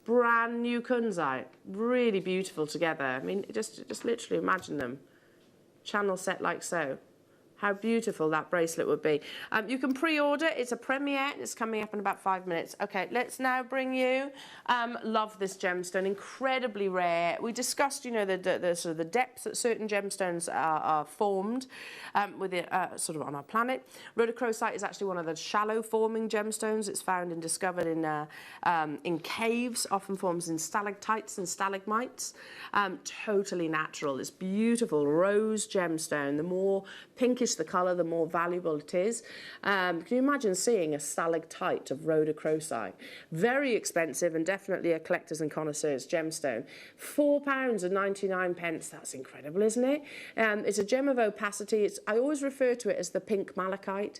brand new kunzite, really beautiful together. I mean, just literally imagine them, channel set like so. How beautiful that bracelet would be. You can pre-order. It's a premiere. It's coming up in about 5 minutes. Okay, let's now bring you. Love this gemstone. Incredibly rare. We discussed, you know, the sort of the depths that certain gemstones are formed with it sort of on our planet. Rhodochrosite is actually one of the shallow forming gemstones. It's found and discovered in caves. Often forms in stalactites and stalagmites. Totally natural. It's beautiful rose gemstone. The more pinkish the colour, the more valuable it is. Can you imagine seeing a stalactite of rhodochrosite? Very expensive and definitely a collectors and connoisseurs gemstone. £4.99. That's incredible, isn't it? It's a gem of opacity. I always refer to it as the pink malachite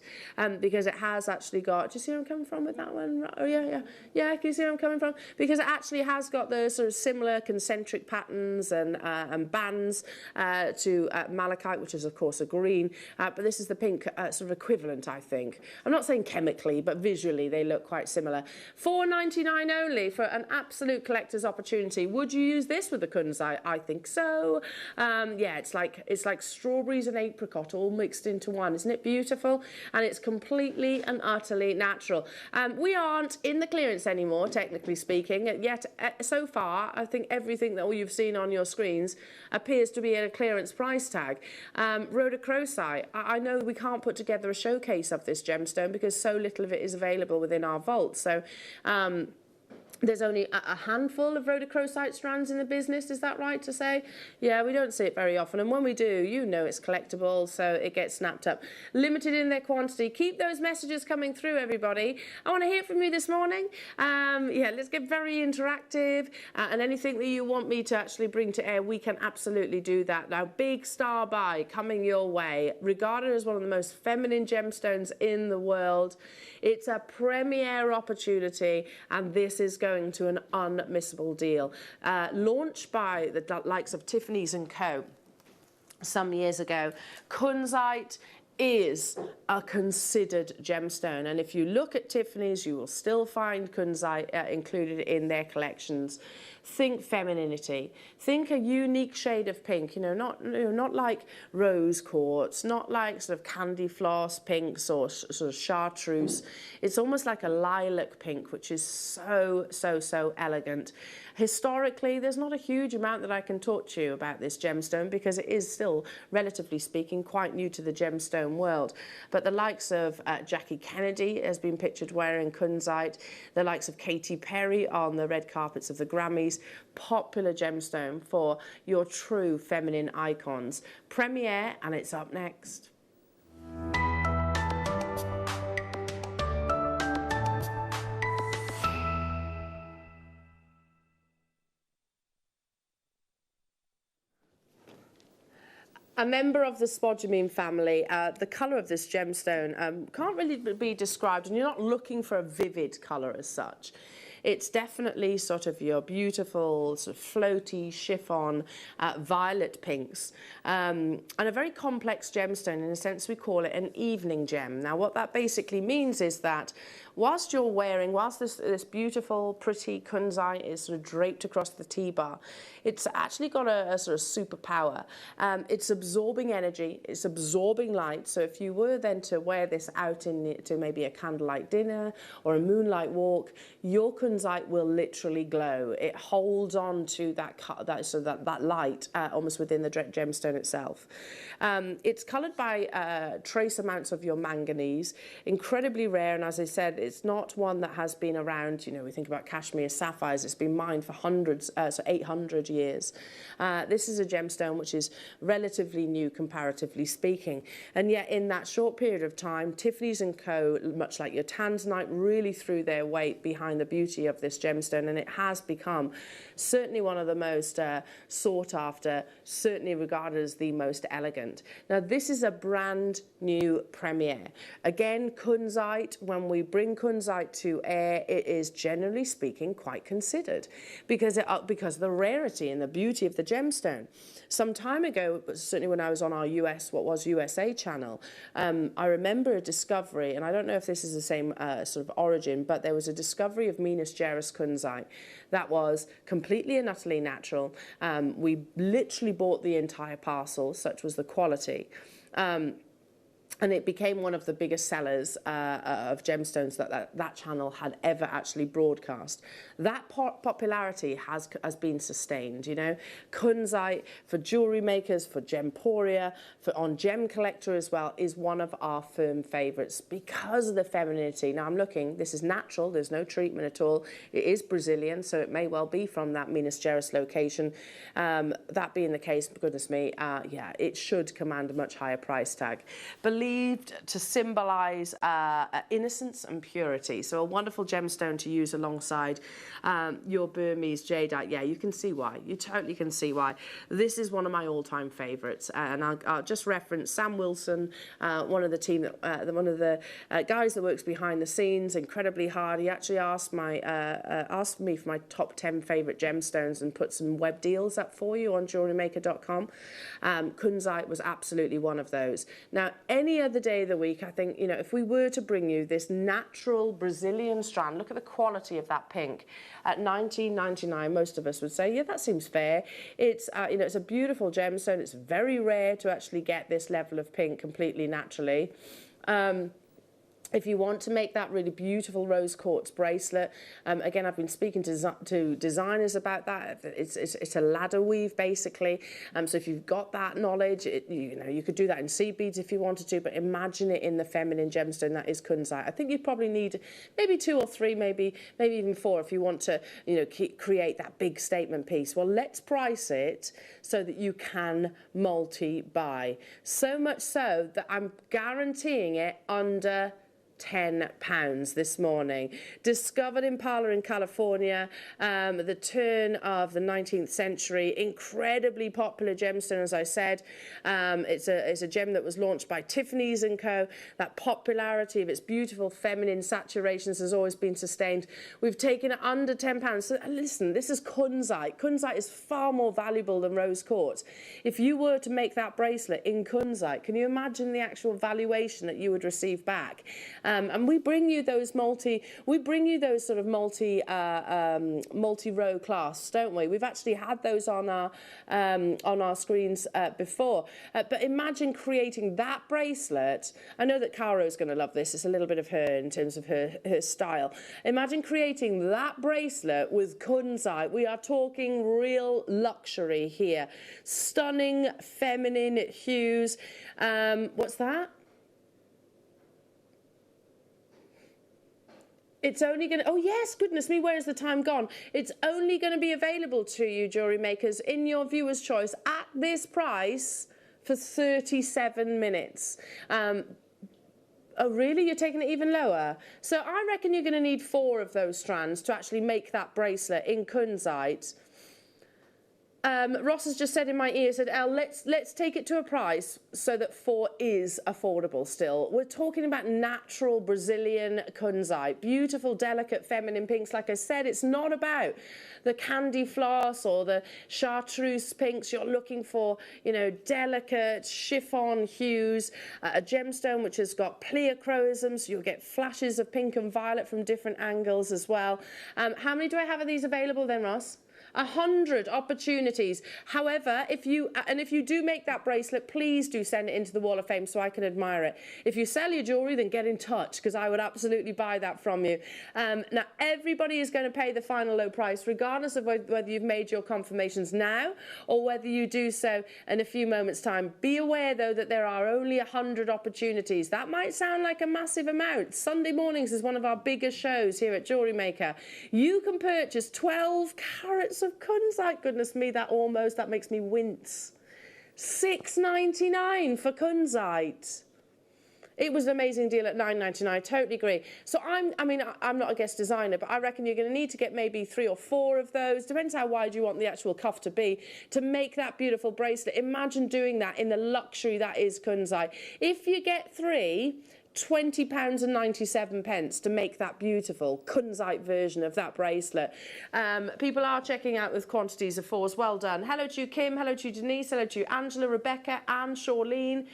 because it has actually got, do you see where I'm coming from with that one? Oh, yeah. Can you see where I'm coming from? Because it actually has got the sort of similar concentric patterns and bands to malachite, which is, of course, a green. But this is the pink sort of equivalent, I think. I'm not saying chemically, but visually they look quite similar. £4.99 only for an absolute collector's opportunity. Would you use this with the kunzite? I think so. Yeah, it's like strawberries and apricot all mixed into one. Isn't it beautiful? And it's completely and utterly natural. We aren't in the clearance anymore, technically speaking. Yet so far, I think everything that all you've seen on your screens appears to be at a clearance price tag. Rhodochrosite. I know we can't put together a showcase of this gemstone because so little of it is available within our vault. So there's only a handful of rhodochrosite strands in the business, is that right to say? Yeah, we don't see it very often, and when we do, you know it's collectible, so it gets snapped up. Limited in their quantity. Keep those messages coming through, everybody. I want to hear from you this morning. Yeah, let's get very interactive, and anything that you want me to actually bring to air, we can absolutely do that. Now, big star buy coming your way, regarded as one of the most feminine gemstones in the world. It's a premiere opportunity, and this is going to an unmissable deal. Launched by the likes of Tiffany's & Co. some years ago. Kunzite is a considered gemstone, and if you look at Tiffany's, you will still find kunzite included in their collections. Think femininity. Think a unique shade of pink. Not like rose quartz, not like sort of candy floss pinks or sort of chartreuse. It's almost like a lilac pink, which is so elegant. Historically, there's not a huge amount that I can talk to you about this gemstone because it is still, relatively speaking, quite new to the gemstone world. But the likes of Jackie Kennedy has been pictured wearing kunzite, the likes of Katy Perry on the red carpets of the Grammys. Popular gemstone for your true feminine icons. Premiere, and it's up next. A member of the spodumene family, the colour of this gemstone can't really be described, and you're not looking for a vivid colour as such. It's definitely sort of your beautiful, sort of floaty, chiffon, violet pinks. And a very complex gemstone. In a sense, we call it an evening gem. Now, what that basically means is that whilst this beautiful, pretty kunzite is sort of draped across the T-bar, it's actually got a sort of superpower. It's absorbing energy, it's absorbing light. So if you were then to wear this out to maybe a candlelight dinner or a moonlight walk, your kunzite will literally glow. It holds on to that light almost within the gemstone itself. It's coloured by trace amounts of your manganese, incredibly rare, and as I said, it's not one that has been around. We think about cashmere sapphires, it's been mined for 800 years. This is a gemstone which is relatively new, comparatively speaking, and yet in that short period of time, Tiffany's & Co., much like your tanzanite, really threw their weight behind the beauty of this gemstone, and it has become certainly one of the most sought after, certainly regarded as the most elegant. Now, this is a brand new premiere. Again, kunzite, when we bring bring kunzite to air, it is generally speaking quite considered because of the rarity and the beauty of the gemstone. Some time ago, certainly when I was on our USA channel, I remember a discovery, and I don't know if this is the same sort of origin, but there was a discovery of Minas Gerais kunzite that was completely and utterly natural. We literally bought the entire parcel, such was the quality. And it became one of the biggest sellers of gemstones that channel had ever actually broadcast. That popularity has been sustained, you know. Kunzite for jewellery makers, for Gemporia, on Gem Collector as well, is one of our firm favourites because of the femininity. Now I'm looking, this is natural, there's no treatment at all. It is Brazilian, so it may well be from that Minas Gerais location. That being the case, goodness me, yeah, it should command a much higher price tag. Believed to symbolise innocence and purity. So a wonderful gemstone to use alongside your Burmese jadeite. Yeah, you can see why. You totally can see why. This is one of my all-time favourites. And I'll just reference Sam Wilson, one of the team, one of the guys that works behind the scenes, incredibly hard. He actually asked me for my top 10 favourite gemstones and put some web deals up for you on JewelleryMaker.com. Kunzite was absolutely one of those. Now, any other day of the week, I think, you know, if we were to bring you this natural Brazilian strand, look at the quality of that pink. At $19.99, most of us would say, yeah, that seems fair. It's, you know, it's a beautiful gemstone. It's very rare to actually get this level of pink completely naturally. If you want to make that really beautiful rose quartz bracelet, again, I've been speaking to designers about that. It's a ladder weave, basically. So if you've got that knowledge, you know, you could do that in seed beads if you wanted to, but imagine it in the feminine gemstone that is kunzite. I think you probably need maybe 2 or 3, maybe even 4 if you want to, you know, create that big statement piece. Well, let's price it so that you can multi-buy. So much so that I'm guaranteeing it under £10 this morning. Discovered Impala in California, the turn of the 19th century, incredibly popular gemstone, as I said. It's a gem that was launched by Tiffany's & Co. That popularity of its beautiful feminine saturations has always been sustained. We've taken it under £10. So listen, this is kunzite. Kunzite is far more valuable than rose quartz. If you were to make that bracelet in kunzite, can you imagine the actual valuation that you would receive back? And we bring you those sort of multi-row clasps, don't we? We've actually had those on our screens before. But imagine creating that bracelet. I know that Caro's going to love this. It's a little bit of her in terms of her style. Imagine creating that bracelet with kunzite. We are talking real luxury here. Stunning feminine hues. What's that? It's only going to, oh yes, goodness me, where's the time gone? It's only going to be available to you, jewellery makers, in your viewer's choice at this price for 37 minutes. Oh really, you're taking it even lower? So I reckon you're going to need 4 of those strands to actually make that bracelet in kunzite. Ross has just said in my ear, said, Elle, let's take it to a price so that 4 is affordable still. We're talking about natural Brazilian kunzite, beautiful, delicate, feminine pinks. Like I said, it's not about the candy floss or the chartreuse pinks. You're looking for, you know, delicate chiffon hues, a gemstone which has got pleochroism, so you'll get flashes of pink and violet from different angles as well. How many do I have of these available then, Ross? 100 opportunities. However, if you do make that bracelet, please do send it into the Wall of Fame so I can admire it. If you sell your jewellery, then get in touch because I would absolutely buy that from you. Now, everybody is going to pay the final low price, regardless of whether you've made your confirmations now or whether you do so in a few moments' time. Be aware, though, that there are only 100 opportunities. That might sound like a massive amount. Sunday mornings is one of our biggest shows here at Jewellery Maker. You can purchase 12 carats of kunzite. Goodness me, that makes me wince. $6.99 for kunzite. It was an amazing deal at $9.99. I totally agree. So I'm not a guest designer, but I reckon you're going to need to get maybe 3 or 4 of those. Depends how wide you want the actual cuff to be to make that beautiful bracelet. Imagine doing that in the luxury that is kunzite. If you get 3, £20.97 to make that beautiful kunzite version of that bracelet. People are checking out with quantities of 4s. Well done. Hello to you, Kim. Hello to you, Denise. Hello to you, Angela, Rebecca, Anne, Charlene,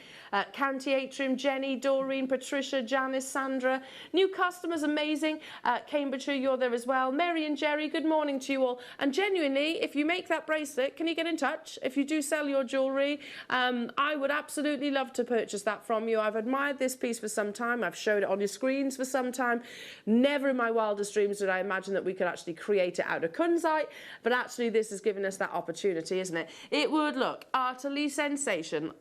County Atrium, Jenny, Doreen, Patricia, Janice, Sandra. New customers, amazing. Cambridgeshire, you're there as well. Mary and Jerry, good morning to you all. And genuinely, if you make that bracelet, can you get in touch? If you do sell your jewellery, I would absolutely love to purchase that from you. I've admired this piece for some time. I've showed it on your screens for some time. Never in my wildest dreams did I imagine that we could actually create it out of kunzite, but actually this has given us that opportunity, isn't it? It would look utterly sensational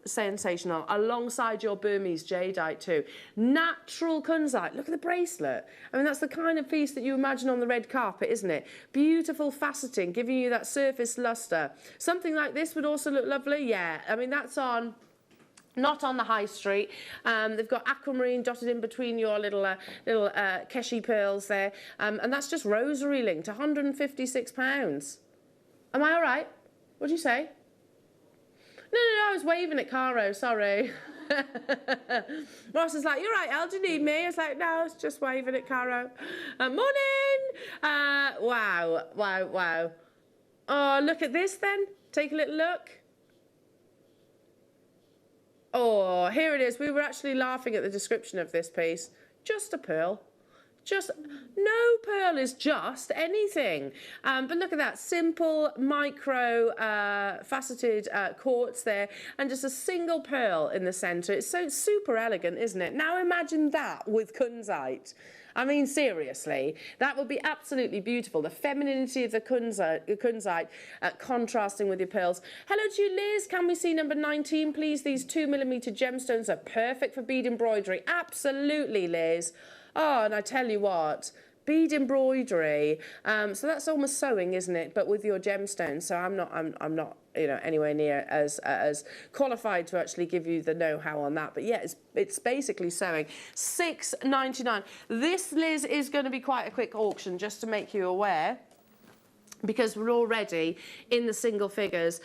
alongside your Burmese jadeite too. Natural kunzite. Look at the bracelet. I mean, that's the kind of piece that you imagine on the red carpet, isn't it? Beautiful faceting, giving you that surface luster. Something like this would also look lovely. Yeah, I mean, that's on... not on the high street. They've got aquamarine dotted in between your little Keshi pearls there. And that's just rosary linked, £156. Am I all right? What do you say? No, I was waving at Caro, sorry. Ross is like, you're right, El, do you need me? I was like, no, I was just waving at Caro. Morning! Wow. Oh, look at this then. Take a little look. Oh, here it is. We were actually laughing at the description of this piece. Just a pearl. Just, no pearl is just anything. But look at that, simple micro faceted quartz there, and just a single pearl in the centre. It's so super elegant, isn't it? Now imagine that with kunzite. I mean, seriously, that would be absolutely beautiful. The femininity of the kunzite contrasting with your pearls. Hello to you, Liz. Can we see number 19, please? These 2mm gemstones are perfect for bead embroidery. Absolutely, Liz. Oh, and I tell you what, bead embroidery. So that's almost sewing, isn't it? But with your gemstones. So I'm not, you know, anywhere near as qualified to actually give you the know-how on that. But yeah, it's basically sewing. $6.99. This, Liz, is going to be quite a quick auction, just to make you aware, because we're already in the single figures.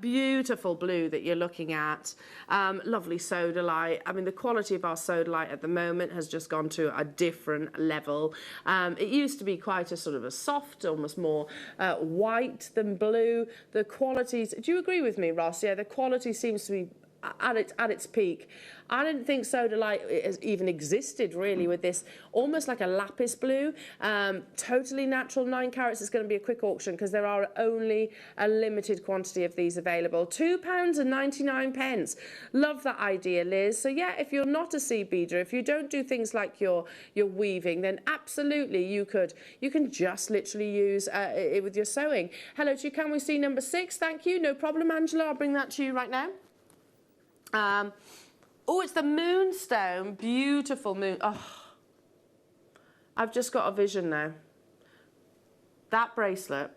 Beautiful blue that you're looking at. Lovely sodalite. I mean, the quality of our sodalite at the moment has just gone to a different level. It used to be quite a sort of a soft, almost more white than blue. The qualities, do you agree with me, Ross? Yeah, the quality seems to be at its peak. I didn't think sodalite has even existed really with this, almost like a lapis blue, totally natural, 9 carats. It's going to be a quick auction because there are only a limited quantity of these available. £2.99. Love that idea, Liz. So yeah, if you're not a seed beader, if you don't do things like your weaving, then absolutely you can just literally use it with your sewing. Hello to you. Can we see number 6? Thank you. No problem, Angela. I'll bring that to you right now. Oh, it's the moonstone. Beautiful moon. Oh, I've just got a vision now. That bracelet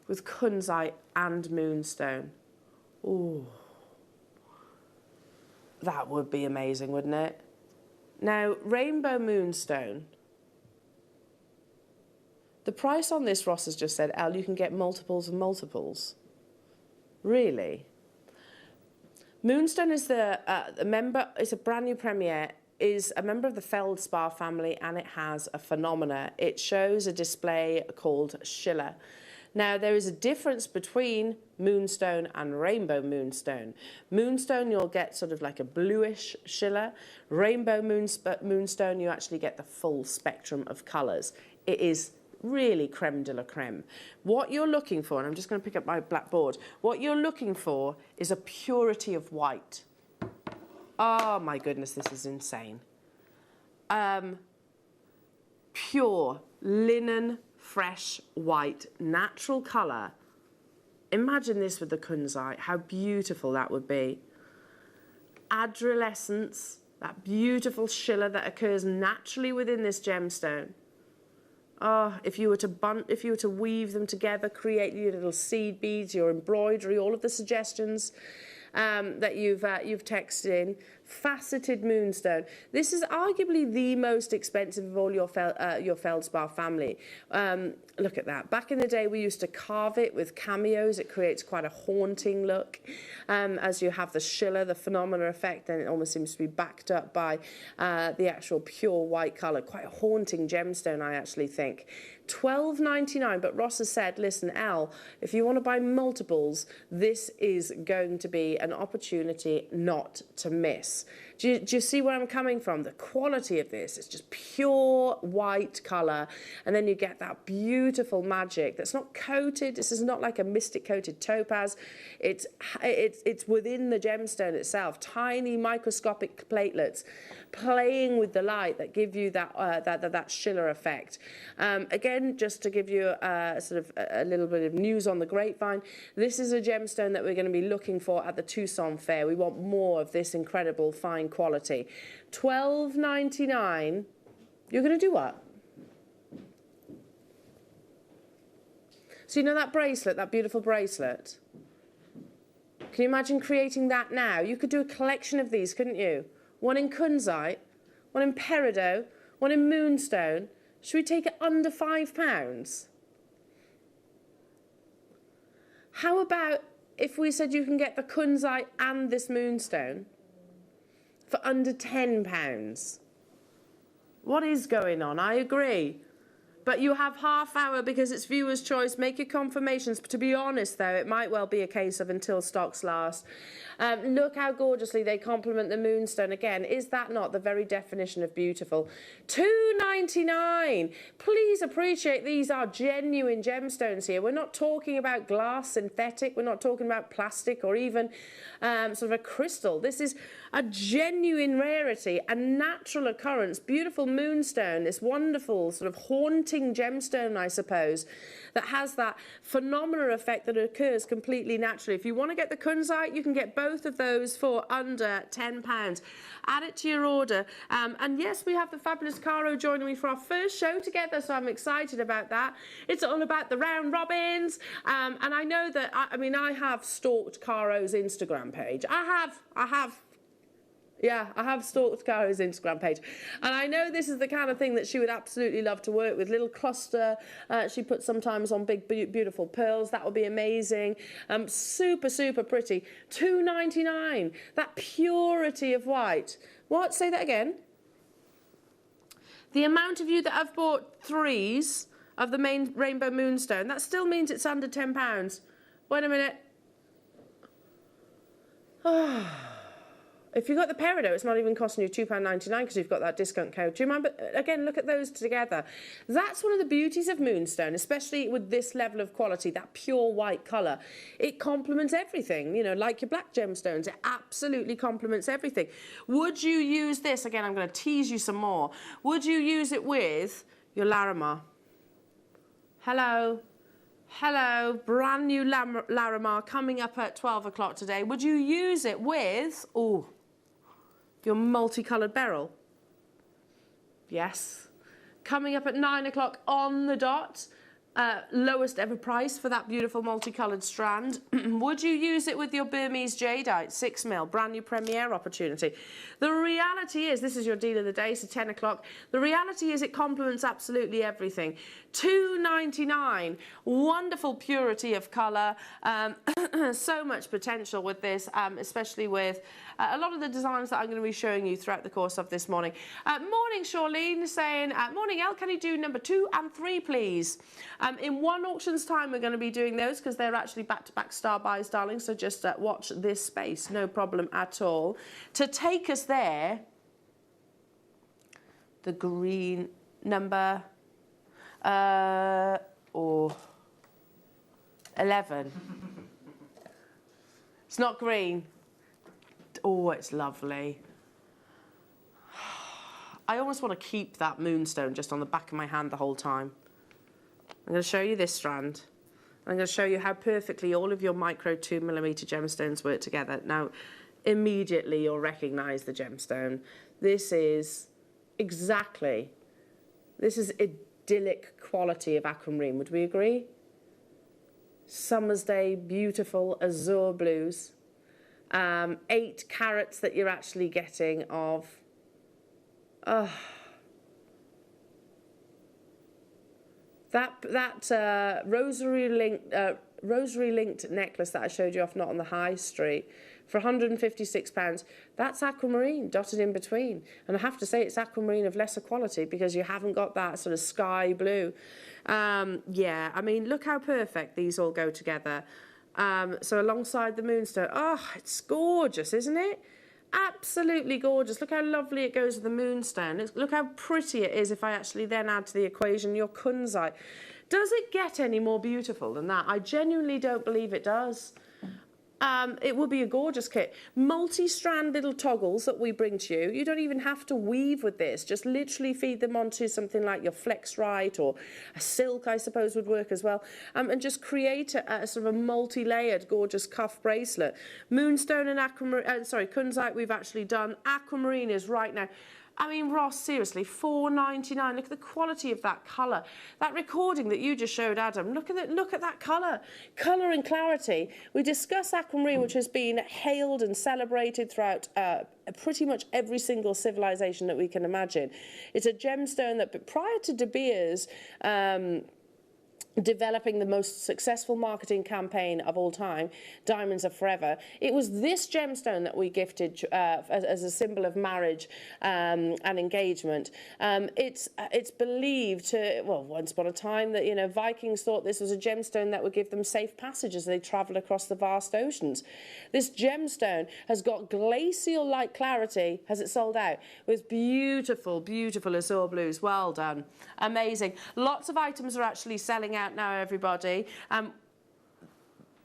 with kunzite and moonstone. Oh, that would be amazing, wouldn't it? Now, rainbow moonstone. The price on this, Ross has just said, Elle, you can get multiples and multiples. Really? Moonstone is a member, it's a brand new premiere, is a member of the feldspar family, and it has a phenomena. It shows a display called Schiller. Now, there is a difference between moonstone and rainbow moonstone. Moonstone, you'll get sort of like a bluish Schiller. Rainbow moonstone, you actually get the full spectrum of colours. It is really creme de la creme. What you're looking for, and I'm just going to pick up my blackboard, what you're looking for is a purity of white. Oh my goodness, this is insane. Pure linen, fresh white, natural colour. Imagine this with the kunzite, how beautiful that would be. Adolescence, that beautiful Schiller that occurs naturally within this gemstone. Oh, if you were to weave them together, create your little seed beads, your embroidery, all of the suggestions that you've texted in, faceted moonstone. This is arguably the most expensive of all your feldspar family. Look at that. Back in the day, we used to carve it with cameos. It creates quite a haunting look. As you have the schiller, the phenomena effect, then it almost seems to be backed up by the actual pure white colour. Quite a haunting gemstone, I actually think. $12.99, but Ross has said, listen, Elle, if you want to buy multiples, this is going to be an opportunity not to miss. Do you see where I'm coming from? The quality of this is just pure white colour, and then you get that beautiful magic that's not coated. This is not like a mystic coated topaz. It's within the gemstone itself, tiny microscopic platelets playing with the light that give you that schiller effect. Again, just to give you sort of a little bit of news on the grapevine, this is a gemstone that we're going to be looking for at the Tucson Fair. We want more of this incredible fine quality. $12.99. You're going to do what? So you know that bracelet, that beautiful bracelet? Can you imagine creating that now? You could do a collection of these, couldn't you? One in kunzite, one in peridot, one in moonstone. Should we take it under £5? How about if we said you can get the kunzite and this moonstone for under £10? What is going on? I agree. But you have half hour because it's viewer's choice. Make your confirmations. But to be honest, though, it might well be a case of until stocks last. Look how gorgeously they complement the moonstone. Again, is that not the very definition of beautiful? $2.99. Please appreciate these are genuine gemstones here. We're not talking about glass synthetic. We're not talking about plastic or even sort of a crystal. This is a genuine rarity, a natural occurrence, beautiful moonstone, this wonderful sort of haunting gemstone, I suppose, that has that phenomenal effect that occurs completely naturally. If you want to get the kunzite, you can get both of those for under £10. Add it to your order. And yes, we have the fabulous Caro joining me for our first show together, so I'm excited about that. It's all about the round robins. And I know that, I mean, I have stalked Caro's Instagram page. I have stalked Caro's Instagram page. And I know this is the kind of thing that she would absolutely love to work with. Little cluster. She puts sometimes on big, beautiful pearls. That would be amazing. Super, super pretty. $2.99. That purity of white. What? Say that again. The amount of you that have bought threes of the main rainbow moonstone, that still means it's under £10. Wait a minute. If you've got the peridot, it's not even costing you £2.99 because you've got that discount code. Do you mind? But again, look at those together. That's one of the beauties of moonstone, especially with this level of quality, that pure white colour. It complements everything, you know, like your black gemstones. It absolutely complements everything. Would you use this? Again, I'm going to tease you some more. Would you use it with your Larimar? Hello? Hello, brand new Larimar coming up at 12 o'clock today. Would you use it with, your multicoloured beryl? Yes. Coming up at 9 o'clock on the dot. Lowest ever price for that beautiful multicoloured strand. Would you use it with your Burmese jadeite, 6mm, brand new premiere opportunity? The reality is, this is your deal of the day, so 10 o'clock. The reality is it complements absolutely everything. $2.99, wonderful purity of colour, so much potential with this, especially with a lot of the designs that I'm going to be showing you throughout the course of this morning. Morning, Charlene, saying, morning, Elle, can you do number 2 and 3, please? In one auction's time, we're going to be doing those because they're actually back-to-back star buys, darling, so just watch this space, no problem at all. To take us there, the green number 11. It's not green. Oh, it's lovely. I almost want to keep that moonstone just on the back of my hand the whole time. I'm going to show you this strand. I'm going to show you how perfectly all of your micro 2mm gemstones work together. Now, immediately you'll recognise the gemstone. This is idyllic quality of aquamarine. Would we agree? Summer's day, beautiful azure blues. 8 carats that you're actually getting of, that rosary linked necklace that I showed you off Not on the High Street for £156, that's aquamarine dotted in between. And I have to say it's aquamarine of lesser quality because you haven't got that sort of sky blue. Yeah, I mean, look how perfect these all go together. So alongside the moonstone, oh, it's gorgeous, isn't it? Absolutely gorgeous. Look how lovely it goes with the moonstone. Look how pretty it is if I actually then add to the equation your kunzite. Does it get any more beautiful than that? I genuinely don't believe it does. It will be a gorgeous kit. Multi-strand little toggles that we bring to you. You don't even have to weave with this. Just literally feed them onto something like your Flex Right or a silk, I suppose, would work as well. And just create a sort of a multi-layered, gorgeous cuff bracelet. Moonstone and aquamarine, kunzite we've actually done. Aquamarine is right now. I mean, Ross, seriously, £4.99. Look at the quality of that colour. That recording that you just showed, Adam, look at that colour. Colour and clarity. We discussed aquamarine, which has been hailed and celebrated throughout pretty much every single civilization that we can imagine. It's a gemstone that prior to De Beers developing the most successful marketing campaign of all time, Diamonds Are Forever, it was this gemstone that we gifted as a symbol of marriage and engagement. It's believed to, well, once upon a time that, you know, Vikings thought this was a gemstone that would give them safe passage as they travelled across the vast oceans. This gemstone has got glacial-like clarity. Has it sold out? With beautiful, beautiful azure blues. Well done. Amazing. Lots of items are actually selling out now, everybody.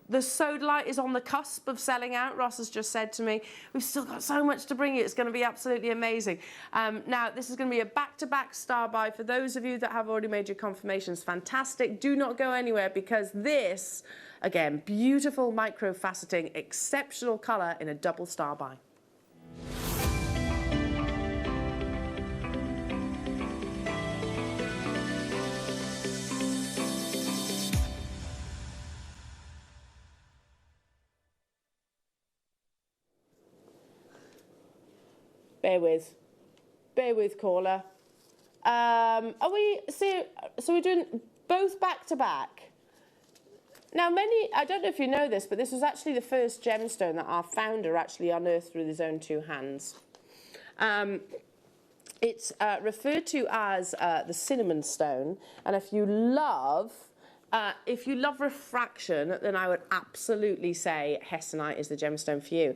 The sodalite is on the cusp of selling out, Ross has just said to me. We've still got so much to bring you. It's going to be absolutely amazing. Now, this is going to be a back-to-back star buy. For those of you that have already made your confirmations, fantastic. Do not go anywhere because this, again, beautiful micro-faceting, exceptional colour in a double star buy. Bear with, caller. Are we, so we're doing both back to back? Now, I don't know if you know this, but this was actually the first gemstone that our founder actually unearthed with his own 2 hands. It's referred to as the cinnamon stone, and if you love refraction, then I would absolutely say hessonite is the gemstone for you.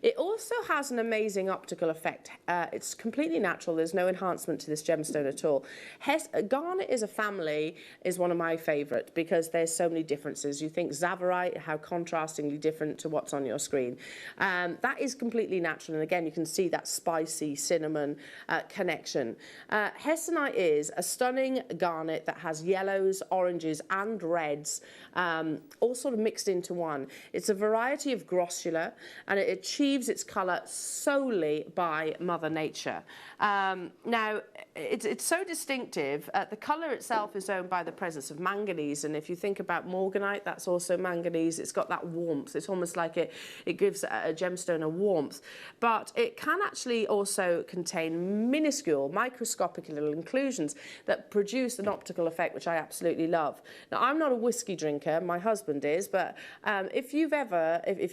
It also has an amazing optical effect. It's completely natural. There's no enhancement to this gemstone at all. Garnet as a family is one of my favourite because there's so many differences. You think Zavarite, how contrastingly different to what's on your screen. That is completely natural. And again, you can see that spicy cinnamon connection. Hessonite is a stunning garnet that has yellows, oranges, and reds, all sort of mixed into one. It's a variety of grossula, and it achieves its colour solely by Mother Nature. Now, it's so distinctive. The colour itself is owned by the presence of manganese, and if you think about morganite, that's also manganese. It's got that warmth. It's almost like it gives a gemstone a warmth. But it can actually also contain minuscule, microscopic little inclusions that produce an optical effect, which I absolutely love. Now, I'm not a whiskey drinker. My husband is, but if you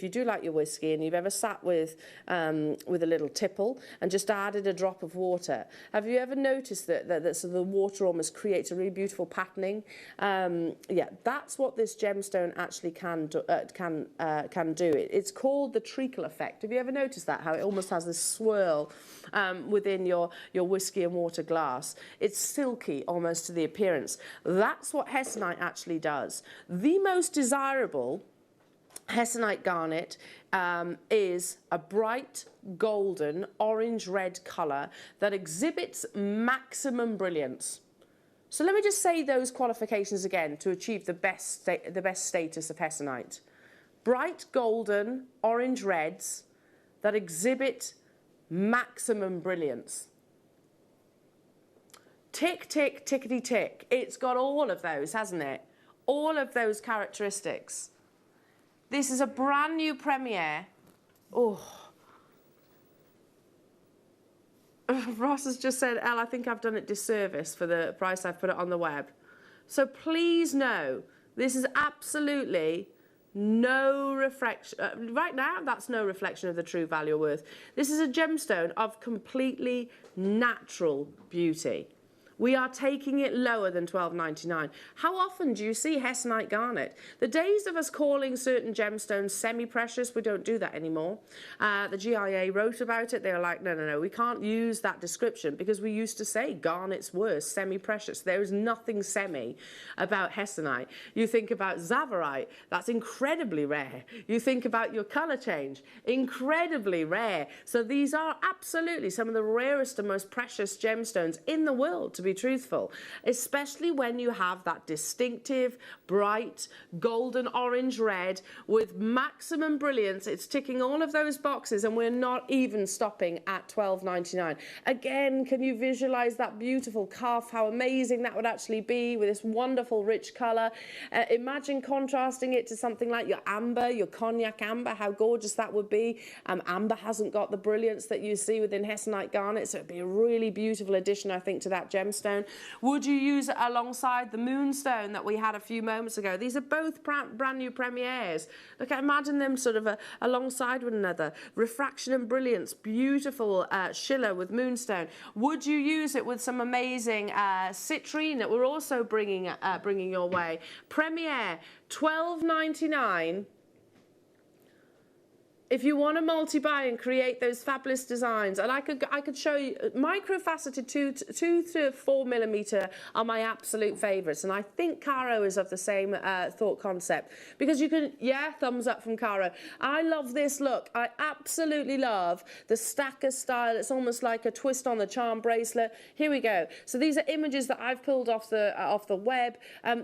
do like your whiskey and you've ever sat with a little tipple and just added a drop of water, have you ever noticed that so the water almost creates a really beautiful patterning? Yeah, that's what this gemstone actually can do. It's called the treacle effect. Have you ever noticed that? How it almost has this swirl within your whiskey and water glass. It's silky almost to the appearance. That's what hessonite actually does. The most desirable hessonite garnet is a bright golden orange-red colour that exhibits maximum brilliance. So let me just say those qualifications again to achieve the best status of hessonite. Bright golden orange reds that exhibit maximum brilliance. Tick, tick, tickety, tick. It's got all of those, hasn't it? All of those characteristics. This is a brand new premiere Oh. Ross has just said, Elle, I think I've done it disservice for the price I've put it on the web. So please know, this is absolutely no reflection. Right now, that's no reflection of the true value or worth. This is a gemstone of completely natural beauty. We are taking it lower than $12.99. How often do you see hessonite garnet? The days of us calling certain gemstones semi-precious, we don't do that anymore. The GIA wrote about it. They were like, no, we can't use that description because we used to say garnet's worse, semi-precious. There is nothing semi about hessonite. You think about zavarite, that's incredibly rare. You think about your color change, incredibly rare. So these are absolutely some of the rarest and most precious gemstones in the world, to be truthful, especially when you have that distinctive, bright, golden orange red with maximum brilliance. It's ticking all of those boxes, and we're not even stopping at $12.99. Again, can you visualize that beautiful cuff, how amazing that would actually be with this wonderful rich color? Imagine contrasting it to something like your amber, your cognac amber, how gorgeous that would be. Amber hasn't got the brilliance that you see within hessonite garnet, so it'd be a really beautiful addition, I think, to that gemstone. Would you use it alongside the moonstone that we had a few moments ago? These are both brand new premieres. Look, imagine them sort of alongside one another. Refraction and brilliance, beautiful schiller with moonstone. Would you use it with some amazing citrine that we're also bringing your way? Premiere, $12.99. If you want to multi-buy and create those fabulous designs, and I could show you, micro-faceted 2 to 4 millimeter are my absolute favourites, and I think Caro is of the same thought concept, because you can, yeah, thumbs up from Caro. I love this look. I absolutely love the stacker style. It's almost like a twist on the charm bracelet. Here we go. So these are images that I've pulled off the web.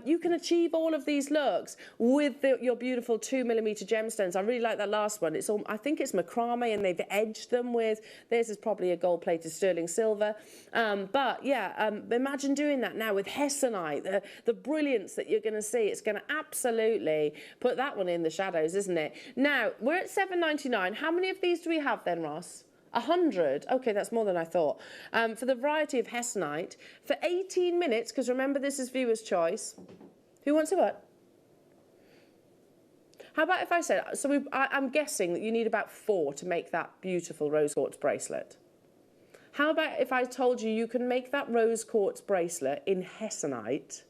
You can achieve all of these looks with your beautiful 2 millimeter gemstones. I really like that last one. I think it's macrame, and they've edged them with, this is probably a gold-plated sterling silver. But yeah, imagine doing that now with hessonite, the brilliance that you're going to see. It's going to absolutely put that one in the shadows, isn't it? Now, we're at $7.99. How many of these do we have then, Ross? 100. Okay, that's more than I thought. For the variety of hessonite, for 18 minutes, because remember this is viewer's choice. Who wants to what? How about if I said, so I'm guessing that you need about 4 to make that beautiful rose quartz bracelet. How about if I told you you can make that rose quartz bracelet in hessonite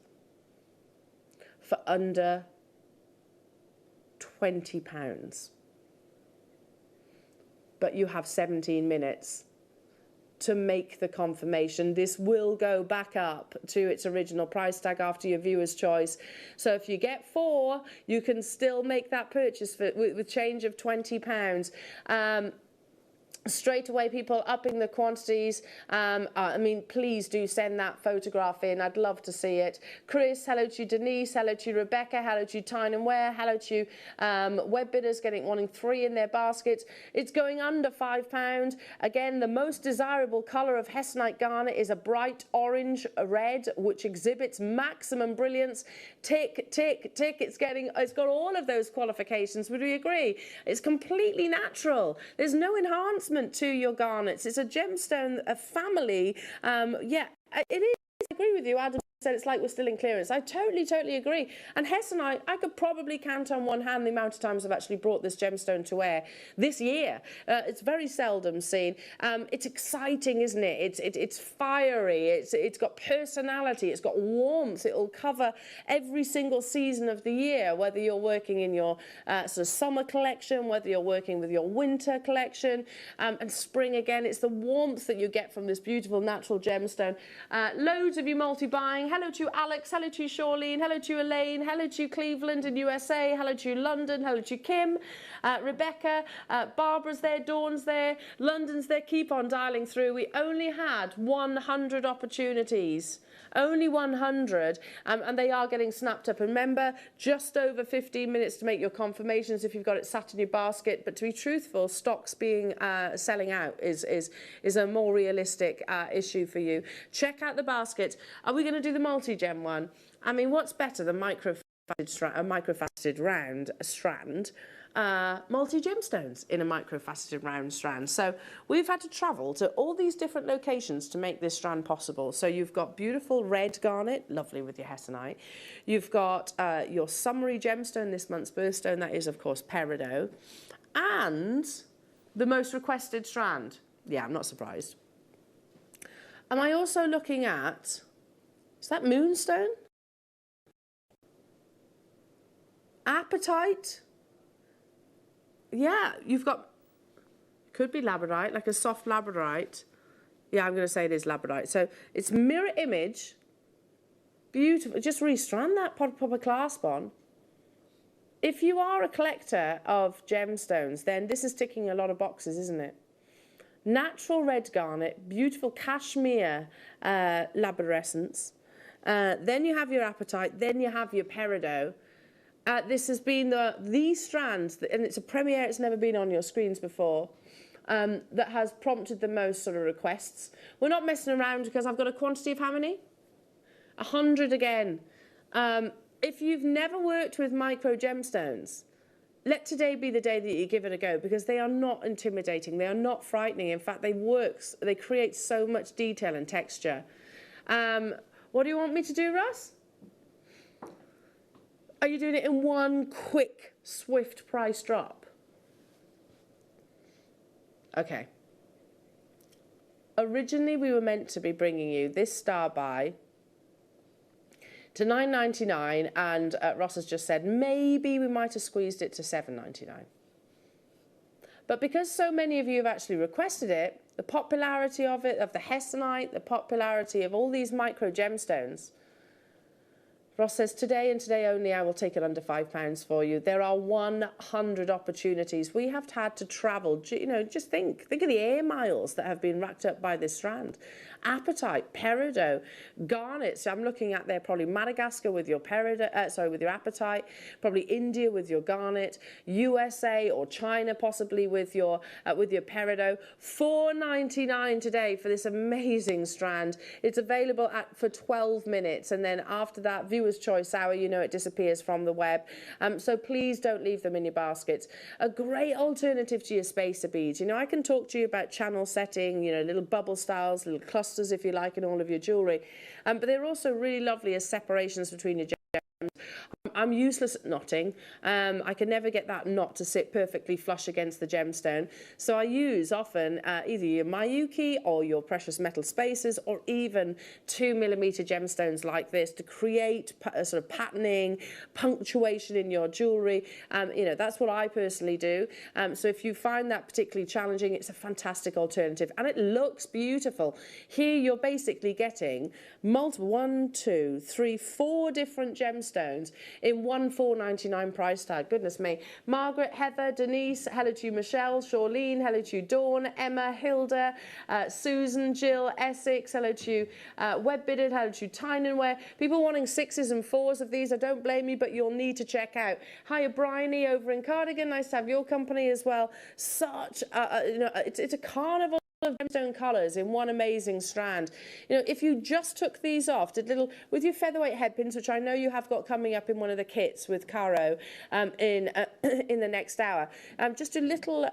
for under £20? But you have 17 minutes to make the confirmation. This will go back up to its original price tag after your viewer's choice. So if you get 4, you can still make that purchase with change of £20. Straight away, people upping the quantities. I mean, please do send that photograph in. I'd love to see it. Chris, hello to you. Denise, hello to you. Rebecca, hello to you. Tyne and Ware, hello to you. Web bidders wanting 3 in their baskets. It's going under £5. Again, the most desirable colour of hessonite garnet is a bright orange red, which exhibits maximum brilliance. Tick, tick, tick. It's got all of those qualifications. Would we agree? It's completely natural. There's no enhancement to your garnets. It's a gemstone, a family. Yeah, it is. I agree with you. Adam said it's like we're still in clearance. I totally agree. And hessonite, I could probably count on one hand the amount of times I've actually brought this gemstone to wear this year. It's very seldom seen. It's exciting, isn't it? It's fiery. It's got personality. It's got warmth. It'll cover every single season of the year, whether you're working in your sort of summer collection, whether you're working with your winter collection, and spring again. It's the warmth that you get from this beautiful natural gemstone. Loads of you multi-buying. Hello to you, Alex. Hello to you, Charlene. Hello to you, Elaine. Hello to you, Cleveland in USA. Hello to you, London. Hello to you, Kim. Rebecca. Barbara's there. Dawn's there. London's there. Keep on dialing through. We only had 100 opportunities. Only 100, and they are getting snapped up. Remember, just over 15 minutes to make your confirmations if you've got it sat in your basket. But to be truthful, stocks being selling out is a more realistic issue for you. Check out the basket. Are we going to do the multi-gem one? I mean, what's better than micro microfaceted round strand, multi-gemstones in a microfaceted round strand. So we've had to travel to all these different locations to make this strand possible. So you've got beautiful red garnet, lovely with your hessonite. You've got your summery gemstone, this month's birthstone, that is of course peridot, and the most requested strand. Yeah, I'm not surprised. Am I also looking at, is that moonstone? Apatite? Yeah, you've got, could be labradorite, like a soft labradorite. Yeah, I'm going to say it is labradorite. So it's mirror image, beautiful. Just restrand that, pop a clasp on. If you are a collector of gemstones, then this is ticking a lot of boxes, isn't it? Natural red garnet, beautiful cashmere labradorescence. Then you have your apatite, then you have your peridot. This has been the strand, and it's a premiere, it's never been on your screens before, that has prompted the most sort of requests. We're not messing around because I've got a quantity of how many? 100 again. If you've never worked with micro gemstones, let today be the day that you give it a go, because they are not intimidating, they are not frightening. In fact, they create so much detail and texture. What do you want me to do, Russ? Are you doing it in one quick, swift price drop? Okay. Originally, we were meant to be bringing you this star buy to $9.99, and Ross has just said maybe we might have squeezed it to $7.99. But because so many of you have actually requested it, the popularity of it, of the hessonite, the popularity of all these micro gemstones, Ross says, today and today only, I will take it under £5 for you. There are 100 opportunities. We have had to travel, you know, just think of the air miles that have been racked up by this strand. Apatite, peridot, garnet. So I'm looking at there probably Madagascar with your peridot, with your apatite, probably India with your garnet, USA or China possibly with your peridot. $4.99 today for this amazing strand. It's available for 12 minutes, and then after that, viewer's choice hour, you know it disappears from the web. So please don't leave them in your baskets. A great alternative to your spacer beads. You know, I can talk to you about channel setting, you know, little bubble styles, little clusters if you like in all of your jewellery. But they're also really lovely as separations between your gems. I'm useless at knotting. I can never get that knot to sit perfectly flush against the gemstone. So I use often either your Miyuki or your precious metal spacers, or even 2mm gemstones like this to create a sort of patterning, punctuation in your jewellery. You know, that's what I personally do. So if you find that particularly challenging, it's a fantastic alternative, and it looks beautiful. Here you're basically getting multiple, 1, 2, 3, 4 different gemstones in one $4.99 price tag. Goodness me. Margaret, Heather, Denise, hello to you, Michelle, Charlene, hello to you, Dawn, Emma, Hilda, Susan, Jill, Essex, hello to you, Webbidded, hello to you, Tynanware. People wanting 6s and 4s of these, I don't blame you, but you'll need to check out. Hiya, Bryony over in Cardigan, nice to have your company as well. Such, you know, it's a carnival of gemstone colours in one amazing strand. You know, if you just took these off, did little with your featherweight head pins, which I know you have got coming up in one of the kits with Caro in the next hour, just do little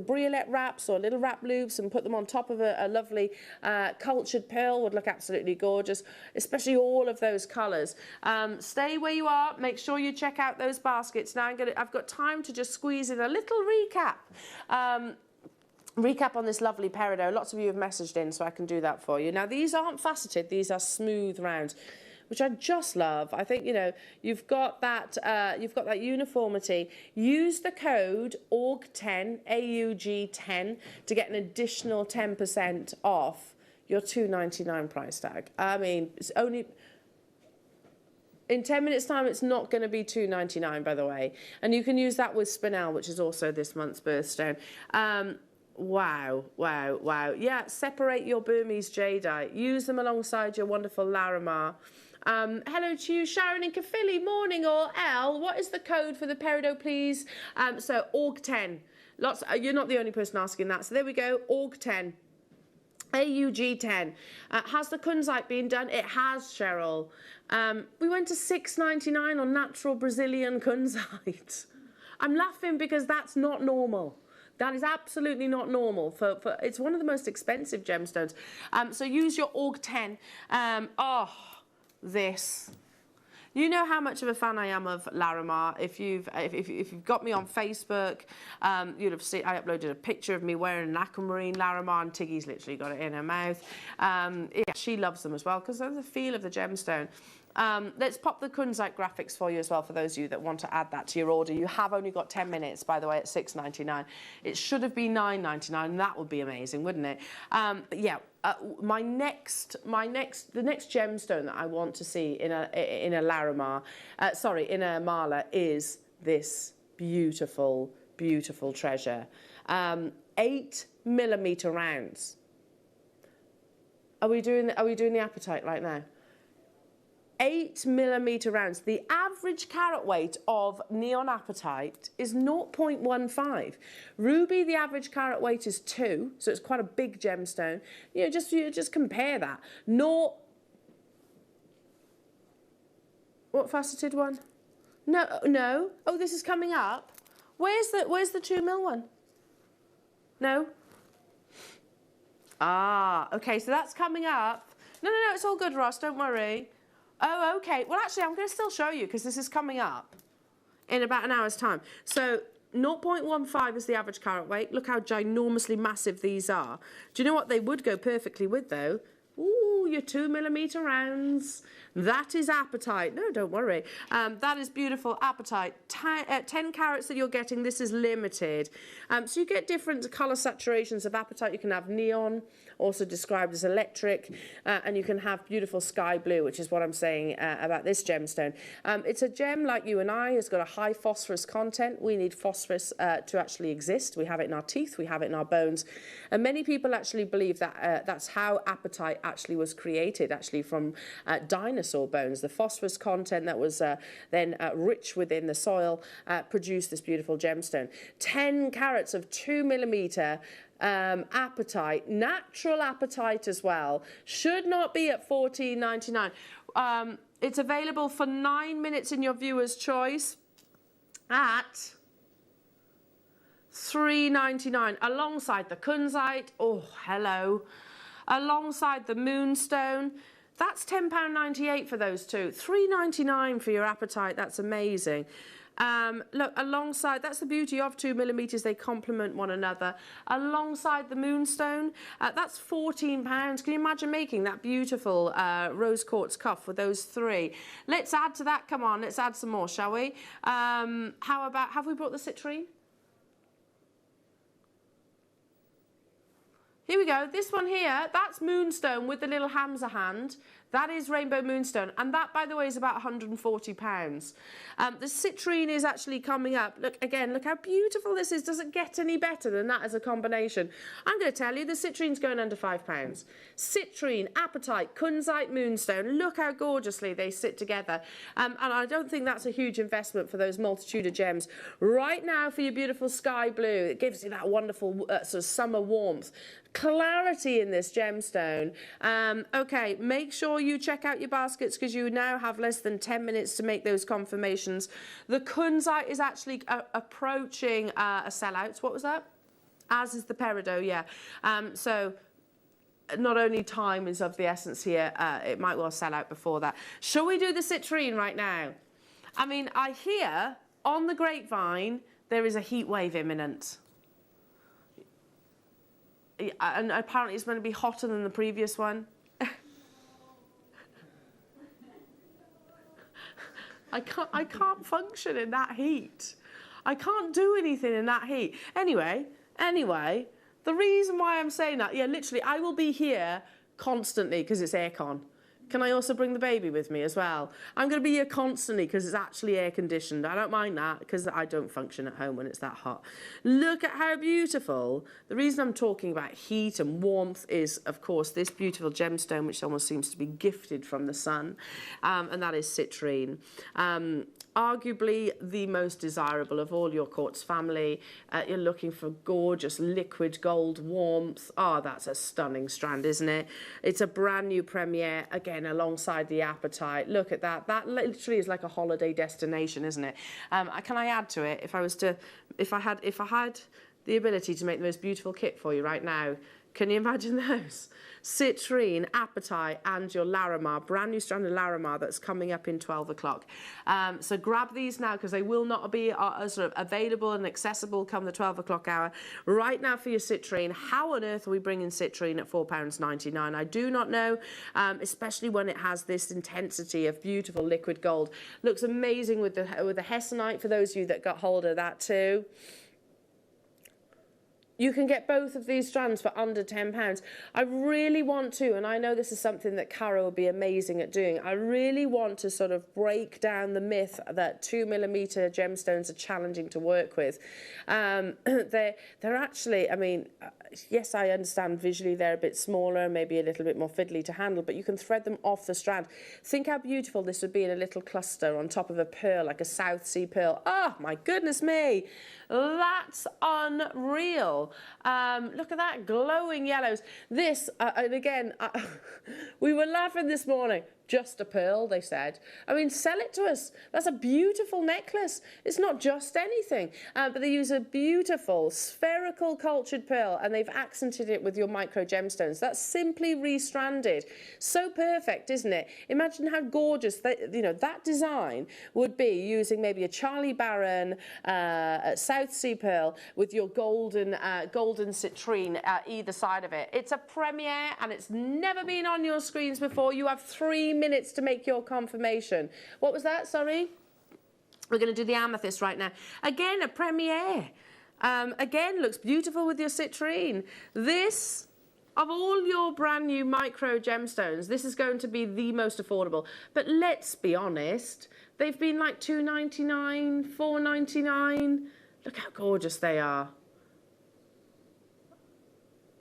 briolet wraps or little wrap loops and put them on top of a lovely cultured pearl would look absolutely gorgeous, especially all of those colours. Stay where you are. Make sure you check out those baskets. Now I've got time to just squeeze in a little recap. Recap on this lovely peridot. Lots of you have messaged in, so I can do that for you. Now, these aren't faceted, these are smooth rounds, which I just love. I think, you know, you've got that uniformity. Use the code AUG10, AUG10, to get an additional 10% off your $2.99 price tag. I mean, it's only... In 10 minutes' time, it's not going to be $2.99, by the way. And you can use that with Spinel, which is also this month's birthstone. Wow, wow, wow. Yeah, separate your Burmese jadeite. Use them alongside your wonderful Larimar. Hello to you, Sharon in Caerphilly. Morning, all. L, what is the code for the peridot, please? So, AUG10. You're not the only person asking that. So there we go, AUG10. AUG10. Has the kunzite been done? It has, Cheryl. We went to $6.99 on natural Brazilian kunzite. I'm laughing because that's not normal. That is absolutely not normal. It's one of the most expensive gemstones. So use your AUG10. This. You know how much of a fan I am of Larimar. If you've got me on Facebook, you'll have seen I uploaded a picture of me wearing an aquamarine Larimar, and Tiggy's literally got it in her mouth. Yeah, she loves them as well because of the feel of the gemstone. Let's pop the kunzite graphics for you as well, for those of you that want to add that to your order. You have only got 10 minutes, by the way, at $6.99. It should have been $9.99, and that would be amazing, wouldn't it? But yeah, the next gemstone that I want to see in a Larimar, in a Mala, is this beautiful, beautiful treasure. 8mm rounds. Are we doing the apatite right now? 8mm rounds. The average carat weight of neon apatite is 0.15. Ruby, the average carat weight is 2, so it's quite a big gemstone. You just compare that. What faceted one? No. Oh, this is coming up. Where's the 2mm one? No. Okay, so that's coming up. No, it's all good, Ross. Don't worry. Oh, okay. Well, actually, I'm going to still show you because this is coming up in about an hour's time. So 0.15 is the average carat weight. Look how ginormously massive these are. Do you know what they would go perfectly with, though? Ooh, your 2mm rounds. That is apatite. No, don't worry. That is beautiful apatite. 10 carats that you're getting. This is limited. So you get different colour saturations of apatite. You can have neon, also described as electric, and you can have beautiful sky blue, which is what I'm saying about this gemstone. It's a gem like you and I. It's got a high phosphorus content. We need phosphorus to actually exist. We have it in our teeth. We have it in our bones. And many people actually believe that that's how apatite actually was created, actually from dinosaur bones. The phosphorus content that was then rich within the soil produced this beautiful gemstone. 10 carats of 2mm apatite, natural apatite as well, should not be at $14.99. It's available for 9 minutes in your viewer's choice at $3.99 alongside the kunzite. Oh, hello. Alongside the moonstone. That's £10.98 for those two. $3.99 for your apatite. That's amazing. Look, alongside, that's the beauty of 2mm, they complement one another. Alongside the moonstone, that's £14. Can you imagine making that beautiful rose quartz cuff with those three? Let's add to that. Come on, let's add some more, shall we? How about, have we brought the citrine? Here we go. This one here, that's moonstone with the little Hamza hand. That is rainbow moonstone, and that, by the way, is about £140. The citrine is actually coming up. Look, again, look how beautiful this is. Does it get any better than that as a combination? I'm going to tell you, the citrine's going under £5. Citrine, apatite, kunzite, moonstone. Look how gorgeously they sit together. And I don't think that's a huge investment for those multitude of gems. Right now, for your beautiful sky blue, it gives you that wonderful sort of summer warmth. Clarity in this gemstone. Okay, make sure you check out your baskets because you now have less than 10 minutes to make those confirmations. The kunzite is actually approaching a sellout. What was that? As is the peridot, yeah. So not only time is of the essence here, it might well sell out before that. Shall we do the citrine right now? I mean, I hear on the grapevine there is a heat wave imminent. And apparently it's going to be hotter than the previous one. I can't function in that heat. I can't do anything in that heat. Anyway, the reason why I'm saying that, yeah, literally, I will be here constantly because it's aircon. Can I also bring the baby with me as well? I'm going to be here constantly because it's actually air conditioned. I don't mind that because I don't function at home when it's that hot. Look at how beautiful. The reason I'm talking about heat and warmth is, of course, this beautiful gemstone, which almost seems to be gifted from the sun, and that is citrine. arguably the most desirable of all your quartz family. You're looking for gorgeous liquid gold warmth. Oh, that's a stunning strand, isn't it? It's a brand new premiere, again, alongside the apatite. Look at that. That literally is like a holiday destination, isn't it? Can I add to it? If I had the ability to make the most beautiful kit for you right now, can you imagine those? Citrine, apatite, and your Larimar, brand new strand of Larimar that's coming up in 12 o'clock. So grab these now, because they will not be sort of available and accessible come the 12 o'clock hour. Right now for your citrine, how on earth are we bringing citrine at £4.99? I do not know, especially when it has this intensity of beautiful liquid gold. Looks amazing with the hessonite, for those of you that got hold of that too. You can get both of these strands for under £10. I really want to, and I know this is something that Cara will be amazing at doing, I really want to sort of break down the myth that 2mm gemstones are challenging to work with. They're actually, I mean, yes, I understand visually they're a bit smaller, maybe a little bit more fiddly to handle, but you can thread them off the strand. Think how beautiful this would be in a little cluster on top of a pearl, like a South Sea pearl. Oh, my goodness me. That's unreal. Look at that, glowing yellows. This, and again, we were laughing this morning. Just a pearl, they said. I mean, sell it to us. That's a beautiful necklace. It's not just anything, but they use a beautiful spherical cultured pearl, and they've accented it with your micro gemstones. That's simply restranded. So perfect, isn't it? Imagine how gorgeous that, you know, that design would be using maybe a Charlie Barron South Sea pearl with your golden citrine either side of it. It's a premiere, and it's never been on your screens before. You have 3 minutes to make your confirmation. What was that? Sorry? We're going to do the amethyst right now. Again, a premiere. Again, looks beautiful with your citrine. This, of all your brand new micro gemstones, this is going to be the most affordable. But let's be honest, they've been like $2.99, $4.99. Look how gorgeous they are.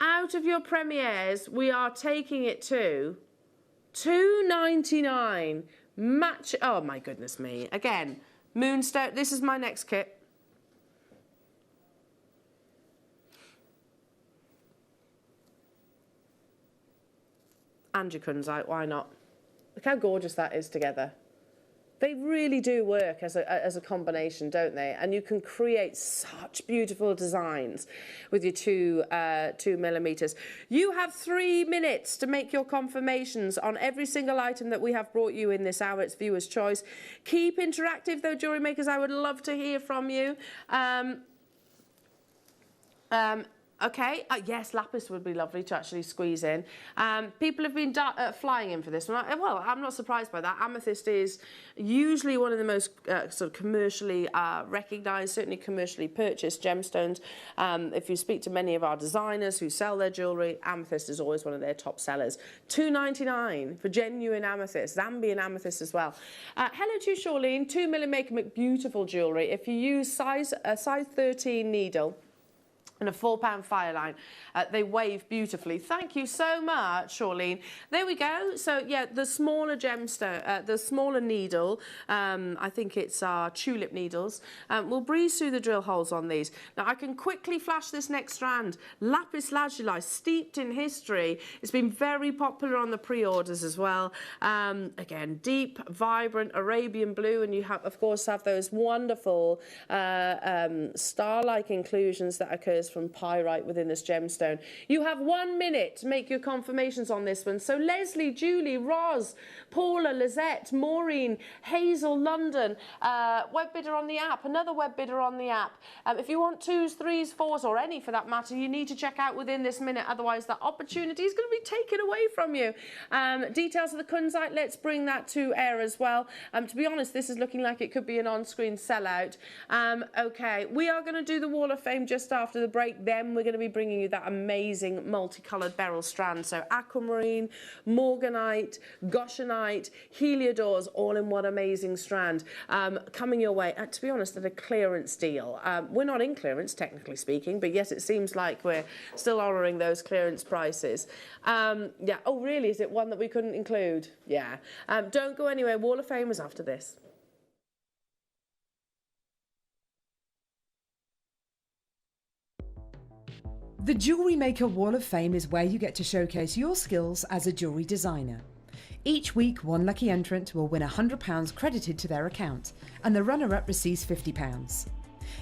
Out of your premieres, we are taking it to $2.99. Match. Oh my goodness me. Again, moonstone. This is my next kit. And your kunzite, why not? Look how gorgeous that is together. They really do work as a combination, don't they? And you can create such beautiful designs with your 2mm. You have 3 minutes to make your confirmations on every single item that we have brought you in this hour. It's viewer's choice. Keep interactive though, jewellery makers. I would love to hear from you. Okay, yes, lapis would be lovely to actually squeeze in. People have been flying in for this one. Well, I'm not surprised by that. Amethyst is usually one of the most sort of commercially recognised, certainly commercially purchased gemstones. If you speak to many of our designers who sell their jewellery, amethyst is always one of their top sellers. $2.99 for genuine amethyst, Zambian amethyst as well. Hello to you, Charlene. 2mm make beautiful jewellery. If you use a size 13 needle, and a £4 fire line. They wave beautifully. Thank you so much, Charlene. There we go. So yeah, the smaller gemstone, the smaller needle, I think it's our tulip needles. We'll breeze through the drill holes on these. Now I can quickly flash this next strand. Lapis lazuli, steeped in history. It's been very popular on the pre-orders as well. Again, deep, vibrant Arabian blue, and you have, of course, have those wonderful star-like inclusions that occurs from pyrite within this gemstone. You have 1 minute to make your confirmations on this one. So Leslie, Julie, Roz, Paula, Lizette, Maureen, Hazel, London, web bidder on the app, another web bidder on the app. If you want 2s, 3s, 4s, or any for that matter, you need to check out within this minute, otherwise that opportunity is going to be taken away from you. Details of the kunzite, let's bring that to air as well. To be honest, this is looking like it could be an on-screen sellout. Okay, we are going to do the Wall of Fame just after the break. Then we're going to be bringing you that amazing multicoloured beryl strand. So aquamarine, morganite, goshenite, heliodores, all in one amazing strand. Coming your way, to be honest, at a clearance deal. We're not in clearance, technically speaking, but yes, it seems like we're still honouring those clearance prices. Yeah. Oh, really? Is it one that we couldn't include? Yeah. Don't go anywhere. Wall of Fame is after this. The Jewellery Maker Wall of Fame is where you get to showcase your skills as a jewellery designer. Each week, one lucky entrant will win £100 credited to their account, and the runner-up receives £50.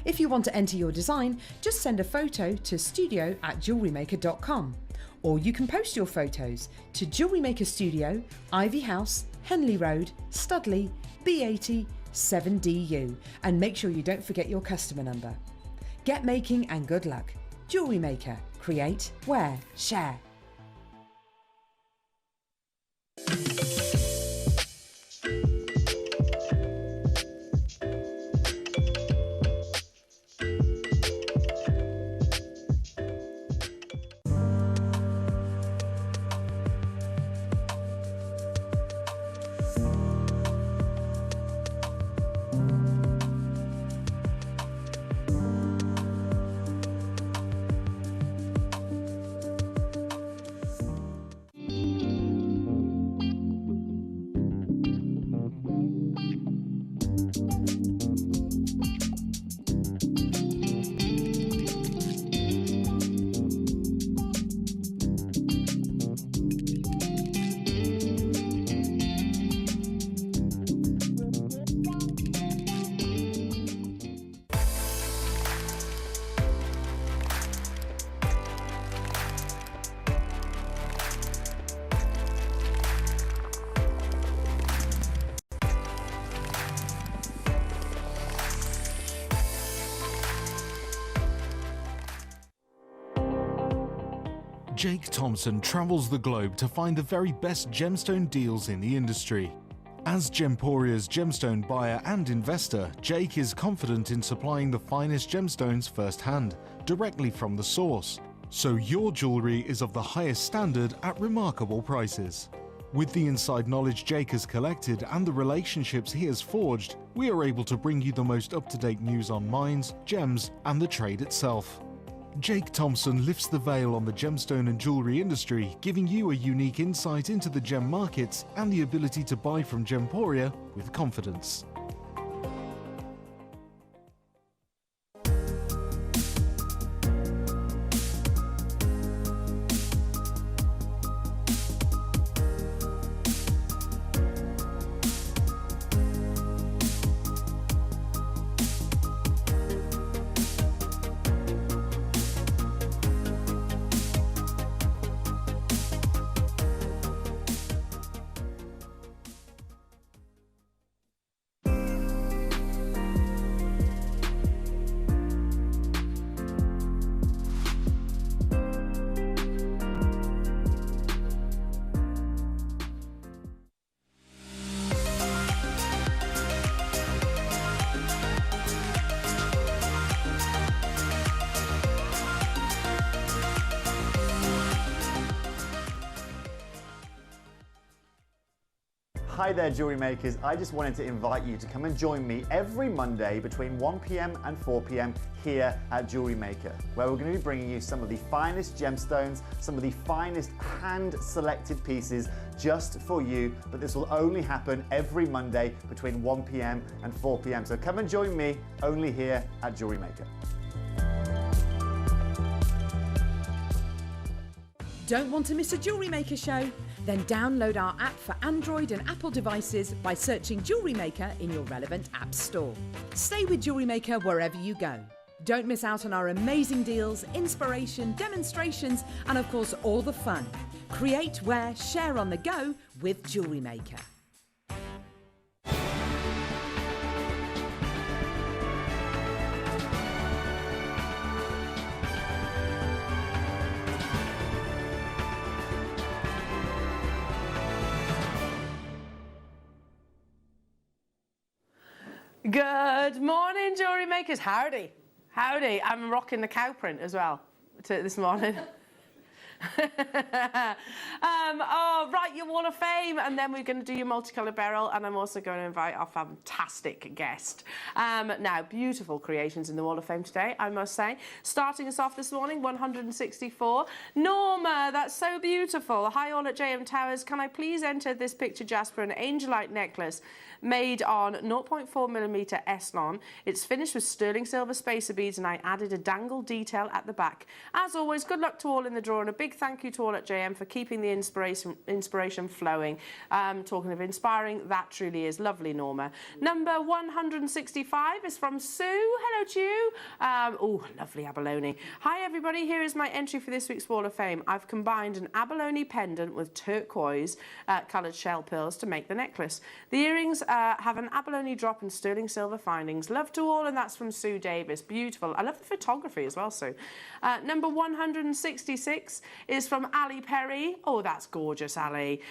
If you want to enter your design, just send a photo to studio@jewellerymaker.com, or you can post your photos to Jewellery Maker Studio, Ivy House, Henley Road, Studley, B80 7DU, and make sure you don't forget your customer number. Get making and good luck. Jewellery Maker. Create, wear, share. Jake Thompson travels the globe to find the very best gemstone deals in the industry. As Gemporia's gemstone buyer and investor, Jake is confident in supplying the finest gemstones firsthand, directly from the source, so your jewellery is of the highest standard at remarkable prices. With the inside knowledge Jake has collected and the relationships he has forged, we are able to bring you the most up-to-date news on mines, gems, and the trade itself. Jake Thompson lifts the veil on the gemstone and jewellery industry, giving you a unique insight into the gem markets and the ability to buy from Gemporia with confidence. Hi there, jewellery makers. I just wanted to invite you to come and join me every Monday between 1 p.m. and 4 p.m. here at Jewellery Maker, where we're going to be bringing you some of the finest gemstones, some of the finest hand-selected pieces just for you, but this will only happen every Monday between 1 p.m. and 4 p.m. So come and join me only here at Jewellery Maker. Don't want to miss a Jewellery Maker show? Then download our app for Android and Apple devices by searching Jewellery Maker in your relevant app store. Stay with Jewellery Maker wherever you go. Don't miss out on our amazing deals, inspiration, demonstrations, and of course all the fun. Create, wear, share on the go with Jewellery Maker. Good morning, jewellery makers. Howdy. Howdy. I'm rocking the cow print as well this morning. Oh, right, your Wall of Fame, and then we're going to do your multicoloured beryl, and I'm also going to invite our fantastic guest. Now, beautiful creations in the Wall of Fame today, I must say. Starting us off this morning, 164. Norma, that's so beautiful. Hi all at JM Towers. Can I please enter this picture, Jasper, an angelite necklace? made on 0.4mm S-Lon. It's finished with sterling silver spacer beads, and I added a dangle detail at the back. As always, good luck to all in the draw, and a big thank you to all at JM for keeping the inspiration flowing. Talking of inspiring, that truly is lovely, Norma. Number 165 is from Sue. Hello to you. Oh, lovely abalone. Hi everybody, here is my entry for this week's Wall of Fame. I've combined an abalone pendant with turquoise coloured shell pearls to make the necklace. The earrings have an abalone drop and sterling silver findings. Love to all, and that's from Sue Davis. Beautiful. I love the photography as well, Sue. Number 166 is from Ali Perry. Oh, that's gorgeous, Ali.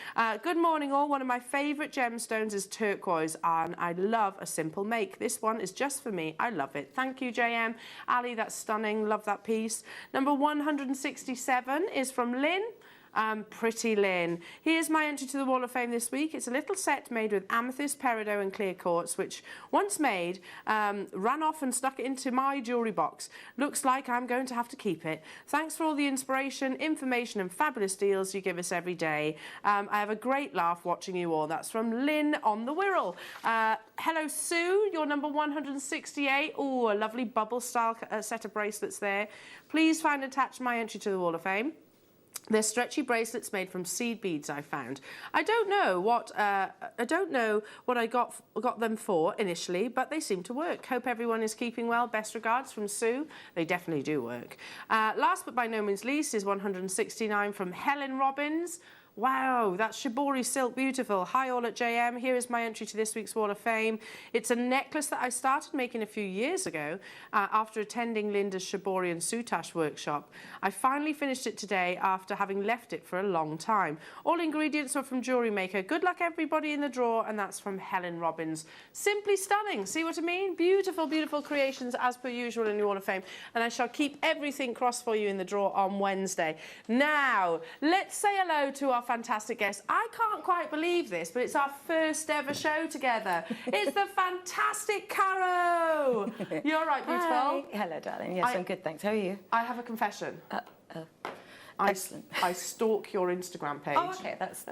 Good morning all. One of my favourite gemstones is turquoise, and I love a simple make. This one is just for me. I love it. Thank you, JM. Ali, that's stunning. Love that piece. Number 167 is from Lynn. Pretty Lynn. Here's my entry to the Wall of Fame this week. It's a little set made with amethyst, peridot and clear quartz, which once made, ran off and stuck it into my jewellery box. Looks like I'm going to have to keep it. Thanks for all the inspiration, information and fabulous deals you give us every day. I have a great laugh watching you all. That's from Lynn on the Wirral. Hello Sue, you're number 168. Oh, a lovely bubble style set of bracelets there. Please find attached my entry to the Wall of Fame. They're stretchy bracelets made from seed beads I found. I don't know what I got them for initially, but they seem to work. Hope everyone is keeping well. Best regards from Sue. They definitely do work. Last but by no means least is 169 from Helen Robbins. Wow, that's shibori silk, beautiful. Hi all at JM, here is my entry to this week's Wall of Fame. It's a necklace that I started making a few years ago after attending Linda's shibori and soutache workshop. I finally finished it today after having left it for a long time. All ingredients are from Jewellery Maker. Good luck everybody in the draw, and that's from Helen Robbins. Simply stunning, see what I mean? Beautiful, beautiful creations as per usual in the Wall of Fame, and I shall keep everything crossed for you in the draw on Wednesday. Now, let's say hello to our fantastic guest. I can't quite believe this, but it's our first ever show together. It's the fantastic Caro. You're right, beautiful. Hi. Hello, darling. Yes, I'm good, thanks. How are you? I have a confession. Excellent. I stalk your Instagram page. Oh, okay, that's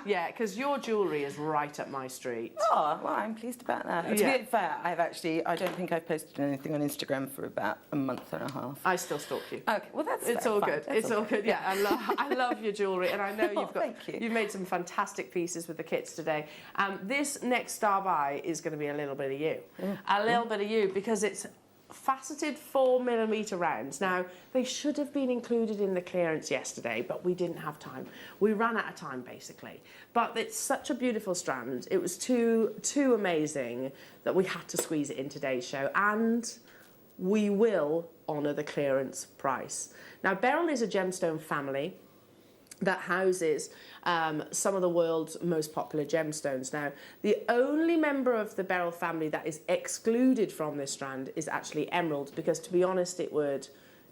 yeah, because your jewellery is right up my street. Oh, well, I'm pleased about that. To be fair, I don't think I've posted anything on Instagram for about a month and a half. I still stalk you. Okay, well that's it's all good. It's all good. Yeah, I love your jewellery, and I know you've made some fantastic pieces with the kits today. This next star by is going to be a little bit of you, a little bit of you, because it's faceted 4mm rounds. Now, they should have been included in the clearance yesterday, but we didn't have time. We ran out of time, basically. But it's such a beautiful strand. It was too amazing that we had to squeeze it in today's show, and we will honour the clearance price. Now, beryl is a gemstone family that houses some of the world's most popular gemstones. Now, the only member of the beryl family that is excluded from this strand is actually emerald, because to be honest,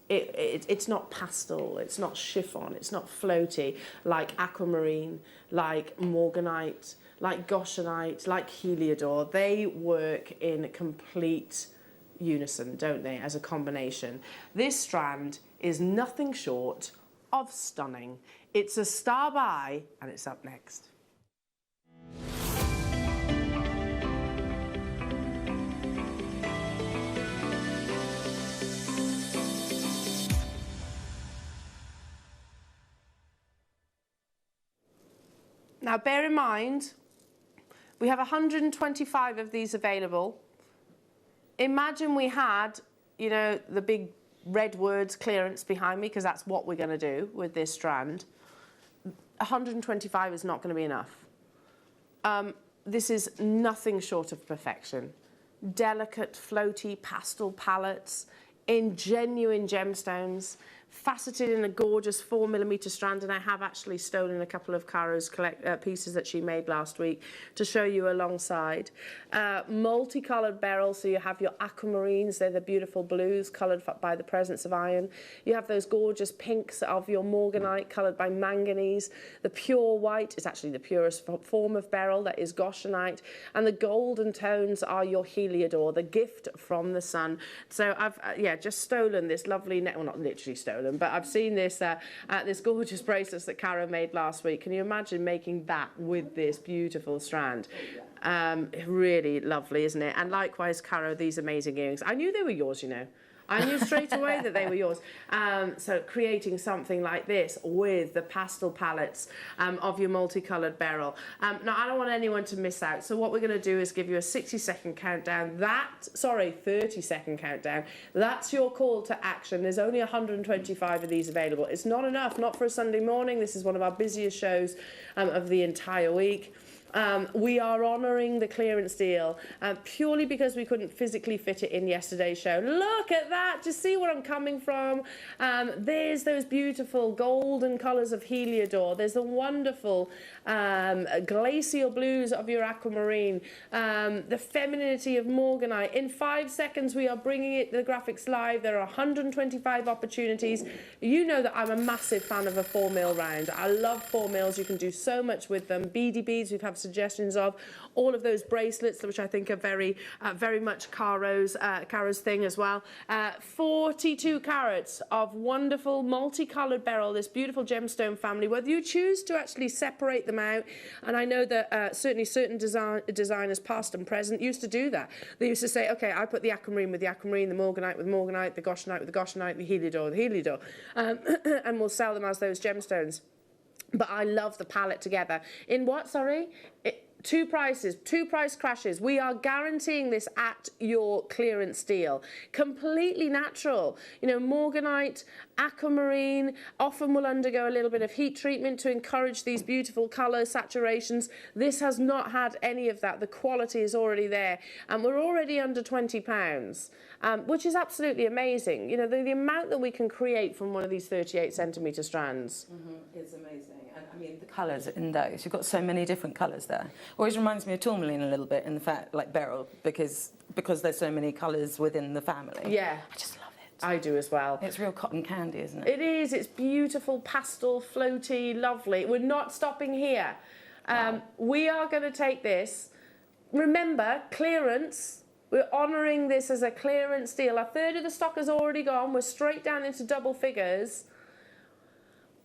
it's not pastel, it's not chiffon, it's not floaty like aquamarine, like morganite, like goshenite, like heliodor. They work in complete unison, don't they, as a combination. This strand is nothing short of stunning. It's a star by, and it's up next. Now, bear in mind, we have 125 of these available. Imagine we had, you know, the big red words clearance behind me, because that's what we're going to do with this strand. 125 is not going to be enough. This is nothing short of perfection. Delicate, floaty pastel palettes in genuine gemstones, faceted in a gorgeous 4mm strand, and I have actually stolen a couple of Caro's pieces that she made last week to show you alongside. Multicoloured beryl, so you have your aquamarines, they're the beautiful blues coloured by the presence of iron. You have those gorgeous pinks of your morganite coloured by manganese. The pure white is actually the purest form of beryl, that is goshenite, and the golden tones are your heliodor, the gift from the sun. So I've just stolen this lovely, well, not literally stolen, but I've seen this this gorgeous bracelets that Caro made last week. Can you imagine making that with this beautiful strand? Really lovely, isn't it? And likewise, Caro, these amazing earrings. I knew they were yours, you know. I knew straight away that they were yours. So creating something like this with the pastel palettes of your multicoloured beryl. Now, I don't want anyone to miss out. So what we're going to do is give you a 60-second countdown. 30-second countdown. That's your call to action. There's only 125 of these available. It's not enough, not for a Sunday morning. This is one of our busiest shows of the entire week. We are honouring the clearance deal purely because we couldn't physically fit it in yesterday's show. Look at that. Just see where I'm coming from. There's those beautiful golden colours of Heliodor. There's the wonderful glacial blues of your aquamarine. The femininity of Morganite. In 5 seconds, we are bringing it to the graphics live. There are 125 opportunities. You know that I'm a massive fan of a 4mm round. I love 4mm. You can do so much with them. Beady beads, we've had suggestions of all of those bracelets, which I think are very much Caro's thing as well. 42 carats of wonderful multicoloured beryl, this beautiful gemstone family. Whether you choose to actually separate them out, and I know that certainly certain designers, past and present, used to do that. They used to say, okay, I put the aquamarine with the aquamarine, the morganite with morganite, the goshenite with the goshenite, the Heliodor with the Heliodor, and we'll sell them as those gemstones. But I love the palette together. In what, sorry? Two price crashes. We are guaranteeing this at your clearance deal. Completely natural. You know, morganite, aquamarine often will undergo a little bit of heat treatment to encourage these beautiful colour saturations. This has not had any of that. The quality is already there. And we're already under £20, which is absolutely amazing. You know, the amount that we can create from one of these 38cm strands. Is amazing. And I mean, the colours in those, you've got so many different colours there. Always reminds me of tourmaline a little bit in the fact, like beryl, because there's so many colours within the family. Yeah. I just love it. I do as well. It's real cotton candy, isn't it? It is. It's beautiful, pastel, floaty, lovely. We're not stopping here. Wow. We are going to take this. Remember, clearance. We're honouring this as a clearance deal. A third of the stock has already gone. We're straight down into double figures.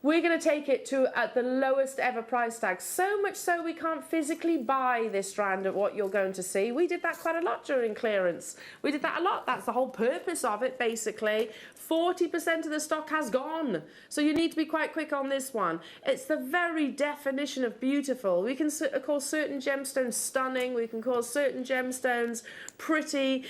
We're going to take it to at the lowest ever price tag. So much so we can't physically buy this strand of what you're going to see. We did that quite a lot during clearance. We did that a lot. That's the whole purpose of it, basically. 40% of the stock has gone. So you need to be quite quick on this one. It's the very definition of beautiful. We can call certain gemstones stunning. We can call certain gemstones pretty.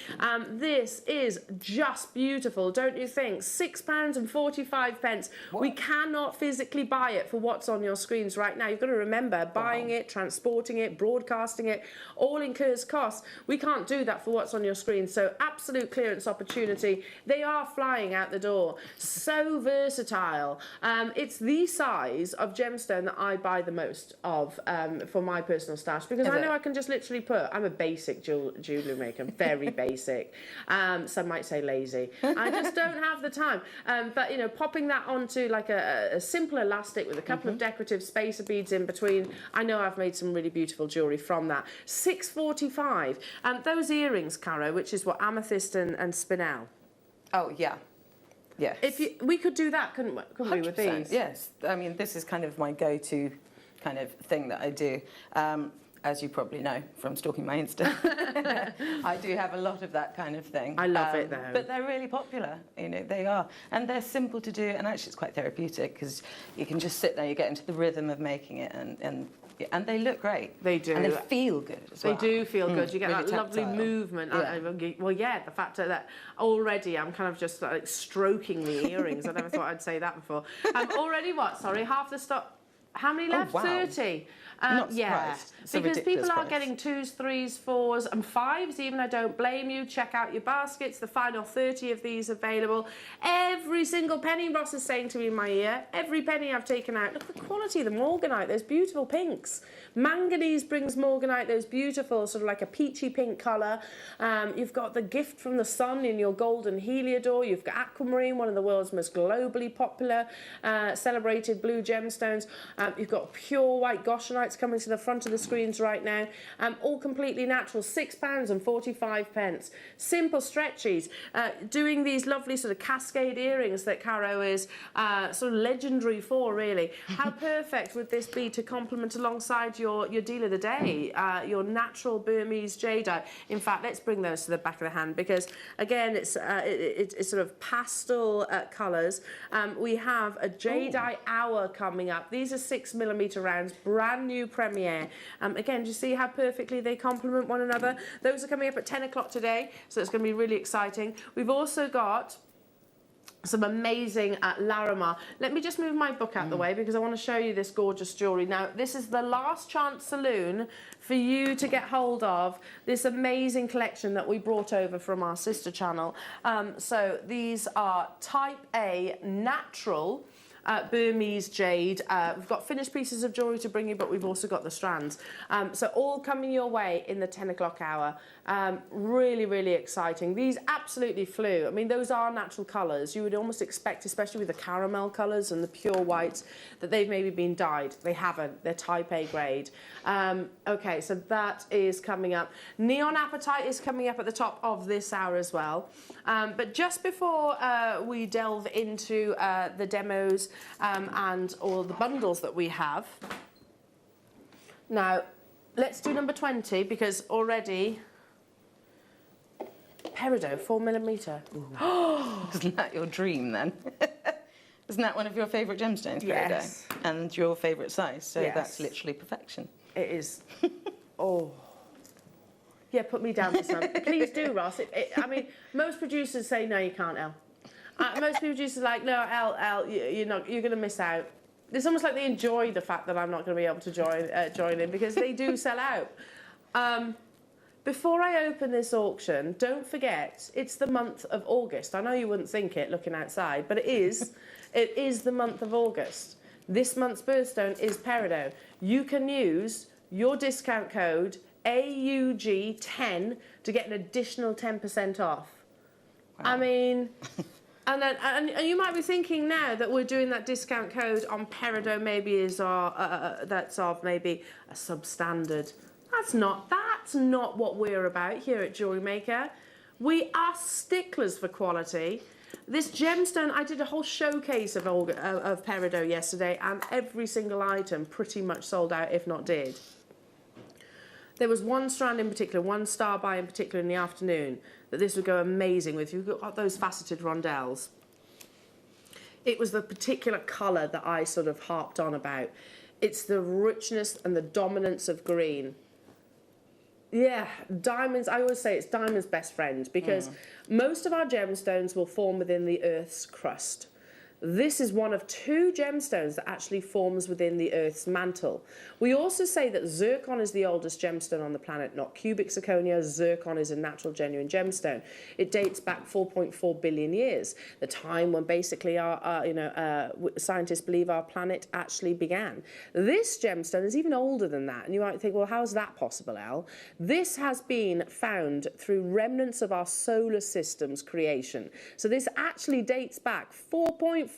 This is just beautiful, don't you think? £6.45. What? We cannot physically buy it for what's on your screens right now. You've got to remember, buying it, transporting it, broadcasting it, all incurs costs. We can't do that for what's on your screen. So absolute clearance opportunity. They are flying out the door. So versatile. It's the size of gemstone that I buy the most of for my personal stash, because I know I can just literally put, I'm a basic jewellery maker, very basic. Some might say lazy. I just don't have the time. But, you know, popping that onto like a simple elastic with a couple of decorative spacer beads in between. I know I've made some really beautiful jewellery from that. £6.45. Those earrings, Caro, which is what, amethyst and spinel. Oh, yeah. Yes. We could do that, couldn't we, with these? Yes. I mean, this is kind of my go-to kind of thing that I do. As you probably know from stalking my Insta, I do have a lot of that kind of thing. I love it, though. But they're really popular, you know, they are. And they're simple to do, and actually it's quite therapeutic, because you can just sit there, you get into the rhythm of making it, and they look great. They do. And they feel good as well. They do feel good. You get really that lovely tactile movement. Yeah. Well, yeah, the fact that already I'm kind of just like stroking the earrings. I never thought I'd say that before. Already what? Sorry, half the stock. How many left? Oh, wow. 30. Not yeah, surprised. because people are price. getting 2s, 3s, 4s and 5s even. I don't blame you. Check out your baskets. The final 30 of these available. Every single penny, Ross is saying to me in my ear, every penny I've taken out. Look at the quality of the morganite. Those beautiful pinks. Manganese brings morganite, those beautiful sort of like a peachy pink colour. You've got the gift from the sun in your golden Heliodor. You've got aquamarine, one of the world's most globally popular celebrated blue gemstones. You've got pure white goshenite. apatites coming to the front of the screens right now. All completely natural, £6.45. Simple stretchies. Doing these lovely sort of cascade earrings that Caro is sort of legendary for, really. How perfect would this be to complement alongside your deal of the day, your natural Burmese jadeite? In fact, let's bring those to the back of the hand because, again, it's sort of pastel colours. We have a jadeite hour coming up. These are 6mm rounds, brand new premiere. Again, do you see how perfectly they complement one another? Those are coming up at 10 o'clock today, so it's going to be really exciting. We've also got some amazing Larimar. Let me just move my book out the way because I want to show you this gorgeous jewellery. Now, this is the last chance saloon for you to get hold of this amazing collection that we brought over from our sister channel. So these are Type A natural Burmese jade. We've got finished pieces of jewellery to bring you, but we've also got the strands. So all coming your way in the 10 o'clock hour. Really, really exciting. These absolutely flew. I mean, those are natural colours. You would almost expect, especially with the caramel colours and the pure whites, that they've maybe been dyed. They haven't. They're Type A grade. Okay, so that is coming up. Neon Apatite is coming up at the top of this hour as well. But just before we delve into the demos and all the bundles that we have, now let's do number 20 because already peridot 4mm. Isn't that your dream then? Isn't that one of your favourite gemstones, peridot? Yes. And your favourite size, so Yes. that's literally perfection. It is. Oh. Yeah, put me down for some. Please do, Ross. I mean, most producers say, no, you can't, Elle. Most producers are like, no, Elle, you're going to miss out. It's almost like they enjoy the fact that I'm not going to be able to join in because they do sell out. Before I open this auction, don't forget, it's the month of August. I know you wouldn't think it looking outside, but it is. It is the month of August. This month's birthstone is peridot. You can use your discount code AUG10 to get an additional 10% off. Wow. I mean, and you might be thinking now that we're doing that discount code on peridot maybe is that's of maybe a substandard. That's not what we're about here at Jewellery Maker. We are sticklers for quality. This gemstone, I did a whole showcase of peridot yesterday, and every single item pretty much sold out, if not did. There was one strand in particular, one star buy in particular in the afternoon, that this would go amazing with. You've got those faceted rondelles. It was the particular colour that I sort of harped on about. It's the richness and the dominance of green. Yeah, diamonds, I always say it's diamond's best friend because most of our gemstones will form within the Earth's crust. This is one of 2 gemstones that actually forms within the Earth's mantle. We also say that zircon is the oldest gemstone on the planet, not cubic zirconia. Zircon is a natural, genuine gemstone. It dates back 4.4 billion years, the time when basically our scientists believe our planet actually began. This gemstone is even older than that, and you might think, well, how is that possible, Elle? This has been found through remnants of our solar system's creation. So this actually dates back 4.5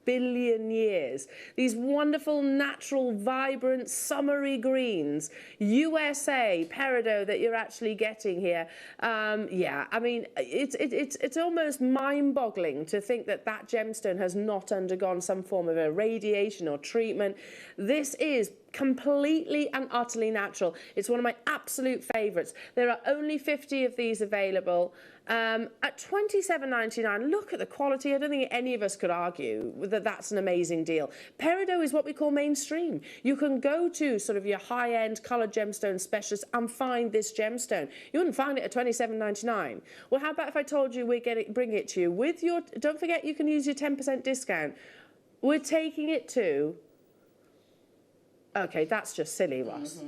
billion years. These wonderful, natural, vibrant, summery greens. USA peridot that you're actually getting here. Yeah, I mean, it's almost mind-boggling to think that that gemstone has not undergone some form of irradiation or treatment. This is completely and utterly natural. It's one of my absolute favourites. There are only 50 of these available. At $27.99, look at the quality. I don't think any of us could argue that that's an amazing deal. Peridot is what we call mainstream. You can go to sort of your high-end coloured gemstone specialist and find this gemstone. You wouldn't find it at $27.99. Well, how about if I told you bring it to you with your... Don't forget you can use your 10% discount. We're taking it to... Okay, that's just silly, Ross.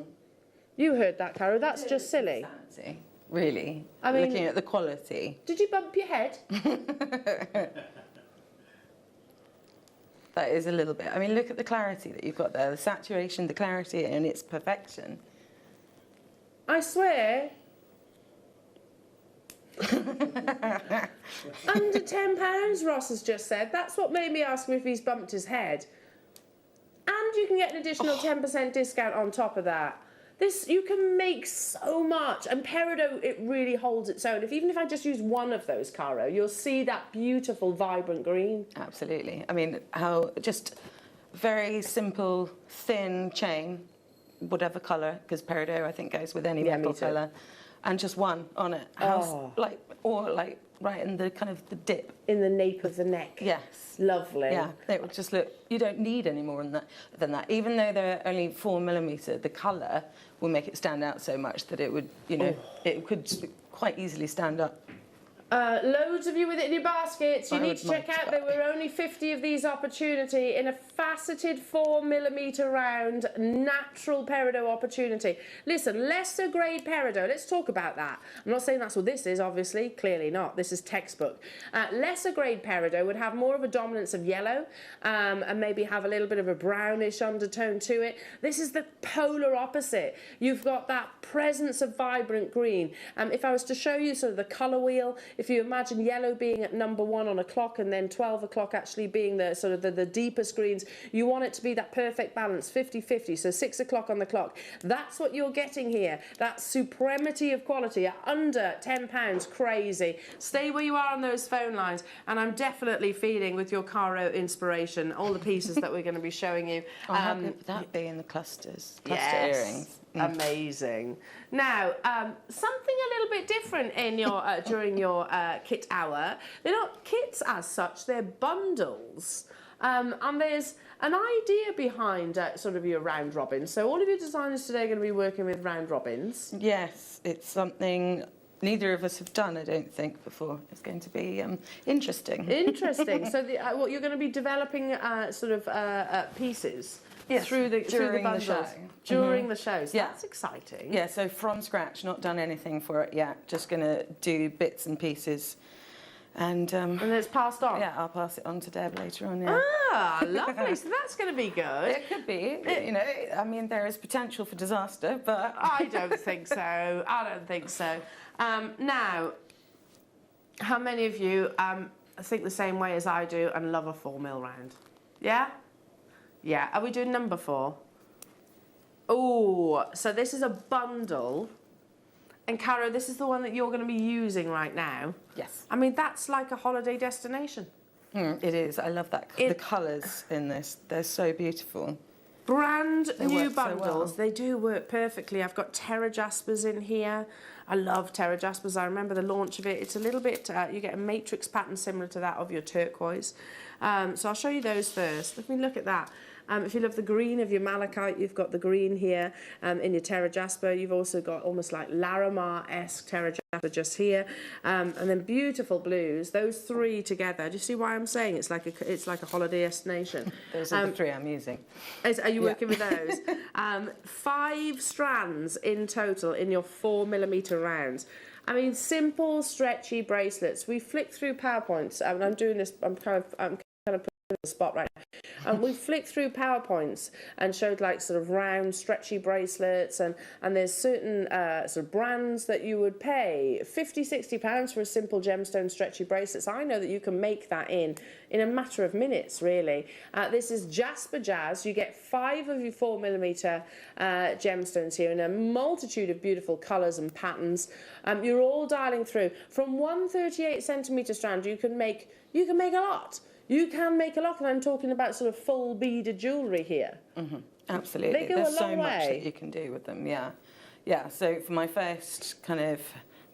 You heard that, Caro. That's just silly. Fancy. Really? I mean, looking at the quality. Did you bump your head? That is a little bit. I mean, look at the clarity that you've got there. The saturation, the clarity, and its perfection. I swear. Under £10, Ross has just said. That's what made me ask him if he's bumped his head. And you you can get an additional 10% discount on top of that. This, you can make so much, and peridot, it really holds its own. Even if I just use one of those, Caro, you'll see that beautiful, vibrant green. Absolutely. I mean, how just very simple, thin chain, whatever colour, because peridot, I think, goes with any metal colour, and just one on it. Or right in the kind of the dip. In the nape of the neck. Yes. Lovely. Yeah, it would just look, you don't need any more than that. Even though they're only 4mm, the colour will make it stand out so much that it would, you know, it could quite easily stand up. Loads of you with it in your baskets. You need to check out, there were only 50 of these opportunity in a faceted 4mm round natural peridot opportunity. Listen, lesser grade peridot, let's talk about that. I'm not saying that's what this is, obviously, clearly not. This is textbook. Lesser grade peridot would have more of a dominance of yellow and maybe have a little bit of a brownish undertone to it. This is the polar opposite. You've got that presence of vibrant green. If I was to show you sort of the colour wheel, if you imagine yellow being at number 1 on a clock and then 12 o'clock actually being the sort of the deepest greens, you want it to be that perfect balance, 50-50, so 6 o'clock on the clock. That's what you're getting here, that supremacy of quality at under £10, crazy. Stay where you are on those phone lines, and I'm definitely feeling with your Caro inspiration, all the pieces that we're going to be showing you. How good would that be in the cluster earrings? Amazing. Now, something a little bit different in your during your kit hour. They're not kits as such; they're bundles. And there's an idea behind sort of your round robins. So all of your designers today are going to be working with round robins. Yes, it's something neither of us have done, I don't think, before. It's going to be interesting. Interesting. So what you're going to be developing sort of pieces. Yes, through the show. During the show, so that's exciting. Yeah, so from scratch, not done anything for it yet. Just going to do bits and pieces, and it's passed on. Yeah, I'll pass it on to Deb later on. Yeah. Ah, lovely. So that's going to be good. It could be. You know, I mean, there is potential for disaster, but I don't think so. I don't think so. Now, how many of you think the same way as I do and love a 4mm round? Yeah. Yeah, are we doing number 4? Oh, so this is a bundle. And Caro, this is the one that you're going to be using right now. Yes. I mean, that's like a holiday destination. It is. I love that. The colours in this, they're so beautiful. Brand new bundles. So well. They do work perfectly. I've got Terra Jaspers in here. I love Terra Jaspers. I remember the launch of it. It's a little bit, you get a matrix pattern similar to that of your turquoise. So I'll show you those first. Let me look at that. If you love the green of your malachite, you've got the green here in your Terra Jasper. You've also got almost like Larimar-esque Terra Jasper just here. And then beautiful blues. Those three together. Do you see why I'm saying it's like a holiday destination? Those are the three I'm using. Are you working with those? 5 strands in total in your 4mm rounds. I mean, simple, stretchy bracelets. We flick through PowerPoints. I'm doing this, I'm kind of putting the spot right now. And we flicked through PowerPoints and showed like sort of round stretchy bracelets, and there's certain sort of brands that you would pay £50-60 for a simple gemstone stretchy bracelets. I know that you can make that in a matter of minutes, really. This is Jasper Jazz. You get 5 of your 4mm gemstones here in a multitude of beautiful colours and patterns. You're all dialing through from 138cm strand. You can make a lot. You can make a lot, and I'm talking about sort of full beaded jewellery here. Absolutely. They go There's a long so much way. that you can do with them, yeah. Yeah, so for my first kind of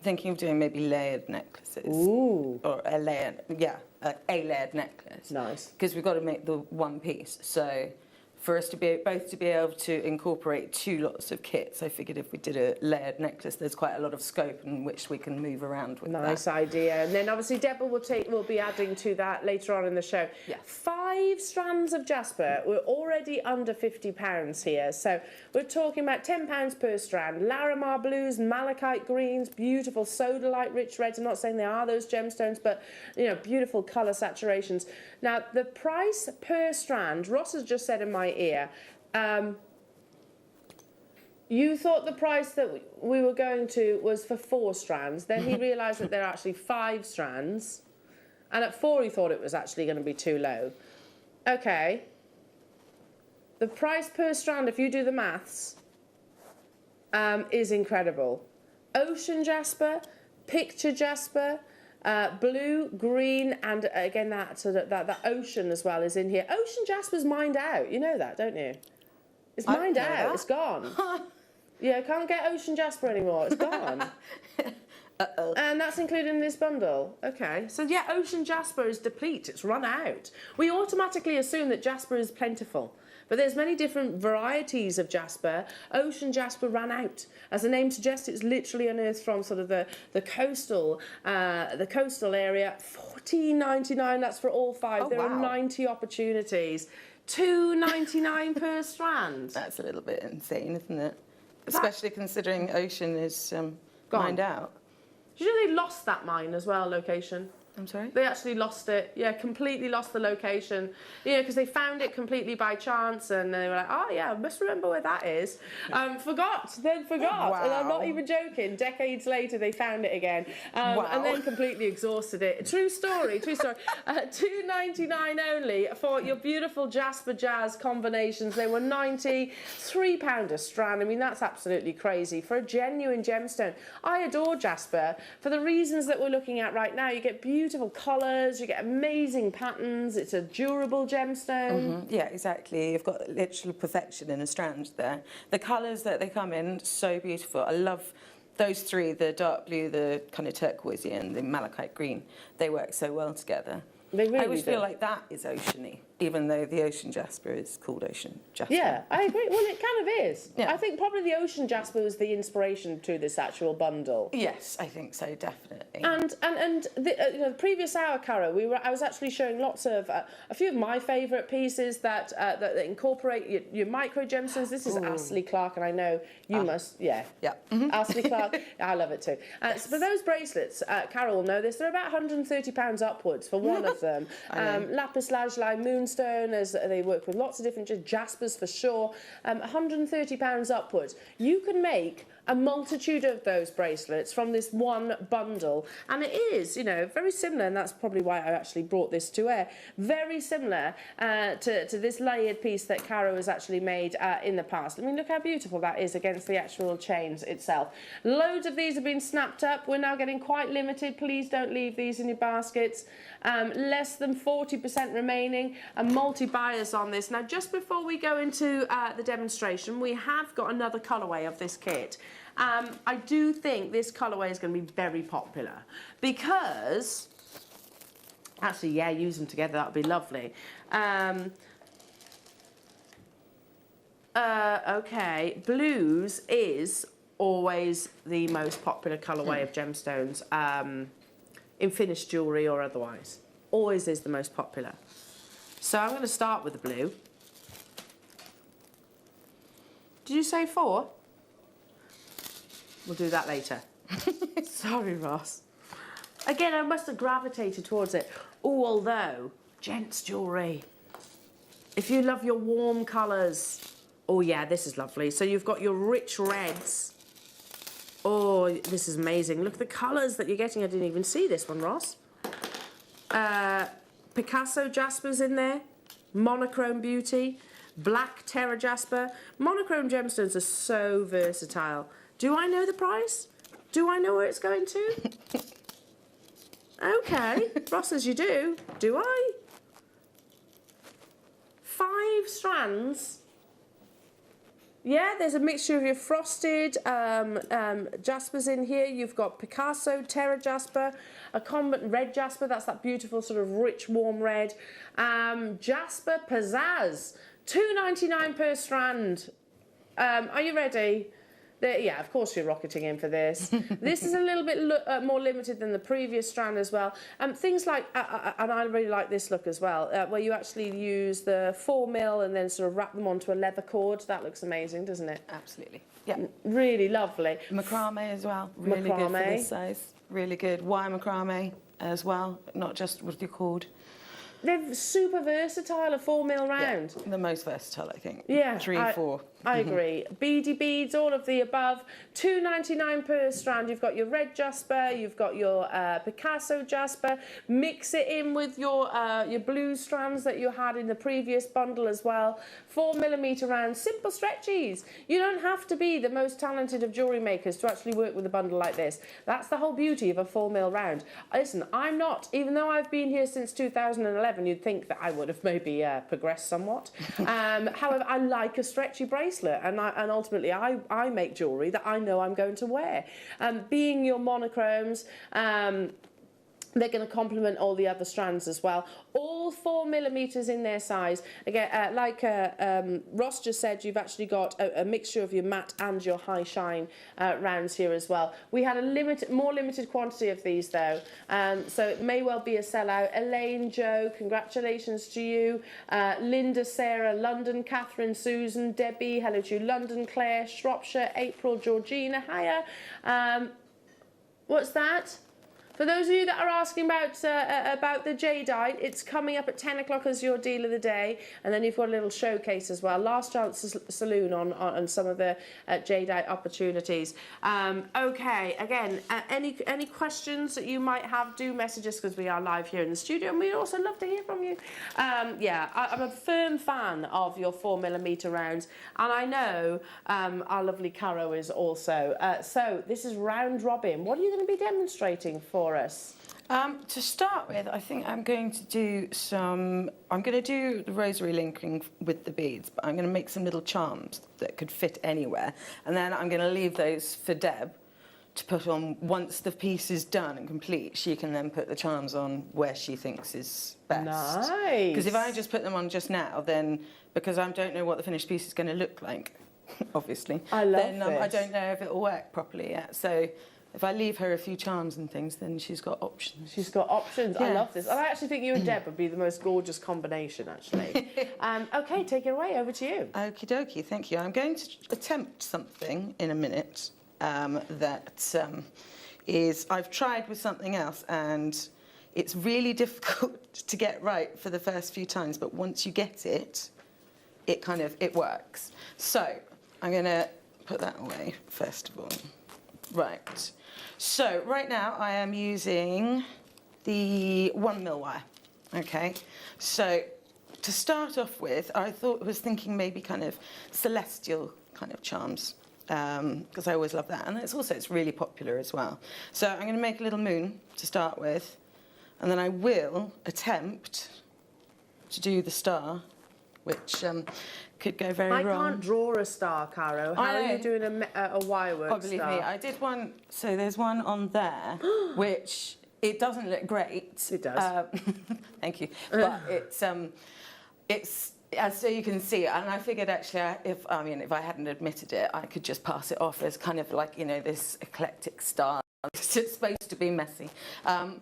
thinking of doing maybe layered necklaces. Ooh. Or a layered layered necklace. Nice. Because we've got to make the one piece. So for us to be able to incorporate 2 lots of kits, I figured if we did a layered necklace, there's quite a lot of scope in which we can move around with that. Nice idea. And then obviously Deborah will be adding to that later on in the show. Yeah. 5 strands of jasper. We're already under £50 here. So we're talking about £10 per strand. Larimar blues, malachite greens, beautiful sodalite rich reds. I'm not saying they are those gemstones, but you know, beautiful colour saturations. Now the price per strand, Ross has just said in my ear, you thought the price that we were going to was for 4 strands. Then he realised that there are actually 5 strands. And at 4 he thought it was actually going to be too low. Okay. The price per strand, if you do the maths, is incredible. Ocean jasper, picture jasper, blue, green, and again that ocean as well is in here. Ocean jasper's mined out. You know that, don't you? It's mined out. It's gone. Yeah, can't get ocean jasper anymore. It's gone. And that's included in this bundle. Okay. So yeah, ocean jasper is deplete. It's run out. We automatically assume that jasper is plentiful. But there's many different varieties of jasper. Ocean jasper ran out. As the name suggests, it's literally unearthed from sort of the coastal area. $14.99. That's for all 5. There are 90 opportunities. $2.99 per strand. That's a little bit insane, isn't it? Especially considering ocean is mined out. Did you know they lost that mine as well, location? I'm sorry? They actually lost it. Yeah, completely lost the location. Yeah, because they found it completely by chance and they were like, oh yeah, I must remember where that is. Forgot. Wow. And I'm not even joking. Decades later, they found it again. And then completely exhausted it. True story, true story. $2.99 only for your beautiful Jasper Jazz combinations. They were £93 a strand. I mean, that's absolutely crazy. For a genuine gemstone. I adore Jasper. For the reasons that we're looking at right now, you get beautiful colours, you get amazing patterns, it's a durable gemstone. Yeah, exactly. You've got literal perfection in a strand there. The colours that they come in, so beautiful. I love those 3, the dark blue, the kind of turquoisey and the malachite green. They work so well together. They really I always feel like that is oceany, even though the ocean jasper is called ocean jasper. Yeah, I agree. Well, it kind of is. Yeah. I think probably the ocean jasper was the inspiration to this actual bundle. Yes, I think so, definitely. And the previous hour, Cara, I was actually showing lots of a few of my favourite pieces that incorporate your micro gemstones. This is Astley Clark, and I know you must. Yeah. Astley Clark. I love it too. So for those bracelets, Cara will know this. They're about £130 upwards for one of them. Lapis lazuli, moonstone, as they work with lots of different jaspers for sure. £130 upwards. You can make a multitude of those bracelets from this one bundle, and it is, you know, very similar, and that's probably why I actually brought this to air. Very similar to this layered piece that Caro has actually made in the past. I mean, look how beautiful that is against the actual chains itself. Loads of these have been snapped up. We're now getting quite limited. Please don't leave these in your baskets. Less than 40% remaining, and multi-buyers on this. Now, just before we go into the demonstration, we have got another colourway of this kit. I do think this colourway is going to be very popular because, actually, yeah, use them together, that would be lovely. Okay, blues is always the most popular colourway of gemstones, in finished jewellery or otherwise. Always is the most popular. So I'm going to start with the blue. Did you say 4? We'll do that later. Sorry, Ross. Again, I must have gravitated towards it. Oh, although, gents jewellery. If you love your warm colours. Oh, yeah, this is lovely. So you've got your rich reds. Oh, this is amazing. Look at the colours that you're getting. I didn't even see this one, Ross. Picasso jaspers in there. Monochrome beauty. Black terra jasper. Monochrome gemstones are so versatile. Do I know the price? Do I know where it's going to? Okay, Ross says you do. Do I? 5 strands. Yeah, there's a mixture of your frosted jaspers in here. You've got Picasso, Terra Jasper, a common red jasper. That's that beautiful sort of rich, warm red. Jasper Pizzazz, $2.99 per strand. Are you ready? Yeah, of course you're rocketing in for this. This is a little bit more limited than the previous strand as well. Things like, and I really like this look as well, where you actually use the 4mm and then sort of wrap them onto a leather cord. That looks amazing, doesn't it? Absolutely. Yeah. Really lovely. Macrame as well. Really good for this size. Really good. Wire macrame as well, not just with your cord. they're super versatile, a 4mm round. Yeah, the most versatile, I think. Yeah. 3, 4. I agree. Beady beads, all of the above. £2.99 per strand. You've got your red jasper, you've got your Picasso jasper. Mix it in with your blue strands that you had in the previous bundle as well. 4mm rounds, simple stretchies. You don't have to be the most talented of jewellery makers to actually work with a bundle like this. That's the whole beauty of a 4mm round. Listen, I'm not, even though I've been here since 2011, you'd think that I would have maybe progressed somewhat. However, I like a stretchy bracelet. And ultimately, I make jewellery that I know I'm going to wear. Being your monochromes, they're going to complement all the other strands as well. All 4mm in their size. Again, like Ross just said, you've actually got a mixture of your matte and your high shine rounds here as well. We had a more limited quantity of these though, so it may well be a sellout. Elaine, Joe, congratulations to you. Linda, Sarah, London, Catherine, Susan, Debbie, hello to you. London, Claire, Shropshire, April, Georgina, hiya. What's that? For those of you that are asking about the jadeite, it's coming up at 10 o'clock as your deal of the day, and then you've got a little showcase as well. Last chance saloon on some of the jadeite opportunities. Okay, again, any questions that you might have, do message us because we are live here in the studio, and we'd also love to hear from you. Yeah, I'm a firm fan of your 4mm rounds, and I know our lovely Caro is also. So this is round robin. What are you going to be demonstrating for us? To start with, I think I'm going to do the rosary linking with the beads, but I'm going to make some little charms that could fit anywhere, and then I'm going to leave those for Deb to put on once the piece is done and complete. She can then put the charms on where she thinks is best. Nice. Because if I just put them on just now, then because I don't know what the finished piece is going to look like, obviously, I love then I don't know if it will work properly yet. So if I leave her a few charms and things, then she's got options. She's got options. Yes. I love this. And I actually think you and Deb would be the most gorgeous combination, actually. Okay, take it away. Over to you. Okie dokie, thank you. I'm going to attempt something in a minute I've tried with something else, and it's really difficult to get right for the first few times, but once you get it, it works. So I'm going to put that away first of all. Right. So right now I am using the 1mm wire. Okay. So to start off with, I was thinking maybe kind of celestial kind of charms, because I always love that, and it's really popular as well. So I'm going to make a little moon to start with, and then I will attempt to do the star, which could go very wrong. I can't draw a star, Caro. How are you doing a wirework star? Believe me, I did one. So there's one on there, which it doesn't look great. It does. Thank you. But it's so you can see, and I figured actually, if I hadn't admitted it, I could just pass it off as kind of like this eclectic star. It's just supposed to be messy,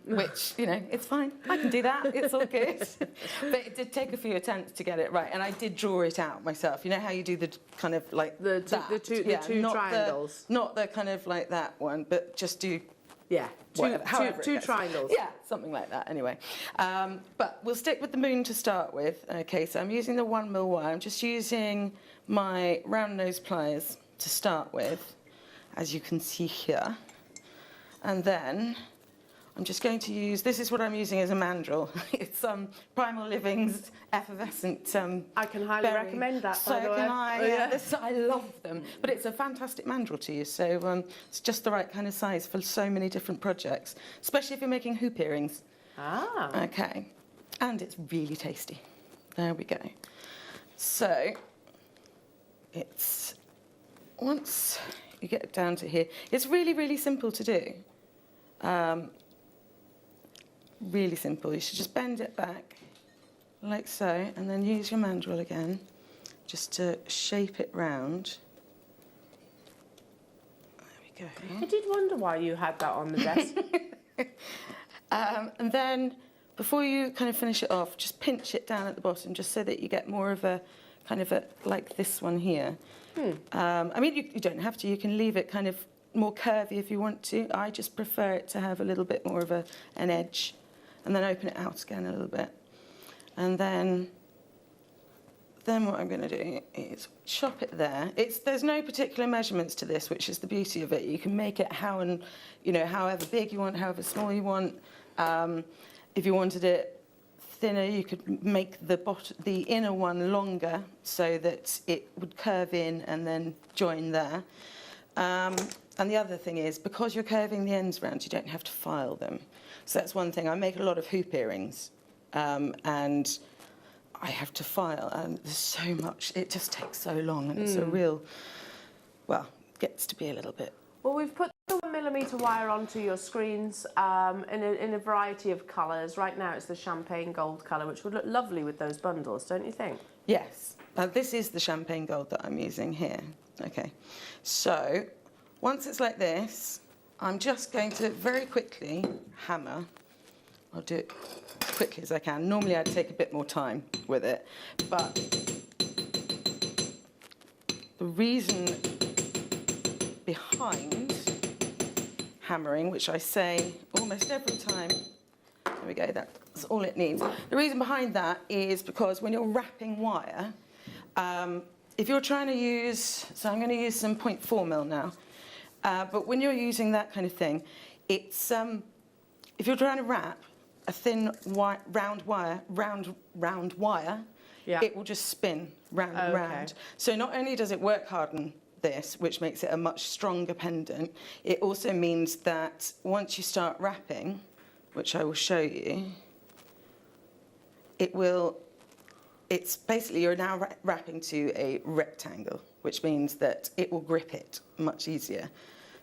which, it's fine. I can do that. It's all good. But it did take a few attempts to get it right, and I did draw it out myself. You know how you do the kind of like the two triangles? Not the kind of like that one, but just do... Yeah, two triangles. Yeah, something like that, anyway. But we'll stick with the moon to start with. Okay, so I'm using the 1mm wire. I'm just using my round nose pliers to start with, as you can see here. And then I'm just going to use, this is what I'm using as a mandrel. It's Primal Living's effervescent I can highly recommend that, by the way. So can I. Yeah. I love them. But it's a fantastic mandrel to use, so it's just the right kind of size for so many different projects, especially if you're making hoop earrings. Ah. Okay. And it's really tasty. There we go. So it's, once you get it down to here, it's really, really simple to do. Really simple. You should just bend it back like so, and then use your mandrel again just to shape it round. There we go. I did wonder why you had that on the desk. And then before you kind of finish it off, just pinch it down at the bottom just so that you get more of a kind of like this one here. I mean, you don't have to. You can leave it kind of more curvy if you want to. I just prefer it to have a little bit more of an edge, and then open it out again a little bit. And then what I'm going to do is chop it there. There's no particular measurements to this, which is the beauty of it. You can make it however big you want, however small you want. If you wanted it thinner, you could make the inner one longer so that it would curve in and then join there. And the other thing is, because you're curving the ends around, you don't have to file them. So that's one thing. I make a lot of hoop earrings, and I have to file, and there's so much. It just takes so long, and it's a real, well, gets to be a little bit. Well, we've put the 1mm wire onto your screens in a variety of colours. Right now it's the champagne gold colour, which would look lovely with those bundles, don't you think? Yes. This is the champagne gold that I'm using here. Okay. So once it's like this, I'm just going to very quickly hammer. I'll do it as quickly as I can. Normally I'd take a bit more time with it, but the reason behind hammering, which I say almost every time, there we go, that's all it needs. The reason behind that is because when you're wrapping wire, if you're trying to use, so I'm going to use some 0.4mm now, but when you're using that kind of thing, it's, if you're trying to wrap a thin round wire, yeah, it will just spin round and round. So not only does it work harden this, which makes it a much stronger pendant, it also means that once you start wrapping, which I will show you, it's basically you're now wrapping to a rectangle, which means that it will grip it much easier.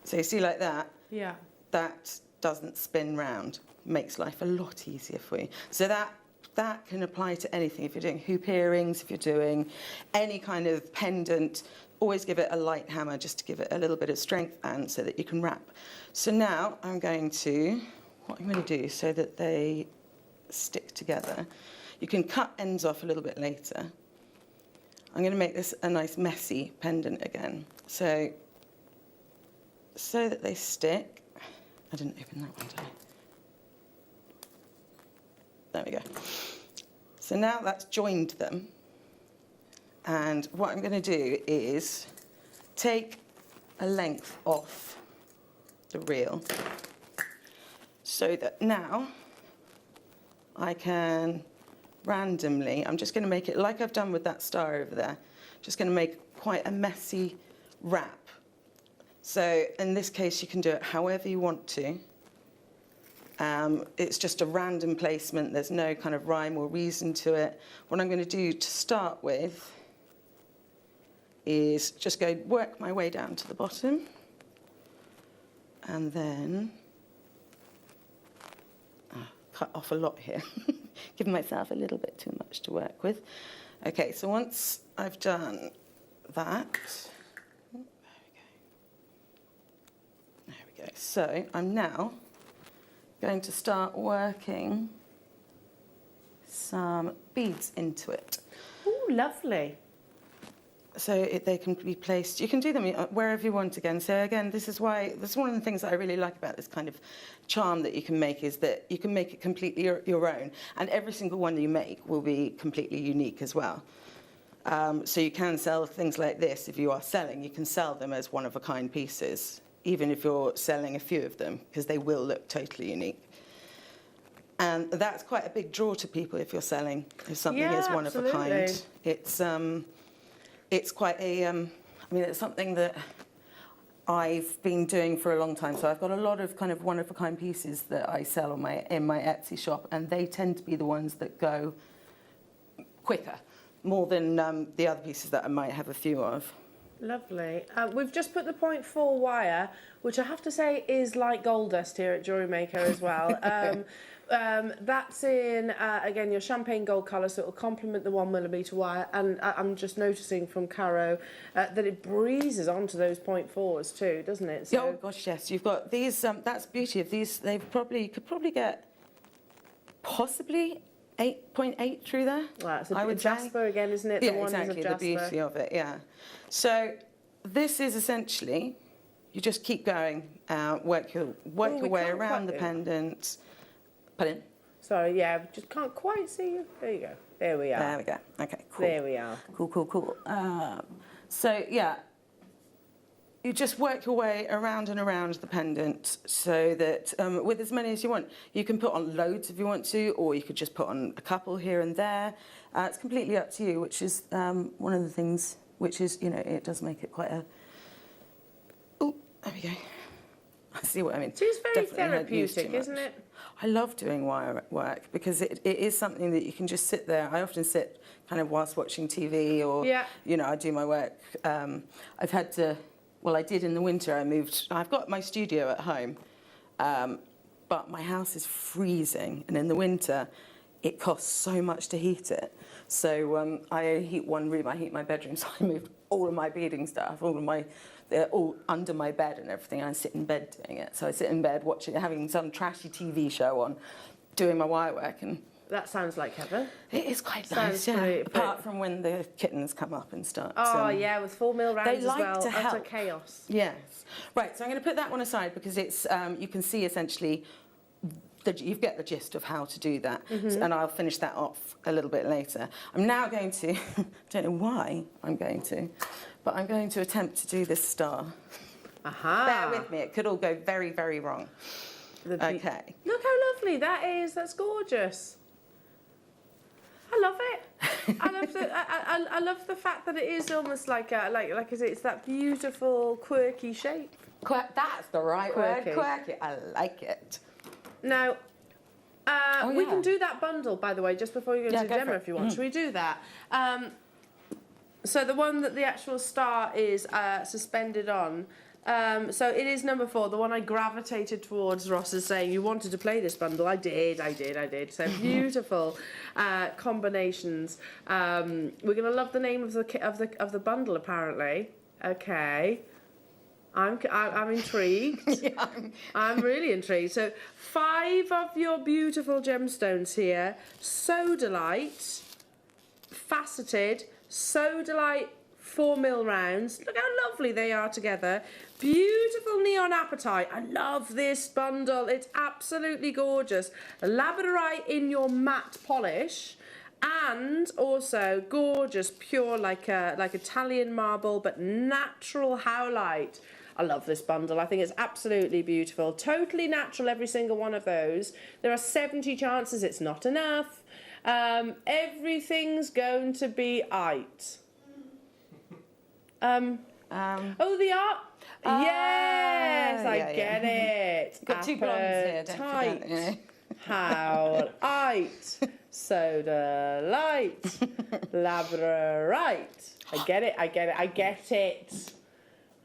So you see like that? Yeah. That doesn't spin round, makes life a lot easier for you. So that can apply to anything. If you're doing hoop earrings, if you're doing any kind of pendant, always give it a light hammer just to give it a little bit of strength and so that you can wrap. So now what I'm going to do so that they stick together, you can cut ends off a little bit later. I'm going to make this a nice messy pendant again. So that they stick. I didn't open that one, did I? There we go. So now that's joined them. And what I'm going to do is take a length off the reel so that now I can randomly, I'm just going to make it like I've done with that star over there, just going to make quite a messy wrap. So in this case you can do it however you want to. It's just a random placement, there's no kind of rhyme or reason to it. What I'm going to do to start with is just work my way down to the bottom, and then cut off a lot here, giving myself a little bit too much to work with. Okay, so once I've done that, there we go. So I'm now going to start working some beads into it. Ooh, lovely. So they can be placed, you can do them wherever you want again. So again, this is one of the things that I really like about this kind of charm that you can make, is that you can make it completely your own. And every single one you make will be completely unique as well. So you can sell things like this. If you are selling, you can sell them as one-of-a-kind pieces, even if you're selling a few of them, because they will look totally unique. And that's quite a big draw to people if you're selling, if something is one of a kind. It's quite a, I mean, it's something that I've been doing for a long time. So I've got a lot of kind of one-of-a-kind pieces that I sell in my Etsy shop, and they tend to be the ones that go quicker, more than the other pieces that I might have a few of. Lovely. We've just put the 0.4 wire, which I have to say is like gold dust here at Jewellery Maker as well. That's in, again, your champagne gold colour, so it will complement the 1mm wire. And I'm just noticing from Caro that it breezes onto those 0.4s too, doesn't it? So, oh gosh, yes. You've got these, that's the beauty of these. You could probably get possibly 8.8 through there. Wow, it's a jasper again, isn't it? Yeah, exactly, the beauty of it, yeah. So this is essentially, you just keep going, work your way around the pendant. Pardon? Sorry, yeah, just can't quite see you. There you go. There we are. There we go. Okay, cool. There we are. Cool, cool, cool. So, yeah, you just work your way around and around the pendant so that with as many as you want. You can put on loads if you want to, or you could just put on a couple here and there. It's completely up to you, which is one of the things, which is, you know, it does make it quite a... Oh, there we go. I see what I mean. So it's very Definitely therapeutic, isn't it? I love doing wire work because it is something that you can just sit there. I often sit kind of whilst watching TV or, you know, I do my work. I've had to, well, I did in the winter. I've got my studio at home, but my house is freezing. And in the winter, it costs so much to heat it. So I heat one room, I heat my bedroom. So I moved all of my beading stuff, they're all under my bed and everything, and I sit in bed doing it. So I sit in bed having some trashy TV show on, doing my wire work. And that sounds like heaven. it is quite nice, yeah. Apart from when the kittens come up and start. Oh, yeah, with 4 mil rounds they as like well. to help. Utter chaos. Yes. Right, so I'm going to put that one aside because it's you can see essentially you get the gist of how to do that, and I'll finish that off a little bit later. I'm now going to, I don't know why I'm going to, but I'm going to attempt to do this star. Aha. Bear with me, it could all go very, very wrong. Okay. Look how lovely that is. That's gorgeous. I love it. I love the fact that it is almost like it's that beautiful quirky shape. That's the right Quirky. word, quirky. I like it. Now, we yeah. can do that bundle, by the way, just before you go to go Gemma, for it. if you want. Should we do that? So the one that the actual star is suspended on. So it is number 4, the one I gravitated towards. Ross is saying you wanted to play this bundle. I did. So beautiful combinations. We're gonna love the name of the bundle, apparently. Okay. I'm intrigued. Yeah. I'm really intrigued. So 5 of your beautiful gemstones here. Sodalite, faceted, Sodalite 4 mil rounds. Look how lovely they are together. Beautiful neon apatite. I love this bundle. It's absolutely gorgeous. Labradorite in your matte polish. And also gorgeous, pure, like Italian marble, but natural howlite. I love this bundle. I think it's absolutely beautiful. Totally natural, every single one of those. There are 70 chances it's not enough. Everything's going to be aight. Oh, the art. Yes, I get it. Got 2 blondes here, don't forget, you know. Howlite. Sodalite. Labradorite. I get it.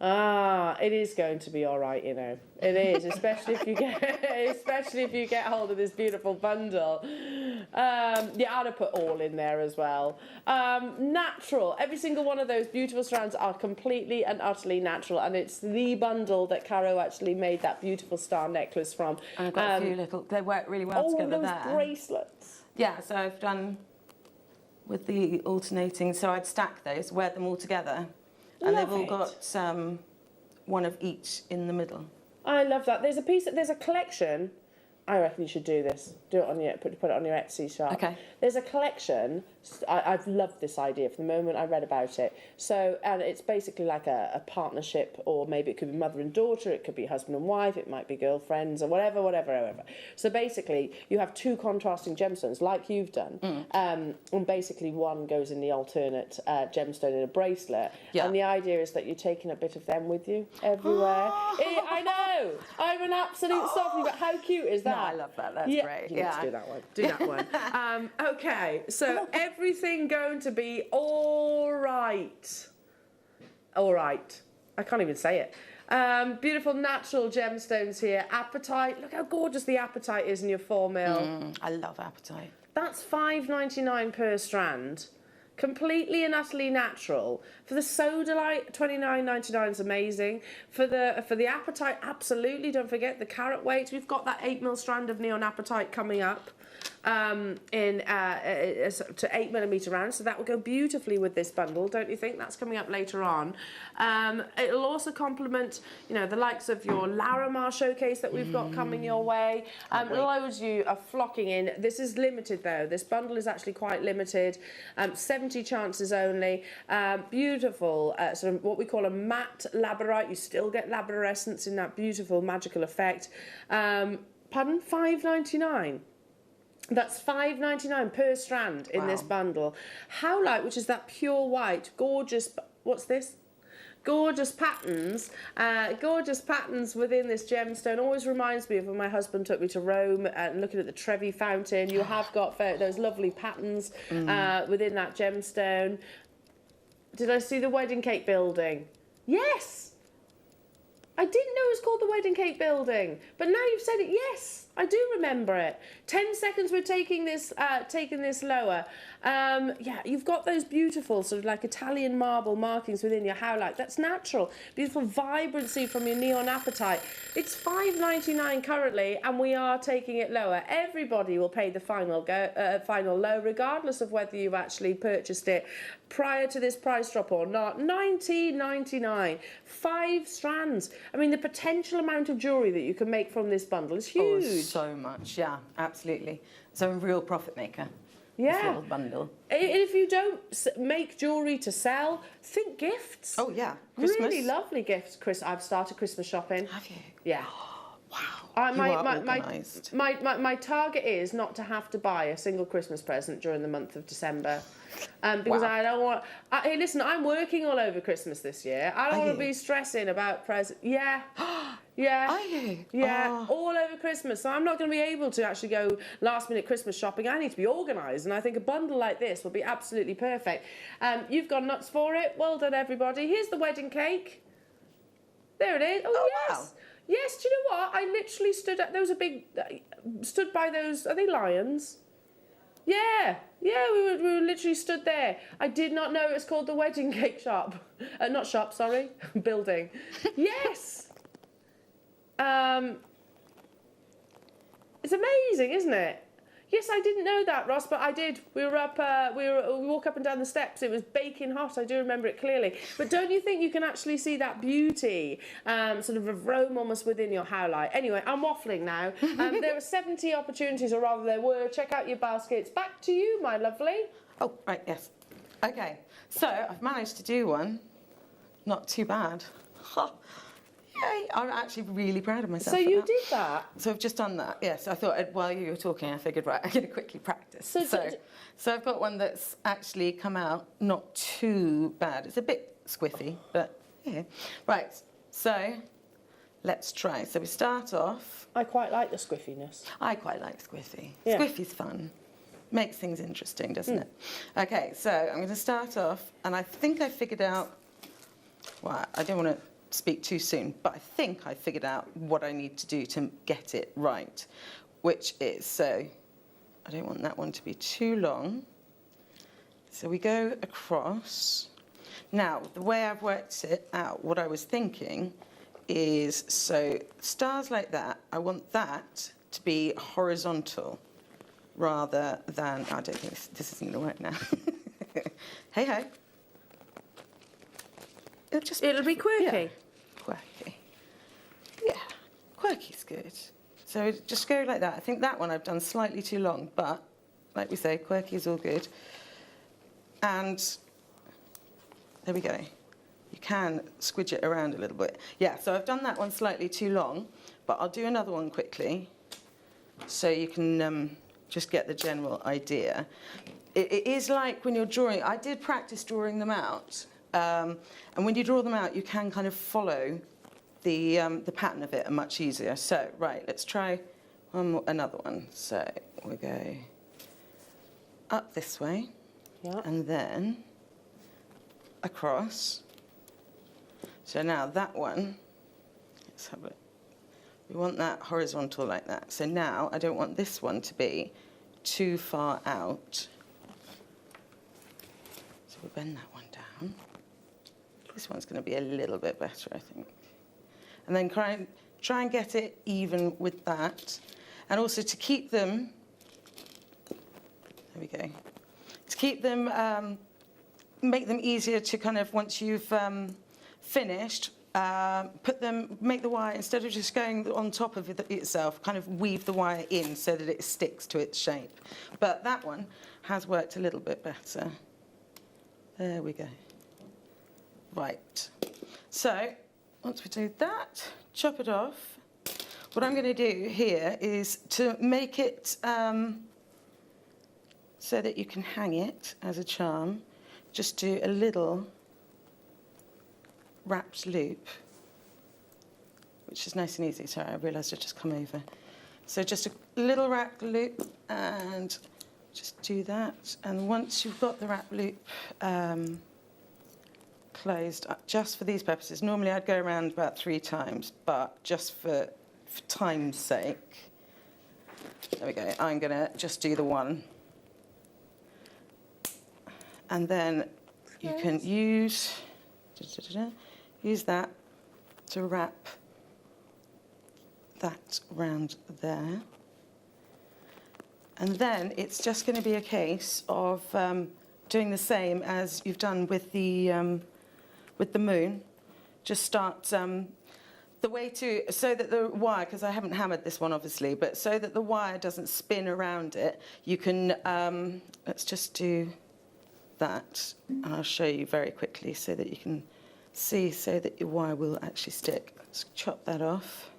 Ah, it is going to be all right, you know. It is, especially if you get hold of this beautiful bundle. Yeah, I'd have put all in there as well. Natural. Every single one of those beautiful strands are completely and utterly natural, and it's the bundle that Caro actually made that beautiful star necklace from. And I've got a few little. They work really well together those there. bracelets. Yeah, so I've done with the alternating. So I'd stack those, wear them all together. And Love they've all it. got one of each in the middle. I love that. There's a collection. I reckon you should do this. Do it on your put it on your Etsy shop. Okay. There's a collection. I've loved this idea from the moment I read about it. So, and it's basically like a partnership, or maybe it could be mother and daughter, it could be husband and wife, it might be girlfriends, or whatever. So basically, you have 2 contrasting gemstones, like you've done, and basically one goes in the alternate gemstone in a bracelet. Yeah. And the idea is that you're taking a bit of them with you everywhere. I know. I'm an absolute softie, but how cute is that? No, I love that. That's great. You need to do that one. Do that one. Okay, so everything going to be all right. All right. I can't even say it. Beautiful natural gemstones here. Apatite. Look how gorgeous the apatite is in your 4 mil. I love apatite. That's $5.99 per strand. Completely and utterly natural. For the Sodalite, $29.99 is amazing. For the apatite, absolutely. Don't forget the carat weight. We've got that 8 mil strand of neon apatite coming up. to 8mm round, so that will go beautifully with this bundle, don't you think? That's coming up later on. It'll also complement, you know, the likes of your Larimar showcase that we've got coming your way. Loads you are flocking in. This is limited though. This bundle is actually quite limited. 70 chances only. Beautiful, sort of what we call a matte labradorite. You still get labradorescence in that beautiful magical effect. Pardon? $5.99. That's $5.99 per strand in this bundle. Howlite, which is that pure white, gorgeous. What's this? Gorgeous patterns within this gemstone. Always reminds me of when my husband took me to Rome and looking at the Trevi fountain. You have got those lovely patterns within that gemstone. Did I see the wedding cake building? Yes! I didn't know it was called the wedding cake building, but now you've said it, yes, I do remember it. 10 seconds we're taking this lower. Yeah, you've got those beautiful sort of like Italian marble markings within your howlite. That's natural. Beautiful vibrancy from your neon apatite. It's $5.99 currently, and we are taking it lower. Everybody will pay the final low, regardless of whether you've actually purchased it prior to this price drop or not. $19.99. 5 strands. I mean, the potential amount of jewellery that you can make from this bundle is huge. Oh, so much, yeah, absolutely. So a real profit maker. Yeah. This little bundle. If you don't make jewellery to sell, think gifts. Oh, yeah. Christmas. Really lovely gifts. I've started Christmas shopping. Have you? Yeah. Wow. You are organised. My target is not to have to buy a single Christmas present during the month of December. Because I don't want... hey, listen, I'm working all over Christmas this year. I don't want to be stressing about presents. Yeah. Yeah. Are you? Yeah, all over Christmas. So I'm not going to be able to actually go last-minute Christmas shopping. I need to be organised, and I think a bundle like this will be absolutely perfect. You've gone nuts for it. Well done, everybody. Here's the wedding cake. There it is. Oh yes. Wow. Yes, do you know what? I literally stood by those, are they lions? Yeah, we were literally stood there. I did not know it was called the wedding cake shop. Not shop, sorry, building. Yes. It's amazing, isn't it? Yes, I didn't know that, Ross, but I did. We were up, we walk up and down the steps. It was baking hot. I do remember it clearly. But don't you think you can actually see that beauty, sort of aroma almost within your howlite? Anyway, I'm waffling now. There were 70 opportunities, or rather there were. Check out your baskets. Back to you, my lovely. Oh, right, yes. Okay, so I've managed to do one. Not too bad. Yay, I'm actually really proud of myself. So you did that? So I've just done that, yes. I thought while you were talking, I figured, right, I'm going to quickly practice. So I've got one that's actually come out not too bad. It's a bit squiffy, but yeah. Right, so let's try. So we start off. I quite like the squiffiness. I quite like squiffy. Yeah. Squiffy's fun. Makes things interesting, doesn't it? Okay, so I'm going to start off, and I think I figured out, well, I don't want to speak too soon, but I think I figured out what I need to do to get it right, which is, so I don't want that one to be too long. So we go across. Now, the way I've worked it out, what I was thinking is, so stars like that, I want that to be horizontal rather than, I don't think this isn't going to work now. Hey, ho. It'll be quirky. Yeah. Quirky. Yeah, quirky's good. So just go like that. I think that one I've done slightly too long, but like we say, quirky is all good. And there we go. You can squidge it around a little bit. Yeah, so I've done that one slightly too long, but I'll do another one quickly so you can just get the general idea. It is like when you're drawing. I did practice drawing them out. And when you draw them out, you can kind of follow the pattern of it much easier. So, right, let's try another one. So we'll go up this way, and then across. So now that one, let's have it. We want that horizontal like that. So now I don't want this one to be too far out. So we'll bend that one down. This one's going to be a little bit better, I think. And then try and get it even with that. And also to keep them There we go. To keep them, make them easier to kind of, once you've finished, make the wire, instead of just going on top of it itself, kind of weave the wire in so that it sticks to its shape. But that one has worked a little bit better. There we go. Right. So, once we do that, chop it off. What I'm going to do here is to make it so that you can hang it as a charm, just do a little wrapped loop, which is nice and easy. Sorry, I realised I'd just come over. So just a little wrapped loop, and just do that. And once you've got the wrapped loop closed, just for these purposes, normally I'd go around about 3 times, but just for time's sake, there we go, I'm going to just do the one. And then you can use that to wrap that round there. And then it's just going to be a case of doing the same as you've done with the moon. Just start the way to, so that the wire, because I haven't hammered this one obviously, but so that the wire doesn't spin around it, you can, let's just do that, and I'll show you very quickly so that you can see, so that your wire will actually stick. Let's chop that off.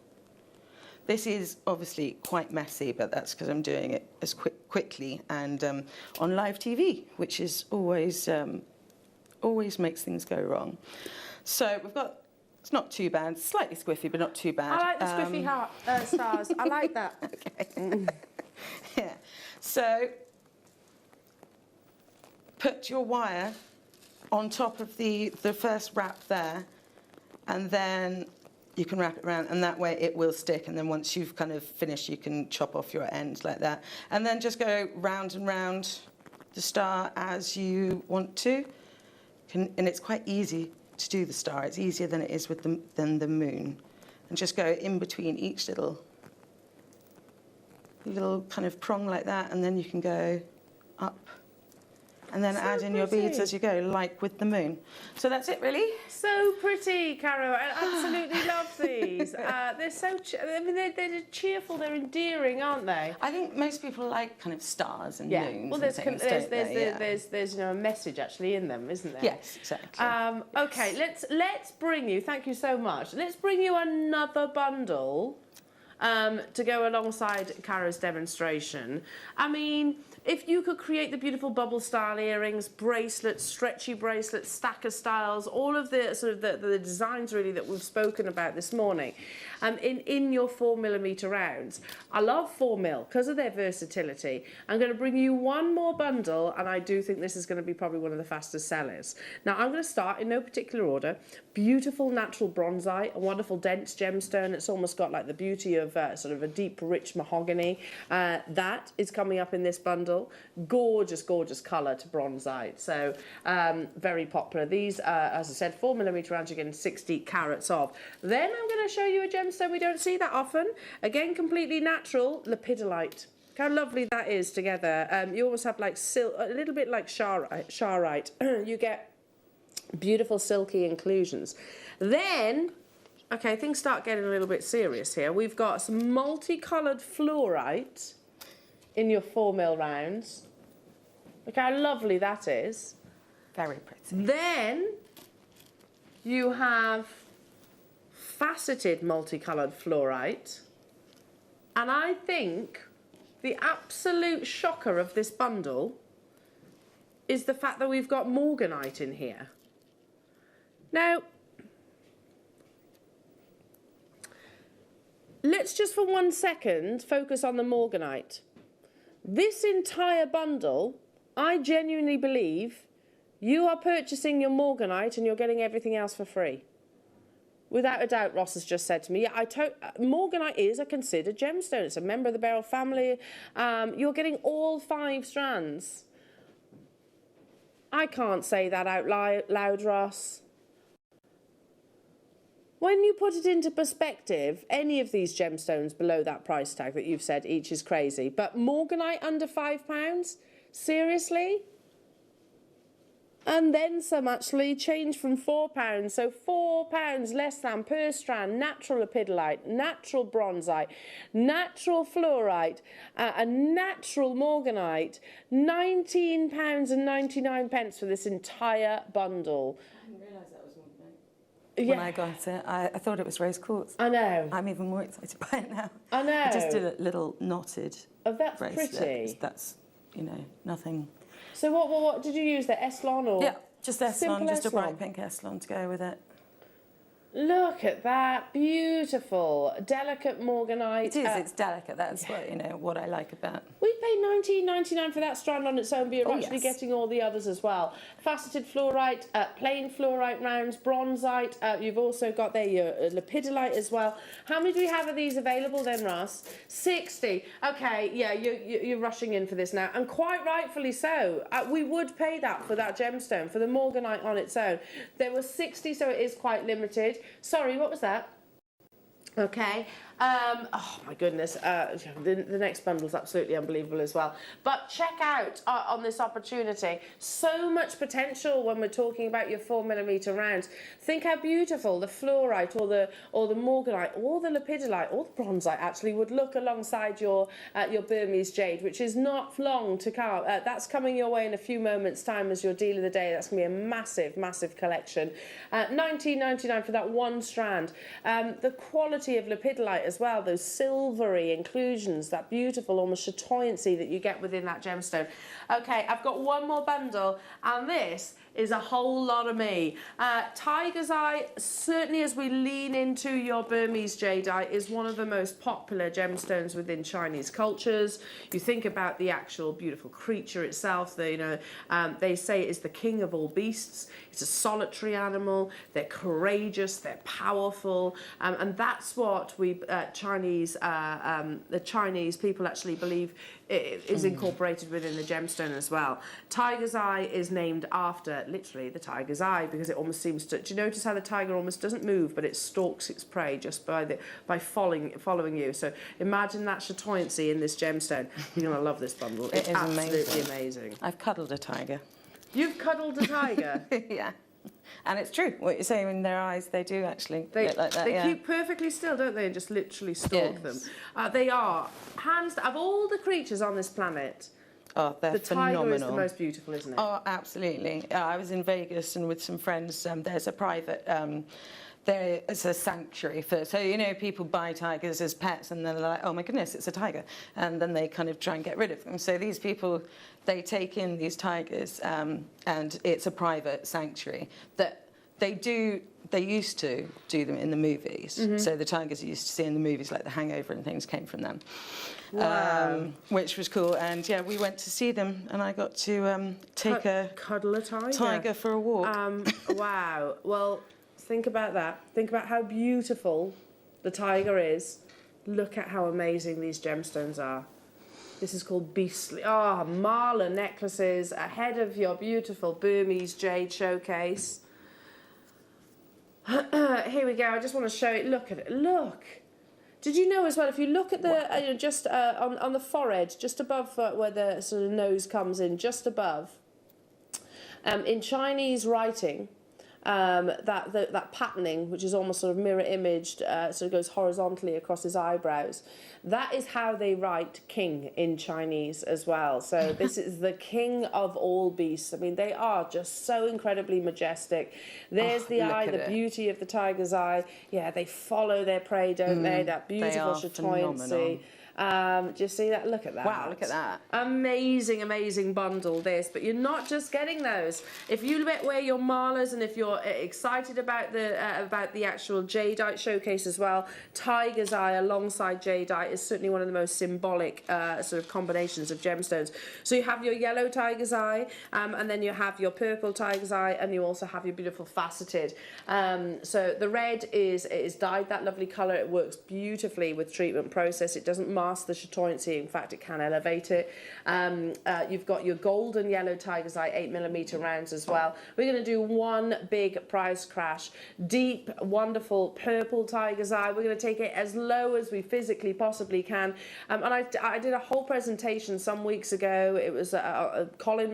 This is obviously quite messy, but that's because I'm doing it as quickly and on live TV, which is always makes things go wrong. So we've got, it's not too bad, slightly squiffy, but not too bad. I like the squiffy stars. I like that. Okay. Yeah. So put your wire on top of the first wrap there, and then you can wrap it around, and that way it will stick. And then once you've kind of finished, you can chop off your ends like that. And then just go round and round the star as you want to. And it's quite easy to do the star. It's easier than it is with than the moon. And just go in between each little kind of prong like that, and then you can go up. And then add in your beads as you go, like with the moon. So that's it, really. So pretty, Caro. I absolutely love these. They're so, I mean, they're cheerful, they're endearing, aren't they? I think most people like kind of stars and moons. Well, there's you know, a message actually in them, isn't there? Yes, exactly. Okay, let's bring you. Thank you so much. Let's bring you another bundle to go alongside Caro's demonstration. I mean, if you could create the beautiful bubble style earrings, bracelets, stretchy bracelets, stacker styles, all of the sort of the designs really that we've spoken about this morning, in your 4mm rounds. I love 4mm because of their versatility. I'm going to bring you one more bundle, and I do think this is going to be probably one of the fastest sellers. Now I'm going to start in no particular order. Beautiful natural bronzite, a wonderful dense gemstone. It's almost got like the beauty of sort of a deep, rich mahogany. That is coming up in this bundle. Gorgeous, gorgeous colour to bronzite. So very popular. These, as I said, 4mm rounds, you're getting 60 carats of. Then I'm going to show you a gemstone we don't see that often. Again, completely natural, lepidolite. Look how lovely that is together. You almost have like a little bit like charite. You get beautiful silky inclusions. Then, okay, things start getting a little bit serious here. We've got some multicoloured fluorite in your 4mm rounds. Look how lovely that is. Very pretty. Then you have faceted multicoloured fluorite. And I think the absolute shocker of this bundle is the fact that we've got morganite in here. Now, let's just for 1 second focus on the morganite. This entire bundle, I genuinely believe you are purchasing your morganite and you're getting everything else for free. Without a doubt, Ross has just said to me, yeah, morganite is a considered gemstone. It's a member of the beryl family. You're getting all 5 strands. I can't say that out loud, Ross. When you put it into perspective, any of these gemstones below that price tag that you've said each is crazy, but morganite under £5, Seriously? And then some actually changed from £4, so £4 less than per strand, natural lepidolite, natural bronzite, natural fluorite, a natural morganite, £19.99 for this entire bundle. I didn't realise that was morganite. When I got it, I thought it was rose quartz. I know. I'm even more excited by it now. I know. I just did a little knotted that's bracelet. pretty. That's, you know, nothing. So what did you use, the Eslon or? Yeah, just Eslon, just a Eslon? bright pink Eslon to go with it. Look at that, beautiful, delicate morganite. It is, it's delicate, that's what, you know, what I like about. We paid £19.99 for that strand on its own, but you're actually yes. getting all the others as well. Faceted fluorite, plain fluorite rounds, bronzite, you've also got there your lepidolite as well. How many do we have of these available then, Russ? 60. Okay, yeah, you're rushing in for this now, and quite rightfully so. We would pay that for that gemstone, for the morganite on its own. There were 60, so it is quite limited. Sorry, what was that? Okay. Oh my goodness, the next bundle is absolutely unbelievable as well. But check out on this opportunity, so much potential when we're talking about your 4mm rounds. Think how beautiful the fluorite or the morganite or the lepidolite or the bronzite actually would look alongside your Burmese jade, which is not long to come. That's coming your way in a few moments' time as your deal of the day. That's going to be a massive, massive collection. $19.99 for that one strand. The quality of lepidolite as well, those silvery inclusions, that beautiful almost chatoyancy that you get within that gemstone. Okay, I've got one more bundle, and this is a whole lot of me. Tiger's Eye, certainly as we lean into your Burmese jadeite, is one of the most popular gemstones within Chinese cultures. You think about the actual beautiful creature itself, they say it is the king of all beasts. It's a solitary animal, they're courageous, they're powerful, and that's what the Chinese people actually believe is incorporated within the gemstone as well. Tiger's Eye is named after literally the tiger's eye, because it almost seems to. Do you notice how the tiger almost doesn't move, but it stalks its prey just by following you? So imagine that chatoyancy in this gemstone. You're gonna love this bundle. It's absolutely amazing. I've cuddled a tiger. You've cuddled a tiger? Yeah. And it's true, what you're saying, in their eyes, they do actually look like that. They keep perfectly still, don't they, and just literally stalk them. They are, of all the creatures on this planet, oh, they're phenomenal. The tiger is the most beautiful, isn't it? Oh, absolutely. I was in Vegas and with some friends, there's a private... there is a sanctuary for, so you know, people buy tigers as pets and they're like, oh my goodness, it's a tiger, and then they kind of try and get rid of them. So these people, they take in these tigers, and it's a private sanctuary that they used to do them in the movies. Mm-hmm. So the tigers you used to see in the movies, like The Hangover and things, came from them. Wow. Which was cool. And yeah, we went to see them, and I got to cuddle a tiger for a walk. Wow. Well, think about that. Think about how beautiful the tiger is. Look at how amazing these gemstones are. This is called Beastly. Oh, mala necklaces ahead of your beautiful Burmese jade showcase. Here we go. I just want to show it. Look at it. Look. Did you know as well, if you look at the, just on the forehead, just above where the sort of nose comes in, just above, in Chinese writing, that patterning, which is almost sort of mirror imaged, so it goes horizontally across his eyebrows. That is how they write king in Chinese as well. So this is the king of all beasts. I mean, they are just so incredibly majestic. There's the eye, the beauty of the tiger's eye. Yeah, they follow their prey, don't they? That beautiful chatoyancy. Do you see that? Look at that. Wow, look at that. Amazing, amazing bundle, this. But you're not just getting those. If you wear your malas, and if you're excited about the actual jadeite showcase as well, tiger's eye alongside jadeite is certainly one of the most symbolic sort of combinations of gemstones. So you have your yellow tiger's eye, and then you have your purple tiger's eye, and you also have your beautiful faceted. So the red is dyed that lovely colour. It works beautifully with treatment process. It doesn't mask the chatoyancy. In fact, it can elevate it. You've got your gold and yellow tiger's eye 8mm rounds as well. We're going to do one big price crash. Deep, wonderful purple tiger's eye. We're going to take it as low as we physically possibly can. And I did a whole presentation some weeks ago. It was Colin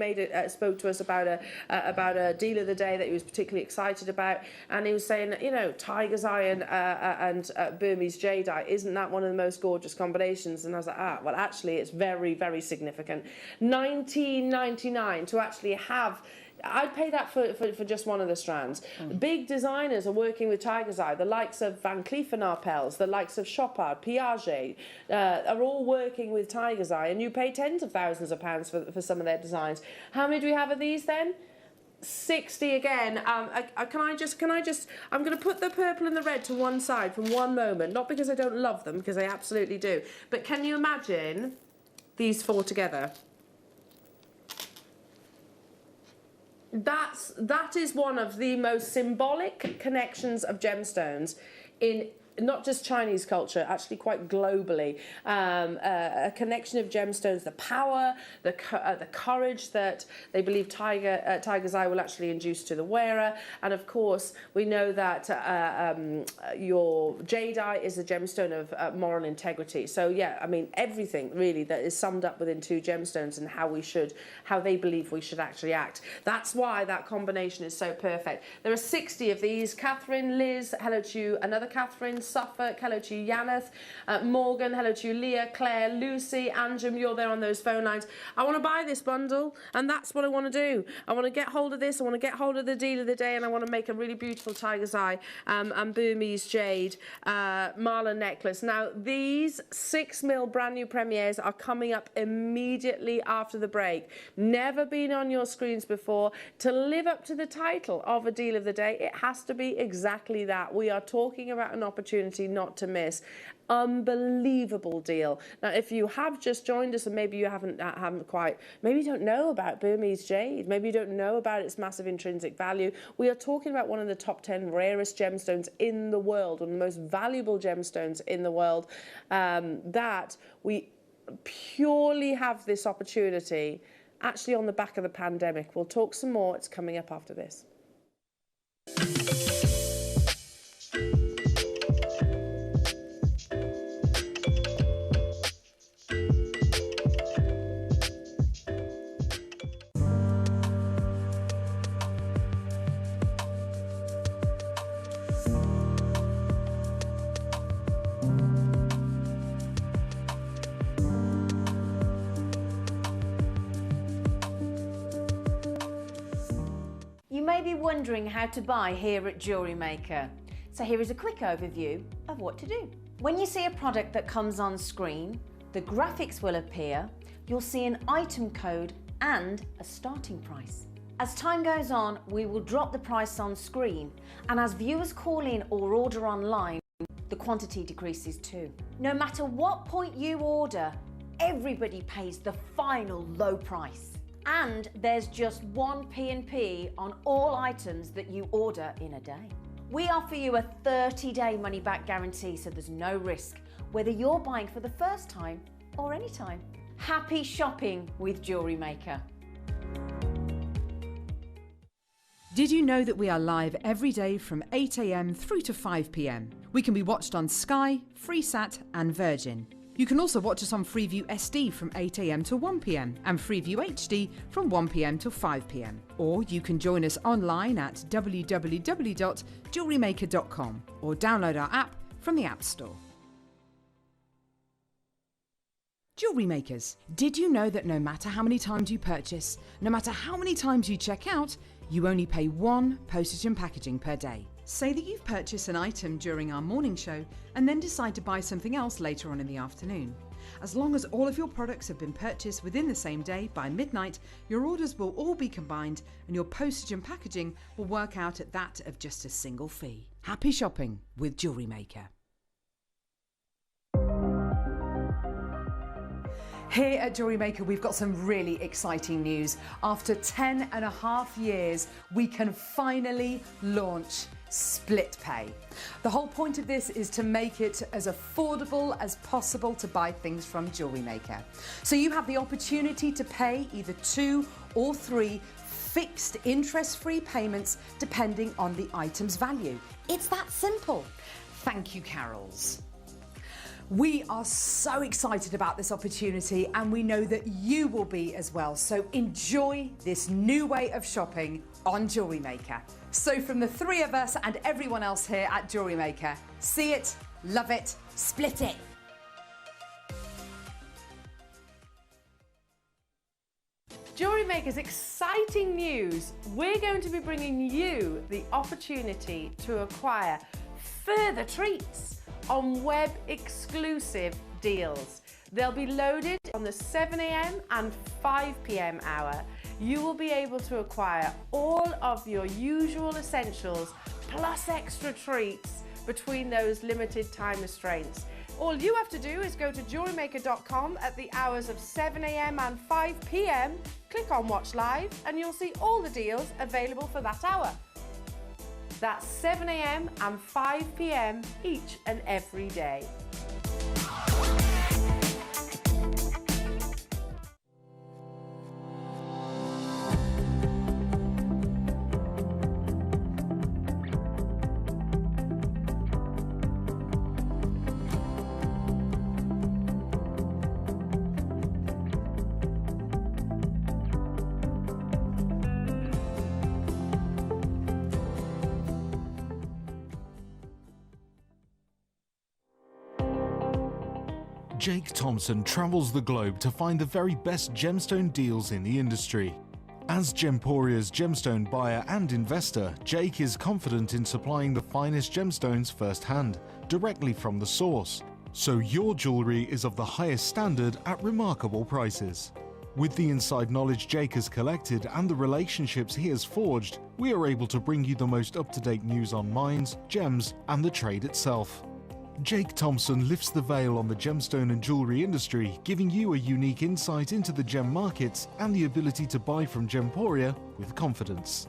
spoke to us about a deal of the day that he was particularly excited about, and he was saying, you know, tiger's eye and Burmese jade eye, isn't that one of the most gorgeous combinations? And I was like, well, actually, it's very, very significant. $19.99 to actually have. I'd pay that for just one of the strands. Big designers are working with tiger's eye. The likes of Van Cleef & Arpels, the likes of Chopard, Piaget, are all working with tiger's eye, and you pay tens of thousands of pounds for some of their designs. How many do we have of these then? 60 again. Can I just I'm going to put the purple and the red to one side for one moment, not because I don't love them, because I absolutely do, but can you imagine these four together? That is one of the most symbolic connections of gemstones in not just Chinese culture, actually quite globally. A connection of gemstones, the power, the courage that they believe tiger's eye will actually induce to the wearer. And of course, we know that your jade eye is a gemstone of moral integrity. So yeah, I mean, everything really that is summed up within two gemstones and how they believe we should actually act. That's why that combination is so perfect. There are 60 of these. Catherine, Liz, hello to you. Another Catherine, Suffolk, hello to you, Yaneth, Morgan, hello to you, Leah, Claire, Lucy, Anjum, you're there on those phone lines. I want to buy this bundle, and that's what I want to do. I want to get hold of this, I want to get hold of the deal of the day, and I want to make a really beautiful tiger's eye and Burmese jade mala necklace. Now, these 6mm brand new premieres are coming up immediately after the break. Never been on your screens before. To live up to the title of a deal of the day, it has to be exactly that. We are talking about an opportunity not to miss. Unbelievable deal. Now, if you have just joined us and maybe you haven't quite, maybe you don't know about Burmese jade, maybe you don't know about its massive intrinsic value, we are talking about one of the top 10 rarest gemstones in the world, one of the most valuable gemstones in the world, that we purely have this opportunity actually on the back of the pandemic. We'll talk some more. It's coming up after this. You may be wondering how to buy here at Jewellery Maker. So here is a quick overview of what to do. When you see a product that comes on screen, the graphics will appear, you'll see an item code and a starting price. As time goes on, we will drop the price on screen, and as viewers call in or order online, the quantity decreases too. No matter what point you order, everybody pays the final low price. And there's just one P&P on all items that you order in a day. We offer you a 30-day money-back guarantee, so there's no risk, whether you're buying for the first time or any time. Happy shopping with Jewellery Maker. Did you know that we are live every day from 8 AM through to 5 PM? We can be watched on Sky, Freesat and Virgin. You can also watch us on Freeview SD from 8 AM to 1 PM and Freeview HD from 1 PM till 5 PM. Or you can join us online at www.jewellerymaker.com or download our app from the App Store. Jewellery Makers, did you know that no matter how many times you purchase, no matter how many times you check out, you only pay one postage and packaging per day? Say that you've purchased an item during our morning show and then decide to buy something else later on in the afternoon. As long as all of your products have been purchased within the same day by midnight, your orders will all be combined and your postage and packaging will work out at that of just a single fee. Happy shopping with Jewellery Maker. Here at Jewellery Maker, we've got some really exciting news. After 10.5 years, we can finally launch split pay. The whole point of this is to make it as affordable as possible to buy things from Jewellery Maker. So you have the opportunity to pay either 2 or 3 fixed interest-free payments depending on the item's value. It's that simple. Thank you, Carols. We are so excited about this opportunity and we know that you will be as well. So enjoy this new way of shopping on Jewellery Maker. So from the 3 of us and everyone else here at Jewellery Maker, see it, love it, split it. Jewellery Maker's exciting news. We're going to be bringing you the opportunity to acquire further treats on web exclusive deals. They'll be loaded on the 7 a.m. and 5 p.m. hour. You will be able to acquire all of your usual essentials plus extra treats between those limited time restraints. All you have to do is go to JewelleryMaker.com at the hours of 7 a.m. and 5 p.m. Click on Watch Live and you'll see all the deals available for that hour. That's 7 a.m. and 5 p.m. each and every day. Jake Thompson travels the globe to find the very best gemstone deals in the industry. As Gemporia's gemstone buyer and investor, Jake is confident in supplying the finest gemstones firsthand, directly from the source, so your jewellery is of the highest standard at remarkable prices. With the inside knowledge Jake has collected and the relationships he has forged, we are able to bring you the most up-to-date news on mines, gems, and the trade itself. Jake Thompson lifts the veil on the gemstone and jewellery industry, giving you a unique insight into the gem markets and the ability to buy from Gemporia with confidence.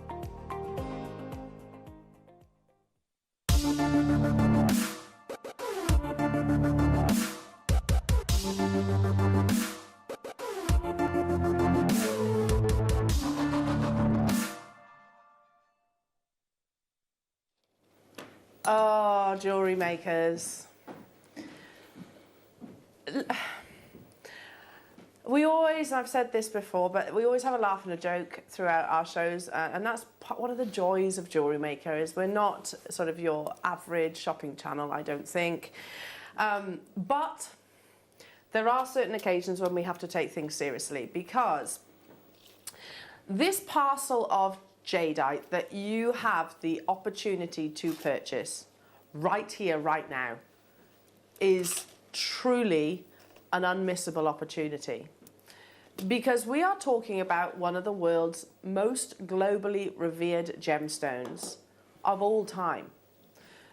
Oh, Jewellery Makers. We always, I've said this before, but we always have a laugh and a joke throughout our shows, and that's one of the joys of Jewellery Maker is we're not sort of your average shopping channel, I don't think. But there are certain occasions when we have to take things seriously, because this parcel of jadeite that you have the opportunity to purchase right here, right now, is truly an unmissable opportunity. Because we are talking about one of the world's most globally revered gemstones of all time.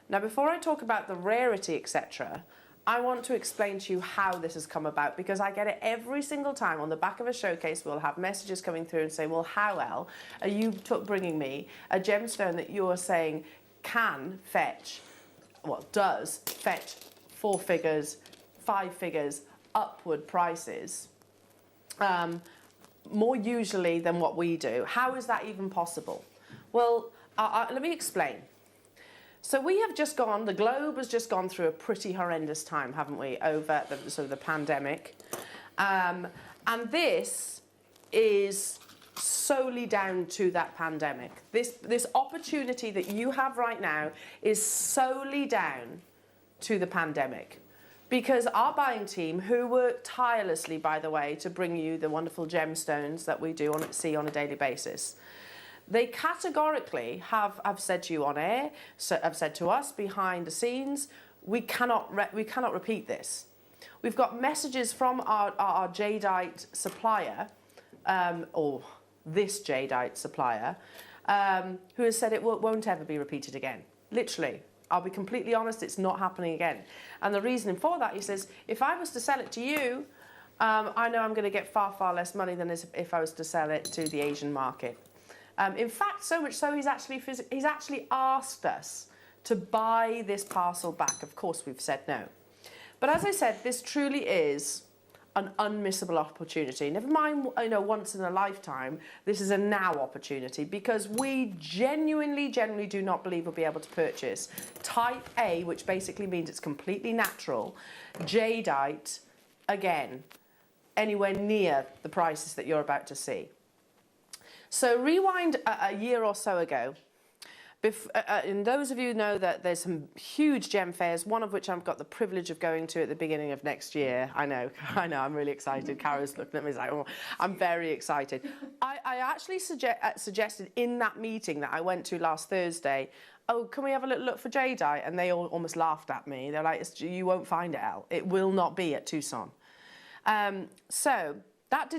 Now, before I talk about the rarity, etc., I want to explain to you how this has come about, because I get it every single time. On the back of a showcase, we'll have messages coming through and say, well, how, Elle, are you bringing me a gemstone that you're saying can fetch, well, does fetch 4 figures, 5 figures, upward prices, more usually than what we do? How is that even possible? Well, let me explain. So we have just gone, the globe has just gone through a pretty horrendous time, haven't we, over the sort of the pandemic. And this is solely down to that pandemic. This opportunity that you have right now is solely down to the pandemic. Because our buying team, who work tirelessly, by the way, to bring you the wonderful gemstones that we do see on a daily basis, they categorically have said to you on air, have said to us behind the scenes, we cannot repeat this. We've got messages from our jadeite supplier, or this jadeite supplier, who has said it won't ever be repeated again. Literally, I'll be completely honest, it's not happening again. And the reason for that, he says, if I was to sell it to you, I know I'm going to get far, far less money than if I was to sell it to the Asian market. In fact, so much so he's actually asked us to buy this parcel back. Of course, we've said no. But as I said, this truly is an unmissable opportunity. Never mind, once in a lifetime, this is a now opportunity, because we genuinely do not believe we'll be able to purchase Type A, which basically means it's completely natural, jadeite, again, anywhere near the prices that you're about to see. So rewind a year or so ago, and those of you know that there's some huge gem fairs, one of which I've got the privilege of going to at the beginning of next year. I know, I'm really excited. Kara's looking at me like, oh, I'm very excited. I actually suggested in that meeting that I went to last Thursday, oh, can we have a little look for jadeite? And they all almost laughed at me. They're like, you won't find it, Elle. It will not be at Tucson. So that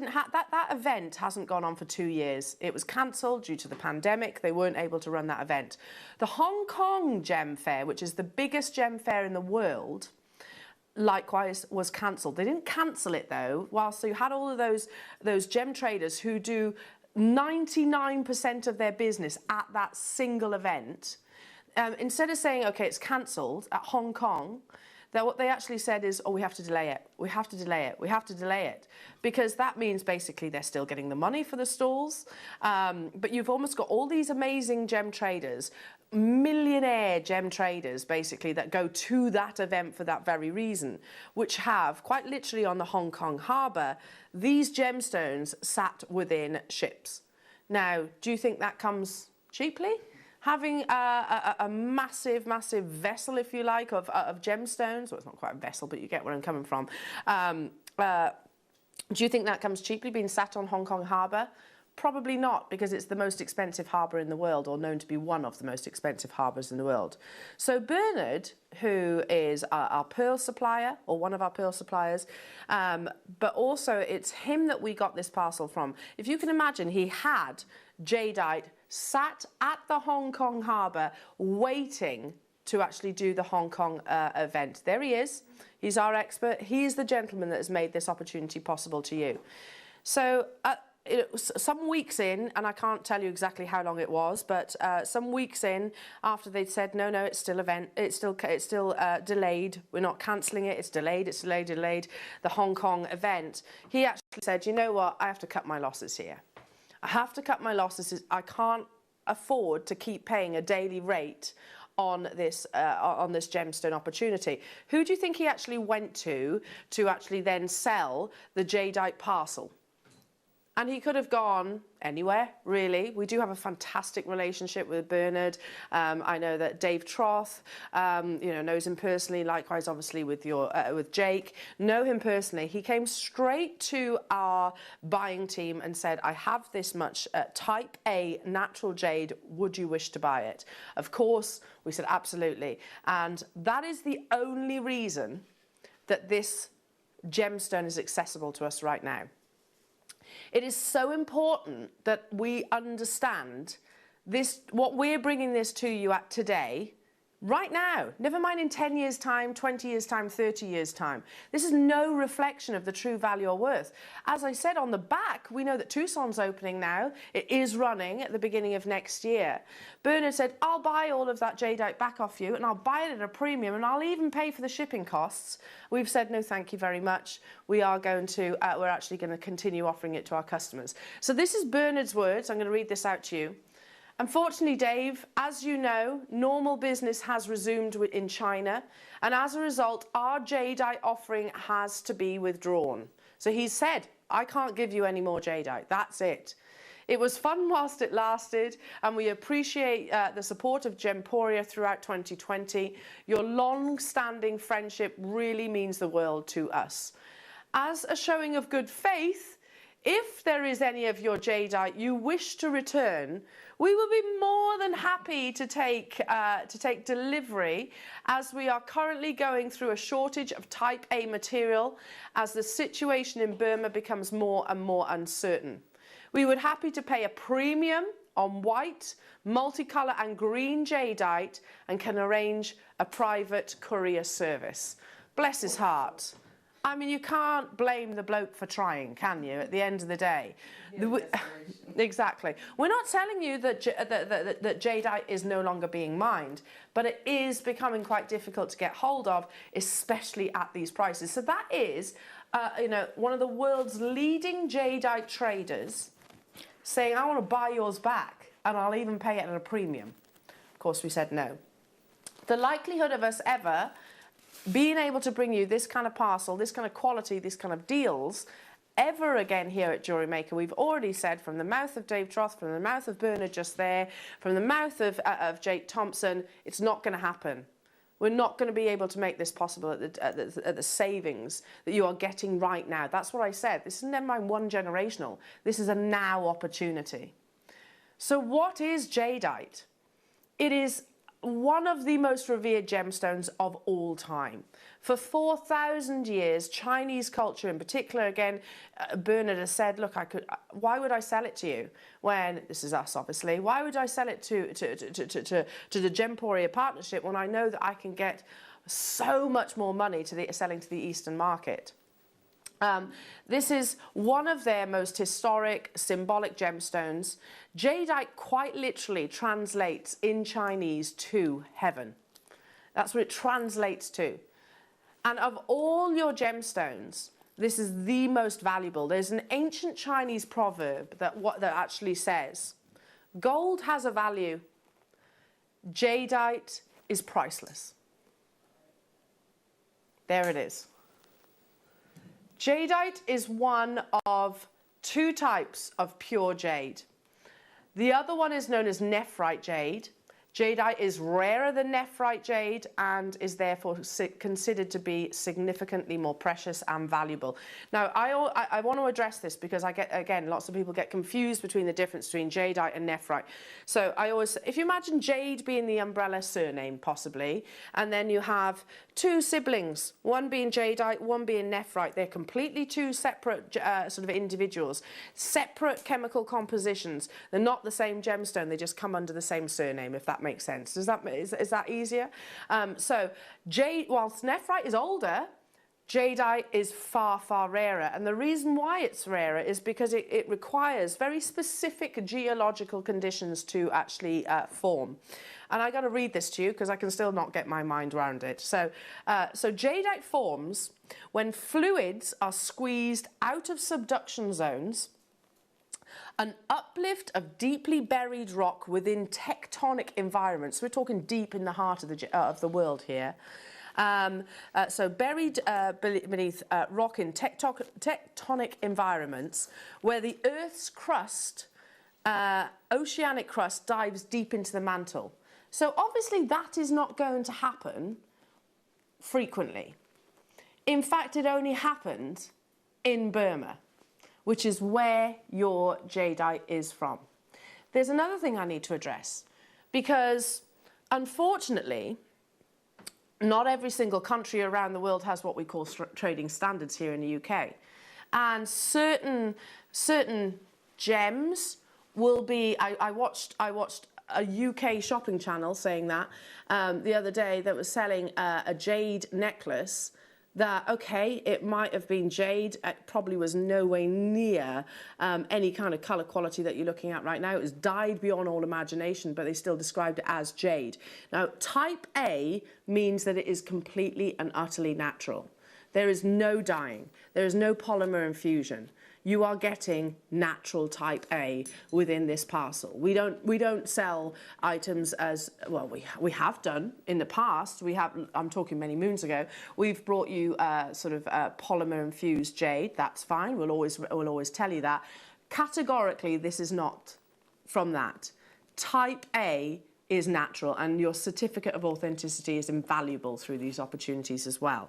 event hasn't gone on for 2 years. It was cancelled due to the pandemic. They weren't able to run that event. The Hong Kong Gem Fair, which is the biggest gem fair in the world, likewise was cancelled. They didn't cancel it though, whilst you had all of those gem traders who do 99% of their business at that single event. Instead of saying, okay, it's cancelled at Hong Kong, what they actually said is, oh, we have to delay it. We have to delay it. We have to delay it. Because that means basically they're still getting the money for the stalls. But you've almost got all these amazing gem traders, millionaire gem traders, basically, that go to that event for that very reason, which have, quite literally on the Hong Kong harbour, these gemstones sat within ships. Now, do you think that comes cheaply? Having a massive vessel, if you like, of gemstones. Well, it's not quite a vessel, but you get where I'm coming from. Do you think that comes cheaply, being sat on Hong Kong harbour? Probably not, because it's the most expensive harbour in the world, or known to be one of the most expensive harbours in the world. So Bernard, who is our pearl supplier, or one of our pearl suppliers, but also it's him that we got this parcel from. If you can imagine, he had jadeite sat at the Hong Kong harbour waiting to actually do the Hong Kong event. There he is. He's our expert. He's the gentleman that has made this opportunity possible to you. So some weeks in, and I can't tell you exactly how long it was, but some weeks in, after they'd said, no, it's still delayed. We're not cancelling it. It's delayed. It's delayed. The Hong Kong event. He actually said, you know what? I have to cut my losses here. I have to cut my losses. I can't afford to keep paying a daily rate on this gemstone opportunity. Who do you think he actually went to actually then sell the jadeite parcel? And he could have gone anywhere, really. We do have a fantastic relationship with Bernard. I know that Dave Troth, knows him personally. Likewise, obviously, with Jake, know him personally. He came straight to our buying team and said, I have this much Type A natural jade. Would you wish to buy it? Of course, we said absolutely. And that is the only reason that this gemstone is accessible to us right now. It is so important that we understand this, what we're bringing this to you at today, right now. Never mind in 10 years' time, 20 years' time, 30 years' time. This is no reflection of the true value or worth. As I said on the back, we know that Tucson's opening now. It is running at the beginning of next year. Bernard said, I'll buy all of that jadeite back off you, and I'll buy it at a premium, and I'll even pay for the shipping costs. We've said, no, thank you very much. We're actually going to continue offering it to our customers. So this is Bernard's words. I'm going to read this out to you. Unfortunately, Dave, as you know, normal business has resumed in China, and as a result, our jadeite offering has to be withdrawn. So he said, I can't give you any more jadeite. That's it. It was fun whilst it lasted, and we appreciate the support of Gemporia throughout 2020. Your long-standing friendship really means the world to us. As a showing of good faith, if there is any of your jadeite you wish to return, we will be more than happy to take delivery, as we are currently going through a shortage of Type A material as the situation in Burma becomes more and more uncertain. We would happy to pay a premium on white, multicolour and green jadeite, and can arrange a private courier service. Bless his heart. I mean, you can't blame the bloke for trying, can you, at the end of the day? Exactly. We're not telling you that, that jadeite is no longer being mined, but it is becoming quite difficult to get hold of, especially at these prices. So that is, you know, one of the world's leading jadeite traders saying, I want to buy yours back, and I'll even pay it at a premium. Of course, we said no. The likelihood of us ever being able to bring you this kind of parcel, this kind of quality, this kind of deals, ever again here at Jewellery Maker, we've already said from the mouth of Dave Troth, from the mouth of Bernard just there, from the mouth of Jake Thompson, it's not going to happen. We're not going to be able to make this possible at the savings that you are getting right now. That's what I said. This is never mind one generational. This is a now opportunity. So what is jadeite? It is one of the most revered gemstones of all time. For 4,000 years, Chinese culture in particular, again, Bernard has said, look, why would I sell it to you when, this is us obviously, why would I sell it to the Gemporia partnership when I know that I can get so much more money selling to the Eastern market? This is one of their most historic, symbolic gemstones. Jadeite quite literally translates in Chinese to heaven. That's what it translates to. And of all your gemstones, this is the most valuable. There's an ancient Chinese proverb that actually says, gold has a value, jadeite is priceless. There it is. Jadeite is one of two types of pure jade. The other one is known as nephrite jade. Jadeite is rarer than nephrite jade and is therefore considered to be significantly more precious and valuable. Now, I want to address this because I get, again, lots of people get confused between the difference between jadeite and nephrite. So I always, if you imagine jade being the umbrella surname, possibly, and then you have two siblings, one being jadeite, one being nephrite. They're completely two separate sort of individuals, separate chemical compositions. They're not the same gemstone. They just come under the same surname, if that makes sense. Is that easier? So whilst nephrite is older, jadeite is far, far rarer. And the reason why it's rarer is because it requires very specific geological conditions to actually form. And I got to read this to you because I can still not get my mind around it. So jadeite forms when fluids are squeezed out of subduction zones, an uplift of deeply buried rock within tectonic environments. We're talking deep in the heart of the world here. So buried beneath rock in tectonic environments where the Earth's crust, oceanic crust, dives deep into the mantle. So obviously that is not going to happen frequently. In fact, it only happened in Burma, which is where your jadeite is from. There's another thing I need to address, because unfortunately, not every single country around the world has what we call trading standards here in the UK. And certain gems will be, I watched a UK shopping channel saying that the other day, that was selling a jade necklace that, okay, it might have been jade, it probably was nowhere near any kind of colour quality that you're looking at right now. It was dyed beyond all imagination, but they still described it as jade. Now, type A means that it is completely and utterly natural. There is no dyeing, there is no polymer infusion. You are getting natural type A within this parcel. We don't sell items as, well, we have done in the past. We have, I'm talking many moons ago, we've brought you sort of polymer infused jade. That's fine. We'll always tell you that. Categorically, this is not from that. Type A is natural, and your certificate of authenticity is invaluable through these opportunities as well.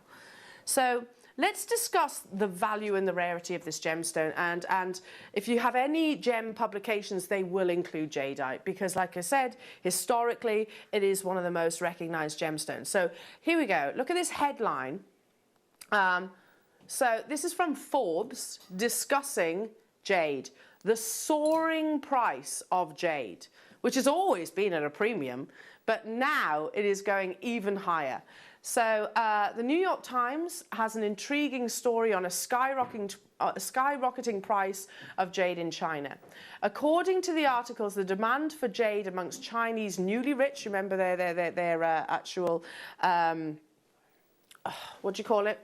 So let's discuss the value and the rarity of this gemstone, and if you have any gem publications, they will include jadeite, because like I said, historically, it is one of the most recognized gemstones. So here we go. Look at this headline. So this is from Forbes discussing jade, the soaring price of jade, which has always been at a premium, but now it is going even higher. So the New York Times has an intriguing story on a skyrocketing price of jade in China. According to the articles, the demand for jade amongst Chinese newly rich, remember their actual, what do you call it?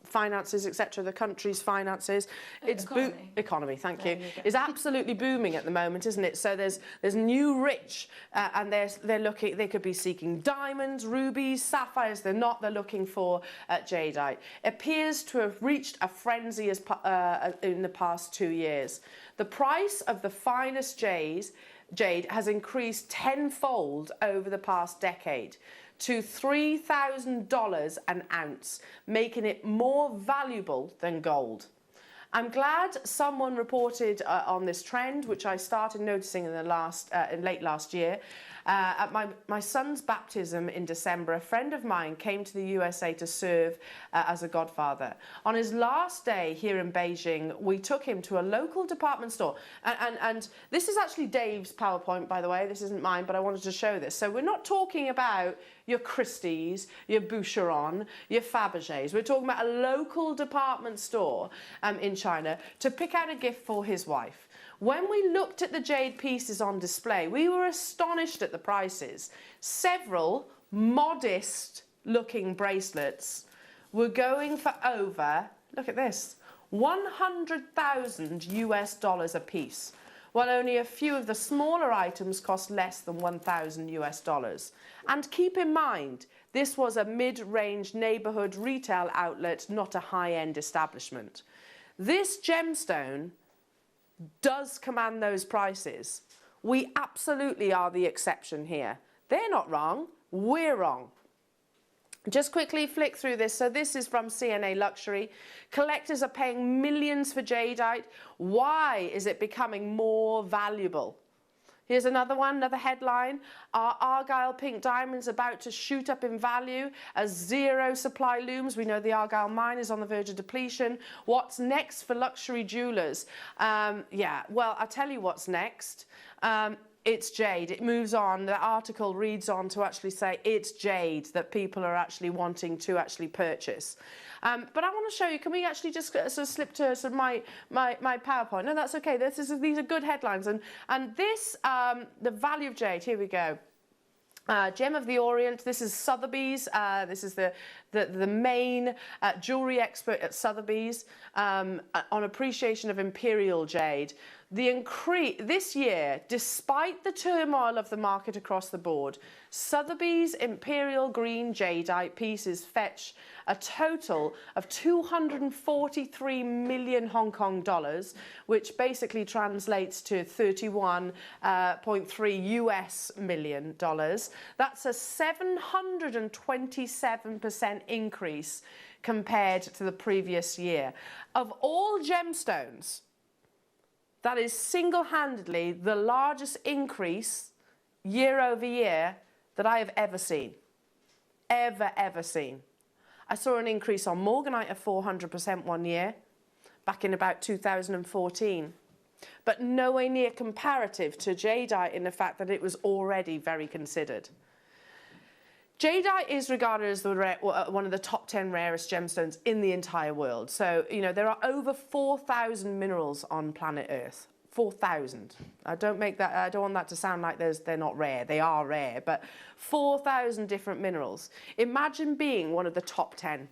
Finances, etc., the country's finances, economy, thank you, is absolutely booming at the moment, isn't it? So there's new rich, and they're looking, they could be seeking diamonds, rubies, sapphires. They're not. They're looking for jadeite. Appears to have reached a frenzy in the past 2 years. The price of the finest jade has increased tenfold over the past decade, to $3,000 an ounce, making it more valuable than gold. I'm glad someone reported on this trend, which I started noticing in late last year. At my son's baptism in December, a friend of mine came to the USA to serve as a godfather. On his last day here in Beijing, we took him to a local department store. And this is actually Dave's PowerPoint, by the way. This isn't mine, but I wanted to show this. So we're not talking about your Christie's, your Boucheron, your Fabergés. We're talking about a local department store in China to pick out a gift for his wife. When we looked at the jade pieces on display, we were astonished at the prices. Several modest-looking bracelets were going for over, look at this, $100,000 US a piece, while only a few of the smaller items cost less than $1,000 US. And keep in mind, this was a mid-range neighborhood retail outlet, not a high-end establishment. This gemstone does command those prices. We absolutely are the exception here. They're not wrong, we're wrong. Just quickly flick through this. So this is from CNA Luxury. Collectors are paying millions for jadeite. Why is it becoming more valuable? Here's another one, another headline. Are Argyle pink diamonds about to shoot up in value as zero supply looms? We know the Argyle mine is on the verge of depletion. What's next for luxury jewellers? Yeah, well, I'll tell you what's next. It's jade. It moves on. The article reads on to actually say it's jade that people are actually wanting to actually purchase. But I want to show you, can we actually just sort of slip to sort of my PowerPoint? No, that's okay. These are good headlines. And this, the value of jade, here we go. Gem of the Orient, this is Sotheby's. This is the main jewellery expert at Sotheby's on appreciation of imperial jade. The increase this year, despite the turmoil of the market across the board, Sotheby's imperial green jadeite pieces fetch a total of 243 million Hong Kong dollars, which basically translates to 31.3 US million dollars. That's a 727% increase compared to the previous year. Of all gemstones, that is single-handedly the largest increase year over year that I have ever seen. Ever seen. I saw an increase on morganite of 400% one year, back in about 2014. But nowhere near comparative to jadeite in the fact that it was already very considered. Jadeite is regarded as one of the top 10 rarest gemstones in the entire world. So, you know, there are over 4,000 minerals on planet Earth. 4,000. I don't want that to sound like they're not rare. They are rare, but 4,000 different minerals. Imagine being one of the top 10.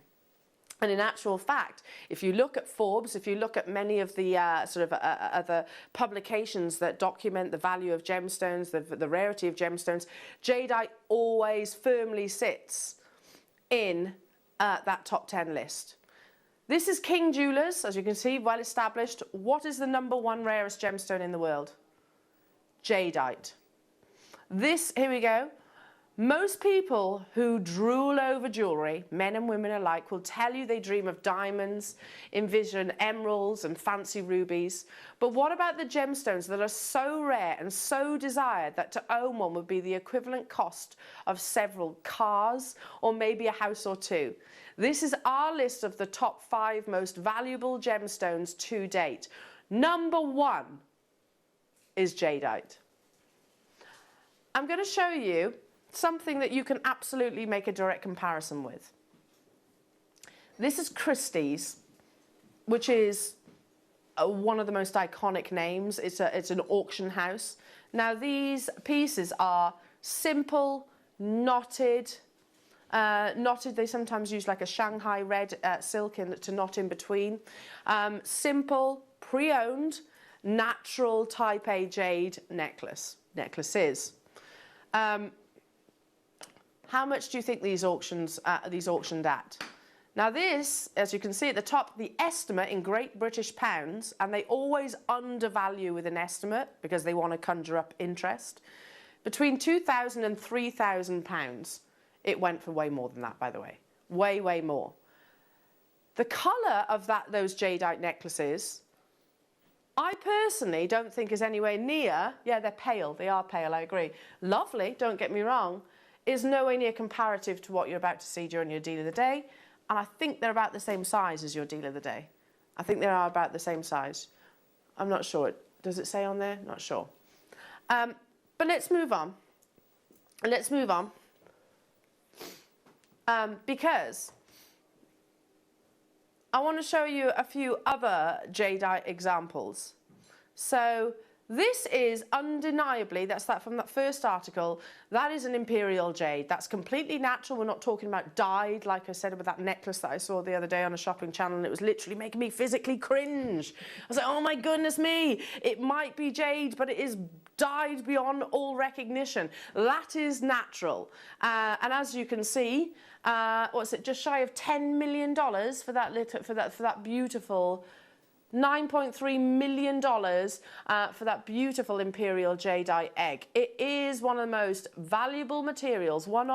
And in actual fact, if you look at Forbes, if you look at many of the other publications that document the value of gemstones, the rarity of gemstones, jadeite always firmly sits in that top 10 list. This is King Jewellers, as you can see, well established. What is the #1 rarest gemstone in the world? Jadeite. This, here we go. Most people who drool over jewellery, men and women alike, will tell you they dream of diamonds, envision emeralds and fancy rubies. But what about the gemstones that are so rare and so desired that to own one would be the equivalent cost of several cars or maybe a house or two? This is our list of the top 5 most valuable gemstones to date. #1 is jadeite. I'm going to show you something that you can absolutely make a direct comparison with. This is Christie's, which is one of the most iconic names. It's an auction house. Now these pieces are simple, knotted. They sometimes use like a Shanghai red silk to knot in between. Simple, pre-owned, natural type A jade necklaces. How much do you think these auctioned at? Now this, as you can see at the top, the estimate in Great British pounds, and they always undervalue with an estimate because they want to conjure up interest, between £2,000 and £3,000. It went for way more than that, by the way. Way, way more. The colour of those jadeite necklaces, I personally don't think is anywhere near, yeah, they're pale, they are pale, I agree. Lovely, don't get me wrong, is nowhere near comparative to what you're about to see during your deal of the day. And I think they're about the same size as your deal of the day. I think they are about the same size. I'm not sure. Does it say on there? Not sure. But let's move on. Let's move on. Because I want to show you a few other jadeite examples. So this is undeniably, that's that from that first article, that is an imperial jade. That's completely natural. We're not talking about dyed, like I said with that necklace that I saw the other day on a shopping channel, and it was literally making me physically cringe. I was like, oh my goodness me, it might be jade, but it is dyed beyond all recognition. That is natural. And as you can see, what's it, just shy of $10 million for that beautiful $9.3 million for that beautiful imperial jadeite egg. It is one of the most valuable materials, one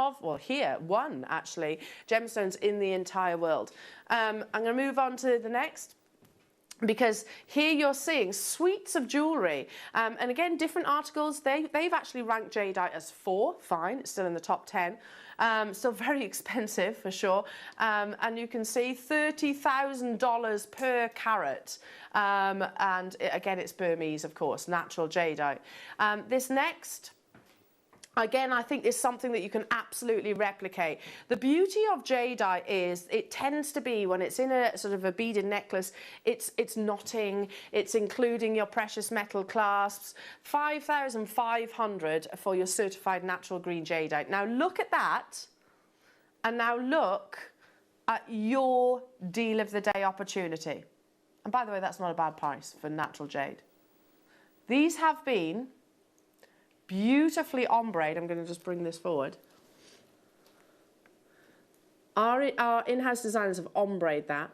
actually, gemstones in the entire world. I'm going to move on to the next, because here you're seeing suites of jewellery. And again, different articles, they've actually ranked jadeite as 4, fine, it's still in the top 10. Still very expensive for sure. And you can see $30,000 per carat. And again, it's Burmese, of course, natural jadeite. This next, again, I think is something that you can absolutely replicate. The beauty of jadeite is it tends to be, when it's in a sort of a beaded necklace, it's knotting, it's including your precious metal clasps. $5,500 for your certified natural green jadeite. Now look at that, and now look at your deal of the day opportunity. And by the way, that's not a bad price for natural jade. These have been beautifully ombreed. I'm going to just bring this forward. Our in-house designers have ombreed that.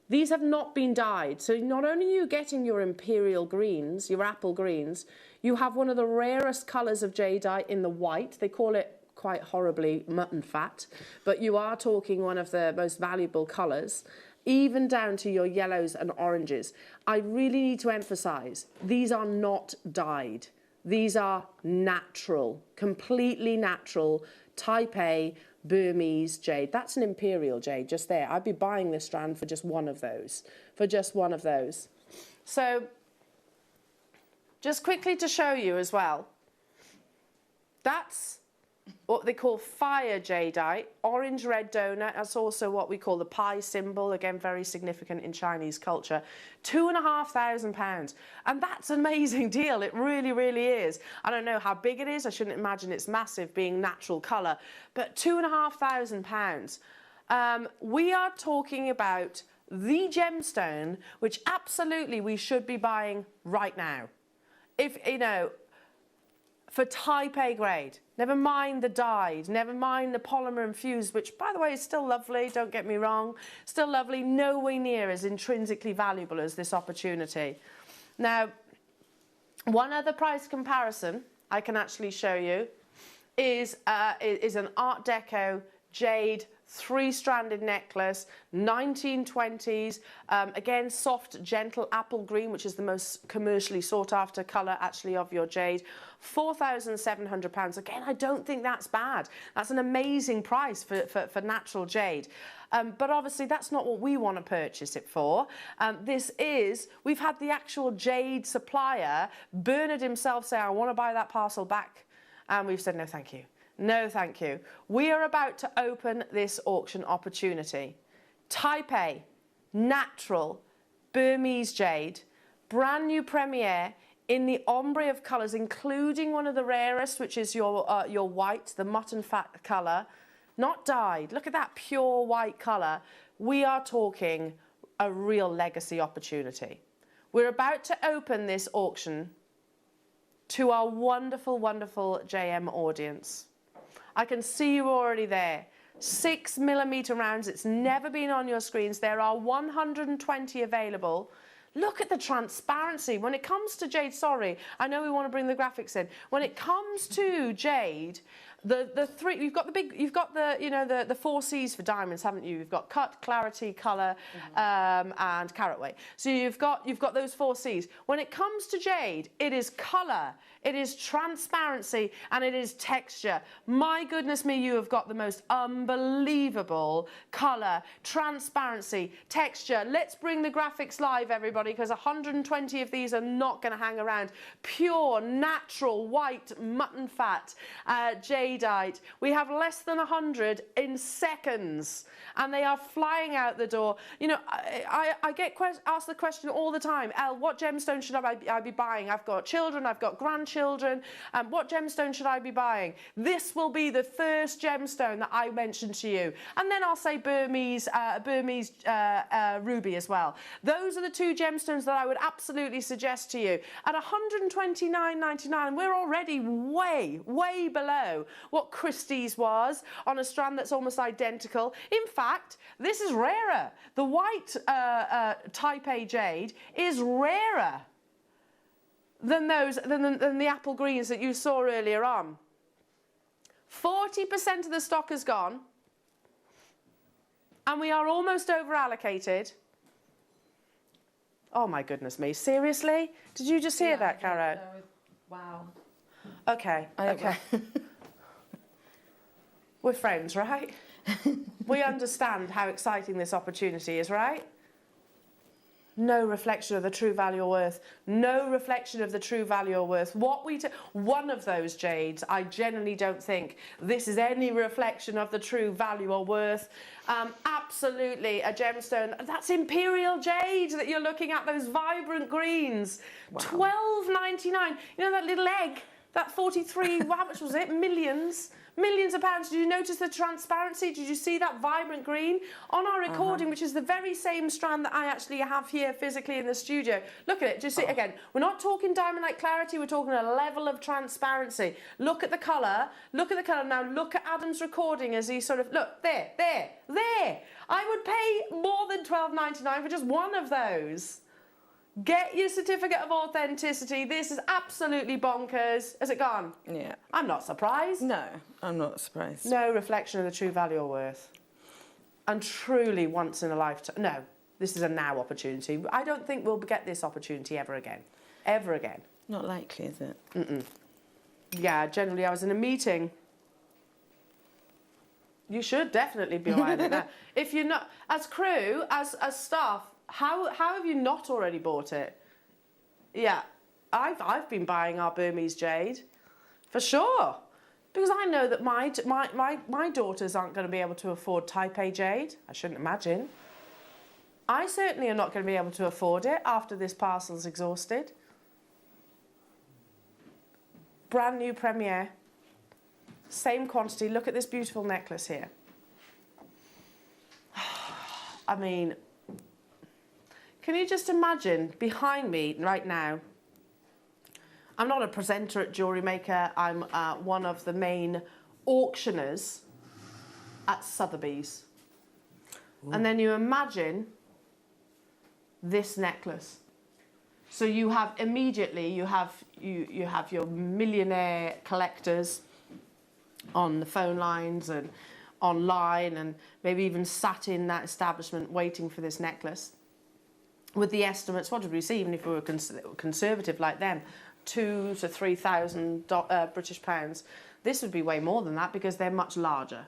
These have not been dyed. So not only are you getting your imperial greens, your apple greens, you have one of the rarest colours of jadeite in the white. They call it quite horribly mutton fat, but you are talking one of the most valuable colours, even down to your yellows and oranges. I really need to emphasise, these are not dyed. These are natural, completely natural, type A, Burmese jade. That's an imperial jade just there. I'd be buying this strand for just one of those, So, just quickly to show you as well, that's what they call fire jadeite, orange red donut. That's also what we call the pi symbol, again very significant in Chinese culture. £2,500, and that's an amazing deal. It really, really is. I don't know how big it is. I shouldn't imagine it's massive, being natural colour, but £2,500. We are talking about the gemstone, which absolutely we should be buying right now. If you know, for type A grade. Never mind the dyed, never mind the polymer infused, which by the way is still lovely, don't get me wrong, still lovely, nowhere near as intrinsically valuable as this opportunity. Now, one other price comparison I can actually show you is an Art Deco jade 3-stranded necklace, 1920s, again soft gentle apple green, which is the most commercially sought after colour actually of your jade. £4,700. Again, I don't think that's bad. That's an amazing price for natural jade. But obviously that's not what we want to purchase it for. We've had the actual jade supplier, Bernard himself, say, I want to buy that parcel back. And we've said, no, thank you. No, thank you. We are about to open this auction opportunity. Type A, natural, Burmese jade, brand new premiere in the ombre of colours, including one of the rarest, which is your white, the mutton fat colour, not dyed. Look at that pure white colour. We are talking a real legacy opportunity. We're about to open this auction to our wonderful, wonderful JM audience. I can see you already there. 6mm rounds, it's never been on your screens. There are 120 available. Look at the transparency. When it comes to jade, sorry, I know we want to bring the graphics in. When it comes to jade, the three, you've got the you know, the 4 C's for diamonds, haven't you? You've got cut, clarity, colour, and carat weight. So you've got those 4 C's. When it comes to jade, it is colour, it is transparency, and it is texture. My goodness me, you have got the most unbelievable colour, transparency, texture. Let's bring the graphics live, everybody, because 120 of these are not going to hang around. Pure, natural, white, mutton fat, jadeite. We have less than 100 in seconds, and they are flying out the door. You know, I get asked the question all the time, Elle, what gemstone should I be buying? I've got children, I've got grandchildren. What gemstone should I be buying? This will be the first gemstone that I mentioned to you. And then I'll say Burmese ruby as well. Those are the 2 gemstones that I would absolutely suggest to you. At $129.99, we're already way, way below what Christie's was on a strand that's almost identical. In fact, this is rarer. The white Type A jade is rarer than the apple greens that you saw earlier on. 40% of the stock has gone, and we are almost over allocated. Oh my goodness me, seriously? Did you just hear that, Caro? Wow. Okay, okay. We're friends, right? We understand how exciting this opportunity is, right? No reflection of the true value or worth. No reflection of the true value or worth. One of those jades, I generally don't think this is any reflection of the true value or worth. Absolutely a gemstone. That's imperial jade that you're looking at, those vibrant greens. Wow. $12.99. You know that little egg? That 43, how much was it? Millions of pounds. Did you notice the transparency? Did you see that vibrant green? On our recording, which is the very same strand that I actually have here physically in the studio. Look at it. Just see it again. We're not talking diamond-like clarity. We're talking a level of transparency. Look at the colour. Look at the colour. Now look at Adam's recording as he sort of, look, there. I would pay more than $12.99 for just one of those. Get your certificate of authenticity. This is absolutely bonkers. Has it gone? Yeah. I'm not surprised. No, I'm not surprised. No reflection of the true value or worth. And truly once in a lifetime. No, this is a now opportunity. I don't think we'll get this opportunity ever again. Ever again. Not likely, is it? Mm-mm. Yeah, generally I was in a meeting. You should definitely be buying it now. If you're not, as crew, as staff, how have you not already bought it? Yeah, I've been buying our Burmese jade, for sure, because I know that my daughters aren't going to be able to afford Type A jade. I shouldn't imagine. I certainly am not going to be able to afford it after this parcel's exhausted. Brand new premiere, same quantity. Look at this beautiful necklace here. I mean, can you just imagine behind me right now? I'm not a presenter at Jewellery Maker. I'm one of the main auctioners at Sotheby's. Ooh. And then you imagine this necklace. So you have immediately, you have your millionaire collectors on the phone lines and online and maybe even sat in that establishment waiting for this necklace. With the estimates, what did we see, even if we were conservative like them, 2,000 to 3,000 British pounds. This would be way more than that because they're much larger.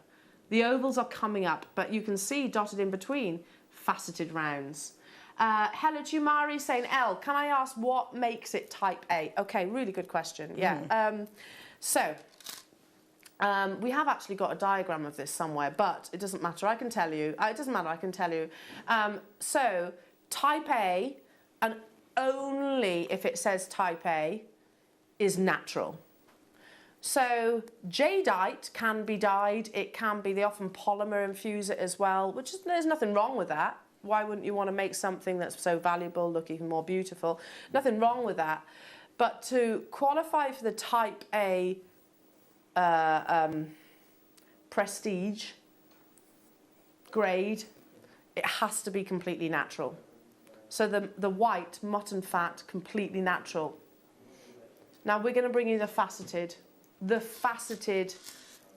The ovals are coming up, but you can see dotted in between faceted rounds. Hella Tumari saying, Elle, can I ask what makes it Type A? Okay, really good question. Yeah. So We have actually got a diagram of this somewhere, but it doesn't matter. I can tell you. It doesn't matter. I can tell you. So type A, and only if it says type A, is natural. So jadeite can be dyed. It can be, they often polymer infuse it as well, which is, there's nothing wrong with that. Why wouldn't you want to make something that's so valuable look even more beautiful? Nothing wrong with that. But to qualify for the type A prestige grade, it has to be completely natural. So the white mutton fat, completely natural. Now we're going to bring you the faceted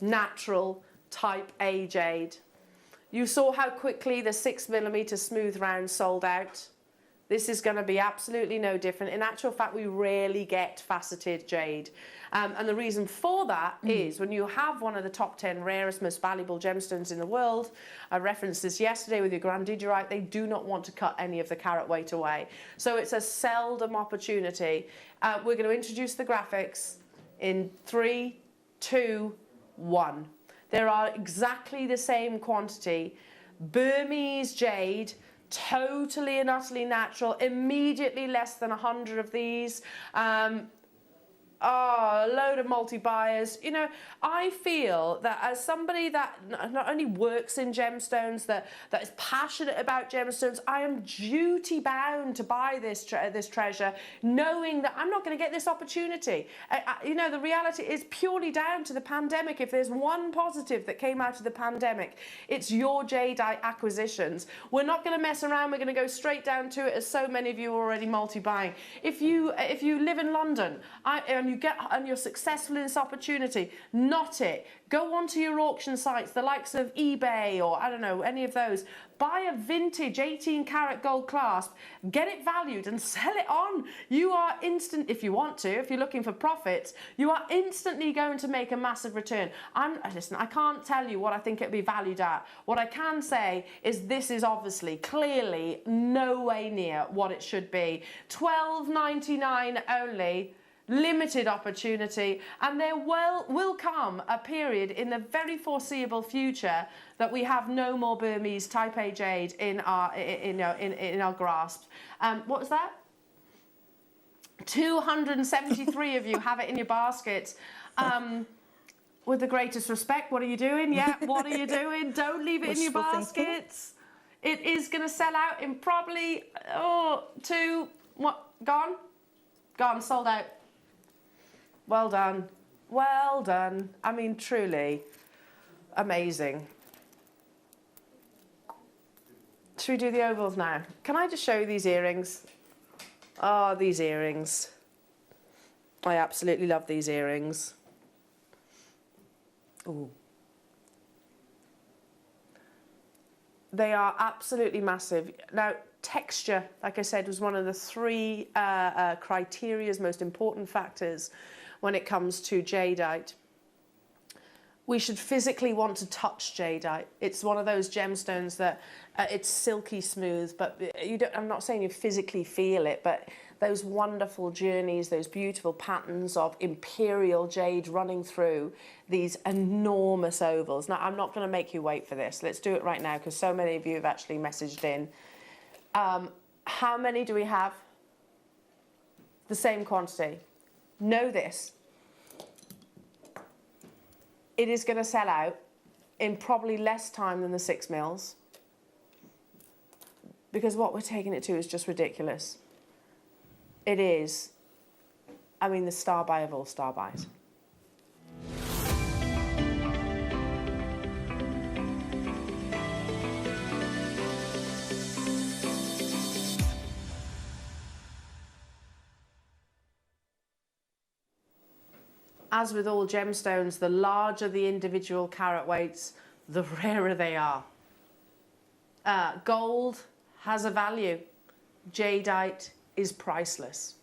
natural type A jade. You saw how quickly the 6mm smooth round sold out. This is going to be absolutely no different. In actual fact, we rarely get faceted jade. And the reason for that is when you have one of the top 10 rarest, most valuable gemstones in the world, I referenced this yesterday with your grandidierite, they do not want to cut any of the carat weight away. So it's a seldom opportunity. We're going to introduce the graphics in 3, 2, 1. There are exactly the same quantity. Burmese jade, totally and utterly natural, immediately less than 100 of these. A load of multi-buyers. You know, I feel that as somebody that not only works in gemstones, that is passionate about gemstones, I am duty bound to buy this treasure, knowing that I'm not going to get this opportunity. You know, the reality is purely down to the pandemic. If there's one positive that came out of the pandemic, it's your jadeite acquisitions. We're not going to mess around. We're going to go straight down to it, as so many of you are already multi-buying. If you live in London, and you're successful in this opportunity, knot it. Go onto your auction sites, the likes of eBay or I don't know, any of those. Buy a vintage 18 karat gold clasp, get it valued and sell it on. You are instant, if you want to, if you're looking for profits, you are instantly going to make a massive return. Listen, I can't tell you what I think it'll be valued at. What I can say is this is obviously, clearly, no way near what it should be. $12.99 only. Limited opportunity, and there will come a period in the very foreseeable future that we have no more Burmese type A jade in our grasp. What was that? 273 of you have it in your baskets. With the greatest respect, what are you doing? Yeah, what are you doing? Don't leave it in your baskets. It is going to sell out in probably gone, sold out. Well done. Well done. I mean, truly amazing. Should we do the ovals now? Can I just show you these earrings? Oh, these earrings. I absolutely love these earrings. Ooh. They are absolutely massive. Now, texture, like I said, was one of the 3 criteria's most important factors when it comes to jadeite. We should physically want to touch jadeite. It's one of those gemstones that it's silky smooth, but I'm not saying you physically feel it, but those wonderful journeys, those beautiful patterns of imperial jade running through these enormous ovals. Now, I'm not going to make you wait for this. Let's do it right now, because so many of you have actually messaged in. How many do we have? The same quantity. Know this. It is going to sell out in probably less time than the 6 mils, because what we're taking it to is just ridiculous. It is, I mean, the star buy of all star buys. As with all gemstones, the larger the individual carat weights, the rarer they are. Gold has a value. Jadeite is priceless.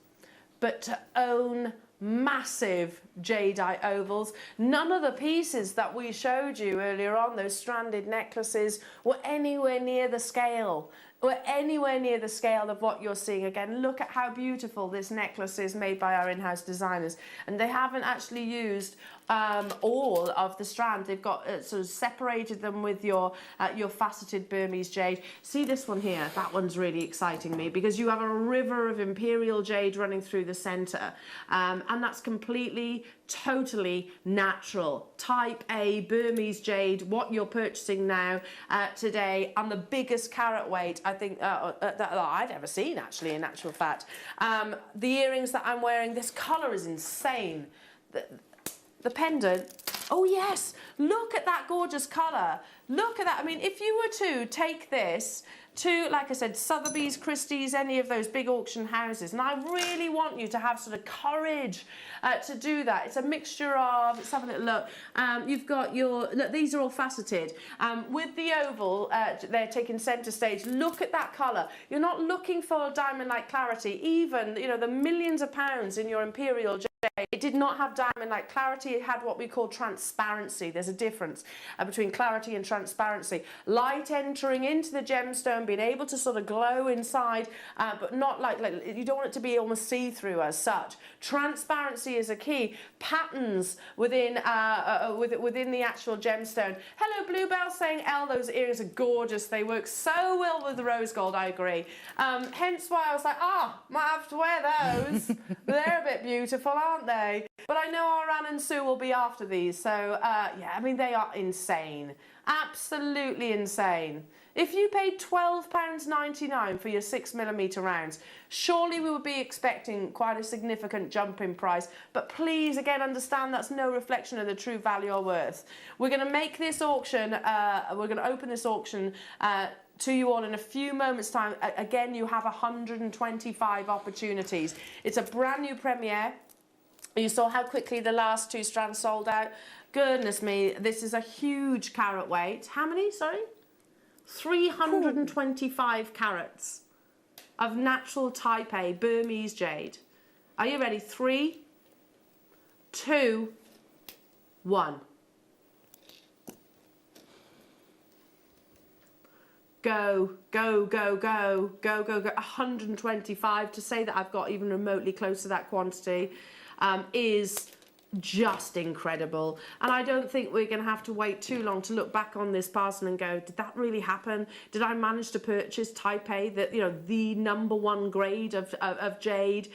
But to own massive jadeite ovals, none of the pieces that we showed you earlier on, those stranded necklaces, were anywhere near the scale. or anywhere near the scale of what you're seeing. Again, look at how beautiful this necklace is made by our in-house designers. And they haven't actually used all of the strand. They've got sort of separated them with your faceted Burmese jade. See this one here? That one's really exciting me because you have a river of imperial jade running through the center. And that's completely, totally natural. Type A Burmese jade, what you're purchasing now today, and the biggest carat weight I think that I'd ever seen, actually, in actual fact. The earrings that I'm wearing, this color is insane. The pendant, oh yes, look at that gorgeous colour. Look at that. I mean, if you were to take this to, like I said, Sotheby's, Christie's, any of those big auction houses, and I really want you to have sort of courage to do that. It's a mixture of, let's have a little look. You've got your, look, these are all faceted. With the oval, they're taking centre stage. Look at that colour. You're not looking for diamond-like clarity. Even, you know, the millions of pounds in your imperial jade, it did not have diamond-like clarity. It had what we call transparency. There's a difference between clarity and transparency. Light entering into the gemstone, being able to sort of glow inside, but not like you don't want it to be almost see-through as such. Transparency is a key. Patterns within within the actual gemstone. Hello, Bluebell saying, Elle, those earrings are gorgeous. They work so well with the rose gold. I agree. Hence why I was like, might have to wear those. They're a bit beautiful, aren't they? But I know our Anne and Sue will be after these, so yeah, I mean, they are insane, absolutely insane. If you paid £12.99 for your 6mm rounds, surely we would be expecting quite a significant jump in price. But please, again, understand that's no reflection of the true value or worth. We're going to make this auction, we're going to open this auction to you all in a few moments' time. Again, you have 125 opportunities. It's a brand new premiere. You saw how quickly the last 2 strands sold out. Goodness me, this is a huge carat weight. How many, sorry? 325 carats of natural type A Burmese jade. Are you ready? 3, 2, 1. Go, go, go, go, go, go, go. 125. To say that I've got even remotely close to that quantity is just incredible. And I don't think we're going to have to wait too long to look back on this parcel and go, did that really happen? Did I manage to purchase type A, that, you know, the #1 grade of jade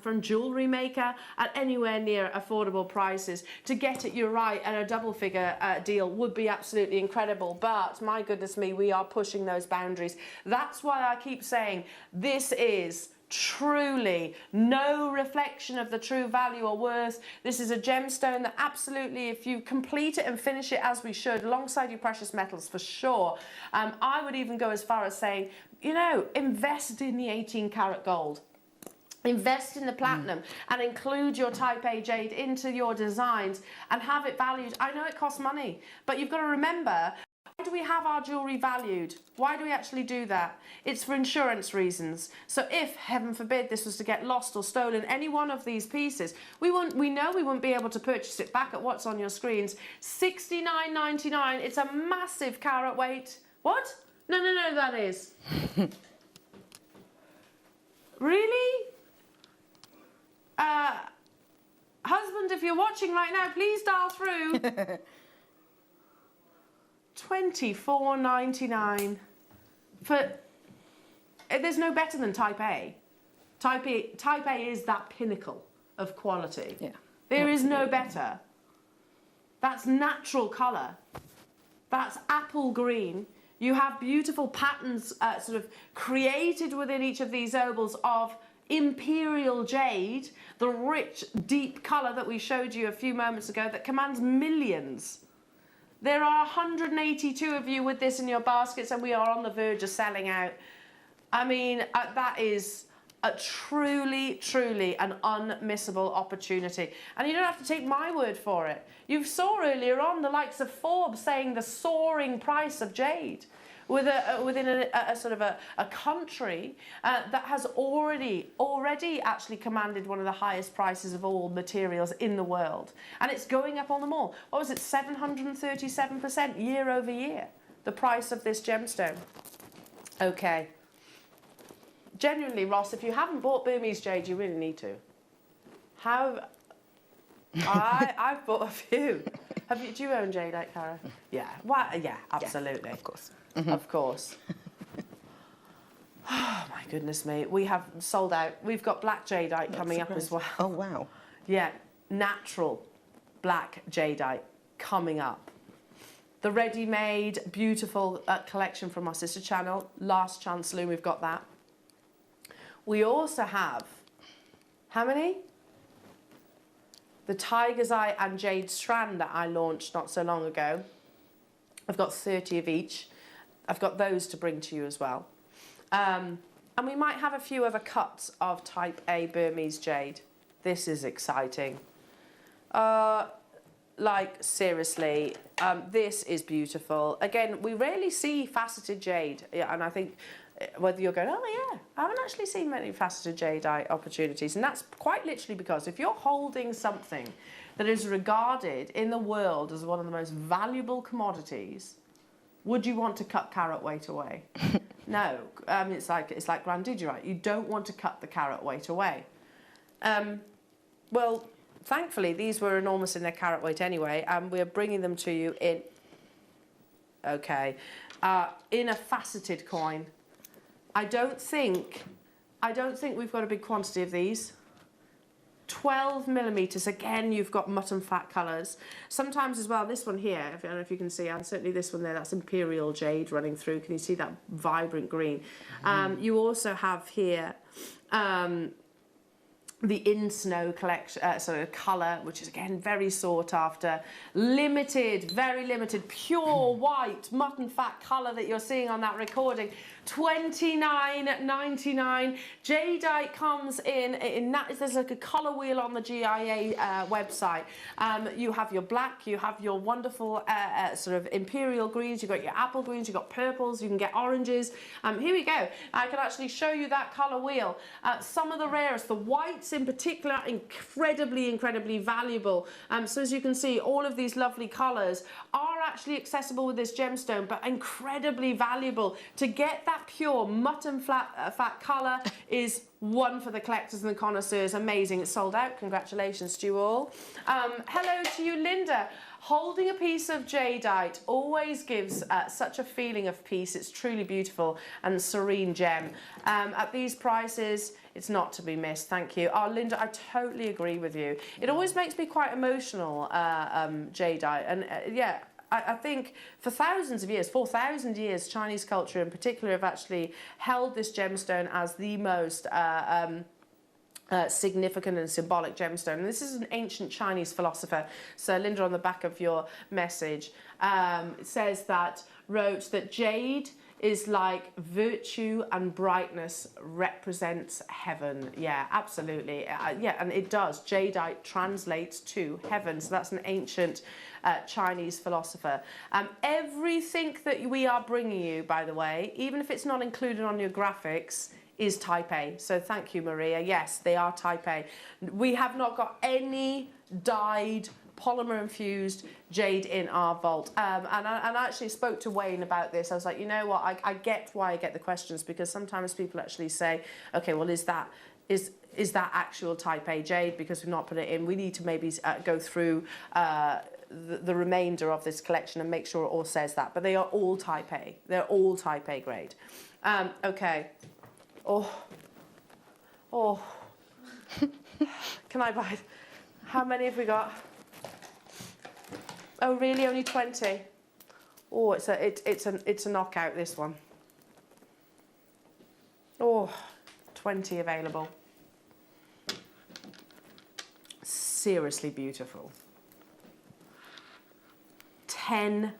from Jewellery Maker at anywhere near affordable prices? To get it, you're right, and a double figure deal would be absolutely incredible. But my goodness me, we are pushing those boundaries. That's why I keep saying this is truly no reflection of the true value or worth. This is a gemstone that absolutely, if you complete it and finish it as we should, alongside your precious metals for sure, I would even go as far as saying, you know, invest in the 18 karat gold. Invest in the platinum and include your type A jade into your designs and have it valued. I know it costs money, but you've got to remember, why do we have our jewellery valued? Why do we actually do that? It's for insurance reasons. So if, heaven forbid, this was to get lost or stolen, any one of these pieces, we know we wouldn't be able to purchase it back at what's on your screens. $69.99. It's a massive carat weight. What? No, that is. Really? Husband, if you're watching right now, please dial through. $24.99 for. There's no better than type A. Type A is that pinnacle of quality. Yeah, there is no better. That's natural colour. That's apple green. You have beautiful patterns sort of created within each of these ovals of imperial jade, the rich, deep colour that we showed you a few moments ago that commands millions. There are 182 of you with this in your baskets, and we are on the verge of selling out. I mean, that is a truly, truly an unmissable opportunity. And you don't have to take my word for it. You saw earlier on the likes of Forbes saying the soaring price of jade within a sort of a country that has already actually commanded one of the highest prices of all materials in the world. And it's going up on the more. What was it, 737% year over year, the price of this gemstone. Okay, genuinely, Ross, if you haven't bought Burmese jade, you really need to. I've bought a few. Do you own jadeite, Cara? Yeah. Well, yeah, absolutely. Yeah, of course. Of course. Oh my goodness me, we have sold out. We've got black jadeite coming up as well. Oh wow. Yeah, natural black jadeite coming up. The ready-made, beautiful collection from our sister channel, Last Chance Loom, we've got that. We also have, how many? The Tiger's Eye and Jade Strand that I launched not so long ago. I've got 30 of each. I've got those to bring to you as well. And we might have a few other cuts of Type A Burmese jade. This is exciting. Like, seriously, this is beautiful. Again, we rarely see faceted jade, and I think whether you're going, oh yeah, I haven't actually seen many faceted jadeite opportunities, and that's quite literally because if you're holding something that is regarded in the world as one of the most valuable commodities, would you want to cut carat weight away? No, it's like grandidiorite. You don't want to cut the carat weight away. Well, thankfully, these were enormous in their carat weight anyway, and we're bringing them to you in, in a faceted coin. I don't think we've got a big quantity of these. 12 millimeters, again, you've got mutton fat colours. Sometimes as well, this one here, I don't know if you can see, and certainly this one there, that's imperial jade running through. Can you see that vibrant green? You also have here the In Snow collection, sort of colour, which is again very sought after. Limited, very limited, pure white mutton fat colour that you're seeing on that recording. $29.99. Jadeite comes in that. There's like a colour wheel on the GIA website. You have your black, you have your wonderful sort of imperial greens, you've got your apple greens, you've got purples, you can get oranges. Here we go. I can actually show you that colour wheel. Some of the rarest, the whites in particular, incredibly valuable. So as you can see, all of these lovely colours are actually accessible with this gemstone, but incredibly valuable. To get that pure mutton fat colour is one for the collectors and the connoisseurs. Amazing. It's sold out. Congratulations to you all. Hello to you, Linda. Holding a piece of jadeite always gives such a feeling of peace. It's truly beautiful and serene gem. At these prices, it's not to be missed. Thank you. Oh, Linda, I totally agree with you. It always makes me quite emotional, jadeite. And yeah, I think for thousands of years, 4,000 years, Chinese culture in particular have actually held this gemstone as the most significant and symbolic gemstone. And this is an ancient Chinese philosopher. So Linda, on the back of your message, says that, wrote that jade is like virtue and brightness represents heaven. Yeah, absolutely. Yeah, and it does. Jadeite translates to heaven. So that's an ancient Chinese philosopher. Everything that we are bringing you, by the way, even if it's not included on your graphics, is Type A. So thank you, Maria. Yes, they are Type A. We have not got any dyed polymer infused jade in our vault. And I actually spoke to Wayne about this. I was like, you know what, I get why I get the questions, because sometimes people actually say, okay, well, is that actual Type A jade? Because we've not put it in. We need to maybe go through the remainder of this collection and make sure it all says that. But they are all Type A. They're all Type A grade. Okay. Oh. Can I buy it? How many have we got? Oh, really? Only 20? Oh, it's a knockout, this one. Oh, 20 available. Seriously beautiful. 10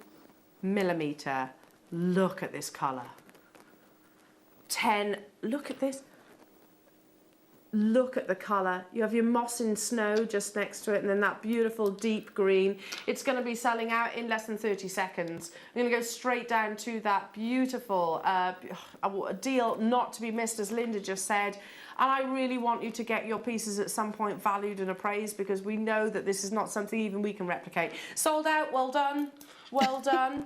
millimeter. Look at this colour. 10. Look at this. Look at the colour. You have your moss in snow just next to it, and then that beautiful deep green. It's going to be selling out in less than 30 seconds. I'm going to go straight down to that beautiful deal not to be missed, as Linda just said. And I really want you to get your pieces at some point valued and appraised, because we know that this is not something even we can replicate. Sold out, well done, well done.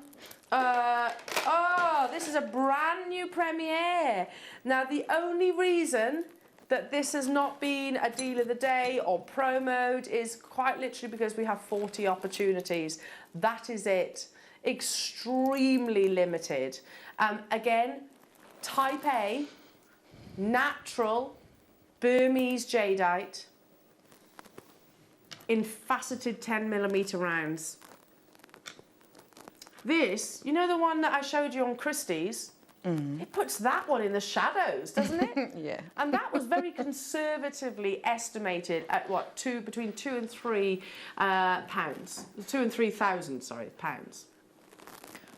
Oh, this is a brand new premiere. Now, the only reason that this has not been a deal of the day or promoed is quite literally because we have 40 opportunities. That is it. Extremely limited. Again, type A, natural Burmese jadeite in faceted 10mm rounds. This, you know the one that I showed you on Christie's? It puts that one in the shadows, doesn't it? Yeah. And that was very conservatively estimated at what, between 2 and 3 pounds. 2 and 3,000, sorry, pounds.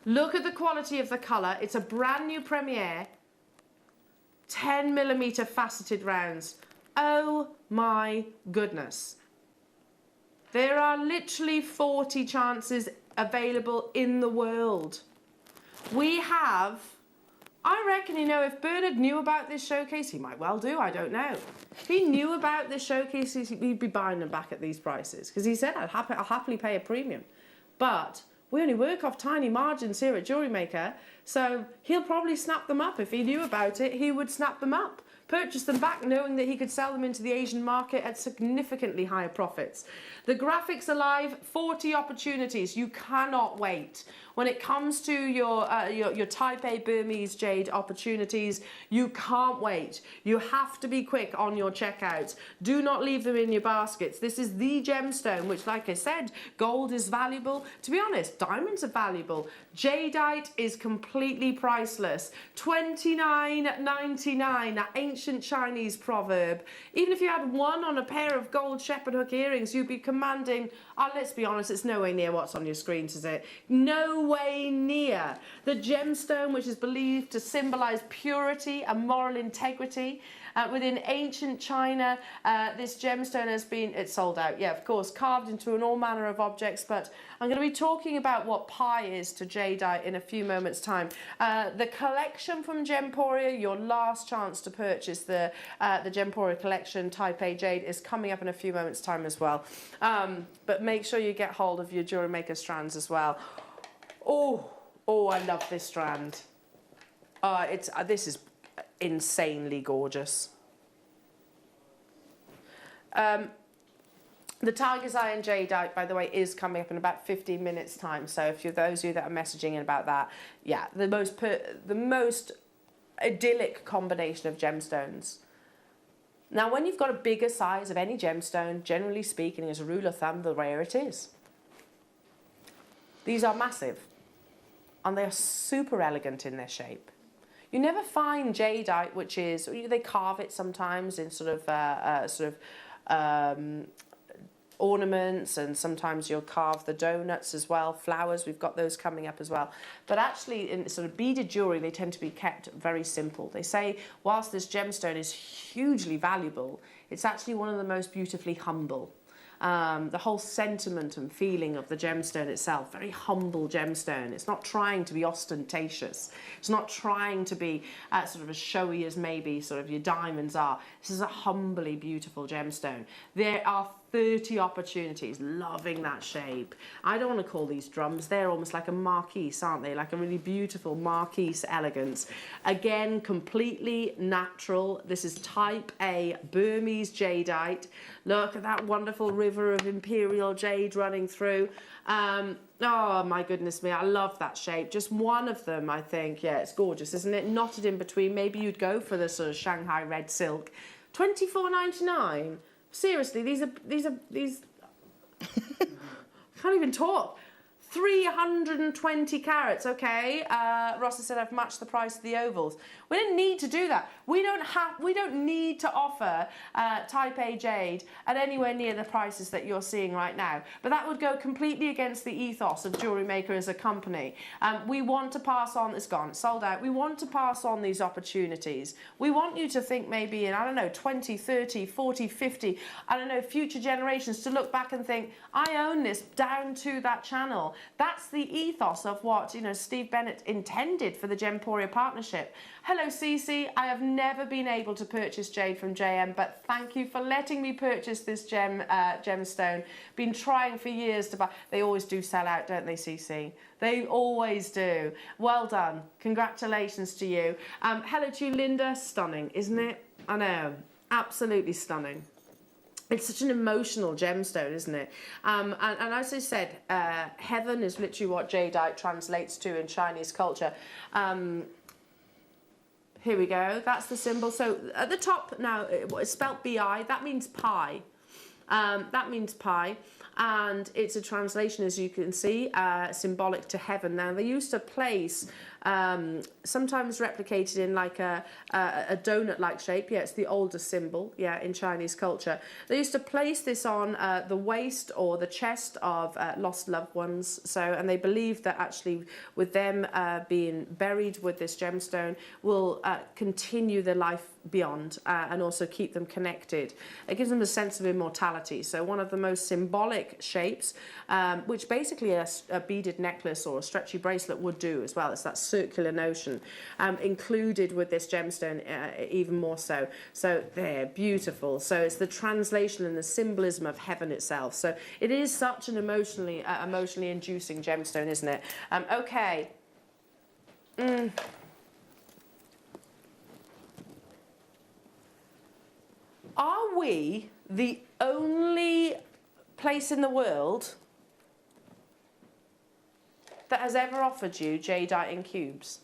Look at the quality of the colour. It's a brand new premiere. 10mm faceted rounds. Oh my goodness. There are literally 40 chances available in the world. We have, I reckon, you know, if Bernard knew about this showcase, he might well do, I don't know. If he knew about this showcase, he'd be buying them back at these prices, because he said, I'll happily pay a premium. But we only work off tiny margins here at Jewellery Maker, so he'll probably snap them up. If he knew about it, he would snap them up. Purchase them back knowing that he could sell them into the Asian market at significantly higher profits. The graphics are live, 40 opportunities. You cannot wait. When it comes to your Type A Burmese jade opportunities, you can't wait. You have to be quick on your checkouts. Do not leave them in your baskets. This is the gemstone, which, like I said, gold is valuable. To be honest, diamonds are valuable. Jadeite is completely priceless. $29.99, that ancient Chinese proverb. Even if you had one on a pair of gold shepherd hook earrings, you'd be commanding, let's be honest, it's nowhere near what's on your screens, is it? No way near. The gemstone, which is believed to symbolize purity and moral integrity. Within ancient China, this gemstone it's sold out, yeah, of course, carved into all manner of objects, but I'm going to be talking about what pi is to jadeite in a few moments' time. The collection from Gemporia, your last chance to purchase the Gemporia collection, Type A jade, is coming up in a few moments' time as well. But make sure you get hold of your Jewellery Maker strands as well. Oh, I love this strand. This is insanely gorgeous. The Tiger's Eye and jadeite, by the way, is coming up in about 15 minutes time. So if you're those of you that are messaging in about that, yeah, the most idyllic combination of gemstones. Now, when you've got a bigger size of any gemstone, generally speaking, as a rule of thumb, the rarer it is. These are massive, and they are super elegant in their shape. You never find jadeite, which is, they carve it sometimes in sort of ornaments, and sometimes you'll carve the donuts as well, flowers, we've got those coming up as well. But actually in sort of beaded jewellery, they tend to be kept very simple. They say whilst this gemstone is hugely valuable, it's actually one of the most beautifully humble. The whole sentiment and feeling of the gemstone itself, very humble gemstone. It's not trying to be ostentatious. It's not trying to be sort of as showy as maybe sort of your diamonds are. This is a humbly beautiful gemstone. There are 30 opportunities, loving that shape. I don't want to call these drums, they're almost like a marquise, aren't they? Like a really beautiful marquise elegance. Again, completely natural. This is Type A Burmese jadeite. Look at that wonderful river of imperial jade running through. Oh my goodness me, I love that shape. Just one of them, I think. Yeah, it's gorgeous, isn't it? Knotted in between. Maybe you'd go for the sort of Shanghai red silk. $24.99. Seriously, these can't even talk. 320 carats, okay. Ross has said I've matched the price of the ovals. We don't need to do that. We don't need to offer Type A jade at anywhere near the prices that you're seeing right now. But that would go completely against the ethos of Jewellery Maker as a company. We want to pass on, it's gone, it's sold out. We want to pass on these opportunities. We want you to think maybe in, I don't know, 20, 30, 40, 50, I don't know, future generations to look back and think, I own this down to that channel. That's the ethos of what, you know, Steve Bennett intended for the Gemporia partnership. Hello, Cece. I have never been able to purchase jade from JM, but thank you for letting me purchase this gemstone. Been trying for years to buy. They always do sell out, don't they, Cece? They always do. Well done. Congratulations to you. Hello to you, Linda. Stunning, isn't it? I know. Absolutely stunning. It's such an emotional gemstone, isn't it? And as I said, heaven is literally what jadeite translates to in Chinese culture. Here we go. That's the symbol. So at the top now, it's spelled BI. That means pi. That means pi. And it's a translation, as you can see, symbolic to heaven. Now, they used to place, sometimes replicated in like a donut-like shape. Yeah, it's the oldest symbol, yeah, in Chinese culture. They used to place this on the waist or the chest of lost loved ones. So, and they believed that actually with them being buried with this gemstone will continue their life beyond and also keep them connected. It gives them a sense of immortality. So one of the most symbolic shapes, which basically a beaded necklace or a stretchy bracelet would do as well. It's that circular notion, included with this gemstone even more so. So they're beautiful. So it's the translation and the symbolism of heaven itself. So it is such an emotionally inducing gemstone, isn't it? Okay. Are we the only place in the world that has ever offered you jadeite in cubes?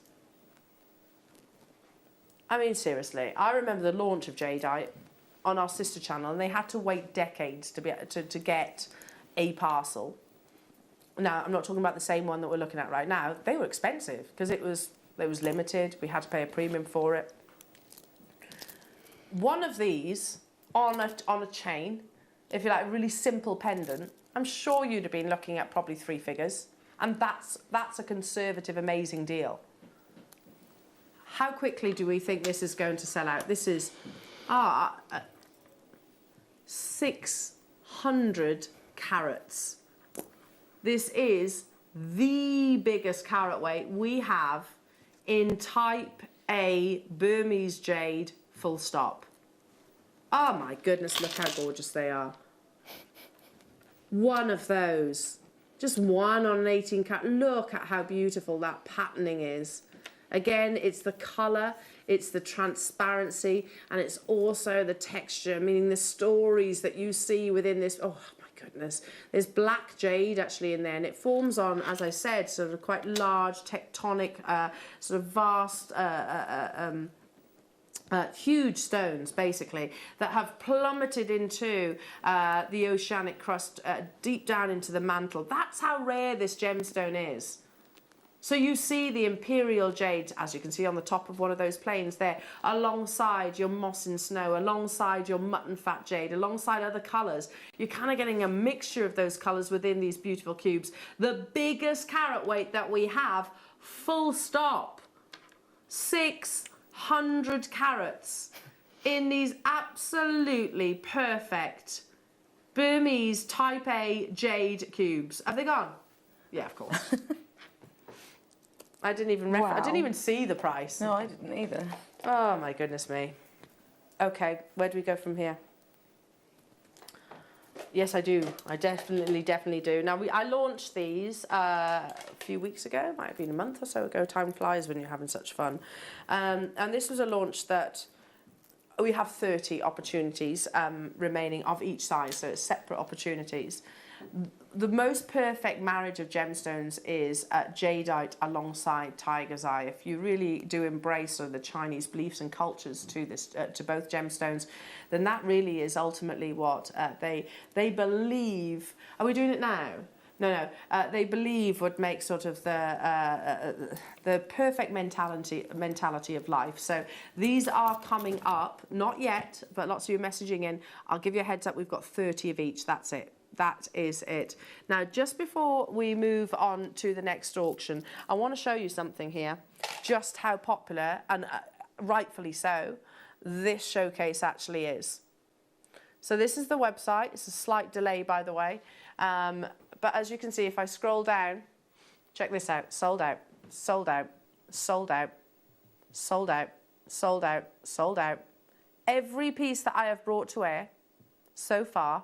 I mean, seriously, I remember the launch of jadeite on our sister channel, and they had to wait decades to get a parcel. Now, I'm not talking about the same one that we're looking at right now. They were expensive because it was limited. We had to pay a premium for it. One of these on a chain, if you like, a really simple pendant, I'm sure you'd have been looking at probably 3 figures, and that's a conservative, amazing deal. How quickly do we think this is going to sell out? This is 600 carats. This is the biggest carat weight we have in type A Burmese jade, full stop. Oh my goodness, look how gorgeous they are. One of those. Just one on an 18 carat. Look at how beautiful that patterning is. Again, it's the colour, it's the transparency, and it's also the texture, meaning the stories that you see within this. Oh my goodness. There's black jade actually in there, and it forms on, as I said, sort of quite large, tectonic, sort of vast, huge stones, basically, that have plummeted into the oceanic crust, deep down into the mantle. That's how rare this gemstone is. So you see the imperial jade, as you can see on the top of one of those planes there, alongside your moss and snow, alongside your mutton fat jade, alongside other colours. You're kind of getting a mixture of those colours within these beautiful cubes. The biggest carat weight that we have, full stop, 600 carats in these absolutely perfect Burmese type A jade cubes. Have they gone? Yeah, of course. I didn't even I didn't even see the price. No, I didn't either. Oh my goodness me. Okay, where do we go from here? Yes, I do. I definitely do. Now, I launched these a few weeks ago. Might have been a month or so ago. Time flies when you're having such fun. And this was a launch that we have 30 opportunities remaining of each size, so it's separate opportunities. The most perfect marriage of gemstones is jadeite alongside tiger's eye. If you really do embrace sort of the Chinese beliefs and cultures to this, to both gemstones, then that really is ultimately what they believe. Are we doing it now? No. They believe would make sort of the perfect mentality of life. So these are coming up, not yet, but lots of you are messaging in. I'll give you a heads up. We've got 30 of each. That's it. That is it. Now, just before we move on to the next auction, I want to show you something here, just how popular, and rightfully so, this showcase actually is. So this is the website. It's a slight delay, by the way. But as you can see, if I scroll down, Check this out. Sold out, sold out, sold out, sold out, sold out, sold out. Every piece that I have brought to air so far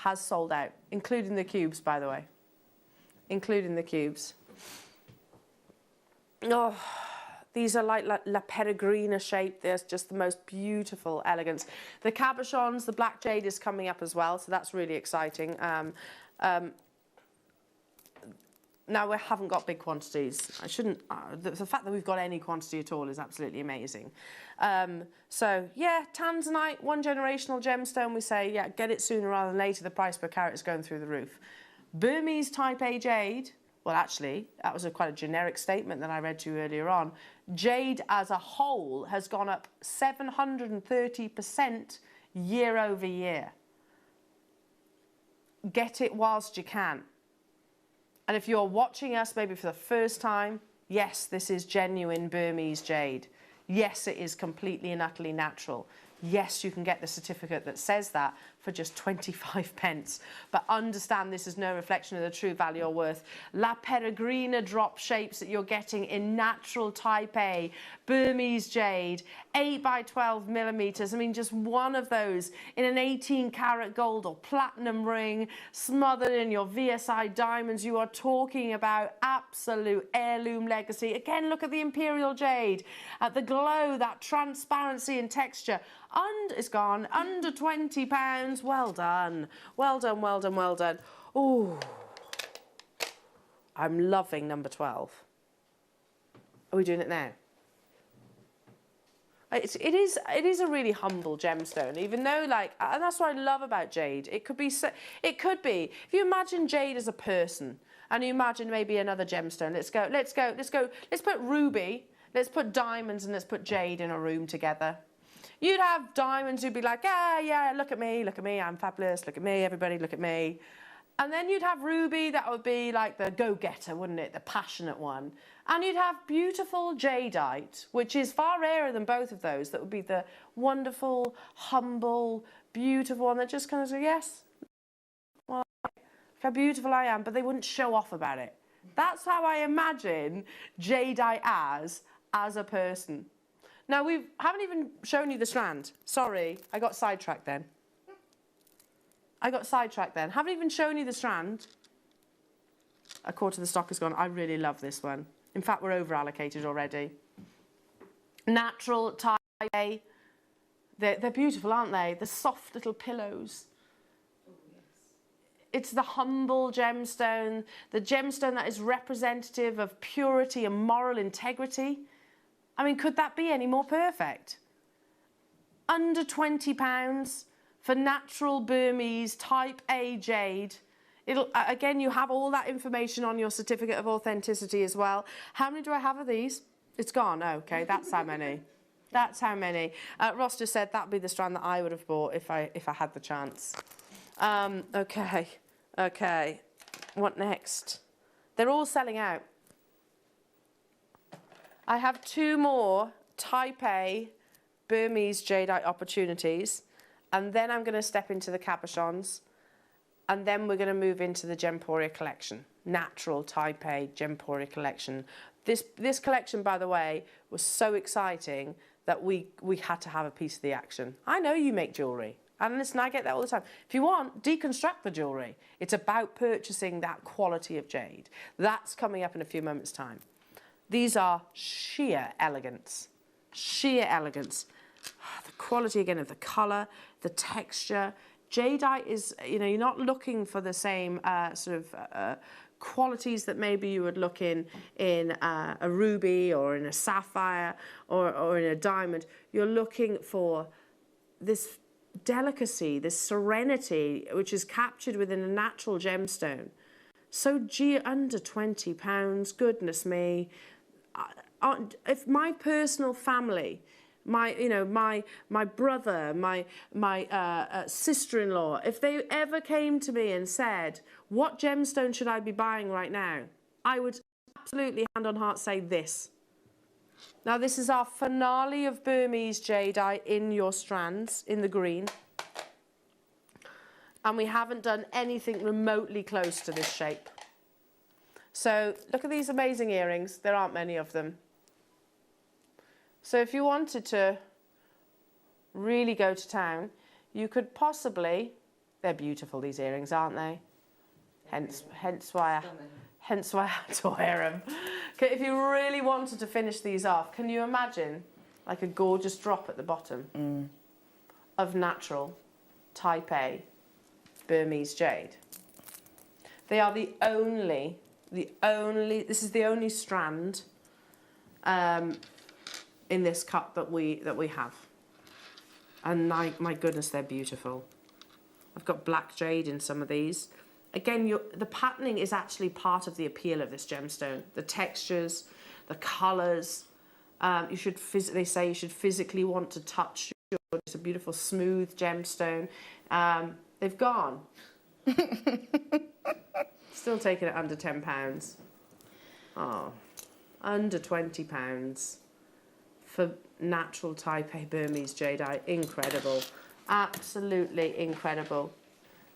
has sold out, including the cubes, by the way. Including the cubes. Oh, these are like La Peregrina shape. There's just the most beautiful elegance. The cabochons, the black jade is coming up as well, so that's really exciting. Now, we haven't got big quantities. I shouldn't, the fact that we've got any quantity at all is absolutely amazing. So, yeah, tanzanite, one generational gemstone, we say, yeah, get it sooner rather than later. The price per carat is going through the roof. Burmese type A jade, well, actually, that was quite a generic statement that I read to you earlier on. Jade as a whole has gone up 730% year over year. Get it whilst you can. And if you're watching us maybe for the first time, yes, this is genuine Burmese jade. Yes, it is completely and utterly natural. Yes, you can get the certificate that says that for just 25 pence. But understand this is no reflection of the true value or worth. La Peregrina drop shapes that you're getting in natural type A, Burmese jade, 8 by 12 millimeters. I mean, just one of those in an 18 karat gold or platinum ring, smothered in your VSI diamonds. You are talking about absolute heirloom legacy. Again, look at the imperial jade, at the glow, that transparency and texture. And it's gone under £20. Well done. Well done, well done, well done. Oh, I'm loving number 12. Are we doing it now? It is a really humble gemstone, even though, like, and that's what I love about jade. It could be, if you imagine jade as a person, and you imagine maybe another gemstone. Let's put ruby, let's put diamonds, and let's put jade in a room together. You'd have diamonds who'd be like, yeah, look at me, I'm fabulous, look at me, everybody, look at me. And then you'd have ruby, that would be like the go-getter, wouldn't it? The passionate one. And you'd have beautiful jadeite, which is far rarer than both of those. That would be the wonderful, humble, beautiful one that just kind of says, yes, well, look how beautiful I am, but they wouldn't show off about it. That's how I imagine jadeite as a person. Now, we haven't even shown you the strand. Sorry, I got sidetracked then. Haven't even shown you the strand. A quarter of the stock is gone. I really love this one. In fact, we're over allocated already. Natural type A. They're beautiful, aren't they? The soft little pillows. Oh, yes. It's the humble gemstone, the gemstone that is representative of purity and moral integrity. I mean, could that be any more perfect? Under £20 for natural Burmese type A jade. It'll, again, you have all that information on your certificate of authenticity as well. How many do I have of these? It's gone. Okay, that's how many. That's how many. Ross just said that'd be the strand that I would have bought if I had the chance. Okay. What next? They're all selling out. I have 2 more type A Burmese jadeite opportunities, and then I'm going to step into the cabochons, and then we're going to move into the Gemporia collection, natural type A Gemporia collection. This collection, by the way, was so exciting that we had to have a piece of the action. I know you make jewellery, and listen, I get that all the time. If you want, deconstruct the jewellery. It's about purchasing that quality of jade. That's coming up in a few moments' time. These are sheer elegance. Sheer elegance. The quality, again, of the colour, the texture. Jadeite is, you know, you're not looking for the same qualities that maybe you would look in a ruby or in a sapphire or in a diamond. You're looking for this delicacy, this serenity, which is captured within a natural gemstone. So under £20, goodness me. If my personal family, my brother, my sister-in-law, if they ever came to me and said, what gemstone should I be buying right now? I would absolutely, hand on heart, say this. Now, this is our finale of Burmese jadeite in your strands, in the green. And we haven't done anything remotely close to this shape. So look at these amazing earrings. There aren't many of them. So if you wanted to really go to town, you could possibly, they're beautiful, these earrings, aren't they? Hence why I had to wear them. Okay, if you really wanted to finish these off, can you imagine like a gorgeous drop at the bottom of natural Type A Burmese jade? They are this is the only strand in this cut that we have. And my goodness, they're beautiful. I've got black jade in some of these. Again, the patterning is actually part of the appeal of this gemstone. The textures, the colours. They say you should physically want to touch it. It's a beautiful, smooth gemstone. They've gone. Still taking it under £10. Oh, under £20 for natural Type A Burmese jadeite. Incredible. Absolutely incredible.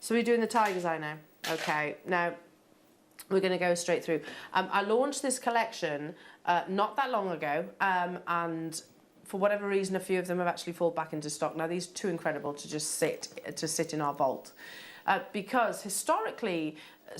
So we're doing the tiger's eye now. Okay, now we're going to go straight through. I launched this collection not that long ago, and for whatever reason, a few of them have actually fallen back into stock. Now, these are too incredible to just sit in our vault. Because historically,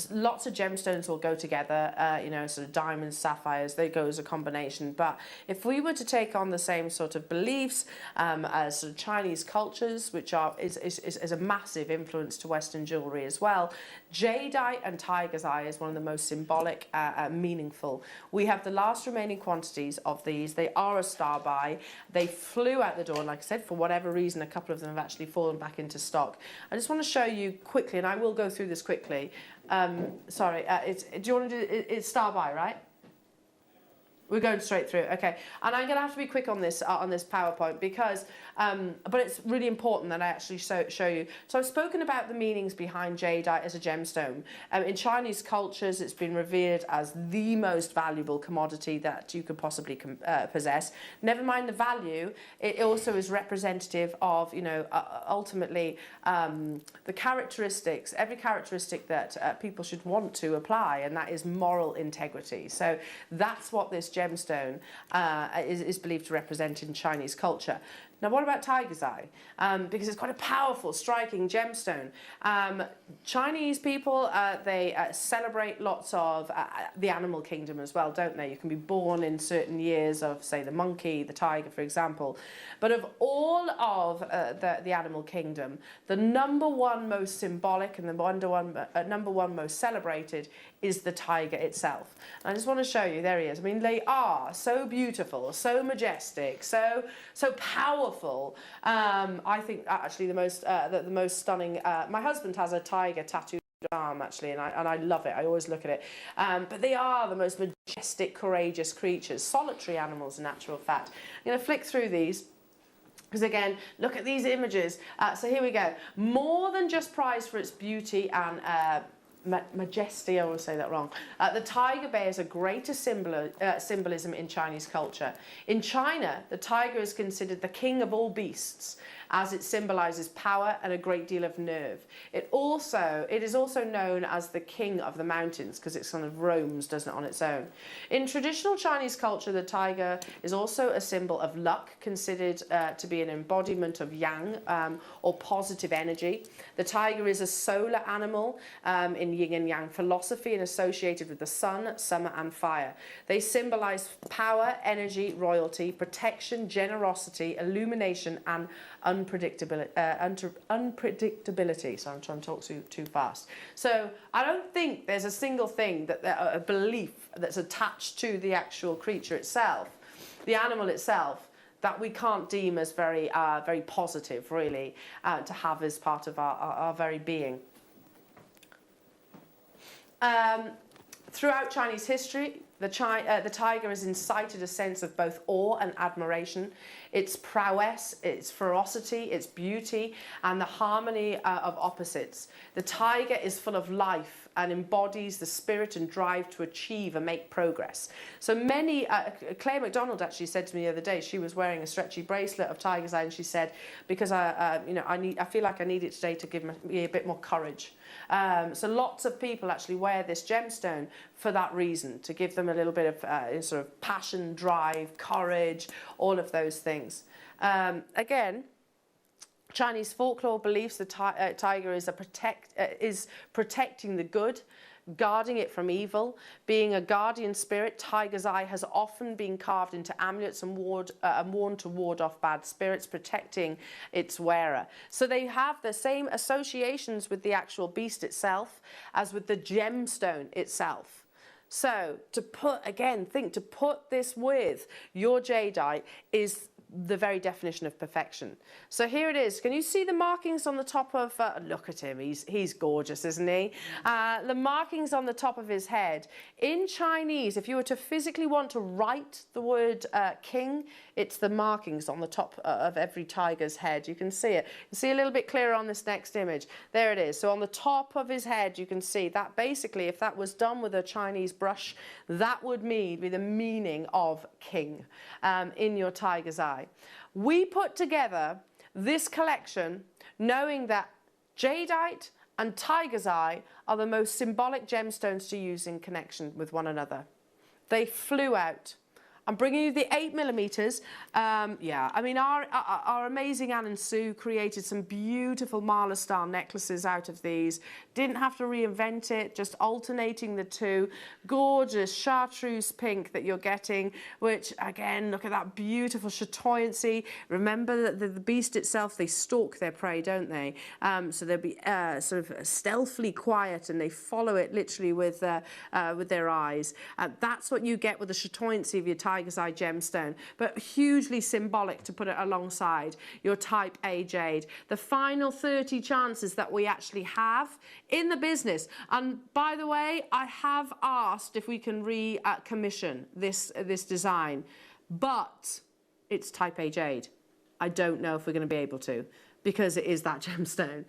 lots of gemstones will go together, you know, sort of diamonds, sapphires, they go as a combination. But if we were to take on the same sort of beliefs as sort of Chinese cultures, which is a massive influence to Western jewellery as well, jadeite and tiger's eye is one of the most symbolic, meaningful. We have the last remaining quantities of these. They are a star buy. They flew out the door, and like I said, for whatever reason, a couple of them have actually fallen back into stock. I just want to show you quickly, and I will go through this quickly. Sorry, do you want to do it's star buy, right? We're going straight through, okay. And I'm going to have to be quick on this PowerPoint because, but it's really important that I actually show you. So I've spoken about the meanings behind jadeite as a gemstone. In Chinese cultures, it's been revered as the most valuable commodity that you could possibly possess. Never mind the value, it also is representative of, you know, ultimately the characteristics, every characteristic that people should want to apply, and that is moral integrity. So that's what this gemstone is believed to represent in Chinese culture. Now, what about tiger's eye? Because it's quite a powerful, striking gemstone. Chinese people, they celebrate lots of the animal kingdom as well, don't they? You can be born in certain years of, say, the monkey, the tiger, for example. But of all of the animal kingdom, the number one most symbolic and the number one most celebrated is the tiger itself. And I just want to show you, there he is. I mean, they are so beautiful, so majestic, so powerful. I think actually the most stunning. My husband has a tiger tattooed arm actually, and I love it. I always look at it. But they are the most majestic, courageous creatures, solitary animals in actual fact. I'm going to flick through these. Because again, look at these images. So here we go. More than just prized for its beauty and majesty, I always say that wrong. The tiger bears a greater symbolism in Chinese culture. In China, the tiger is considered the king of all beasts, as it symbolises power and a great deal of nerve. It is also known as the king of the mountains because it sort of roams, doesn't it, on its own. In traditional Chinese culture, the tiger is also a symbol of luck, considered to be an embodiment of yang or positive energy. The tiger is a solar animal in yin and yang philosophy and associated with the sun, summer and fire. They symbolise power, energy, royalty, protection, generosity, illumination and unpredictability. So I'm trying to talk too fast. So I don't think there's a single thing a belief that's attached to the actual creature itself, the animal itself, that we can't deem as very positive, really, to have as part of our very being. Throughout Chinese history, the tiger has incited a sense of both awe and admiration. its prowess, its ferocity, its beauty, and the harmony of opposites. The tiger is full of life and embodies the spirit and drive to achieve and make progress. So many, Claire McDonald actually said to me the other day, she was wearing a stretchy bracelet of tiger's eye, and she said, because I feel like I need it today to give me a bit more courage. So lots of people actually wear this gemstone for that reason, to give them a little bit of sort of passion, drive, courage, all of those things. Again, Chinese folklore believes the tiger is protecting the good, guarding it from evil. Being a guardian spirit, tiger's eye has often been carved into amulets and worn to ward off bad spirits, protecting its wearer. So they have the same associations with the actual beast itself as with the gemstone itself. So to put this with your jadeite is the very definition of perfection. So here it is. Can you see the markings on the top of, look at him, he's gorgeous, isn't he? The markings on the top of his head. In Chinese, if you were to physically want to write the word king, it's the markings on the top of every tiger's head. You can see it. You see a little bit clearer on this next image. There it is. So on the top of his head, you can see that basically, if that was done with a Chinese brush, that would be the meaning of king in your tiger's eye. We put together this collection knowing that jadeite and tiger's eye are the most symbolic gemstones to use in connection with one another. They flew out. I'm bringing you the 8mm. Yeah, I mean, our amazing Ann and Sue created some beautiful Marla style necklaces out of these. Didn't have to reinvent it, just alternating the two. Gorgeous chartreuse pink that you're getting, which again, look at that beautiful chatoyancy. Remember that the beast itself, they stalk their prey, don't they? So they'll be sort of stealthily quiet, and they follow it literally with their eyes. That's what you get with the chatoyancy of your tiger's eye gemstone, but hugely symbolic to put it alongside your type A jade. The final 30 chances that we actually have in the business. And by the way, I have asked if we can recommission this design, but it's type A jade. I don't know if we're going to be able to, because it is that gemstone.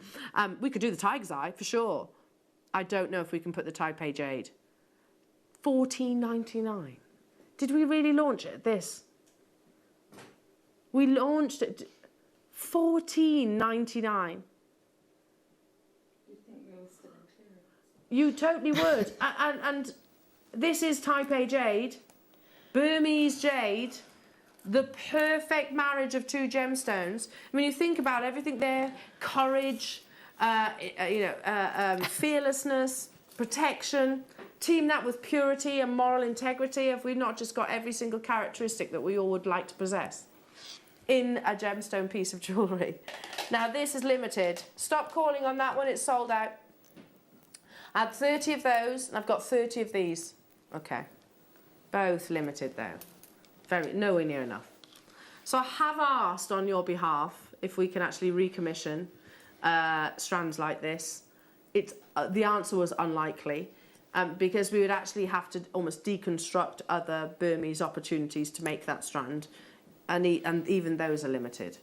We could do the tiger's eye for sure. I don't know if we can put the type A jade. $14.99. Did we really launch it at this? We launched it $14.99. You totally would. and this is type A jade, Burmese jade, the perfect marriage of two gemstones. I mean, you think about everything there: courage, fearlessness, protection. Team that with purity and moral integrity. Have we not just got every single characteristic that we all would like to possess in a gemstone piece of jewellery? Now this is limited. Stop calling on that one, it's sold out. I had 30 of those, and I've got 30 of these. Okay, both limited though. Nowhere near enough. So I have asked on your behalf if we can actually recommission strands like this. The answer was unlikely. Because we would actually have to almost deconstruct other Burmese opportunities to make that strand, and even those are limited.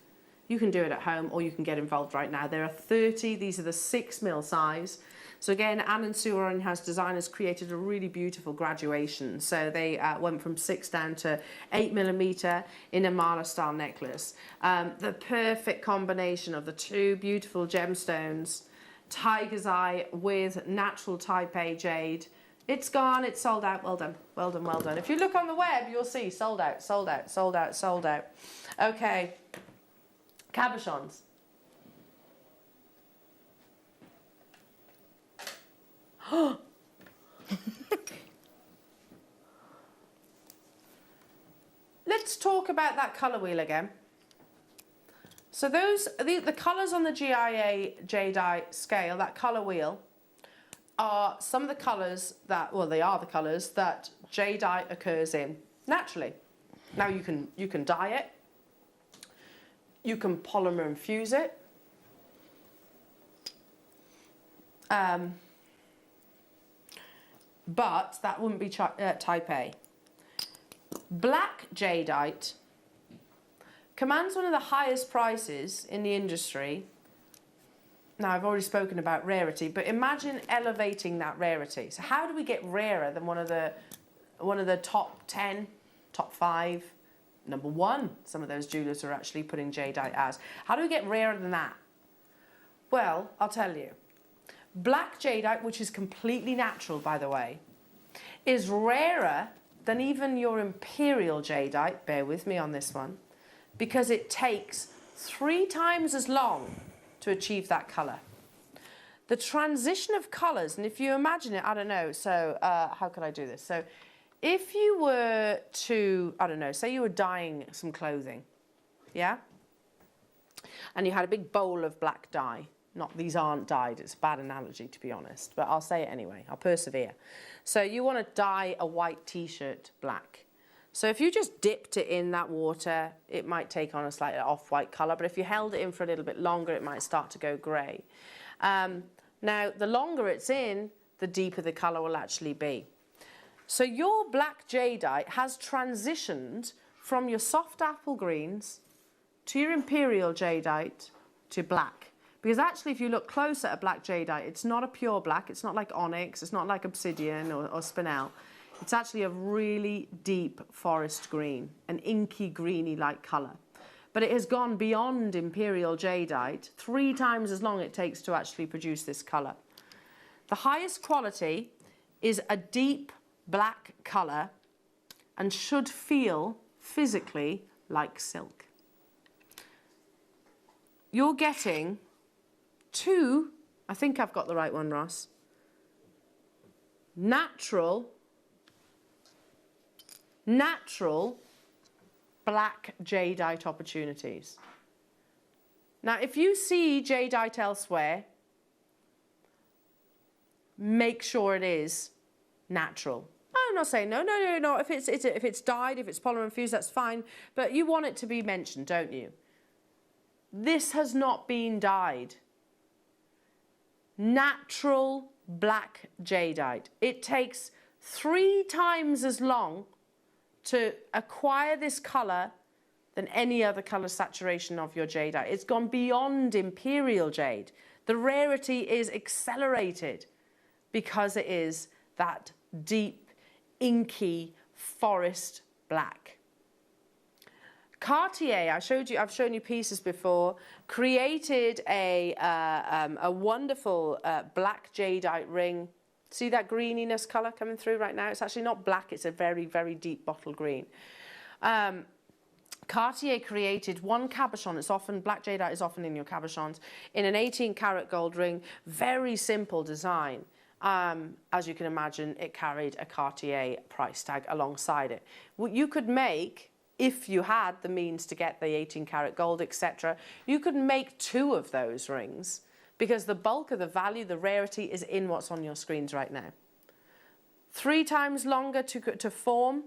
You can do it at home, or you can get involved right now. There are 30, these are the 6mm size. So again, Ann and Sue, our in-house designers, created a really beautiful graduation. So they went from 6 down to 8mm in a Marla style necklace. The perfect combination of the two beautiful gemstones, tiger's eye with natural type A jade. It's gone, it's sold out. Well done, well done, well done. If you look on the web, you'll see sold out, sold out, sold out, sold out. Okay, cabochons. Let's talk about that colour wheel again. So the colours on the GIA jadeite scale, that colour wheel, are some of the colours that, well, they are the colours that jadeite occurs in naturally. Now you can dye it, you can polymer infuse it, but that wouldn't be type A. Black jadeite commands one of the highest prices in the industry. Now, I've already spoken about rarity, but imagine elevating that rarity. So how do we get rarer than one of the top 10, top 5, number 1? Some of those jewelers are actually putting jadeite as. How do we get rarer than that? Well, I'll tell you. Black jadeite, which is completely natural, by the way, is rarer than even your imperial jadeite, bear with me on this one, because it takes 3 times as long to achieve that colour. The transition of colours, and if you imagine it, I don't know, so how could I do this? So if you were to, I don't know, say you were dyeing some clothing, yeah? And you had a big bowl of black dye. Not, these aren't dyed, it's a bad analogy to be honest, but I'll say it anyway, I'll persevere. So you want to dye a white t-shirt black. So if you just dipped it in that water, it might take on a slightly off-white colour, but if you held it in for a little bit longer, it might start to go grey. Now, the longer it's in, the deeper the colour will actually be. So your black jadeite has transitioned from your soft apple greens to your imperial jadeite to black. Because actually, if you look closer at black jadeite, it's not a pure black, it's not like onyx, it's not like obsidian or spinel. It's actually a really deep forest green, an inky greeny-like colour. But it has gone beyond imperial jadeite, 3 times as long it takes to actually produce this colour. The highest quality is a deep black colour and should feel physically like silk. You're getting 2, I think I've got the right one, Ross, natural black jadeite opportunities. Now, if you see jadeite elsewhere, make sure it is natural. I'm not saying no. If it's dyed, if it's polymer infused, that's fine. But you want it to be mentioned, don't you? This has not been dyed. Natural black jadeite. It takes 3 times as long to acquire this colour than any other colour saturation of your jadeite. It's gone beyond imperial jade. The rarity is accelerated because it is that deep, inky forest black. Cartier, I've shown you pieces before, created a wonderful black jadeite ring. See that greeniness colour coming through right now? It's actually not black, it's a very, very deep bottle green. Cartier created one cabochon. It's often, black jadeite is often in your cabochons, in an 18-karat gold ring. Very simple design. As you can imagine, it carried a Cartier price tag alongside it. What you could make, if you had the means to get the 18-karat gold, etc., you could make 2 of those rings, because the bulk of the value, the rarity, is in what's on your screens right now. 3 times longer to form.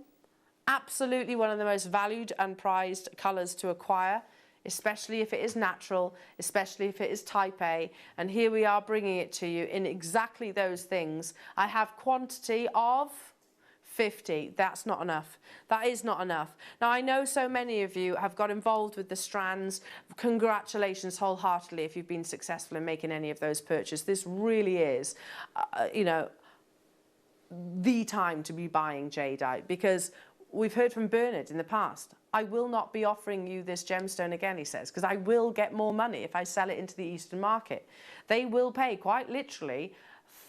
Absolutely one of the most valued and prized colours to acquire, especially if it is natural, especially if it is type A. And here we are bringing it to you in exactly those things. I have quantity of 50. That's not enough. That is not enough. Now, I know so many of you have got involved with the strands. Congratulations wholeheartedly if you've been successful in making any of those purchases. This really is, you know, the time to be buying jadeite, because we've heard from Bernard in the past. I will not be offering you this gemstone again, he says, because I will get more money if I sell it into the Eastern market. They will pay, quite literally,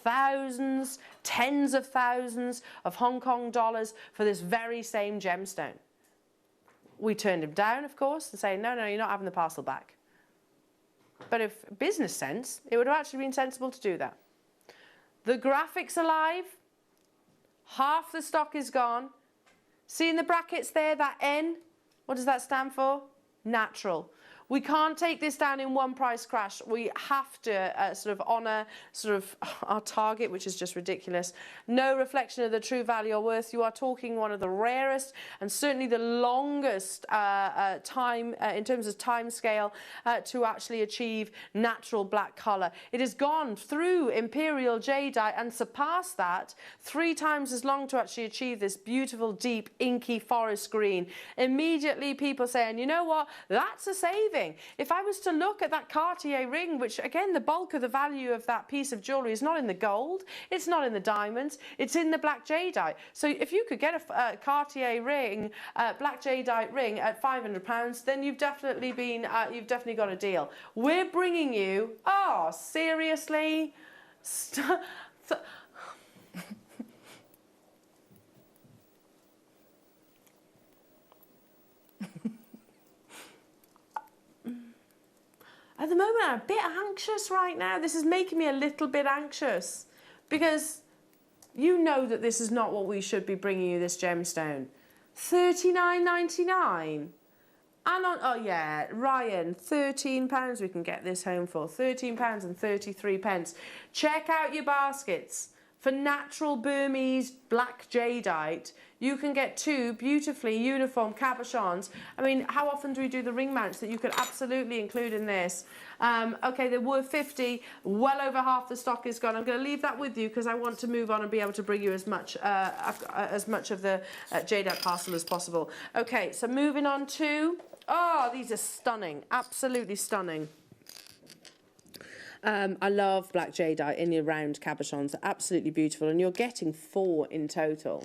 thousands, tens of thousands of Hong Kong dollars for this very same gemstone. We turned him down, of course, and saying, no, you're not having the parcel back. But if business sense, it would have actually been sensible to do that. The graphic's alive. Half the stock is gone. See in the brackets there, that N? What does that stand for? Natural. We can't take this down in one price crash. We have to sort of honour sort of our target, which is just ridiculous. No reflection of the true value or worth. You are talking one of the rarest and certainly the longest time in terms of time scale to actually achieve natural black colour. It has gone through imperial jadeite and surpassed that 3 times as long to actually achieve this beautiful, deep, inky forest green. Immediately people saying, you know what, that's a saving. If I was to look at that Cartier ring, which again, the bulk of the value of that piece of jewellery is not in the gold, it's not in the diamonds, it's in the black jadeite. So if you could get a Cartier ring, black jadeite ring at £500, then you've definitely been, you've definitely got a deal. We're bringing you, oh, seriously? At the moment, I'm a bit anxious right now. This is making me a little bit anxious because you know that this is not what we should be bringing you, this gemstone. £39.99. And on, oh yeah, Ryan, £13 we can get this home for. £13.33. Check out your baskets. For natural Burmese black jadeite, you can get 2 beautifully uniform cabochons. I mean, how often do we do the ring mounts that you could absolutely include in this? Okay, there were 50, well over half the stock is gone. I'm going to leave that with you because I want to move on and be able to bring you as much of the jadeite parcel as possible. Okay, so moving on to, oh, these are stunning, absolutely stunning. I love black jadeite in your round cabochons. They're absolutely beautiful, and you're getting 4 in total.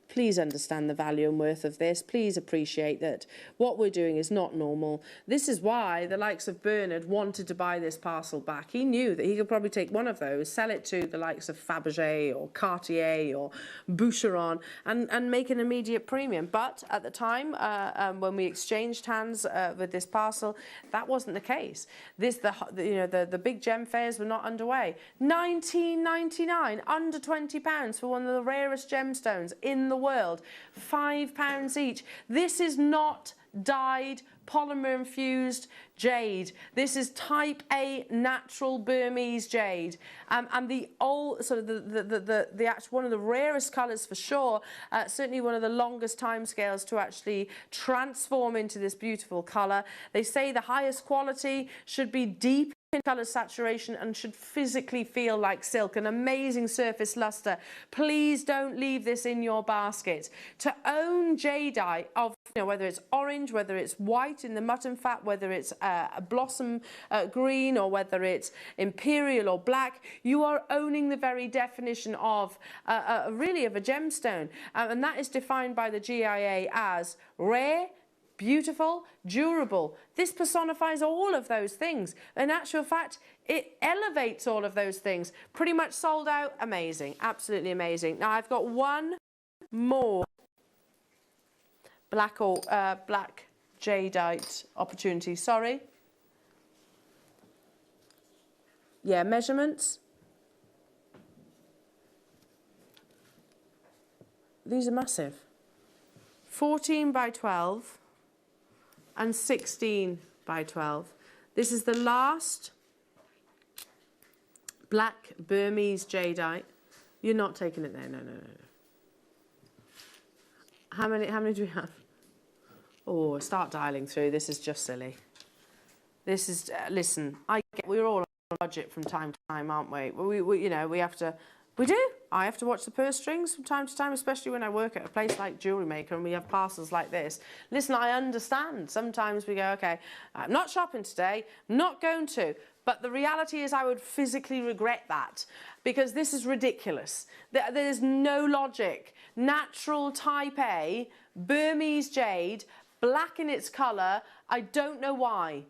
Please understand the value and worth of this. Please appreciate that what we're doing is not normal. This is why the likes of Bernard wanted to buy this parcel back. He knew that he could probably take one of those, sell it to the likes of Fabergé or Cartier or Boucheron and make an immediate premium. But at the time, when we exchanged hands with this parcel, that wasn't the case. The big gem fairs were not underway. £19.99, under £20 for one of the rarest gemstones in the world. £5 each. This is not dyed polymer infused jade. This is type A natural Burmese jade, and the old sort of the actual one of the rarest colours for sure. Certainly one of the longest time scales to actually transform into this beautiful colour. They say the highest quality should be deep in colour saturation and should physically feel like silk, an amazing surface luster. Please don't leave this in your basket. To own jadeite of, whether it's orange, whether it's white in the mutton fat, whether it's a blossom green, or whether it's imperial or black, you are owning the very definition of really of a gemstone, and that is defined by the GIA as rare, beautiful, durable. This personifies all of those things. In actual fact, it elevates all of those things. Pretty much sold out. Amazing. Absolutely amazing. Now I've got one more black jadeite opportunity. Sorry. Yeah, measurements. These are massive. 14 by 12. And 16 by 12. This is the last black Burmese jadeite. You're not taking it there. No. How many do we have? Oh, start dialing through. This is just silly. This is listen. We're all on a budget from time to time, aren't we? We have to. We do. I have to watch the purse strings from time to time, especially when I work at a place like Jewellery Maker and we have parcels like this. Listen, I understand. Sometimes we go, okay, I'm not shopping today, not going to. But the reality is I would physically regret that because this is ridiculous. There's no logic. Natural type A, Burmese jade, black in its colour. I don't know why.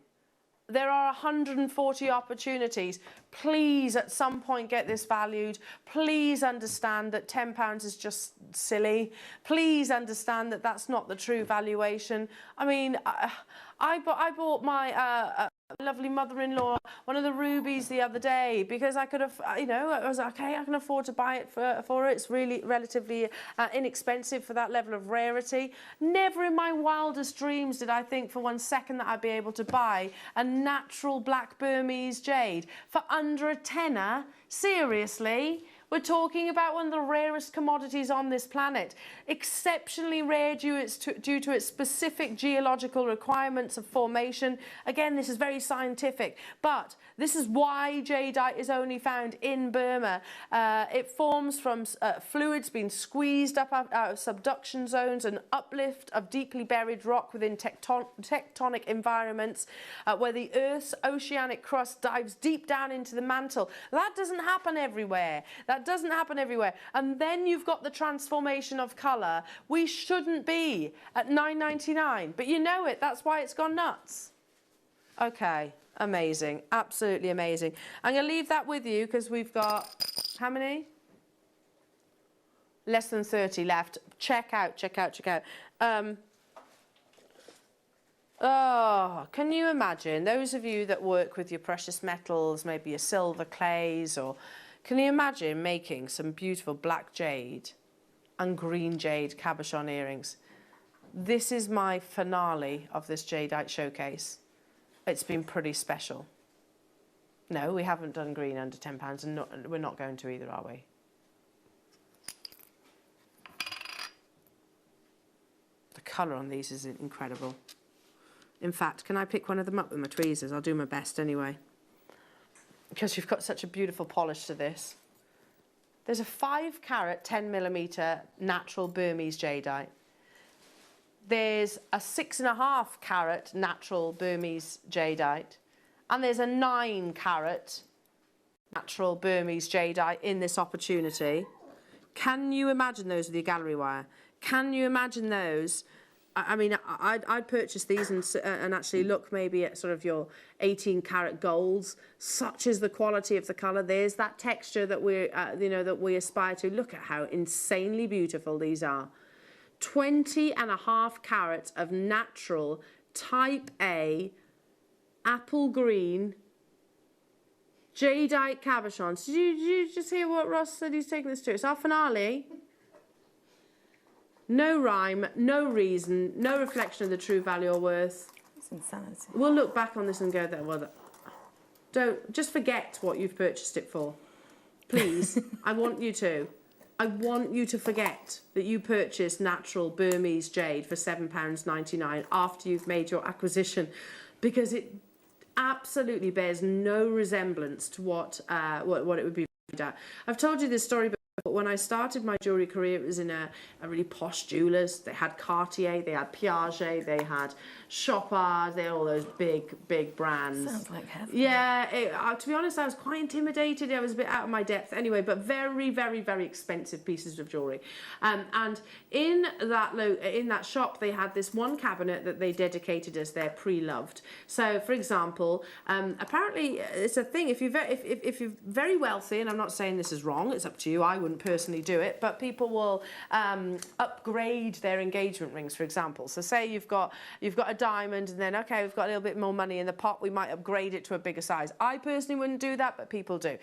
There are 140 opportunities. Please, at some point, get this valued. Please understand that £10 is just silly. Please understand that that's not the true valuation. I mean, I bought my lovely mother-in-law one of the rubies the other day because I could have, you know, I was like, okay, I can afford to buy it for her. It's really relatively inexpensive for that level of rarity. Never in my wildest dreams did I think for 1 second that I'd be able to buy a natural black Burmese jade for under a tenner. Seriously? We're talking about one of the rarest commodities on this planet. Exceptionally rare due to its specific geological requirements of formation. Again, this is very scientific, but this is why jadeite is only found in Burma. It forms from fluids being squeezed up out of subduction zones and uplift of deeply buried rock within tectonic environments where the Earth's oceanic crust dives deep down into the mantle. That doesn't happen everywhere. That doesn't happen everywhere. And then you've got the transformation of colour. We shouldn't be at $9.99, but you know it. That's why it's gone nuts. Okay, amazing, absolutely amazing. I'm going to leave that with you because we've got, how many? Less than 30 left. Check out. Oh, can you imagine, those of you that work with your precious metals, maybe your silver clays, or can you imagine making some beautiful black jade and green jade cabochon earrings? This is my finale of this jadeite showcase. It's been pretty special. No, we haven't done green under £10, and we're not going to either, are we? The colour on these is incredible. In fact, can I pick one of them up with my tweezers? I'll do my best anyway, because you've got such a beautiful polish to this. There's a 5-carat 10mm natural Burmese jadeite. There's a 6.5-carat natural Burmese jadeite, and there's a 9-carat natural Burmese jadeite in this opportunity. Can you imagine those with your gallery wire? Can you imagine those? I mean, I'd purchase these and actually look maybe at sort of your 18-carat golds. Such is the quality of the colour. There's that texture that we, that we aspire to. Look at how insanely beautiful these are. 20.5 carats of natural Type A apple green jadeite cabochons. Did you just hear what Ross said he's taking this to? It's our finale. No rhyme, no reason, no reflection of the true value or worth. It's insanity. We'll look back on this and go, well, don't, just forget what you've purchased it for. Please, I want you to. I want you to forget that you purchased natural Burmese jade for £7.99 after you've made your acquisition, because it absolutely bears no resemblance to what it would be at. I've told you this story before. But when I started my jewellery career, it was in a really posh jewellers. They had Cartier, they had Piaget, they had Chopard, they had all those big brands. Sounds like heaven. Yeah, to be honest, I was quite intimidated. I was a bit out of my depth anyway, but very, very, very expensive pieces of jewellery. And in that shop, they had this one cabinet that they dedicated as their pre-loved. So, for example, apparently it's a thing. If you're very wealthy, and I'm not saying this is wrong, it's up to you. I wouldn't personally do it, but people will upgrade their engagement rings, for example. So say you've got a diamond, and then okay, we've got a little bit more money in the pot, we might upgrade it to a bigger size. I personally wouldn't do that, but people do.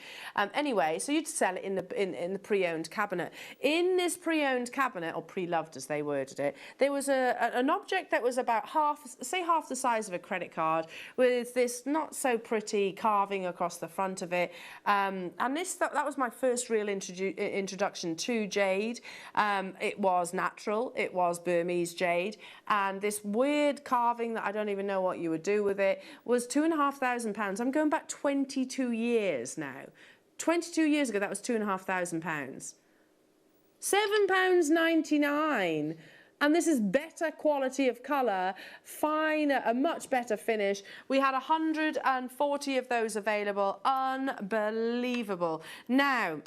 Anyway, so you'd sell it in the pre-owned cabinet. In this pre-owned cabinet, or pre-loved as they worded it, there was an object that was about half the size of a credit card, with this not so pretty carving across the front of it. And that was my first real introduction to jade. It was natural, it was Burmese jade, and this weird carving that I don't even know what you would do with it was £2,500. I'm going back 22 years now. 22 years ago, that was £2,500. £7.99. And this is better quality of colour, finer, a much better finish. We had 140 of those available. Unbelievable. Now,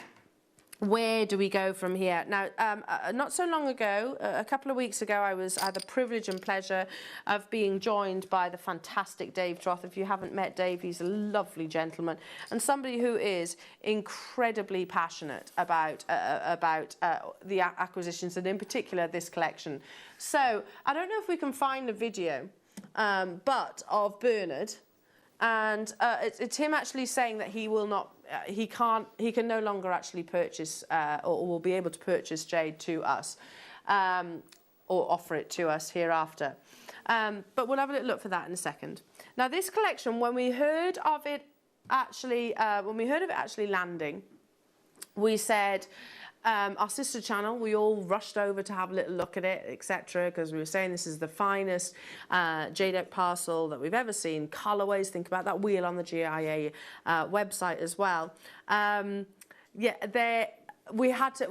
where do we go from here? Now, not so long ago, a couple of weeks ago, I had the privilege and pleasure of being joined by the fantastic Dave Troth. If you haven't met Dave, he's a lovely gentleman and somebody who is incredibly passionate about the acquisitions, and in particular this collection. So I don't know if we can find a video, but of Bernard And it's him actually saying that he will not, he can no longer actually purchase or will be able to purchase jade to us or offer it to us hereafter. But we'll have a little look for that in a second. Now this collection, when we heard of it actually, landing, we said, our sister channel, we all rushed over to have a little look at it, etc., because we were saying this is the finest jadeite parcel that we've ever seen. Colorways, think about that wheel on the GIA website as well. We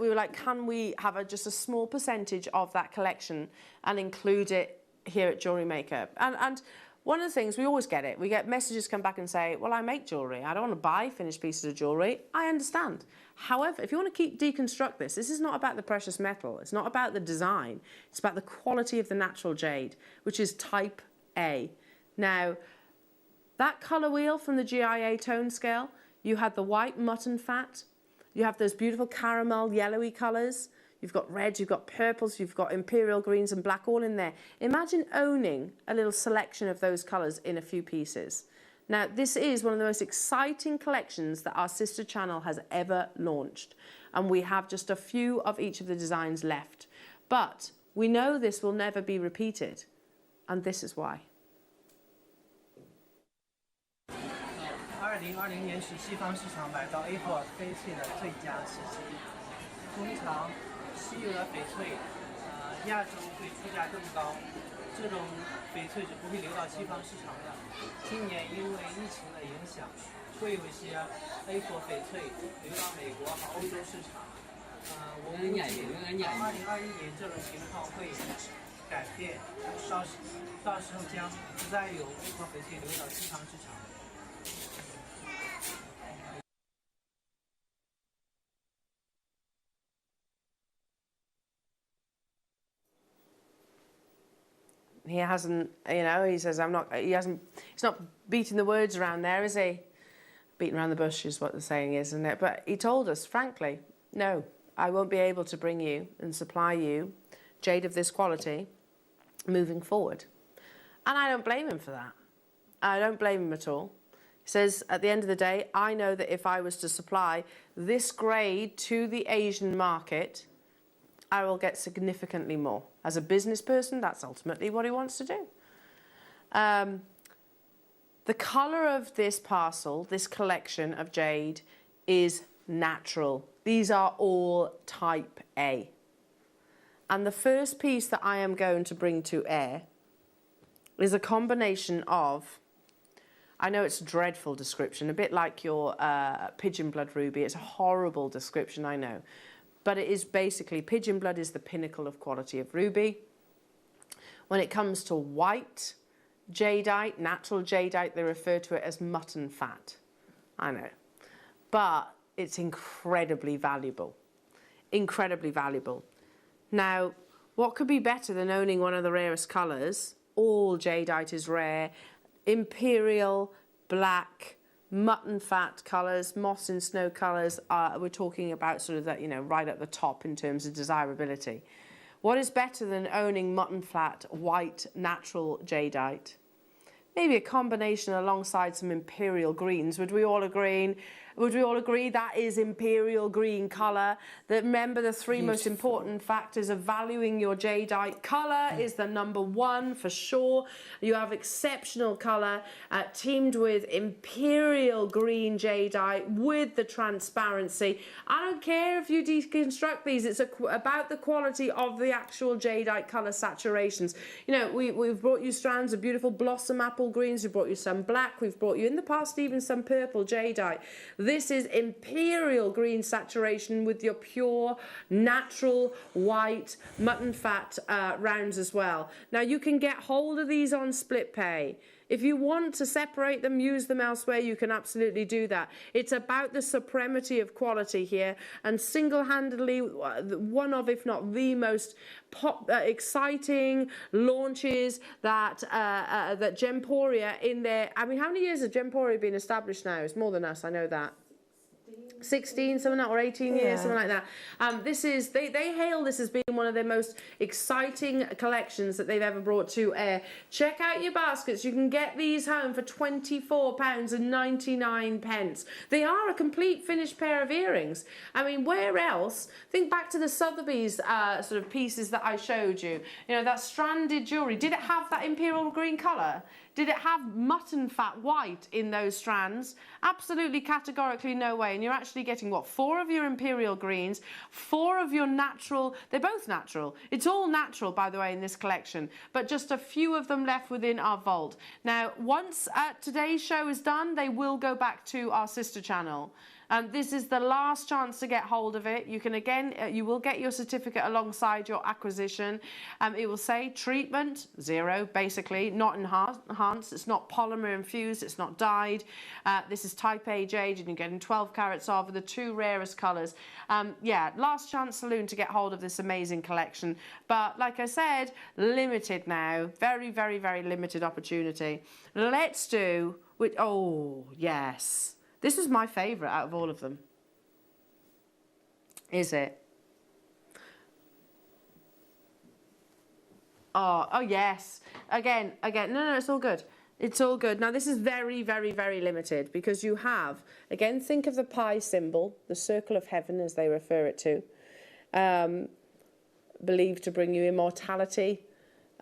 were like, can we have just a small percentage of that collection and include it here at Jewellery Maker? And one of the things, we always get it. We get messages come back and say, well, I make jewellery. I don't want to buy finished pieces of jewellery. I understand. However, if you want to deconstruct this is not about the precious metal. It's not about the design. It's about the quality of the natural jade, which is type A. Now, that colour wheel from the GIA tone scale, you had the white mutton fat. You have those beautiful caramel, yellowy colours. You've got reds, you've got purples, you've got imperial greens and black all in there. Imagine owning a little selection of those colours in a few pieces. Now, this is one of the most exciting collections that our sister channel has ever launched. And we have just a few of each of the designs left. But we know this will never be repeated. And this is why. 2020年是西方市场买到 A4 翡翠的最佳时机。通常稀有的翡翠，亚洲会出价更高，这种翡翠是不会流到西方市场的。今年因为疫情的影响，会有一些 A4 翡翠流到美国和欧洲市场。我估计2021年这种情况会改变，到时候将不再有 A4 翡翠流到西方市场。 He hasn't, you know, he says, he's not beating the words around there, is he? Beating around the bush is what the saying is, isn't it? But he told us, frankly, no, I won't be able to bring you and supply you jade of this quality moving forward. And I don't blame him for that. I don't blame him at all. He says, at the end of the day, I know that if I was to supply this grade to the Asian market, I will get significantly more. As a business person, that's ultimately what he wants to do. The colour of this parcel, this collection of jade, is natural. These are all type A. And the first piece that I am going to bring to air is a combination of, I know it's a dreadful description, a bit like your pigeon blood ruby. It's a horrible description, I know. But it is basically, pigeon blood is the pinnacle of quality of ruby. When it comes to white jadeite, natural jadeite, they refer to it as mutton fat. I know. But it's incredibly valuable. Incredibly valuable. Now, what could be better than owning one of the rarest colours? All jadeite is rare. Imperial, black, mutton fat colours, moss and snow colours, we're talking about sort of that, you know, right at the top in terms of desirability. What is better than owning mutton fat, white, natural jadeite? Maybe a combination alongside some imperial greens. Would we all agree? Would we all agree that is imperial green colour? That, remember, the three most important factors of valuing your jadeite. Colour is the #1 for sure. You have exceptional colour teamed with imperial green jadeite with the transparency. I don't care if you deconstruct these. It's about the quality of the actual jadeite colour saturations. You know, we've brought you strands of beautiful blossom apple greens. We've brought you some black. We've brought you in the past even some purple jadeite. This is imperial green saturation with your pure, natural, white, mutton fat rounds as well. Now, you can get hold of these on split pay. If you want to separate them, use them elsewhere, you can absolutely do that. It's about the supremacy of quality here, and single-handedly one of, if not the most exciting launches that that Gemporia in their, I mean, how many years has Gemporia been established now? It's more than us, I know that. 16, something like that, or 18 years, something like that. This is, they hail this as being one of their most exciting collections that they've ever brought to air. Check out your baskets. You can get these home for £24.99. They are a complete finished pair of earrings. I mean, where else? Think back to the Sotheby's sort of pieces that I showed you. You know, that stranded jewellery. Did it have that imperial green colour? Did it have mutton fat white in those strands? Absolutely, categorically no way. And you're actually getting, what, 4 of your imperial greens, 4 of your natural, they're both natural. It's all natural, by the way, in this collection, but just a few of them left within our vault. Now, once today's show is done, they will go back to our sister channel. This is the last chance to get hold of it. You can again, you will get your certificate alongside your acquisition. It will say treatment, 0, basically, not enhanced. It's not polymer infused. It's not dyed. This is type A jade, and you're getting 12 carats of the 2 rarest colours. Yeah, last chance saloon to get hold of this amazing collection. But like I said, limited now. Very, very, very limited opportunity. Let's do with, oh, yes. This is my favourite out of all of them. Is it? Oh yes. Again. No, it's all good. It's all good. Now this is very, very, very limited because you have, again, think of the pi symbol, the circle of heaven as they refer it to, believed to bring you immortality,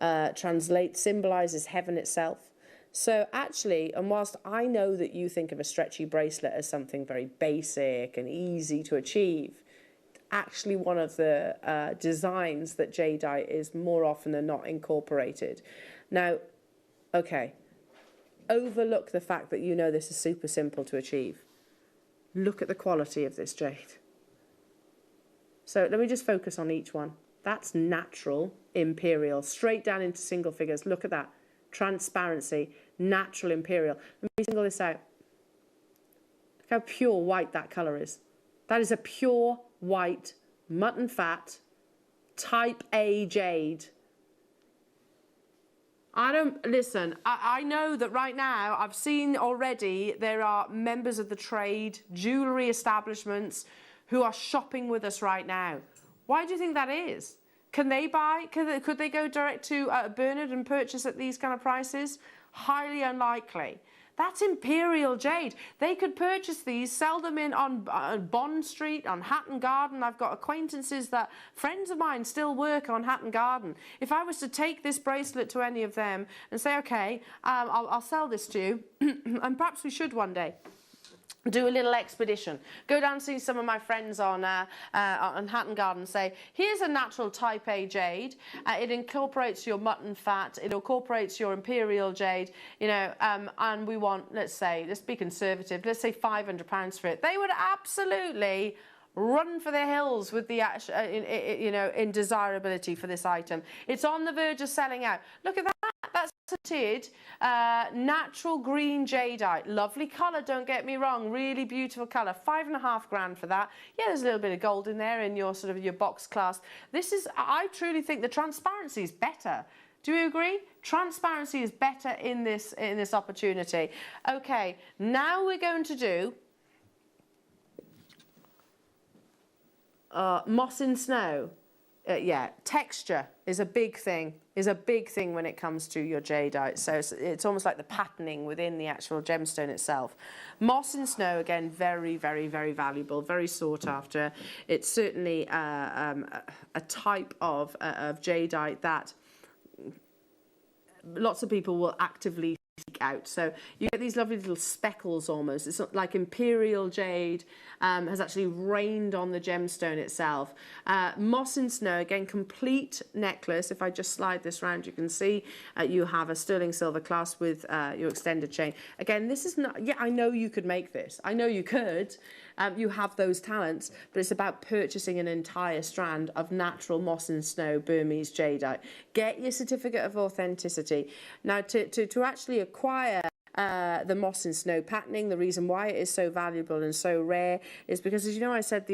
symbolises heaven itself. So actually, and whilst I know that you think of a stretchy bracelet as something very basic and easy to achieve, actually one of the designs that jadeite is more often than not incorporated. Now, okay, overlook the fact that you know this is super simple to achieve. Look at the quality of this jade. So let me just focus on each one. That's natural, imperial, straight down into single figures. Look at that. Transparency, natural imperial. Let me single this out. Look how pure white that colour is. That is a pure white, mutton fat, type A jade. I know that right now I've seen already there are members of the trade, jewellery establishments who are shopping with us right now. Why do you think that is? Can they buy, could they go direct to Bernard and purchase at these kind of prices? Highly unlikely. That's imperial jade. They could purchase these, sell them in on Bond Street, on Hatton Garden. I've got acquaintances that, friends of mine still work on Hatton Garden. If I was to take this bracelet to any of them and say, okay, I'll sell this to you, and perhaps we should one day, do a little expedition. Go down and see some of my friends on Hatton Garden and say, here's a natural type A jade. It incorporates your mutton fat. It incorporates your imperial jade, you know, and we want, let's be conservative, let's say £500 for it. They would absolutely run for the hills with the in desirability for this item. It's on the verge of selling out. Look at that. That's tinted natural green jadeite. Lovely colour, don't get me wrong. Really beautiful colour. £5.5 grand for that. Yeah, there's a little bit of gold in there in your sort of your box clasp. This is, I truly think the transparency is better. Do you agree? Transparency is better in this opportunity. Okay, now we're going to do moss in snow. Yeah, texture is a big thing. When it comes to your jadeite. So it's almost like the patterning within the actual gemstone itself. Moss in snow, again, very, very, very valuable, very sought after. It's certainly a type of jadeite that lots of people will actively seek out. So you get these lovely little speckles almost. It's not like imperial jade has actually rained on the gemstone itself. Moss in snow, again, complete necklace. If I just slide this round, you can see you have a sterling silver clasp with your extended chain. Again, this is not, yeah, I know you could make this. I know you could. You have those talents, but it's about purchasing an entire strand of natural moss and snow Burmese jadeite. Get your certificate of authenticity. Now, to actually acquire the moss and snow patterning, the reason why it is so valuable and so rare is because, as you know, I said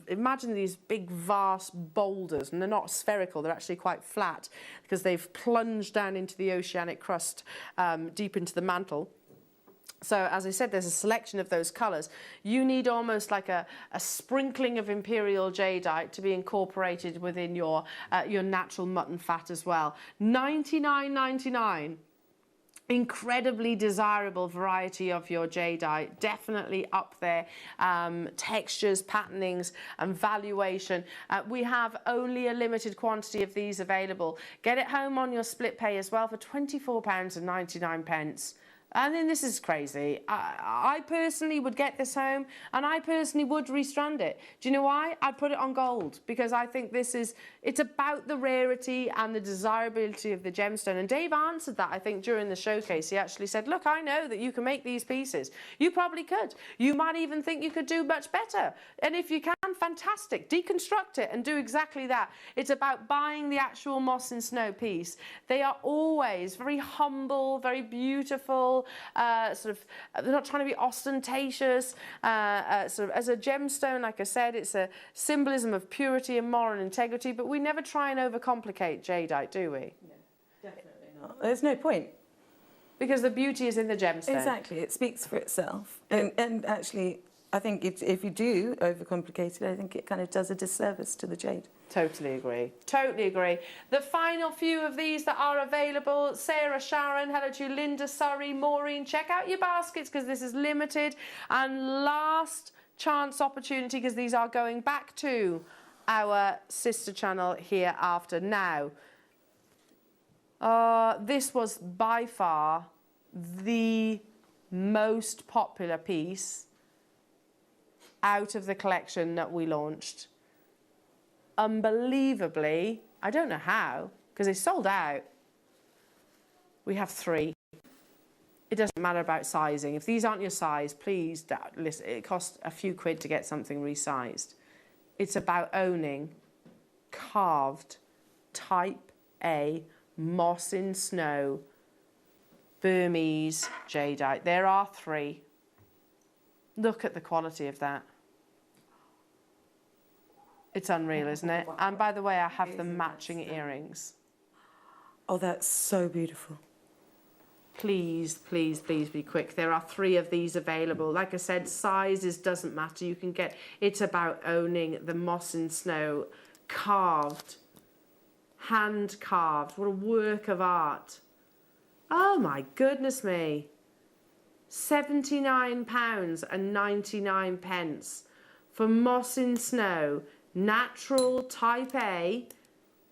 imagine these big vast boulders, and they're not spherical, they're actually quite flat because they've plunged down into the oceanic crust, deep into the mantle. So as I said, there's a selection of those colours. You need almost like a sprinkling of imperial jadeite to be incorporated within your natural mutton fat as well. $99.99. Incredibly desirable variety of your jadeite, definitely up there. Textures, patternings and valuation. We have only a limited quantity of these available. Get it home on your split pay as well for £24.99. I mean, this is crazy. I personally would get this home and I personally would restrand it. Do you know why? I'd put it on gold because I think it's about the rarity and the desirability of the gemstone. And Dave answered that, I think, during the showcase. He actually said, look, I know that you can make these pieces. You probably could. You might even think you could do much better. And if you can, fantastic. Deconstruct it and do exactly that. It's about buying the actual moss and snow piece. They are always very humble, very beautiful, they're not trying to be ostentatious. Sort of as a gemstone, like I said, it's a symbolism of purity and moral integrity, but we never try and overcomplicate jadeite, do we? No, definitely not. There's no point. Because the beauty is in the gemstone. Exactly, it speaks for itself. And actually, I think if you do overcomplicate it, I think it kind of does a disservice to the jade. Totally agree. Totally agree. The final few of these that are available, Sarah, Sharon, hello to you, Linda, Surrey, Maureen, check out your baskets because this is limited. And last chance opportunity because these are going back to our sister channel here after now. This was by far the most popular piece out of the collection that we launched. Unbelievably, I don't know how, because they sold out. We have 3. It doesn't matter about sizing. If these aren't your size, please, listen, it costs a few quid to get something resized. It's about owning carved type A moss in snow Burmese jadeite. There are 3. Look at the quality of that. It's unreal, isn't it? And by the way, I have the matching earrings. Oh, that's so beautiful. Please, please, please be quick. There are 3 of these available. Like I said, sizes doesn't matter. You can get, it's about owning the moss and snow, carved, hand carved. What a work of art. Oh my goodness me. £79.99 for moss in snow, natural type A,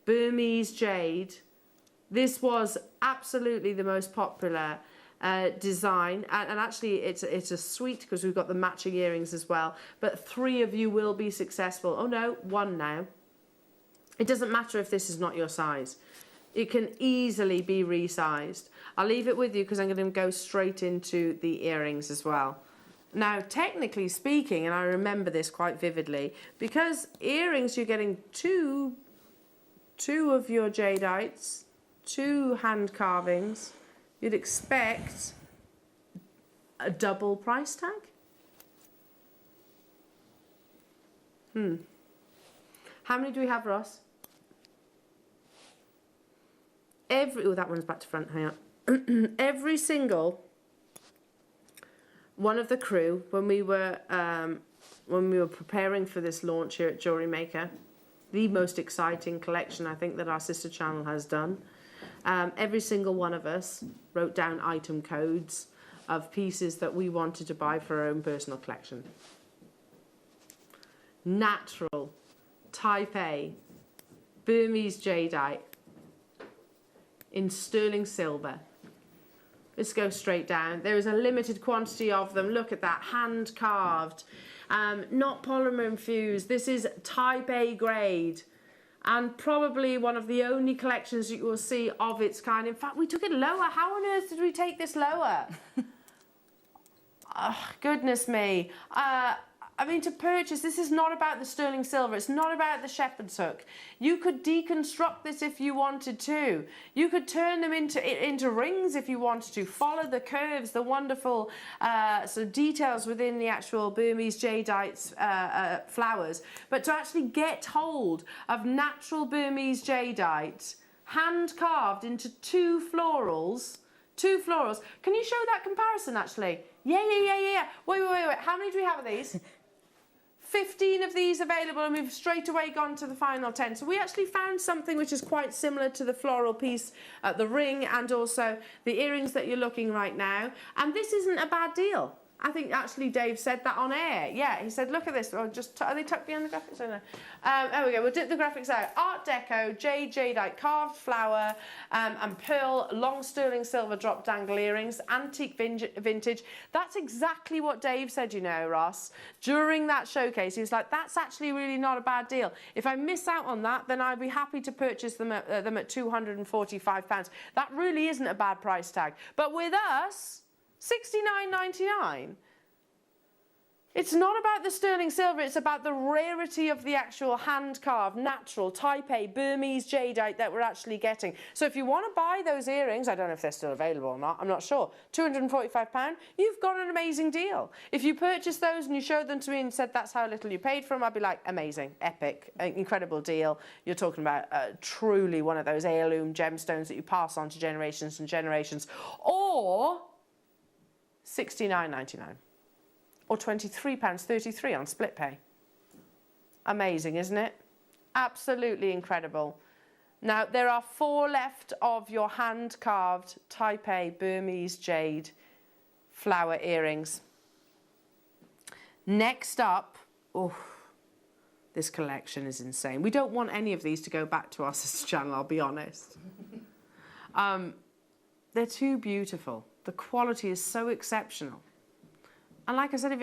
Burmese jade. This was absolutely the most popular design, and actually it's a suite because we've got the matching earrings as well, but 3 of you will be successful. Oh no, 1 now. It doesn't matter if this is not your size. It can easily be resized. I'll leave it with you because I'm going to go straight into the earrings as well. Now, technically speaking, and I remember this quite vividly, because earrings you're getting two of your jadeites, 2 hand carvings, you'd expect a double price tag. How many do we have, Ross? Oh, that one's back to front, hang on. Every single one of the crew, when we were preparing for this launch here at Jewellery Maker, the most exciting collection I think that our sister channel has done, every single one of us wrote down item codes of pieces that we wanted to buy for our own personal collection. Natural, type A, Burmese jadeite, in sterling silver. Let's go straight down. There is a limited quantity of them. Look at that, hand carved, not polymer infused. This is type A grade and probably one of the only collections you will see of its kind. In fact, we took it lower. How on earth did we take this lower? Oh, goodness me. I mean, to purchase, this is not about the sterling silver. It's not about the shepherd's hook. You could deconstruct this if you wanted to. You could turn them into rings if you wanted to. Follow the curves, the wonderful sort of details within the actual Burmese jadeite's flowers. But to actually get hold of natural Burmese jadeite, hand carved into 2 florals. Can you show that comparison, actually? Yeah. Wait. How many do we have of these? 15 of these available, and we've straight away gone to the final 10. So we actually found something which is quite similar to the floral piece, the ring, and also the earrings that you're looking right now. And this isn't a bad deal. I think actually Dave said that on air. Yeah, he said, look at this. Oh, just are they tucked behind the graphics? Or no? There we go. We'll dip the graphics out. Art Deco, jadeite, carved flower, and pearl, long sterling silver drop dangle earrings, antique vintage. That's exactly what Dave said, you know, Ross. During that showcase, he was like, that's actually really not a bad deal. If I miss out on that, then I'd be happy to purchase them at £245. That really isn't a bad price tag. But with us, $69.99. It's not about the sterling silver, it's about the rarity of the actual hand-carved, natural, Type A, Burmese jadeite that we're actually getting. So if you want to buy those earrings, I don't know if they're still available or not, I'm not sure, £245, you've got an amazing deal. If you purchased those and you showed them to me and said that's how little you paid for them, I'd be like, amazing, epic, incredible deal. You're talking about truly one of those heirloom gemstones that you pass on to generations and generations. Or $69.99 or £23.33 on split pay. Amazing, isn't it? Absolutely incredible. Now, there are 4 left of your hand-carved Type A Burmese jade flower earrings. Next up, oh, this collection is insane. We don't want any of these to go back to our sister channel, I'll be honest. They're too beautiful. The quality is so exceptional. And like I said,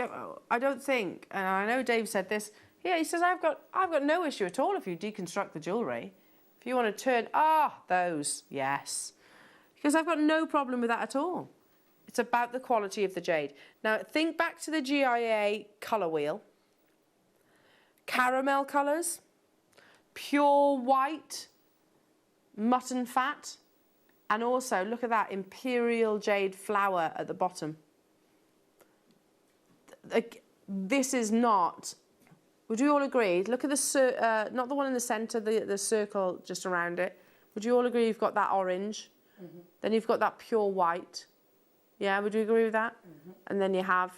I don't think, and I know Dave said this, yeah, he says, I've got no issue at all if you deconstruct the jewellery. If you want to turn, those, yes. Because I've got no problem with that at all. It's about the quality of the jade. Now, think back to the GIA colour wheel. Caramel colours, pure white, mutton fat, and also, look at that, imperial jade flower at the bottom. This is not, would you all agree? Look at the, not the one in the centre, the circle just around it. Would you all agree you've got that orange? Mm-hmm. Then you've got that pure white. Yeah, would you agree with that? Mm-hmm. And then you have,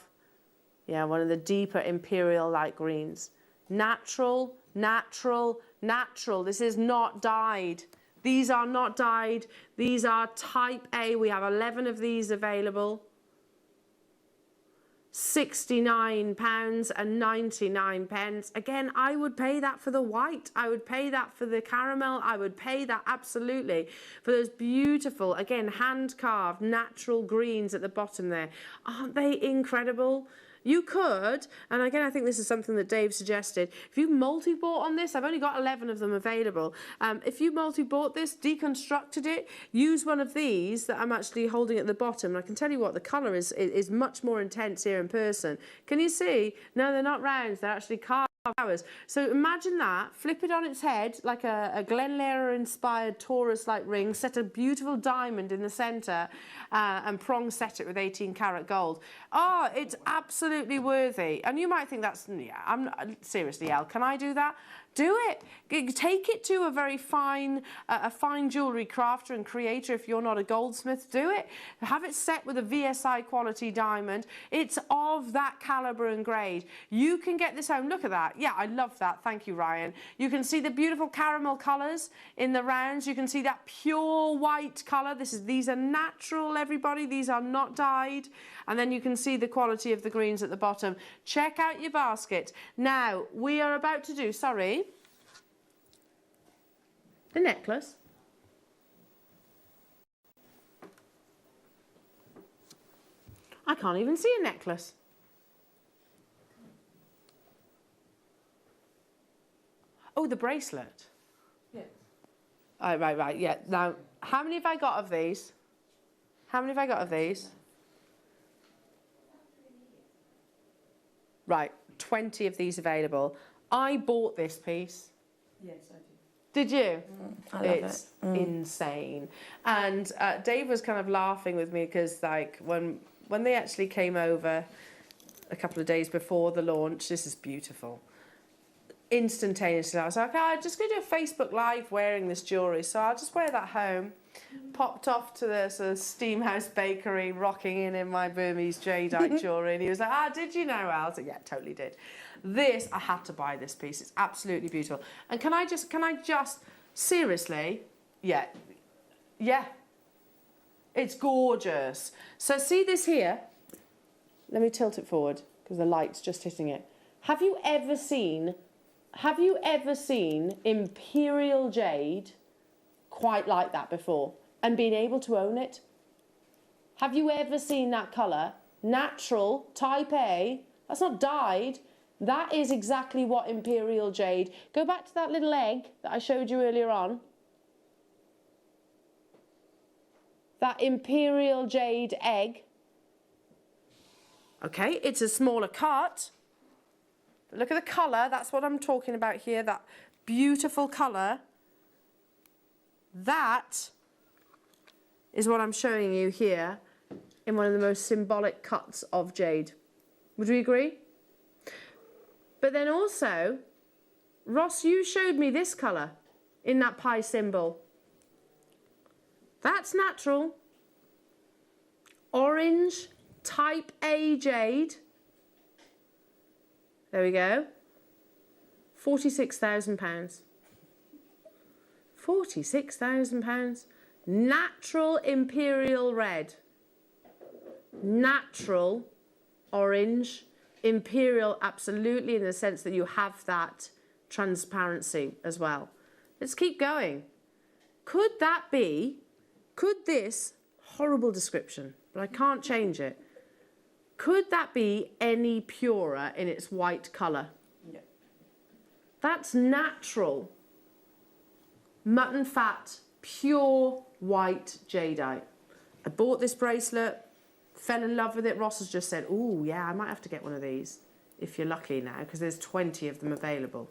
yeah, one of the deeper imperial light greens. Natural, natural, natural. This is not dyed. These are not dyed. These are Type A. We have 11 of these available. £69.99. Again, I would pay that for the white. I would pay that for the caramel. I would pay that absolutely for those beautiful, again, hand-carved natural greens at the bottom there. Aren't they incredible? You could, and again, I think this is something that Dave suggested, if you multi-bought on this, I've only got 11 of them available. If you multi-bought this, deconstructed it, use one of these that I'm actually holding at the bottom, and I can tell you what, the colour is much more intense here in person. Can you see? No, they're not rounds, they're actually carved flowers. So imagine that, flip it on its head like a Glenlera-inspired Taurus-like ring, set a beautiful diamond in the centre, and prong set it with 18-karat gold. Oh, it's absolutely worthy. And you might think that's, yeah, seriously, Elle, can I do that? Do it. Take it to a very fine, fine jewellery crafter and creator. If you're not a goldsmith, do it. Have it set with a VSI quality diamond. It's of that calibre and grade. You can get this home. Look at that. Yeah, I love that. Thank you, Ryan. You can see the beautiful caramel colours in the rounds. You can see that pure white colour. These are natural, everybody. These are not dyed. And then you can see the quality of the greens at the bottom. Check out your basket. Now, we are about to do, sorry, the necklace. I can't even see a necklace. Oh, the bracelet. Yeah. Oh, right, yeah. Now, how many have I got of these? How many have I got of these? Right, 20 of these available. I bought this piece. Yes, I did. Did you? I love it's insane. And Dave was kind of laughing with me because, like, when they actually came over a couple of days before the launch, this is beautiful. Instantaneously, I was like, I'm just going to do a Facebook Live wearing this jewellery, so I'll just wear that home. popped off to the sort of Steamhouse Bakery, rocking in my Burmese jadeite jewellery, and he was like, "Ah, did you know, Al?" I was like, "Yeah, totally did." This, I had to buy this piece. It's absolutely beautiful. And can I just seriously, yeah, it's gorgeous. So see this here? Let me tilt it forward because the light's just hitting it. Have you ever seen imperial jade quite like that before and been able to own it? Have you ever seen that colour? Natural, type A, that's not dyed. That is exactly what imperial jade. Go back to that little egg that I showed you earlier on. That imperial jade egg. Okay, it's a smaller cut. But look at the colour, that's what I'm talking about here, that beautiful colour. That is what I'm showing you here in one of the most symbolic cuts of jade. Would we agree? But then also, Ross, you showed me this colour in that pi symbol. That's natural. Orange, type A jade. There we go. £46,000. £46,000. Natural imperial red. Natural orange. Imperial, absolutely, in the sense that you have that transparency as well. Let's keep going. Could this, horrible description, but I can't change it, could that be any purer in its white colour? Yeah. That's natural. Mutton fat, pure white jadeite. I bought this bracelet, fell in love with it. Ross has just said, "Oh yeah, I might have to get one of these if you're lucky now, because there's 20 of them available."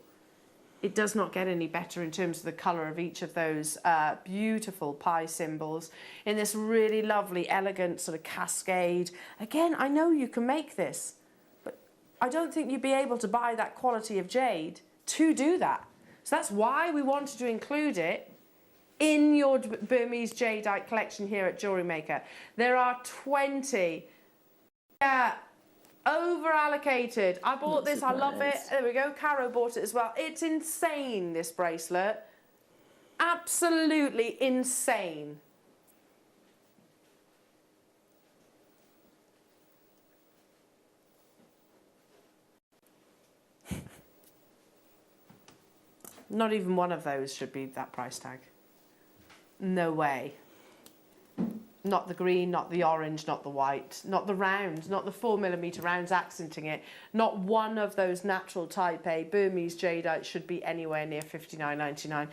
It does not get any better in terms of the colour of each of those beautiful pi symbols in this really lovely, elegant sort of cascade. Again, I know you can make this, but I don't think you'd be able to buy that quality of jade to do that. So that's why we wanted to include it in your Burmese jadeite collection here at Jewellery Maker. There are 20. Yeah. Over allocated. I bought this, I love it. There we go, Caro bought it as well. It's insane, this bracelet. Absolutely insane. Not even one of those should be that price tag. No way. Not the green, not the orange, not the white, not the round, not the 4mm rounds accenting it. Not one of those natural type A Burmese jadeite should be anywhere near $59.99.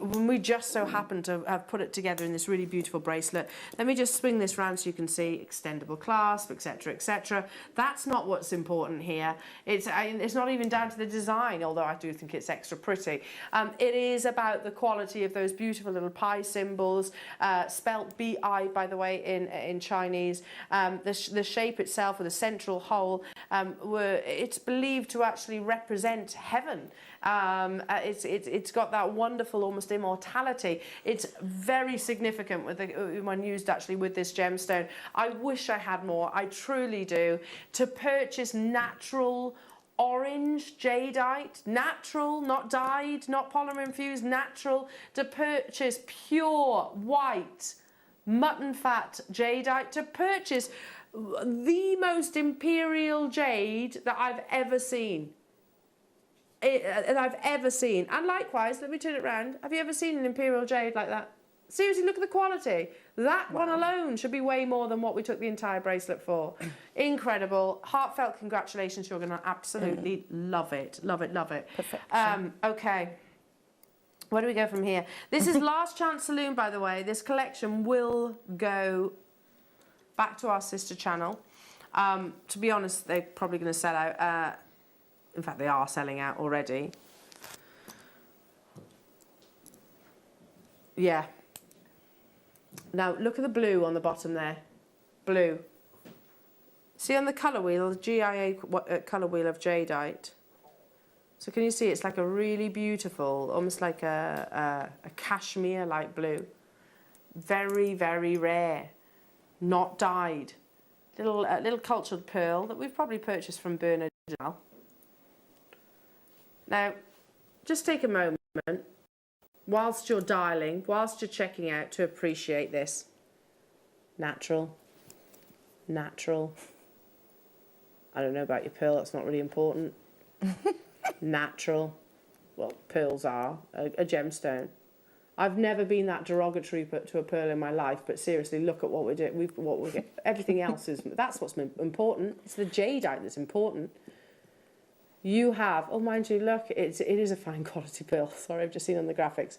When we just so happen to have put it together in this really beautiful bracelet, let me just swing this round so you can see extendable clasp, etc., etc. That's not what's important here. It's not even down to the design, although I do think it's extra pretty. It is about the quality of those beautiful little pi symbols, spelt B-I, by the way, in Chinese. The shape itself, with the central hole, it's believed to actually represent heaven. It's got that wonderful, almost immortality. It's very significant when used actually with this gemstone. I wish I had more, I truly do. To purchase natural orange jadeite, natural, not dyed, not polymer infused, natural. To purchase pure white mutton fat jadeite, to purchase the most imperial jade that I've ever seen. And likewise, let me turn it around. Have you ever seen an imperial jade like that? Seriously, look at the quality. That one alone should be way more than what we took the entire bracelet for. Incredible. Heartfelt congratulations. You're going to absolutely love it. Love it, love it. Perfection. Okay. Where do we go from here? This is Last Chance Saloon, by the way. This collection will go back to our sister channel. To be honest, they're probably going to sell out. In fact, they are selling out already. Yeah. Now, look at the blue on the bottom there. Blue. See on the colour wheel, the GIA colour wheel of jadeite. So can you see it's like a really beautiful, almost like a cashmere-like blue. Very, very rare. Not dyed. Little cultured pearl that we've probably purchased from Bernard as well. Now, just take a moment whilst you're dialing, whilst you're checking out, to appreciate this. Natural. Natural. I don't know about your pearl, that's not really important. Natural. Well, pearls are a gemstone. I've never been that derogatory to a pearl in my life, but seriously, look at what we're doing. Everything else is, that's what's important. It's the jadeite that's important. You have, oh, mind you, look, it is a fine quality pearl. Sorry, I've just seen on the graphics.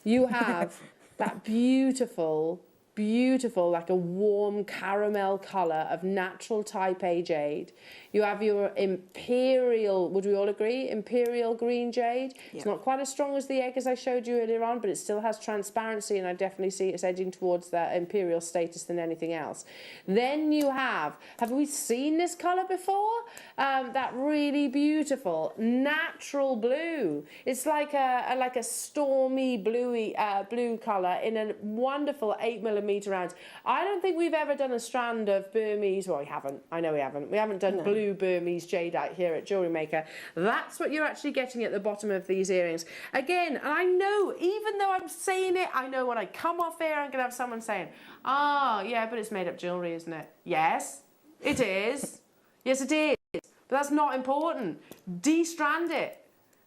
You have that beautiful, like a warm caramel colour of natural type A jade. You have your imperial, would we all agree, imperial green jade. Yeah. It's not quite as strong as the egg as I showed you earlier on, but it still has transparency, and I definitely see it's edging towards that imperial status than anything else. Then you have we seen this colour before? That really beautiful natural blue. It's like a stormy bluey blue colour in a wonderful 8mm rounds. I don't think we've ever done a strand of Burmese. Well, we haven't. I know we haven't. We haven't done blue Burmese jadeite here at Jewellery Maker. That's what you're actually getting at the bottom of these earrings. Again, and I know, even though I'm saying it, I know when I come off here, I'm going to have someone saying, "Ah, yeah, but it's made up jewellery, isn't it?" Yes, it is. Yes, it is. But that's not important. De-strand it.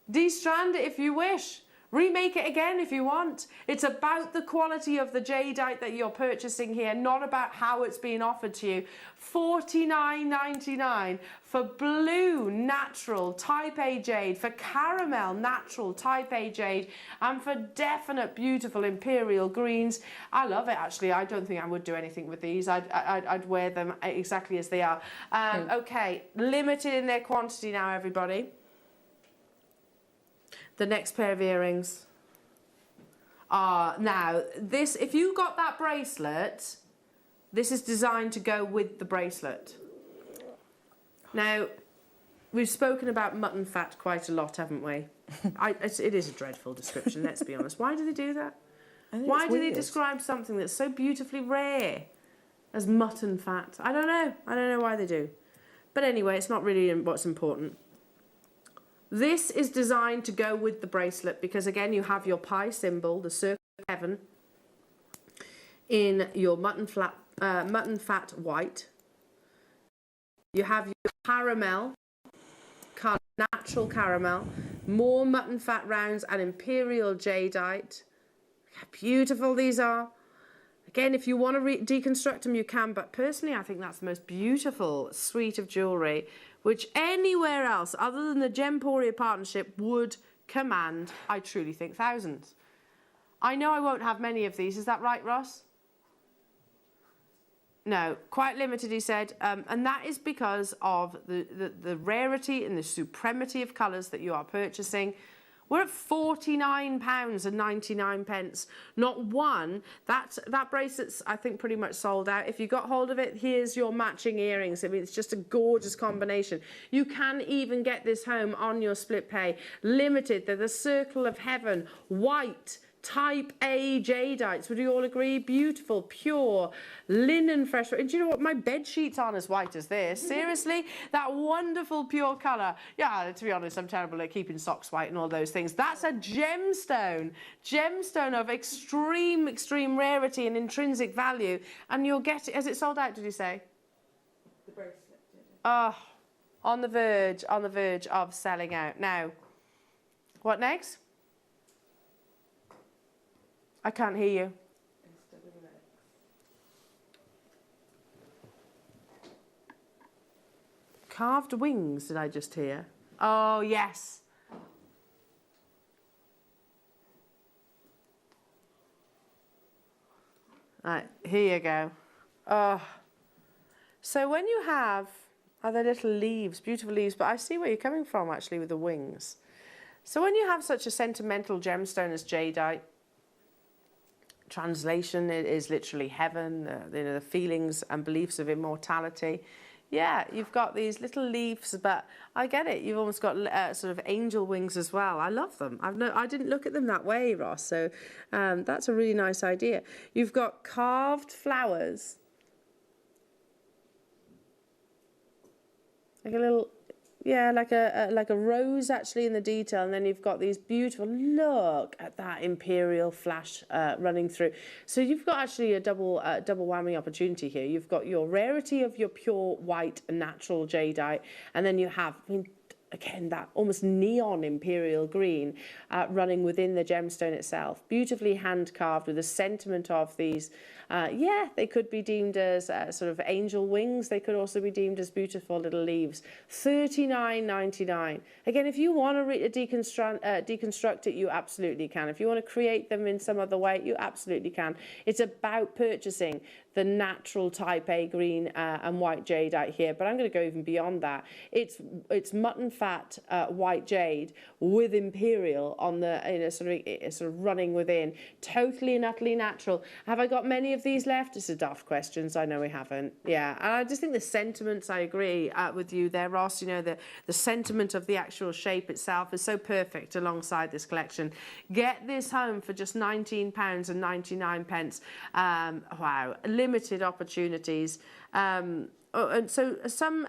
De-strand it if you wish. Remake it again if you want. It's about the quality of the jadeite that you're purchasing here, not about how it's being offered to you. $49.99 for blue natural type A jade, for caramel natural type A jade, and for definite beautiful imperial greens. I love it, actually. I don't think I would do anything with these. I'd wear them exactly as they are. Okay, limited in their quantity now, everybody. The next pair of earrings are, now this, if you got that bracelet, this is designed to go with the bracelet. Now, we've spoken about mutton fat quite a lot, haven't we? It is a dreadful description, let's be honest. Why do they do that? Why do they describe something that's so beautifully rare as mutton fat? I don't know. I don't know why they do. But anyway, it's not really what's important. This is designed to go with the bracelet because, again, you have your pi symbol, the circle of heaven, in your mutton fat white. You have your caramel, natural caramel, more mutton fat rounds and imperial jadeite. How beautiful these are. Again, if you want to deconstruct them, you can, but personally, I think that's the most beautiful suite of jewellery, which anywhere else other than the Gemporia partnership would command, I truly think, thousands. I know I won't have many of these. Is that right, Ross? No, quite limited, he said, and that is because of the rarity and the supremacy of colours that you are purchasing. We're at £49.99. Not one. That bracelet's, I think, pretty much sold out. If you got hold of it, here's your matching earrings. I mean, it's just a gorgeous combination. You can even get this home on your split pay. Limited. They're the Circle of Heaven. White. Type A jadeites, would you all agree? Beautiful, pure, linen fresh. And do you know what? My bed sheets aren't as white as this. Seriously? That wonderful pure colour. Yeah, to be honest, I'm terrible at keeping socks white and all those things. That's a gemstone. Gemstone of extreme, extreme rarity and intrinsic value. And you'll get it. Has it sold out, did you say? The bracelet, did it? Oh, on the verge of selling out. Now, what next? I can't hear you. Carved wings, did I just hear? Oh, yes. Right, here you go. Oh. So when you have other little leaves, beautiful leaves, but I see where you're coming from, actually, with the wings. So when you have such a sentimental gemstone as jadeite, translation, it is literally heaven, the feelings and beliefs of immortality. yeah, you've got these little leaves, but I get it. You've almost got sort of angel wings as well. I love them. I didn't look at them that way, Ross. So that's a really nice idea. You've got carved flowers, like a little, yeah, like a rose actually in the detail, and then you've got these beautiful, look at that imperial flash running through. So you've got actually a double whammy opportunity here. You've got your rarity of your pure white natural jadeite, and then you have, I mean, again, that almost neon imperial green running within the gemstone itself. Beautifully hand carved with a sentiment of these, yeah, they could be deemed as sort of angel wings. They could also be deemed as beautiful little leaves. $39.99. Again, if you want to deconstruct it, you absolutely can. If you want to create them in some other way, you absolutely can. It's about purchasing the natural type A green and white jadeite here, but I'm going to go even beyond that. It's mutton fat white jade with imperial on the, you know, sort of running within, totally and utterly natural. Have I got many of these left? It's a daft question, so I know we haven't. Yeah, and I just think the sentiments, I agree with you there, Ross. You know, the sentiment of the actual shape itself is so perfect alongside this collection. Get this home for just £19.99. Wow, limited opportunities. And so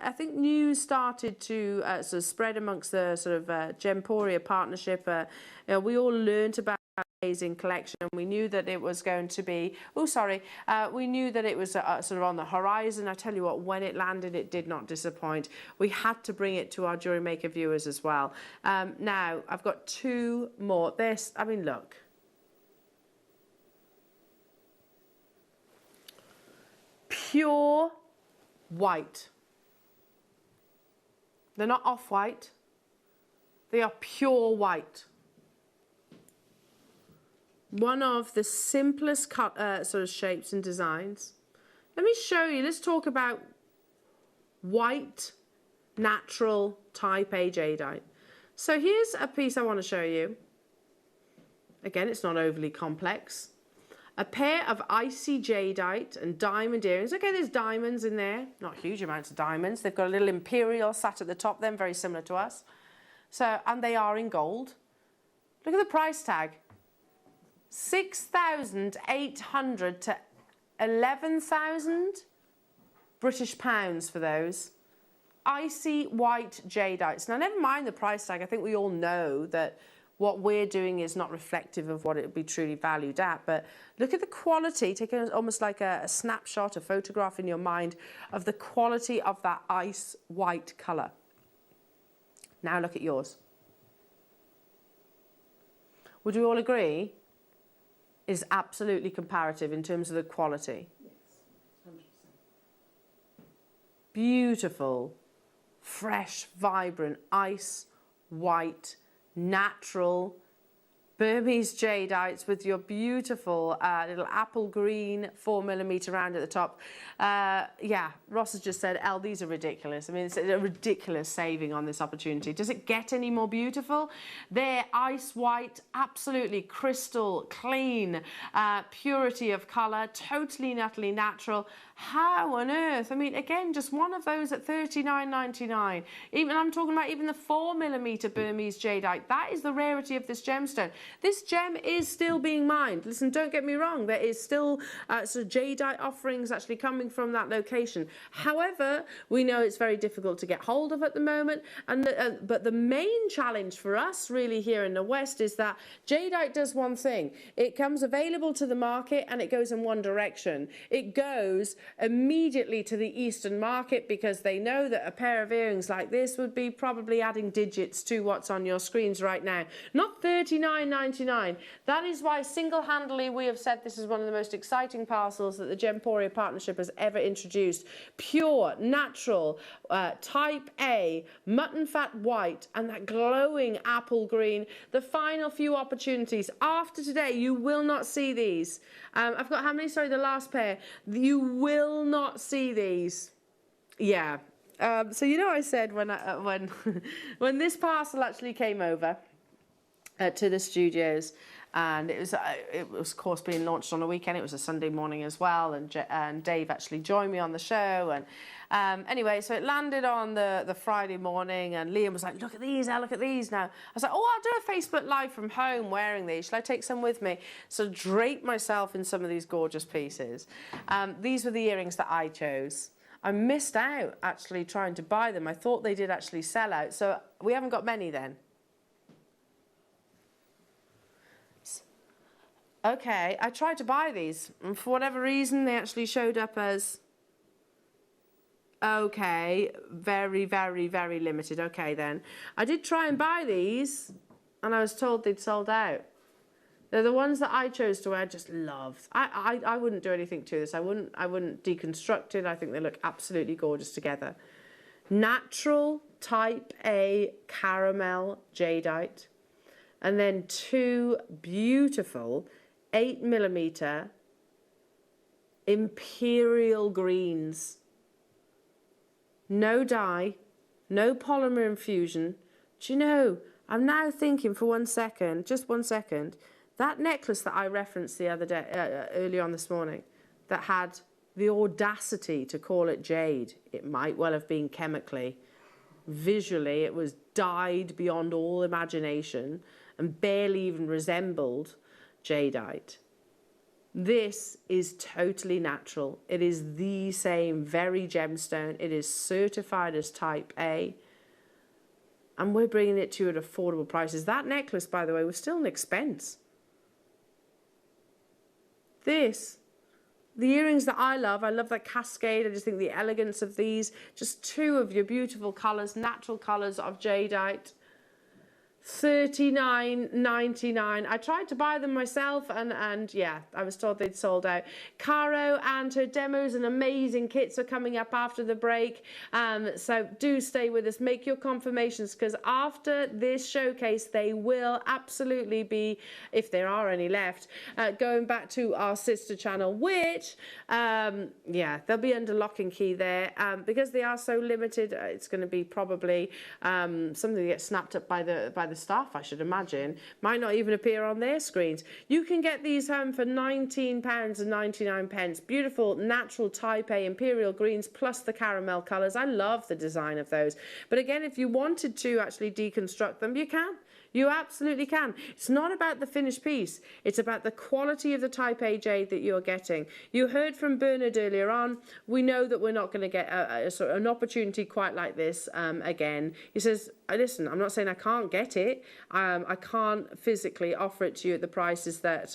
I think news started to sort of spread amongst the sort of Gemporia partnership. You know, we all learnt about amazing collection, and we knew that it was going to be, we knew that it was sort of on the horizon. I tell you what, when it landed, it did not disappoint. We had to bring it to our Jewellery Maker viewers as well. Now, I've got two more. This, I mean, look. Pure white. They're not off-white. They are pure white. One of the simplest sort of shapes and designs. Let me show you. Let's talk about white, natural, type A jadeite. So here's a piece I want to show you. Again, it's not overly complex. A pair of icy jadeite and diamond earrings. Okay, there's diamonds in there. Not huge amounts of diamonds. They've got a little imperial sat at the top then, very similar to us. So, and they are in gold. Look at the price tag. 6,800 to 11,000 British pounds for those. Icy white jadeites. Now, never mind the price tag. I think we all know that what we're doing is not reflective of what it would be truly valued at. But look at the quality. Take it almost like a snapshot, a photograph in your mind of the quality of that ice white colour. Now look at yours. Would we all agree? Is absolutely comparative in terms of the quality. Yes, 100%. Beautiful, fresh, vibrant, ice, white, natural, Burmese jadeites with your beautiful little apple green 4mm round at the top. Yeah, Ross has just said, Elle, these are ridiculous. I mean, it's a ridiculous saving on this opportunity. Does it get any more beautiful? They're ice white, absolutely crystal clean, purity of colour, totally and utterly natural. How on earth? I mean, again, just one of those at $39.99. Even I'm talking about even the 4mm Burmese jadeite. That is the rarity of this gemstone. This gem is still being mined. Listen, don't get me wrong. There is still sort of jadeite offerings actually coming from that location. However, we know it's very difficult to get hold of at the moment. But the main challenge for us really here in the West is that jadeite does one thing. It comes available to the market and it goes in one direction. It goes immediately to the Eastern market because they know that a pair of earrings like this would be probably adding digits to what's on your screens right now. Not $39.99. That is why single-handedly we have said this is one of the most exciting parcels that the Gemporia partnership has ever introduced. Pure, natural, type A, mutton fat white, and that glowing apple green. The final few opportunities. After today, you will not see these. I've got how many? Sorry, the last pair. You will not see these. Yeah. So you know I said when when this parcel actually came over, to the studios. And it was of course being launched on a weekend. It was a Sunday morning as well, and Dave actually joined me on the show. And anyway, so it landed on the Friday morning, and Liam was like, "Look at these, look at these." Now I was like, "Oh, I'll do a Facebook Live from home wearing these. Shall I take some with me?" So drape myself in some of these gorgeous pieces. These were the earrings that I chose. I missed out actually trying to buy them. I thought they did actually sell out, so we haven't got many then. Okay, I tried to buy these, and for whatever reason, they actually showed up as, okay, very, very, very limited. Okay, then. I did try and buy these, and I was told they'd sold out. They're the ones that I chose to wear, I just loved. I wouldn't do anything to this. I wouldn't deconstruct it. I think they look absolutely gorgeous together. Natural Type A caramel jadeite, and then two beautiful 8mm imperial greens. No dye, no polymer infusion. Do you know, I'm now thinking for 1 second, just 1 second, that necklace that I referenced the other day, earlier on this morning, that had the audacity to call it jade, it might well have been chemically. Visually, it was dyed beyond all imagination and barely even resembled jadeite. This is totally natural. It is the same very gemstone. It is certified as Type A. And we're bringing it to you at affordable prices. That necklace, by the way, was still an expense. This, the earrings that I love that cascade. I just think the elegance of these, just two of your beautiful colours, natural colours of jadeite. $39.99. I tried to buy them myself, and yeah, I was told they'd sold out. Caro and her demos and amazing kits are coming up after the break, so do stay with us. Make your confirmations, because after this showcase they will absolutely be, if there are any left, going back to our sister channel, which yeah, they'll be under lock and key there, because they are so limited. It's going to be probably something that gets snapped up by the staff, I should imagine. Might not even appear on their screens. You can get these home for £19.99. Beautiful natural Type A imperial greens plus the caramel colours. I love the design of those. But again, if you wanted to actually deconstruct them, you can. You absolutely can. It's not about the finished piece. It's about the quality of the Type A jade that you're getting. You heard from Bernard earlier on. We know that we're not going to get an opportunity quite like this again. He says, listen, I'm not saying I can't get it. I can't physically offer it to you at the prices that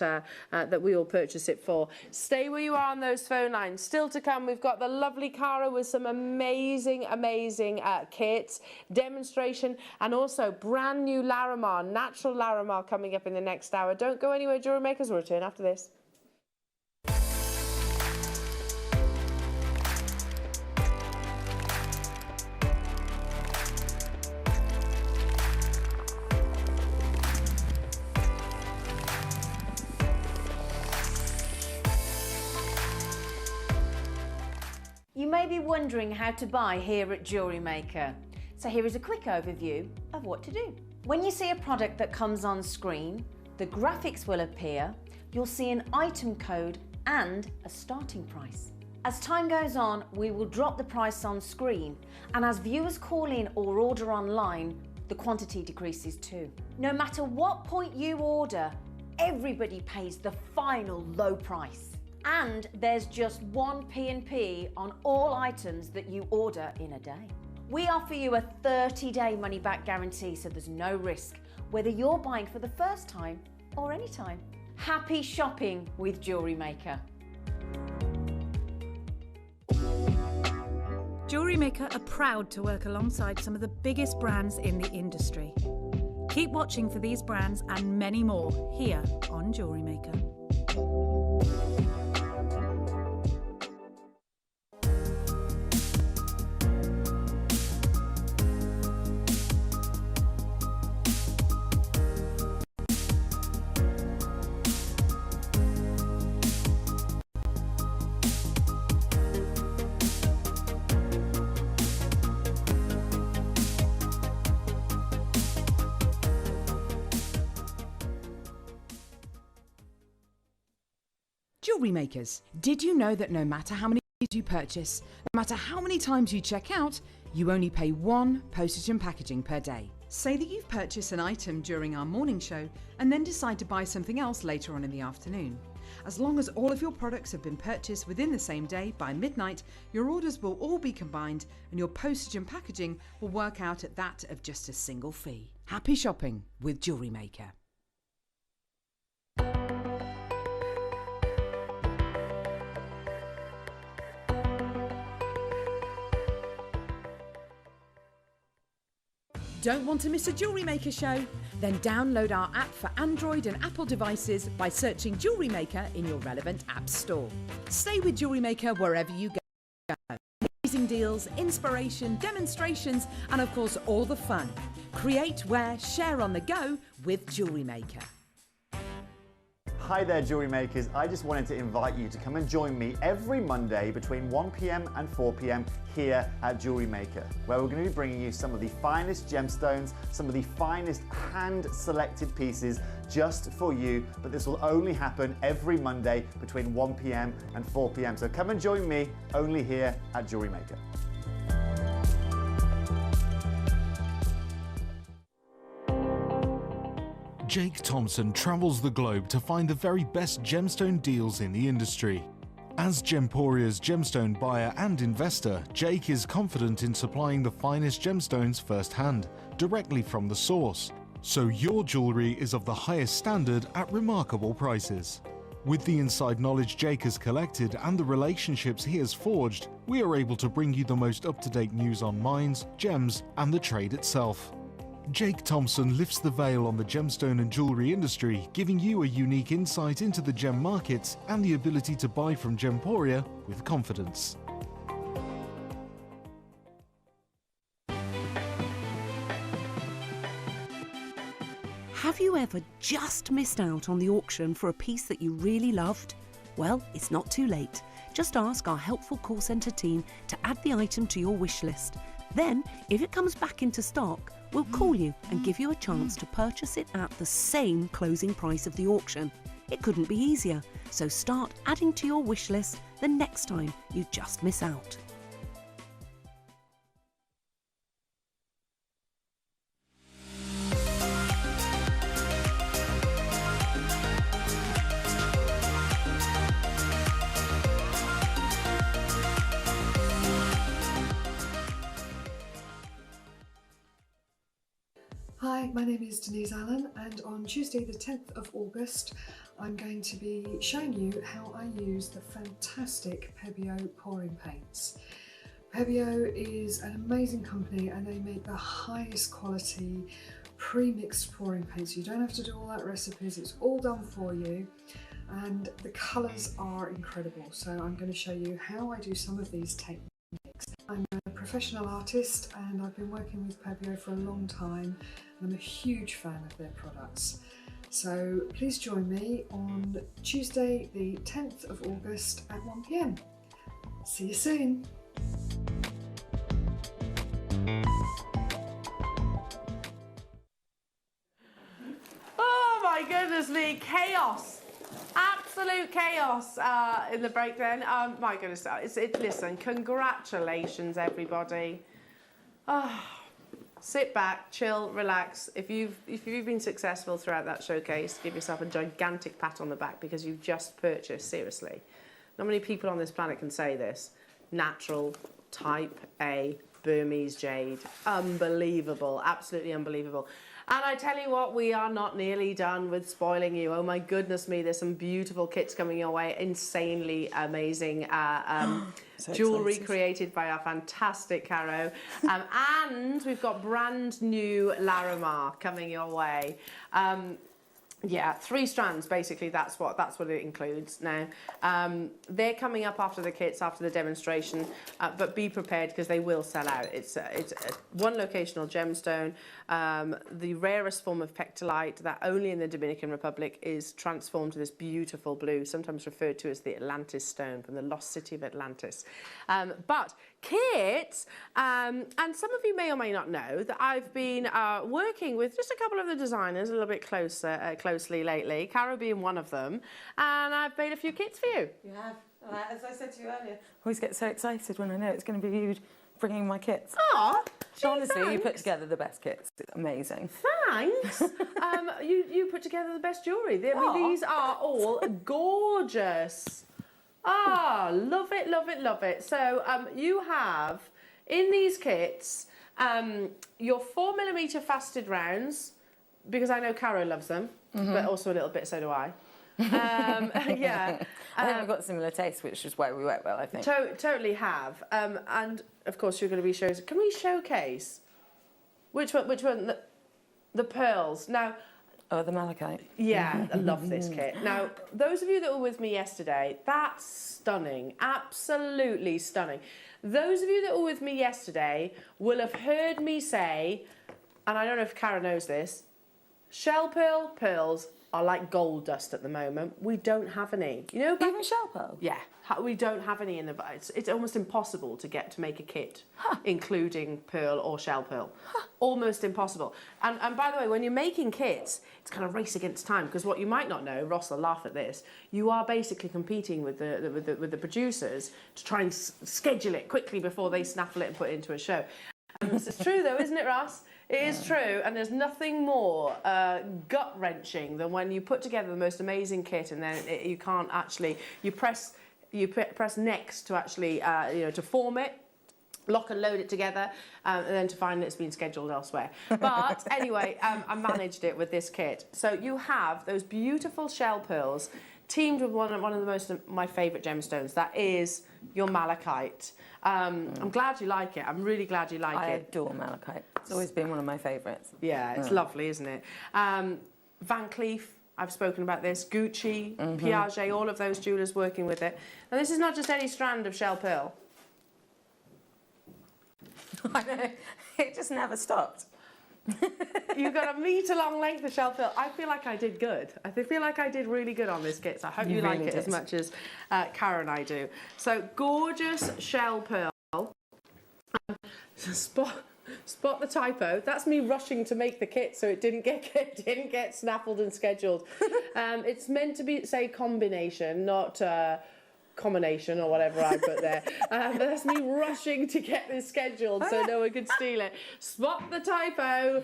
that we will purchase it for. Stay where you are on those phone lines. Still to come, we've got the lovely Cara with some amazing, amazing kits, demonstration, and also brand new Larimar, natural Larimar coming up in the next hour. Don't go anywhere, Jewellery Makers. We'll return after this. You may be wondering how to buy here at Jewellery Maker. So here is a quick overview of what to do. When you see a product that comes on screen, the graphics will appear, you'll see an item code and a starting price. As time goes on, we will drop the price on screen, and as viewers call in or order online, the quantity decreases too. No matter what point you order, everybody pays the final low price. And there's just one P&P on all items that you order in a day. We offer you a 30-day money-back guarantee, so there's no risk, whether you're buying for the first time or any time. Happy shopping with Jewellery Maker. Jewellery Maker are proud to work alongside some of the biggest brands in the industry. Keep watching for these brands and many more here on Jewellery Maker. Jewellery Makers. Did you know that no matter how many you purchase, no matter how many times you check out, you only pay one postage and packaging per day? Say that you've purchased an item during our morning show and then decide to buy something else later on in the afternoon. As long as all of your products have been purchased within the same day by midnight, your orders will all be combined and your postage and packaging will work out at that of just a single fee. Happy shopping with Jewellery Maker. Don't want to miss a Jewellery Maker show? Then download our app for Android and Apple devices by searching Jewellery Maker in your relevant app store. Stay with Jewellery Maker wherever you go. Amazing deals, inspiration, demonstrations, and of course all the fun. Create, wear, share on the go with Jewellery Maker. Hi there, Jewellery Makers. I just wanted to invite you to come and join me every Monday between 1 p.m. and 4 p.m. here at Jewellery Maker, where we're going to be bringing you some of the finest gemstones, some of the finest hand-selected pieces just for you. But this will only happen every Monday between 1 p.m. and 4 p.m. So come and join me only here at Jewellery Maker. Jake Thompson travels the globe to find the very best gemstone deals in the industry. As Gemporia's gemstone buyer and investor, Jake is confident in supplying the finest gemstones firsthand, directly from the source, so your jewellery is of the highest standard at remarkable prices. With the inside knowledge Jake has collected and the relationships he has forged, we are able to bring you the most up-to-date news on mines, gems, and the trade itself. Jake Thompson lifts the veil on the gemstone and jewellery industry, giving you a unique insight into the gem markets and the ability to buy from Gemporia with confidence. Have you ever just missed out on the auction for a piece that you really loved? Well, it's not too late. Just ask our helpful call centre team to add the item to your wish list. Then, if it comes back into stock, we'll call you and give you a chance to purchase it at the same closing price of the auction. It couldn't be easier, so start adding to your wish list the next time you just miss out. Hi, my name is Denise Allen, and on Tuesday the 10th of August I'm going to be showing you how I use the fantastic Pebeo pouring paints. Pebeo is an amazing company and they make the highest quality pre-mixed pouring paints. You don't have to do all that recipes, it's all done for you, and the colours are incredible. So I'm going to show you how I do some of these techniques. I'm a professional artist and I've been working with Pebeo for a long time. I'm a huge fan of their products. So please join me on Tuesday the 10th of August at 1 p.m. See you soon. Oh my goodness me, chaos. Absolute chaos in the break then. My goodness, listen, congratulations everybody. Sit back, chill, relax. If you've been successful throughout that showcase, give yourself a gigantic pat on the back because you've just purchased, seriously. Not many people on this planet can say this. Natural, type A, Burmese jade. Unbelievable, absolutely unbelievable. And I tell you what, we are not nearly done with spoiling you. Oh my goodness me, there's some beautiful kits coming your way. Insanely amazing jewellery created by our fantastic Caro. And we've got brand new Larimar coming your way. Yeah, 3 strands basically. That's what it includes. Now they're coming up after the kits, after the demonstration, but be prepared because they will sell out. It's a one locational gemstone, the rarest form of pectolite that only in the Dominican Republic is transformed to this beautiful blue, sometimes referred to as the Atlantis stone from the lost city of Atlantis. But kit, and some of you may or may not know that I've been working with just a couple of the designers a little bit closely lately, Caro being one of them, and I've made a few kits for you. You have. As I said to you earlier, I always get so excited when I know it's going to be you bringing my kits. Oh, honestly, you put together the best kits. It's amazing. Thanks. You put together the best jewellery. I mean, these are all gorgeous. Ah, love it, love it, love it. So you have in these kits your 4mm faceted rounds, because I know Caro loves them, but also a little bit so do I. Yeah. I think we've got similar tastes, which is why we work well, I think. Totally have. And of course you're going to be showing. Can we showcase? Which one? The pearls. Now. Oh, the malachite. Yeah, I love this kit. Now, those of you that were with me yesterday, that's stunning. Absolutely stunning. Those of you that were with me yesterday will have heard me say, and I don't know if Cara knows this, shell pearl pearls are like gold dust at the moment. We don't have any. You know, even shell pearl? Yeah, we don't have any in the. It's almost impossible to make a kit, including pearl or shell pearl. Almost impossible. And by the way, when you're making kits, it's kind of race against time, because what you might not know, Ross will laugh at this, you are basically competing with the producers to try and schedule it quickly before they snaffle it and put it into a show. It's true though, isn't it, Ross? It is true, and there's nothing more gut-wrenching than when you put together the most amazing kit and then you can't actually, you press next to actually, to form it, lock and load it together, and then to find that it's been scheduled elsewhere. But anyway, I managed it with this kit. So you have those beautiful shell pearls teamed with one of my favourite gemstones. That is your malachite. I'm glad you like it. I'm really glad you like it. I adore malachite. It's always been one of my favourites. Yeah, it's lovely, isn't it? Van Cleef, I've spoken about this. Gucci, Piaget, all of those jewellers working with it. Now, this is not just any strand of shell pearl. I know. It just never stopped. You've got a metre-long length of shell pearl. I feel like I did good. I feel like I did really good on this kit, so I hope you like it as much as Cara and I do. So, gorgeous shell pearl. Spot the typo. That's me rushing to make the kit, so it didn't get snaffled and scheduled. It's meant to say combination, not combination or whatever I put there. But that's me rushing to get this scheduled so no one could steal it. Spot the typo.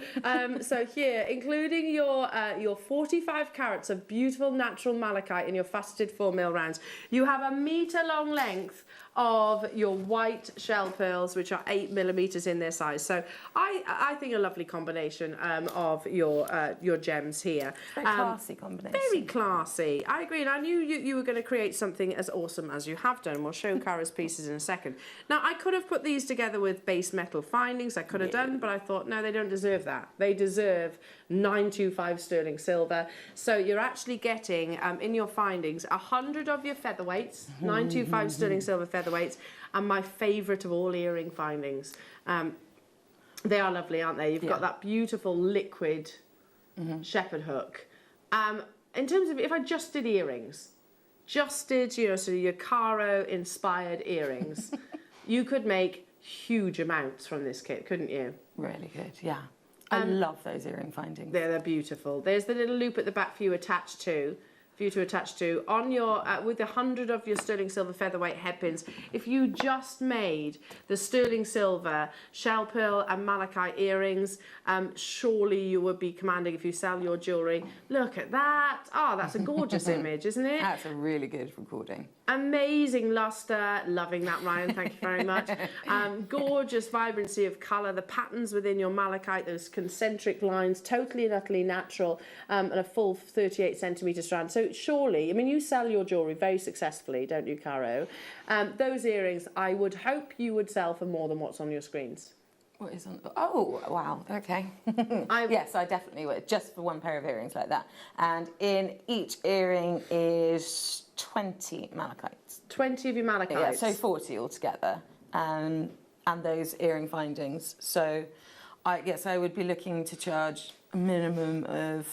So here, including your 45 carats of beautiful natural malachite in your faceted 4mm rounds, you have a metre-long length of your white shell pearls, which are 8mm in their size. So I think a lovely combination of your gems here. Very classy combination. Very classy. I agree, and I knew you were going to create something as awesome as you have done. We'll show Cara's pieces in a second. Now, I could have put these together with base metal findings. I could have done, but I thought, no, they don't deserve that. They deserve 925 sterling silver. So you're actually getting, in your findings, 100 of your featherweights, 925 sterling silver featherweights, and my favourite of all earring findings. They are lovely, aren't they? You've got that beautiful liquid shepherd hook. In terms of, if I just did earrings, sort of your Caro-inspired earrings, you could make huge amounts from this kit, couldn't you? Really good, yeah. I love those earring findings. They're beautiful. There's the little loop at the back for you to attach to on your with 100 of your sterling silver featherweight headpins. If you just made the sterling silver shell pearl and malachite earrings, surely you would be commanding if you sell your jewellery. Look at that. Oh, that's a gorgeous image, isn't it? That's a really good recording. Amazing luster. Loving that, Ryan. Thank you very much. Gorgeous vibrancy of colour. The patterns within your malachite, those concentric lines, totally and utterly natural, and a full 38 centimetre strand. So surely, I mean, you sell your jewellery very successfully, don't you, Caro? Those earrings, I would hope you would sell for more than what's on your screens. What is on? Oh, wow. Okay. Yes, I definitely would. Just for one pair of earrings like that. And in each earring is 20 malachites. 20 of your malachites? Yeah, so 40 altogether. And those earring findings. So I guess I would be looking to charge a minimum of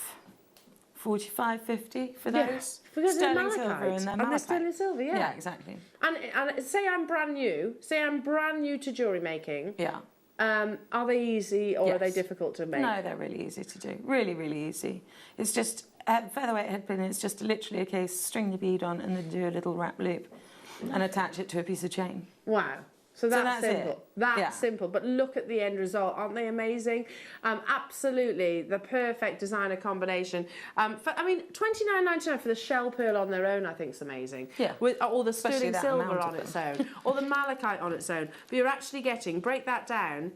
45, 50 for Yeah, those. because they're sterling silver malachite. and they're And they're malachite. sterling silver, yeah. Yeah, exactly. And say I'm brand new to jewellery making. Yeah. Are they easy or are they Yes. difficult to make? No, they're really easy to do. Really, really easy. It's just, featherweight headpin, it's just literally a case, string the bead on and then do a little wrap loop and attach it to a piece of chain. Wow. So that's simple. it. That's Yeah. simple. But look at the end result. Aren't they amazing? Absolutely the perfect designer combination. $29.99 for the shell pearl on their own, I think is amazing. Yeah. With all the Especially sterling that silver amount of on its them. own, or the malachite on its own. But you're actually getting, break that down,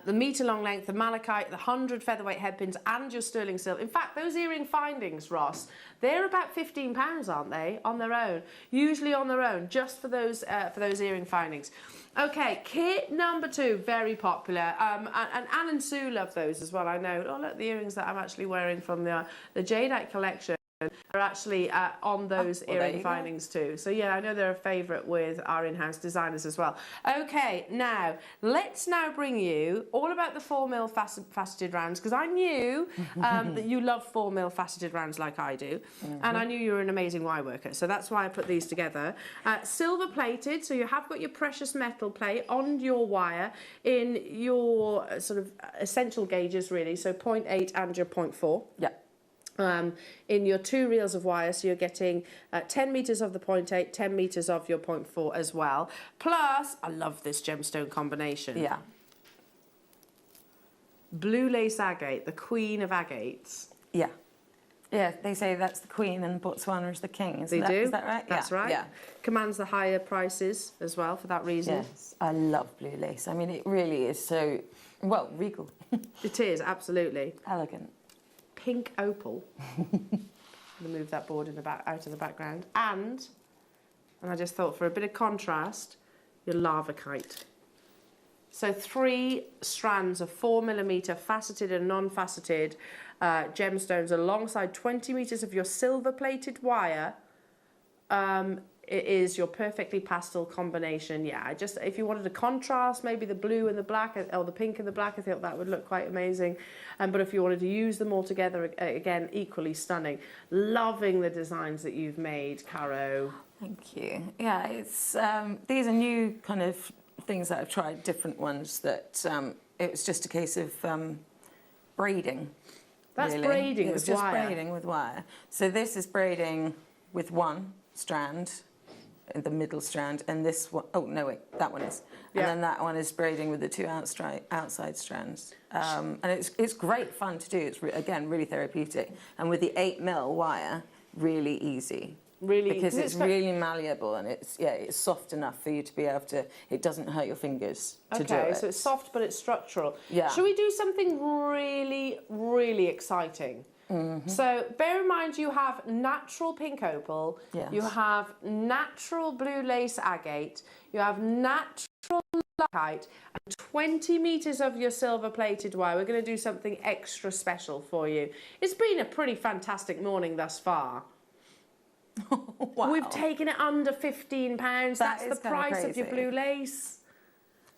the metre long length, the malachite, the 100 featherweight headpins, and your sterling silver. In fact, those earring findings, Ross, they're about £15, aren't they, on their own? Usually on their own, just for those earring findings. Okay, kit number 2, very popular. And Anne and Sue love those as well. I know. Oh, look, the earrings that I'm actually wearing from the Jadeite collection are actually on those earring findings too. So yeah, I know they're a favourite with our in-house designers as well. Okay, now let's bring you all about the 4mm faceted rounds, because I knew that you love 4mm faceted rounds like I do, and I knew you were an amazing wire worker, so that's why I put these together. Silver plated, so you have got your precious metal plate on your wire in your sort of essential gauges really, so 0.8 and your 0.4. Yeah. In your 2 reels of wire, so you're getting 10 metres of the 0.8, 10 metres of your 0.4 as well. Plus, I love this gemstone combination. Yeah. Blue lace agate, the queen of agates. Yeah. Yeah, they say that's the queen and Botswana is the king. They do? Is that right? That's right. Yeah. Commands the higher prices as well for that reason. Yes, I love blue lace. I mean, it really is so, well, regal. It is, absolutely. Elegant. Pink opal. I'm going to move that board in the back, out of the background. And I just thought for a bit of contrast, your lava kite. So 3 strands of 4mm faceted and non-faceted gemstones alongside 20 metres of your silver-plated wire. It is your perfectly pastel combination. Yeah, if you wanted a contrast, maybe the blue and the black, or the pink and the black, I think that would look quite amazing. But if you wanted to use them all together, again, equally stunning. Loving the designs that you've made, Caro. Thank you. Yeah, it's these are new kind of things that I've tried, different ones that it was just a case of braiding. That's really. braiding it was with just wire. braiding with wire. So this is braiding with 1 strand, the middle strand, and this one, oh no wait, that one is. Yeah. And then that one is braiding with the 2 outside strands. And it's great fun to do. It's, again, really therapeutic. And with the 8mm wire, really easy. Really, because it's really malleable and it's soft enough for you to be able to, it doesn't hurt your fingers to do it. Okay, so it's soft but it's structural. Yeah. Should we do something really, really exciting? So bear in mind you have natural pink opal, Yes. you have natural blue lace agate, you have natural malachite, and 20 metres of your silver plated wire. We're going to do something extra special for you. It's been a pretty fantastic morning thus far. Wow. We've taken it under £15. That's the price of your blue lace.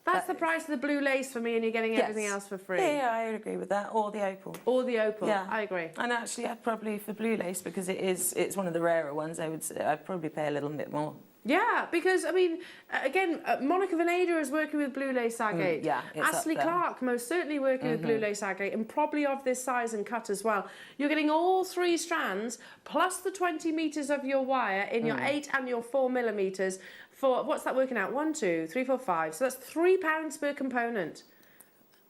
That's the price of the blue lace for me, and you're getting everything else for free. Yeah, I would agree with that. Or the opal. Or the opal. Yeah, I agree. And actually, I'd probably for blue lace because it's one of the rarer ones. I'd probably pay a little bit more. Yeah, because I mean, again, Monica Veneda is working with blue lace agate. Yeah, it's up Ashley there. Clark most certainly working with blue lace agate, and probably of this size and cut as well. You're getting all 3 strands plus the 20 metres of your wire in your 8 and your 4mm for what's that working out? 1, 2, 3, 4, 5. So that's £3 per component.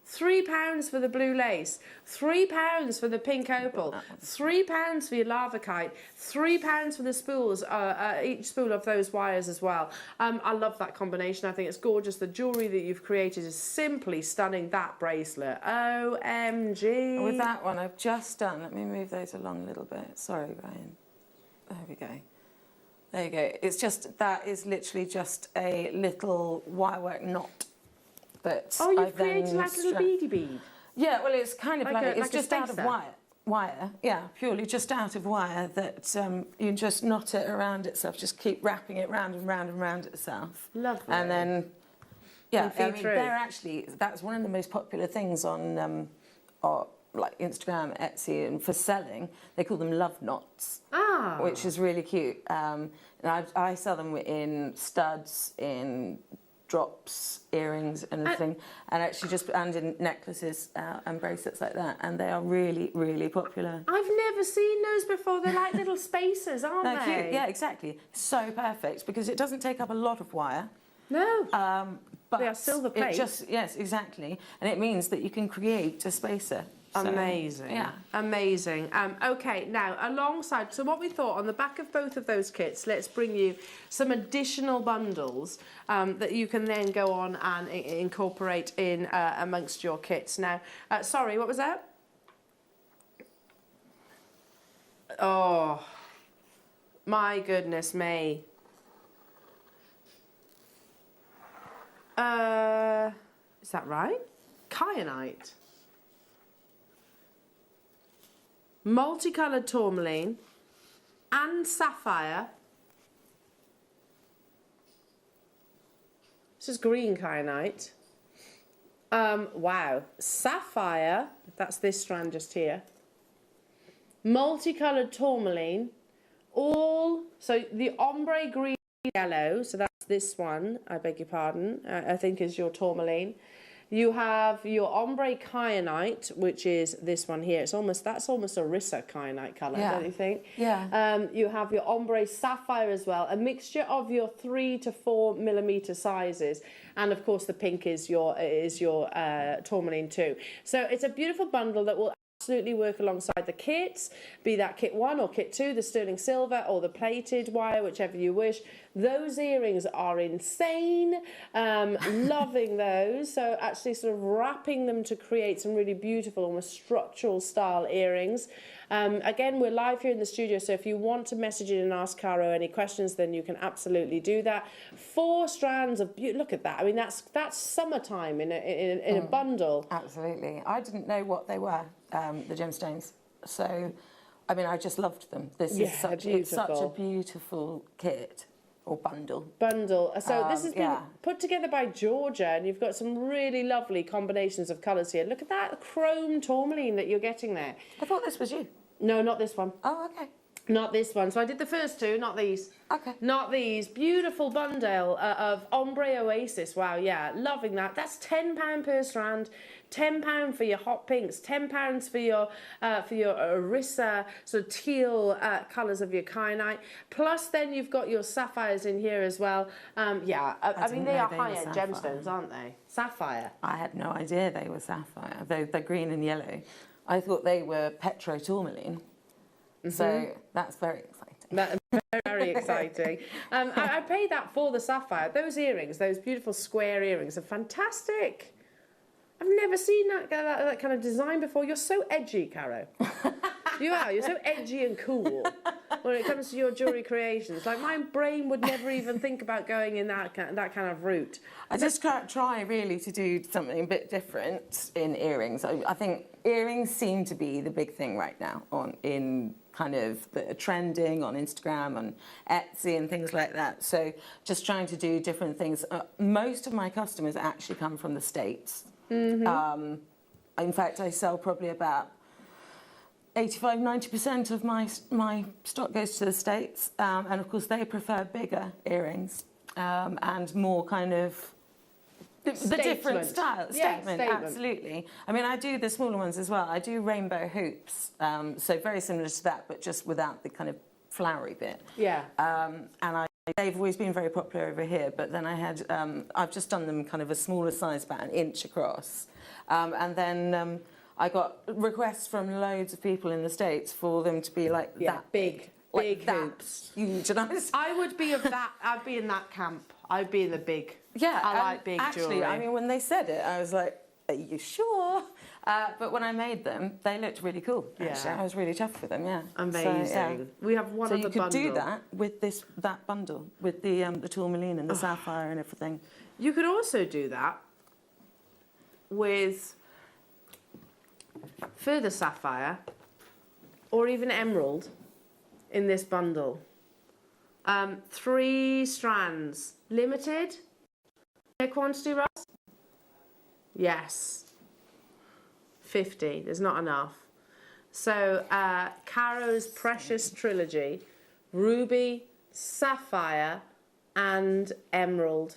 £3 for the blue lace, £3 for the pink opal, £3 for your lava kite, £3 for the spools, each spool of those wires as well. I love that combination. I think it's gorgeous. The jewellery that you've created is simply stunning. That bracelet, OMG. With that one, I've just done. Let me move those along a little bit. Sorry, Ryan. There we go. There you go. It's just that is literally just a little wirework knot. But oh, you've created like a little beady bead. Yeah, well, it's kind of like it's just out of spacer. wire. Yeah, purely just out of wire that you just knot it around itself. Just keep wrapping it round and round and round itself. Lovely. And then, yeah, feed through. they're actually, that's one of the most popular things on like Instagram, Etsy, and for selling, they call them love knots, which is really cute. And I sell them in studs, in drops, earrings, and everything, and actually and in necklaces and bracelets like that, and they are really, really popular. I've never seen those before. They're like little spacers, aren't they? They're cute. Yeah, exactly. So perfect because it doesn't take up a lot of wire. No. But they are silver plate. Yes, exactly, and it means that you can create a spacer. So, amazing. Yeah. Amazing. Okay, now alongside, so what we thought on the back of both of those kits, let's bring you some additional bundles that you can then go on and incorporate in amongst your kits. Now, sorry, what was that? Oh, my goodness me. Is that right? Kyanite. Multicoloured tourmaline and sapphire. This is green kyanite. Wow. Sapphire, that's this strand just here. Multicoloured tourmaline. So the ombre green yellow, so that's this one, I beg your pardon, I think is your tourmaline. You have your ombre kyanite, which is this one here. That's almost a Rissa kyanite colour, don't you think? Yeah. You have your ombre sapphire as well, a mixture of your 3 to 4 millimetre sizes, and of course the pink is your tourmaline too. So it's a beautiful bundle that will absolutely work alongside the kits, be that kit 1 or kit 2, the sterling silver or the plated wire, whichever you wish. Those earrings are insane. Loving those. So actually sort of wrapping them to create some really beautiful, almost structural style earrings. Again, we're live here in the studio, so if you want to message in and ask Caro any questions, then you can absolutely do that. 4 strands of beauty. Look at that. I mean, that's summertime in a bundle. Absolutely. I didn't know what they were, the gemstones. So, I mean, I just loved them. It's such a beautiful kit. Or bundle. So this has been put together by Georgia, and you've got some really lovely combinations of colours here. Look at that chrome tourmaline that you're getting there. I thought this was you. No, not this one. Oh, okay. Not this one. So I did the first 2, not these. Okay. Not these. Beautiful bundle of Ombre Oasis. Wow, yeah, loving that. That's £10 per strand. £10 for your hot pinks, £10 for your Rissa sort of teal colours of your kyanite. Plus, then you've got your sapphires in here as well. I mean they are high-end gemstones, aren't they? Sapphire. I had no idea they were sapphire. They're green and yellow. I thought they were petro tourmaline. So that's very exciting. That's very exciting. I paid that for the sapphire. Those earrings, those beautiful square earrings, are fantastic. I've never seen that kind of design before. You're so edgy, Caro. You are. You're so edgy and cool when it comes to your jewellery creations. Like, my brain would never even think about going in that kind of route. I just try really to do something a bit different in earrings. I think earrings seem to be the big thing right now in kind of the trending on Instagram, on Etsy and things like that. So just trying to do different things. Most of my customers actually come from the States. Mm-hmm. In fact, I sell probably about 85–90% of my stock goes to the States, and of course they prefer bigger earrings and more kind of the different style. Statement, absolutely. I mean, I do the smaller ones as well. I do rainbow hoops, so very similar to that, but just without the kind of flowery bit. Yeah. And they've always been very popular over here, but then I've just done them kind of a smaller size, about 1 inch across, and then I got requests from loads of people in the States for them to be like that big hoops. Huge, and I would be of that. I'd be in that camp. I'd be in the big. Yeah, I like big actually, jewellery. I mean, when they said it, I was like, "Are you sure?" But when I made them, they looked really cool. Actually, I was really chuffed with them. Yeah, amazing. So, yeah. We have one of the bundle. So you could do that with that bundle with the tourmaline and the sapphire and everything. You could also do that with further sapphire or even emerald in this bundle. 3 strands, limited quantity, Ross? Yes. 50. There's not enough. So Caro's Precious Trilogy, Ruby, Sapphire and Emerald.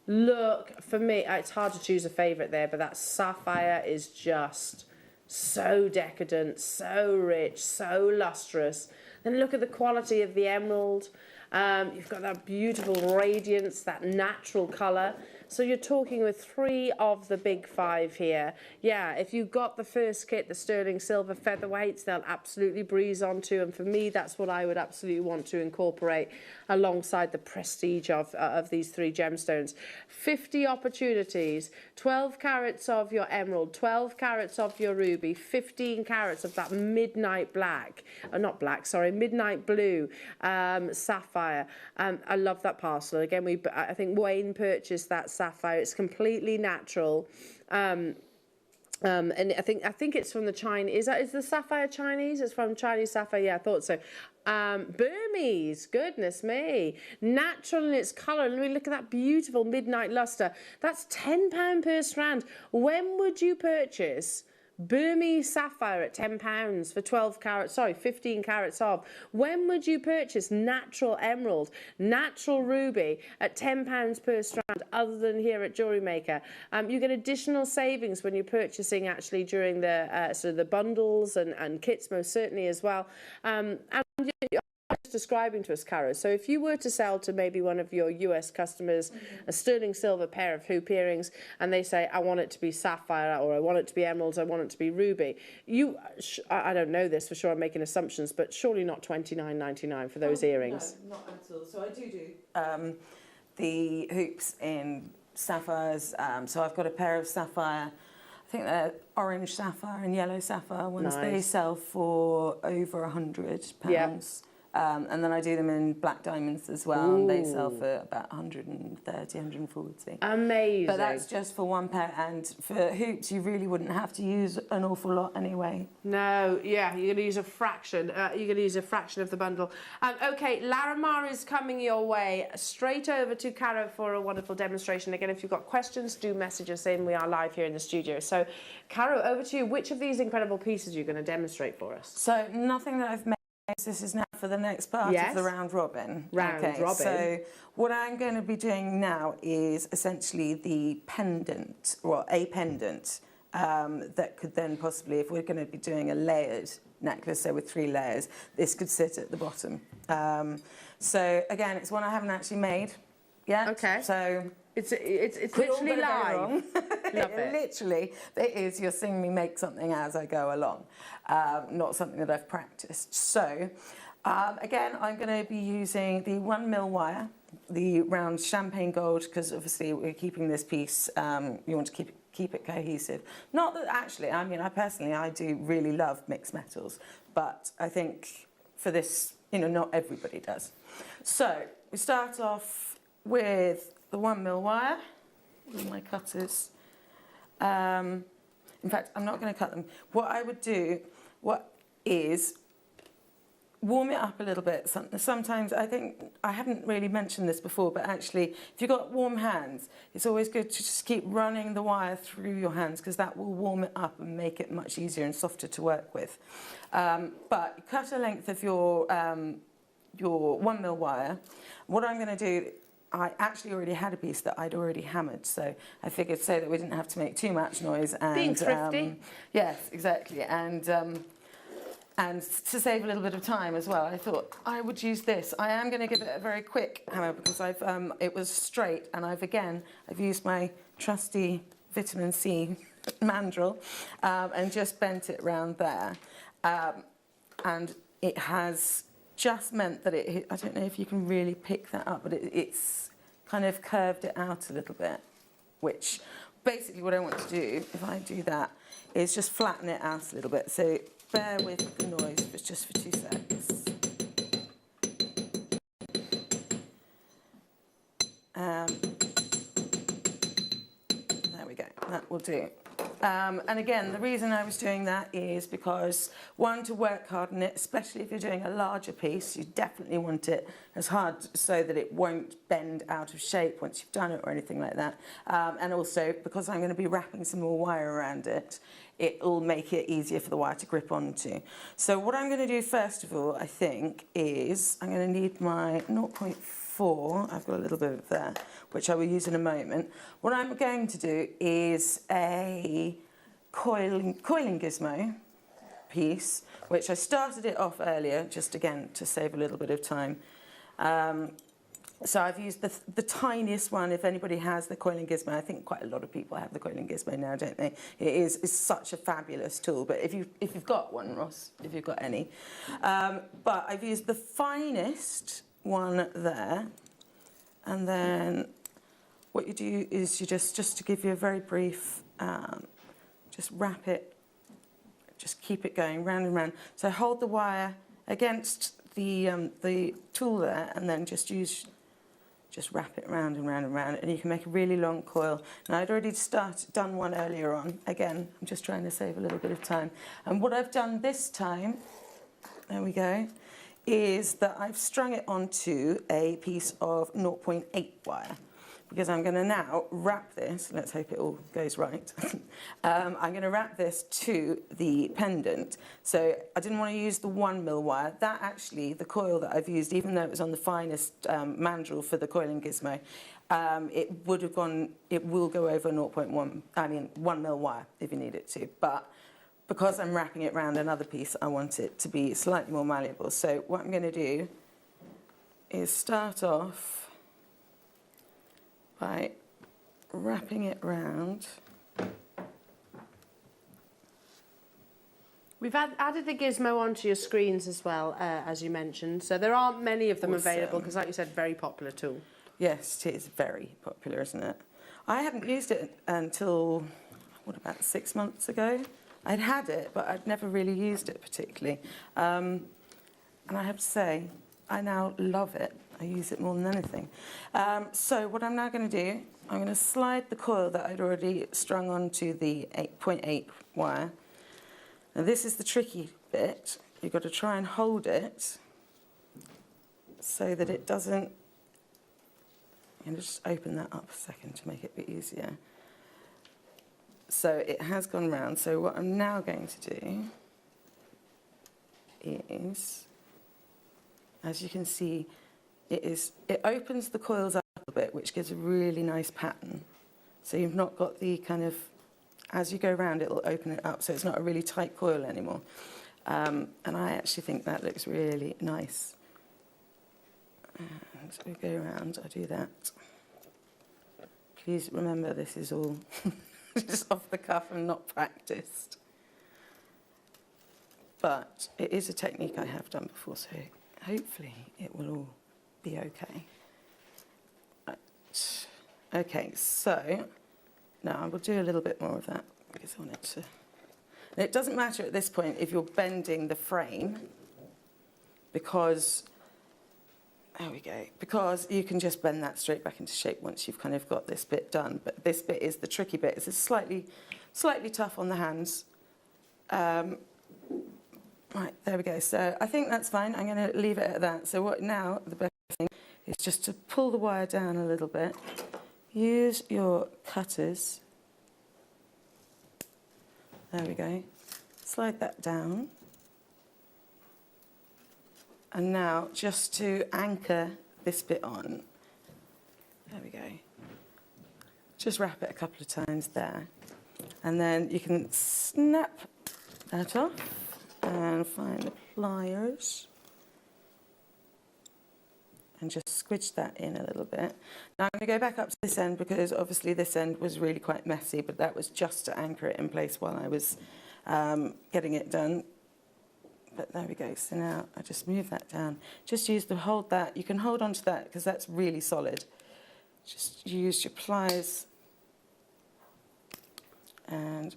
Look, for me, it's hard to choose a favourite there, but that Sapphire is just so decadent, so rich, so lustrous. Then look at the quality of the Emerald. You've got that beautiful radiance, that natural colour. So you're talking with 3 of the big 5 here. Yeah, if you got the first kit, the sterling silver featherweights, they'll absolutely breeze onto. And for me, that's what I would absolutely want to incorporate alongside the prestige of these 3 gemstones. 50 opportunities, 12 carats of your emerald, 12 carats of your ruby, 15 carats of that midnight black, midnight blue sapphire. I love that parcel. Again, I think Wayne purchased that sapphire. It's completely natural. And I think it's from the Chinese. Is the sapphire Chinese? It's from Chinese sapphire. Yeah, I thought so. Burmese, goodness me. Natural in its colour. And we look at that beautiful midnight lustre. That's £10 per strand. When would you purchase Burmese sapphire at £10 for 12 carats, 15 carats of? When would you purchase natural emerald, natural ruby at £10 per strand other than here at Jewellery Maker? You get additional savings when you're purchasing actually during the sort of the bundles and kits most certainly as well. And you're describing to us, Caro. So if you were to sell to maybe one of your US customers a sterling silver pair of hoop earrings and they say, I want it to be sapphire, or I want it to be emeralds, I want it to be ruby, I don't know this for sure, I'm making assumptions, but surely not $29.99 for those earrings. No, not at all. So I do the hoops in sapphires. So I've got a pair of sapphire, I think they're orange sapphire and yellow sapphire ones. Nice. They sell for over £100. Yep. And then I do them in black diamonds as well, and they sell for about 130, 140. Amazing. But that's just for one pair, and for hoops, you really wouldn't have to use an awful lot anyway. No, yeah, you're going to use a fraction. You're going to use a fraction of the bundle. Okay, Larimar is coming your way. Straight over to Caro for a wonderful demonstration. Again, if you've got questions, do message us in. We are live here in the studio. So, Caro, over to you. Which of these incredible pieces are you going to demonstrate for us? So, nothing that I've made. This is now for the next part of the round robin. Robin. So what I'm going to be doing now is essentially the pendant, or a pendant, that could then possibly, if we're going to be doing a layered necklace, so with 3 layers, this could sit at the bottom. So again, it's one I haven't actually made yet. Okay. So it's literally live. Love it. Literally, it is. You're seeing me make something as I go along, not something that I've practiced. So, again, I'm going to be using the 1mm wire, the round champagne gold, because obviously we're keeping this piece. You want to keep it cohesive. Not that actually, I mean, I do really love mixed metals, but I think for this, not everybody does. So we start off with the 1mm wire with my cutters. In fact, I'm not going to cut them. What I would do, is warm it up a little bit. Sometimes, I think, I haven't really mentioned this before, but actually, if you've got warm hands, it's always good to just keep running the wire through your hands, because that will warm it up and make it much easier and softer to work with. But cut a length of your 1mm wire. What I'm going to do, I actually already had a piece that I'd already hammered, so I figured so that we didn't have to make too much noise. And, being thrifty. Yes, exactly. And to save a little bit of time as well, I thought I would use this. I am going to give it a very quick hammer because it was straight, and I've used my trusty vitamin C mandrel and just bent it round there. And it has just meant that I don't know if you can really pick that up, but it's kind of curved it out a little bit, which basically what I want to do, if I do that, is just flatten it out a little bit. So bear with the noise just for 2 seconds. There we go, that will do. And again, the reason I was doing that is because, one, to work hard on it, especially if you're doing a larger piece, you definitely want it as hard so that it won't bend out of shape once you've done it or anything like that. And also, because I'm going to be wrapping some more wire around it, it'll make it easier for the wire to grip onto. So what I'm going to do first of all, I think, is I'm going to need my 0.4, I've got a little bit of there, which I will use in a moment. What I'm going to do is a coiling gizmo piece, which I started it off earlier, just again to save a little bit of time. So I've used the tiniest one. If anybody has the coiling gizmo, I think quite a lot of people have the coiling gizmo now, don't they? It's such a fabulous tool. But if you've got one, Ross, if you've got any, but I've used the finest one there, and then what you do is you just to give you a very brief, just wrap it, just keep it going round and round. So hold the wire against the tool there, and then just wrap it round and round and round, and you can make a really long coil. Now, I'd already done one earlier on. Again, I'm just trying to save a little bit of time. And what I've done this time, there we go, is that I've strung it onto a piece of 0.8 wire, because I'm going to now wrap this, let's hope it all goes right, I'm going to wrap this to the pendant. So I didn't want to use the 1 mil wire. That actually, the coil that I've used, even though it was on the finest mandrel for the coiling gizmo, it will go over 1 mil wire if you need it to. But because I'm wrapping it around another piece, I want it to be slightly more malleable. So what I'm going to do is start off by wrapping it round. We've added the gizmo onto your screens as well, as you mentioned. So there aren't many of them available because, like you said, very popular tool. Yes, it is very popular, isn't it? I hadn't used it until, what, about 6 months ago? I'd had it, but I'd never really used it particularly. And I have to say, I now love it. I use it more than anything. So what I'm now going to do, I'm going to slide the coil that I'd already strung onto the 8.8 wire. Now this is the tricky bit. You've got to try and hold it so that it doesn't... I'm going to just open that up a second to make it a bit easier. So it has gone round. So what I'm now going to do is, as you can see, it opens the coils up a bit, which gives a really nice pattern. So you've not got the kind of, as you go round, it'll open it up, so it's not a really tight coil anymore. And I actually think that looks really nice. And so we go around, I do that. Please remember, this is all just off the cuff and not practiced. But it is a technique I have done before, so hopefully it will all be okay. Right. Okay, so now I will do a little bit more of that because I want it to... And it doesn't matter at this point if you're bending the frame, because, there we go, because you can just bend that straight back into shape once you've kind of got this bit done. But this bit is the tricky bit. It's slightly tough on the hands. Right, there we go. So I think that's fine. I'm going to leave it at that. So what now, the best thing is just to pull the wire down a little bit. Use your cutters. There we go. Slide that down. And now, just to anchor this bit on, there we go. Just wrap it a couple of times there. And then you can snap that off and find the pliers and just squidge that in a little bit. Now I'm going to go back up to this end because obviously this end was really quite messy, but that was just to anchor it in place while I was getting it done. But there we go. So now I just move that down. Just use the hold that. You can hold on to that because that's really solid. Just use your pliers and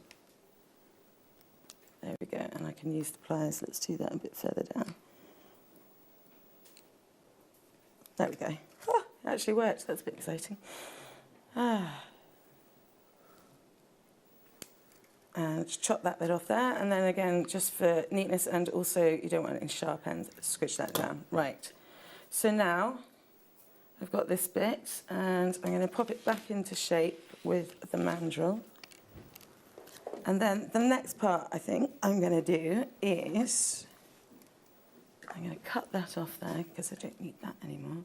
there we go. And I can use the pliers. Let's do that a bit further down. There we go. Oh, it actually worked. That's a bit exciting. And just chop that bit off there. And then again, just for neatness, and also you don't want any sharp ends, squish that down. Right. So now I've got this bit, and I'm going to pop it back into shape with the mandrel. And then the next part I think I'm going to do is, I'm going to cut that off there because I don't need that anymore.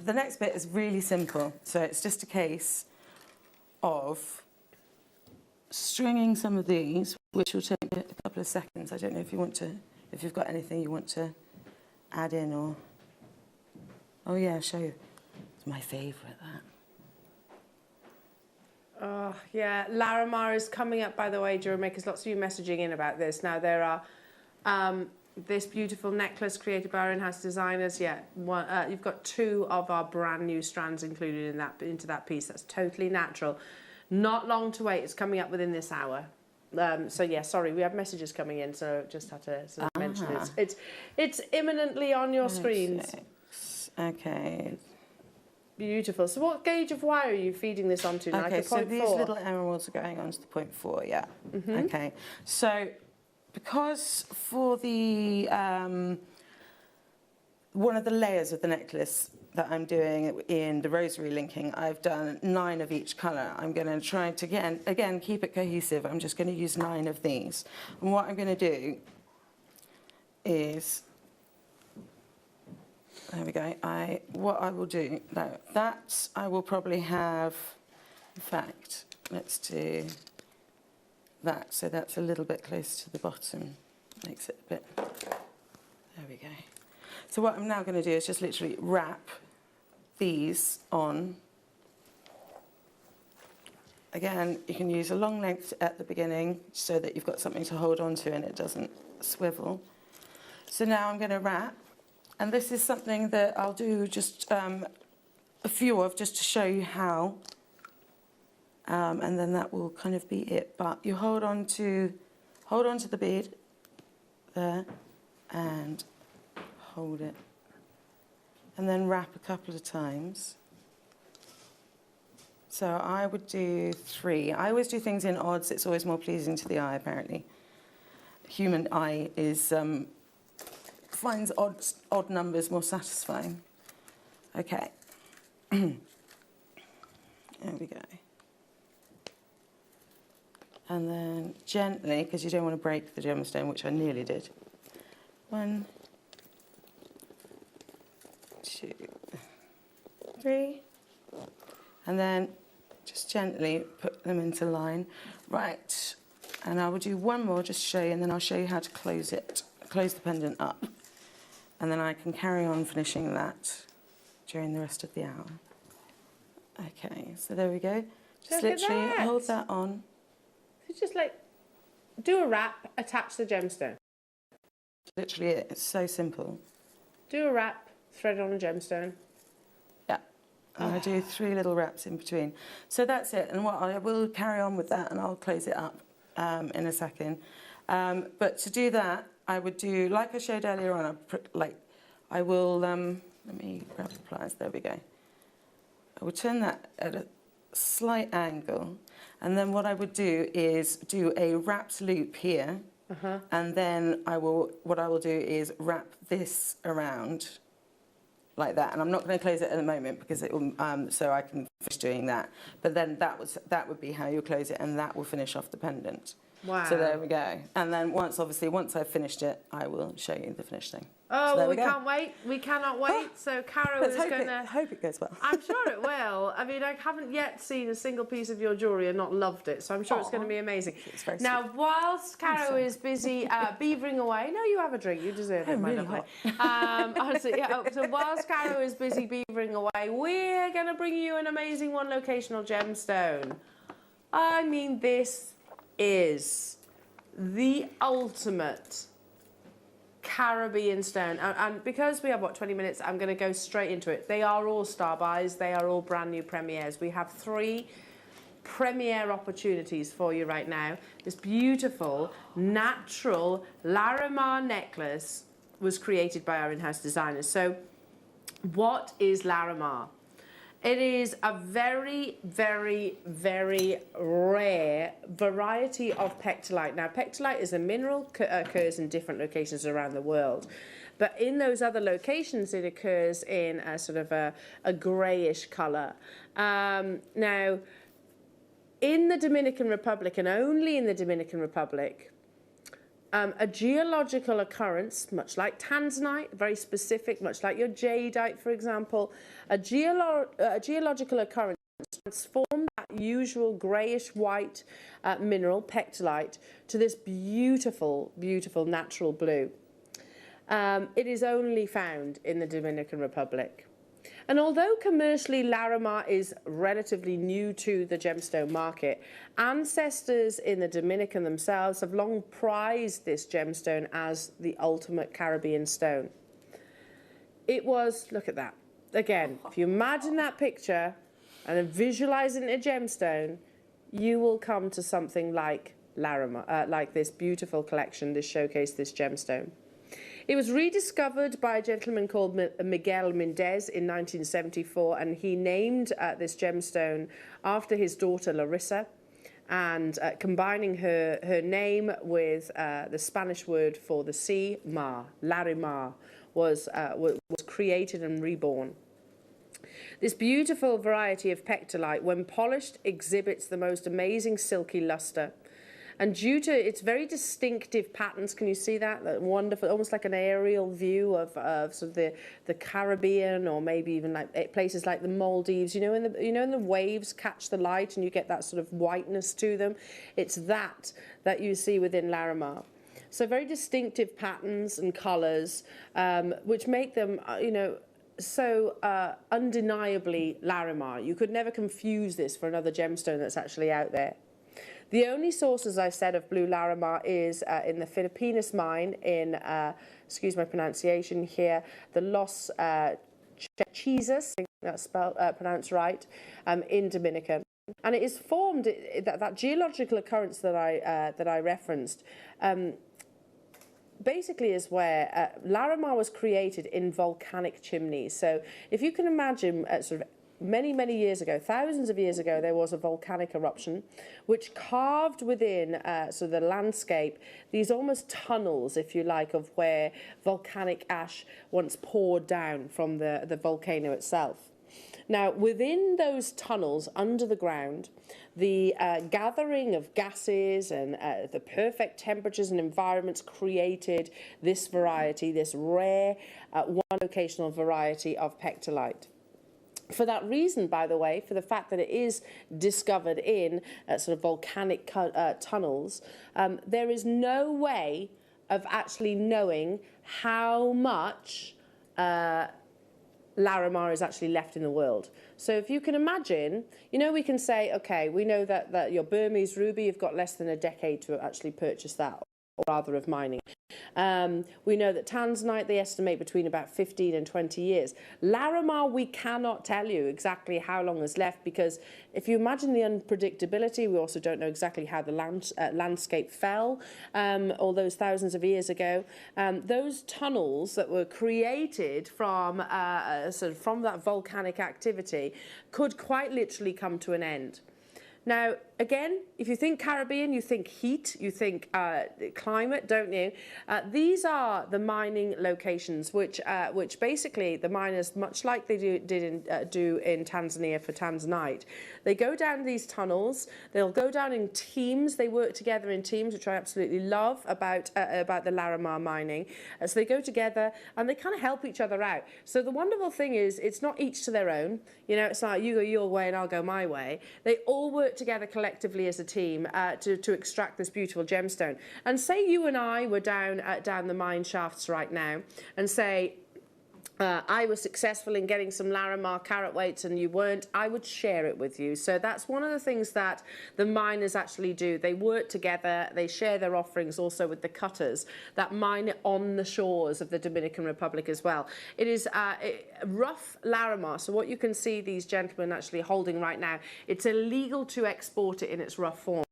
The next bit is really simple. So it's just a case of stringing some of these, which will take a couple of seconds. I don't know if you want to, if you've got anything you want to add in or, oh yeah, I'll show you. It's my favourite, that. Oh, yeah, Larimar is coming up, by the way, Jewellery Makers. Lots of you messaging in about this. Now, there are this beautiful necklace created by our in-house designers. Yeah, you've got 2 of our brand new strands included into that piece. That's totally natural. Not long to wait. It's coming up within this hour. So yeah, sorry, we have messages coming in, so just had to sort of mention it. It's imminently on your screens. Okay. Beautiful. So what gauge of wire are you feeding this onto? Okay, like so these little emeralds are going onto the 0.4, yeah. Okay, so because for the one of the layers of the necklace that I'm doing in the rosary linking, I've done 9 of each colour. I'm going to try to, again, keep it cohesive. I'm just going to use 9 of these. And what I'm going to do is, there we go, what I will do, now that I will probably have, in fact, let's do that, so that's a little bit close to the bottom, makes it a bit, there we go. So what I'm now going to do is just literally wrap these on. Again, you can use a long length at the beginning so that you've got something to hold on to and it doesn't swivel. So now I'm going to wrap, and this is something that I'll do just a few of just to show you how, and then that will kind of be it. But you hold on to the bead there and hold it, and then wrap a couple of times. So I would do 3. I always do things in odds. It's always more pleasing to the eye, apparently. The human eye is finds odd numbers more satisfying. Okay. There we go. And then gently, because you don't want to break the gemstone, which I nearly did. 1, 2, 3. And then just gently put them into line. Right. And I will do one more just to show you, and then I'll show you how to close it, close the pendant up. And then I can carry on finishing that during the rest of the hour. Okay, so there we go. Just literally hold that on. So just like do a wrap, attach the gemstone. Literally, it's so simple. Do a wrap, thread on a gemstone. Yeah, and I do 3 little wraps in between. So that's it, and what I will carry on with that, and I'll close it up in a second. But to do that, I would do, like I showed earlier on, I will, let me grab the pliers, there we go. I would turn that at a slight angle, and then what I would do is do a wrapped loop here, and then what I will do is wrap this around like that. And I'm not going to close it at the moment because it will, so I can finish doing that. But then that would be how you close it, and that will finish off the pendant. Wow. So there we go. And then once I've finished it, I will show you the finished thing. Oh, so well, we can't wait. We cannot wait. So Caro is going to... hope it goes well. I'm sure it will. I mean, I haven't yet seen a single piece of your jewellery and not loved it, so I'm sure it's going to be amazing. It's very now, sweet. whilst Caro is busy beavering away... No, you have a drink. You deserve it, my lovely. Honestly, yeah, so whilst Caro is busy beavering away, we're going to bring you an amazing one locational gemstone. I mean, this is the ultimate Caribbean stone, and because we have 20 minutes, I'm going to go straight into it. They are all star buys, they are all brand new premieres. We have 3 premiere opportunities for you right now. This beautiful natural Larimar necklace was created by our in-house designers. So what is Larimar? It is a very, very, very rare variety of pectolite. Now, pectolite is a mineral, occurs in different locations around the world. But in those other locations, it occurs in a sort of a greyish colour. Now, in the Dominican Republic, and only in the Dominican Republic, a geological occurrence, much like tanzanite, very specific, much like your jadeite, for example, a geological occurrence transformed that usual greyish-white mineral, pectolite, to this beautiful, beautiful natural blue. It is only found in the Dominican Republic. And although commercially Larimar is relatively new to the gemstone market, ancestors in the Dominican themselves have long prized this gemstone as the ultimate Caribbean stone. It was, look at that. Again, if you imagine that picture and then visualize it in a gemstone, you will come to something like Larimar, like this beautiful collection, this showcase, this gemstone. It was rediscovered by a gentleman called Miguel Mendez in 1974, and he named this gemstone after his daughter Larissa, and combining her name with the Spanish word for the sea, mar, Larimar, was created and reborn. This beautiful variety of pectolite, when polished, exhibits the most amazing silky luster. And due to its very distinctive patterns, can you see that? That wonderful, almost like an aerial view of sort of the Caribbean, or maybe even like places like the Maldives. You know, in the waves catch the light and you get that sort of whiteness to them. It's that you see within Larimar. So very distinctive patterns and colours, which make them, you know, so undeniably Larimar. You could never confuse this for another gemstone that's actually out there. The only source, as I said, of blue Larimar is in the Filipinas mine in, excuse my pronunciation here, the Los Chizas, I think that's pronounced right, in Dominica. And it is formed, that geological occurrence that I referenced, basically is where Larimar was created in volcanic chimneys. So if you can imagine sort of many, many years ago, thousands of years ago, there was a volcanic eruption which carved within sort of the landscape these almost tunnels, if you like, of where volcanic ash once poured down from the volcano itself. Now, within those tunnels under the ground, the gathering of gases and the perfect temperatures and environments created this variety, this rare one locational variety of pectolite. For that reason, by the way, for the fact that it is discovered in sort of volcanic tunnels, there is no way of actually knowing how much Larimar is actually left in the world. So if you can imagine, you know, we can say, okay, we know that your Burmese ruby, you've got less than a decade to actually purchase that, or rather of mining. We know that tanzanite, they estimate between about 15 and 20 years. Larimar, we cannot tell you exactly how long is left, because if you imagine the unpredictability, we also don't know exactly how the landscape fell all those thousands of years ago. Those tunnels that were created from sort of from that volcanic activity could quite literally come to an end. Now, again, if you think Caribbean, you think heat, you think climate, don't you? These are the mining locations, which basically the miners, much like they do in Tanzania for tanzanite, they go down these tunnels. They'll go down in teams. They work together in teams, which I absolutely love about the Larimar mining. So they go together and they kind of help each other out. So the wonderful thing is, it's not each to their own. You know, it's not you go your way and I'll go my way. They all work together collectively as a team to extract this beautiful gemstone. And say you and I were down the mine shafts right now, and say I was successful in getting some Larimar carat weights and you weren't, I would share it with you. So that's one of the things that the miners actually do. They work together, they share their offerings also with the cutters that mine on the shores of the Dominican Republic as well. It is rough Larimar, so what you can see these gentlemen actually holding right now, it's illegal to export it in its rough form.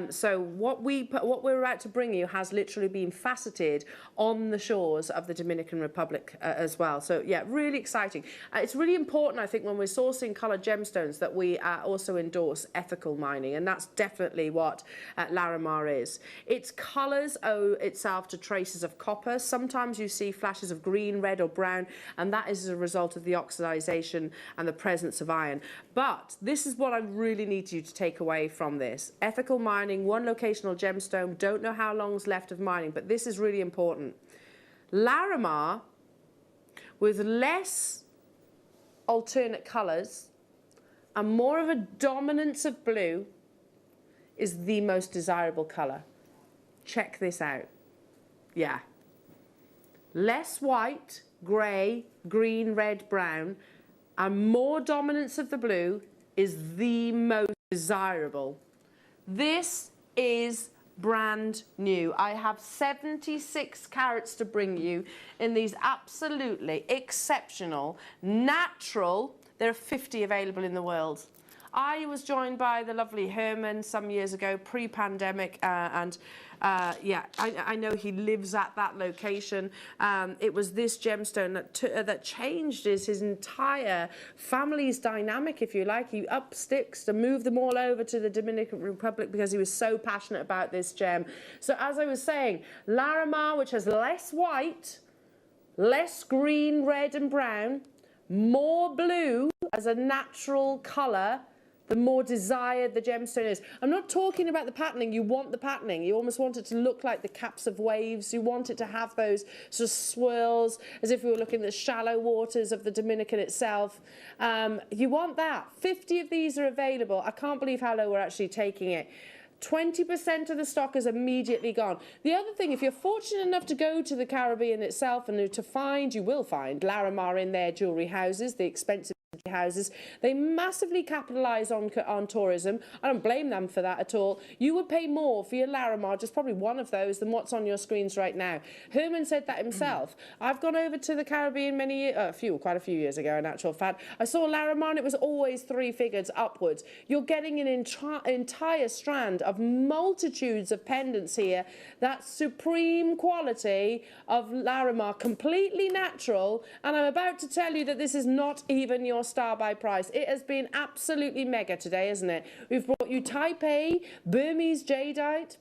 So what we're about to bring you has literally been faceted on the shores of the Dominican Republic as well. So yeah, really exciting. It's really important, I think, when we're sourcing coloured gemstones that we also endorse ethical mining, and that's definitely what Larimar is. Its colours owe itself to traces of copper. Sometimes you see flashes of green, red or brown, and that is as a result of the oxidisation and the presence of iron. But this is what I really need you to take away from this. Ethical mining, one locational gemstone, don't know how long's left of mining, but this is really important. Larimar, with less alternate colours and more of a dominance of blue, is the most desirable colour. Check this out. Yeah. Less white, grey, green, red, brown, and more dominance of the blue is the most desirable. This is brand new. I have 76 carats to bring you in these absolutely exceptional, natural, there are 50 available in the world. I was joined by the lovely Herman some years ago, pre-pandemic, yeah, I know he lives at that location. It was this gemstone that changed his entire family's dynamic, if you like. He up sticks to move them all over to the Dominican Republic because he was so passionate about this gem. So as I was saying, Larimar, which has less white, less green, red and brown, more blue as a natural colour, the more desired the gemstone is. I'm not talking about the patterning. You want the patterning. You almost want it to look like the caps of waves. You want it to have those sort of swirls, as if we were looking at the shallow waters of the Dominican itself. You want that. 50 of these are available. I can't believe how low we're actually taking it. 20% of the stock is immediately gone. The other thing, if you're fortunate enough to go to the Caribbean itself and to find, you will find Larimar in their jewellery houses, the expensive houses, they massively capitalise on tourism. I don't blame them for that at all. You would pay more for your Larimar, just probably one of those, than what's on your screens right now. Herman said that himself. I've gone over to the Caribbean quite a few years ago, in actual fact. I saw Larimar and it was always 3 figures upwards. You're getting an entire strand of multitudes of pendants here. That supreme quality of Larimar, completely natural, and I'm about to tell you that this is not even your star by price. It has been absolutely mega today, isn't it? We've brought you Type A, Burmese jadeite.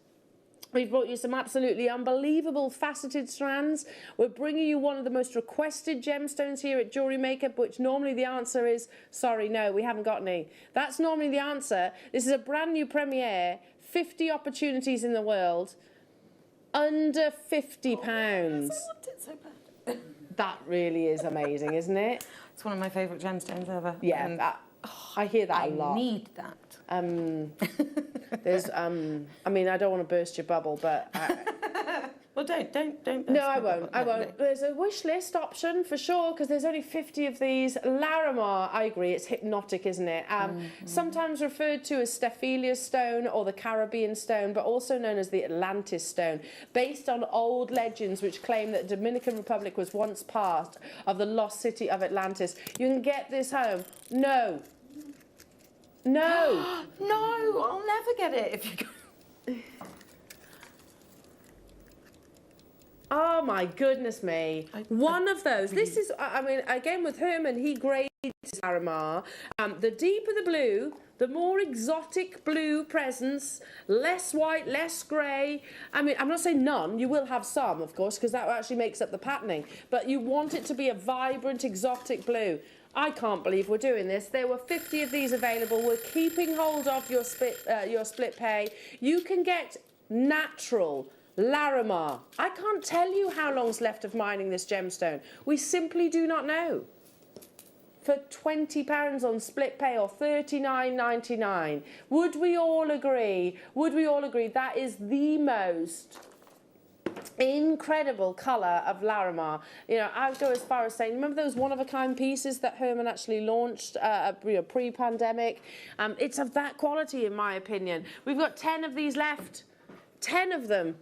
We've brought you some absolutely unbelievable faceted strands. We're bringing you one of the most requested gemstones here at Jewellery Maker, which normally the answer is, sorry, no, we haven't got any. That's normally the answer. This is a brand new premiere, 50 opportunities in the world, under £50. I want it so bad. That really is amazing, isn't it? It's one of my favourite gemstones ever. Yeah, I hear that a lot. I need that. There's, I mean, I don't want to burst your bubble, but... Well, don't. No, I won't. No. There's a wish list option for sure, because there's only 50 of these. Larimar, I agree, it's hypnotic, isn't it? Sometimes referred to as Stephelia's stone or the Caribbean stone, but also known as the Atlantis stone, based on old legends which claim that the Dominican Republic was once part of the lost city of Atlantis. You can get this home. No. No. No, I'll never get it if you go. Oh my goodness me. One of those. This is, I mean, again with Herman, he grades Larimar. The deeper the blue, the more exotic blue presence, less white, less grey. I mean, I'm not saying none. You will have some, of course, because that actually makes up the patterning. But you want it to be a vibrant, exotic blue. I can't believe we're doing this. There were 50 of these available. We're keeping hold of your split pay. You can get natural Larimar. I can't tell you how long's left of mining this gemstone. We simply do not know. For £20 on split pay or $39.99. Would we all agree? Would we all agree that is the most incredible colour of Larimar? You know, I'd go as far as saying, remember those one-of-a-kind pieces that Herman actually launched pre-pandemic? It's of that quality, in my opinion. We've got 10 of these left. 10 of them.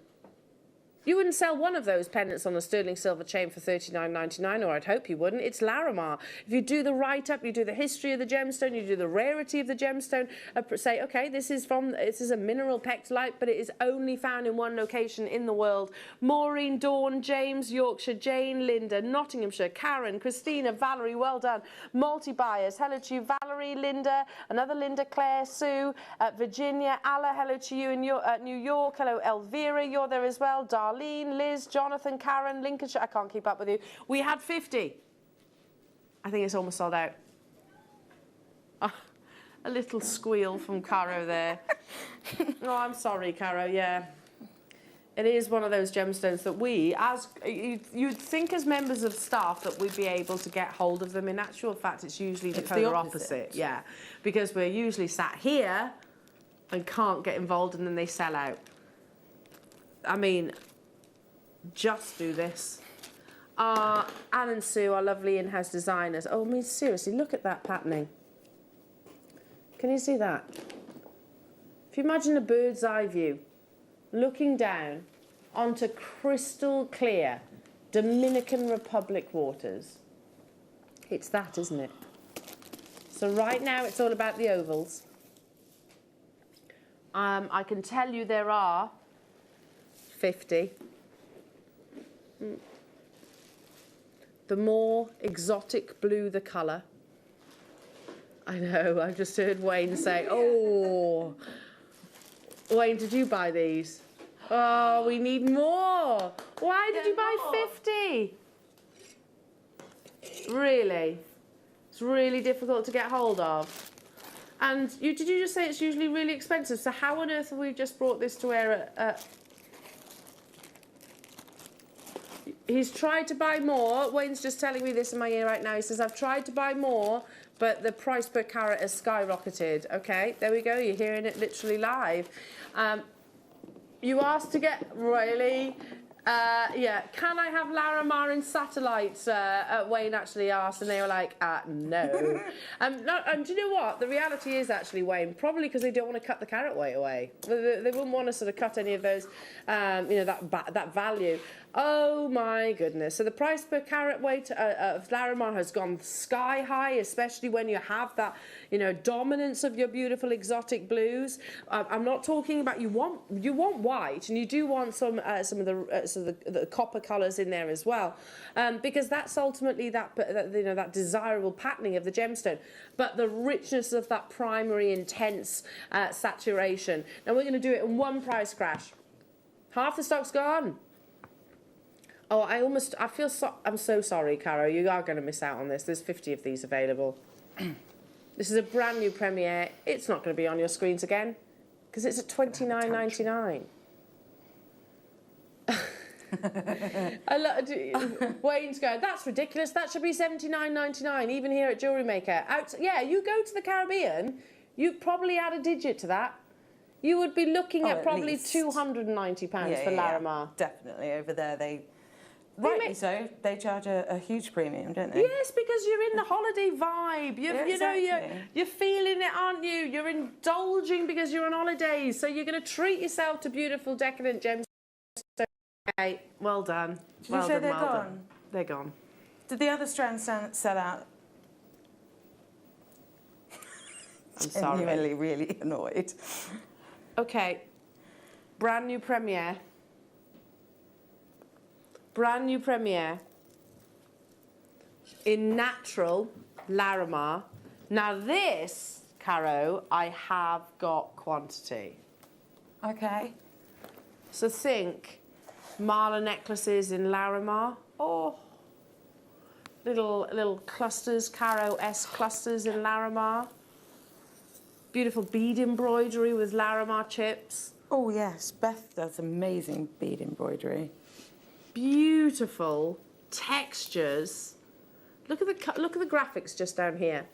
You wouldn't sell one of those pendants on a sterling silver chain for $39.99, or I'd hope you wouldn't. It's Larimar. If you do the write-up, you do the history of the gemstone, you do the rarity of the gemstone, say, okay, this is a mineral pectolite, but it is only found in one location in the world. Maureen, Dawn, James, Yorkshire, Jane, Linda, Nottinghamshire, Karen, Christina, Valerie, well done. Multi-buyers, hello to you, Valerie, Linda, another Linda, Claire, Sue, Virginia, Alla, hello to you in New York, hello Elvira, you're there as well, Darlene, Liz, Jonathan, Karen, Lincolnshire, I can't keep up with you. We had 50. I think it's almost sold out. Oh, a little squeal from Caro there. Oh, I'm sorry, Caro, yeah. It is one of those gemstones that we, as you'd think as members of staff that we'd be able to get hold of them. In actual fact, it's usually the polar opposite. Yeah, because we're usually sat here and can't get involved, and then they sell out. I mean, just do this. Anne and Sue are lovely in-house designers. Oh, I mean, seriously, look at that patterning. Can you see that? If you imagine a bird's eye view, looking down onto crystal clear Dominican Republic waters. It's that, isn't it? So right now it's all about the ovals. I can tell you there are 50. The more exotic blue the colour. I know, I've just heard Wayne say, oh, Wayne, did you buy these? Oh, we need more. Why did you buy 50? Really? It's really difficult to get hold of. And did you just say it's usually really expensive? So how on earth have we just brought this to wear at... He's tried to buy more. Wayne's just telling me this in my ear right now. He says, I've tried to buy more, but the price per carat has skyrocketed. Okay, there we go. You're hearing it literally live. You asked to get, really? Yeah, can I have Larimar in satellites? Wayne actually asked, and they were like, no. No. And do you know what? The reality is actually, Wayne, probably because they don't want to cut the carat weight away. They wouldn't want to sort of cut any of those, you know, that value. Oh my goodness. So the price per carat weight of Larimar has gone sky high, especially when you have that, you know, dominance of your beautiful exotic blues. I'm not talking about you want white, and you do want some of the copper colours in there as well, because that's ultimately that you know, that desirable patterning of the gemstone, but the richness of that primary intense saturation. Now we're going to do it in one price crash. Half the stock's gone. Oh, I'm so sorry, Caro. You are going to miss out on this. There's 50 of these available. This is a brand new premiere. It's not going to be on your screens again because it's at $29.99. Wayne's going, that's ridiculous. That should be $79.99, even here at Jewellery Maker. Yeah, you go to the Caribbean, you probably add a digit to that. You would be looking at probably £290 for Larimar. Definitely. Over there, rightly so, they charge a huge premium, don't they? Yes, because you're in the holiday vibe. You know, you're feeling it, aren't you? You're indulging because you're on holidays. So you're going to treat yourself to beautiful, decadent gems. Okay, well done. Did you say they're gone? They're gone. Did the other strands sell out? I'm sorry. Genuinely really annoyed. Okay, brand new premiere. Brand new premiere in natural Larimar. Now this, Caro, I have got quantity. Okay. So think mala necklaces in Larimar. Oh, little clusters, Caro-esque clusters in Larimar. Beautiful bead embroidery with Larimar chips. Oh yes, Beth does amazing bead embroidery. Beautiful textures. Look at the graphics just down here.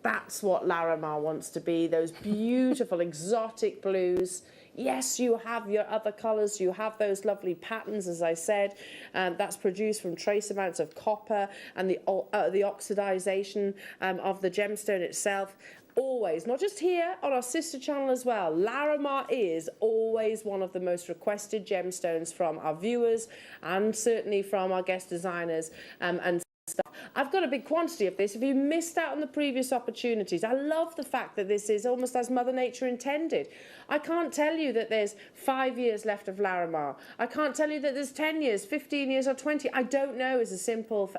That's what Larimar wants to be. Those beautiful exotic blues. Yes, you have your other colours, you have those lovely patterns, as I said, that's produced from trace amounts of copper and the oxidisation of the gemstone itself. Always, not just here, on our sister channel as well, Larimar is always one of the most requested gemstones from our viewers and certainly from our guest designers and stuff. I've got a big quantity of this. If you missed out on the previous opportunities, I love the fact that this is almost as Mother Nature intended. I can't tell you that there's 5 years left of Larimar. I can't tell you that there's 10 years, 15 years or 20. I don't know as simple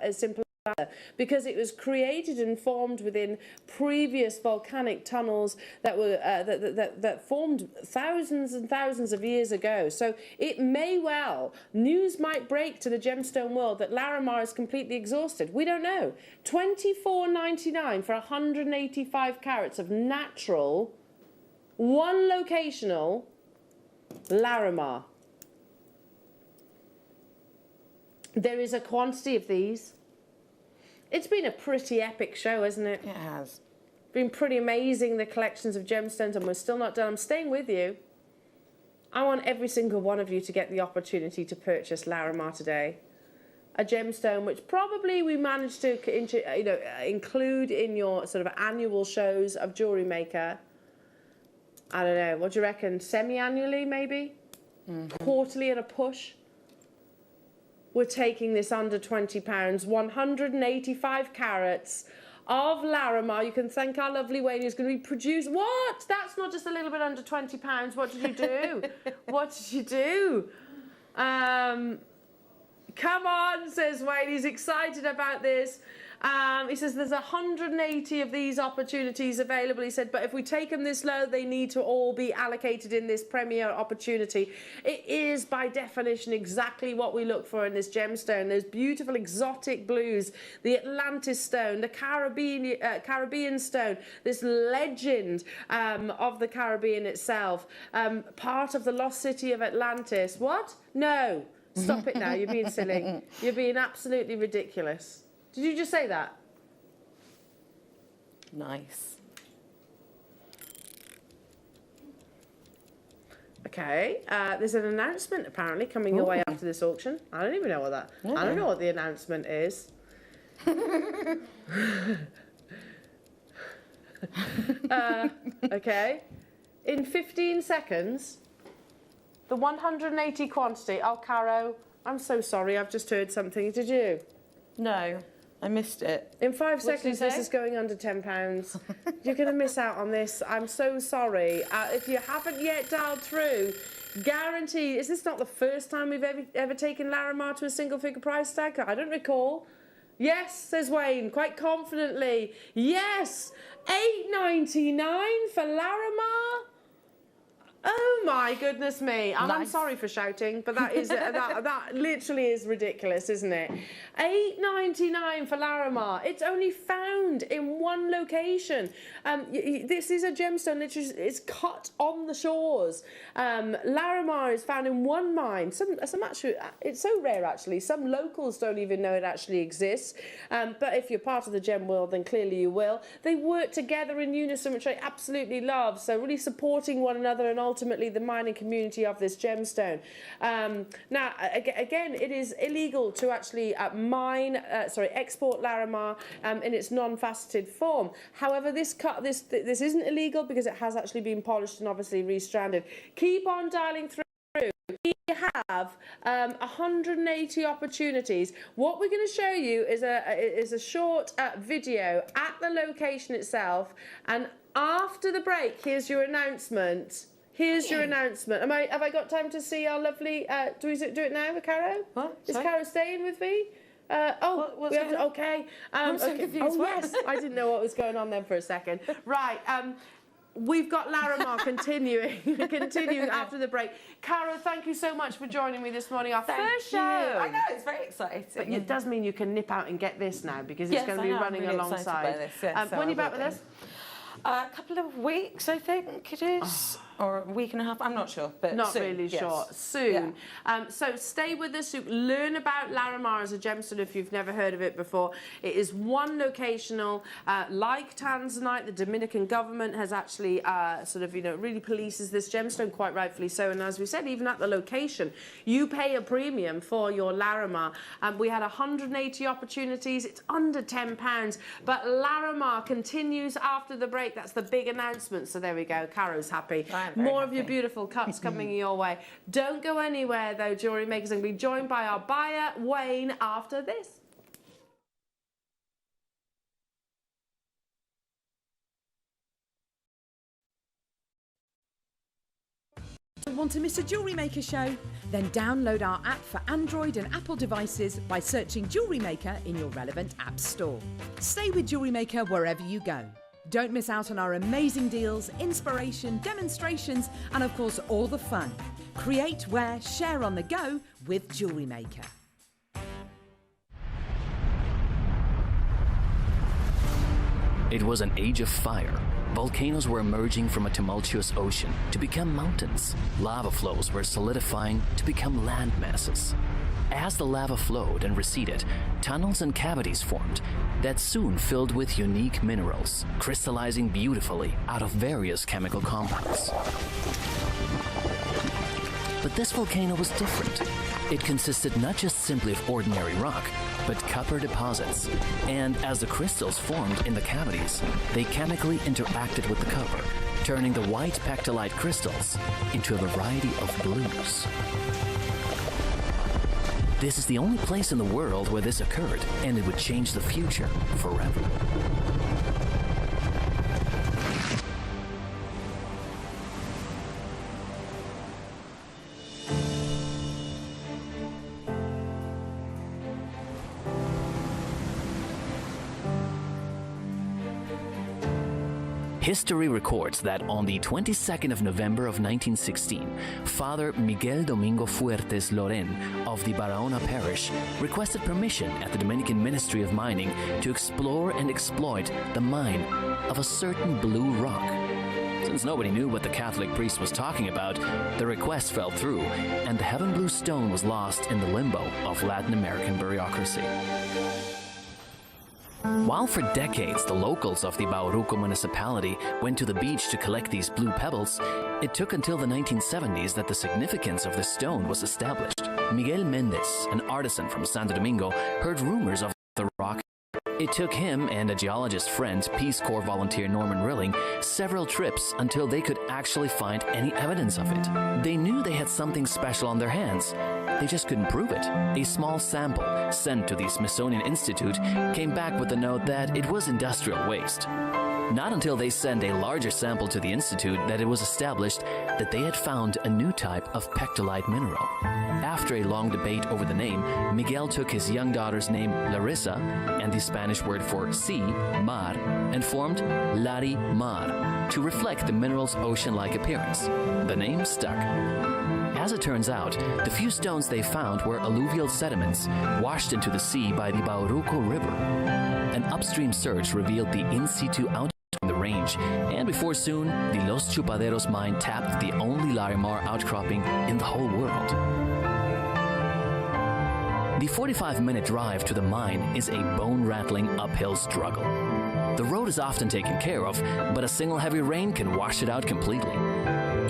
because it was created and formed within previous volcanic tunnels that were that formed thousands and thousands of years ago. So it may well, news might break to the gemstone world that Larimar is completely exhausted. We don't know. $24.99 for 185 carats of natural, one locational Larimar. There is a quantity of these. It's been a pretty epic show, hasn't it? It has. Been pretty amazing, the collections of gemstones, and we're still not done. I'm staying with you. I want every single one of you to get the opportunity to purchase Larimar today. A gemstone which probably we managed to include in your sort of annual shows of Jewellery Maker. I don't know, what do you reckon? Semi-annually, maybe? Quarterly at a push? We're taking this under £20, 185 carats of Larimar. You can thank our lovely Wayne who's going to be produced. What? That's not just a little bit under £20. What did you do? What did you do? Come on, says Wayne. He's excited about this. He says there's 180 of these opportunities available. He said, but if we take them this low, they need to all be allocated in this premier opportunity. It is, by definition, exactly what we look for in this gemstone. Those beautiful exotic blues, the Atlantis stone, the Caribbean stone, this legend of the Caribbean itself, part of the lost city of Atlantis. What? No. Stop it now. You're being silly. You're being absolutely ridiculous. Did you just say that? Nice. Okay, there's an announcement apparently coming your way after this auction. I don't even know what that. I don't know what the announcement is. Okay, in 15 seconds, the 180 quantity. Oh, Caro, I'm so sorry. I've just heard something. Did you? No. I missed it. In 5 seconds, this is going under £10. You're going to miss out on this. I'm so sorry. If you haven't yet dialed through, guaranteed. Is this not the first time we've ever taken Larimar to a single-figure price tag? I don't recall. Yes, says Wayne, quite confidently. Yes, $8.99 for Larimar. Oh my goodness me! And I'm sorry for shouting, but that is that literally is ridiculous, isn't it? $8.99 for Larimar. It's only found in one location. This is a gemstone that is cut on the shores. Larimar is found in one mine. Some actually, it's so rare actually. Some locals don't even know it actually exists. But if you're part of the gem world, then clearly you will. They work together in unison, which I absolutely love. So really supporting one another and ultimately the mining community of this gemstone. Now, again, it is illegal to actually export Larimar in its non-faceted form. However, this isn't illegal because it has actually been polished and obviously restranded. Keep on dialing through. We have 180 opportunities. What we're going to show you is a short video at the location itself, and after the break, here's your announcement. Here's your announcement. Have I got time to see our lovely? Do we do it now with Caro? What? Is Caro staying with me? Okay. I'm so confused. Oh yes, I didn't know what was going on then for a second. Right. We've got Larimar continuing after the break. Caro, thank you so much for joining me this morning. Our first show. I know, it's very exciting. But it does mean you can nip out and get this now because it's going to be running alongside. When are you back with us? A couple of weeks, I think it is. or a week and a half, I'm not sure, but not soon, really yes. sure. Soon. Yeah. So stay with us. Learn about Larimar as a gemstone if you've never heard of it before. It is one locational, like Tanzanite. The Dominican government has actually sort of, you know, really polices this gemstone, quite rightfully so. And as we said, even at the location, you pay a premium for your Larimar. We had 180 opportunities. It's under £10, but Larimar continues after the break. That's the big announcement. So there we go. Caro's happy. More of your beautiful cuts coming your way. Don't go anywhere though. Jewellery Makers going to be joined by our buyer Wayne after this. Don't want to miss a Jewellery Maker show? Then download our app for Android and Apple devices by searching Jewellery Maker in your relevant app store. Stay with Jewellery Maker wherever you go. Don't miss out on our amazing deals, inspiration, demonstrations, and of course all the fun. Create, wear, share on the go with Jewellery Maker. It was an age of fire. Volcanoes were emerging from a tumultuous ocean to become mountains. Lava flows were solidifying to become land masses. As the lava flowed and receded, tunnels and cavities formed that soon filled with unique minerals, crystallizing beautifully out of various chemical compounds. But this volcano was different. It consisted not just simply of ordinary rock, but copper deposits. And as the crystals formed in the cavities, they chemically interacted with the copper, turning the white pectolite crystals into a variety of blues. This is the only place in the world where this occurred, and it would change the future forever. History records that on the 22nd of November of 1916, Father Miguel Domingo Fuertes Loren of the Barahona Parish requested permission at the Dominican Ministry of Mining to explore and exploit the mine of a certain blue rock. Since nobody knew what the Catholic priest was talking about, the request fell through, and the heaven blue stone was lost in the limbo of Latin American bureaucracy. While for decades the locals of the Bauruco municipality went to the beach to collect these blue pebbles, it took until the 1970s that the significance of the stone was established. Miguel Mendez, an artisan from Santo Domingo, heard rumors of the rock. It took him and a geologist friend, Peace Corps volunteer Norman Rilling, several trips until they could actually find any evidence of it. They knew they had something special on their hands. They just couldn't prove it. A small sample sent to the Smithsonian Institute came back with the note that it was industrial waste. Not until they sent a larger sample to the Institute that it was established that they had found a new type of pectolite mineral. After a long debate over the name, Miguel took his young daughter's name Larissa and the Spanish word for sea, mar, and formed Larimar to reflect the mineral's ocean-like appearance. The name stuck. As it turns out, the few stones they found were alluvial sediments washed into the sea by the Bauruco River. An upstream search revealed the in-situ outcrop from the range, and before soon, the Los Chupaderos mine tapped the only Larimar outcropping in the whole world. The 45-minute drive to the mine is a bone-rattling uphill struggle. The road is often taken care of, but a single heavy rain can wash it out completely.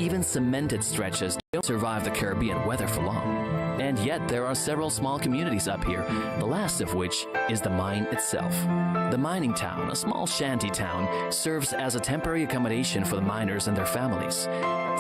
Even cemented stretches don't survive the Caribbean weather for long. And yet there are several small communities up here, the last of which is the mine itself. The mining town, a small shanty town, serves as a temporary accommodation for the miners and their families.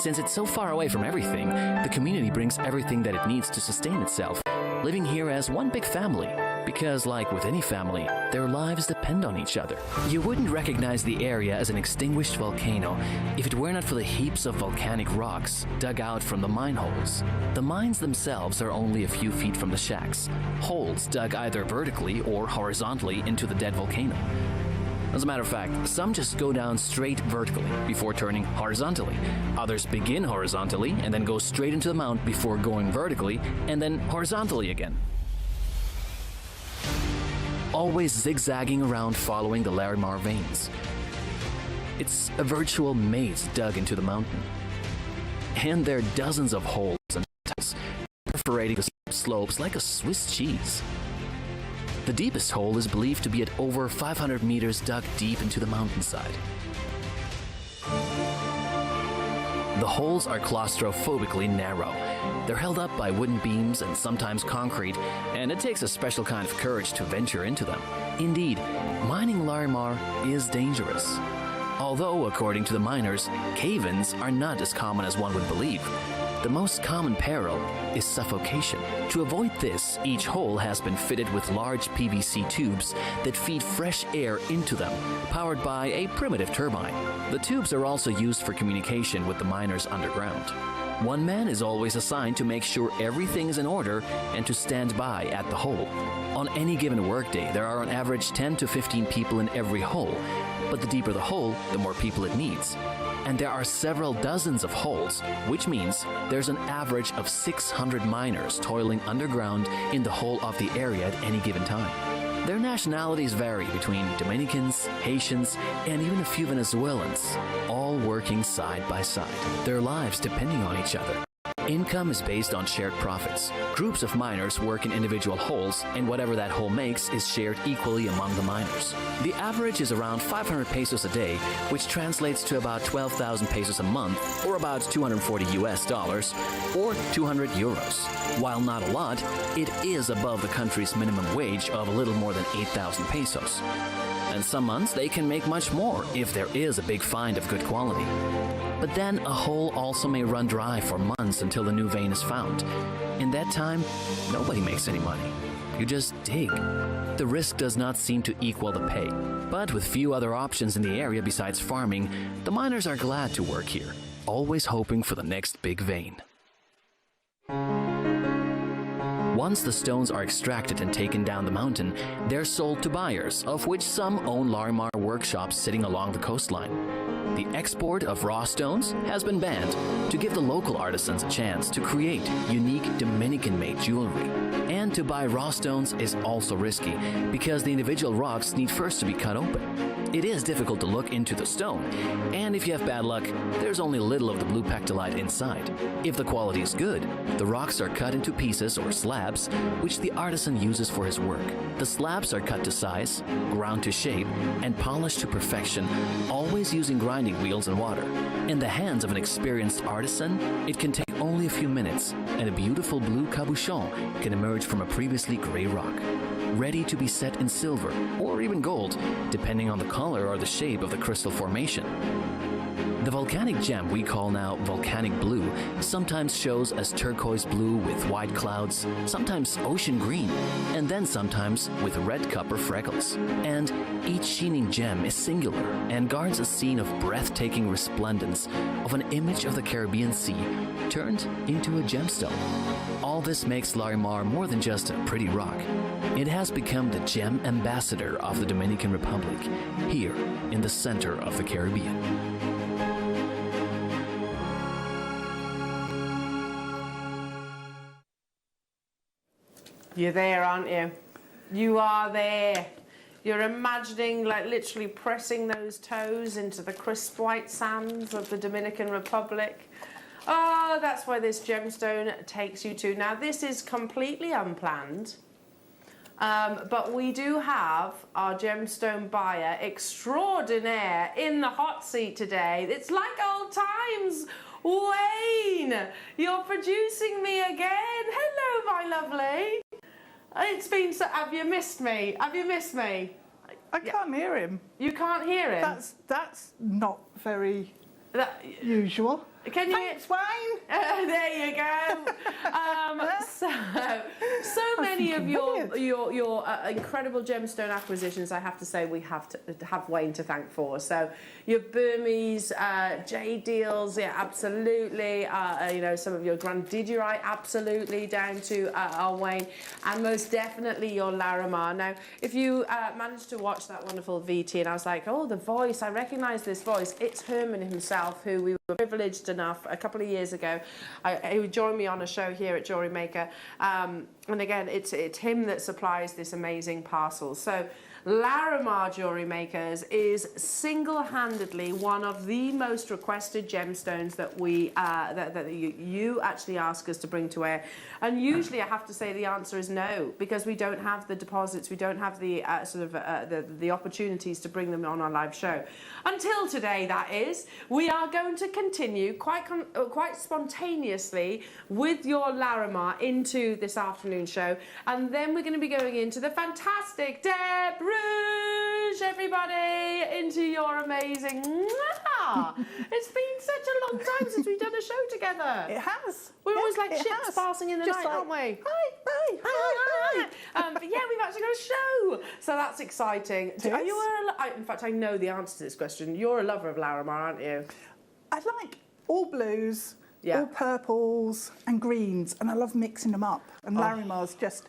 Since it's so far away from everything, the community brings everything that it needs to sustain itself, living here as one big family. Because, like with any family, their lives depend on each other. You wouldn't recognize the area as an extinguished volcano if it were not for the heaps of volcanic rocks dug out from the mine holes. The mines themselves are only a few feet from the shacks, holes dug either vertically or horizontally into the dead volcano. As a matter of fact, some just go down straight vertically before turning horizontally. Others begin horizontally and then go straight into the mount before going vertically and then horizontally again. Always zigzagging around following the Larimar veins. It's a virtual maze dug into the mountain. And there are dozens of holes and tunnels perforating the slopes like a Swiss cheese. The deepest hole is believed to be at over 500 meters dug deep into the mountainside. The holes are claustrophobically narrow. They're held up by wooden beams and sometimes concrete, and it takes a special kind of courage to venture into them. Indeed, mining Larimar is dangerous. Although, according to the miners, cave-ins are not as common as one would believe. The most common peril is suffocation. To avoid this, each hole has been fitted with large PVC tubes that feed fresh air into them, powered by a primitive turbine. The tubes are also used for communication with the miners underground. One man is always assigned to make sure everything is in order and to stand by at the hole. On any given workday, there are on average 10 to 15 people in every hole, but the deeper the hole, the more people it needs. And there are several dozens of holes, which means there's an average of 600 miners toiling underground in the whole of the area at any given time. Their nationalities vary between Dominicans, Haitians, and even a few Venezuelans, all working side by side, their lives depending on each other. Income is based on shared profits. Groups of miners work in individual holes, and whatever that hole makes is shared equally among the miners. The average is around 500 pesos a day, which translates to about 12,000 pesos a month, or about $240 or 200 euros. While not a lot, it is above the country's minimum wage of a little more than 8,000 pesos. And some months they can make much more if there is a big find of good quality. But then a hole also may run dry for months until the new vein is found. In that time, nobody makes any money. You just dig. The risk does not seem to equal the pay. But with few other options in the area besides farming, the miners are glad to work here, always hoping for the next big vein. Once the stones are extracted and taken down the mountain, they're sold to buyers, of which some own Larimar workshops sitting along the coastline. The export of raw stones has been banned to give the local artisans a chance to create unique Dominican-made jewelry. And to buy raw stones is also risky because the individual rocks need first to be cut open. It is difficult to look into the stone, and if you have bad luck, there's only little of the blue pectolite inside. If the quality is good, the rocks are cut into pieces or slabs, which the artisan uses for his work. The slabs are cut to size, ground to shape, and polished to perfection, always using grinding wheels and water. In the hands of an experienced artisan, it can take only a few minutes, and a beautiful blue cabochon can emerge from a previously gray rock, ready to be set in silver or even gold, depending on the color or the shape of the crystal formation. The volcanic gem we call now volcanic blue sometimes shows as turquoise blue with white clouds, sometimes ocean green, and then sometimes with red copper freckles. And each sheening gem is singular and guards a scene of breathtaking resplendence of an image of the Caribbean Sea turned into a gemstone. All this makes Larimar more than just a pretty rock. It has become the gem ambassador of the Dominican Republic, here in the center of the Caribbean. You're there, aren't you? You are there. You're imagining, like, literally pressing those toes into the crisp white sands of the Dominican Republic. Oh, that's where this gemstone takes you to. Now, this is completely unplanned, but we do have our gemstone buyer extraordinaire in the hot seat today. It's like old times. Wayne, you're producing me again. Hello, my lovely. It's been so... Have you missed me? Have you missed me? I can't hear him. You can't hear him? That's not very usual. Can you... Thanks, Wayne. There you go. So many of your incredible gemstone acquisitions, I have to say, we have to have Wayne to thank for. So your Burmese jade deals, yeah, absolutely. You know, some of your Grandidierite, absolutely, down to our Wayne, and most definitely your Larimar. Now, if you managed to watch that wonderful VT, and I was like, oh, the voice, I recognise this voice. It's Herman himself, who we were privileged enough a couple of years ago. He would join me on a show here at Jewellery Maker, and again, it's him that supplies this amazing parcel. So Larimar Jewellery Makers is single-handedly one of the most requested gemstones that we that you actually ask us to bring to air. And usually I have to say the answer is no, because we don't have the deposits, we don't have the the opportunities to bring them on our live show. Until today, that is. We are going to continue quite spontaneously with your Larimar into this afternoon show, and then we're going to be going into the fantastic Deb Rouge, everybody, into your amazing... It's been such a long time since we've done a show together. It has. We're always like ships passing in the night, aren't we? Hi. But yeah, we've actually got a show, so that's exciting. Are you in fact, I know the answer to this question. You're a lover of Larimar, aren't you? I like all blues, all purples and greens, and I love mixing them up. And Larimar's just,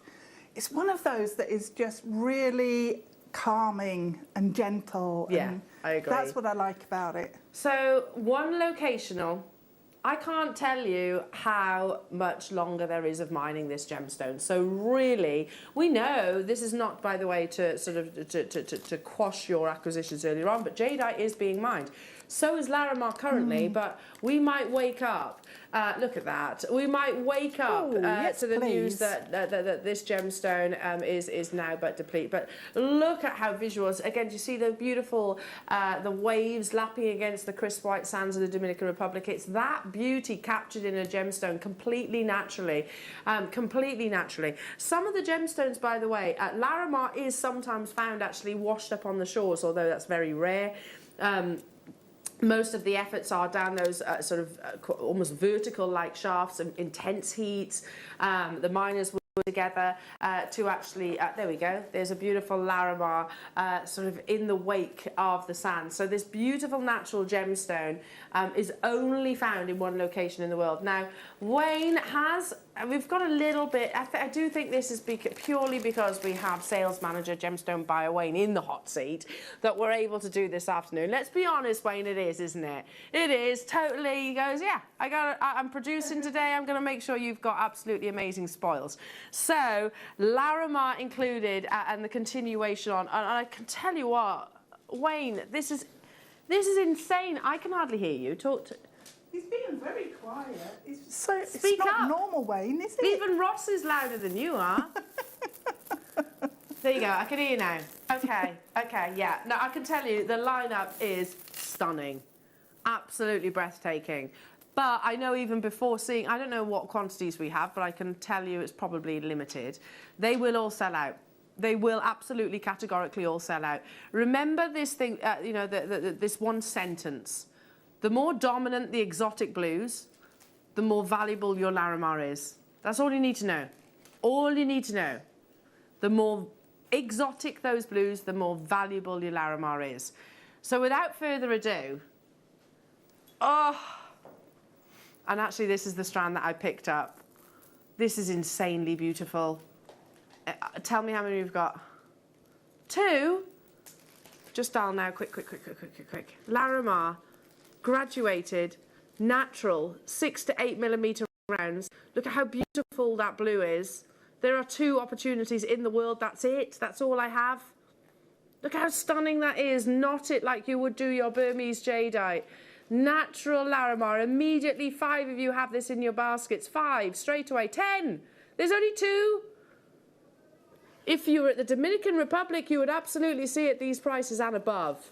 it's one of those that is just really calming and gentle. Yeah, and I agree. That's what I like about it. So, one locational. I can't tell you how much longer there is of mining this gemstone. So really, we know this is not, by the way, to sort of to quash your acquisitions earlier on, but jadeite is being mined. So is Larimar currently, but we might wake up. Look at that. We might wake up to the news that this gemstone is now but deplete. But look at how visuals. Again, do you see the beautiful the waves lapping against the crisp white sands of the Dominican Republic? It's that beauty captured in a gemstone completely naturally. Some of the gemstones, by the way, Larimar is sometimes found actually washed up on the shores, although that's very rare. Most of the efforts are down those almost vertical-like shafts and intense heats. The miners were together to actually, there we go, there's a beautiful Larimar sort of in the wake of the sand. So this beautiful natural gemstone is only found in one location in the world. Now, Wayne has, we've got a little bit, I do think this is purely because we have sales manager gemstone buyer Wayne in the hot seat that we're able to do this afternoon. Let's be honest, Wayne, it is, isn't it? It is, totally. He goes, yeah, I'm producing today, I'm going to make sure you've got absolutely amazing spoils. So, Larimar included and the continuation on, and I can tell you what, Wayne, this is insane. I can hardly hear you. Talk to... He's being very quiet. It's not normal, Wayne, is it? Even Ross is louder than you are. There you go, I can hear you now. Okay, yeah. No, I can tell you, the lineup is stunning. Absolutely breathtaking. But I know even before seeing, I don't know what quantities we have, but I can tell you it's probably limited. They will all sell out. They will absolutely categorically all sell out. Remember this thing, this one sentence. The more dominant the exotic blues, the more valuable your Larimar is. That's all you need to know. All you need to know. The more exotic those blues, the more valuable your Larimar is. So without further ado, and actually this is the strand that I picked up. This is insanely beautiful. Tell me how many we've got. 2. Just dial now, quick. Larimar, graduated, natural, 6 to 8 millimeter rounds. Look at how beautiful that blue is. There are 2 opportunities in the world, that's it. That's all I have. Look how stunning that is. Knot it like you would do your Burmese jadeite. Natural Larimar. Immediately 5 of you have this in your baskets. 5, straight away. 10. There's only 2. If you were at the Dominican Republic, you would absolutely see it these prices and above.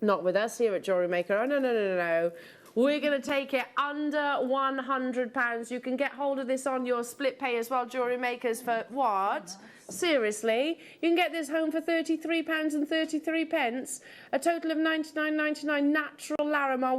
Not with us here at Jewellery Maker. Oh, no. We're going to take it under £100. You can get hold of this on your split pay as well, Jewellery Makers, for what? Seriously? You can get this home for £33.33. A total of $99.99 natural Larimar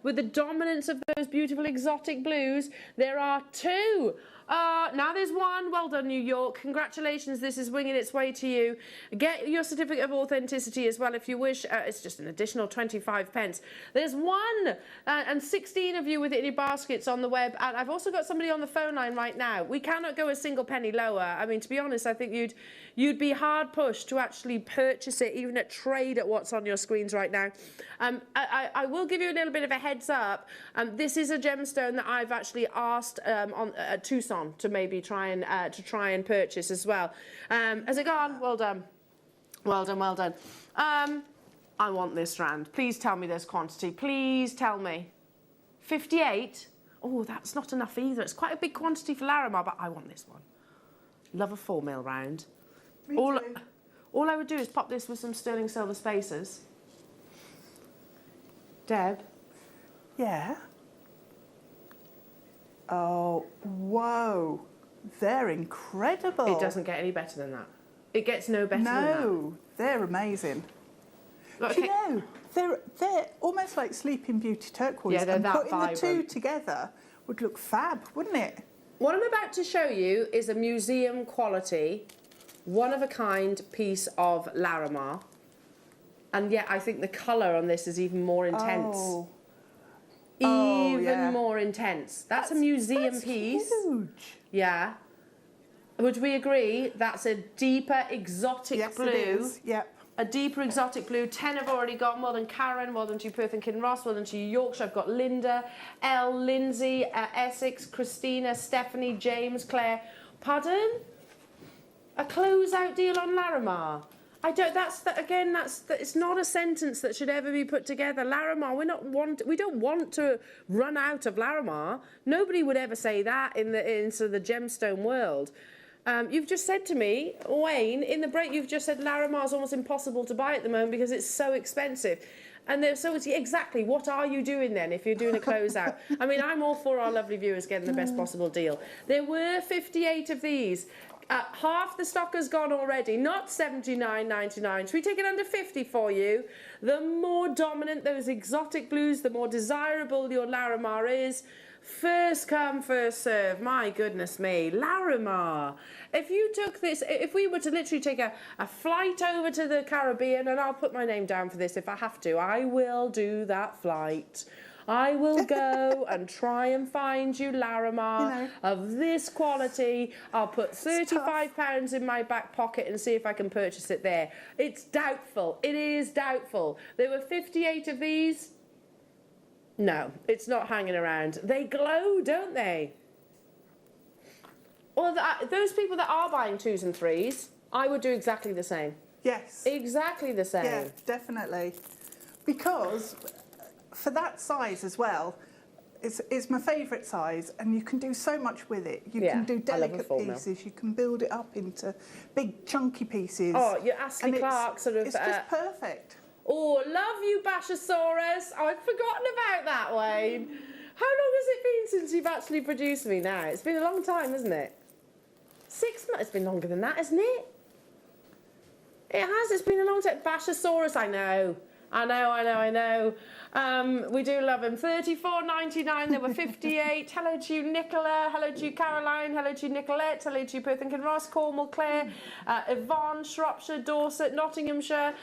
with the dominance of those beautiful exotic blues. There are 2. Now there's 1. Well done, New York. Congratulations, this is winging its way to you. Get your certificate of authenticity as well if you wish. It's just an additional 25 pence. There's 1 and 16 of you with it in your baskets on the web. And I've also got somebody on the phone line right now. We cannot go a single penny lower. I mean, to be honest, I think you'd be hard pushed to actually purchase it, even at trade at what's on your screens right now. I will give you a little bit of a heads up. This is a gemstone that I've actually asked on Tucson to maybe try and purchase as well. Has it gone? Well done. Well done, well done. I want this strand. Please tell me this quantity. Please tell me. 58? Oh, that's not enough either. It's quite a big quantity for Larimar, but I want this one. Love a 4 mil round. All I would do is pop this with some sterling silver spacers. Deb? Yeah? Oh, whoa. They're incredible. It doesn't get any better than that. It gets no better than that. No, they're amazing. Look, Do you know, they're almost like Sleeping Beauty turquoise. Yeah, they're and that putting vibrant. the two together would look fab, wouldn't it? What I'm about to show you is a museum quality, one-of-a-kind piece of Larimar. And yet I think the colour on this is even more intense. Oh. Even more intense. That's a museum piece. Huge. Yeah. Would we agree that's a deeper exotic blue? Yes, it is. Yep. A deeper exotic blue. 10 have already gone. Well done, Karen. Well done to you, Perth and Kinross. Well done to you, Yorkshire. I've got Linda, Elle, Lindsay, Essex, Christina, Stephanie, James, Claire. Pardon? A closeout deal on Larimar. I don't. It's not a sentence that should ever be put together. Larimar. We don't want to run out of Larimar. Nobody would ever say that in the gemstone world. You've just said to me, Wayne, in the break, you've just said Larimar is almost impossible to buy at the moment because it's so expensive. And so it's exactly, what are you doing then if you're doing a closeout? I mean, I'm all for our lovely viewers getting the best possible deal. There were 58 of these. Half the stock has gone already, not $79.99. Should we take it under 50 for you? The more dominant those exotic blues, the more desirable your Larimar is. First come, first serve. My goodness me. Larimar. If you took this, if we were to literally take a flight over to the Caribbean, and I'll put my name down for this if I have to, I will do that flight. I will go and try and find you Larimar of this quality. I'll put £35 in my back pocket and see if I can purchase it there. It's doubtful. It is doubtful. There were 58 of these. No, it's not hanging around. They glow, don't they? Well, those people that are buying 2s and 3s, I would do exactly the same. Yes. Exactly the same. Yeah, definitely. Because for that size as well, it's my favourite size, and you can do so much with it. You can do delicate pieces, you can build it up into big chunky pieces. Oh, your Astley Clark sort of... It's just perfect. Oh, love you, Bashosaurus. I'd forgotten about that, Wayne. How long has it been since you've actually produced me now? It's been a long time, hasn't it? 6 months. It's been longer than that, isn't it? It has. It's been a long time. Bashosaurus, I know. We do love him. $34.99. There were 58. Hello to you, Nicola. Hello to you, Caroline. Hello to you, Nicolette. Hello to you, Perth and Kinross, Cornwall, Claire, Yvonne, Shropshire, Dorset, Nottinghamshire.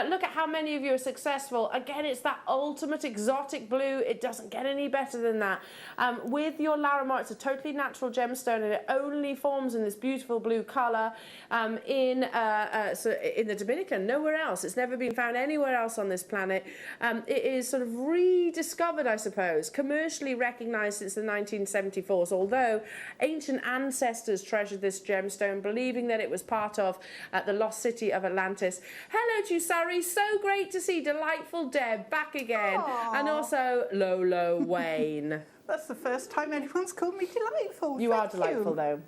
Look at how many of you are successful. Again, it's that ultimate exotic blue. It doesn't get any better than that. With your Larimar, it's a totally natural gemstone, and it only forms in this beautiful blue colour in the Dominican. Nowhere else. It's never been found anywhere else on this planet. It is sort of rediscovered, I suppose, commercially recognised since the 1974s, although ancient ancestors treasured this gemstone, believing that it was part of the lost city of Atlantis. Hello to you, Surrey. So great to see delightful Deb back again. Aww. And also Lolo Wayne. That's the first time anyone's called me delightful. You are delightful, though.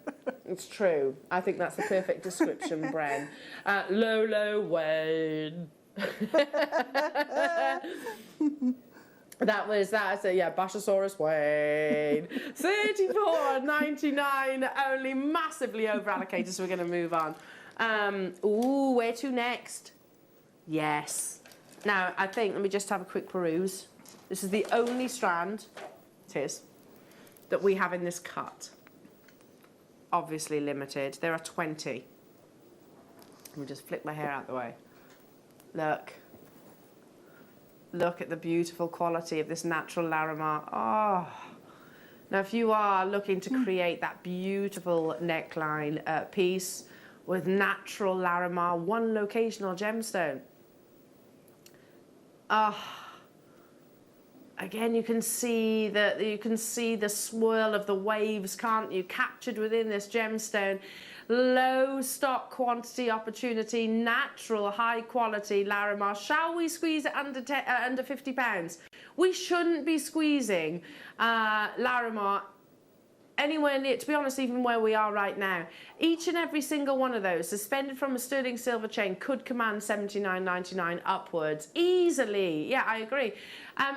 It's true. I think that's the perfect description, Bren. Lolo Wayne. That's Bashosaurus Wayne. $34.99, only massively over allocated, so we're going to move on. Ooh, where to next? Yes. Now, I think, let me just have a quick peruse. This is the only strand, it is, that we have in this cut. Obviously limited. There are 20. Let me just flick my hair out the way. Look at the beautiful quality of this natural Larimar. Oh. Now, if you are looking to create that beautiful neckline piece with natural Larimar, one locational gemstone. Again, you can see the swirl of the waves, can't you? Captured within this gemstone. low stock quantity opportunity, natural, high quality Larimar. Shall we squeeze it under £50? We shouldn't be squeezing Larimar anywhere near, to be honest, even where we are right now. Each and every single one of those, suspended from a sterling silver chain, could command $79.99 upwards easily. Yeah, I agree.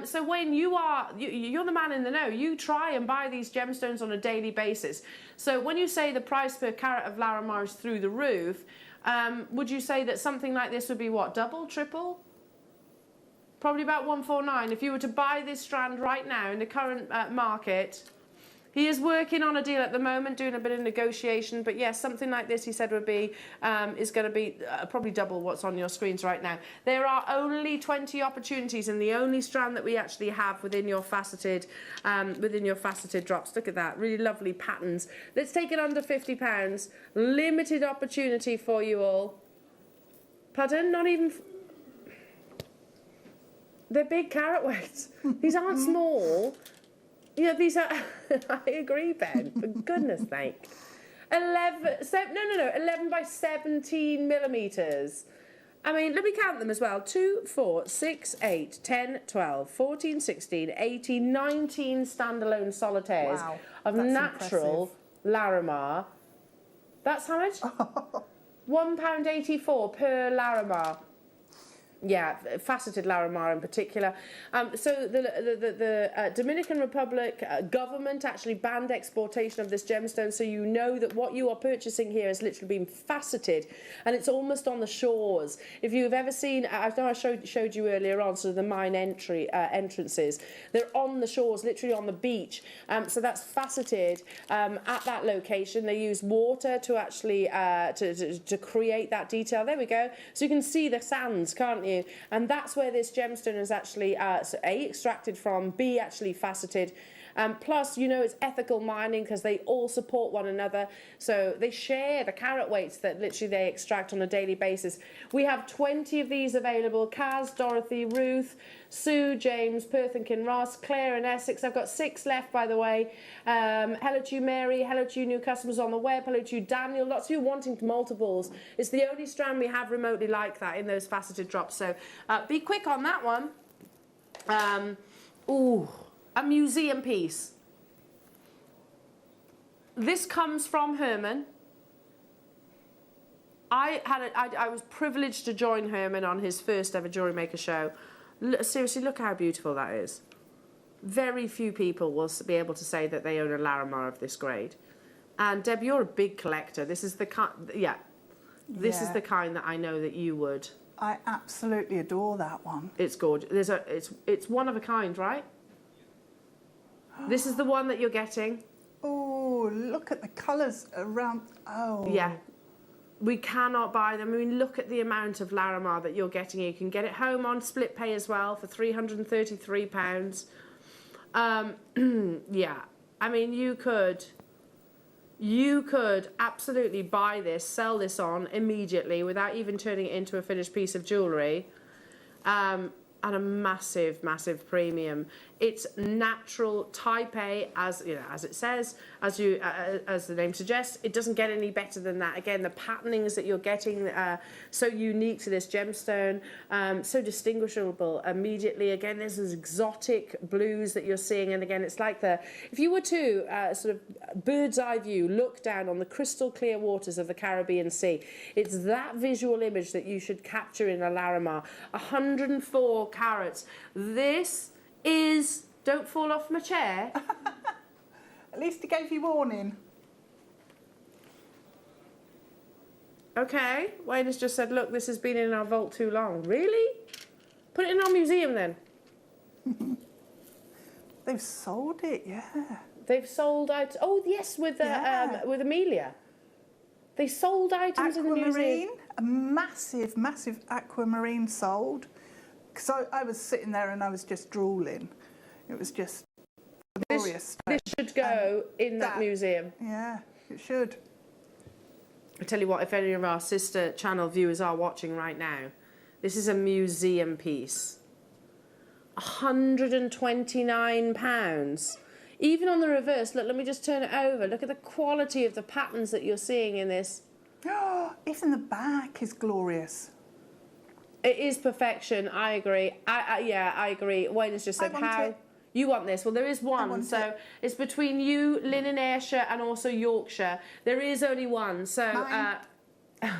So Wayne, you're the man in the know. You try and buy these gemstones on a daily basis. So when you say the price per carat of Larimar is through the roof, would you say that something like this would be what, double, triple? Probably about 149. If you were to buy this strand right now in the current market. He is working on a deal at the moment, doing a bit of negotiation, but yes, something like this, he said, would be is going to be probably double what's on your screens right now. There are only 20 opportunities, and the only strand that we actually have within your faceted drops. Look at that, really lovely patterns. Let's take it under £50. Limited opportunity for you all. Pardon? Not even. They're big carat weights. These aren't small. Yeah, these are. I agree, Ben. For goodness sake, 11 by 17 millimeters. I mean, let me count them as well. 2, 4, 6, 8, 10, 12, 14, 16, 18, 19 standalone solitaires of natural Larimar. That's how much? £1.84 per Larimar. Yeah, faceted Larimar in particular. So the Dominican Republic government actually banned exportation of this gemstone, so you know that what you are purchasing here has literally been faceted, and it's almost on the shores. If you've ever seen, I know I showed you earlier on, sort of the mine entrances. They're on the shores, literally on the beach. So that's faceted at that location. They use water to actually to create that detail. There we go. So you can see the sands, can't you? And that's where this gemstone is actually A, extracted from, B, actually faceted. Plus, you know, it's ethical mining because they all support one another. So they share the carat weights that literally they extract on a daily basis. We have 20 of these available. Kaz, Dorothy, Ruth, Sue, James, Perth and Kinross, Claire and Essex. I've got 6 left, by the way. Hello to you, Mary. Hello to you, new customers on the web. Hello to you, Daniel. Lots of you wanting multiples. It's the only strand we have remotely like that in those faceted drops. So be quick on that one. Ooh. A museum piece. This comes from Herman. I was privileged to join Herman on his first ever Jewellery Maker show. Seriously, look how beautiful that is. Very few people will be able to say that they own a Larimar of this grade. And Deb, you're a big collector. This is the kind, This is the kind that I know that you would. I absolutely adore that one. It's gorgeous. It's one of a kind, right? This is the one that you're getting. Oh, look at the colours around. Oh. Yeah. We cannot buy them. I mean, look at the amount of Larimar that you're getting. You can get it home on split pay as well for £333. Yeah. I mean, you could absolutely buy this, sell this on immediately without even turning it into a finished piece of jewellery. At a massive, massive premium. It's natural type A, as you know, as it says, as the name suggests. It doesn't get any better than that. Again, the patternings that you're getting so unique to this gemstone, so distinguishable immediately. Again, there's those exotic blues that you're seeing, and again, it's like if you were to sort of bird's eye view, look down on the crystal clear waters of the Caribbean Sea. It's that visual image that you should capture in a Larimar. 104 carats. This is, don't fall off my chair. At least he gave you warning. Okay, Wayne has just said, look, this has been in our vault too long. Really? Put it in our museum then. They've sold it, yeah. They've sold out. Oh yes, with Amelia. They sold items in the museum. A massive, massive aquamarine sold. Because I was sitting there and I was just drooling. It was just glorious. This should go in that museum. Yeah, it should. I tell you what, if any of our sister channel viewers are watching right now, this is a museum piece. £129. Even on the reverse, look, let me just turn it over. Look at the quality of the patterns that you're seeing in this. Oh, even the back is glorious. It is perfection. I agree. Yeah, I agree. Wayne has just said how. You want this? Well, there is one. So it's between you, Linen Ayrshire, and also Yorkshire. There is only one. So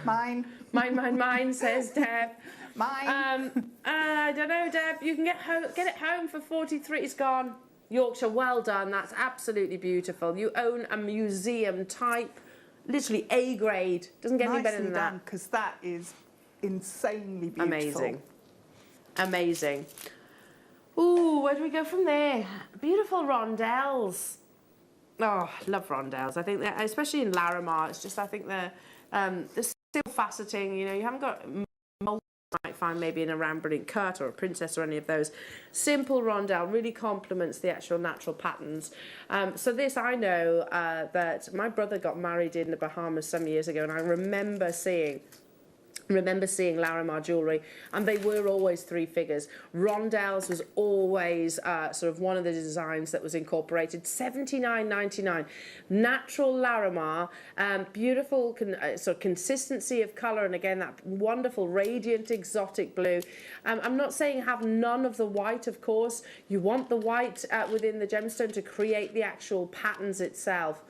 mine. Mine, says Deb. Mine. I don't know, Deb. You can get it home for 43. It's gone. Yorkshire, well done. That's absolutely beautiful. You own a museum type, literally A grade. Doesn't get any better than that. Because that is insanely beautiful. Amazing. Amazing. Ooh, where do we go from there? Beautiful rondelles. Oh, I love rondelles. I think that, especially in Larimar, it's just, I think they're still faceting. You know, you haven't got multi, you might find maybe in a rambling cut or a princess or any of those. Simple rondelle really complements the actual natural patterns. So this, I know that my brother got married in the Bahamas some years ago, and I remember seeing Larimar jewellery, and they were always 3 figures. Rondelles was always sort of one of the designs that was incorporated. $79.99. Natural Larimar, beautiful sort of consistency of colour, and again that wonderful radiant exotic blue. I'm not saying have none of the white, of course. You want the white within the gemstone to create the actual patterns itself.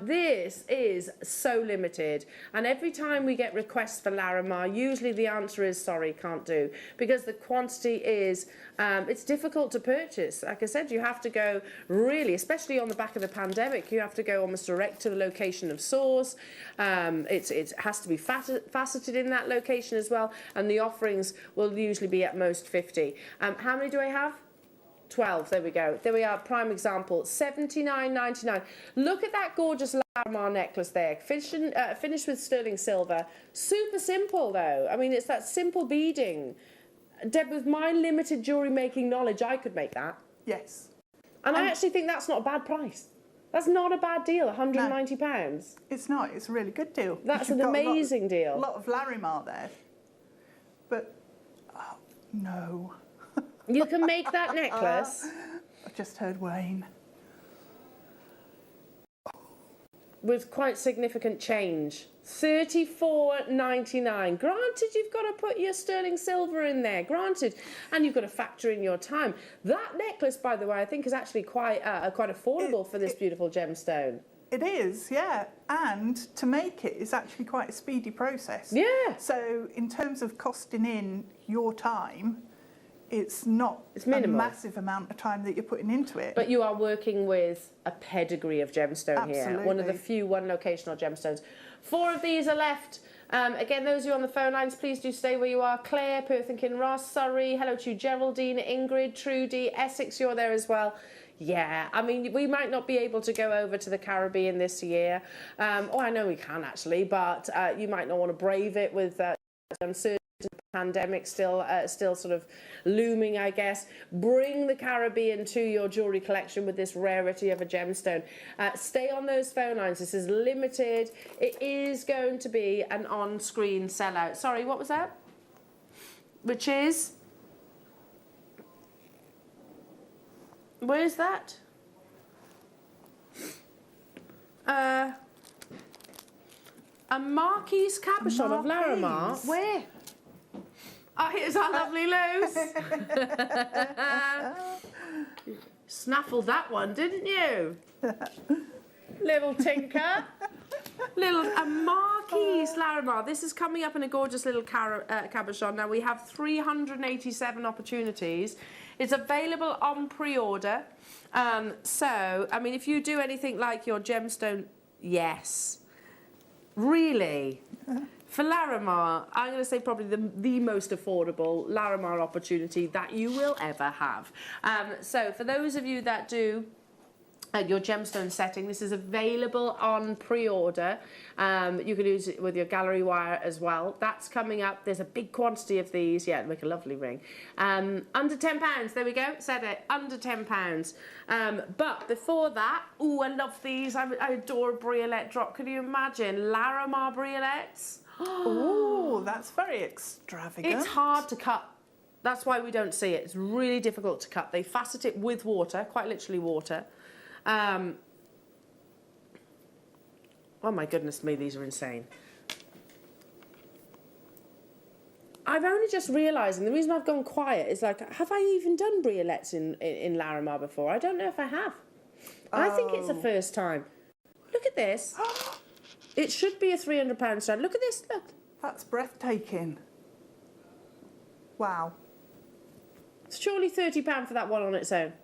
This is so limited, and every time we get requests for Larimar, usually the answer is sorry, can't do, because the quantity is it's difficult to purchase. Like I said, you have to go really, especially on the back of the pandemic, you have to go almost direct to the location of source. It has to be faceted in that location as well, and the offerings will usually be at most 50. How many do I have? 12, there we go. There we are, prime example, $79.99. Look at that gorgeous Larimar necklace there, finished with sterling silver. Super simple though. I mean, it's that simple beading. Deb, with my limited jewellery making knowledge, I could make that. Yes. And I actually think that's not a bad price. That's not a bad deal, £190. No, it's not, it's a really good deal. That's an amazing deal. A lot of Larimar there. But, oh, no. You can make that necklace. I just heard Wayne. With quite significant change. $34.99. Granted, you've got to put your sterling silver in there. Granted, and you've got to factor in your time. That necklace, by the way, I think is actually quite affordable for this beautiful gemstone. It is, yeah. And to make it is actually quite a speedy process. Yeah. So in terms of costing in your time, it's not a massive amount of time that you're putting into it. But you are working with a pedigree of gemstone here. One of the few one-locational gemstones. 4 of these are left. Again, those of you on the phone lines, please do stay where you are. Claire, Perth and Kinross, Surrey. Hello to you, Geraldine, Ingrid, Trudy, Essex, you're there as well. Yeah, I mean, we might not be able to go over to the Caribbean this year. I know we can actually, but you might not want to brave it with uncertainty. Pandemic still sort of looming, I guess. Bring the Caribbean to your jewellery collection with this rarity of a gemstone. Stay on those phone lines. This is limited. It is going to be an on-screen sellout. Sorry, what was that? Which is? Where's that? A Marquise cabochon of Larimar. Where? Oh, here's our lovely Luz. Snaffled that one, didn't you? Little tinker. A Marquise Larimar. This is coming up in a gorgeous little cabochon. Now, we have 387 opportunities. It's available on pre-order. So, I mean, if you do anything like your gemstone, yes. Really? For Larimar, I'm going to say probably the most affordable Larimar opportunity that you will ever have. So for those of you that do your gemstone setting, this is available on pre-order. You can use it with your gallery wire as well. That's coming up. There's a big quantity of these. Yeah, it'll make a lovely ring. Under £10. There we go. Said it. Under £10. But before that, ooh, I love these. I adore a briolette drop. Can you imagine Larimar briolettes? Oh, that's very extravagant. It's hard to cut. That's why we don't see it. It's really difficult to cut. They facet it with water, quite literally water. Oh my goodness me, these are insane. I've only just realised, and the reason I've gone quiet is like, have I even done briolets in Larimar before? I don't know if I have. I think it's the first time. Look at this. It should be a £300 strand. Look at this, look. That's breathtaking. Wow. It's surely £30 for that one on its own.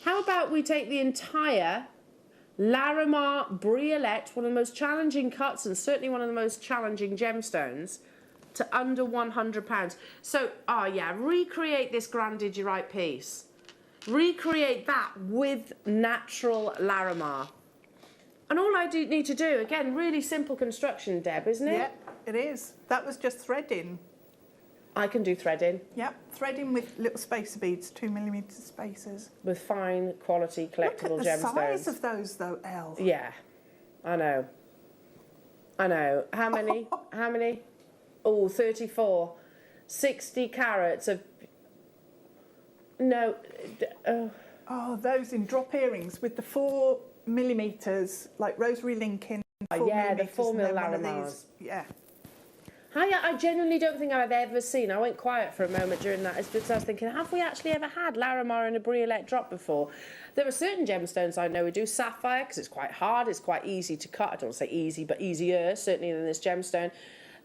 How about we take the entire Larimar briolet, one of the most challenging cuts and certainly one of the most challenging gemstones, to under £100. So, yeah, recreate this grandidierite piece. Recreate that with natural Larimar. And all I do need to do, again, really simple construction, Deb, isn't it? Yeah, it is. That was just threading. I can do threading. Yep, threading with little spacer beads, 2mm spacers. With fine quality collectible gemstones. Look at the size of those though, Elle. Yeah, I know. I know. How many? How many? Oh, 34. 60 carats of... No. Oh, those in drop earrings with the 4mm, like rosary linking. Yeah, the 4mm Larimars. Yeah. I genuinely don't think I've ever seen. I went quiet for a moment during that. It's because I was thinking, have we actually ever had Larimar in a briolet drop before? There are certain gemstones I know we do. Sapphire, because it's quite hard, it's quite easy to cut. I don't want to say easy, but easier, certainly than this gemstone.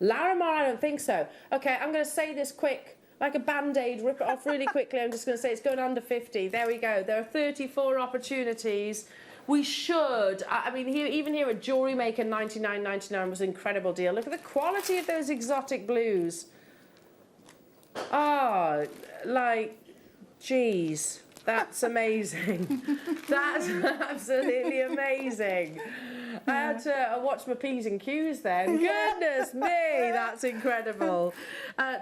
Larimar, I don't think so. Okay, I'm going to say this quick, like a Band-Aid, rip it off really quickly. I'm just going to say it's going under 50. There we go. There are 34 opportunities. We should. I mean, even here at Jewellery Maker, $99.99 was an incredible deal. Look at the quality of those exotic blues. Oh, like, geez, that's amazing. That's absolutely amazing. I had to watch my P's and Q's then. Goodness me, that's incredible.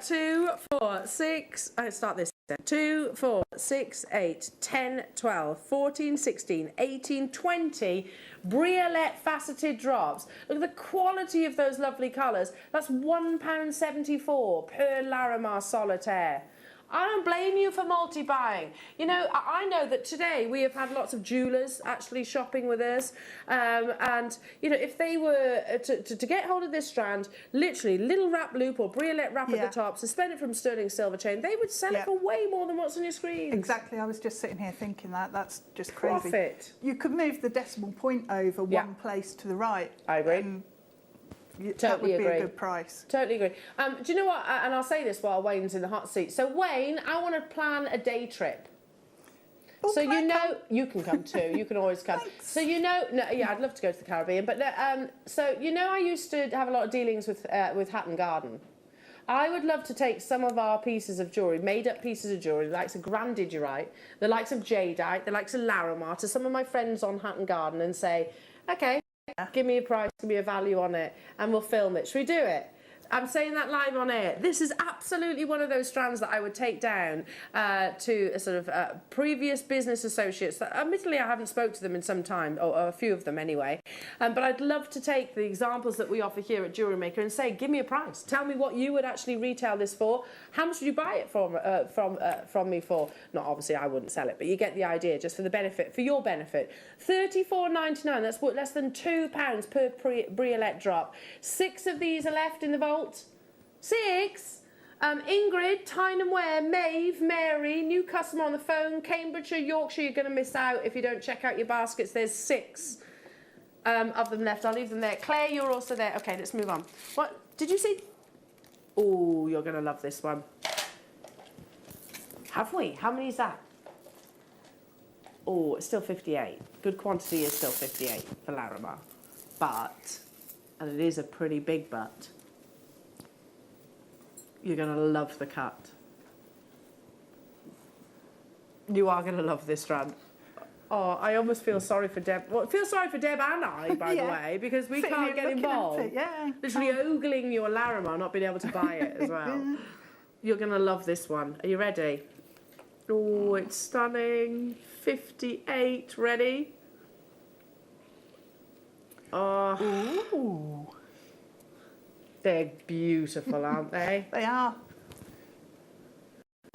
2, 4, 6, let's start this. 2, 4, 6, 8, 10, 12, 14, 16, 18, 20 briolet faceted drops. Look at the quality of those lovely colours. That's £1.74 per Larimar solitaire. I don't blame you for multi-buying. You know, I know that today we have had lots of jewellers actually shopping with us. And, you know, if they were to get hold of this strand, literally little wrap loop or briolet wrap at the top, suspended from sterling silver chain, they would sell it for way more than what's on your screen. Exactly. I was just sitting here thinking that's just crazy. Profit. You could move the decimal point over one place to the right. I agree. And that would be a good price. Totally agree. Do you know what? And I'll say this while Wayne's in the hot seat. So Wayne, I want to plan a day trip. Oh, so you know, you can come too. You can always come. Thanks. So you know, yeah, I'd love to go to the Caribbean. But so you know, I used to have a lot of dealings with Hatton Garden. I would love to take some of our pieces of jewellery, made-up pieces of jewellery, the likes of grandidierite, the likes of jadeite, the likes of Larimar, to some of my friends on Hatton Garden and say, okay, give me a price, give me a value on it, and we'll film it. Should we do it? I'm saying that live on air. This is absolutely one of those strands that I would take down to a sort of previous business associates that admittedly I haven't spoke to them in some time, or a few of them anyway. But I'd love to take the examples that we offer here at Jewellery Maker and say, give me a price. Tell me what you would actually retail this for. How much would you buy it from me for? Not obviously I wouldn't sell it, but you get the idea, just for the benefit, for your benefit. $34.99. That's what, less than £2 per briolet drop. 6 of these are left in the vault. 6. Ingrid, Tyne & Wear, Maeve, Mary, new customer on the phone, Cambridgeshire, Yorkshire, you're going to miss out if you don't check out your baskets. There's 6 of them left. I'll leave them there. Claire, you're also there. Okay, let's move on. What did you see? Oh, you're going to love this one. Have we? How many is that? Oh, it's still 58. Good quantity is still 58 for Larimar. But, and it is a pretty big but, you're going to love the cut. You are going to love this strand. Oh, I almost feel sorry for Deb. Well, I feel sorry for Deb and I, by the way, because we can't get involved. Literally ogling your Larimar, not being able to buy it as well. You're going to love this one. Are you ready? Oh, it's stunning. 58. Ready? Oh. Ooh. They're beautiful, aren't they? They are.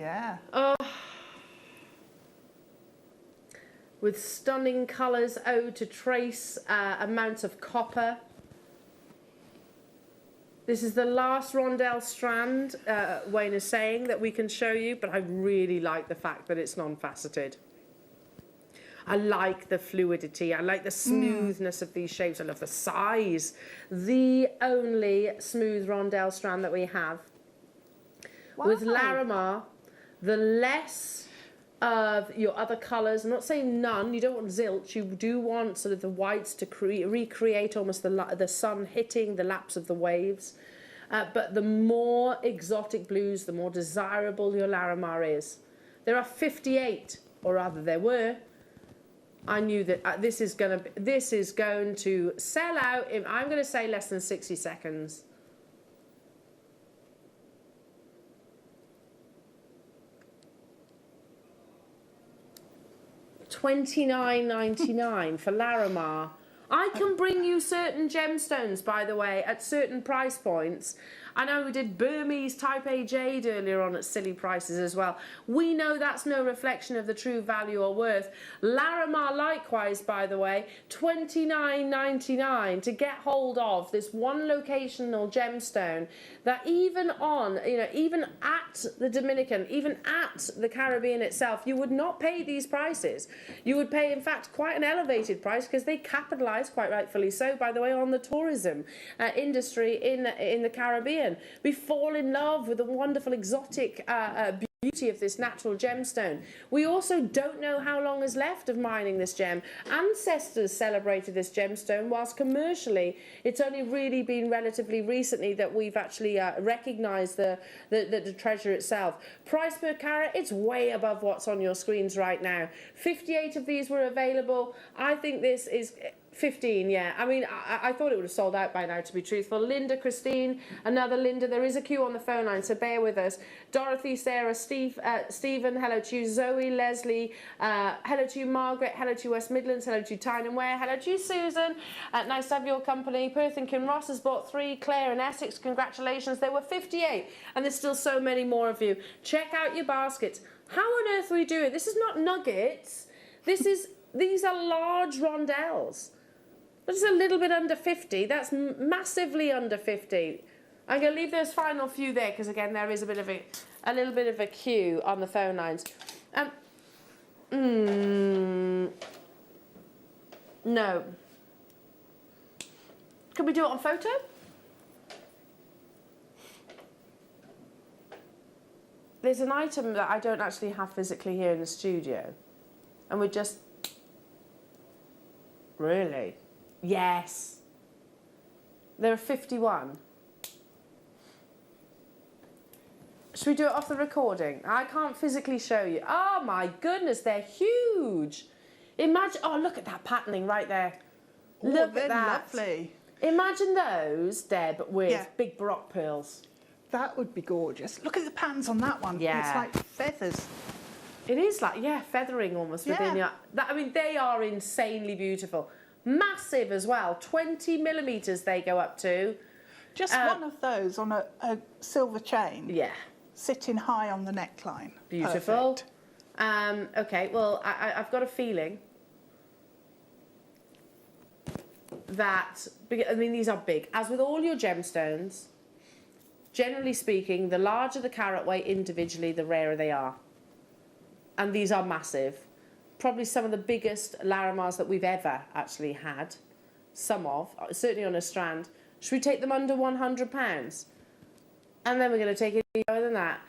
Yeah. Oh. with stunning colours owed to trace amounts of copper. This is the last rondelle strand, Wayne is saying, that we can show you, but I really like the fact that it's non-faceted. I like the fluidity, I like the smoothness of these shapes, I love the size. The only smooth rondelle strand that we have. Wow. With Larimar, the less of your other colours, I'm not saying none, you don't want zilch, you do want sort of the whites to recreate almost the sun hitting the laps of the waves. But the more exotic blues, the more desirable your Larimar is. There are 58, or rather there were. I knew that this is going to sell out in, I'm going to say, less than 60 seconds. $29.99 for Larimar. I can bring you certain gemstones, by the way, at certain price points. I know we did Burmese Type A jade earlier on at silly prices as well. We know that's no reflection of the true value or worth. Larimar likewise, by the way, $29.99 to get hold of this one locational gemstone that even on, you know, even at the Dominican, even at the Caribbean itself, you would not pay these prices. You would pay, in fact, quite an elevated price because they capitalise, quite rightfully so, by the way, on the tourism industry in the Caribbean. We fall in love with the wonderful exotic beauty of this natural gemstone. We also don't know how long is left of mining this gem. Ancestors celebrated this gemstone, whilst commercially it's only really been relatively recently that we've actually recognised the treasure itself. Price per carat, it's way above what's on your screens right now. 58 of these were available. I think this is 15, yeah. I mean, I thought it would have sold out by now, to be truthful. Linda, Christine, another Linda. There is a queue on the phone line, so bear with us. Dorothy, Sarah, Stephen, hello to you. Zoe, Leslie, hello to you. Margaret, hello to you. West Midlands, hello to you. Tyne and Ware, hello to you. Susan, nice to have your company. Perth and Kinross has bought 3. Claire and Essex, congratulations. There were 58, and there's still so many more of you. Check out your baskets. How on earth are we doing? This is not nuggets. These are large rondelles. Just a little bit under 50. That's massively under 50. I'm going to leave those final few there because again there is a little bit of a queue on the phone lines. No. Can we do it on photo? There's an item that I don't actually have physically here in the studio, and we're just really. Yes. There are 51. Should we do it off the recording? I can't physically show you. Oh my goodness, they're huge. Imagine, oh look at that patterning right there. Look at that. Lovely. Imagine those, Deb, with big Baroque pearls. That would be gorgeous. Look at the patterns on that one. Yeah. It's like feathers. It is like, feathering almost within your... I mean, they are insanely beautiful. Massive as well, 20 millimetres they go up to. Just one of those on a silver chain. Yeah. Sitting high on the neckline. Beautiful. Okay, well, I've got a feeling that, I mean, these are big. As with all your gemstones, generally speaking, the larger the carat weight individually, the rarer they are. And these are massive. Probably some of the biggest Larimars that we've ever actually had. Some of, certainly on a strand. Should we take them under £100? And then we're going to take it lower than that.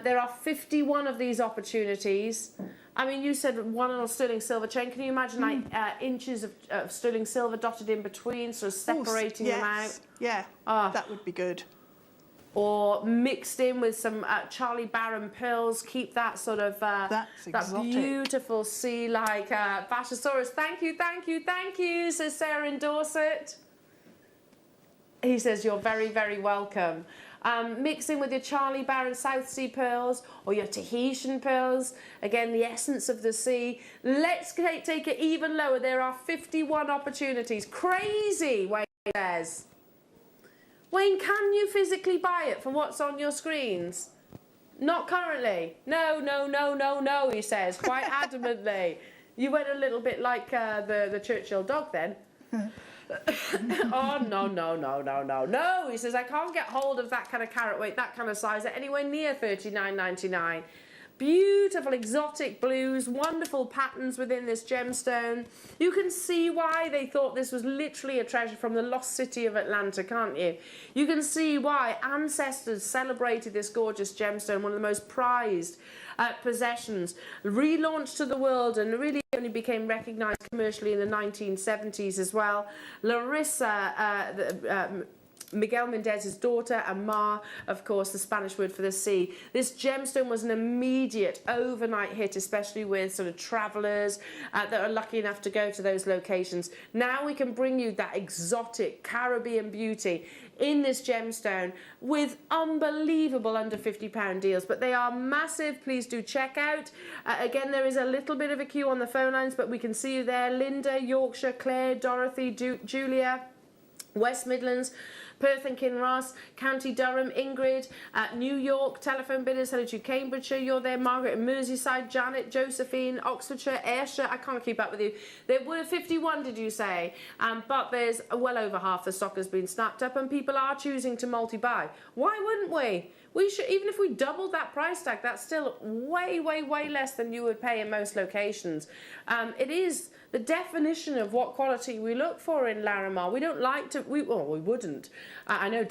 There are 51 of these opportunities. I mean, you said one on a sterling silver chain. Can you imagine like inches of sterling silver dotted in between, sort of separating them out? Yeah, that would be good. Or mixed in with some Charlie Barron pearls, keep that sort of that beautiful sea-like Bashosaurus. Thank you, says Sarah in Dorset. He says you're very, very welcome. Mix in with your Charlie Barron South Sea pearls or your Tahitian pearls. Again, the essence of the sea. Let's take it even lower. There are 51 opportunities. Crazy, Wayne says. Wayne, can you physically buy it for what's on your screens? Not currently. No, he says, quite adamantly. You went a little bit like the Churchill dog then. Oh, no. He says, I can't get hold of that kind of carat weight, that kind of size at anywhere near $39.99. Beautiful exotic blues, wonderful patterns within this gemstone. You can see why they thought this was literally a treasure from the lost city of Atlanta, can't you? You can see why ancestors celebrated this gorgeous gemstone, one of the most prized possessions, relaunched to the world and really only became recognised commercially in the 1970s as well. Larissa, Miguel Mendez's daughter, and Ma, of course, the Spanish word for the sea. This gemstone was an immediate overnight hit, especially with sort of travellers that are lucky enough to go to those locations. Now we can bring you that exotic Caribbean beauty in this gemstone with unbelievable under £50 deals, but they are massive. Please do check out. Again, there is a little bit of a queue on the phone lines, but we can see you there. Linda, Yorkshire, Claire, Dorothy, Julia, West Midlands, Perth and Kinross, County Durham, Ingrid, New York, telephone bidders, hello to Cambridgeshire, you're there, Margaret, Merseyside, Janet, Josephine, Oxfordshire, Ayrshire, I can't keep up with you. There were 51, did you say? But there's well over half the stock has been snapped up and people are choosing to multi-buy. Why wouldn't we? We should, even if we doubled that price tag, that's still way less than you would pay in most locations. It is the definition of what quality we look for in Larimar. We don't like to, we wouldn't. I know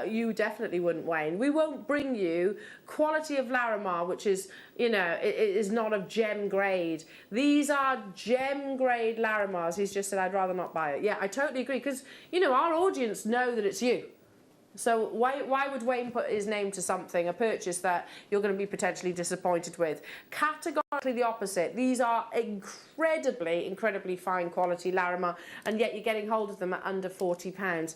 you definitely wouldn't, Wayne. We won't bring you quality of Larimar, which is, you know, it is not of gem grade. These are gem grade Larimars. He's just said, I'd rather not buy it. Yeah, I totally agree, because, you know, our audience know that it's you. So why would Wayne put his name to something, a purchase that you're going to be potentially disappointed with? Categorically the opposite. These are incredibly fine quality Larimar, and yet you're getting hold of them at under £40.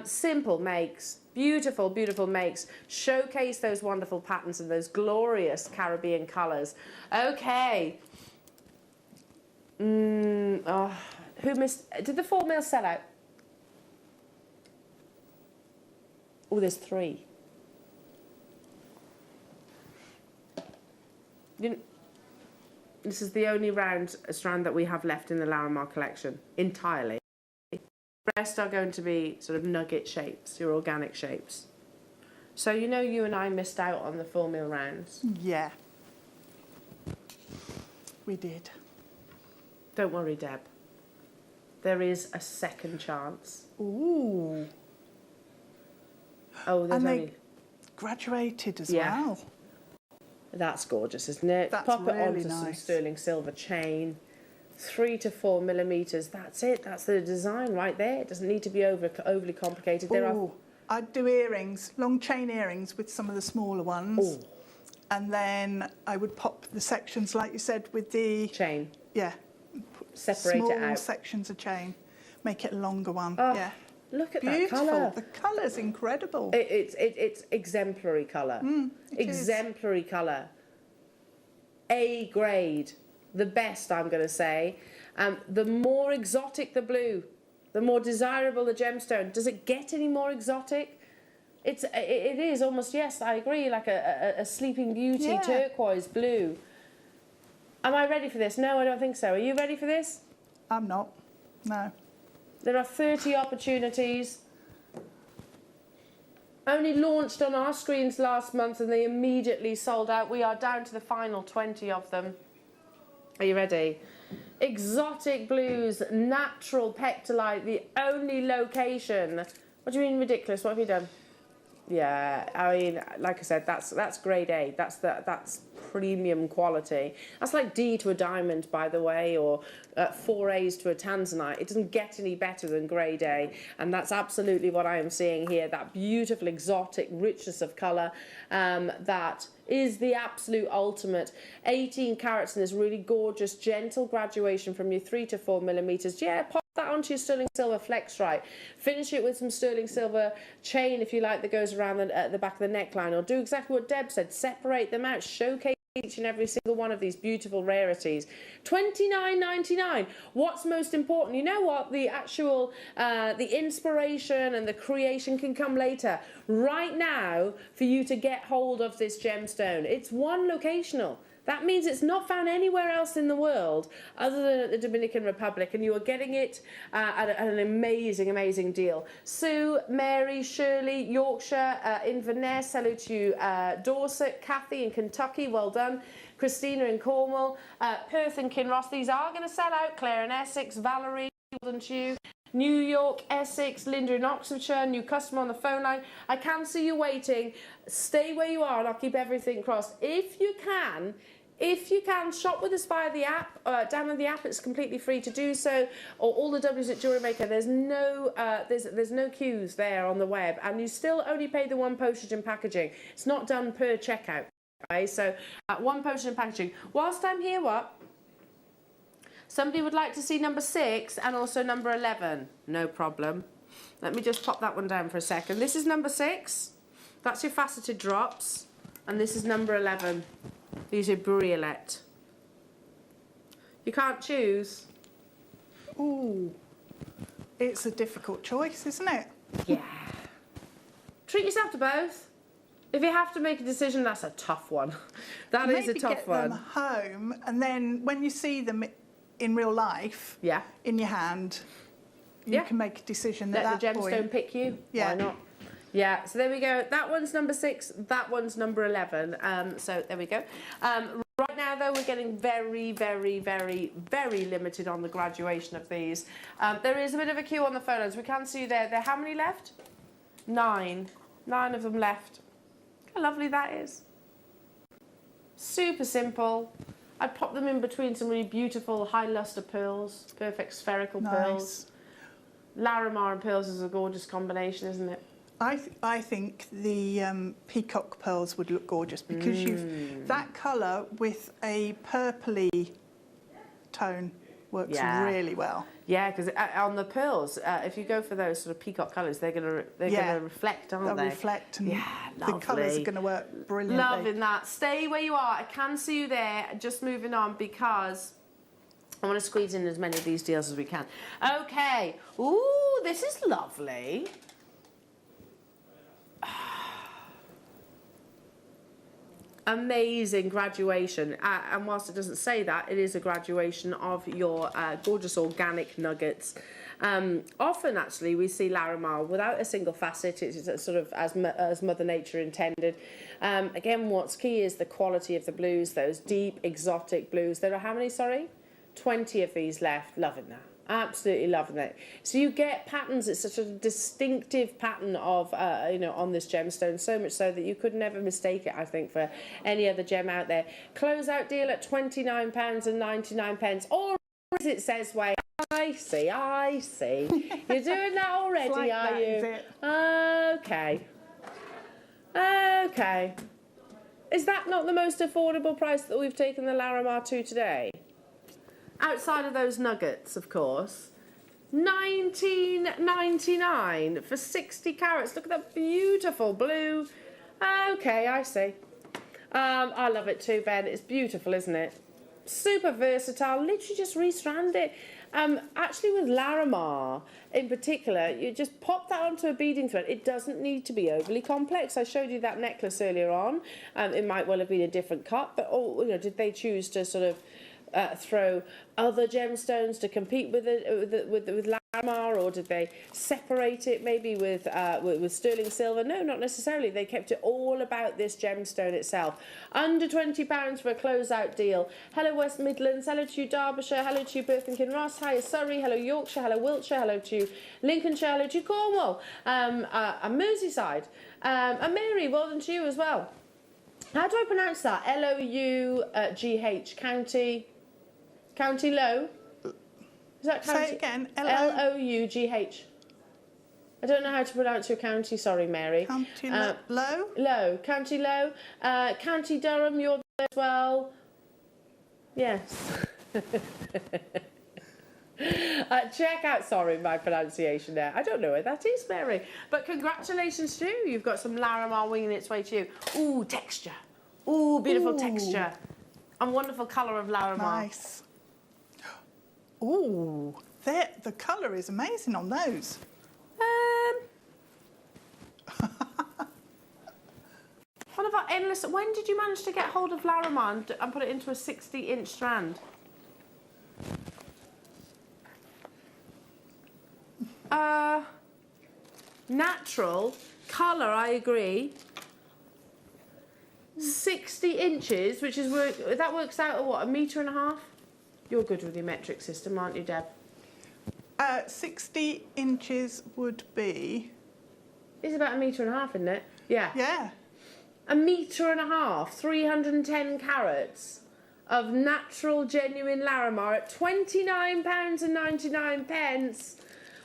Simple makes, beautiful makes, showcase those wonderful patterns and those glorious Caribbean colours. Okay. Who missed? Did the 4 mil sell out? Oh, there's 3. This is the only strand that we have left in the Larimar collection, entirely. The rest are going to be sort of nugget shapes, your organic shapes. So you know you and I missed out on the 4 mil rounds? Yeah. We did. Don't worry, Deb. There is a second chance. Ooh. Oh, there's and only... they graduated as well. That's gorgeous, isn't it? That's Pop it really onto some nice. sterling silver chain. 3 to 4 millimeters. That's it. That's the design right there. It doesn't need to be overly complicated. Ooh, I'd do earrings, long chain earrings with some of the smaller ones. Ooh. And then I would pop the sections, like you said, with the... chain. Yeah. Separate it out. Small sections of chain. Make it a longer one. Oh. Yeah. Look at Beautiful. that colour. The colour's incredible. It's exemplary colour. Exemplary colour. A grade. The best, I'm going to say. The more exotic the blue, the more desirable the gemstone. Does it get any more exotic? It is almost, yes, I agree, like a Sleeping Beauty turquoise blue. Am I ready for this? No, I don't think so. Are you ready for this? I'm not. No. There are 30 opportunities. Only launched on our screens last month and they immediately sold out. We are down to the final 20 of them. Are you ready? Exotic blues, natural pectolite, the only location. What do you mean ridiculous? What have you done? Yeah, I mean, like I said, that's grade A. That's premium quality. That's like D to a diamond, by the way, or 4 A's to a tanzanite. It doesn't get any better than grade A, and that's absolutely what I am seeing here. That beautiful, exotic richness of colour that is the absolute ultimate. 18 carats in this really gorgeous, gentle graduation from your 3 to 4 millimeters. Yeah, pop that onto your sterling silver flex stripe. Finish it with some sterling silver chain, if you like, that goes around the back of the neckline, or do exactly what Deb said. Separate them out. Showcase each and every single one of these beautiful rarities. $29.99. What's most important? You know what? The actual, the inspiration and the creation can come later. Right now, for you to get hold of this gemstone, it's one locational. That means it's not found anywhere else in the world other than at the Dominican Republic, and you are getting it at an amazing, amazing deal. Sue, Mary, Shirley, Yorkshire, Inverness, hello to you, Dorset, Kathy in Kentucky, well done. Christina in Cornwall, Perth and Kinross, these are going to sell out. Claire in Essex, Valerie, well done to you. New York, Essex, Linda in Oxfordshire, new customer on the phone line. I can see you waiting. Stay where you are and I'll keep everything crossed. If you can, shop with us via the app. Download the app, it's completely free to do so. Or all the W's at Jewellery Maker. There's no queues there on the web, and you still only pay the one postage and packaging. It's not done per checkout. Okay? So one postage and packaging. Whilst I'm here, what? Somebody would like to see number 6 and also number 11. No problem. Let me just pop that one down for a second. This is number 6. That's your faceted drops. And this is number 11. These are Briolet. You can't choose. Ooh. It's a difficult choice, isn't it? Yeah. Treat yourself to both. If you have to make a decision, that's a tough one. That is a tough one. Maybe get them home, and then when you see them in real life, in your hand, you can make a decision at that point. Let the gemstone pick you. Yeah. Why not? Yeah, so there we go. That one's number 6, that one's number 11. So there we go. Right now, though, we're getting very, very, very, very limited on the graduation of these. There is a bit of a queue on the phone lines. We can see there. How many left? 9. 9 of them left. How lovely that is. Super simple. I'd pop them in between some really beautiful high luster pearls, perfect spherical pearls. Larimar and pearls is a gorgeous combination, isn't it? I think the peacock pearls would look gorgeous because that colour with a purpley tone works really well. Yeah, because on the pearls, if you go for those sort of peacock colours, they're gonna reflect, aren't they? They'll reflect, and lovely. The colours are going to work brilliantly. Loving that. Stay where you are. I can see you there. Just moving on because I want to squeeze in as many of these deals as we can. Okay. Ooh, this is lovely. Amazing graduation, and whilst it doesn't say that, it is a graduation of your gorgeous organic nuggets. Often, actually, we see Larimar without a single facet. It's sort of as Mother Nature intended. Again, what's key is the quality of the blues, those deep, exotic blues. There are how many, sorry? 20 of these left. Loving that. Absolutely loving it. So you get patterns. It's such a distinctive pattern of, on this gemstone, so much so that you could never mistake it, I think, for any other gem out there. Closeout deal at £29.99. Or as it says, wait, I see. You're doing that already, like are that, you? is it? Okay. Is that not the most affordable price that we've taken the Larimar to today? Outside of those nuggets, of course. $19.99 for 60 carats. Look at that beautiful blue. Okay, I see. I love it too, Ben. It's beautiful, isn't it? Super versatile. Literally just restrand it. Actually, with Larimar in particular, you just pop that onto a beading thread. It doesn't need to be overly complex. I showed you that necklace earlier on. It might well have been a different cut, but did they choose to sort of throw other gemstones to compete with Larimar, or did they separate it maybe with sterling silver? No, not necessarily. They kept it all about this gemstone itself. Under £20 for a closeout deal. Hello West Midlands, hello to you Derbyshire, hello to you Perth and Kinross, hi Surrey, hello Yorkshire, hello Wiltshire, hello to you Lincolnshire, hello to you Cornwall, and Merseyside, and Mary, well done to you as well. How do I pronounce that? L-O-U-G-H, County Low? Is that county? Say it again. L-O-U-G-H. I don't know how to pronounce your county, sorry, Mary. County Low? Low. County Low. County Durham, you're there as well. Yes. Check out, sorry, my pronunciation there. I don't know where that is, Mary. But congratulations to you. You've got some Larimar winging its way to you. Ooh, texture. Ooh, beautiful texture. And wonderful colour of Larimar. Nice. Ooh, the colour is amazing on those. What have I endless. When did you manage to get hold of Larimar and put it into a 60-inch strand? Natural colour, I agree. 60 inches, which is that works out at what, 1.5 meters? You're good with your metric system, aren't you, Deb? 60 inches would be. It's about 1.5 meters, isn't it? Yeah. Yeah. 1.5 meters, 310 carats of natural, genuine Larimar at £29.99.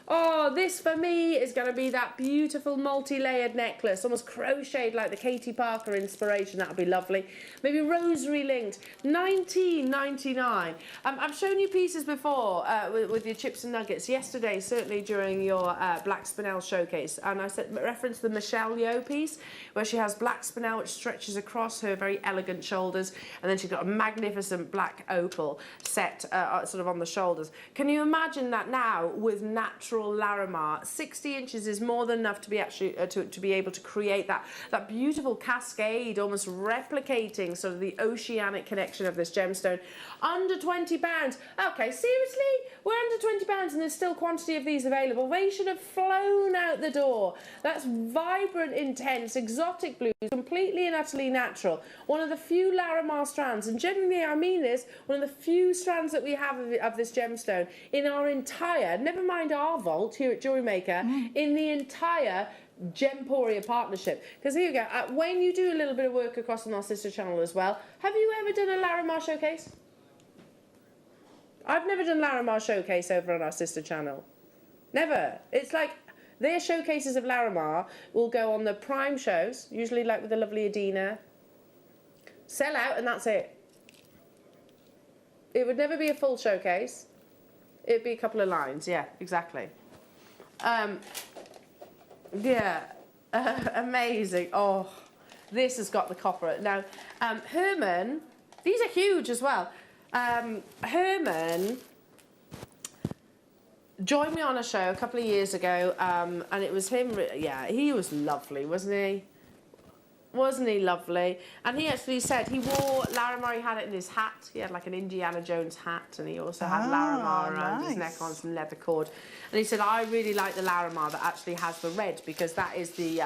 Oh, this for me is going to be that beautiful multi-layered necklace, almost crocheted like the Katie Parker inspiration. That'll be lovely. Maybe rosary linked. £19.99. I've shown you pieces before with your chips and nuggets. Yesterday, certainly during your black spinel showcase, and I referenced the Michelle Yeoh piece, where she has black spinel which stretches across her very elegant shoulders, and then she's got a magnificent black opal set sort of on the shoulders. Can you imagine that now with natural Larimar? 60 inches is more than enough to be actually to be able to create that beautiful cascade, almost replicating sort of the oceanic connection of this gemstone. Under £20. Okay, seriously, we're under £20 and there's still quantity of these available. They should have flown out the door. That's vibrant, intense, exotic blues, completely and utterly natural. One of the few Larimar strands, and genuinely I mean this, one of the few strands that we have of this gemstone in our entire, never mind our vault here at Jewellery Maker, in the entire Gemporia partnership. Because here you go, when you do a little bit of work across on our sister channel as well, have you ever done a Larimar showcase? I've never done Larimar showcase over on our sister channel. Never. It's like their showcases of Larimar will go on the prime shows, usually like with the lovely Adina, sell out and that's it. It would never be a full showcase. It'd be a couple of lines, yeah, exactly. Amazing. Oh, this has got the copper. Now, Herman, these are huge as well. Herman joined me on a show a couple of years ago, and it was him. Yeah, he was lovely, wasn't he? Wasn't he lovely? And he actually said he wore Larimar, he had it in his hat. He had like an Indiana Jones hat, and he also had Larimar around his neck on some leather cord. And he said, I really like the Larimar that actually has the red, because that is the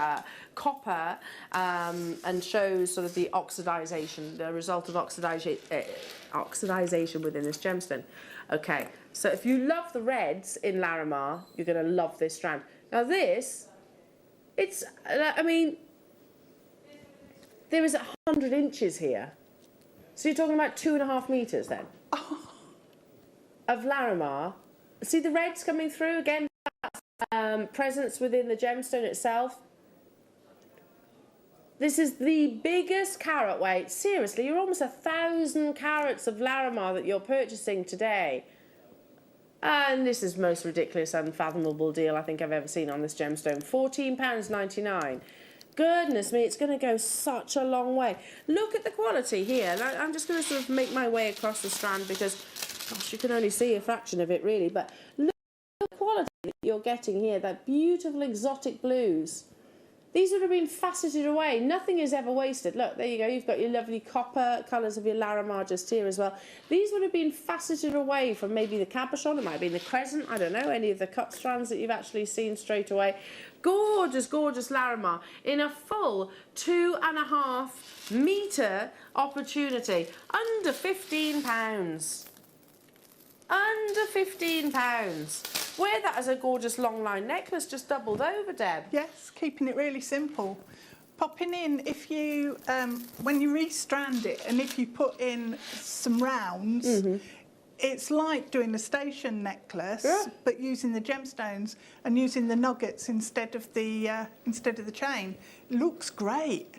copper and shows sort of the oxidization, the result of oxidization within this gemstone. Okay, so if you love the reds in Larimar, you're going to love this strand. Now this, it's, I mean, there is 100 inches here. So you're talking about 2.5 meters then? Of Larimar. See the reds coming through? Again, presence within the gemstone itself. This is the biggest carat weight. Seriously, you're almost 1,000 carats of Larimar that you're purchasing today. And this is the most ridiculous, unfathomable deal I think I've ever seen on this gemstone. £14.99. Goodness me, it's going to go such a long way. Look at the quality here. I'm just going to sort of make my way across the strand because, gosh, you can only see a fraction of it really. But look at the quality that you're getting here, that beautiful exotic blues. These would have been faceted away. Nothing is ever wasted. Look, there you go. You've got your lovely copper colours of your Larimar just here as well. These would have been faceted away from maybe the cabochon. It might have been the crescent. I don't know, any of the cut strands that you've actually seen straight away. Gorgeous, gorgeous Larimar in a full 2.5 metre opportunity. Under £15. Under £15. Wear that as a gorgeous long line necklace, just doubled over, Deb. Yes, keeping it really simple. Popping in, if you, when you restrand it, and if you put in some rounds, it's like doing a station necklace, but using the gemstones and using the nuggets instead of the chain. Looks great.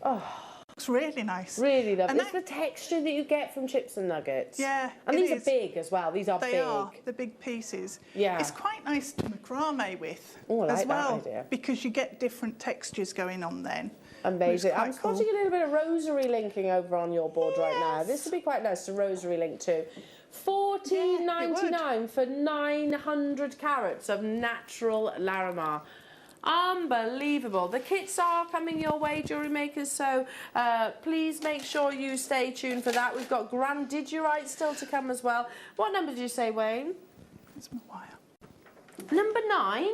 Oh, looks really nice. Really lovely. It's the texture that you get from chips and nuggets. Yeah, and these are big as well. These are big. They are the big pieces. Yeah, it's quite nice to macrame with as well, that idea. Because you get different textures going on then. Amazing. I'm spotting a little bit of rosary linking over on your board right now. This would be quite nice to rosary link too. £14.99 for 900 carats of natural Larimar. Unbelievable. The kits are coming your way, jewellery makers, so please make sure you stay tuned for that. We've got Grandidurite still to come as well. What number did you say, Wayne? It's my wire. Number 9.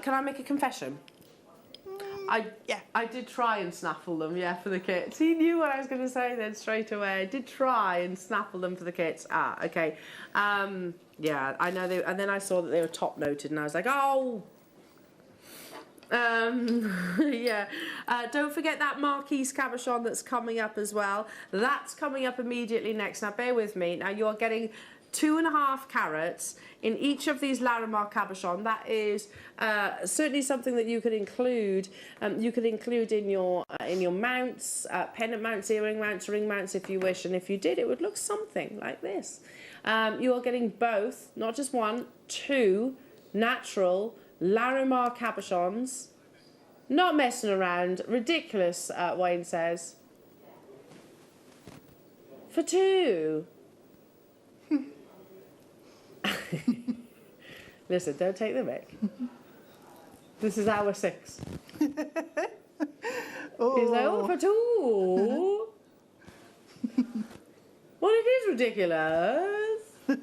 Can I make a confession? I did try and snaffle them, yeah, for the kits. He knew what I was going to say then straight away. I did try and snaffle them for the kits. Okay. Yeah, I know and then I saw that they were top noted and I was like, oh. Yeah. Don't forget that Marquise cabochon that's coming up as well. That's coming up immediately next. Now, bear with me. Now, you're getting 2.5 carats in each of these Larimar cabochon. That is certainly something that you could include. You could include in your mounts, pendant mounts, earring mounts, ring mounts if you wish. And if you did, it would look something like this. You are getting both, not just 1, 2 natural Larimar cabochons. Not messing around. Ridiculous, Wayne says. For 2. Listen, don't take the mic. This is hour 6. Oh. He's like, oh, for 2. Well, it is ridiculous. £12,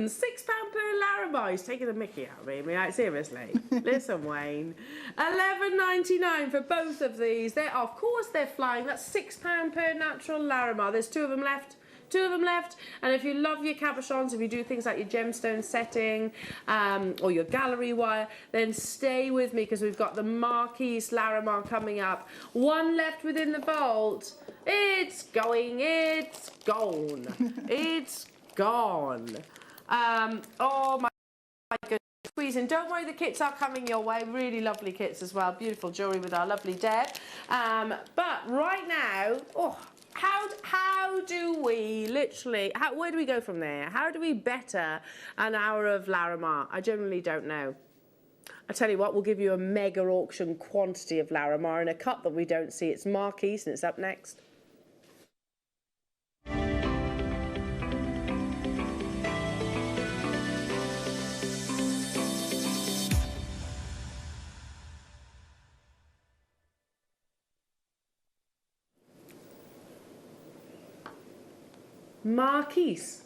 £6 per Larimar. He's taking the mickey out of me. I mean, like, seriously. Listen, Wayne. £11.99 for both of these. Of course they're flying. That's £6 per natural Larimar. There's 2 of them left. 2 of them left. And if you love your cabochons, if you do things like your gemstone setting or your gallery wire, then stay with me because we've got the Marquise Larimar coming up. 1 left within the vault. It's going. It's gone. It's gone. Oh my goodness. Squeezing. Don't worry, the kits are coming your way. Really lovely kits as well. Beautiful jewellery with our lovely Deb. But right now, how do we literally, where do we go from there? How do we better an hour of Larimar? I generally don't know. I tell you what, we'll give you a mega auction quantity of Larimar in a cut that we don't see. It's Marquise and it's up next. Marquise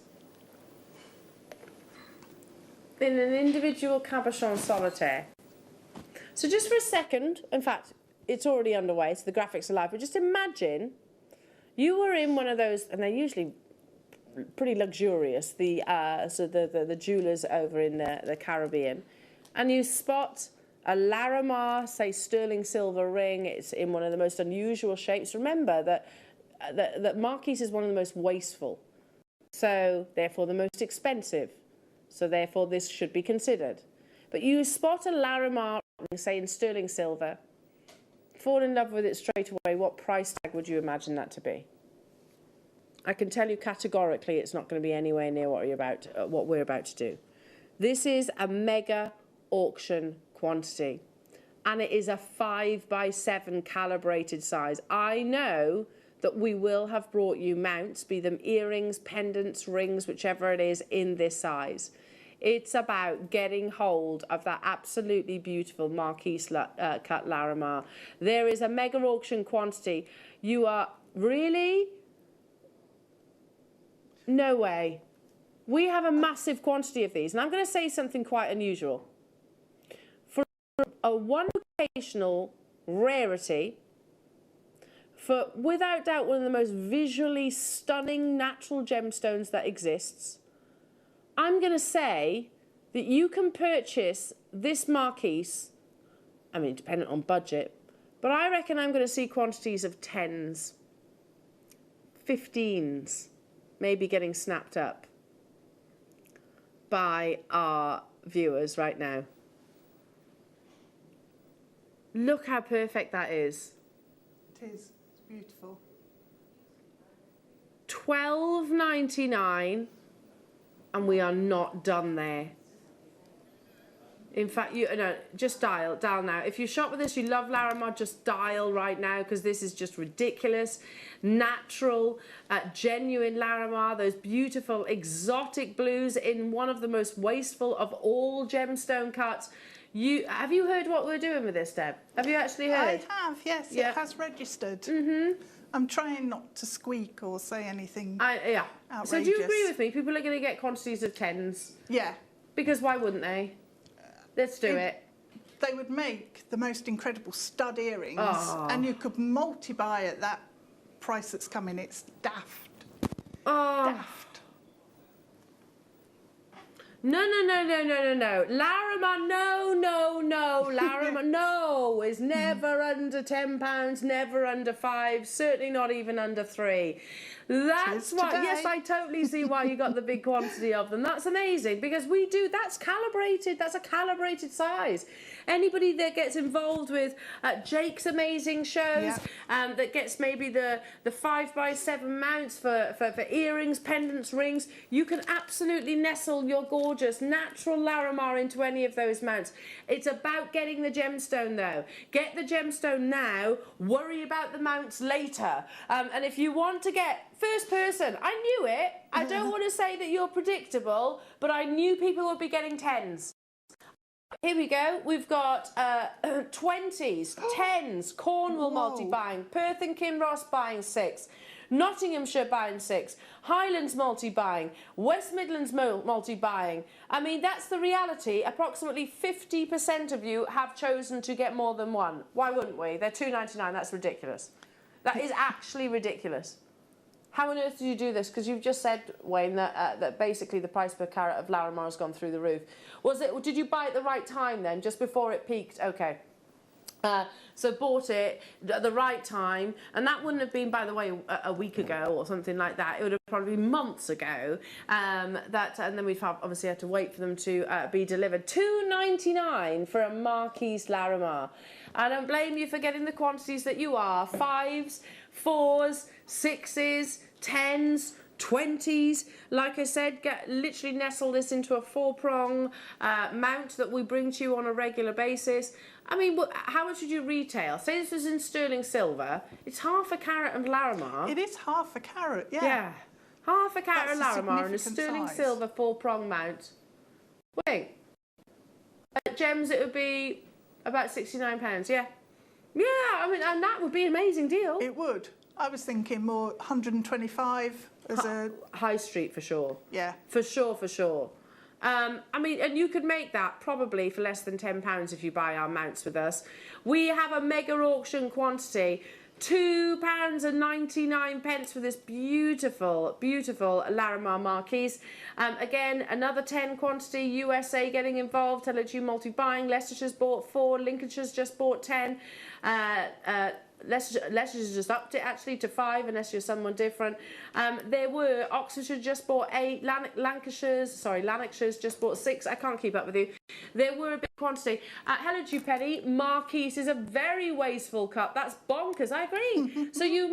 in an individual cabochon solitaire. So just for a second, in fact, it's already underway, so the graphics are live, but just imagine you were in one of those, and they're usually pretty luxurious, the jewellers over in the Caribbean, and you spot a Larimar, say, sterling silver ring. It's in one of the most unusual shapes. Remember that Marquise is one of the most wasteful, so therefore the most expensive, so therefore this should be considered. But you spot a Larimar ring, say in sterling silver, fall in love with it straight away. What price tag would you imagine that to be? I can tell you categorically it's not going to be anywhere near what we're about to do. This is a mega auction quantity, and it is a 5x7 calibrated size. I know that we will have brought you mounts, be them earrings, pendants, rings, whichever it is, in this size. It's about getting hold of that absolutely beautiful Marquise cut Larimar. There is a mega auction quantity. You are really... No way. We have a massive quantity of these, and I'm going to say something quite unusual. For a one occasional rarity, for without doubt one of the most visually stunning natural gemstones that exists, I'm going to say that you can purchase this Marquise, I mean, dependent on budget, but I reckon I'm going to see quantities of 10s, 15s, maybe getting snapped up by our viewers right now. Look how perfect that is. It is. It's beautiful. $12.99, and we are not done there. In fact, you no, just dial now. If you shop with us, you love Larimar, just dial right now, because this is just ridiculous. Natural, genuine Larimar, those beautiful exotic blues in one of the most wasteful of all gemstone cuts. Have you heard what we're doing with this, Deb? Have you actually heard? I have, yes. Yeah. It has registered. Mm-hmm. I'm trying not to squeak or say anything outrageous. So do you agree with me? People are going to get quantities of 10s. Yeah. Because why wouldn't they? Let's do it. They would make the most incredible stud earrings, and you could multi-buy at that price that's coming. It's daft. Daft. No. Larimar, no. Larimar, no, is never under £10, never under 5, certainly not even under 3. That's why, yes, I totally see why you got the big quantity of them. That's amazing, because we do, that's calibrated, that's a calibrated size. Anybody that gets involved with Jake's amazing shows, that gets maybe the 5x7 mounts for earrings, pendants, rings, you can absolutely nestle your gorgeous natural Larimar into any of those mounts. It's about getting the gemstone though. Get the gemstone now, worry about the mounts later. And if you want to get first person, I knew it. I don't want to say that you're predictable, but I knew people would be getting 10s. Here we go. We've got 20s, 10s, Cornwall multi-buying, Perth and Kinross buying 6, Nottinghamshire buying 6, Highlands multi-buying, West Midlands multi-buying. I mean, that's the reality. Approximately 50% of you have chosen to get more than one. Why wouldn't we? They're £2.99. That's ridiculous. That is actually ridiculous. How on earth did you do this? Because you've just said, Wayne, that basically the price per carat of Larimar has gone through the roof. Did you buy it at the right time then, just before it peaked? Okay. So bought it at the right time, and that wouldn't have been, by the way, a week ago or something like that. It would have probably been months ago. And then we've obviously had to wait for them to be delivered. £2.99 for a Marquise Larimar. I don't blame you for getting the quantities that you are. 5s, 4s, 6s, 10s, 20s. Like I said, literally nestle this into a 4-prong mount that we bring to you on a regular basis. I mean, how much would you retail? Say this was in sterling silver. It's half a carat of Larimar. It is half a carat, yeah. Yeah. Half a carat of Larimar and a sterling silver 4-prong mount. Wait. At Gems it would be about £69, yeah. Yeah, I mean, and that would be an amazing deal. It would. I was thinking more 125 as a... High street for sure. Yeah. For sure. I mean, and you could make that probably for less than £10 if you buy our mounts with us. We have a mega auction quantity. £2.99 for this beautiful, beautiful Larimar Marquise. Again, another 10 quantity, USA getting involved, LHU multi-buying, Leicestershire's bought 4, Lincolnshire's just bought 10, Leicester's just upped it actually to 5 unless you're someone different. There were, Oxfordshire just bought 8, Lanarkshire's just bought 6, I can't keep up with you. There were a big quantity. Hello to you, Penny. Marquise is a very wasteful cut. That's bonkers, I agree. So you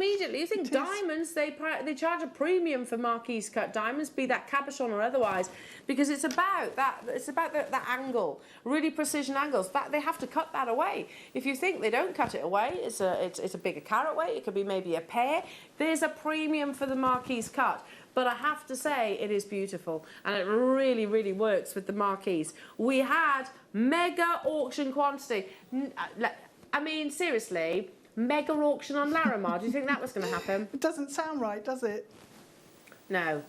think diamonds, they charge a premium for Marquise cut diamonds, be that cabochon or otherwise, because it's about that angle, really precision angles. They have to cut that away. If you think they don't cut it away, it's a bigger carat weight, it could be maybe a pair. There's a premium for the Marquise cut. But I have to say, it is beautiful, and it really, really works with the Marquise. We had mega auction quantity. I mean, seriously, mega auction on Larimar. Do you think that was going to happen? It doesn't sound right, does it? No.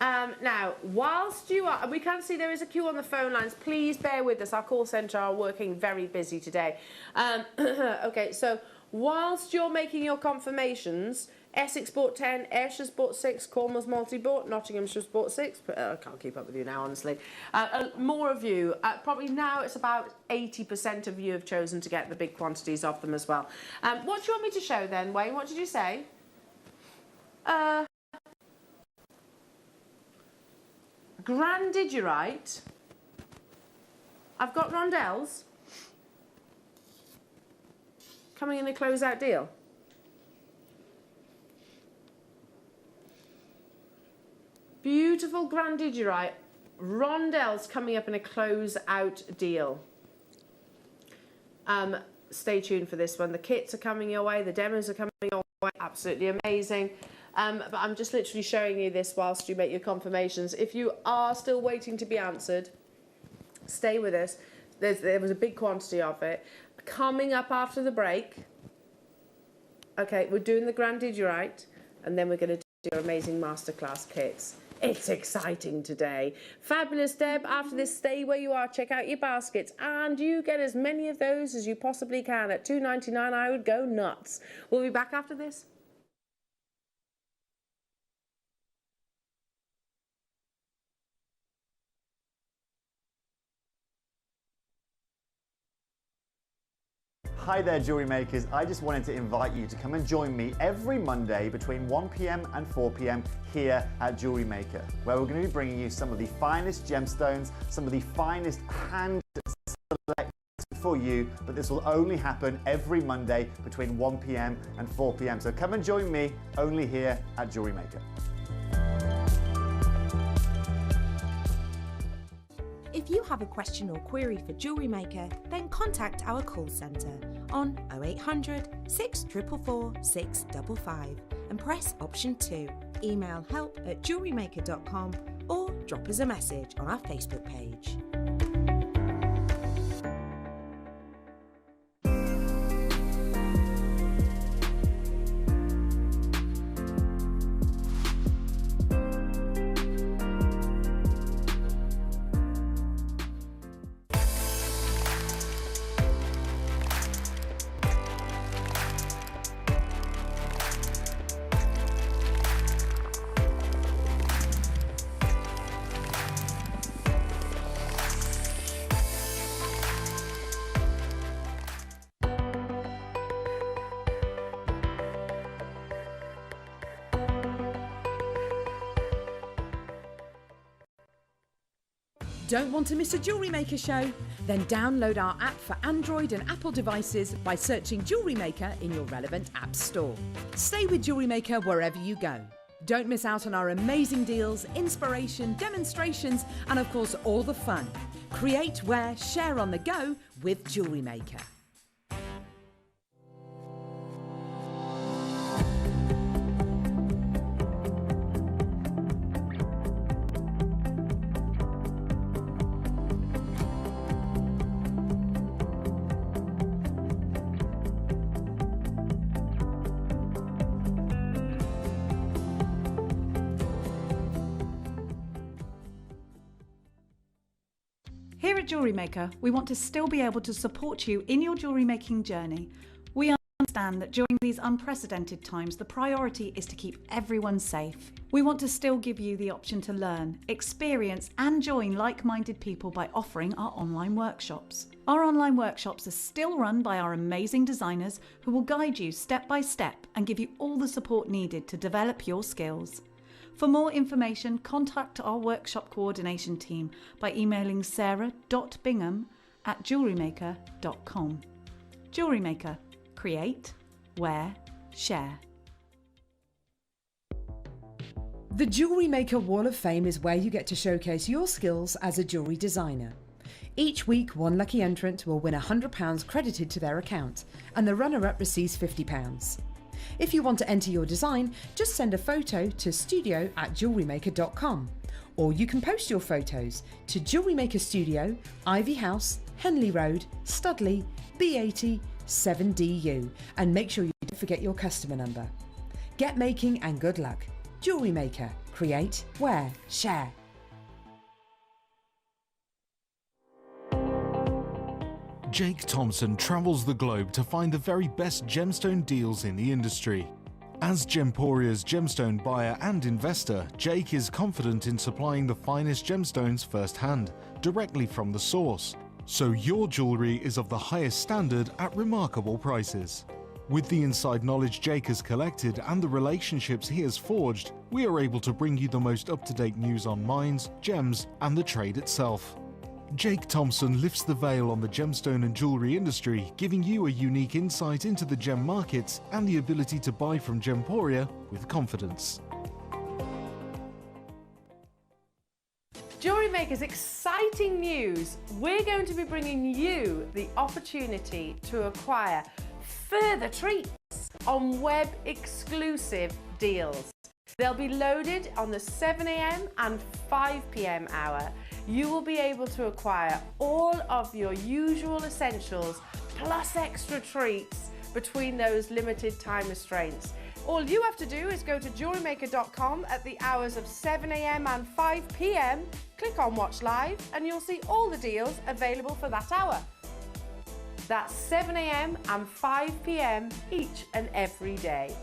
Now, whilst you are... We can see there is a queue on the phone lines. Please bear with us. Our call centre are working very busy today. Okay, so whilst you're making your confirmations... Essex bought 10, Ayrshire's bought 6, Cornwall's multi-bought, Nottinghamshire's bought 6. I can't keep up with you now, honestly. More of you, probably now it's about 80% of you have chosen to get the big quantities of them as well. What do you want me to show then, Wayne? What did you say? Grandidierite. I've got rondelles. Coming in a close-out deal. Beautiful grandidierite rondelles coming up in a close-out deal. Stay tuned for this one. The kits are coming your way, the demos are coming your way, absolutely amazing. But I'm just literally showing you this whilst you make your confirmations. If you are still waiting to be answered, stay with us. There was a big quantity of it. Coming up after the break, okay, we're doing the Grand Did-You-Right, and then we're going to do your amazing masterclass kits. It's exciting today. Fabulous, Deb. After this, stay where you are. Check out your baskets. And you get as many of those as you possibly can. At $2.99, I would go nuts. We'll be back after this. Hi there, jewellery makers. I just wanted to invite you to come and join me every Monday between 1 p.m. and 4 p.m. here at Jewellery Maker, where we're going to be bringing you some of the finest gemstones, some of the finest hand selected for you, but this will only happen every Monday between 1 p.m. and 4 p.m. So come and join me only here at Jewellery Maker. If you have a question or query for Jewellery Maker, then contact our call centre on 0800 644 655 and press option 2. Email help@jewellerymaker.com or drop us a message on our Facebook page. Don't want to miss a Jewellery Maker show? Then download our app for Android and Apple devices by searching Jewellery Maker in your relevant app store. Stay with Jewellery Maker wherever you go. Don't miss out on our amazing deals, inspiration, demonstrations, and of course all the fun. Create, wear, share on the go with Jewellery Maker. Here at Jewellery Maker, we want to still be able to support you in your jewellery making journey. We understand that during these unprecedented times, the priority is to keep everyone safe. We want to still give you the option to learn, experience and join like-minded people by offering our online workshops. Our online workshops are still run by our amazing designers who will guide you step by step and give you all the support needed to develop your skills. For more information, contact our workshop coordination team by emailing sarah.bingham@jewellerymaker.com. Jewellery Maker. Create, wear, share. The Jewellery Maker Wall of Fame is where you get to showcase your skills as a jewellery designer. Each week, one lucky entrant will win £100 credited to their account, and the runner-up receives £50. If you want to enter your design, just send a photo to studio@jewellerymaker.com, or you can post your photos to Jewellery Maker Studio, Ivy House, Henley Road, Studley, B80 7DU, and make sure you don't forget your customer number. Get making and good luck. Jewellery Maker. Create, wear, share. Jake Thompson travels the globe to find the very best gemstone deals in the industry. As Gemporia's gemstone buyer and investor, Jake is confident in supplying the finest gemstones firsthand, directly from the source. So your jewellery is of the highest standard at remarkable prices. With the inside knowledge Jake has collected and the relationships he has forged, we are able to bring you the most up-to-date news on mines, gems, and the trade itself. Jake Thompson lifts the veil on the gemstone and jewellery industry, giving you a unique insight into the gem markets and the ability to buy from Gemporia with confidence. Jewellery Maker Makers, exciting news. We're going to be bringing you the opportunity to acquire further treats on web exclusive deals. They'll be loaded on the 7 a.m. and 5 p.m. hour. You will be able to acquire all of your usual essentials plus extra treats between those limited time restraints. All you have to do is go to JewelleryMaker.com at the hours of 7 a.m. and 5 p.m. Click on Watch Live and you'll see all the deals available for that hour. That's 7 a.m. and 5 p.m. each and every day.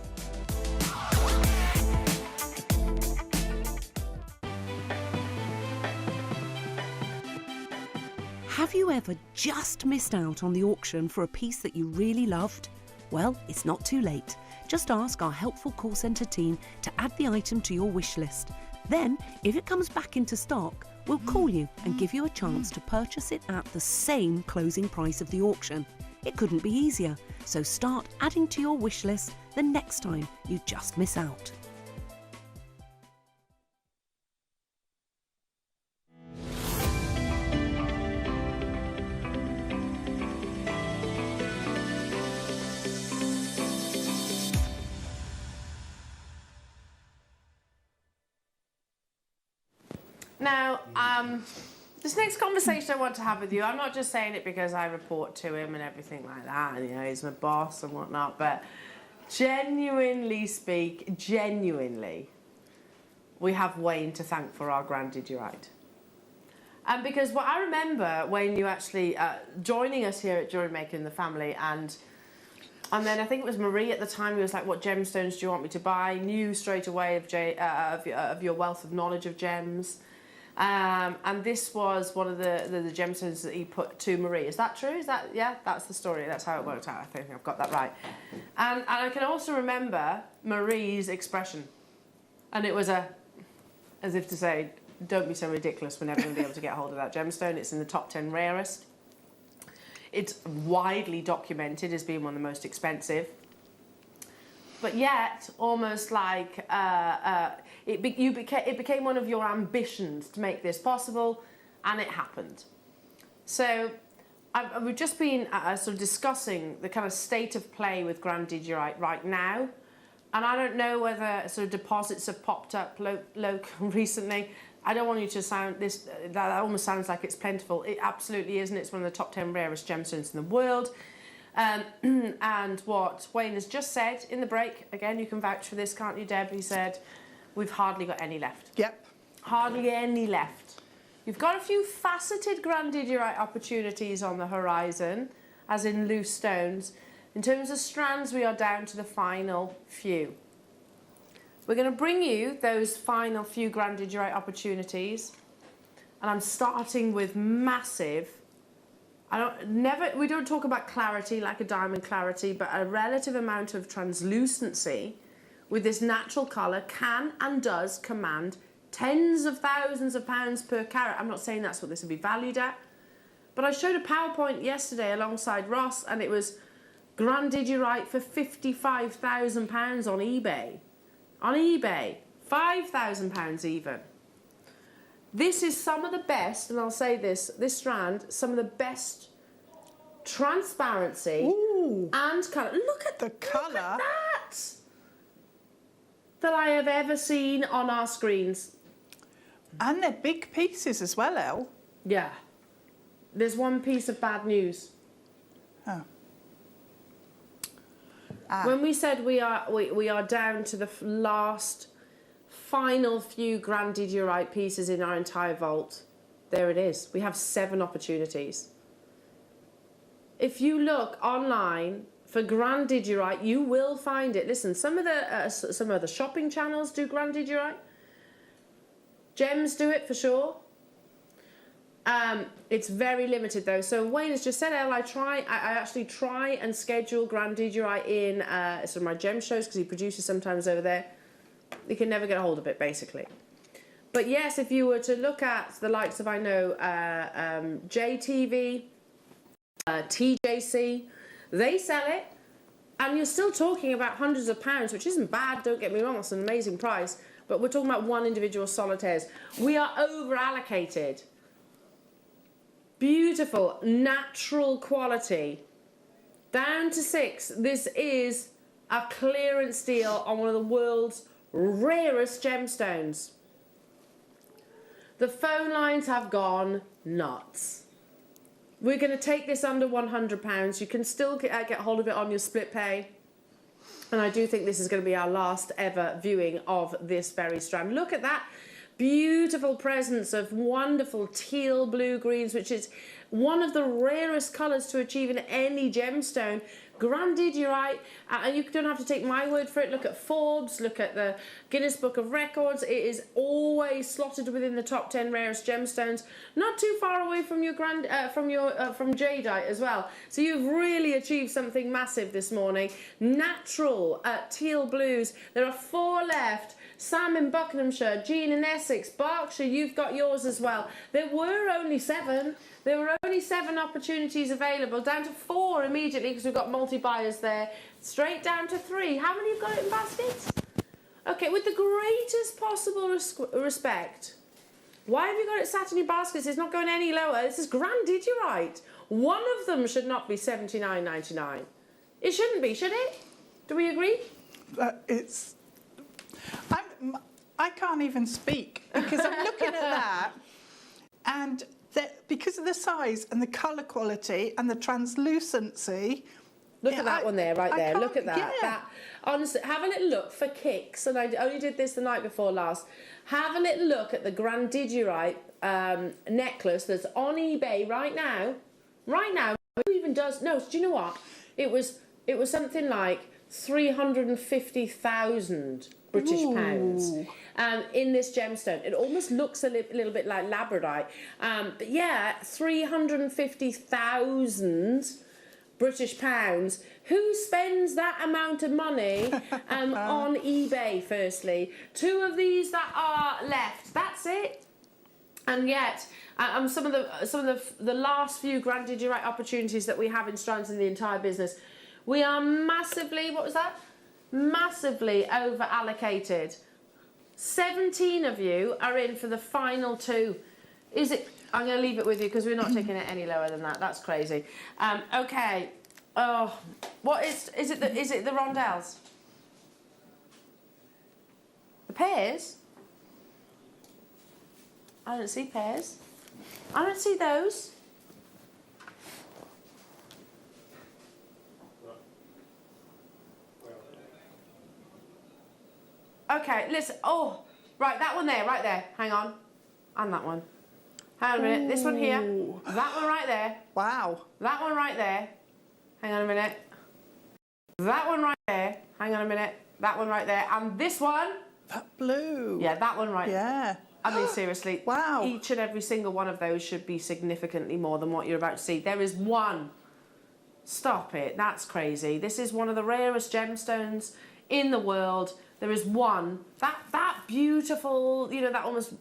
Have you ever just missed out on the auction for a piece that you really loved? Well, it's not too late. Just ask our helpful call centre team to add the item to your wish list. Then, if it comes back into stock, we'll call you and give you a chance to purchase it at the same closing price of the auction. It couldn't be easier, so start adding to your wish list the next time you just miss out. Now, this next conversation I want to have with you, I'm not just saying it because I report to him and everything like that, and you know, he's my boss and whatnot, but genuinely, we have Wayne to thank for our Grandidierite. And because what I remember, Wayne, you actually joining us here at Jewellery Maker in the family, and then I think it was Marie at the time who was like, what gemstones do you want me to buy? Knew straight away of your wealth of knowledge of gems. And this was one of the gemstones that he put to Marie. Is that true? Is that, yeah, that's the story. That's how it worked out. I think I've got that right. And I can also remember Marie's expression. And it was as if to say, don't be so ridiculous, we're never going to be able to get hold of that gemstone. It's in the top 10 rarest. It's widely documented as being one of the most expensive. But yet, almost like it became one of your ambitions to make this possible, and it happened. So we've just been sort of discussing the kind of state of play with Grandidierite right now, and I don't know whether sort of deposits have popped up local recently. I don't want you to sound this, that almost sounds like it's plentiful. It absolutely isn't. It's one of the top 10 rarest gemstones in the world. And what Wayne has just said in the break, again, you can vouch for this, can't you, Deb? He said, we've hardly got any left. Yep. Hardly any left. You've got a few faceted Grandidierite opportunities on the horizon, as in loose stones. In terms of strands, we are down to the final few. We're going to bring you those final few Grandidierite opportunities, and I'm starting with massive. We don't talk about clarity like a diamond clarity, but a relative amount of translucency with this natural colour can and does command tens of thousands of pounds per carat. I'm not saying that's what this would be valued at, but I showed a PowerPoint yesterday alongside Ross, and it was Grandidierite for £55,000 on eBay. On eBay, £5,000 even. This is some of the best, and I'll say this strand, some of the best transparency and colour. Look at the colour. Look at that I have ever seen on our screens. And they're big pieces as well, Elle. Yeah. There's one piece of bad news. Oh. When we said we are down to the last final few Grandidierite pieces in our entire vault, there it is. We have 7 opportunities. If you look online for Grandidierite, you will find it. Listen, some of the shopping channels do Grandidierite. Gems do it for sure. It's very limited though. So Wayne has just said, I actually try and schedule Grandidierite in some of my gem shows because he produces sometimes over there. You can never get a hold of it, basically. But yes, if you were to look at the likes of, I know, JTV, TJC, they sell it, and you're still talking about hundreds of pounds, which isn't bad, don't get me wrong, that's an amazing price, but we're talking about one individual solitaires. We are over-allocated Beautiful, natural quality. Down to 6. This is a clearance deal on one of the world's rarest gemstones. The phone lines have gone nuts. We're going to take this under £100. You can still get hold of it on your split pay. And I do think this is going to be our last ever viewing of this very strand. Look at that beautiful presence of wonderful teal blue greens, which is one of the rarest colours to achieve in any gemstone. Grandidierite, and you don't have to take my word for it. Look at Forbes, look at the Guinness Book of Records. It is always slotted within the top 10 rarest gemstones, not too far away from your from jadeite as well. So you've really achieved something massive this morning. Natural teal blues. There are 4 left. Sam in Buckinghamshire, Jean in Essex, Berkshire, you've got yours as well. There were only 7. There were only 7 opportunities available, down to 4 immediately because we've got multi-buyers there, straight down to 3. How many have got it in baskets? Okay, with the greatest possible respect, why have you got it sat in your baskets? It's not going any lower. This is grandidierite. One of them should not be $79.99. It shouldn't be, should it? Do we agree? I can't even speak because I'm looking at that, and because of the size and the colour quality and the translucency. Look at that one there, right there. Look at that. Yeah. That. Honestly, have a little look for kicks, and I only did this the night before last. Have a little look at the grandidierite necklace that's on eBay right now. Right now, who even does? No, do you know what? It was something like 350,000 British pounds in this gemstone. It almost looks a little bit like labradorite, but yeah, 350,000 British pounds. Who spends that amount of money on eBay? Firstly, 2 of these that are left. That's it. And yet, some of the last few grandidierite opportunities that we have in strands in the entire business, we are massively. What was that? Massively over allocated. 17 of you are in for the final 2. Is it? I'm going to leave it with you because we're not taking it any lower than that. That's crazy. Okay. Oh, what is it? Is it the rondelles? The pears? I don't see pears. I don't see those. Okay, listen. Oh, right, that one there, right there. Hang on. And that one. Hang on a minute. This one here. That one right there. Wow. That one right there. Hang on a minute. That one right there. Hang on a minute. That one right there. And this one. That blue. Yeah, that one right there. Yeah. I mean, seriously. Wow. Each and every single one of those should be significantly more than what you're about to see. There is one. Stop it. That's crazy. This is one of the rarest gemstones in the world. There is one. That beautiful, you know, that almost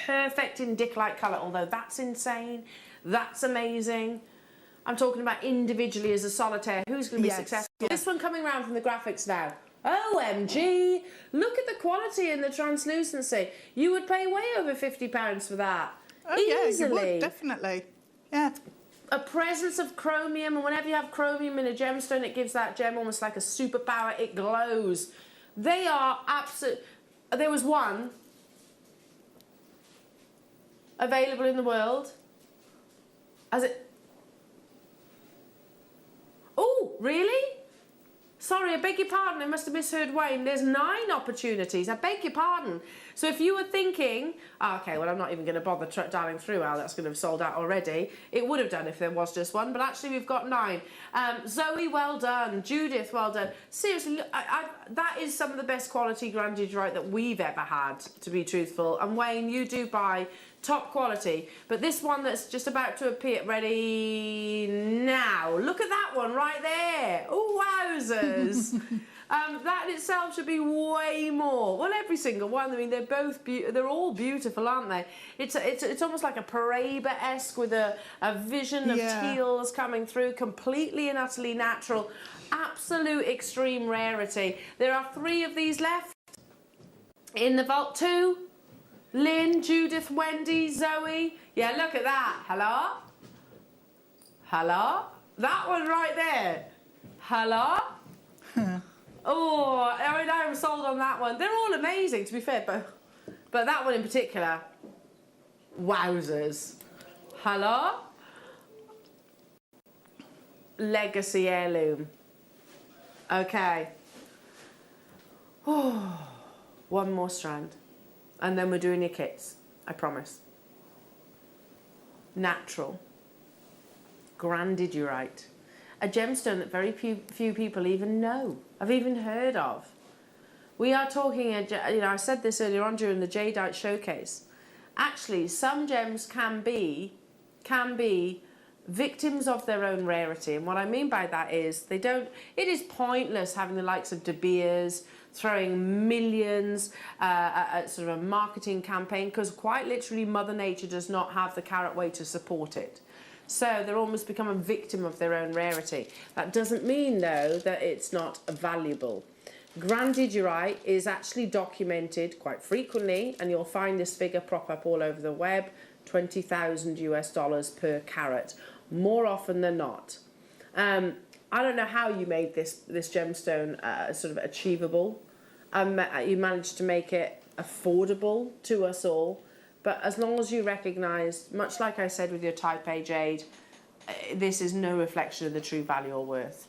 perfect indic-like colour, although that's insane. That's amazing. I'm talking about individually as a solitaire. Who's going to be successful? Yeah. This one coming around from the graphics now. OMG! Look at the quality and the translucency. You would pay way over £50 for that. Oh, easily. Yeah, you would, definitely. Yeah. A presence of chromium, and whenever you have chromium in a gemstone, it gives that gem almost like a superpower. It glows. They are absolute. There was one available in the world. Oh, really? Sorry, I beg your pardon. I must have misheard Wayne. There's 9 opportunities. I beg your pardon. So if you were thinking, okay, well, I'm not even going to bother dialing through, Al, that's going to have sold out already. It would have done if there was just one, but actually we've got 9. Zoe, well done. Judith, well done. Seriously, that is some of the best quality grandidierite that we've ever had, to be truthful. And Wayne, you do buy top quality, but this one that's just about to appear, ready now. Look at that one right there. Oh, wowzers. That in itself should be way more. Well, every single one. I mean, they're both they're all beautiful, aren't they? It's almost like a Paraiba-esque with a vision of teals coming through, completely and utterly natural, absolute extreme rarity. There are 3 of these left in the vault. 2. Lynn, Judith, Wendy, Zoe. Yeah, look at that. Hello? Hello? That one right there. Hello? Oh, I mean, I'm sold on that one. They're all amazing, to be fair, but that one in particular, wowzers. Hello? Legacy heirloom. Okay. Oh, one more strand. And then we're doing your kits, I promise. Natural. Grandidierite. A gemstone that very few people even know, have even heard of. We are talking, I said this earlier on during the jadeite showcase. Actually, some gems can be victims of their own rarity. And what I mean by that is it is pointless having the likes of De Beers throwing millions at sort of a marketing campaign, because quite literally Mother Nature does not have the carat weight to support it. So they're almost become a victim of their own rarity. That doesn't mean, though, that it's not valuable. Grandidierite is actually documented quite frequently, and you'll find this figure prop up all over the web, $20,000 per carat, more often than not. I don't know how you made this gemstone sort of achievable. You managed to make it affordable to us all. But as long as you recognise, much like I said with your Type A jade, this is no reflection of the true value or worth.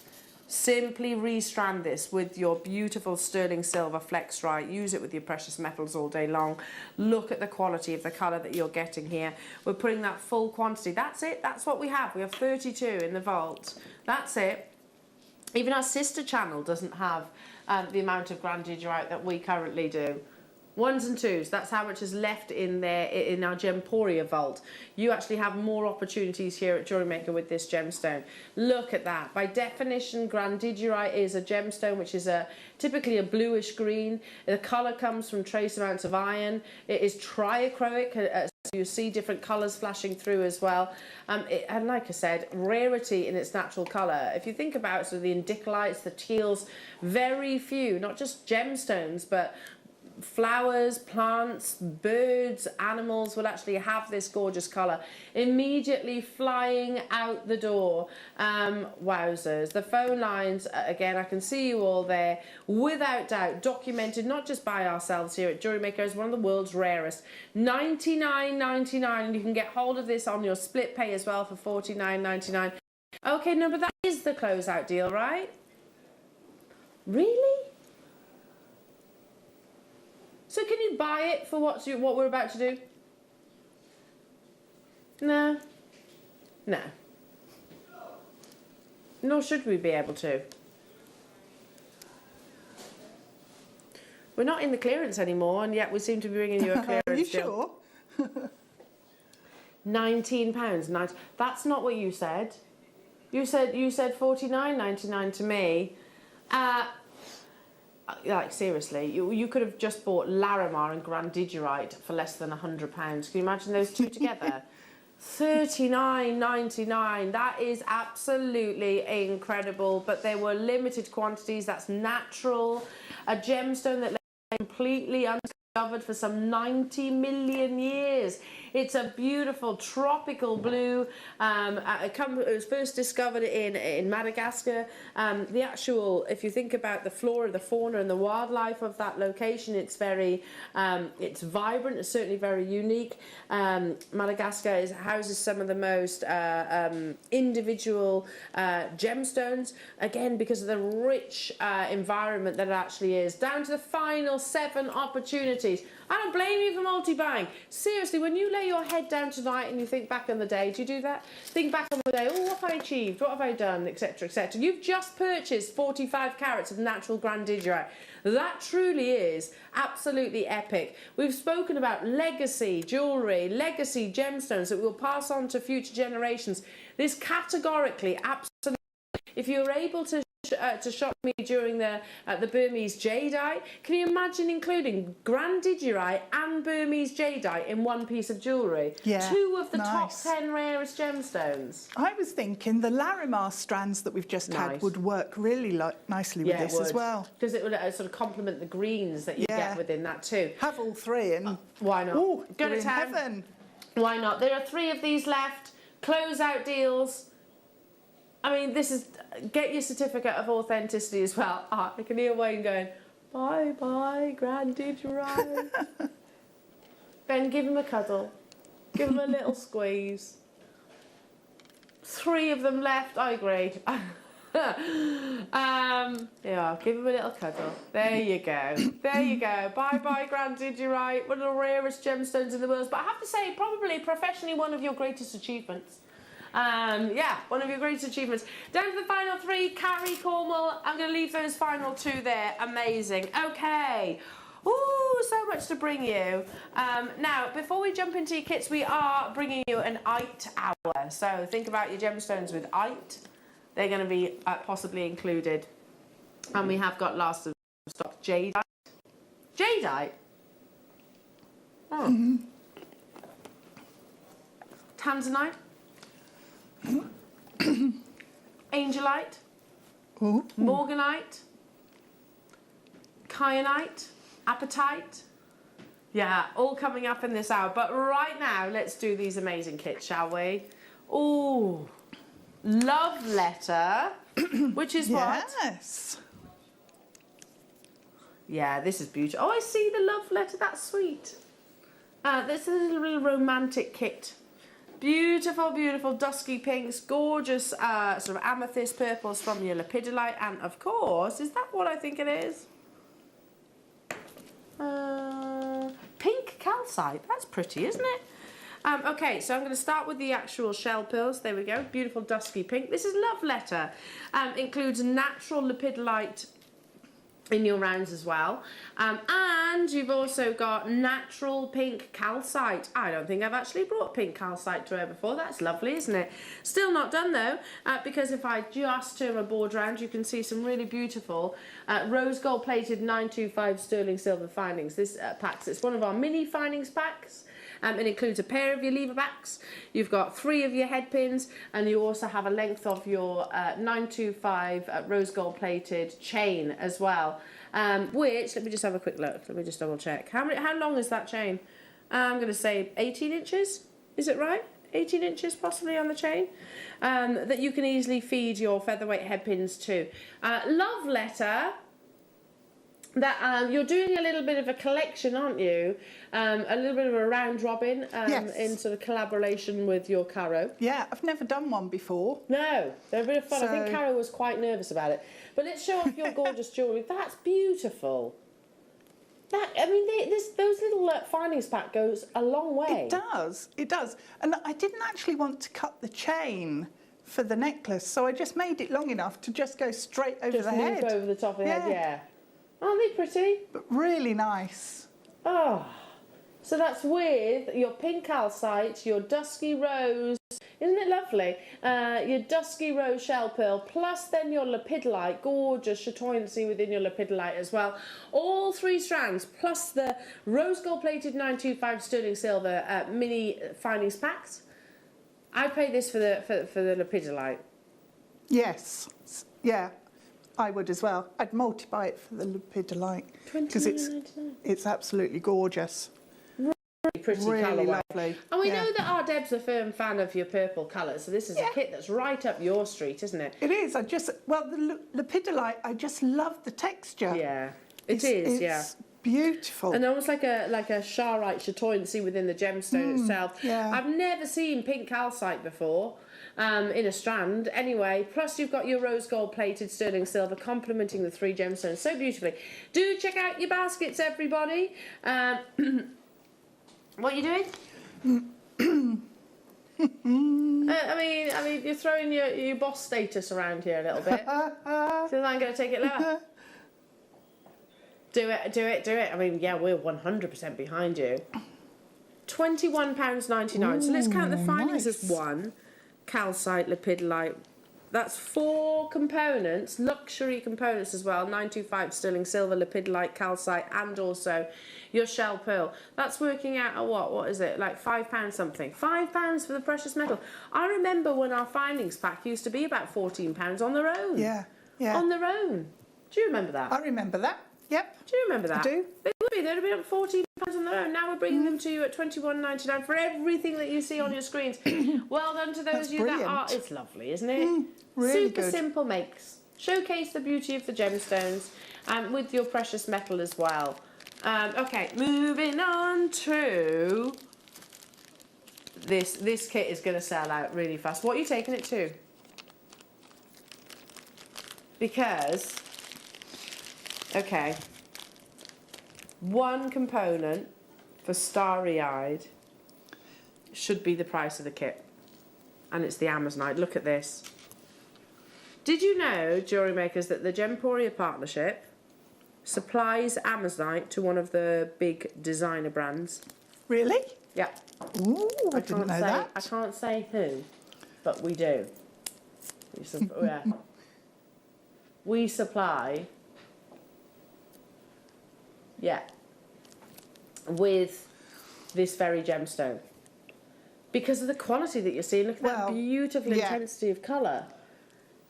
Simply restrand this with your beautiful sterling silver Flexrite. Use it with your precious metals all day long. Look at the quality of the colour that you're getting here. We're putting that full quantity. That's it. That's what we have. We have 32 in the vault. That's it. Even our sister channel doesn't have the amount of grandidierite that we currently do. Ones and twos, that's how much is left in there in our Gemporia vault. You actually have more opportunities here at Jewellery Maker with this gemstone. Look at that. By definition, grandidierite is a gemstone which is typically a bluish green. The colour comes from trace amounts of iron. It is triachroic, so you see different colours flashing through as well. And like I said, rarity in its natural colour. If you think about sort of the indicolites, the teals, very few, not just gemstones, but flowers, plants, birds, animals will actually have this gorgeous colour immediately flying out the door. Wowzers. The phone lines, again, I can see you all there, without doubt, documented not just by ourselves here at Jewellery Maker as one of the world's rarest. $99.99, and you can get hold of this on your split pay as well for $49.99. Okay, no, but that is the closeout deal, right? Really? So can you buy it for what we're about to do? No. No. Nor should we be able to. We're not in the clearance anymore, and yet we seem to be bringing you a clearance Are you deal. sure? £19. That's not what you said. You said $49.99 to me. Like, seriously, you could have just bought Larimar and grandidierite for less than £100. Can you imagine those two together? $39.99. That is absolutely incredible. But there were limited quantities. That's natural. A gemstone that lay completely undiscovered for some 90 million years. It's a beautiful tropical blue. It was first discovered in Madagascar. The actual, if you think about the flora, the fauna and the wildlife of that location, it's very, it's vibrant, it's certainly very unique. Madagascar houses some of the most individual gemstones, again, because of the rich environment that it actually is. Down to the final 7 opportunities. I don't blame you for multi-buying. Seriously, when you lay your head down tonight and you think back on the day, do you do that? Think back on the day, oh, what have I achieved? What have I done? Etc, etc. You've just purchased 45 carats of natural grandidierite. That truly is absolutely epic. We've spoken about legacy jewellery, legacy gemstones that we'll pass on to future generations. This categorically, absolutely, if you're able to shop me during the Burmese jadeite, can you imagine including grandidierite and Burmese jadeite in one piece of jewellery? Yeah, 2 of the top 10 rarest gemstones. I was thinking the Larimar strands that we've just had would work really nicely with this as well. Because it would sort of complement the greens that you get within that too. Have all 3 and why not? Ooh, Go to town. heaven. Why not? There are 3 of these left. Close out deals. mean, this is, get your certificate of authenticity as well. I can hear Wayne going, bye bye, Granddad, you're right. Ben, give him a cuddle. Give him a little squeeze. 3 of them left, I agree. Yeah, give him a little cuddle. There you go. There you go. Bye bye, Granddad, you're right. One of the rarest gemstones in the world. But I have to say, probably professionally one of your greatest achievements. Yeah, one of your greatest achievements. Down to the final 3, Carrie, Cornwall. I'm going to leave those final 2 there. Amazing. Okay. Ooh, so much to bring you. Now, before we jump into your kits, we are bringing you an IT hour. So think about your gemstones with IT. They're going to be possibly included. And we have got last of stock jadeite. Jadeite? Oh. Tanzanite? Angelite? Morganite? Kyanite? Apatite? Yeah, all coming up in this hour. But right now, let's do these amazing kits, shall we? Ooh, love letter, which is what? Yes. Yeah, this is beautiful. Oh, I see the love letter. That's sweet. This is a little romantic kit. Beautiful, beautiful dusky pinks, gorgeous sort of amethyst purples from your lepidolite, and of course, is that what I think it is? Pink calcite. That's pretty, isn't it? Okay, so I'm going to start with the actual shell pearls. There we go. Beautiful dusky pink. This is love letter. Includes natural lepidolite in your rounds as well. And you've also got natural pink calcite. I don't think I've actually brought pink calcite to her before. That's lovely, isn't it? Still not done though, because if I just turn my board around, you can see some really beautiful rose gold plated 925 sterling silver findings. This packs, it's one of our mini findings packs. It includes a pair of your lever backs, you've got 3 of your head pins, and you also have a length of your 925 rose gold plated chain as well. Which, let me just have a quick look, let me just double check. How long is that chain? I'm going to say 18 inches, is it right? 18 inches possibly on the chain, that you can easily feed your featherweight head pins to. Love letter. That you're doing a little bit of a collection, aren't you? A little bit of a round robin yes. in sort of collaboration with your Caro. Yeah, I've never done one before. No, they're a bit of fun. So... I think Caro was quite nervous about it. But let's show off your gorgeous jewellery. That's beautiful. That, I mean, those little findings pack goes a long way. It does, it does. And I didn't actually want to cut the chain for the necklace, so I just made it long enough to just go straight over the head. Just over the top of the head, yeah. Aren't they pretty? But really nice. Oh, so that's with your pink calcite, your dusky rose, isn't it lovely? Your dusky rose shell pearl, plus then your lepidolite, gorgeous chatoyancy within your lepidolite as well. All 3 strands, plus the rose gold plated 925 sterling silver mini findings packs. I paid this for the lepidolite. Yes, yeah. I would as well. I'd multiply it for the lepidolite because it's absolutely gorgeous. Really pretty really colourway. Lovely. And we know that our Deb's a firm fan of your purple colours, so this is a kit that's right up your street, isn't it? It is. Well, the lepidolite, I just love the texture. Yeah, it's beautiful. And almost like a charite chatoyancy within the gemstone itself. Yeah. I've never seen pink calcite before. In a strand anyway, plus you've got your rose gold plated sterling silver complementing the 3 gemstones so beautifully. Do check out your baskets, everybody. What are you doing? I mean you're throwing your boss status around here a little bit. So I'm going to take it lower. Do it. I mean, yeah, we're 100% behind you. £21.99. So let's count the findings as 1. Calcite, lepidolite. That's 4 components, luxury components as well. 925 sterling silver, lepidolite, calcite, and also your shell pearl. That's working out at what is it? Like £5 something. £5 for the precious metal. I remember when our findings pack used to be about £14 on their own. Yeah. On their own. Do you remember that? I remember that. Yep. Do you remember that? I do. They would be. They'd have been up £14 on their own. Now we're bringing them to you at £21.99 for everything that you see on your screens. Well done to those of you that are. It's lovely, isn't it? Really Super good. simple makes. Showcase the beauty of the gemstones with your precious metal as well. Okay, moving on to this. This kit is going to sell out really fast. What are you taking it to? Because, okay, one component for starry-eyed should be the price of the kit, and it's the Amazonite. Look at this. Did you know, jewellery makers, that the Gemporia partnership supplies Amazonite to one of the big designer brands? Really? Yeah. Ooh, I didn't know that. I can't say who, but we do. Yeah. We supply, yeah, with this very gemstone. Because of the quality that you're seeing. Look at that beautiful intensity of colour.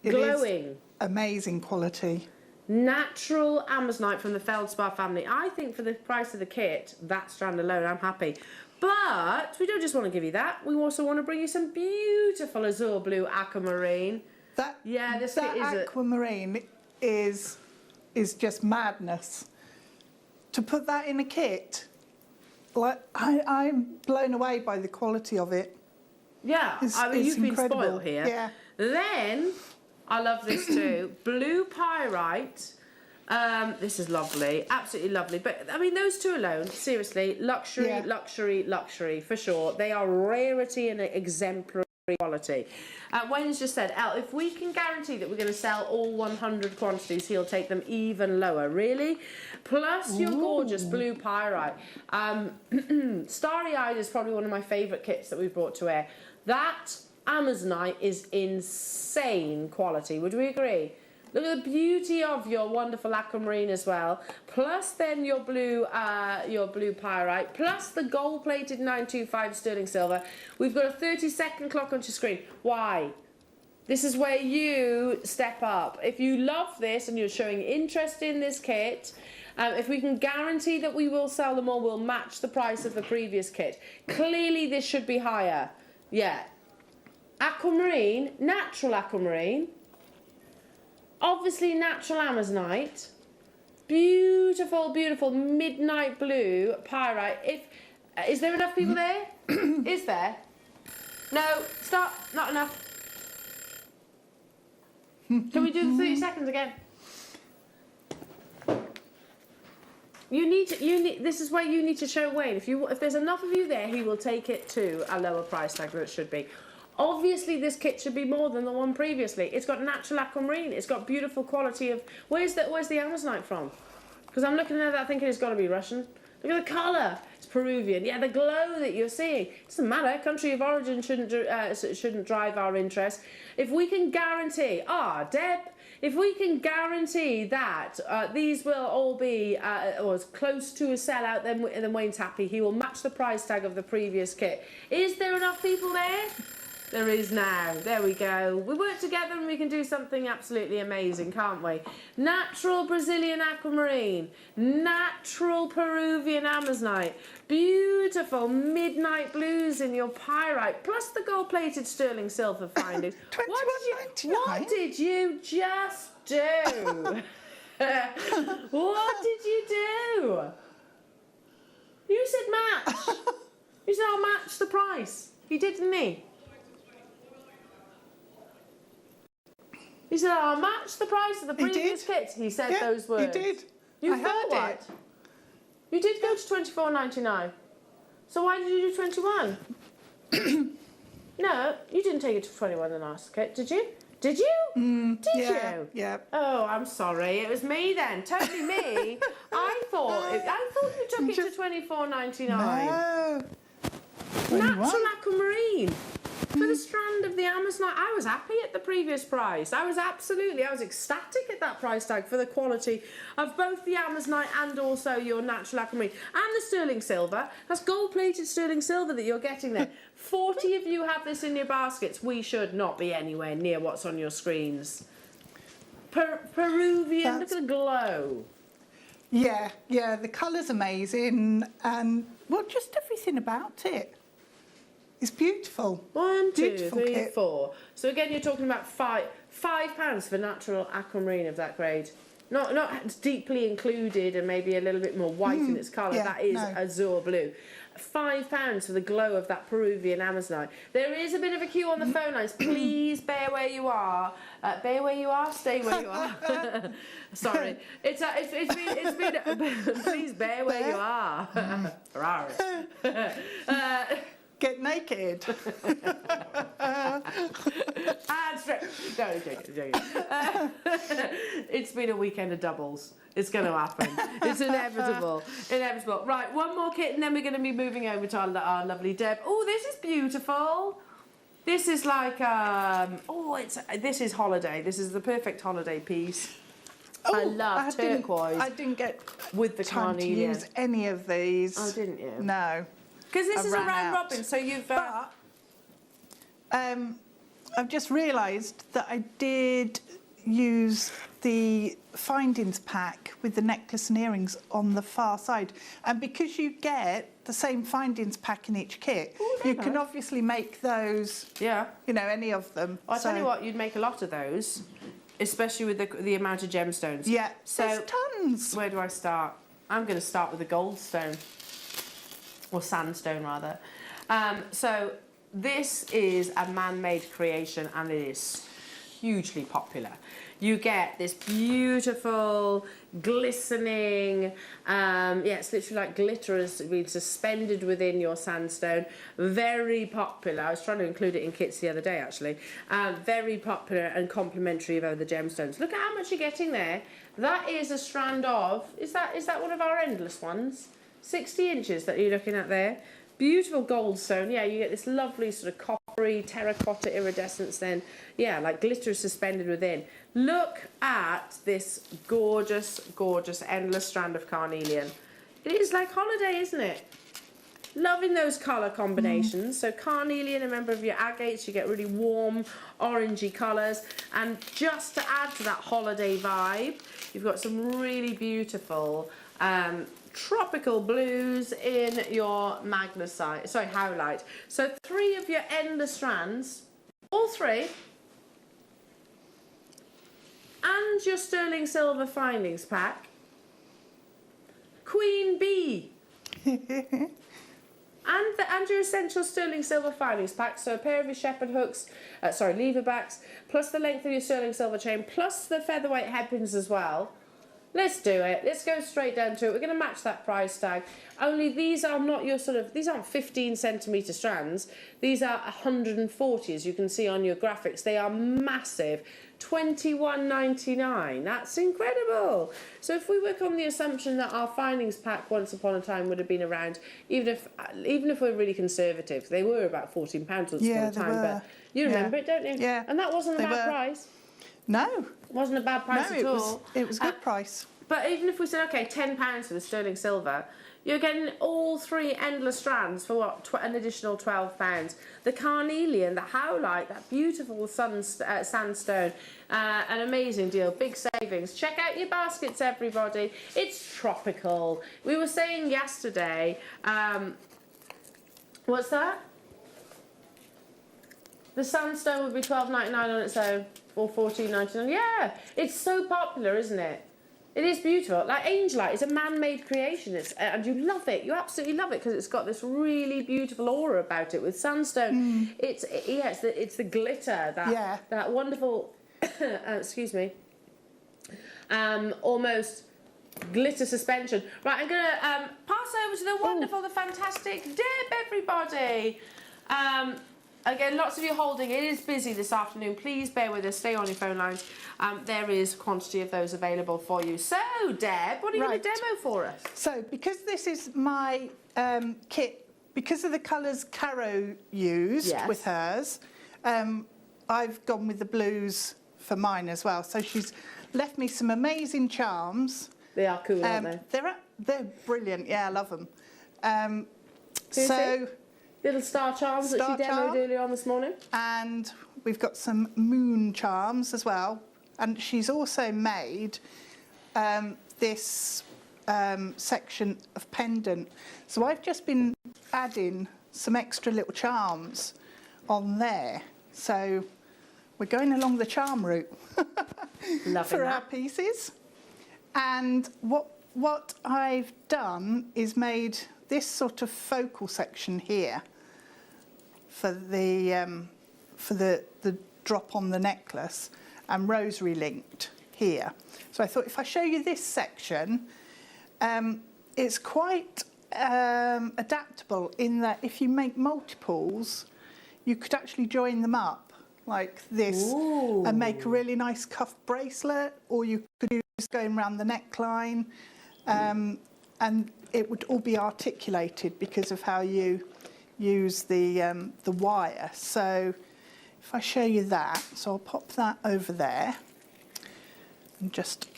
Glowing. Amazing quality. Natural Amazonite from the Feldspar family. I think for the price of the kit, that strand alone, I'm happy. But we don't just want to give you that. We also want to bring you some beautiful azure blue aquamarine. This kit is aquamarine is just madness. To put that in a kit, like I'm blown away by the quality of it. Yeah, I mean, you've incredible. been spoiled here. Yeah. Then, I love this too, blue pyrite. This is lovely, absolutely lovely. But, I mean, those two alone, seriously, luxury, luxury, luxury, for sure. They are rarity and exemplary quality. Wayne's just said, Elle, if we can guarantee that we're going to sell all 100 quantities, he'll take them even lower. Really? Plus your gorgeous blue pyrite. Starry-eyed is probably one of my favourite kits that we've brought to air. That Amazonite is insane quality. Would we agree? Look at the beauty of your wonderful aquamarine as well. Plus then your blue pyrite. Plus the gold-plated 925 sterling silver. We've got a 30-second clock on your screen. Why? This is where you step up. If you love this and you're showing interest in this kit, if we can guarantee that we will sell them all, we'll match the price of the previous kit. Clearly this should be higher. Yeah. Aquamarine, natural aquamarine. Obviously natural Amazonite. Beautiful, beautiful midnight blue pyrite. Is there enough people there? Is there? No, stop, not enough. Can we do the 30 seconds again? This is where you need to show Wayne. If there's enough of you there, he will take it to a lower price tag than it should be. Obviously, this kit should be more than the one previously. It's got natural aquamarine. It's got beautiful quality of... Where's the Amazonite from? Because I'm looking at that thinking it's got to be Russian. Look at the colour. It's Peruvian. Yeah, the glow that you're seeing. It doesn't matter. Country of origin shouldn't drive our interest. If we can guarantee... Deb... If we can guarantee that these will all be as close to a sellout, then Wayne's happy. He will match the price tag of the previous kit. Is there enough people there? There is now. There we go. We work together and we can do something absolutely amazing, can't we? Natural Brazilian aquamarine. Natural Peruvian Amazonite. Beautiful midnight blues in your pyrite. Plus the gold-plated sterling silver findings. What did you just do? What did you do? You said match. You said I'll match the price. He did, didn't he? He said, I'll match the price of the previous kit. He said those words. He did. You thought what? You did go to £24.99. So why did you do 21? No, you didn't take it to 21 the last kit, did you? Did you? Did you? Yeah. Oh, I'm sorry. It was me then. Totally me. I thought you took it to £24.99. No. Natural aquamarine. For the strand of the Amazonite, I was happy at the previous price. I was ecstatic at that price tag for the quality of both the Amazonite and also your natural aquamarine. And the sterling silver. That's gold-plated sterling silver that you're getting there. 40 of you have this in your baskets. We should not be anywhere near what's on your screens. Peruvian, look at the glow. Yeah, the colour's amazing, and well, just everything about it. It's beautiful. 1, 2, Beautiful 3, kit. 4. So again, you're talking about £5 for natural aquamarine of that grade. Not deeply included and maybe a little bit more white in its colour. yeah, that is no. azure blue. £5 for the glow of that Peruvian Amazonite. There is a bit of a queue on the phone lines. Please bear where you are. Bear where you are. Stay where you are. Sorry, it's been. Please bear where you are. Get naked. And straight. No, joking. It's been a weekend of doubles. It's going to happen. It's inevitable. Right, one more kit and then we're going to be moving over to our lovely Deb. Oh, this is beautiful. This is like, this is holiday. This is the perfect holiday piece. I love turquoise. I didn't get with the time to carnelian. use any of these. Oh, didn't you? No. Because this I is a ran round out. robin, so you've... But I've just realised that I did use the findings pack with the necklace and earrings on the far side. And because you get the same findings pack in each kit, you can obviously make those, any of them. I'll tell you what, you'd make a lot of those, especially with the amount of gemstones. Yeah, so there's tons. Where do I start? I'm going to start with the goldstone, or sandstone rather. So this is a man-made creation and it is hugely popular. You get this beautiful, glistening, it's literally like glitter has been suspended within your sandstone. Very popular. I was trying to include it in kits the other day, actually. Very popular and complimentary of other gemstones. Look at how much you're getting there. That is a strand of, is that one of our endless ones? 60 inches that you're looking at there. Beautiful goldstone. Yeah, you get this lovely sort of coppery terracotta iridescence then. Yeah, like glitter suspended within. Look at this gorgeous, gorgeous endless strand of carnelian. It is like holiday, isn't it? Loving those colour combinations. So carnelian, a member of your agates, you get really warm, orangey colours. And just to add to that holiday vibe, you've got some really beautiful tropical blues in your magnesite, howlite. So 3 of your endless strands, all 3, and your sterling silver findings pack. Queen bee. And your essential sterling silver findings pack, so a pair of your shepherd hooks, lever backs, plus the length of your sterling silver chain, plus the featherweight headpins as well. Let's do it. Let's go straight down to it. We're going to match that price tag. Only these are not your these aren't 15 centimetre strands. These are 140, as you can see on your graphics. They are massive. $21.99. That's incredible. So if we work on the assumption that our findings pack once upon a time would have been around, even if we're really conservative, they were about £14 once upon a time. But you remember it, don't you? Yeah. And that wasn't a bad price. No. It wasn't a bad price at all. It was a good price. But even if we said, okay, £10 for the sterling silver, you're getting all 3 endless strands for what? An additional £12. The carnelian, the howlite, that beautiful sandstone, an amazing deal, big savings. Check out your baskets, everybody. It's tropical. We were saying yesterday, what's that? The sandstone would be $12.99 on its own, or $14.99. Yeah, it's so popular, isn't it? It is beautiful. Like Angelite, it's a man-made creation, and you love it. You absolutely love it because it's got this really beautiful aura about it. With sandstone, it's the glitter, that wonderful, excuse me, almost glitter suspension. Right, I'm gonna pass over to the wonderful, the fantastic Deb, everybody. Again, lots of you holding. It is busy this afternoon. Please bear with us. Stay on your phone lines. There is quantity of those available for you. So, Deb, what are you going to demo for us? So, because this is my kit, because of the colours Caro used with hers, I've gone with the blues for mine as well. So she's left me some amazing charms. They are cool, aren't they? They're brilliant. Yeah, I love them. Little star charms that she demoed earlier on this morning. And we've got some moon charms as well. And she's also made this section of pendant. So I've just been adding some extra little charms on there. So we're going along the charm route for our pieces. And what I've done is made this sort of focal section here for the drop on the necklace, and rosary linked here. So I thought if I show you this section, it's quite adaptable in that if you make multiples, you could actually join them up like this. Ooh. And make a really nice cuff bracelet, or you could use going around the neckline, and it would all be articulated because of how you use the wire. So if I show you that, so I'll pop that over there and just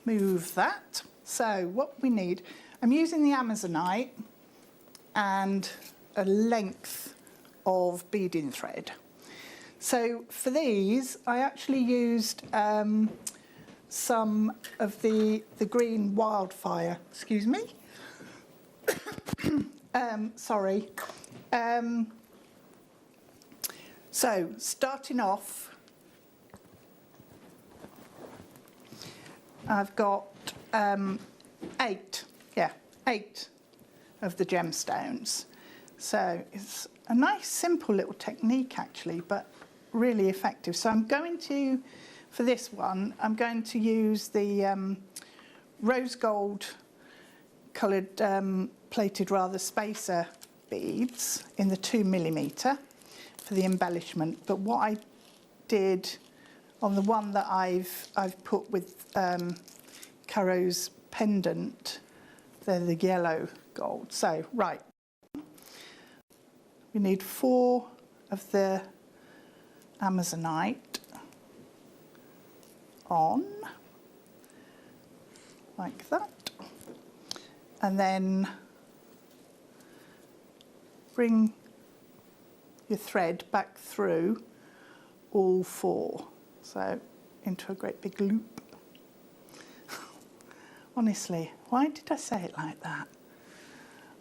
move that. So what we need, I'm using the Amazonite and a length of beading thread. So for these, I actually used some of the green wildfire, excuse me. Sorry. So starting off, I've got 8 of the gemstones. So it's a nice simple little technique actually, but really effective. So I'm going to, for this one, I'm going to use the rose gold coloured plated rather spacer beads in the 2mm for the embellishment. But what I did on the one that I've put with Caro's pendant, they're the yellow gold. So right, we need 4 of the Amazonite on like that, and then bring your thread back through all 4, so into a great big loop. Honestly, why did I say it like that?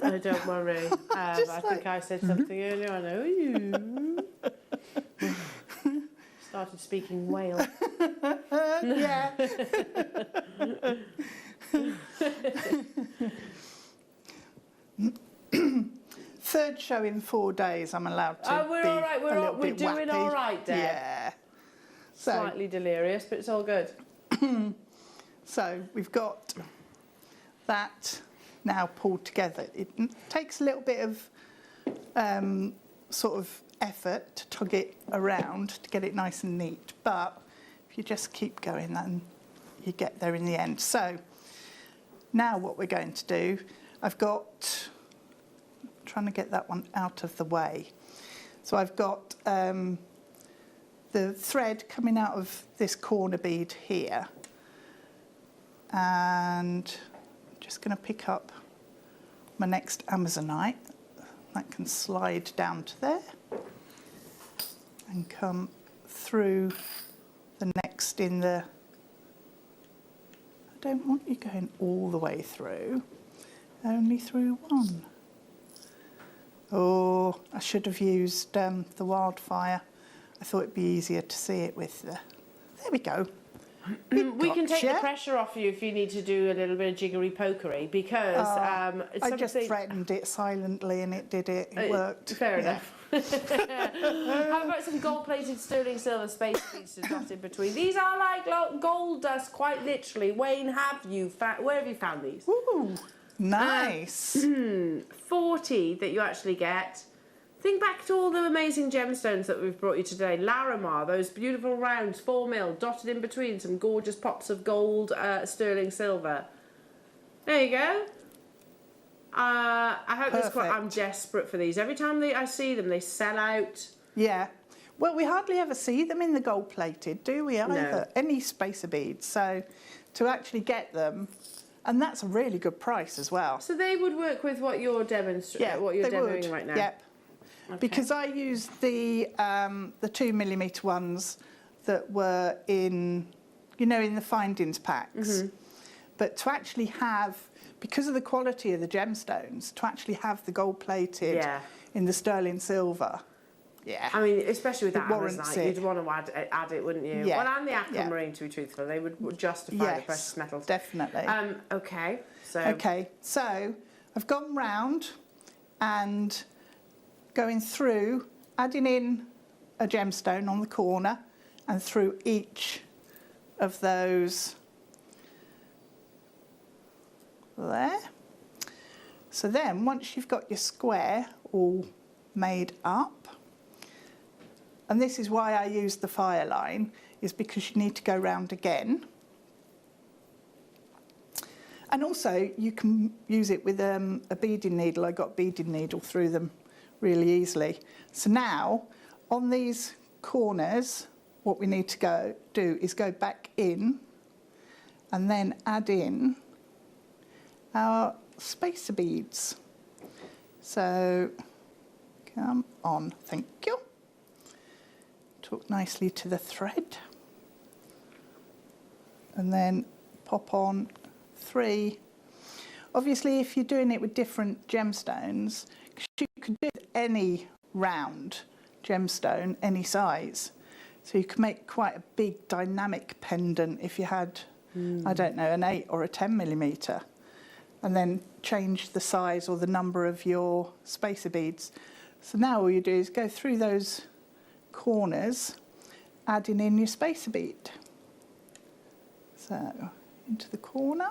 Oh, don't worry. I think I said something earlier. I know you. Started speaking Wales. Yeah. Third show in 4 days, I'm allowed to. We're be all right. We're doing wappy. all right, Deb. Yeah. So, slightly delirious, but it's all good. So we've got that now pulled together. It takes a little bit of sort of effort to tug it around to get it nice and neat, but if you just keep going, then you get there in the end. So now what we're going to do, I've got, trying to get that one out of the way. So I've got the thread coming out of this corner bead here, and I'm just going to pick up my next Amazonite. That can slide down to there and come through the next in the, I don't want you going all the way through, only through one. Oh, I should have used the wildfire. I thought it'd be easier to see it with the, there we go. We can take the pressure off you if you need to do a little bit of jiggery pokery, because I just threatened it silently and it did it. It worked. Fair enough. I've got some gold-plated sterling silver space beads to dot in between. These are like gold dust, quite literally. Wayne, where have you found these? Ooh, nice. 40 that you actually get. Think back to all the amazing gemstones that we've brought you today. Larimar, those beautiful rounds, 4mm, dotted in between some gorgeous pops of gold, sterling silver. There you go. I hope this quite, I'm desperate for these. Every time I see them, they sell out. Yeah. Well, we hardly ever see them in the gold-plated, do we, either? No. Any spacer beads. So to actually get them, and that's a really good price as well. So they would work with what you're demonstrating, what you're demoing right now? Yep. Okay. Because I used the 2mm ones that were in, you know, in the findings packs. But to actually have, because of the quality of the gemstones, to actually have the gold plated in the sterling silver, I mean, especially with that warrants amazonite, you'd want to add it, wouldn't you? Yeah. Well, and the aquamarine, to be truthful, they would justify the precious metals. Definitely. Okay, so... Okay, so I've gone round and going through, adding in a gemstone on the corner and through each of those there. So then, once you've got your square all made up, and this is why I use the fire line, is because you need to go round again. And also, you can use it with a beading needle. I got a beading needle through them really easily. So now, on these corners, what we need to do is go back in and then add in our spacer beads. So, come on, thank you. Talk nicely to the thread. And then pop on 3. Obviously, if you're doing it with different gemstones, you could do any round gemstone, any size. So you could make quite a big dynamic pendant if you had, I don't know, an 8 or a 10 millimetre, and then change the size or the number of your spacer beads. So now all you do is go through those corners, adding in your spacer bead. So into the corner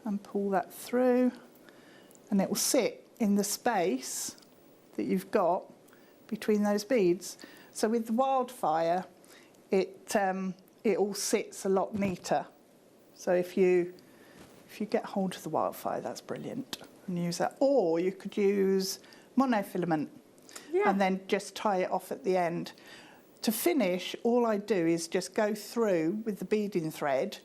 and pull that through, and it will sit in the space that you've got between those beads. So with the wildfire, it all sits a lot neater. So if you get hold of the wildfire, that's brilliant, and use that. Or you could use monofilament and then just tie it off at the end. To finish, all I do is just go through with the beading thread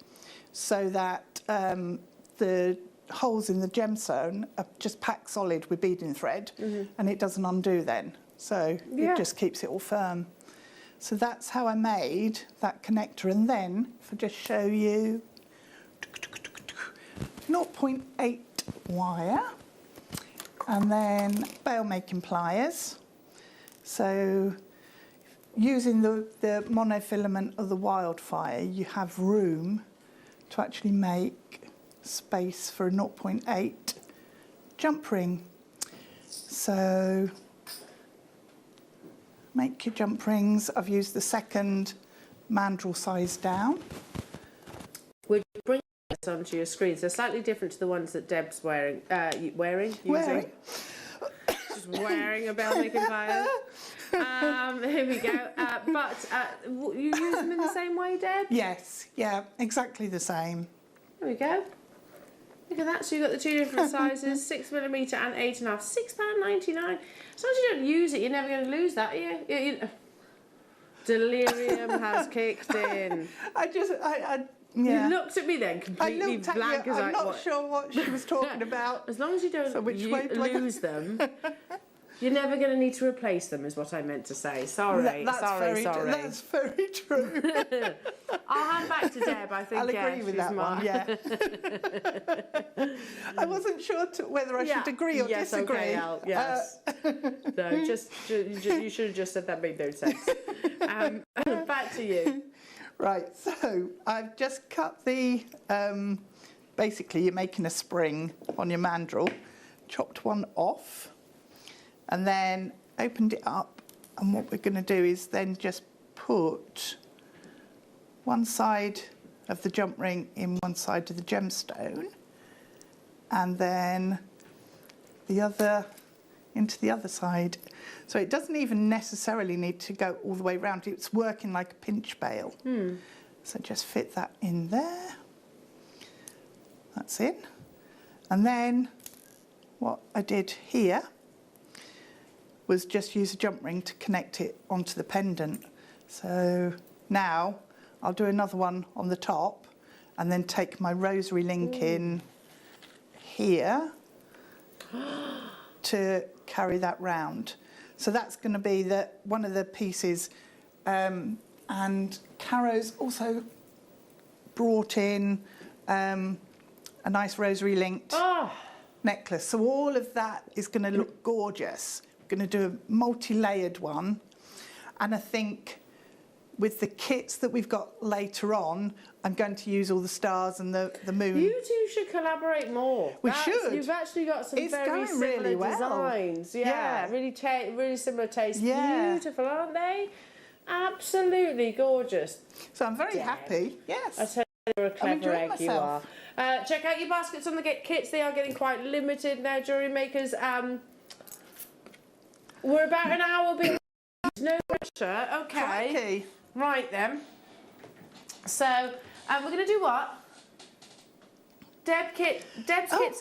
so that the holes in the gemstone are just packed solid with beading thread, and it doesn't undo then. So it just keeps it all firm. So that's how I made that connector. And then, if I just show you, 0.8 wire, and then bail making pliers. So using the monofilament of the wildfire, you have room to actually make space for a 0.8 jump ring. So make your jump rings. I've used the second mandrel size down. Would you bring this onto your screen? So slightly different to the ones that Deb's wearing. Using. Just wearing a bell making pliers. Here we go. You use them in the same way, Deb? Yes, yeah, exactly the same. There we go. Look at that. So you've got the 2 different sizes, 6 millimetre and 8.5. £6.99. As long as you don't use it, you're never going to lose that, are you? Delirium has kicked in. You looked at me then completely blank. I'm not sure what she was talking about. As long as you don't lose them, you're never going to need to replace them, is what I meant to say. Sorry. That's very true. I'll hand back to Deb. I think I'll agree with that one. Yeah. I wasn't sure whether I should agree or disagree. Okay, yes. No, you should have just said that made no sense. Back to you. Right, so I've just cut the, basically you're making a spring on your mandrel, chopped one off, and then opened it up, and what we're going to do is then just put one side of the jump ring in one side of the gemstone, and then the other into the other side. So it doesn't even necessarily need to go all the way around. It's working like a pinch bail. So just fit that in there. That's it. And then what I did here was just use a jump ring to connect it onto the pendant. So now I'll do another one on the top and then take my rosary link in here to carry that round. So that's going to be one of the pieces. And Caro's also brought in a nice rosary linked necklace. So all of that is going to look gorgeous. We're going to do a multi-layered one. And I think with the kits that we've got later on, I'm going to use all the stars and the moon. You two should collaborate more. We should. You've actually got some It's very going similar really well. designs. Yeah. Really similar taste. Yeah. Beautiful, aren't they? Absolutely gorgeous. So I'm very happy. Yes. I tell you, you're a clever egg, myself. you are. Check out your baskets on the kits. They are getting quite limited now, Jewellery Makers. We're about an hour behind. No pressure. Okay. Crikey. Right then. So we're going to do what? Deb's kits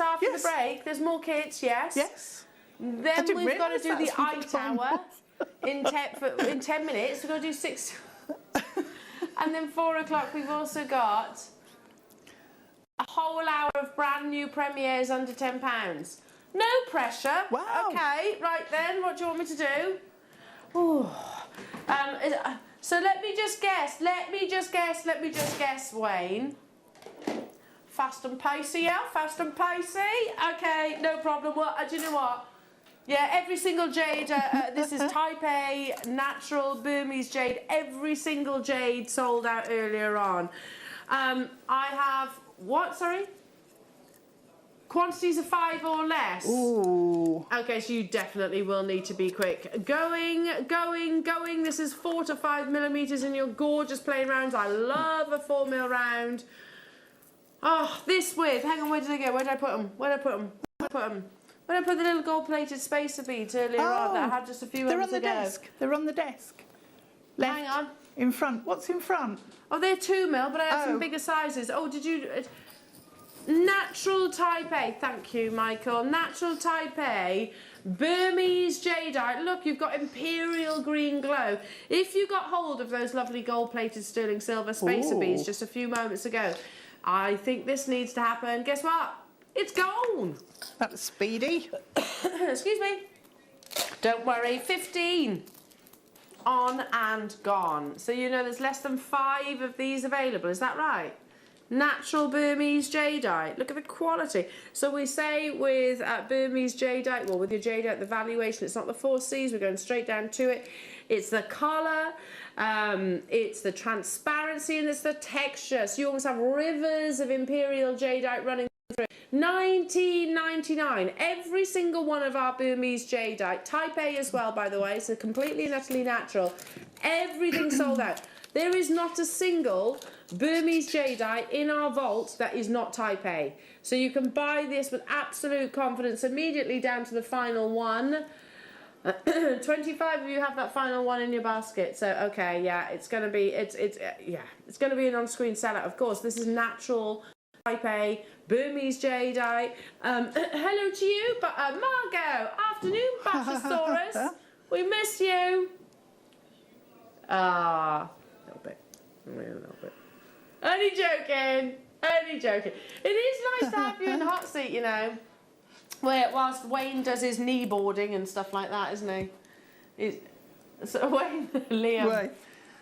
after the break. There's more kits, yes? Yes. Then we've got to do the eye tower in 10 minutes. We're going to do 6. And then 4 o'clock we've also got a whole hour of brand new premieres under £10. No pressure. Wow. Okay, right then. What do you want me to do? Ooh. So let me just guess, Wayne. Fast and pacey, yeah? Fast and pacey? Okay, no problem. Well, do you know what? Yeah, every single jade, this is type A, natural Burmese jade. Every single jade sold out earlier on. I have, what, sorry? Quantities of 5 or less. Ooh. Okay, so you definitely will need to be quick. Going. This is 4 to 5 millimeters in your gorgeous plain rounds. I love a 4mm round. Oh, this width. Hang on, where did they go? Where did I put them? Where did I put the little gold-plated spacer beads earlier on that I had just a few They're moments on the ago? desk. They're on the desk. Left. Hang on. In front. What's in front? Oh, they're 2mm, but I have some bigger sizes. Oh, did you... Natural type A, thank you, Michael. Natural type A, Burmese jadeite. Look, you've got imperial green glow. If you got hold of those lovely gold-plated sterling silver spacer beads just a few moments ago, I think this needs to happen. Guess what? It's gone. That was speedy. Excuse me. Don't worry, 15 on and gone. So you know there's less than 5 of these available. Is that right? Natural Burmese jadeite. Look at the quality. So we say with Burmese jadeite, well, with your jadeite, the valuation, it's not the 4 C's, we're going straight down to it. It's the colour, it's the transparency, and it's the texture. So you almost have rivers of imperial jadeite running through. $19.99. Every single one of our Burmese jadeite, type A as well, by the way, so completely and utterly natural. Everything sold out. There is not a single Burmese jadeite in our vault that is not type A. So you can buy this with absolute confidence immediately down to the final one. 25 of you have that final one in your basket. So okay, yeah, it's going to be it's going to be an on-screen sellout. Of course, this is natural type A Burmese jadeite. Hello to you, but Margot. Afternoon, Bachelorsaurus. We miss you. A little bit. Only joking. It is nice to have you in the hot seat, you know. Whilst Wayne does his kneeboarding and stuff like that, isn't he? So Wayne, Liam, right.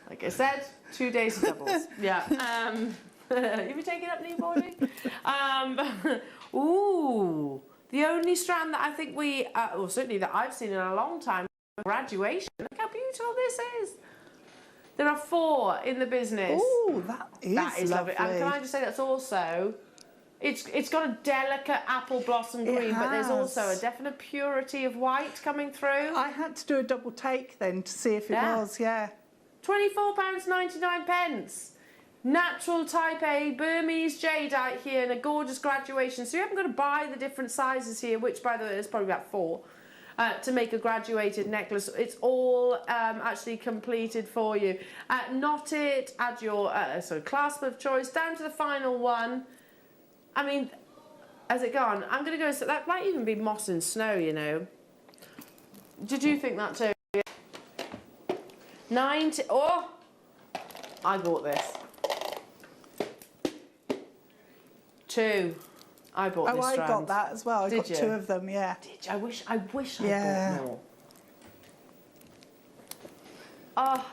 Like I said, 2 days of doubles. Yeah. You been taking up kneeboarding? Ooh, the only strand that I think we, or certainly that I've seen in a long time, graduation. Look how beautiful this is. There are 4 in the business. Ooh, that is lovely. And can I just say that's also, it's got a delicate apple blossom green, but there's also a definite purity of white coming through. I had to do a double take then to see if it was, yeah. £24.99. Natural type A Burmese jadeite here in a gorgeous graduation. So you haven't got to buy the different sizes here, which by the way there's probably about 4. To make a graduated necklace. It's all actually completed for you. Knot it, add your clasp of choice, down to the final one. I mean, has it gone? I'm going to go, so that might even be moss and snow, you know. Did you think that too? 90, oh! I bought this. 2. I bought this strand. I got that as well. I got you? 2 of them, yeah. Did you? I wish I bought more. Oh,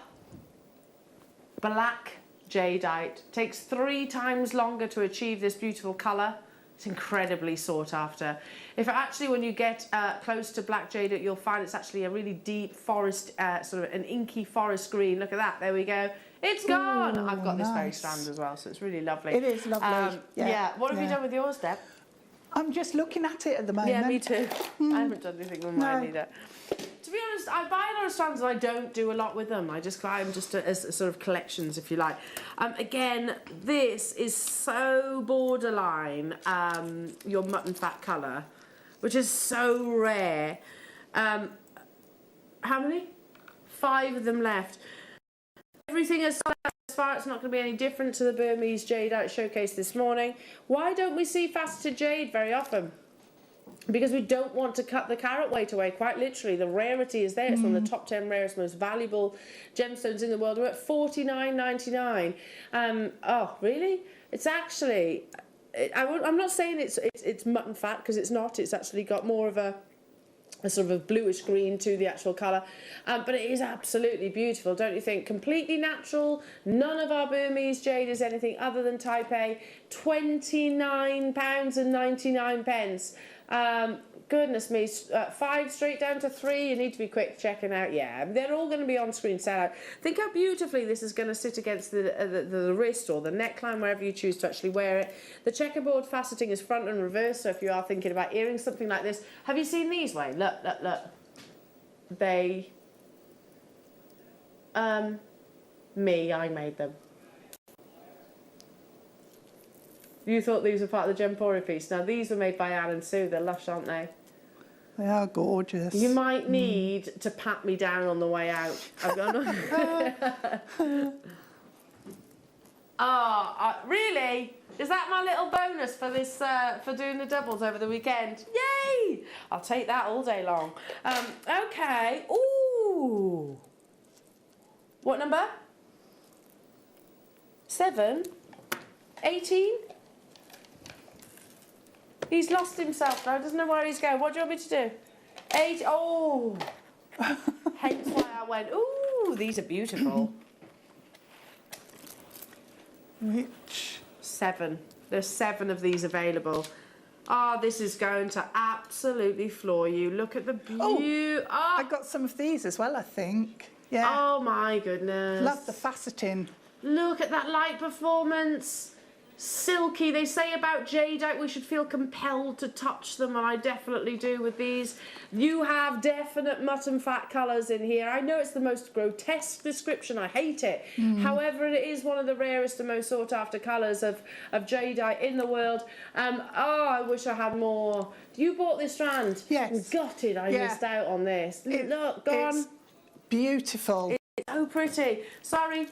black jadeite. Takes 3 times longer to achieve this beautiful colour. It's incredibly sought after. If actually, when you get close to black jadeite, you'll find it's actually a really deep forest, sort of an inky forest green. Look at that. There we go. It's gone. Ooh, I've got this very nice. strand as well, so it's really lovely. It is lovely. Yeah. What have you done with yours, Deb? I'm just looking at it at the moment. Yeah, me too. I haven't done anything with mine either. To be honest, I buy a lot of strands and I don't do a lot with them. I just buy them just as sort of collections, if you like. Again, this is so borderline your mutton fat colour, which is so rare. How many? 5 of them left. Everything is as far it's not going to be any different to the Burmese jadeite showcase this morning. Why don't we see faceted jade very often? Because we don't want to cut the carat weight away, quite literally. The rarity is there. It's one of the top 10 rarest, most valuable gemstones in the world. We're at $49.99. Oh, really? It's actually... I'm not saying it's mutton fat, because it's not. It's actually got more of a sort of a bluish green to the actual colour, but it is absolutely beautiful, don't you think? Completely natural. None of our Burmese jade is anything other than Type A. £29.99. Goodness me, 5 straight down to 3. You need to be quick checking out. Yeah, they're all going to be on screen sellout. Think how beautifully this is going to sit against the wrist or the neckline, wherever you choose to actually wear it. The checkerboard faceting is front and reverse, so if you are thinking about earrings, something like this. Have you seen these, Wayne? Look, look, look. They... I made them. You thought these were part of the Gemporia piece. Now, these were made by Anne and Sue. They're lush, aren't they? They are gorgeous. You might need to pat me down on the way out. I've got really? Is that my little bonus for this, for doing the doubles over the weekend? Yay! I'll take that all day long. Okay. Ooh. What number? 7? 18? He's lost himself now, doesn't know where he's going. What do you want me to do? 8, oh! Hence why I went, ooh, these are beautiful. Which? 7. There's 7 of these available. Oh, this is going to absolutely floor you. Look at the beauty. Oh, I got some of these as well, I think. Yeah. Oh my goodness. Love the faceting. Look at that light performance. Silky. They say about jadeite we should feel compelled to touch them, and I definitely do with these. You have definite mutton fat colours in here. I know it's the most grotesque description. I hate it. However, it is one of the rarest and most sought after colours of jadeite in the world. Oh, I wish I had more. You bought this strand? Yes. I'm gutted I missed out on this. Look, go on. It's beautiful. Oh, pretty. Sorry.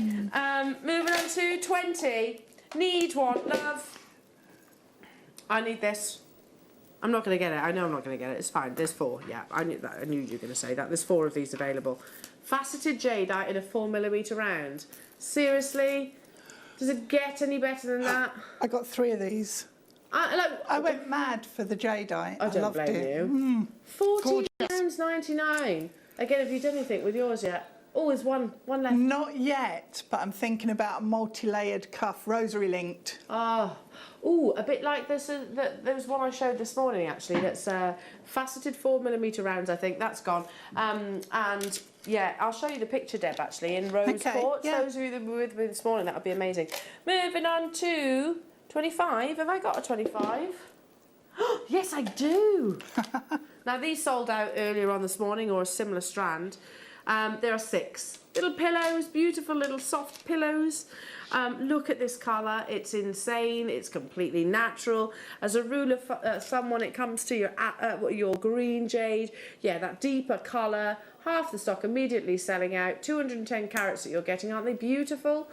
Moving on to 20. Need one, love. I need this. I'm not going to get it. I know I'm not going to get it. It's fine. There's 4. Yeah, I knew that. I knew you were going to say that. There's 4 of these available. Faceted jadeite in a 4mm round. Seriously? Does it get any better than that? I got 3 of these. I went mad for the jadeite. I don't blame you. £14.99. Again, have you done anything with yours yet? Oh, there's one left. Not yet, but I'm thinking about a multi-layered cuff, rosary linked. Oh, a bit like this. There was one I showed this morning, actually, that's faceted 4mm rounds, I think. That's gone. And, yeah, I'll show you the picture, Deb, actually, in rose quartz. Yeah. Those of you that were with me this morning, that would be amazing. Moving on to 25. Have I got a 25? Yes, I do. Now, these sold out earlier on this morning, or a similar strand. There are 6. Little pillows, beautiful little soft pillows. Look at this colour. It's insane. It's completely natural. As a rule of thumb, when it comes to your green jade, yeah, that deeper colour, half the stock immediately selling out. 210 carats that you're getting. Aren't they beautiful?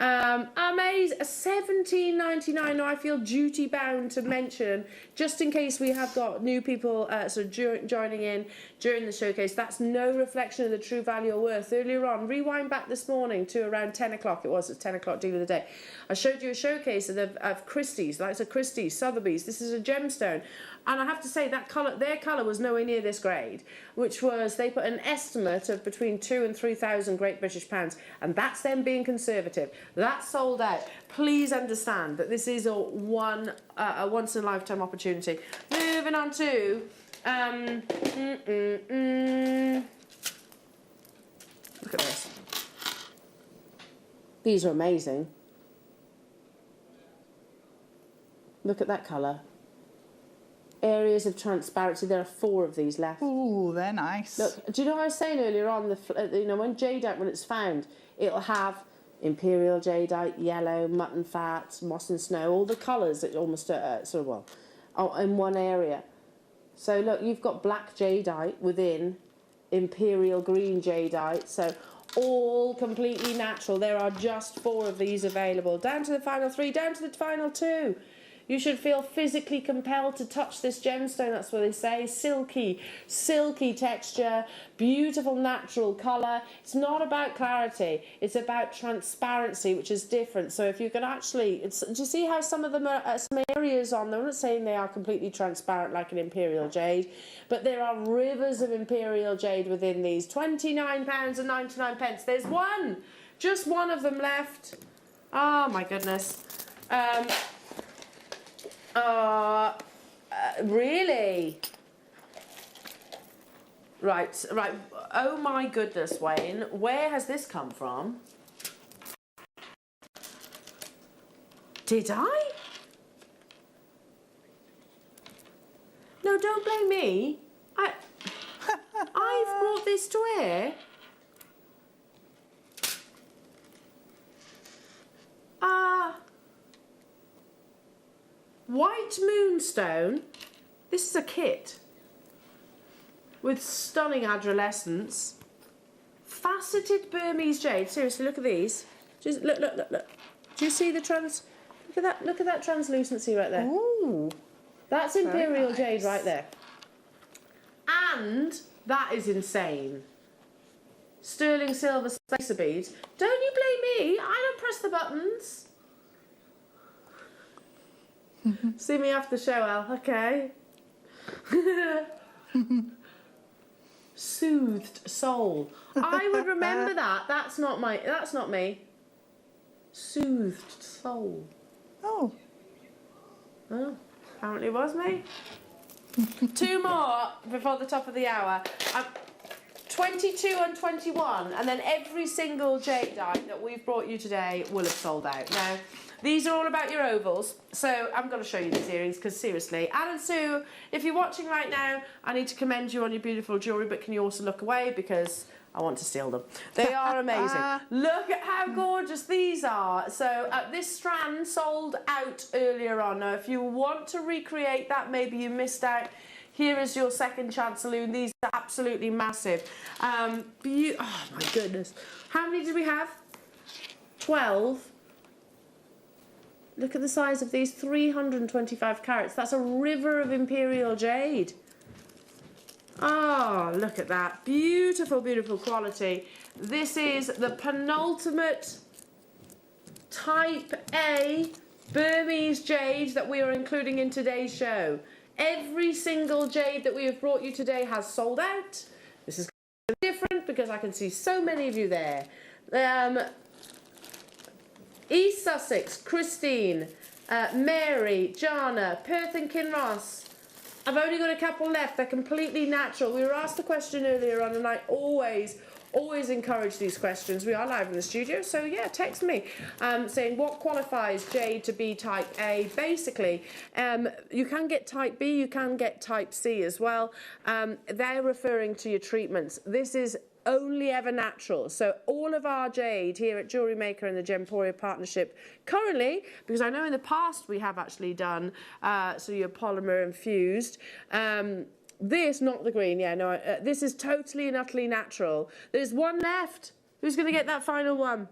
Amazing. £17.99. Now I feel duty bound to mention, just in case we have got new people joining in during the showcase, that's no reflection of the true value or worth. Earlier on, rewind back this morning to around 10 o'clock, it's 10 o'clock deal of the day, I showed you a showcase of Christie's, likes of Christie's, Sotheby's. This is a gemstone. And I have to say that colour, their colour was nowhere near this grade, which was, they put an estimate of between 2,000 and 3,000 Great British pounds, and that's them being conservative. That's sold out. Please understand that this is a once in a lifetime opportunity. Moving on to look at this. These are amazing. Look at that colour. Areas of transparency. There are 4 of these left. Ooh, they're nice. Look, do you know what I was saying earlier on? You know, when jadeite, when it's found, it'll have imperial jadeite, yellow, mutton fat, moss and snow, all the colours that almost sort of, well, in one area. So look, you've got black jadeite within imperial green jadeite. So all completely natural. There are just 4 of these available. Down to the final 3, down to the final 2. You should feel physically compelled to touch this gemstone. That's what they say. Silky, silky texture, beautiful natural colour. It's not about clarity. It's about transparency, which is different. So if you can actually, do you see how some of them are, some areas on them, I'm not saying they are completely transparent like an imperial jade, but there are rivers of imperial jade within these. £29.99. There's one, just one of them left. Oh my goodness. Really? Right. Oh my goodness, Wayne. Where has this come from? Did I? No, don't blame me. I've brought this to air. White moonstone. This is a kit with stunning adolescence. Faceted Burmese jade. Seriously, look at these. Just look. Do you see the Look at that translucency right there. Ooh. That's imperial jade right there. And that is insane. Sterling silver spacer beads. Don't you blame me. I don't press the buttons. See me after the show, Al. Okay. Soothed soul. I would remember that. That's not me. Soothed soul. Oh. Oh, apparently it was me. 2 more before the top of the hour. 22 and 21, and then every single jadeite that we've brought you today will have sold out. Now, these are all about your ovals, so I'm going to show you these earrings because seriously, Alan Sue, if you're watching right now, I need to commend you on your beautiful jewellery, but can you also look away because I want to steal them. They are amazing. Look at how gorgeous these are. So this strand sold out earlier on. Now, if you want to recreate that, maybe you missed out, here is your second chance saloon. These are absolutely massive. Oh my goodness. How many did we have? 12. Look at the size of these, 325 carats. That's a river of imperial jade. Oh, look at that. Beautiful, beautiful quality. This is the penultimate Type A Burmese jade that we are including in today's show. Every single jade that we have brought you today has sold out. This is different because I can see so many of you there. East Sussex, Christine, Mary, Jana, Perth and Kinross. I've only got a couple left. They're completely natural. We were asked the question earlier on, and I always encourage these questions. We are live in the studio, so yeah, text me saying what qualifies jade to be type A. Basically, you can get type B, you can get type C as well. They're referring to your treatments. This is only ever natural. So all of our jade here at Jewellery Maker and the Gemporia partnership currently, because I know in the past we have actually done so your polymer infused. This, not the green, yeah, no, this is totally and utterly natural. There's one left. Who's going to get that final one?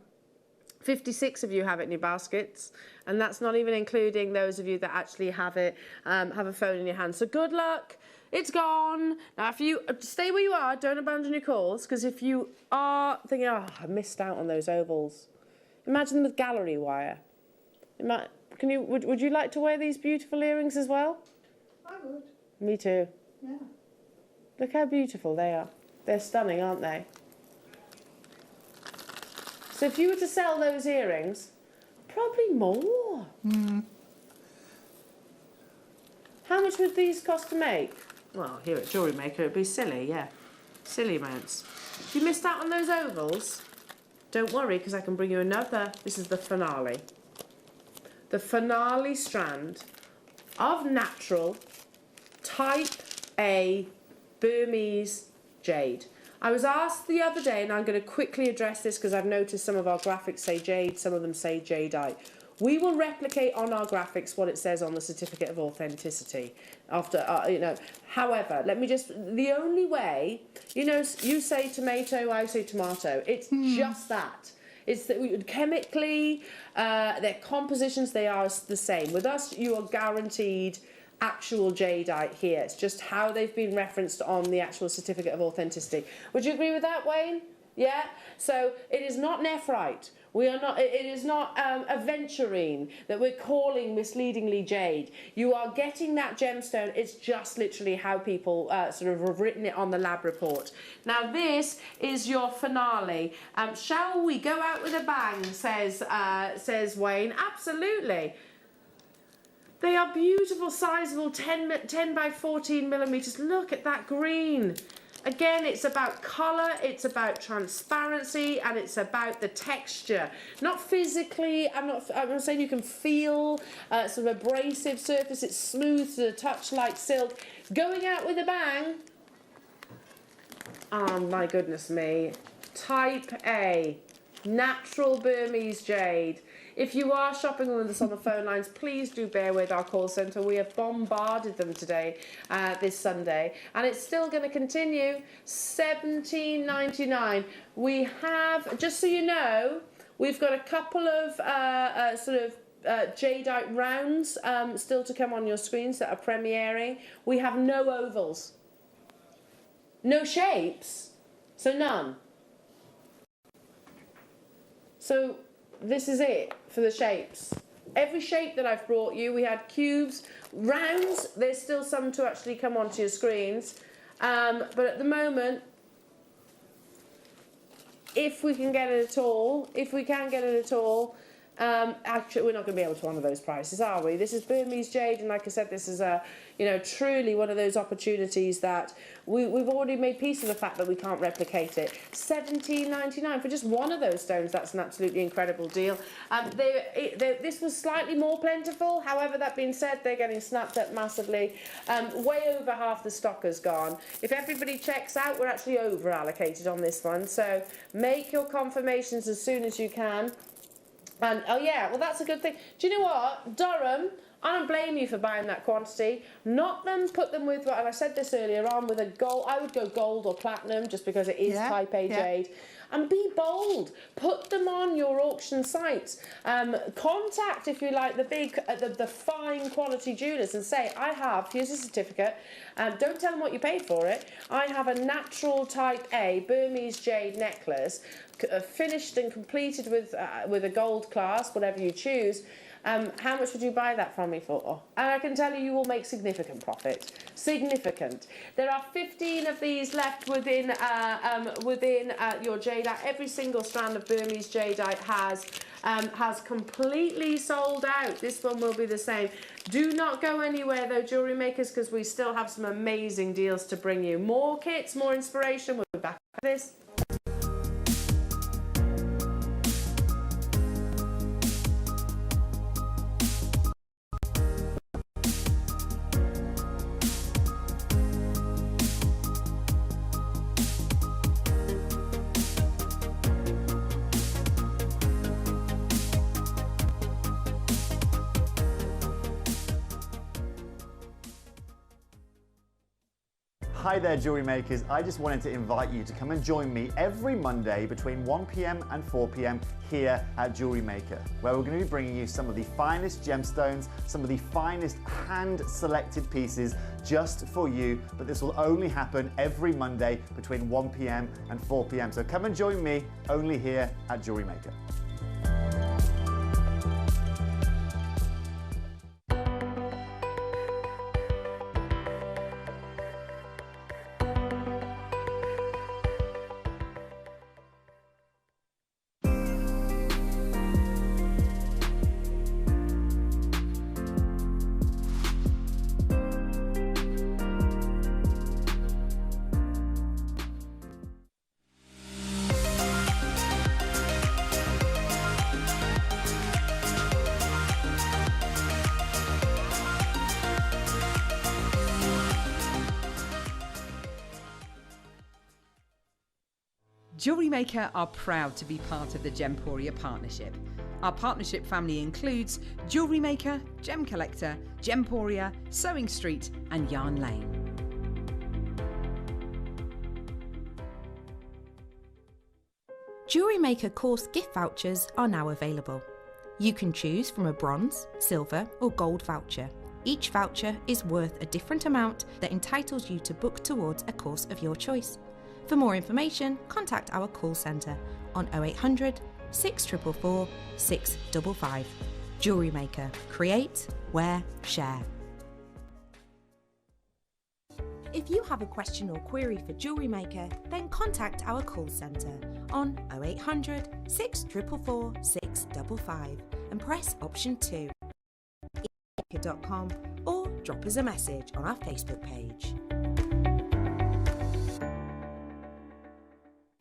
56 of you have it in your baskets, and that's not even including those of you that actually have it, have a phone in your hand. So good luck. It's gone. Now, if you stay where you are, don't abandon your cause, because if you are thinking, oh, I missed out on those ovals, imagine them with gallery wire. Would you like to wear these beautiful earrings as well? I would. Me too. Yeah. Look how beautiful they are. They're stunning, aren't they? So if you were to sell those earrings, probably more. How much would these cost to make? Well, here at Jewellery Maker, it'd be silly, yeah. Silly amounts. If you missed out on those ovals, don't worry, because I can bring you another. This is the finale. The finale strand of natural type A Burmese jade. I was asked the other day, and I'm going to quickly address this because I've noticed some of our graphics say jade, some of them say jadeite. We will replicate on our graphics what it says on the certificate of authenticity. After, however, let me just, the only way, you say tomato, I say tomato. It's just that. It's that chemically, their compositions, they are the same. With us, you are guaranteed actual jadeite here. It's just how they've been referenced on the actual certificate of authenticity. Would you agree with that, Wayne? Yeah? So it is not nephrite. We are not, it is not aventurine that we're calling misleadingly jade. You are getting that gemstone. It's just literally how people sort of have written it on the lab report. Now this is your finale. Shall we go out with a bang, says Wayne. Absolutely. They are beautiful, sizable, 10 by 14 millimeters. Look at that green. Again, it's about colour, it's about transparency, and it's about the texture. Not physically, I'm not saying you can feel sort of abrasive surface. It's smooth to the touch like silk. Going out with a bang. Oh my goodness me. Type A, natural Burmese jade. If you are shopping with us on the phone lines, please do bear with our call centre. We have bombarded them today, this Sunday, and it's still going to continue. $17.99. We have, just so you know, we've got a couple of jadeite rounds still to come on your screens that are premiering. We have no ovals, no shapes, so none. So this is it for the shapes. Every shape that I've brought you, we had cubes, rounds, there's still some to actually come onto your screens. But at the moment, if we can get it at all, actually we're not going to be able to honour those prices, are we? This is Burmese jade, and like I said, this is truly one of those opportunities that we've already made peace with the fact that we can't replicate it. $17.99 for just one of those stones. That's an absolutely incredible deal. This was slightly more plentiful. However, that being said, they're getting snapped up massively. Way over half the stock has gone. If everybody checks out, we're actually over allocated on this one. So make your confirmations as soon as you can. And oh yeah, well that's a good thing. Do you know what, Durham? I don't blame you for buying that quantity. Not them, put them with, and I said this earlier on, with a gold. I would go gold or platinum just because it is type A jade. And be bold. Put them on your auction sites. Contact, if you like, the big, the fine quality jewellers and say, here's a certificate. Don't tell them what you paid for it. I have a natural type A Burmese jade necklace, finished and completed with a gold clasp, whatever you choose. How much would you buy that from me for? And I can tell you, you will make significant profit. Significant. There are 15 of these left within your jadeite. Every single strand of Burmese jadeite has completely sold out. This one will be the same. Do not go anywhere though, jewellery makers, because we still have some amazing deals to bring you. More kits, more inspiration. We'll be back at this. Hi there, jewellery makers. I just wanted to invite you to come and join me every Monday between 1 p.m. and 4 p.m. here at Jewellery Maker, where we're going to be bringing you some of the finest gemstones, some of the finest hand-selected pieces just for you. But this will only happen every Monday between 1 p.m. and 4 p.m. So come and join me only here at Jewellery Maker. Jewellery Maker are proud to be part of the Gemporia partnership. Our partnership family includes Jewellery Maker, Gem Collector, Gemporia, Sewing Street and Yarn Lane. Jewellery Maker course gift vouchers are now available. You can choose from a bronze, silver or gold voucher. Each voucher is worth a different amount that entitles you to book towards a course of your choice. For more information, contact our call centre on 0800 644 655. Jewellery Maker. Create, wear, share. If you have a question or query for Jewellery Maker, then contact our call centre on 0800 644 655 and press option 2. or drop us a message on our Facebook page.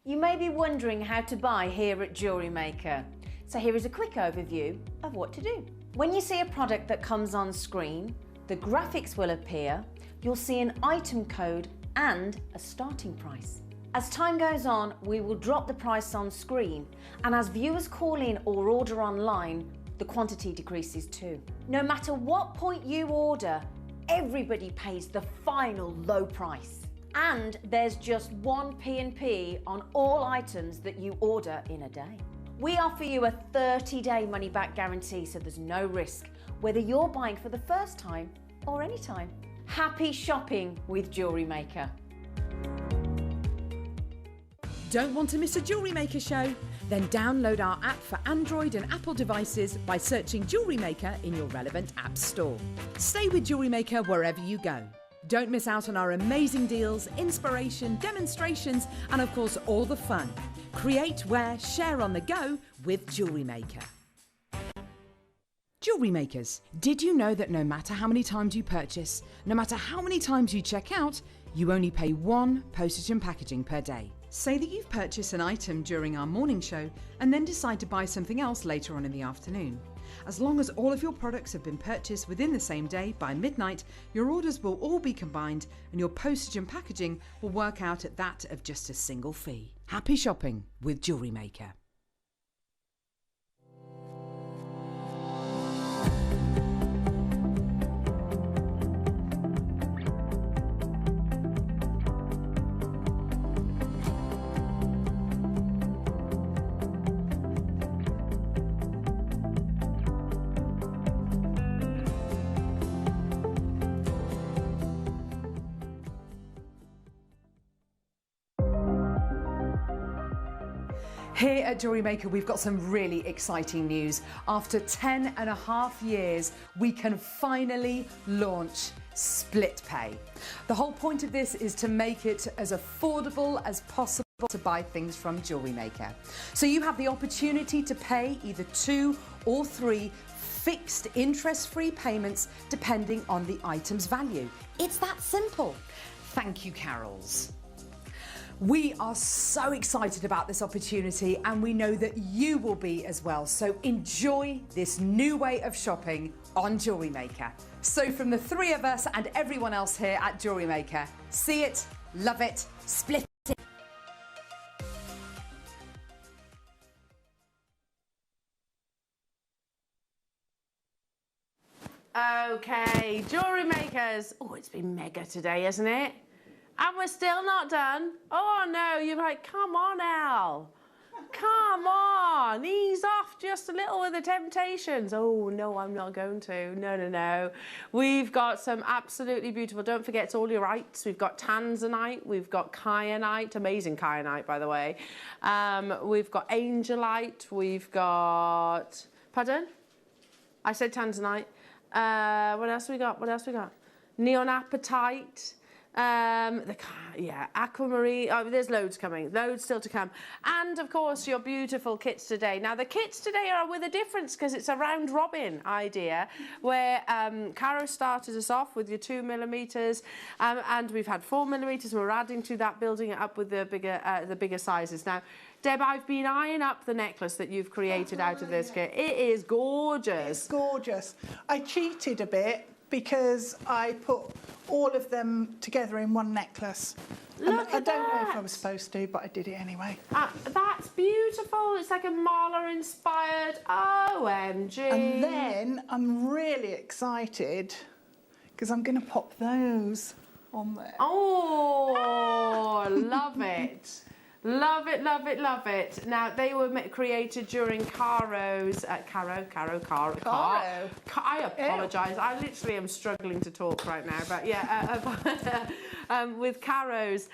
You may be wondering how to buy here at Jewellery Maker. So here is a quick overview of what to do. When you see a product that comes on screen, the graphics will appear, you'll see an item code and a starting price. As time goes on, we will drop the price on screen, and as viewers call in or order online, the quantity decreases too. No matter what point you order, everybody pays the final low price. And there's just one P&P on all items that you order in a day. We offer you a 30-day money-back guarantee, so there's no risk, whether you're buying for the first time or any time. Happy shopping with Jewellery Maker. Don't want to miss a Jewellery Maker show? Then download our app for Android and Apple devices by searching Jewellery Maker in your relevant app store. Stay with Jewellery Maker wherever you go. Don't miss out on our amazing deals, inspiration, demonstrations, and of course all the fun. Create, wear, share on the go with Jewellery Maker. Jewellery Makers, did you know that no matter how many times you purchase, no matter how many times you check out, you only pay 1 postage and packaging per day? Say that you've purchased an item during our morning show and then decide to buy something else later on in the afternoon. As long as all of your products have been purchased within the same day by midnight, your orders will all be combined and your postage and packaging will work out at that of just a single fee. Happy shopping with Jewellery Maker. Here at Jewellery Maker, we've got some really exciting news. After 10.5 years, we can finally launch split pay. The whole point of this is to make it as affordable as possible to buy things from Jewellery Maker. So you have the opportunity to pay either 2 or 3 fixed interest-free payments depending on the item's value. It's that simple. Thank you, Carols. We are so excited about this opportunity and we know that you will be as well. So enjoy this new way of shopping on Jewellery Maker. So from the 3 of us and everyone else here at Jewellery Maker, see it, love it, split it. Okay, Jewellery Makers. Oh, it's been mega today, isn't it? And we're still not done. Oh no, you're like, come on, Al. Come on, ease off just a little with the temptations. Oh no, I'm not going to. No, no, no. We've got some absolutely beautiful, don't forget it's all your ites. We've got tanzanite, we've got kyanite, amazing kyanite by the way. We've got angelite, we've got, pardon? I said tanzanite. What else we got? What else we got? Neonapatite. Aquamarine, oh, there's loads coming, loads still to come. And of course your beautiful kits today. Now the kits today are with a difference because it's a round robin idea where Caro started us off with your 2mm and we've had 4mm and we're adding to that, building it up with the bigger sizes. Now Deb, I've been eyeing up the necklace that you've created out of this kit. It is gorgeous. It's gorgeous. I cheated a bit because I put all of them together in one necklace. Look I at don't know that. if I was supposed to, but I did it anyway. That's beautiful. It's like a Marla inspired. OMG. And then I'm really excited because I'm going to pop those on there. Oh, love it. Love it, love it, love it. Now, they were created during Caro's... Caro. I apologise. I literally am struggling to talk right now. But yeah, with Caro's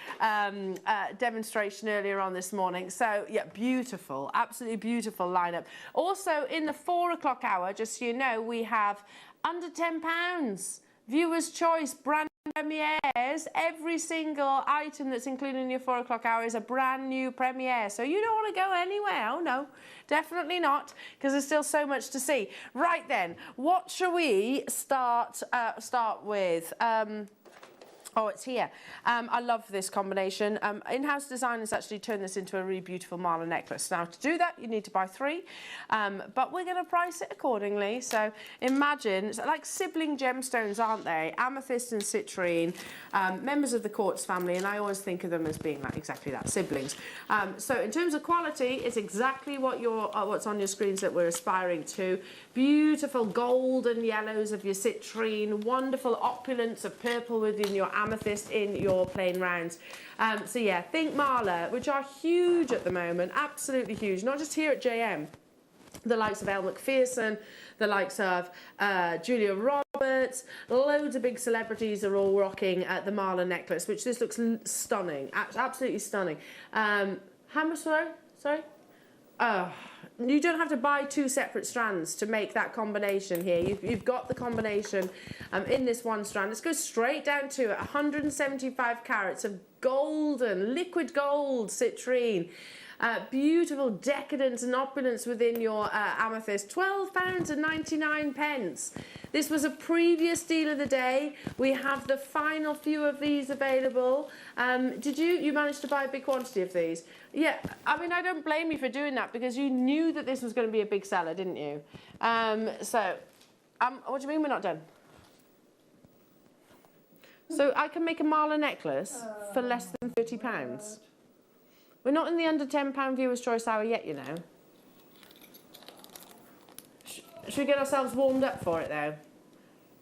demonstration earlier on this morning. So, yeah, beautiful. Absolutely beautiful lineup. Also, in the 4 o'clock hour, just so you know, we have under £10. Viewer's choice, brand premieres. Every single item that's included in your 4 o'clock hour is a brand new premiere. So you don't want to go anywhere. Oh no, definitely not, because there's still so much to see. Right then, what shall we start with? Oh, it's here. I love this combination. In-house designers actually turned this into a really beautiful Marla necklace. Now, to do that, you need to buy 3, but we're going to price it accordingly. So imagine, it's like sibling gemstones, aren't they? Amethyst and citrine, members of the quartz family, and I always think of them as being like exactly that, siblings. So in terms of quality, it's exactly what what's on your screens that we're aspiring to. Beautiful golden yellows of your citrine, wonderful opulence of purple within your amethyst in your plain rounds. So yeah, think Marla, which are huge at the moment, absolutely huge, not just here at JM. The likes of Elle Macpherson, the likes of Julia Roberts, loads of big celebrities are all rocking the Marla necklace, which this looks stunning, absolutely stunning. How much, sorry? You don't have to buy 2 separate strands to make that combination here. You've got the combination in this one strand. Let's go straight down to 175 carats of golden, liquid gold citrine. Beautiful decadence and opulence within your amethyst. £12.99. This was a previous deal of the day. We have the final few of these available. Did you manage to buy a big quantity of these? Yeah, I mean, I don't blame you for doing that because you knew that this was going to be a big seller, didn't you? What do you mean we're not done? So I can make a Marla necklace for less than £30. We're not in the under £10 viewer's choice hour yet, you know. Should we get ourselves warmed up for it, though?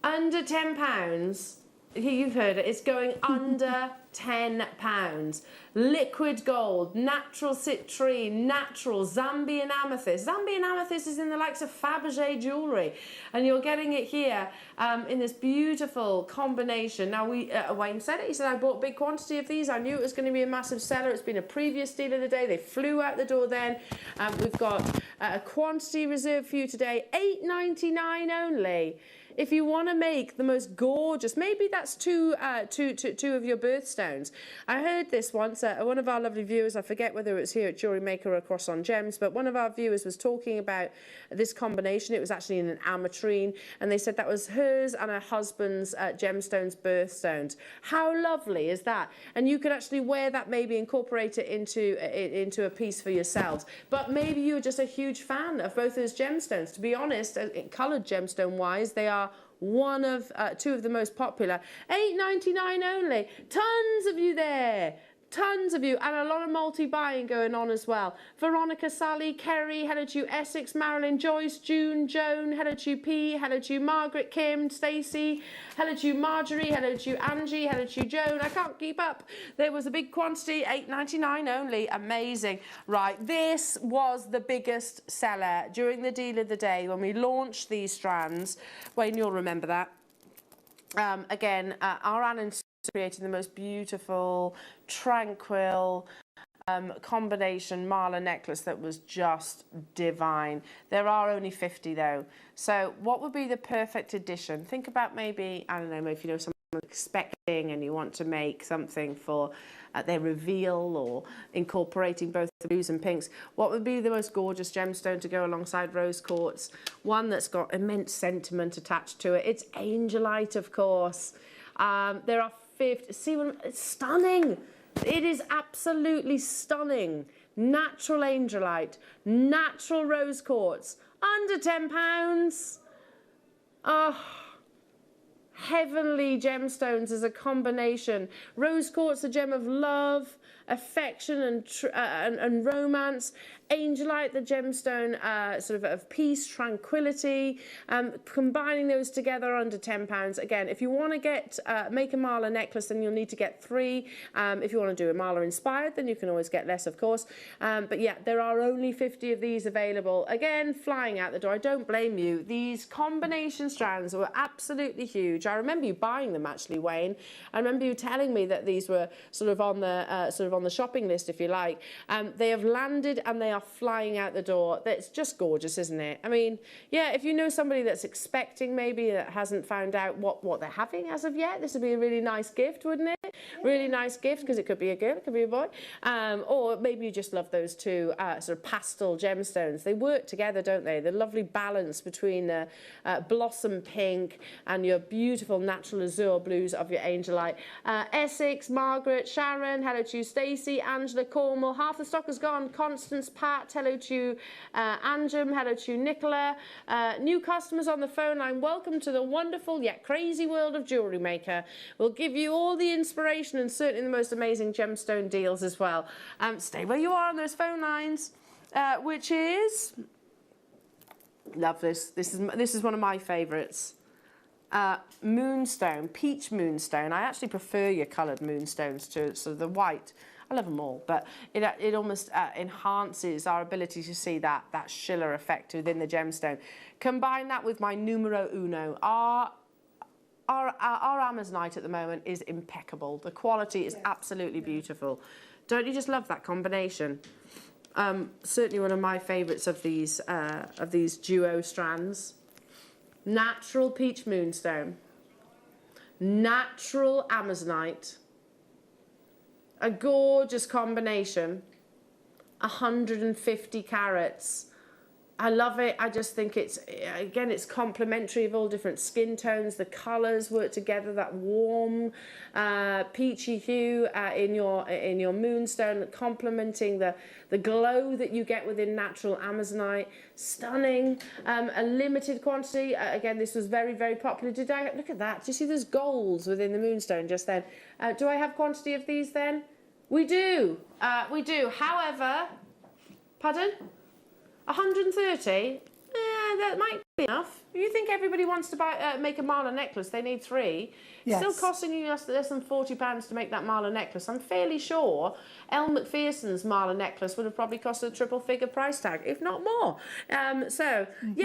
Under £10. You've heard it. It's going under £10. Liquid gold, natural citrine, natural Zambian amethyst. Zambian amethyst is in the likes of Fabergé jewellery, and you're getting it here in this beautiful combination. Now, Wayne said it. He said, I bought a big quantity of these. I knew it was going to be a massive seller. It's been a previous deal of the day. They flew out the door then. We've got a quantity reserved for you today, £8.99 only. If you want to make the most gorgeous, maybe that's two of your birthstones. I heard this once, one of our lovely viewers, I forget whether it was here at Jewellery Maker or across on Gems, but one of our viewers was talking about this combination. It was actually in an ametrine, and they said that was hers and her husband's gemstones, birthstones. How lovely is that? And you could actually wear that, maybe incorporate it into a piece for yourselves. But maybe you're just a huge fan of both those gemstones. To be honest, coloured gemstone-wise, they are two of the most popular. £8.99 only. Tons of you there. Tons of you, and a lot of multi-buying going on as well. Veronica, Sally, Kerry, hello to you, Essex, Marilyn, Joyce, June, Joan, hello to you, P, hello to you, Margaret, Kim, Stacey, hello to you, Marjorie, hello to you, Angie, hello to you, Joan. I can't keep up. There was a big quantity, £8.99 only. Amazing. Right, this was the biggest seller during the deal of the day when we launched these strands. Wayne, you'll remember that. Again, our Alan creating the most beautiful, tranquil combination Marla necklace that was just divine. There are only 50 though. So what would be the perfect addition? Think about maybe, I don't know, maybe if you know someone expecting and you want to make something for their reveal or incorporating both the blues and pinks. What would be the most gorgeous gemstone to go alongside rose quartz? One that's got immense sentiment attached to it. It's angelite, of course. There are 50. See, it's stunning. It is absolutely stunning. Natural angelite, natural rose quartz, under £10. Oh, heavenly gemstones as a combination. Rose quartz, a gem of love, affection and romance. Angelite, the gemstone sort of peace, tranquility. Combining those together under £10. Again, if you want to get make a mala necklace, then you'll need to get 3. If you want to do a mala inspired, then you can always get less, of course. But yeah, there are only 50 of these available. Again, flying out the door. I don't blame you. These combination strands were absolutely huge. I remember you buying them, actually, Wayne. I remember you telling me that these were sort of on the shopping list, if you like. They have landed and they are flying out the door. That's just gorgeous, isn't it? I mean, yeah, if you know somebody that's expecting, maybe, that hasn't found out what they're having as of yet, this would be a really nice gift, wouldn't it? Yeah. Really nice gift, because it could be a girl, it could be a boy. Or maybe you just love those two sort of pastel gemstones. They work together, don't they? The lovely balance between the blossom pink and your beautiful natural azure blues of your Angelite. Essex, Margaret, Sharon, hello to you, Stacey, Angela, Cornwall. Half the stock has gone. Constance, Pat, hello to you, Anjum, hello to you, Nicola. New customers on the phone line, welcome to the wonderful yet crazy world of Jewellery Maker. We'll give you all the inspiration and certainly the most amazing gemstone deals as well. Stay where you are on those phone lines, which is, love this. This is one of my favourites. Moonstone, peach moonstone. I actually prefer your coloured moonstones to sort of the white. I love them all, but it almost enhances our ability to see that schiller effect within the gemstone. Combine that with my numero uno. Our Amazonite at the moment is impeccable. The quality is absolutely beautiful. Don't you just love that combination? Certainly one of my favourites of these duo strands. Natural peach moonstone, natural Amazonite. A gorgeous combination, 150 carats. I love it. I just think it's, again, it's complementary of all different skin tones. The colours work together, that warm peachy hue in your moonstone, complementing the glow that you get within natural Amazonite. Stunning. A limited quantity. Again, this was very, very popular. Did I look at that? Do you see those golds within the moonstone just then? Do I have quantity of these then? We do. We do. However, pardon? 130? That might be enough. You think everybody wants to make a mala necklace, they need 3. Yes. Still costing you less than £40 to make that mala necklace. I'm fairly sure Elle Macpherson's mala necklace would have probably cost a triple figure price tag, if not more. Yeah,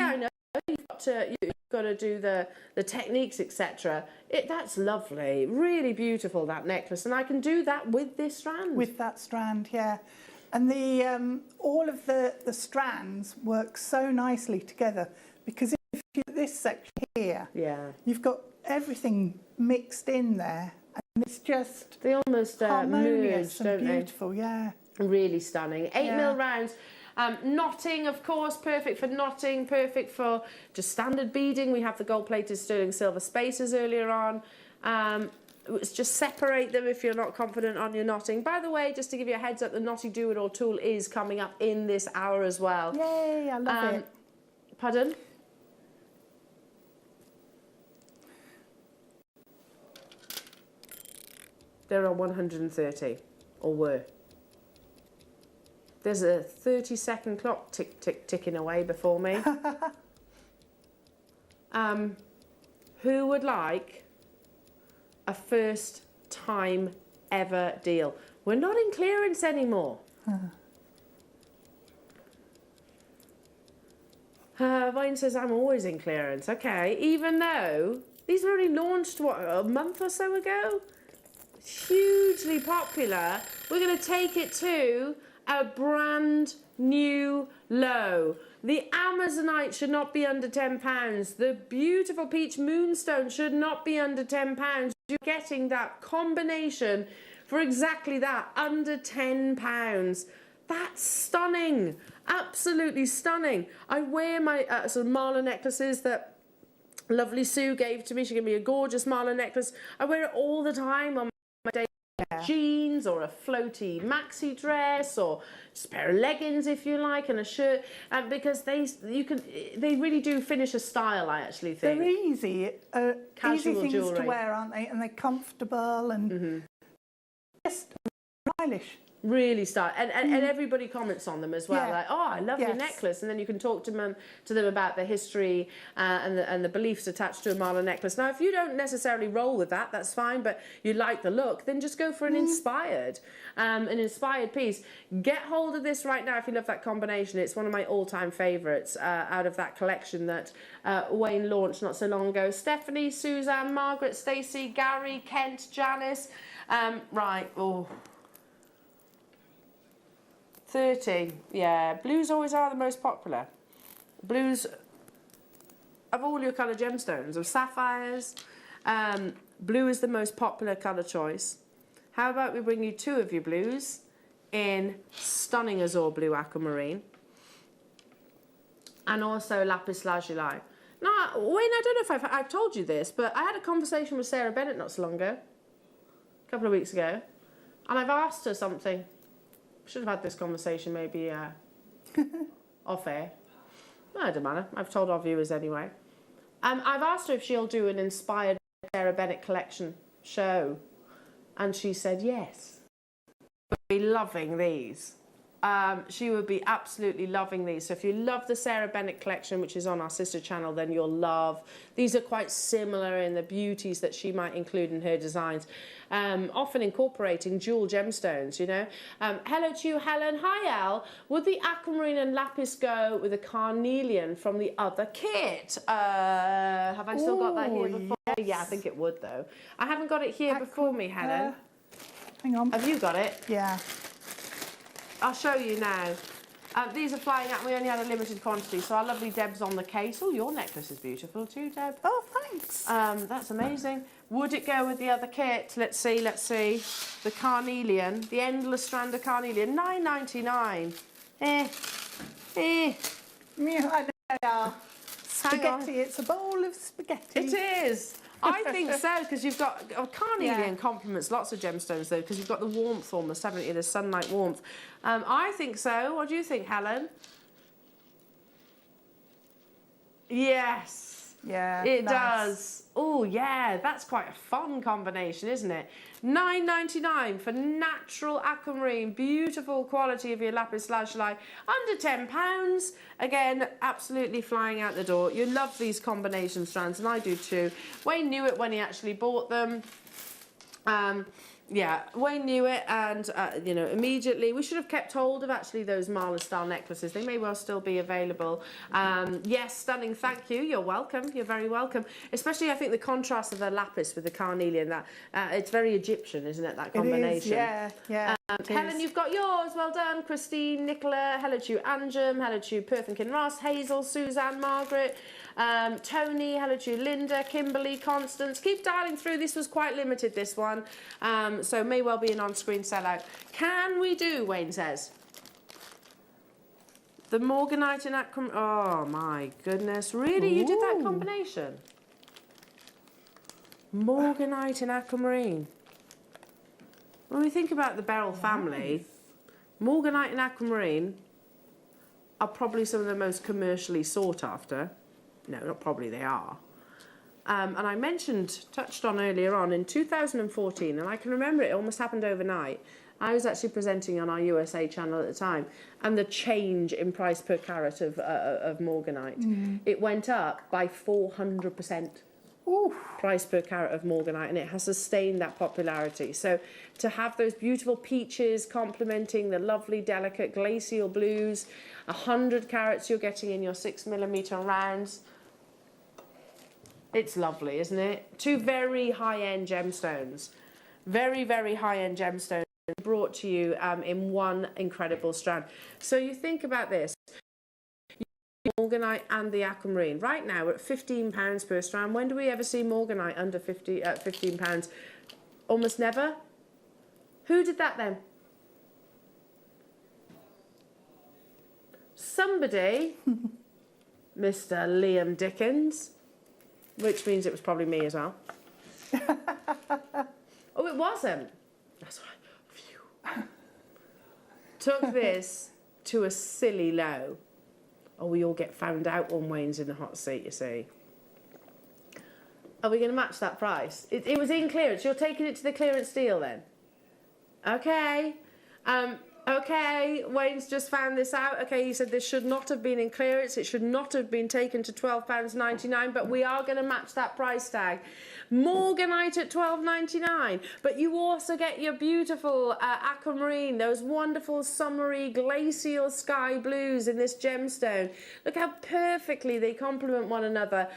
I know you've got to do the techniques, etc. That's lovely, really beautiful, that necklace, and I can do that with this strand. With that strand, yeah. And the all of the strands work so nicely together, because if you look at this section here, yeah, you've got everything mixed in there, and it's just they almost harmonious merge, and beautiful, yeah. Really stunning. 8mm rounds. Knotting, of course, perfect for knotting, perfect for just standard beading. We have the gold-plated sterling silver spacers earlier on. Just separate them if you're not confident on your knotting. By the way, just to give you a heads up, the Knotty Do-It-All tool is coming up in this hour as well. Yay, I love it. Pardon? There are 130, or were. There's a 30-second clock ticking away before me. Who would like a first time ever deal? We're not in clearance anymore. Wayne says I'm always in clearance. Okay, even though these were only launched, what, a month or so ago? Hugely popular. We're going to take it to a brand new low. The Amazonite should not be under £10. The beautiful peach moonstone should not be under £10. You're getting that combination for exactly that, under £10. That's stunning. Absolutely stunning. I wear my sort of mala necklaces that lovely Sue gave to me. She gave me a gorgeous mala necklace. I wear it all the time on my day. jeans or a floaty maxi dress or just a pair of leggings if you like and a shirt, because they really do finish a style, I actually think. They're easy, Casual easy things jewellery to wear, aren't they? And they're comfortable and just stylish. Really stylish, and everybody comments on them as well. Yeah. Like, oh, I love your necklace, and then you can talk to them about the history and the beliefs attached to a mala necklace. Now, if you don't necessarily roll with that, that's fine. But you like the look, then just go for an inspired piece. Get hold of this right now if you love that combination. It's one of my all-time favourites out of that collection that Wayne launched not so long ago. Stephanie, Suzanne, Margaret, Stacey, Gary, Kent, Janice. Right. Oh. 30, yeah. Blues always are the most popular. Blues of all your colour gemstones, of sapphires, blue is the most popular colour choice. How about we bring you 2 of your blues in stunning azure blue aquamarine and also lapis lazuli. Now, Wayne, I don't know if I've told you this, but I had a conversation with Sarah Bennett not so long ago, a couple of weeks ago, and I've asked her something. Should have had this conversation maybe off air. No, it doesn't matter. I've told our viewers anyway. I've asked her if she'll do an inspired Sarah Bennett collection show, and she said yes. She'll be loving these. She would be absolutely loving these. So if you love the Sarah Bennett collection, which is on our sister channel, then you'll love. These are quite similar in the beauties that she might include in her designs, often incorporating jewel gemstones, you know. Hello to you, Helen. Hi, Al. Would the aquamarine and lapis go with a carnelian from the other kit? Have I still got that here before? Yes. Yeah, I think it would, though. I haven't got it here before me, Helen. Hang on. Have you got it? Yeah. I'll show you now. These are flying out. We only had a limited quantity, so our lovely Deb's on the case. Oh, your necklace is beautiful too, Deb. Oh, thanks. That's amazing. Would it go with the other kit? Let's see. The carnelian, the endless strand of carnelian, £9.99. Yeah, I know. Spaghetti. It's a bowl of spaghetti. It is. I think so, because you've got carnelian complements lots of gemstones, though, because you've got the warmth almost, haven't you? The sunlight warmth. I think so. What do you think, Helen? Yes. Yeah. It does. Oh, yeah. That's quite a fun combination, isn't it? £9.99 for natural aquamarine. Beautiful quality of your lapis lazuli. Under £10. Again, absolutely flying out the door. You love these combination strands, and I do too. Wayne knew it when he actually bought them. Yeah, Wayne knew it, and you know, immediately we should have kept hold of actually those Marla style necklaces. They may well still be available. Yes, stunning. Thank you. You're welcome. You're very welcome. Especially, I think the contrast of the lapis with the carnelian. That it's very Egyptian, isn't it? That combination. It is, yeah, yeah. Helen, you've got yours. Well done, Christine, Nicola. Hello to you, Anjum. Hello to you, Perthinkin Ross, Hazel, Suzanne, Margaret. Tony, hello to you, Linda, Kimberly, Constance. Keep dialing through. This was quite limited, this one. So may well be an on-screen sellout. Can we do, Wayne says, the Morganite and aquamarine? Oh, my goodness. Really? Ooh. You did that combination? Morganite and aquamarine. When we think about the Beryl family, Morganite and aquamarine are probably some of the most commercially sought after. No, not probably, they are. And I touched on earlier on, in 2014, and I can remember it almost happened overnight. I was actually presenting on our USA channel at the time, and the change in price per carat of Morganite, it went up by 400%. Ooh. Price per carat of Morganite, and it has sustained that popularity. So to have those beautiful peaches complementing the lovely delicate glacial blues, 100 carats you're getting in your 6mm rounds. It's lovely, isn't it? 2 very high-end gemstones. Very, very high-end gemstones brought to you in one incredible strand. So you think about this. Morganite and the aquamarine. Right now we're at £15 per strand. When do we ever see Morganite under £15? Almost never. Who did that then? Somebody, Mr. Liam Dickens, which means it was probably me as well. Oh, it wasn't. That's what took this to a silly low. Oh, we all get found out when Wayne's in the hot seat, you see. Are we going to match that price? It was in clearance. You're taking it to the clearance deal then? Okay. Okay, Wayne's just found this out. Okay, he said this should not have been in clearance. It should not have been taken to £12.99, but we are going to match that price tag. Morganite at £12.99, but you also get your beautiful aquamarine, those wonderful summery glacial sky blues in this gemstone. Look how perfectly they complement one another.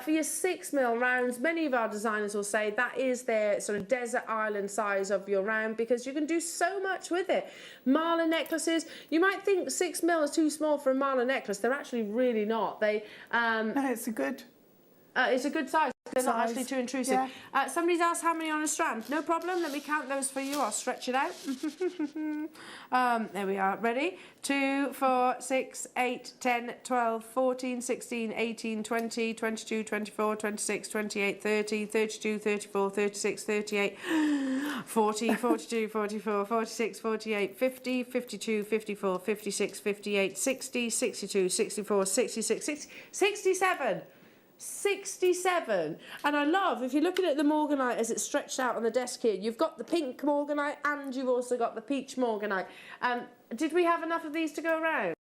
For your 6mm rounds, many of our designers will say that is their sort of desert island size of your round, because you can do so much with it. Mala necklaces, you might think 6mm is too small for a mala necklace. They're actually really not. No, it's a good size. They're not actually too intrusive. Yeah. Somebody's asked how many on a strand. No problem. Let me count those for you. I'll stretch it out. There we are. Ready? 2, 4, 6, 8, 10, 12, 14, 16, 18, 20, 22, 24, 26, 28, 30, 32, 34, 36, 38, 40, 42, 44, 46, 48, 50, 52, 54, 56, 58, 60, 62, 64, 66, 67. 67. And I love, if you're looking at the Morganite as it's stretched out on the desk here, you've got the pink Morganite and you've also got the peach Morganite. Did we have enough of these to go around?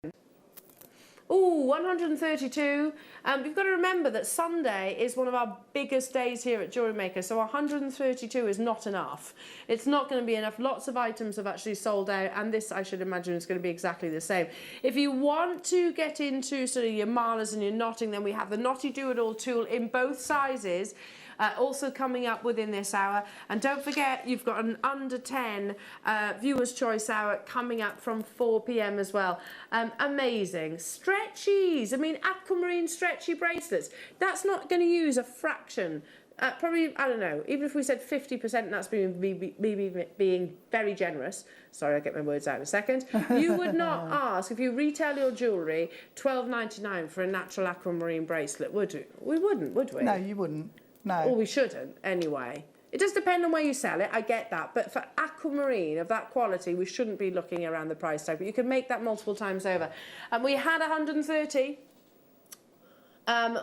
Ooh, 132. You've got to remember that Sunday is one of our biggest days here at Jewellery Maker, so 132 is not enough. It's not going to be enough. Lots of items have actually sold out, and this, I should imagine, is going to be exactly the same. If you want to get into sort of your malas and your knotting, then we have the Knotty Do-It-All tool in both sizes. Also coming up within this hour. And don't forget, you've got an under 10 Viewer's Choice hour coming up from 4 p.m. as well. Amazing. Stretchies. I mean, aquamarine stretchy bracelets. That's not going to use a fraction. Probably, I don't know, even if we said 50%, that's being very generous. Sorry, I'll get my words out in a second. You would not ask, if you retail your jewellery, £12.99 for a natural aquamarine bracelet, would you? We wouldn't, would we? No, you wouldn't. No. Or we shouldn't, anyway. It does depend on where you sell it, I get that. But for aquamarine of that quality, we shouldn't be looking around the price tag. But you can make that multiple times over. And we had 130.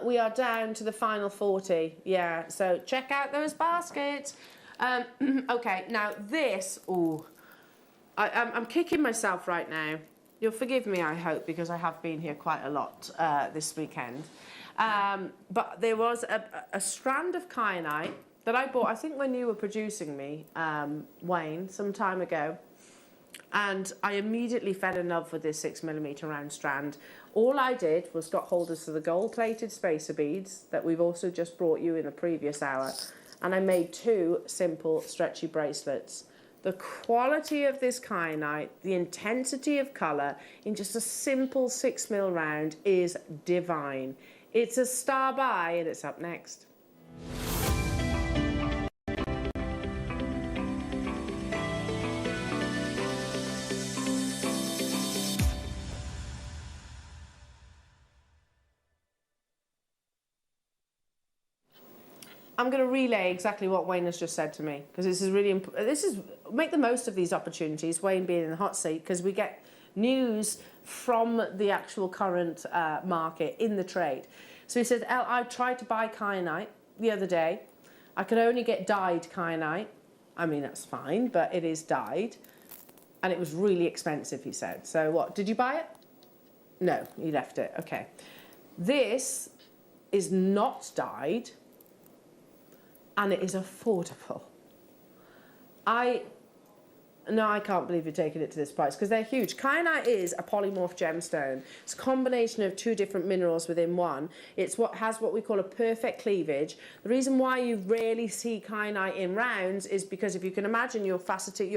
We are down to the final 40. Yeah, so check out those baskets. Okay, now this, I'm kicking myself right now. You'll forgive me, I hope, because I have been here quite a lot this weekend. But there was a strand of kyanite that I bought, I think when you were producing me, Wayne, some time ago. And I immediately fell in love with this 6mm round strand. All I did was got holders for the gold-plated spacer beads that we've also just brought you in the previous hour. And I made 2 simple stretchy bracelets. The quality of this kyanite, the intensity of colour in just a simple 6mm round is divine. It's a star buy, and it's up next. I'm going to relay exactly what Wayne has just said to me, because this is really important. Make the most of these opportunities, Wayne being in the hot seat, because we get news from the actual current market in the trade. So he said, Elle, I tried to buy kyanite the other day. I could only get dyed kyanite. I mean, that's fine, but it is dyed. And it was really expensive, he said. So what, did you buy it? No, you left it. Okay. This is not dyed, and it is affordable. No, I can't believe you're taking it to this price, because they're huge. Kyanite is a polymorph gemstone. It's a combination of 2 different minerals within one. It's what has what we call a perfect cleavage. The reason why you rarely see kyanite in rounds is because if you can imagine you're cutting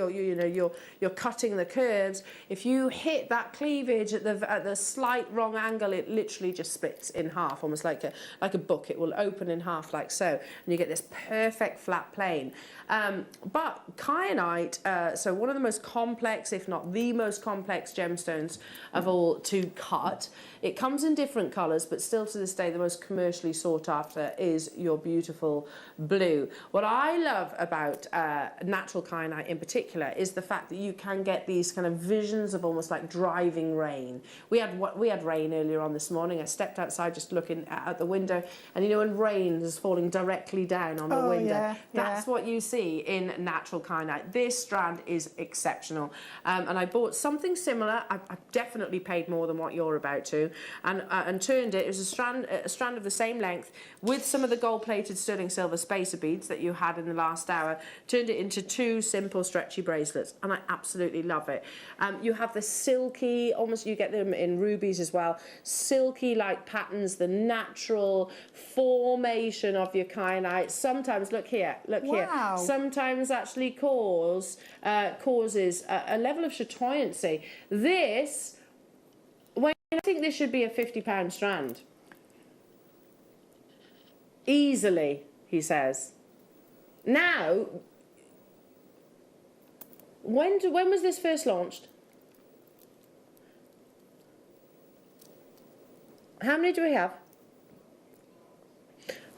the curves. If you hit that cleavage at the slight wrong angle, it literally just splits in half, almost like a book. It will open in half like so, and you get this perfect flat plane. But kyanite, so one of the most complex, if not the most complex gemstones of all to cut. It comes in different colours, but still to this day, the most commercially sought after is your beautiful blue. What I love about natural kyanite in particular is the fact that you can get these kind of visions of almost like driving rain. We had rain earlier on this morning. I stepped outside just looking out the window, and you know when rain is falling directly down on the window, that's what you see in natural kyanite. This strand is exceptional, and I bought something similar. I definitely paid more than what you're about to, and turned it. It was a strand of the same length with some of the gold-plated sterling silver spacer beads that you had in the last hour. Turned it into 2 simple stretchy bracelets, and I absolutely love it. You have the silky, almost you get them in rubies as well, silky-like patterns, the natural formation of your kyanite. Sometimes, look here, sometimes actually causes a level of chatoyancy. This, I think this should be a £50 strand. Easily, he says. Now, when was this first launched? How many do we have?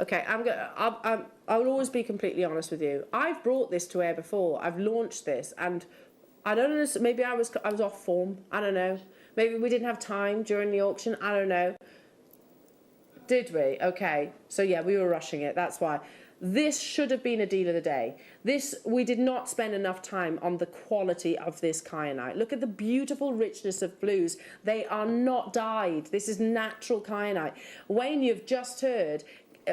Okay, I will always be completely honest with you. I've brought this to air before. I've launched this, and I don't know. Maybe I was off form. I don't know. Maybe we didn't have time during the auction. I don't know. Did we? Okay. So yeah, we were rushing it. That's why. This should have been a deal of the day. We did not spend enough time on the quality of this kyanite. Look at the beautiful richness of blues. They are not dyed. This is natural kyanite. Wayne, you've just heard,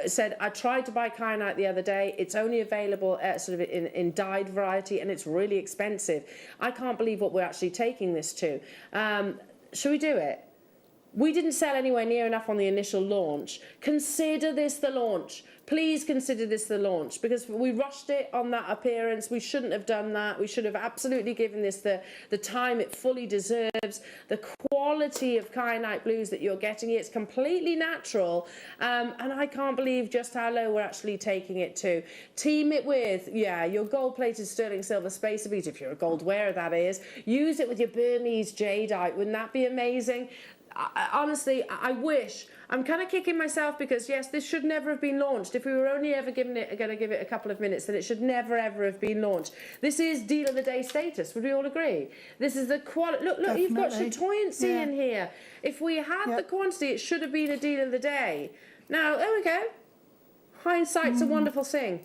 said, I tried to buy kyanite the other day. It's only available sort of in dyed variety, and it's really expensive. I can't believe what we're actually taking this to. Should we do it? We didn't sell anywhere near enough on the initial launch. Consider this the launch. Please consider this the launch, because we rushed it on that appearance. We shouldn't have done that. We should have absolutely given this the time it fully deserves. The quality of kyanite blues that you're getting, it's completely natural. And I can't believe just how low we're actually taking it to. Team it with, your gold-plated sterling silver spacer beads, if you're a gold wearer, that is. Use it with your Burmese jadeite. Wouldn't that be amazing? Honestly, I wish. I'm kind of kicking myself because, yes, this should never have been launched. If we were only ever going to give it a couple of minutes, then it should never, ever have been launched. This is deal of the day status. Would we all agree? This is the quality. Look, Definitely. You've got chatoyancy in here. If we had the quantity, it should have been a deal of the day. Now, there we go. Hindsight's a wonderful thing.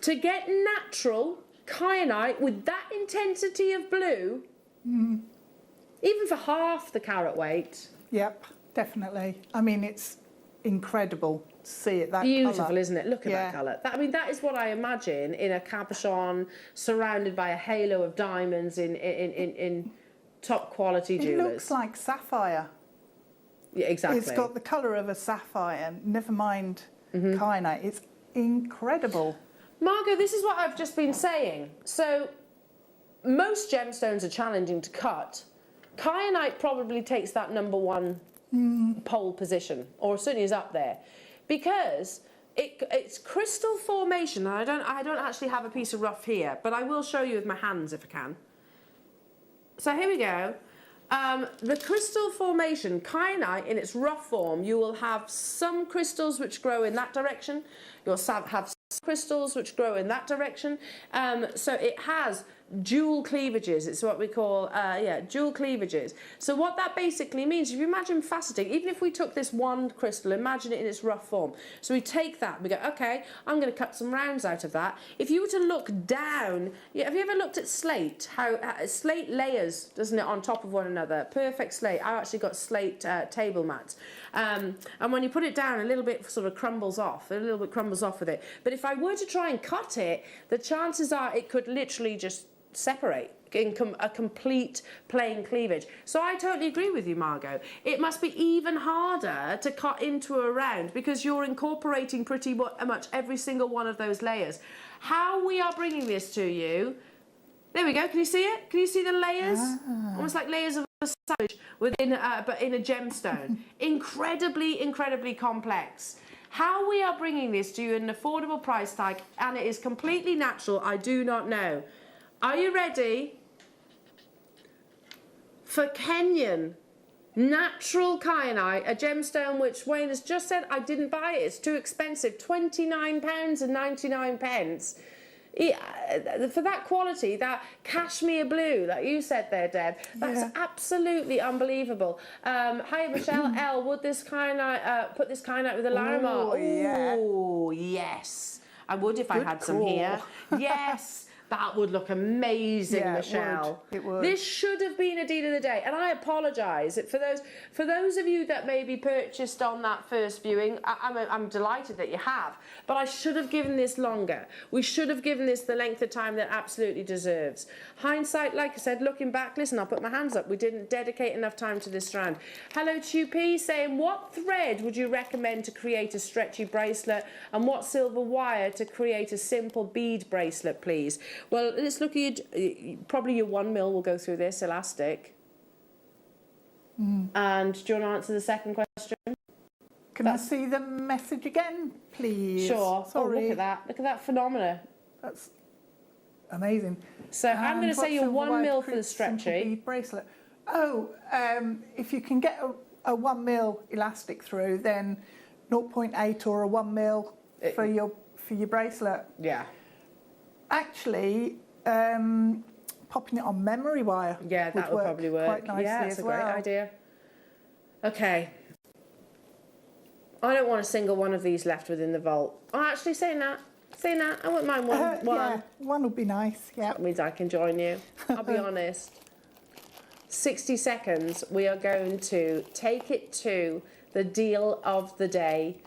To get natural kyanite with that intensity of blue, even for half the carat weight. Yep, definitely. I mean, it's incredible to see it that beautiful, colour. Isn't it? Look at that colour. That is what I imagine in a cabochon surrounded by a halo of diamonds in top quality jewellers. It looks like sapphire. Yeah, exactly. It's got the colour of a sapphire, never mind kyanite. It's incredible. Margot, this is what I've just been saying. So, most gemstones are challenging to cut. Kyanite probably takes that #1 pole position, or certainly is up there, because it's crystal formation. And I don't actually have a piece of rough here, but I will show you with my hands if I can. So here we go. The crystal formation, kyanite in its rough form, you will have some crystals which grow in that direction. You'll have crystals which grow in that direction. So it has dual cleavages. It's what we call, dual cleavages. So what that basically means, if you imagine faceting, even if we took this one crystal, imagine it in its rough form. So we take that, we go, okay, I'm going to cut some rounds out of that. If you were to look down, have you ever looked at slate? How slate layers, doesn't it, on top of one another? Perfect slate. I've actually got slate table mats. And when you put it down, a little bit sort of crumbles off with it. But if I were to try and cut it, the chances are it could literally just separate in a complete plain cleavage. So I totally agree with you, Margot. It must be even harder to cut into a round because you're incorporating pretty much every single one of those layers. How we are bringing this to you, there we go, can you see it? Can you see the layers? Almost like layers of a sandwich within, but in a gemstone. Incredibly, incredibly complex. How we are bringing this to you at an affordable price tag, and it is completely natural, I do not know. Are you ready? For Kenyan natural kyanite, a gemstone which Wayne has just said I didn't buy it, it's too expensive, £29.99. For that quality, that cashmere blue, like you said there, Deb, that's absolutely unbelievable. Hi, Michelle L. Would this kyanite put this kyanite with a Larimar? Oh, yes. I would if I had some here. Yes. That would look amazing, Michelle. It would. This should have been a deal of the day, and I apologise for those of you that maybe purchased on that first viewing. I'm delighted that you have, but I should have given this longer. We should have given this the length of time that it absolutely deserves. Hindsight, like I said, looking back, listen, I'll put my hands up. We didn't dedicate enough time to this strand. Hello, Tupi, saying, what thread would you recommend to create a stretchy bracelet, and what silver wire to create a simple bead bracelet, please? Well, let's look at probably your 1 mil will go through this elastic. And do you want to answer the second question? Can I see the message again, please? Sure. Sorry. Oh, look at that. Look at that phenomena. That's amazing. So I'm going to say you're 1 mil for the stretchy. Bead bracelet. Oh, if you can get a 1 mil elastic through, then 0.8 or a 1 mil for your bracelet. Yeah. Actually, popping it on memory wire. Yeah, that would probably work. Quite nicely yeah, it's as a well. great idea. Okay. I don't want a single one of these left within the vault. Oh, actually, saying that, I wouldn't mind one. Yeah, one would be nice. Yeah. That means I can join you. I'll be honest. 60 seconds. We are going to take it to the deal of the day.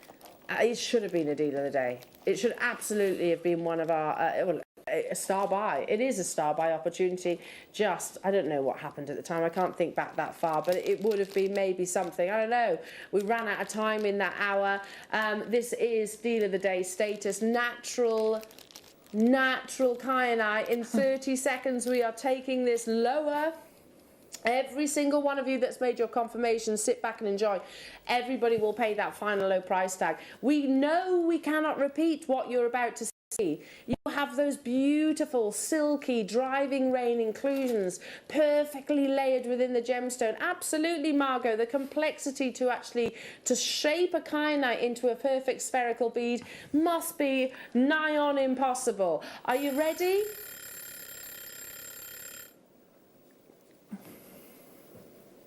It should have been a deal of the day. It should absolutely have been one of our a star buy. It is a star buy opportunity. Just, I don't know what happened at the time. I can't think back that far, but it would have been maybe something. I don't know. We ran out of time in that hour. This is deal of the day status. Natural kyanite. In 30 seconds, we are taking this lower. Every single one of you that's made your confirmation, sit back and enjoy. Everybody will pay that final low price tag. We know we cannot repeat what you're about to see. You have those beautiful, silky, driving rain inclusions, perfectly layered within the gemstone. Absolutely, Margot, the complexity to shape a kyanite into a perfect spherical bead must be nigh on impossible. Are you ready?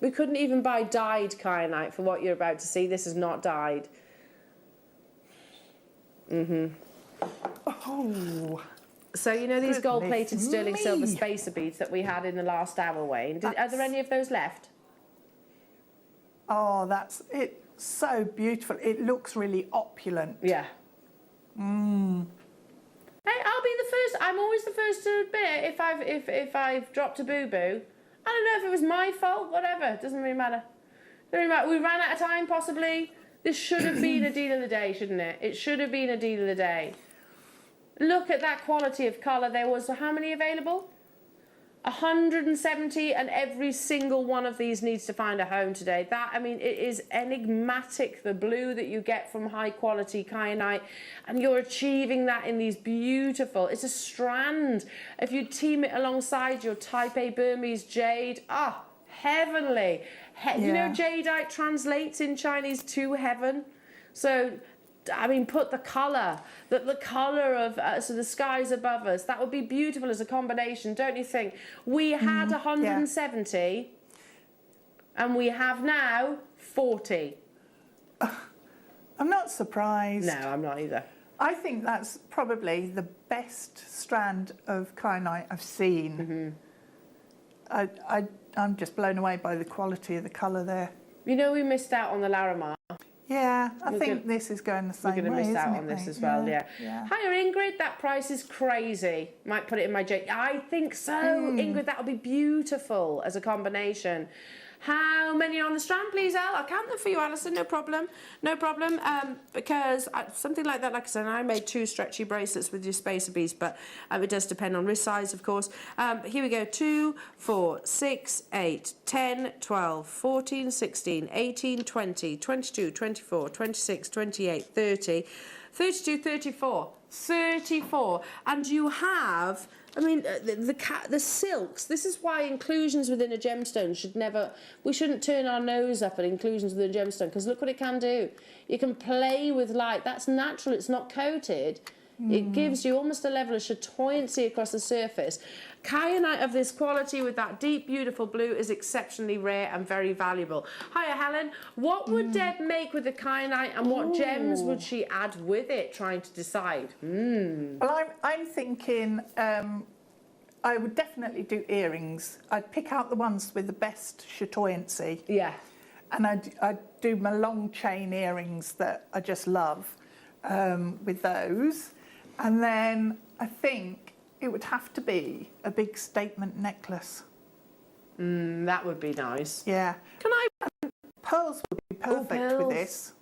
We couldn't even buy dyed kyanite for what you're about to see. This is not dyed. Oh. So you know these gold-plated sterling silver spacer beads that we had in the last hour, Wayne? Are there any of those left? Oh, that's it. So beautiful. It looks really opulent. Yeah. Hey, I'll be the first. I'm always the first to admit if I've dropped a boo-boo. I don't know if it was my fault, whatever. It doesn't really matter. We ran out of time, possibly. This should have been a deal of the day, shouldn't it? It should have been a deal of the day. Look at that quality of colour. There was how many available? 170, and every single one of these needs to find a home today. That, I mean, it is enigmatic, the blue that you get from high quality kyanite, and you're achieving that in these beautiful, it's a strand. If you team it alongside your Type A Burmese jade, heavenly. You know, jadeite translates in Chinese to heaven. So, I mean, put the colour, the colour of so the skies above us, that would be beautiful as a combination, don't you think? We had 170 and we have now 40. I'm not surprised. No, I'm not either. I think that's probably the best strand of kyanite I've seen. I'm just blown away by the quality of the colour there. You know, we missed out on the Larimar. Yeah, I think this is going the same way. We're going to miss out on it, this as well, yeah. Hiya, Ingrid, that price is crazy. Might put it in my jade. I think so, Ingrid, that would be beautiful as a combination. How many are on the strand, please, Elle? I'll count them for you, Alison, no problem. No problem, because something like that, like I said, I made 2 stretchy bracelets with your spacer beads, but it does depend on wrist size, of course. Here we go, 2, 4, 6, 8, 10, 12, 14, 16, 18, 20, 22, 24, 26, 28, 30, 32, 34. 34. And you have... I mean, the silks, this is why inclusions within a gemstone should never... We shouldn't turn our nose up at inclusions within a gemstone, because look what it can do. You can play with light. That's natural. It's not coated. It gives you almost a level of chatoyancy across the surface. Kyanite of this quality with that deep, beautiful blue is exceptionally rare and very valuable. Hiya, Helen. What would Deb make with the kyanite, and what gems would she add with it, trying to decide? Well, I'm thinking I would definitely do earrings. I'd pick out the ones with the best chatoyancy. Yeah. And I'd do my long chain earrings that I just love with those. And then I think it would have to be a big statement necklace. That would be nice. Yeah. Can I... Pearls would be perfect with this.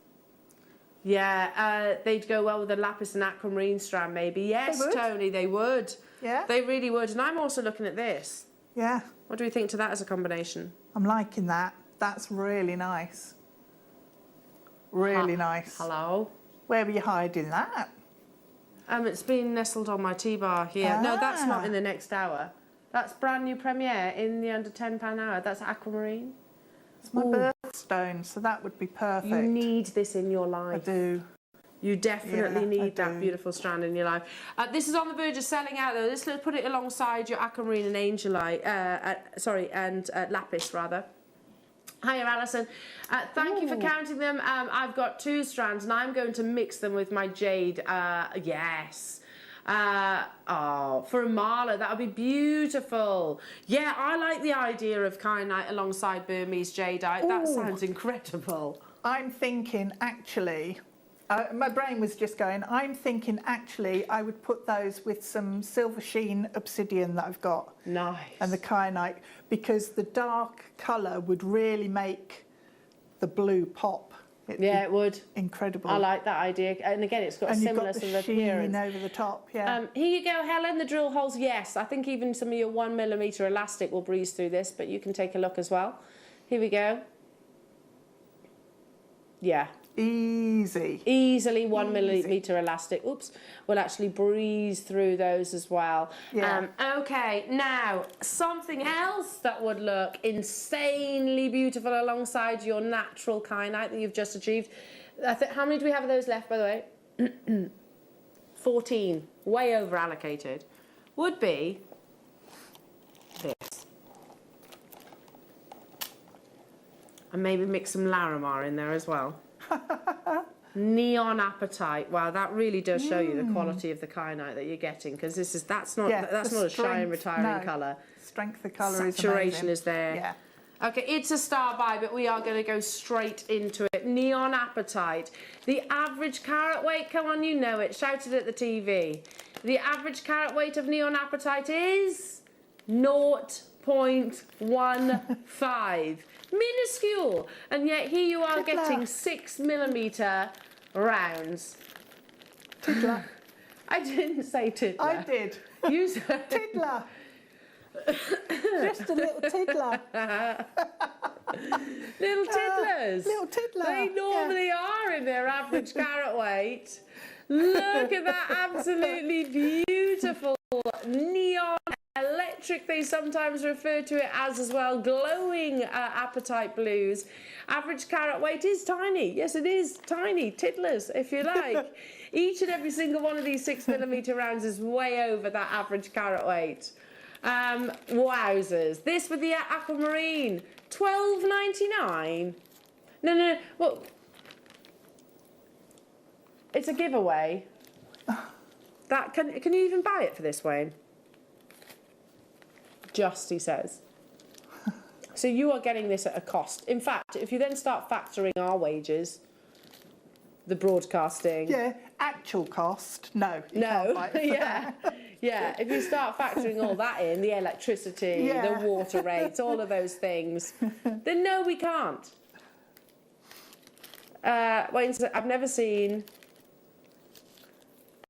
Yeah, they'd go well with the lapis and aquamarine strand, maybe. Yes, Tony, they would. Yeah. They really would. And I'm also looking at this. Yeah. What do we think to that as a combination? I'm liking that. That's really nice. Really nice. Hello? Where were you hiding that? It's been nestled on my tea-bar here. No, that's not in the next hour. That's brand new premiere in the under £10 hour. That's aquamarine. It's my birthstone, so that would be perfect. You need this in your life. I do. You definitely need that beautiful strand in your life. This is on the verge of selling out, though. Let's put it alongside your aquamarine and angelite. Lapis, rather. Hiya, Alison. Thank you for counting them. I've got 2 strands, and I'm going to mix them with my jade. Yes. For a mala, that would be beautiful. Yeah, I like the idea of kyanite alongside Burmese jadeite. That sounds incredible. I'm thinking, actually... my brain was just going, I'm thinking actually I would put those with some silver sheen obsidian that I've got. Nice. And the kyanite, because the dark colour would really make the blue pop. It would. Incredible. I like that idea. And again, it's got a similar sort of appearance. over the top, yeah. Here you go, Helen, the drill holes, yes. I think even some of your 1mm elastic will breeze through this, but you can take a look as well. Here we go. Yeah. Easily 1mm elastic. Oops. Will actually breeze through those as well. Yeah. Okay, now something else that would look insanely beautiful alongside your natural kyanite that you've just achieved. How many do we have of those left, by the way? 14. Way over allocated. Would be this. And maybe mix some Larimar in there as well. Neon apatite. Wow, that really does show you the quality of the kyanite that you're getting, because that's not a shy and retiring colour. Strength of colour is saturation amazing. is there. Yeah. Okay, it's a star buy, but we are going to go straight into it. Neon apatite. The average carat weight, come on, you know it. Shout it at the TV. The average carat weight of neon apatite is 0.15. Minuscule, and yet here you are getting 6mm rounds. Tiddler. I didn't say tiddler. I did. You said tiddler. Just a little tiddler. Little tiddlers. Little tiddler. They normally are in their average carat weight. Look at that absolutely beautiful neon electric, they sometimes refer to it as well, glowing apatite blues. Average carat weight is tiny. Yes, it is tiny. Tiddlers, if you like. Each and every single one of these 6mm rounds is way over that average carat weight. Wowzers. This with the aquamarine, $12.99. No. Well, it's a giveaway. That can you even buy it for this, Wayne? Just, he says. So you are getting this at a cost. In fact, if you then start factoring our wages, the broadcasting... Yeah, actual cost, no. No, yeah. Yeah, if you start factoring all that in, the electricity, the water rates, all of those things, then no, we can't. I've never seen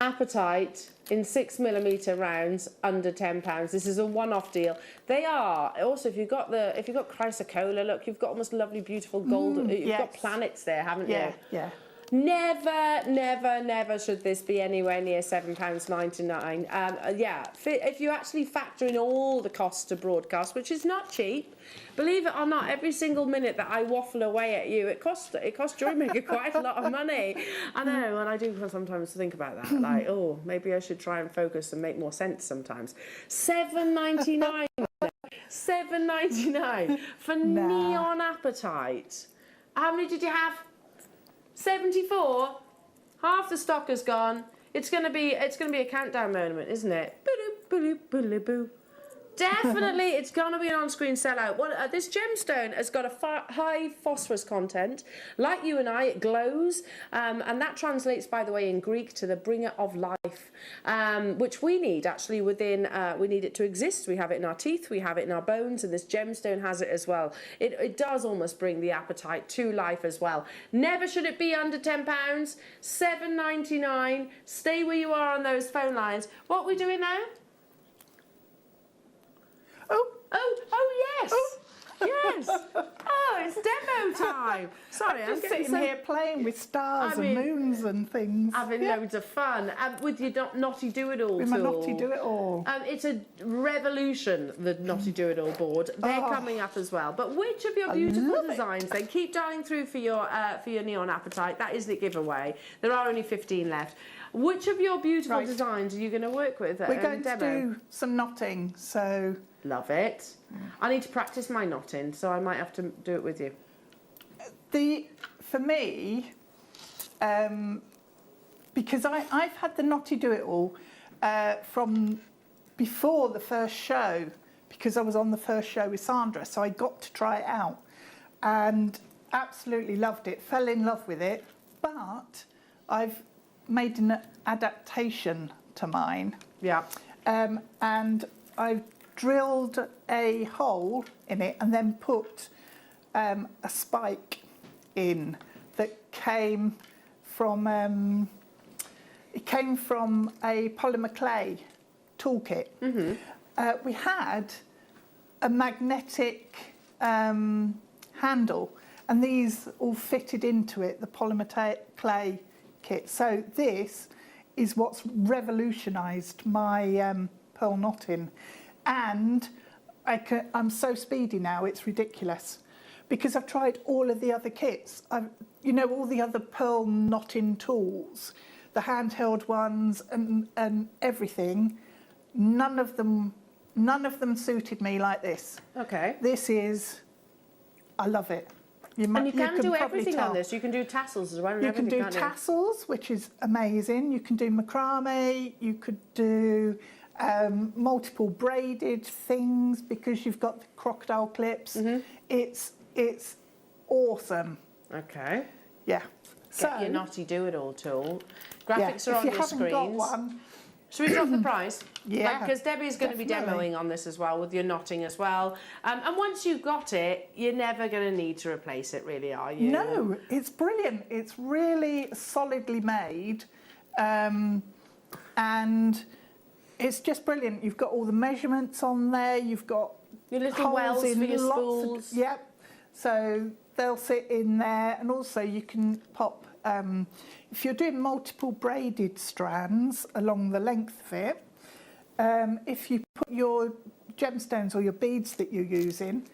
Appetite in 6mm rounds under £10. This is a one-off deal. They are also, if you've got chrysocolla, look, you've got almost lovely, beautiful gold. You've got planets there, haven't you? Yeah. Never, never, never should this be anywhere near £7.99. If you actually factor in all the costs to broadcast, which is not cheap, believe it or not, every single minute that I waffle away at you, it costs Jewellery Maker quite a lot of money. I know, and I do sometimes think about that, like, oh, maybe I should try and focus and make more sense sometimes. £7.99. £7.99 for Neon Appetite. How many did you have? 74. Half the stock has gone. It's gonna be a countdown moment, isn't it? Definitely, it's gonna be an on-screen sellout. This gemstone has got a high phosphorus content. Like you and I, it glows, and that translates, by the way, in Greek to the bringer of life, which we need actually within. We need it to exist. We have it in our teeth, we have it in our bones, and this gemstone has it as well. It does almost bring the appetite to life as well. Never should it be under £10. £7.99. Stay where you are on those phone lines. What are we doing now? Oh, yes. Yes. Oh, it's demo time. Sorry, I'm just sitting here playing with stars and moons and things. Having loads of fun. with your Knotty Do-It-All tool. With my Knotty Do-It-All. It's a revolution, the Knotty Do-It-All board. They're coming up as well. But which of your beautiful designs, then, keep dialing through for your Neon Appetite. That is the giveaway. There are only 15 left. Which of your beautiful designs are you going to work with? We're going to do some knotting, so... Love it. I need to practice my knotting, so I might have to do it with you. For me, because I've had the Knotty Do-It-All from before the first show, because I was on the first show with Sandra, so I got to try it out and absolutely loved it, fell in love with it, but I've made an adaptation to mine. Yeah. And I've drilled a hole in it and then put a spike in that came from a polymer clay toolkit. We had a magnetic handle, and these all fitted into it, the polymer clay kit. So this is what's revolutionised my pearl knotting. And I'm so speedy now, it's ridiculous. Because I've tried all of the other kits. All the other pearl knotting tools, the handheld ones and everything, none of them suited me like this. Okay. I love it. You can do everything on this. You can do tassels as well. You can do tassels, which is amazing. You can do macrame. You could do multiple braided things because you've got the crocodile clips. It's awesome. Okay. Yeah. Get your Knotty Do-It-All tool. Graphics are on your screens. If you haven't got one, should we drop the price? Yeah. Because Debbie's going to be demoing on this as well, with your knotting as well. And once you've got it, you're never going to need to replace it, really, are you? No, it's brilliant. It's really solidly made. And it's just brilliant. You've got all the measurements on there. You've got your little wells for your spools. Yep. So they'll sit in there. And also you can pop... if you're doing multiple braided strands along the length of it, if you put your gemstones or your beads that you're using,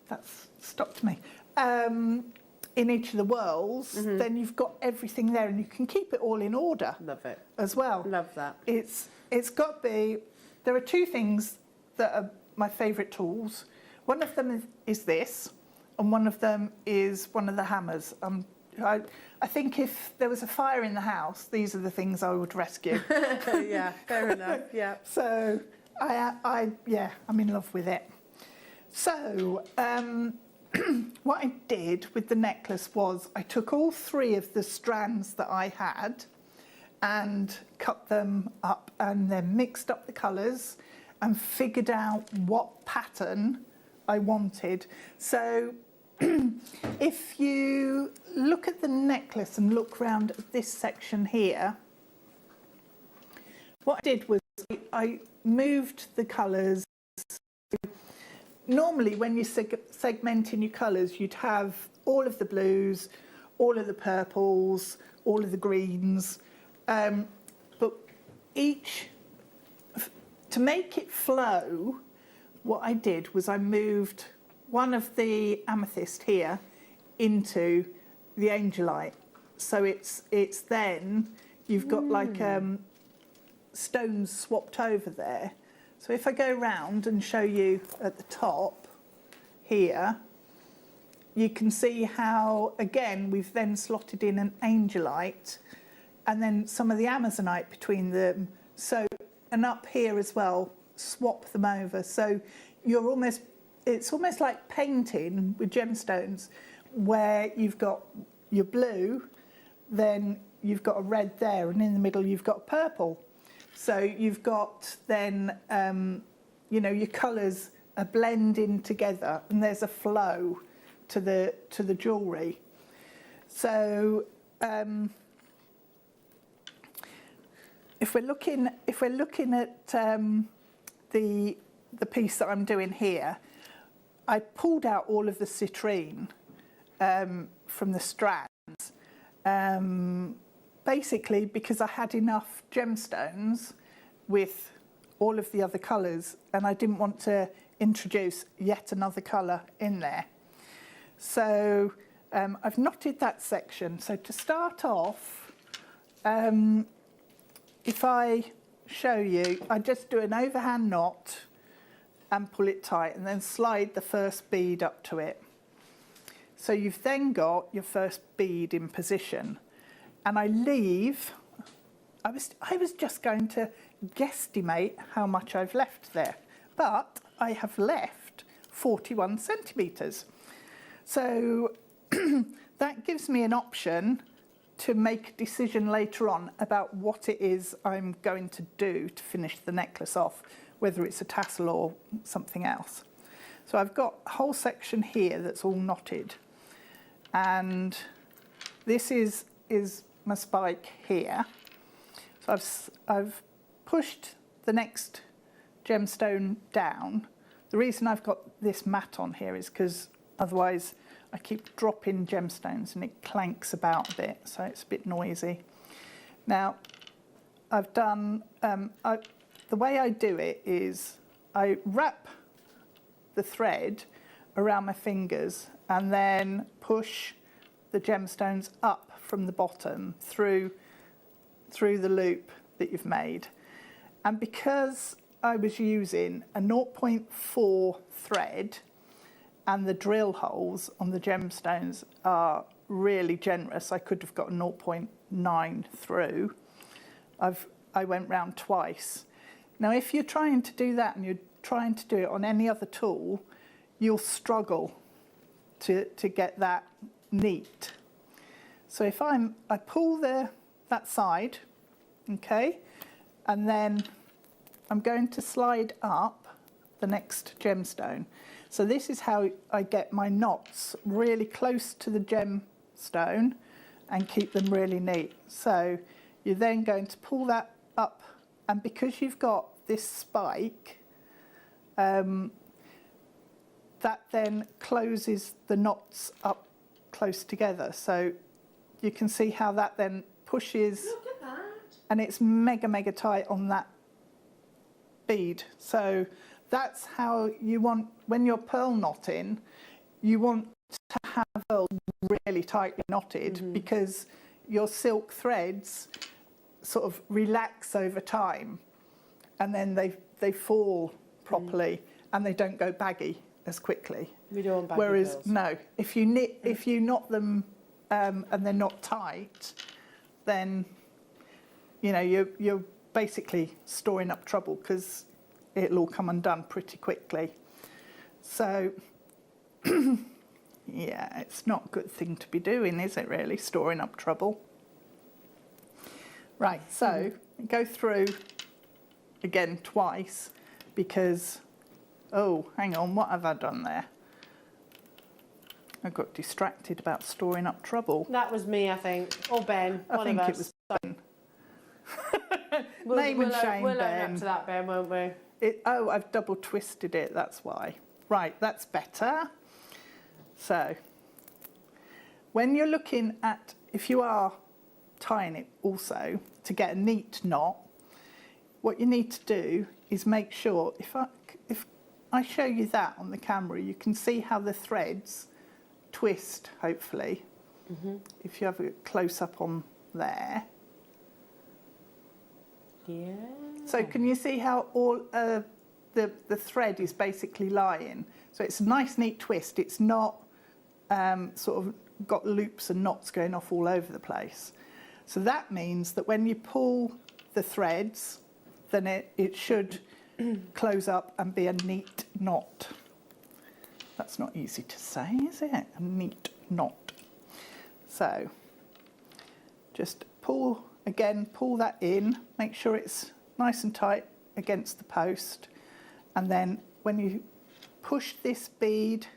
that's stopped me, in each of the whirls, then you've got everything there and you can keep it all in order. Love it. As well. Love that. It's got to be... There are two things that are my favourite tools. One of them is this, and one of them is one of the hammers. I think if there was a fire in the house, these are the things I would rescue. Yeah, fair enough. Yeah. So I'm in love with it. So what I did with the necklace was I took all three of the strands that I had, and cut them up and then mixed up the colours and figured out what pattern I wanted. So if you look at the necklace and look round at this section here, what I did was I moved the colours. Normally when you're segmenting your colours, you'd have all of the blues, all of the purples, all of the greens, but to make it flow, what I did was I moved one of the amethyst here into the angelite. So it's then you've got like stones swapped over there. So if I go round and show you at the top here, you can see how, again, we've then slotted in an angelite and then some of the amazonite between them. So, and up here as well, swap them over. So you're almost, it's almost like painting with gemstones, where you've got your blue, then you've got a red there, and in the middle you've got purple. So you've got then, you know, your colours are blending together, and there's a flow to the jewellery. So if we're looking at the piece that I'm doing here, I pulled out all of the citrine from the strands, basically because I had enough gemstones with all of the other colours, and I didn't want to introduce yet another colour in there. So I've knotted that section. So to start off, if I show you, I just do an overhand knot and pull it tight and then slide the first bead up to it. So you've then got your first bead in position. And I leave, I was just going to guesstimate how much I've left there, but I have left 41 centimetres. So that gives me an option to make a decision later on about what it is I'm going to do to finish the necklace off, whether it's a tassel or something else. So I've got a whole section here that's all knotted, and this is my spike here. So I've pushed the next gemstone down. The reason I've got this mat on here is because otherwise I keep dropping gemstones and it clanks about a bit, so it's a bit noisy. Now, I've done, the way I do it is I wrap the thread around my fingers and then push the gemstones up from the bottom through the loop that you've made. And because I was using a 0.4 thread, and the drill holes on the gemstones are really generous, I could have got a 0.9 through. I went round twice. Now, if you're trying to do that and you're trying to do it on any other tool, you'll struggle to get that neat. So if I pull that side, okay, and then I'm going to slide up the next gemstone. So this is how I get my knots really close to the gemstone and keep them really neat. So you're then going to pull that up, and because you've got this spike, that then closes the knots up close together. So you can see how that then pushes. Look at that. And it's mega, mega tight on that bead. So that's how you want, when you're pearl knotting, you want to have pearls really tightly knotted, because your silk threads sort of relax over time, and then they fall properly and they don't go baggy as quickly. We don't want baggy Whereas pearls. no, if you knot them and they're not tight, then you know you're basically storing up trouble, because it'll all come undone pretty quickly. So yeah, it's not a good thing to be doing, is it really, storing up trouble? Right, so go through again twice because, oh, hang on, what have I done there? I got distracted about storing up trouble. That was me, I think, or Ben. I think it was Ben. Name and shame, we'll Ben. own up to that, Ben, won't we? Oh, I've double twisted it, that's why. Right, that's better. So, when you're looking at, if you are tying it also to get a neat knot, what you need to do is make sure, if I show you that on the camera, you can see how the threads twist, hopefully. If you have a close-up on there. Yeah. So can you see how all the thread is basically lying? So it's a nice neat twist. It's not sort of got loops and knots going off all over the place. So that means that when you pull the threads, then it should close up and be a neat knot. That's not easy to say, is it? A neat knot. So just pull that in, make sure it's nice and tight against the post, and then when you push this bead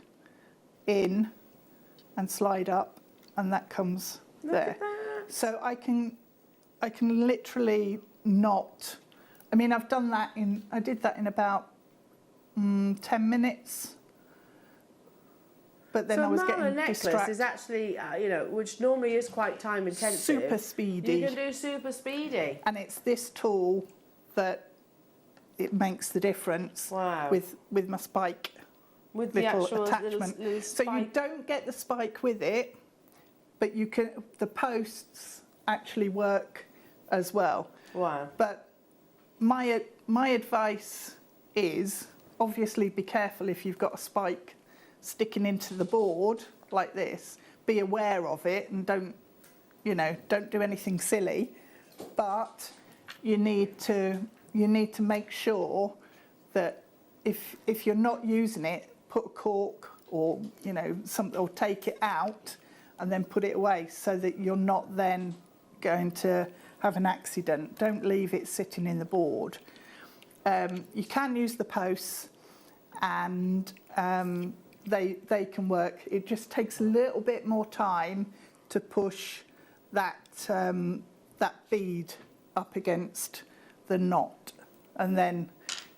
in and slide up, and that comes there. So I can literally knot. I mean, I did that in about 10 minutes. But then so I was a getting necklace distracted. is actually, which normally is quite time intensive. Super speedy. You can do super speedy. And it's this tool that it makes the difference. Wow. With my spike. With the little actual attachment. little So you spike. don't get the spike with it, but you can. The posts actually work as well. Wow. But my advice is obviously be careful if you've got a spike sticking into the board like this. Be aware of it and don't do anything silly. But you need to make sure that if you're not using it, put a cork or or take it out and then put it away so that you're not then going to have an accident. Don't leave it sitting in the board. You can use the posts and they can work. It just takes a little bit more time to push that bead up against the knot, and then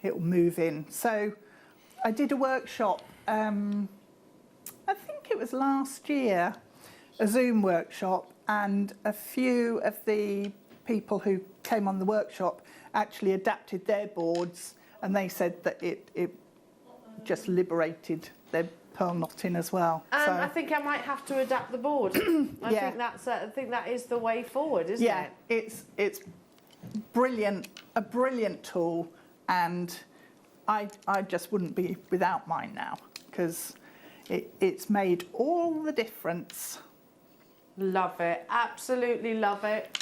it will move in. So I did a workshop, I think it was last year, a Zoom workshop, and a few of the people who came on the workshop actually adapted their boards, and they said that it just liberated their pearl knotting as well. So, I think I might have to adapt the board. I think that is the way forward, isn't it? Yeah, it's brilliant, a brilliant tool, and I just wouldn't be without mine now because it's made all the difference. Love it, absolutely love it.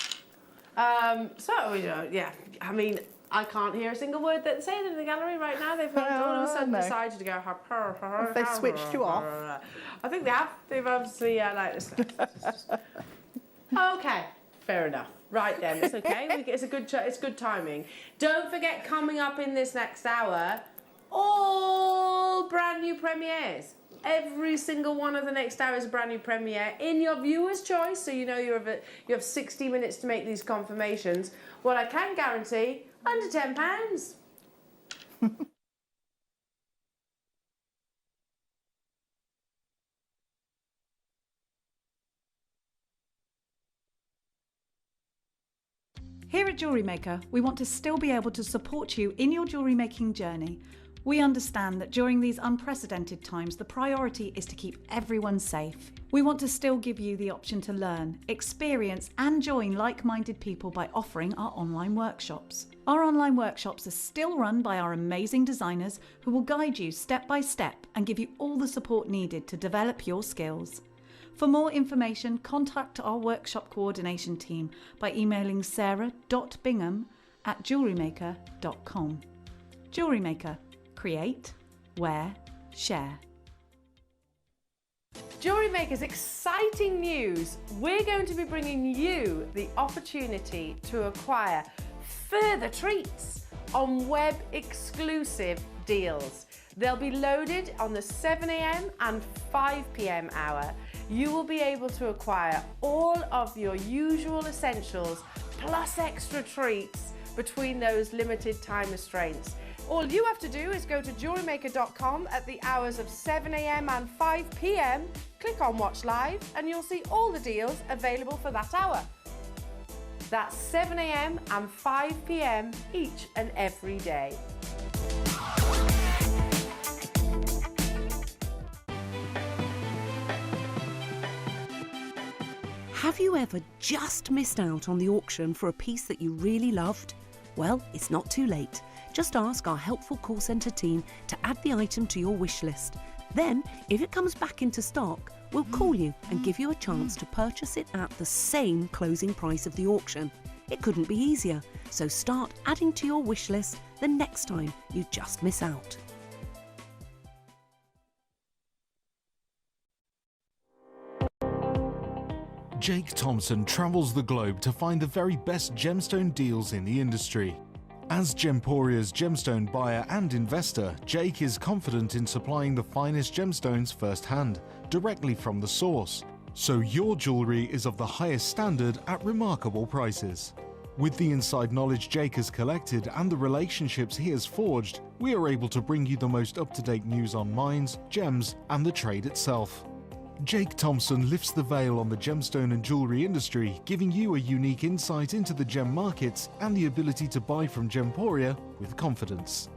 Yeah, I mean, I can't hear a single word that's saying in the gallery right now. They've all of a sudden decided to go. Have they switched you off? I think they have. They've obviously like this. Okay, fair enough. Right then, it's okay. It's good timing. Don't forget, coming up in this next hour, all brand new premieres. Every single one of the next hour is a brand new premiere in your viewer's choice, so you know you have 60 minutes to make these confirmations. What I can guarantee, under £10. Here at Jewellery Maker, we want to still be able to support you in your jewellery making journey. We understand that during these unprecedented times, the priority is to keep everyone safe. We want to still give you the option to learn, experience and join like-minded people by offering our online workshops. Our online workshops are still run by our amazing designers who will guide you step by step and give you all the support needed to develop your skills. For more information, contact our workshop coordination team by emailing sarah.bingham@jewellerymaker.com. Jewellery Maker. Create, wear, share. Jewellery Maker's exciting news. We're going to be bringing you the opportunity to acquire further treats on web exclusive deals. They'll be loaded on the 7 a.m. and 5 p.m. hour. You will be able to acquire all of your usual essentials plus extra treats between those limited time restraints. All you have to do is go to JewelleryMaker.com at the hours of 7 a.m. and 5 p.m. Click on Watch Live and you'll see all the deals available for that hour. That's 7 a.m. and 5 p.m. each and every day. Have you ever just missed out on the auction for a piece that you really loved? Well, it's not too late. Just ask our helpful call centre team to add the item to your wish list. Then, if it comes back into stock, we'll call you and give you a chance to purchase it at the same closing price of the auction. It couldn't be easier, so start adding to your wish list the next time you just miss out. Jake Thompson travels the globe to find the very best gemstone deals in the industry. As Gemporia's gemstone buyer and investor, Jake is confident in supplying the finest gemstones firsthand, directly from the source, so your jewellery is of the highest standard at remarkable prices. With the inside knowledge Jake has collected and the relationships he has forged, we are able to bring you the most up-to-date news on mines, gems, and the trade itself. Jake Thompson lifts the veil on the gemstone and jewellery industry, giving you a unique insight into the gem markets and the ability to buy from Gemporia with confidence.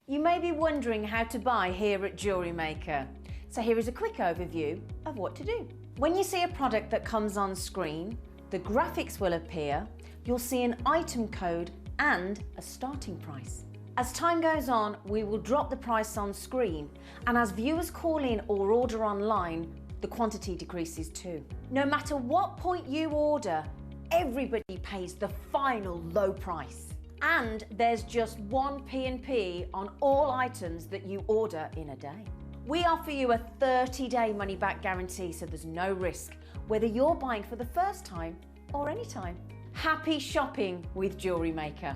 You may be wondering how to buy here at Jewellery Maker. So here is a quick overview of what to do. When you see a product that comes on screen, the graphics will appear, you'll see an item code and a starting price. As time goes on, we will drop the price on screen, and as viewers call in or order online, the quantity decreases too. No matter what point you order, everybody pays the final low price. And there's just one P&P on all items that you order in a day. We offer you a 30-day money-back guarantee, so there's no risk, whether you're buying for the first time or any time. Happy shopping with Jewellery Maker.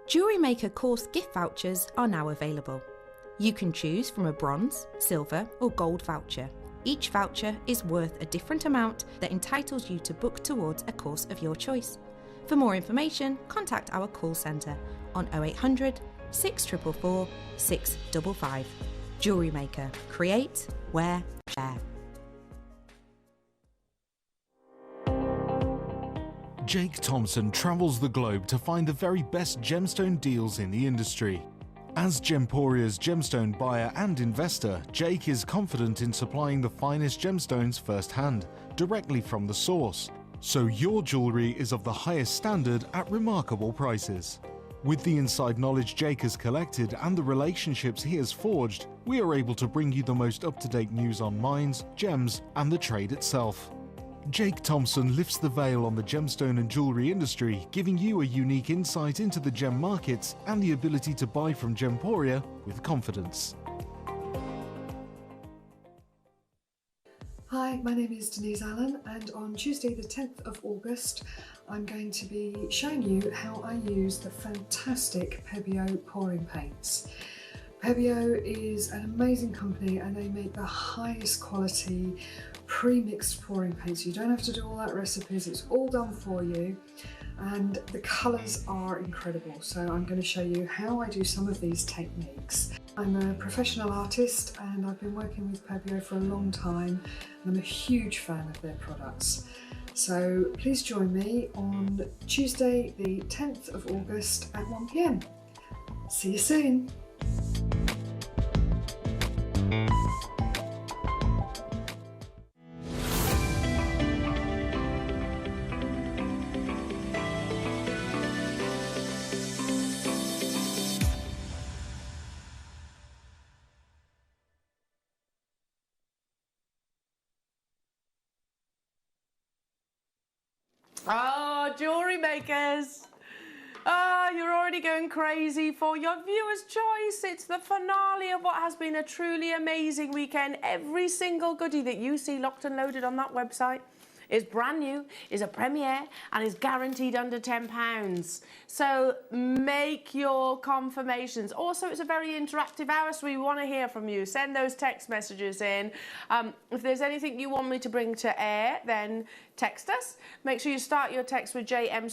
Jewellery Maker course gift vouchers are now available. You can choose from a bronze, silver or gold voucher. Each voucher is worth a different amount that entitles you to book towards a course of your choice. For more information, contact our call centre on 0800 644 655. Jewellery Maker. Create, wear, share. Jake Thompson travels the globe to find the very best gemstone deals in the industry. As Gemporia's gemstone buyer and investor, Jake is confident in supplying the finest gemstones firsthand, directly from the source, so your jewellery is of the highest standard at remarkable prices. With the inside knowledge Jake has collected and the relationships he has forged, we are able to bring you the most up-to-date news on mines, gems, and the trade itself. Jake Thompson lifts the veil on the gemstone and jewellery industry, giving you a unique insight into the gem markets and the ability to buy from Gemporia with confidence. Hi, my name is Denise Allen, and on Tuesday the 10th of August I'm going to be showing you how I use the fantastic Pebeo pouring paints. Pebeo is an amazing company and they make the highest quality pre-mixed pouring paints. You don't have to do all that recipes, it's all done for you, and the colours are incredible. So I'm going to show you how I do some of these techniques. I'm a professional artist and I've been working with Pebeo for a long time and I'm a huge fan of their products. So please join me on Tuesday the 10th of August at 1 p.m. See you soon! Oh, jewellery makers. Oh, you're already going crazy for your viewer's choice. It's the finale of what has been a truly amazing weekend. Every single goodie that you see locked and loaded on that website is brand new, is a premiere, and is guaranteed under £10. So make your confirmations. Also, it's a very interactive hour, so we want to hear from you. Send those text messages in. If there's anything you want me to bring to air, then text us. Make sure you start your text with JM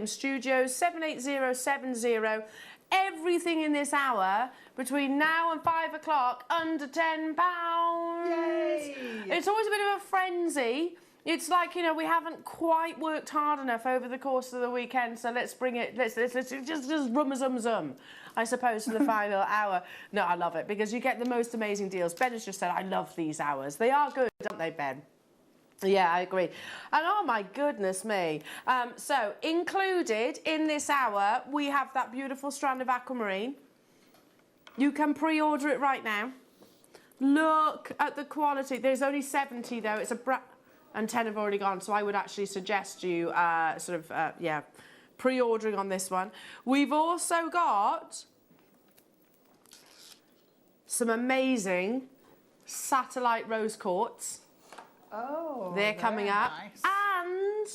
Studios 78070. Everything in this hour between now and 5 o'clock under £10. Yay! It's always a bit of a frenzy. It's like, you know, we haven't quite worked hard enough over the course of the weekend, so let's bring it, let's just rum-a-zum-zum, I suppose, for the final hour. No, I love it, because you get the most amazing deals. Ben has just said, I love these hours. They are good, aren't they, Ben? Yeah, I agree. And oh my goodness me. So included in this hour, we have that beautiful strand of aquamarine. You can pre-order it right now. Look at the quality. There's only 70 though. It's a and 10 have already gone. So I would actually suggest you pre-ordering on this one. We've also got some amazing satellite rose quartz. Oh, they're coming up. Nice. And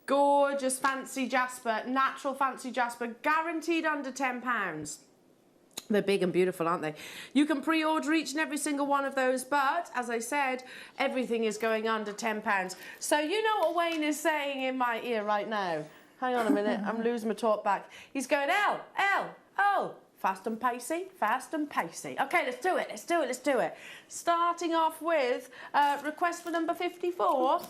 gorgeous fancy jasper, natural fancy jasper, guaranteed under £10. They're big and beautiful, aren't they? You can pre-order each and every single one of those, but as I said, everything is going under £10. So you know what Wayne is saying in my ear right now. Hang on a minute, I'm losing my talk back. He's going, oh. Fast and pacey, fast and pacey. Okay, let's do it. Starting off with request for number 54.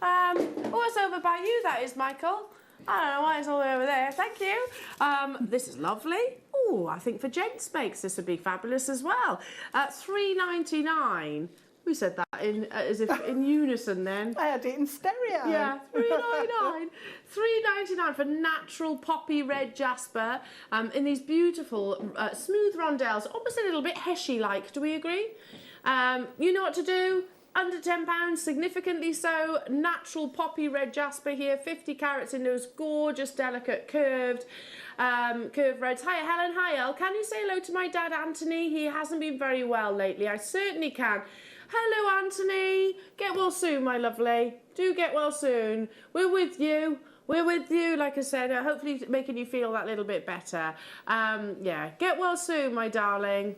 It's over by you, that is, Michael. I don't know why it's all the way over there. Thank you. This is lovely. Oh, I think for gents makes this would be fabulous as well. $3.99. We said that in as if in unison then. I had it in stereo. Yeah, $3.99. $3.99 for natural poppy red jasper in these beautiful smooth rondelles, almost a little bit Heshy-like. Do we agree? You know what to do. Under £10, significantly so. Natural poppy red jasper here, 50 carats in those gorgeous, delicate, curved reds. Hi, Helen. Hi, El. Can you say hello to my dad, Anthony? He hasn't been very well lately. I certainly can. Hello, Anthony. Get well soon, my lovely. Do get well soon. We're with you. We're with you, like I said, hopefully making you feel that little bit better. Yeah, get well soon, my darling.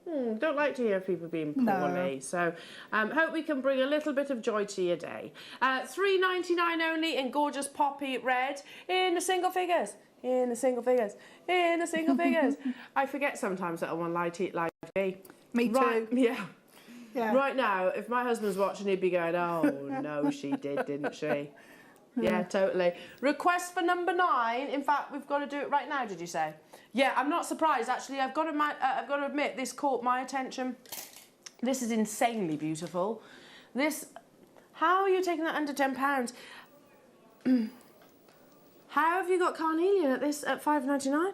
Don't like to hear people being poorly. No. So hope we can bring a little bit of joy to your day. $3.99 only in gorgeous poppy red in the single figures. In the single figures. I forget sometimes that I'm on live TV. Me too. Right, yeah. Right now, if my husband's watching, he'd be going, oh, no, she did, didn't she? Yeah, totally. Request for number 9. In fact, we've got to do it right now, did you say? Yeah, I'm not surprised, actually. I've got to admit, this caught my attention. This is insanely beautiful. How are you taking that under £10? How have you got carnelian at $5.99?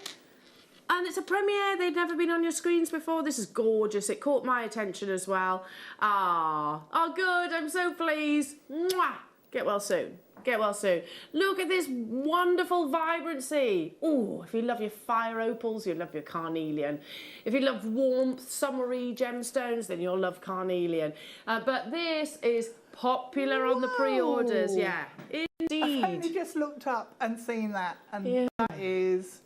And it's a premiere. They've never been on your screens before. This is gorgeous. It caught my attention as well. Oh, good. I'm so pleased. Mwah. Get well soon. Get well soon. Look at this wonderful vibrancy. Oh, if you love your fire opals, you'll love your carnelian. If you love warmth, summery gemstones, then you'll love carnelian. But this is popular on the pre-orders. Yeah, indeed. I've only just looked up and seen that, and that is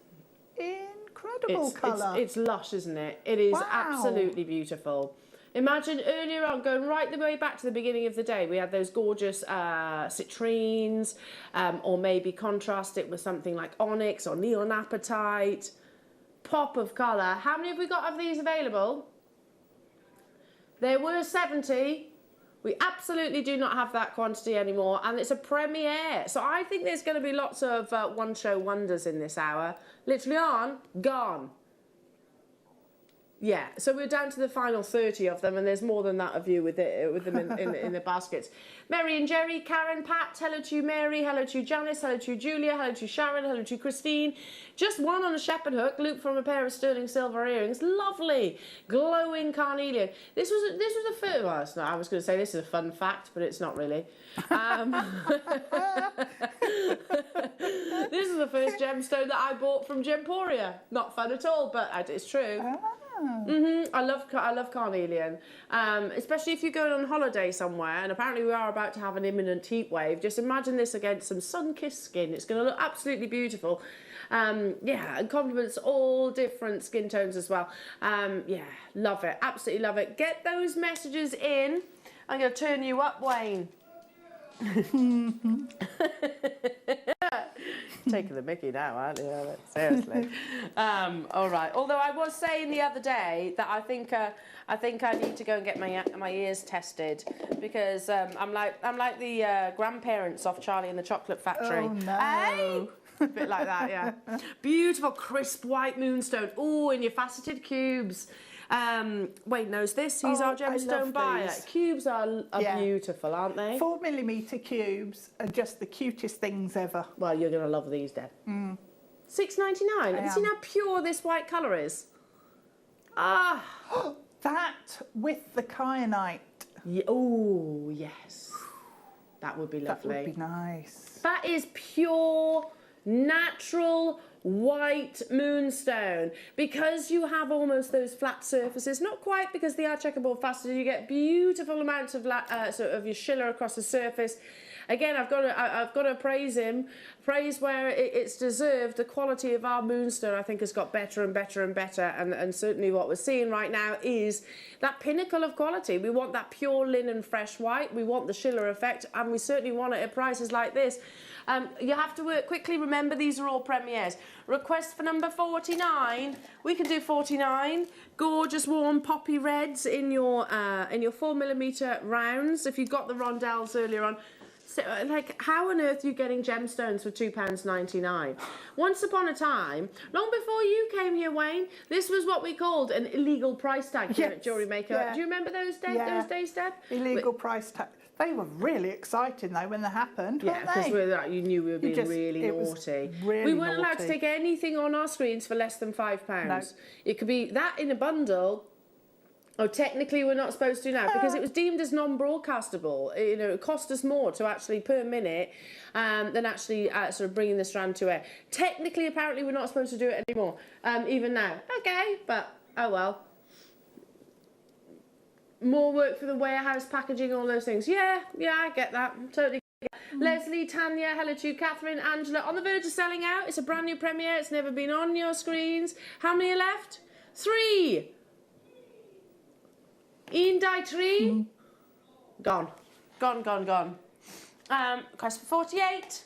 incredible colour. It's lush, isn't it? It is absolutely beautiful. Imagine earlier on, going right the way back to the beginning of the day, we had those gorgeous citrines, or maybe contrast it with something like onyx or neon apatite. Pop of colour. How many have we got of these available? There were 70. We absolutely do not have that quantity anymore, and it's a premiere. So I think there's going to be lots of one-show wonders in this hour. Literally gone. Yeah, so we're down to the final 30 of them, and there's more than that of you with them in the baskets. Mary and Jerry, Karen, Pat, hello to you, Mary, hello to you, Janice, hello to you, Julia, hello to you, Sharon, hello to you, Christine. Just one on a shepherd hook, loop from a pair of sterling silver earrings. Lovely, glowing carnelian. This was the first. Well, it's not, I was going to say this is a fun fact, but it's not really. This is the first gemstone that I bought from Gemporia. Not fun at all, but it's true. I love carnelian, especially if you're going on holiday somewhere, and apparently we are about to have an imminent heat wave. Just imagine this against some sun-kissed skin. It's going to look absolutely beautiful. Yeah, and complements all different skin tones as well. Yeah, love it, absolutely love it. Get those messages in. I'm going to turn you up, Wayne. Taking the mickey now, aren't you? Seriously. All right. Although I was saying the other day that I think I need to go and get my ears tested, because I'm like the grandparents of Charlie and the Chocolate Factory. Oh no. Hey? A bit like that, yeah. Beautiful, crisp white moonstone. Oh, in your faceted cubes. Wayne knows this. He's our gemstone buyer. These. Cubes are beautiful, aren't they? 4mm cubes are just the cutest things ever. Well, you're going to love these, Deb. $6.99. Have you seen how pure this white colour is? Ah. That with the kyanite. Yeah. Oh, yes. That would be lovely. That would be nice. That is pure, natural white moonstone. Because you have almost those flat surfaces, not quite because they are checkerboard faceted, you get beautiful amounts of sort of your schiller across the surface. Again, I've got to praise him. Praise where it's deserved. The quality of our moonstone, I think, has got better and better and better. And certainly what we're seeing right now is that pinnacle of quality. We want that pure linen fresh white. We want the schiller effect. And we certainly want it at prices like this. You have to work quickly. Remember, these are all premieres. Request for number 49. We can do 49. Gorgeous warm poppy reds in your 4mm rounds. If you got the rondelles earlier on. So, like, how on earth are you getting gemstones for £2.99? Once upon a time, long before you came here, Wayne, this was what we called an illegal price tag here at Jewellery Maker. Yeah. Do you remember those days, Deb? Illegal price tag. They were really exciting though when they happened, weren't they? Because you knew we were being really naughty. We weren't allowed to take anything on our screens for less than £5. No. It could be that in a bundle. Oh, technically we're not supposed to now because it was deemed as non-broadcastable. You know, it cost us more to actually per minute than actually sort of bringing the strand to air. Technically, apparently, we're not supposed to do it anymore, even now. Okay, but oh well. More work for the warehouse, packaging, all those things. Yeah, I get that. Totally get that. Leslie, Tanya, hello to you, Catherine, Angela. On the verge of selling out. It's a brand new premiere. It's never been on your screens. How many are left? 3. Ian Dietree, gone. Quest for 48.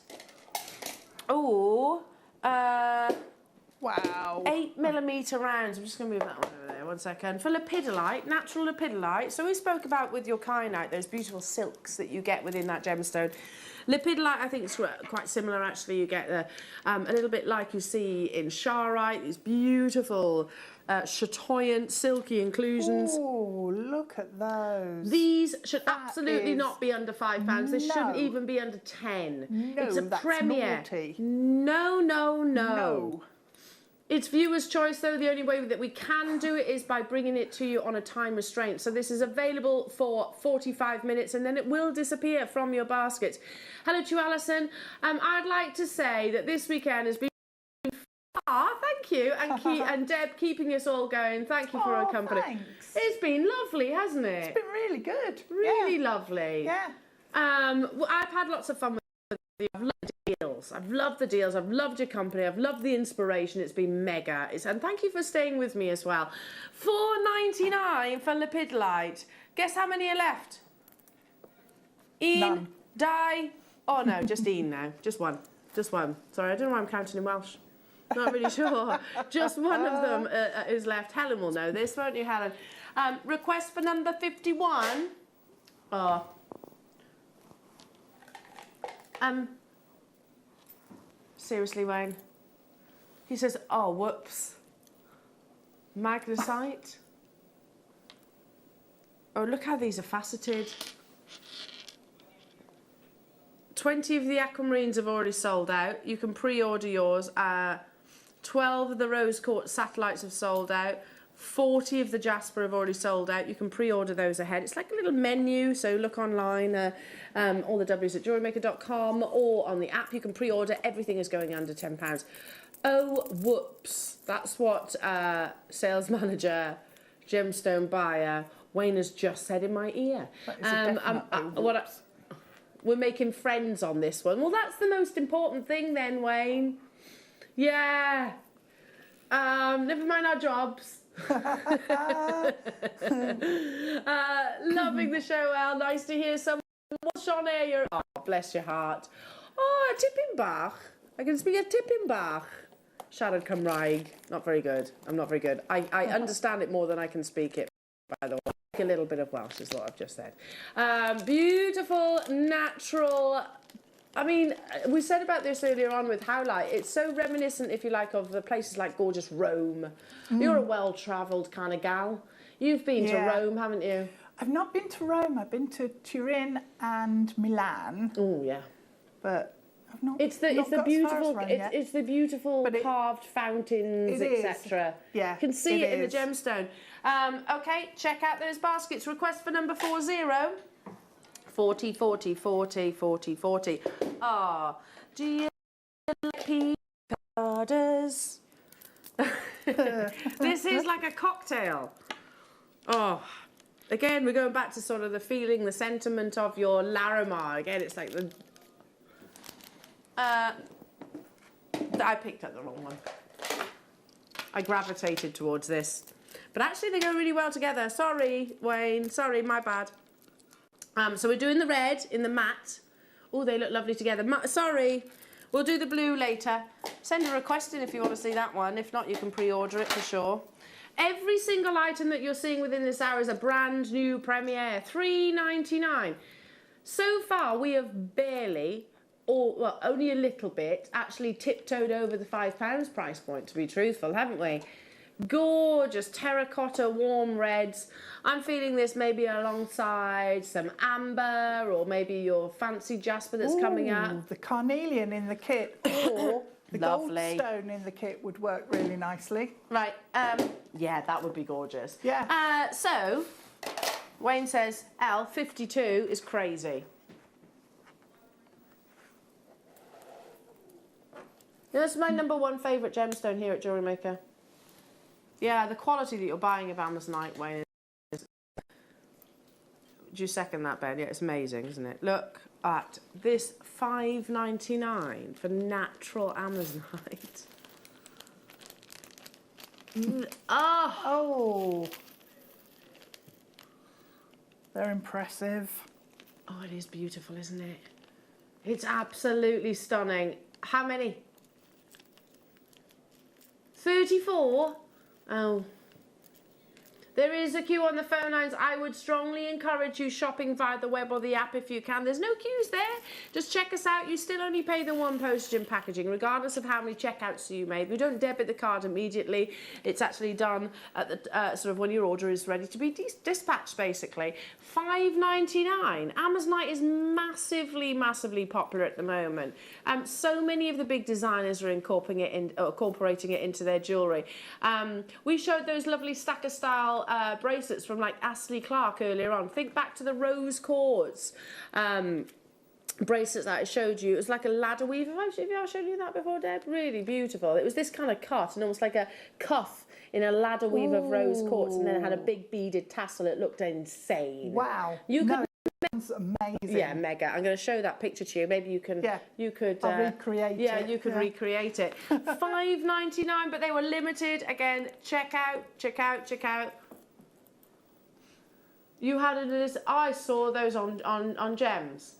Oh, wow. 8mm rounds. I'm just going to move that one over there. 1 second. For lepidolite, natural lepidolite. So we spoke about with your kyanite, those beautiful silks that you get within that gemstone. Lepidolite, I think it's quite similar actually. You get a little bit like you see in Charite, these beautiful chatoyant, silky inclusions. Oh, look at those. These should absolutely not be under £5. They shouldn't even be under 10. No, it's a that's premiere. naughty. No. It's viewer's choice, though. The only way that we can do it is by bringing it to you on a time restraint. So this is available for 45 minutes, and then it will disappear from your basket. Hello to you, Alison. I'd like to say that this weekend has been thank you, and Deb keeping us all going. Thank you for our company. Thanks. It's been lovely, hasn't it? It's been really good. Really lovely. Yeah. Well, I've had lots of fun with you. I've loved the deals. I've loved the deals. I've loved your company. I've loved the inspiration. It's been mega. And thank you for staying with me as well. $4.99 for lepidolite. Guess how many are left? Ian, none. Di. Oh no, just Ian now. Just one. Sorry, I don't know why I'm counting in Welsh. Not really sure. Just one of them is left. Helen will know this, won't you, Helen? Request for number 51. Oh. Seriously, Wayne? He says, oh, whoops. Magnesite? Oh, look how these are faceted. 20 of the aquamarines have already sold out. You can pre-order yours. 12 of the rose quartz satellites have sold out. 40 of the jasper have already sold out. You can pre-order those ahead. It's like a little menu, so look online, all the W's at JewelleryMaker.com, or on the app. You can pre-order. Everything is going under £10. Oh, whoops. That's what sales manager, gemstone buyer, Wayne has just said in my ear. We're making friends on this one. Well, that's the most important thing then, Wayne. Yeah. Never mind our jobs. Loving the show, Al. Nice to hear someone on air. Oh, bless your heart. Oh, tipping Bach. I can speak a tipping Bach. Siarad Cymraeg. Not very good. I'm not very good. I understand it more than I can speak it, by the way. A little bit of Welsh is what I've just said. Beautiful, natural. I mean, we said about this earlier on with Howlight. It's so reminiscent, if you like, of the places like gorgeous Rome. You're a well-travelled kind of gal. You've been to Rome, haven't you? I've not been to Rome. I've been to Turin and Milan. Oh, yeah. But I've not. It's the beautiful carved fountains, etc. Yeah, you can see it in the gemstone. Okay, check out those baskets. Request for number 40. 40, 40, 40, 40, 40. Ah, do you like picadas? This is like a cocktail. Oh, again, we're going back to sort of the feeling, the sentiment of your Larimar. Again, it's like the... I picked up the wrong one. I gravitated towards this. But actually, they go really well together. Sorry, Wayne. Sorry, my bad. So we're doing the red in the matte. Oh, they look lovely together. Sorry. We'll do the blue later. Send a request in if you want to see that one. If not, you can pre-order it for sure. Every single item that you're seeing within this hour is a brand new premiere. $3.99. So far, we have barely... well, only a little bit, actually tiptoed over the £5 price point, to be truthful, haven't we? Gorgeous terracotta warm reds. I'm feeling this maybe alongside some amber or maybe your fancy jasper that's coming out. The carnelian in the kit or the goldstone in the kit would work really nicely. Right, yeah, that would be gorgeous. Yeah. So, Wayne says, L, 52 is crazy. That's my number one favourite gemstone here at Jewellery Maker. Yeah, the quality that you're buying of Amazonite, Wayne, is... Do you second that, Ben? Yeah, it's amazing, isn't it? Look at this $5.99 for natural Amazonite. Oh! They're impressive. Oh, it is beautiful, isn't it? It's absolutely stunning. How many? 34? Oh. There is a queue on the phone lines. I would strongly encourage you shopping via the web or the app if you can. There's no queues there. Just check us out. You still only pay the one postage and packaging, regardless of how many checkouts you made. We don't debit the card immediately. It's actually done at the sort of when your order is ready to be dispatched, basically. $5.99. Amazonite is massively, massively popular at the moment. So many of the big designers are incorporating it into their jewellery. We showed those lovely stacker style bracelets from like Astley Clark earlier on. Think back to the rose quartz bracelets that I showed you. It was like a ladder weave. Have I shown you that before, Deb? Really beautiful. It was this kind of cut and almost like a cuff in a ladder weave of rose quartz, and then it had a big beaded tassel. It looked insane. Wow. Sounds amazing. Yeah, mega. I'm going to show that picture to you. Maybe you can. Yeah. You could. I'll recreate it. Yeah, you could recreate it. $5.99, but they were limited. Again, check out. You had I saw those on Gems.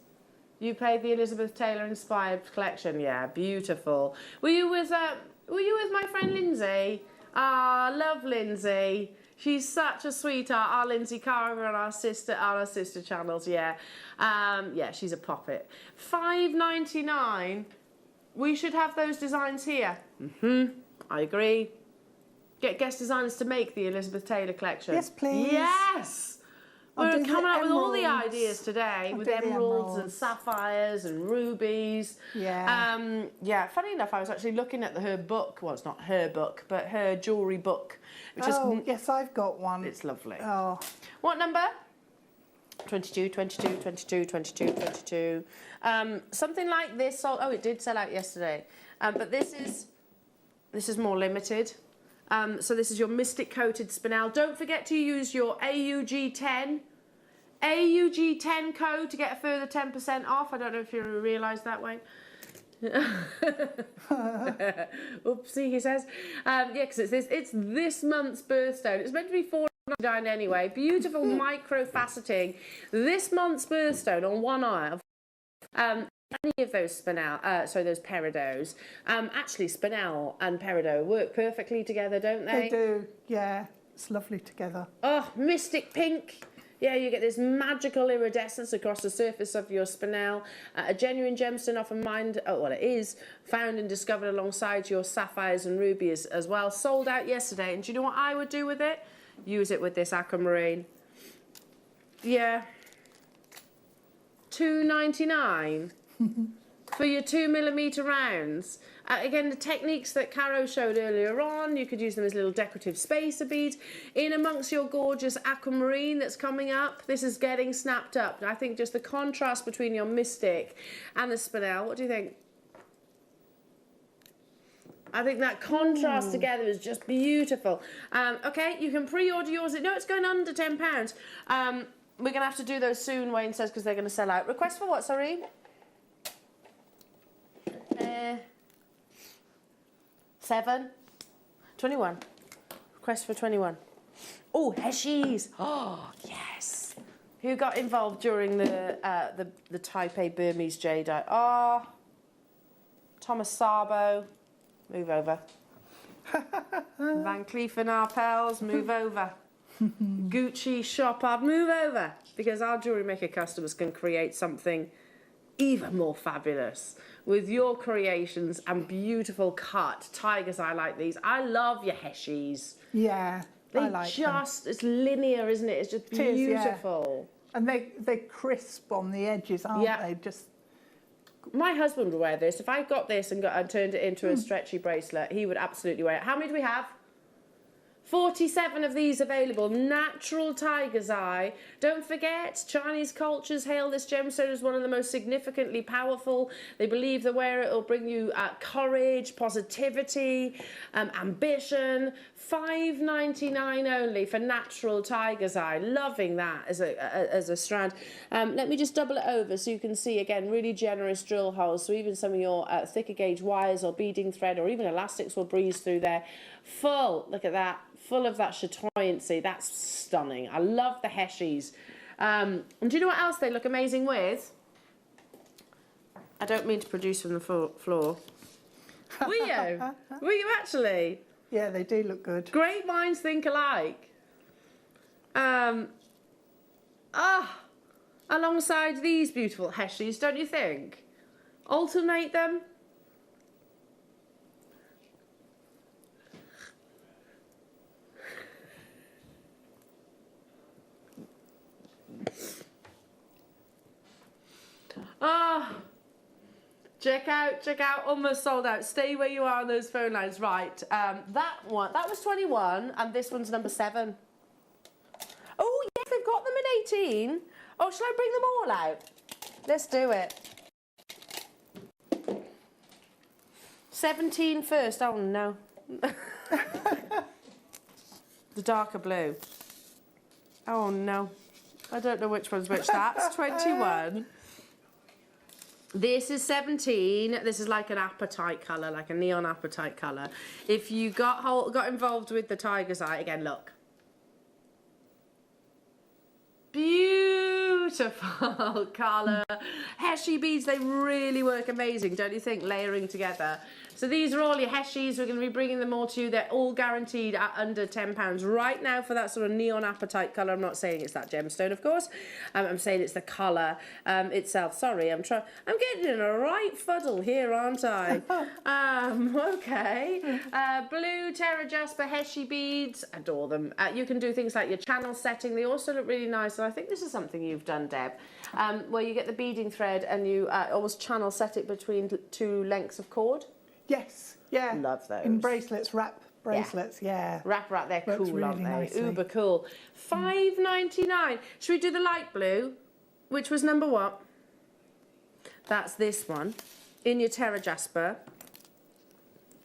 You played the Elizabeth Taylor inspired collection. Yeah, beautiful. Were you with my friend Lindsay? Ah, love Lindsay. She's such a sweetheart. Our Lindsay Carver on our sister channels. Yeah, yeah, she's a poppet. $5.99. We should have those designs here. I agree. Get guest designers to make the Elizabeth Taylor collection. Yes, please. Yes. We're coming up with all the ideas today with emeralds and sapphires and rubies. Yeah. Yeah, funny enough, I was actually looking at her book. Well, it's not her book, but her jewellery book. Which is, yes, I've got one. It's lovely. Oh. What number? 22, 22, 22, 22, 22. Something like this sold, oh, it did sell out yesterday. But this is more limited. So this is your Mystic Coated Spinel. Don't forget to use your AUG10 code to get a further 10% off. I don't know if you realise that, Wayne. Oopsie, he says. Yeah, because it's this month's birthstone. It's meant to be $4.99 anyway. Beautiful micro faceting. This month's birthstone on one eye. Any of those those peridots. Actually, spinel and peridot work perfectly together, don't they? They do, yeah. It's lovely together. Oh, mystic pink. Yeah, you get this magical iridescence across the surface of your spinel. A genuine gemstone often it is found and discovered alongside your sapphires and rubies as well. Sold out yesterday. And do you know what I would do with it? Use it with this aquamarine. Yeah. $2.99 for your 2mm rounds. Again, the techniques that Caro showed earlier on, you could use them as little decorative spacer beads. In amongst your gorgeous aquamarine that's coming up, this is getting snapped up. I think just the contrast between your Mystic and the spinel, what do you think? I think that contrast together is just beautiful. Okay, you can pre-order yours. No, it's going under £10. We're going to have to do those soon, Wayne says, because they're going to sell out. Request for what, sorry? 21. Request for 21. Oh, Heshies. Oh, yes. Who got involved during the Taipei Burmese jadeite? Oh, Thomas Sabo. Move over. Van Cleef and Arpels, move over. Gucci, Chopard, move over. Because our Jewellery Maker customers can create something even more fabulous with your creations and beautiful cut tigers eye like these. I love your Heshies. Yeah, I like them. It's linear, isn't it? It's just beautiful. Yeah. And they're crisp on the edges, aren't they? Just. My husband would wear this. If I got this and turned it into a stretchy bracelet, he would absolutely wear it. How many do we have? 47 of these available. Natural tiger's eye. Don't forget, Chinese cultures hail this gemstone as one of the most significantly powerful. They believe the wearer it will bring you courage, positivity, ambition. $5.99 only for natural tiger's eye. Loving that as a strand. Let me just double it over so you can see, again, really generous drill holes. So even some of your thicker gauge wires or beading thread or even elastics will breeze through there. Full, look at that. Full of that chatoyancy. That's stunning. I love the Heshies. And do you know what else they look amazing with? I don't mean to produce from the floor. Were you? Were you actually? Yeah, they do look good. Great minds think alike. Alongside these beautiful Heshies, don't you think? Alternate them. Check out, almost sold out. Stay where you are on those phone lines. Right, that was 21, and this one's number 7. Oh, yes, they've got them in 18. Oh, shall I bring them all out? Let's do it. 17 first. Oh, no. The darker blue. Oh, no. I don't know which one's which. That's 21. This is 17. This is like an apatite colour, like a neon apatite colour. If you got involved with the tiger's eye, again, look. Beautiful. Beautiful colour. Heshi beads, they really work amazing, don't you think, layering together? So these are all your Heshis. We're going to be bringing them all to you. They're all guaranteed at under £10 right now for that sort of neon apatite colour. I'm not saying it's that gemstone, of course. I'm saying it's the colour itself. Sorry, I'm getting in a right fuddle here, aren't I? Okay. Blue Terra Jasper Heshi beads. Adore them. You can do things like your channel setting. They also look really nice. And I think this is something you've done, Deb, where you get the beading thread and you always channel set it between two lengths of cord. Yes, yeah. Love those. In bracelets, wrap bracelets, yeah. Wrap, they're Works cool, really aren't they? nicely. Uber cool. $5.99. Should we do the light blue? Which was number what? That's this one. In your Terra Jasper.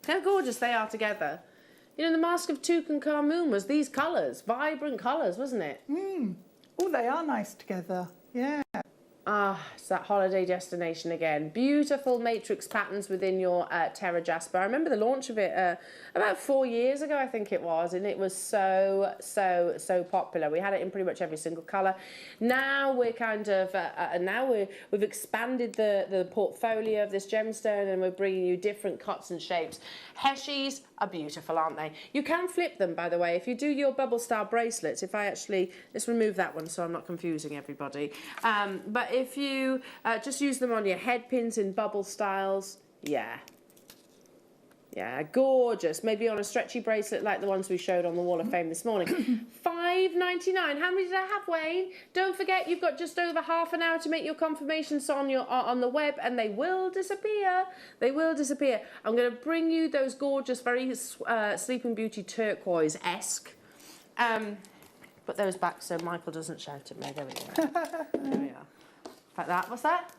How gorgeous they are together. You know, the Mask of Tutankhamun was these colours. Vibrant colours, wasn't it? Oh, they are nice together, yeah. Ah, it's that holiday destination again. Beautiful matrix patterns within your Terra Jasper. I remember the launch of it about 4 years ago, I think it was, and it was so popular. We had it in pretty much every single colour. Now we're kind of, we've expanded the portfolio of this gemstone, and we're bringing you different cuts and shapes. Heshis are beautiful, aren't they? You can flip them, by the way. If you do your bubble style bracelets, if I actually, let's remove that one so I'm not confusing everybody. But if you just use them on your head pins in bubble styles, yeah, gorgeous. Maybe on a stretchy bracelet like the ones we showed on the Wall of Fame this morning. $5.99. How many did I have, Wayne? Don't forget, you've got just over half an hour to make your confirmations on the web, and they will disappear. They will disappear. I'm going to bring you those gorgeous, very Sleeping Beauty turquoise-esque. Put those back so Michael doesn't shout at me. There we go. There we are. Like that. What's that?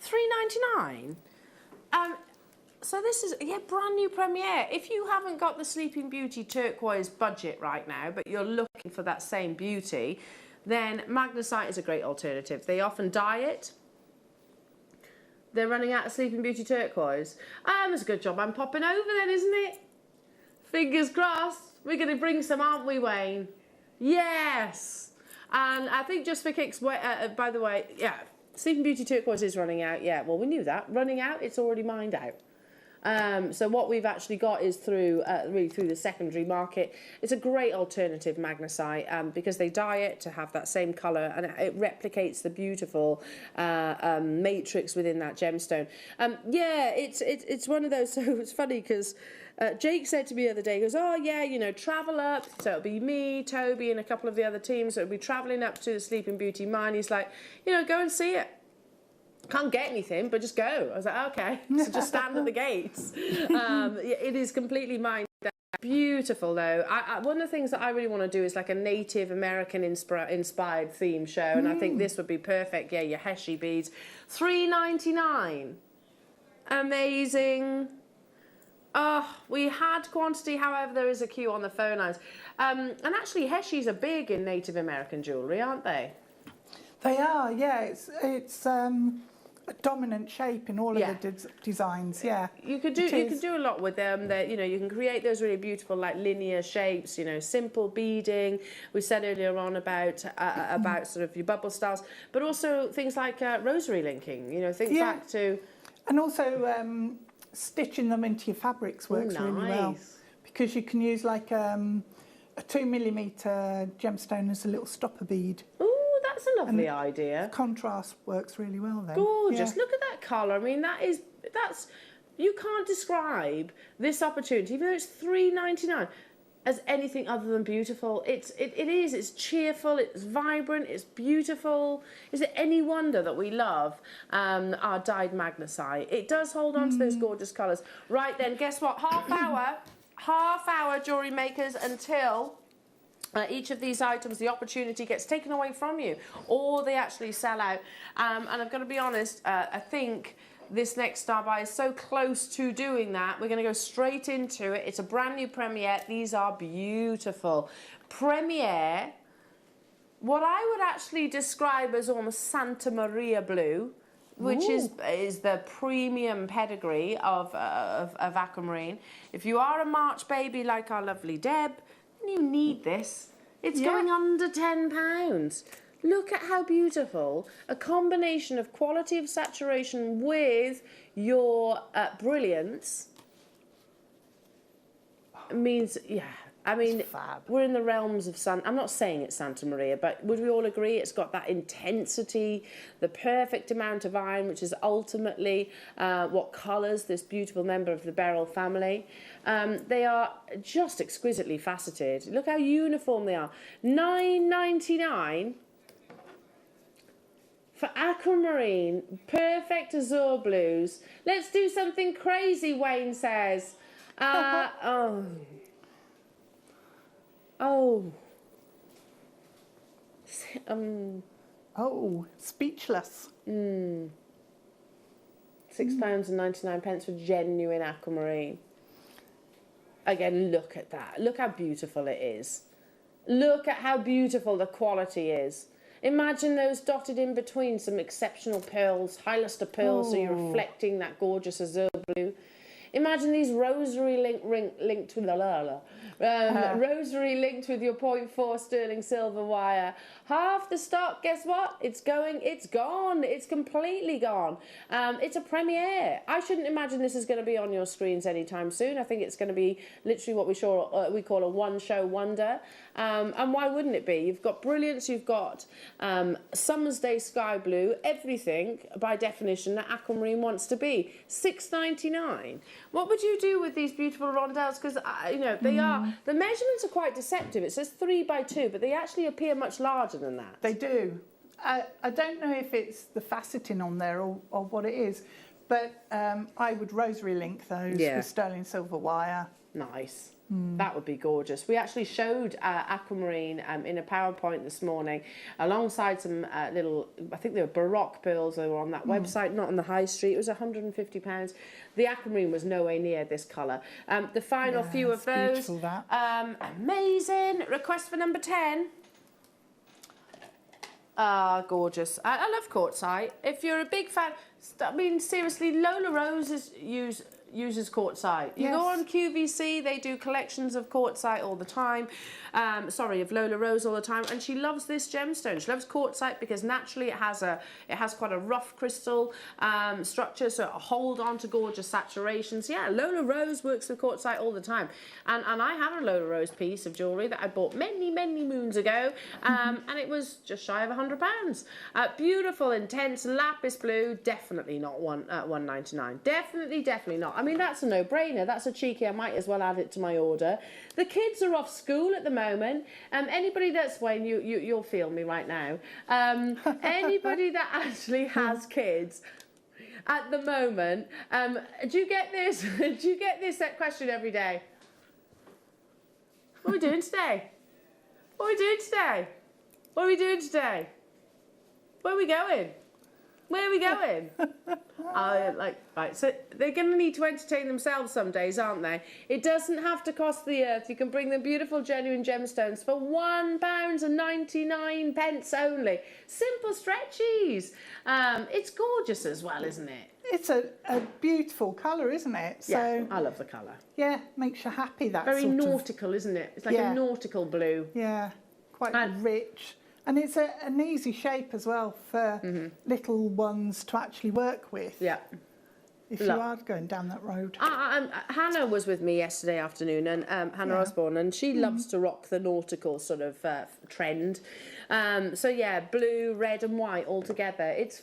$3.99. So this is, brand new premiere. If you haven't got the Sleeping Beauty turquoise budget right now, but you're looking for that same beauty, then magnesite is a great alternative. They often dye it. They're running out of Sleeping Beauty turquoise. It's a good job I'm popping over then, isn't it? Fingers crossed. We're going to bring some, aren't we, Wayne? Yes. And I think just for kicks, by the way, Sleeping Beauty turquoise is running out. Yeah, well, we knew that. Running out, it's already mined out. So what we've actually got is really through the secondary market. It's a great alternative magnesite because they dye it to have that same colour, and it replicates the beautiful matrix within that gemstone. It's one of those. So it's funny because Jake said to me the other day, he goes, oh yeah, you know, travel up. So it'll be me, Toby, and a couple of the other teams. So it'll be travelling up to the Sleeping Beauty mine. He's like, you know, go and see it. Can't get anything, but just go. I was like, okay, so just stand at the gates. It is completely mined out. Beautiful though. One of the things that I really want to do is like a Native American inspired theme show, and I think this would be perfect. Yeah, your Heshi beads. $3.99. Amazing. Oh, we had quantity, however, there is a queue on the phone lines. And actually, Heshis are big in Native American jewellery, aren't they? They are, yeah. It's a dominant shape in all of the designs, yeah. You could do a lot with them. You know, you can create those really beautiful, like linear shapes. You know, simple beading. We said earlier on about sort of your bubble styles, but also things like rosary linking. You know, think back to, and also stitching them into your fabrics works really well, because you can use like a 2mm gemstone as a little stopper bead. That's a lovely idea. Contrast works really well then. Gorgeous. Look at that colour. I mean, that's you can't describe this opportunity, even though it's $3.99, as anything other than beautiful. It is. It's cheerful. It's vibrant. It's beautiful. Is it any wonder that we love our dyed magnesite? It does hold on to those gorgeous colours. Right then, guess what? Half hour jewellery makers until each of these items, the opportunity gets taken away from you, or they actually sell out. And I've got to be honest, I think this next star buy is so close to doing that. We're going to go straight into it. It's a brand new premiere. These are beautiful. Premiere, what I would actually describe as almost Santa Maria blue, which is the premium pedigree of aquamarine. If you are a March baby like our lovely Deb, you need this. It's going under £10. Look at how beautiful. A combination of quality of saturation with your brilliance means, yeah. I mean, we're in the realms of I'm not saying it's Santa Maria, but would we all agree it's got that intensity, the perfect amount of iron, which is ultimately what colours this beautiful member of the beryl family. They are just exquisitely faceted. Look how uniform they are. $9.99 for aquamarine, perfect azure blues. Let's do something crazy, Wayne says. Speechless. £6.99 for genuine aquamarine. Again, look at that. Look how beautiful it is. Look at how beautiful the quality is. Imagine those dotted in between some exceptional pearls, high luster pearls, so you're reflecting that gorgeous azure blue. Imagine these rosary linked with rosary linked with your 0.4 sterling silver wire. Half the stock, guess what? It's gone. It's completely gone. It's a premiere. I shouldn't imagine this is going to be on your screens anytime soon. I think it's going to be literally what we call a one-show wonder. And why wouldn't it be? You've got brilliance, you've got Summer's Day Sky Blue, everything by definition that aquamarine wants to be. $6.99. What would you do with these beautiful rondelles? Because you know the measurements are quite deceptive. It says 3 by 2, but they actually appear much larger than that. They do. I don't know if it's the faceting on there or what it is, but I would rosary link those with sterling silver wire. Nice. That would be gorgeous. We actually showed aquamarine in a PowerPoint this morning alongside some little, I think they were Baroque pearls. They were on that website, not on the high street. It was £150. The aquamarine was nowhere near this colour. The final few of those. Amazing. Request for number 10. Gorgeous. I love quartzite. If you're a big fan, I mean, seriously, Lola Rose uses quartzite. You go on QVC, they do collections of quartzite all the time. Of Lola Rose all the time, and she loves this gemstone. She loves quartzite because naturally it has quite a rough crystal structure, so it'll hold on to gorgeous saturations. Yeah, Lola Rose works with quartzite all the time, and I have a Lola Rose piece of jewellery that I bought many moons ago, and it was just shy of £100. Beautiful, intense lapis blue. Definitely not $1.99. Definitely not. I mean, that's a no-brainer. That's a cheeky. I might as well add it to my order. The kids are off school at the moment. Anybody that's Wayne, you'll feel me right now. Anybody that actually has kids at the moment, do you get this? Do you get this question every day? What are we doing today? What are we doing today? What are we doing today? Where are we going? Where are we going? Right, so they're going to need to entertain themselves some days, aren't they? It doesn't have to cost the earth. You can bring them beautiful, genuine gemstones for £1.99 only. Simple stretchies. It's gorgeous as well, isn't it? It's a beautiful colour, isn't it? So, yeah, I love the colour. Yeah, makes you happy. That very nautical, isn't it? It's like a nautical blue. Yeah, quite rich. And it's an easy shape as well for little ones to actually work with. Yeah. If you are going down that road. Hannah was with me yesterday afternoon, and Hannah Osborne, and she loves to rock the nautical sort of trend. So yeah, blue, red, and white all together. It's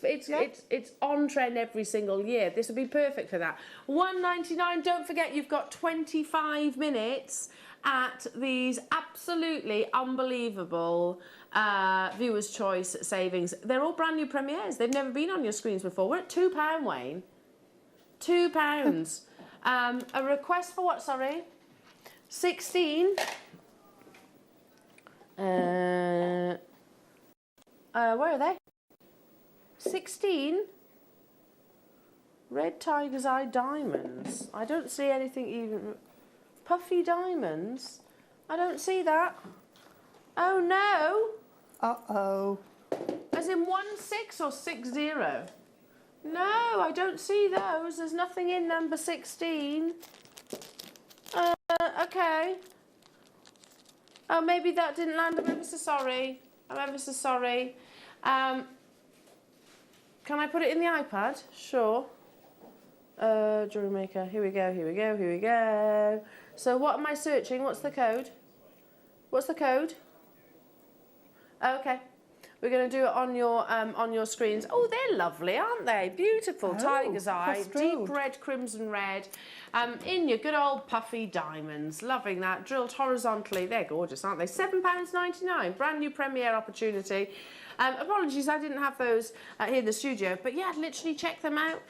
on trend every single year. This would be perfect for that. $1.99. Don't forget, you've got 25 minutes at these absolutely unbelievable viewers' choice savings. They're all brand new premieres. They've never been on your screens before. We're at £2, Wayne. £2. A request for what, sorry? 16. Where are they? 16. Red Tiger's Eye diamonds. I don't see anything even. Puffy diamonds. I don't see that. Oh no. Uh-oh. As in 16 or 60? No, I don't see those. There's nothing in number 16. Okay. Oh, maybe that didn't land. I'm ever so sorry. Can I put it in the iPad? Sure. Jewellery Maker. Here we go, here we go, here we go. So what am I searching? What's the code? What's the code? Okay. We're going to do it on your screens. Oh, they're lovely, aren't they? Beautiful, tiger's eye, deep red, crimson red, in your good old puffy diamonds. Loving that, drilled horizontally. They're gorgeous, aren't they? £7.99, brand new premiere opportunity. Apologies, I didn't have those here in the studio, but yeah, literally check them out.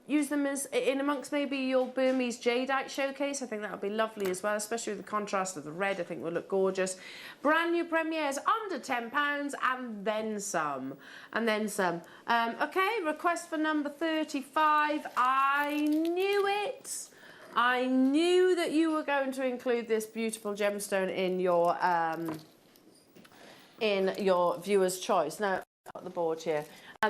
Use them as in amongst maybe your Burmese jadeite showcase. I think that would be lovely as well, especially with the contrast of the red. I think will look gorgeous. Brand new premieres under £10 and then some. And then some. Okay, request for number 35. I knew it. I knew that you were going to include this beautiful gemstone in your viewer's choice. Now, I've got the board here.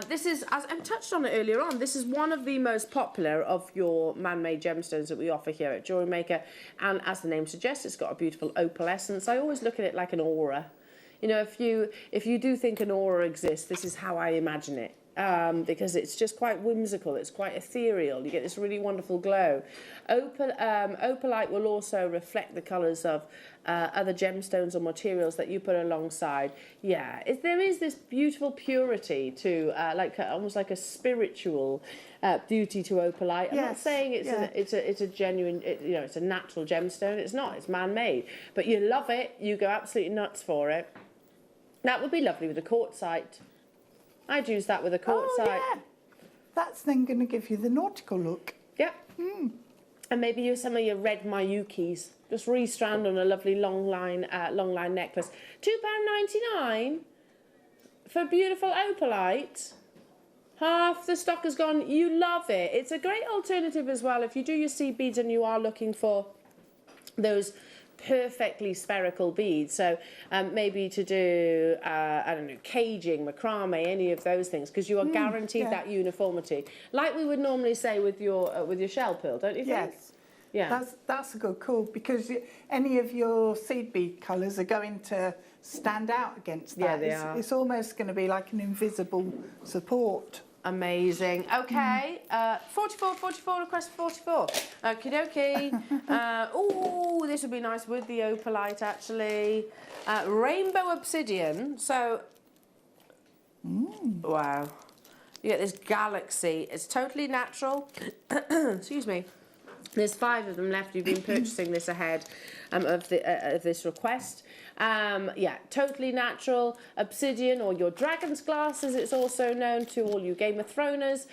This is, as I touched on it earlier on, this is one of the most popular of your man-made gemstones that we offer here at Jewellery Maker. And as the name suggests, it's got a beautiful opalescence. I always look at it like an aura. You know, if you do think an aura exists, this is how I imagine it. Because it's just quite whimsical, it's quite ethereal, you get this really wonderful glow. Opalite will also reflect the colours of other gemstones or materials that you put alongside. Yeah, there is this beautiful purity to, almost like a spiritual beauty to opalite. I'm not saying it's a genuine, it's a natural gemstone. It's not, it's man-made. But you love it, you go absolutely nuts for it. That would be lovely with a quartzite. I'd use that with a quartzite. Oh, yeah. That's then going to give you the nautical look. Yep. And maybe use some of your red Mayukis. Just restrand on a lovely long line necklace. £2.99 for beautiful opalite. Half the stock has gone. You love it. It's a great alternative as well if you do your seed beads and you are looking for those perfectly spherical beads, so maybe to do I don't know, caging, macrame, any of those things, because you are guaranteed that uniformity, like we would normally say with your shell pearl, don't you think? Yes. Yeah. That's a good call, because any of your seed bead colours are going to stand out against that. Yeah, they are. It's almost going to be like an invisible support. Amazing. Okay, 44, request 44. Okie dokie. Oh, this would be nice with the opalite, actually. Rainbow obsidian. So, wow. You get this galaxy. It's totally natural. Excuse me. There's 5 of them left. You've been purchasing this ahead of this request. Yeah, totally natural obsidian, or your dragon's glass as it's also known to all you Game of Throners.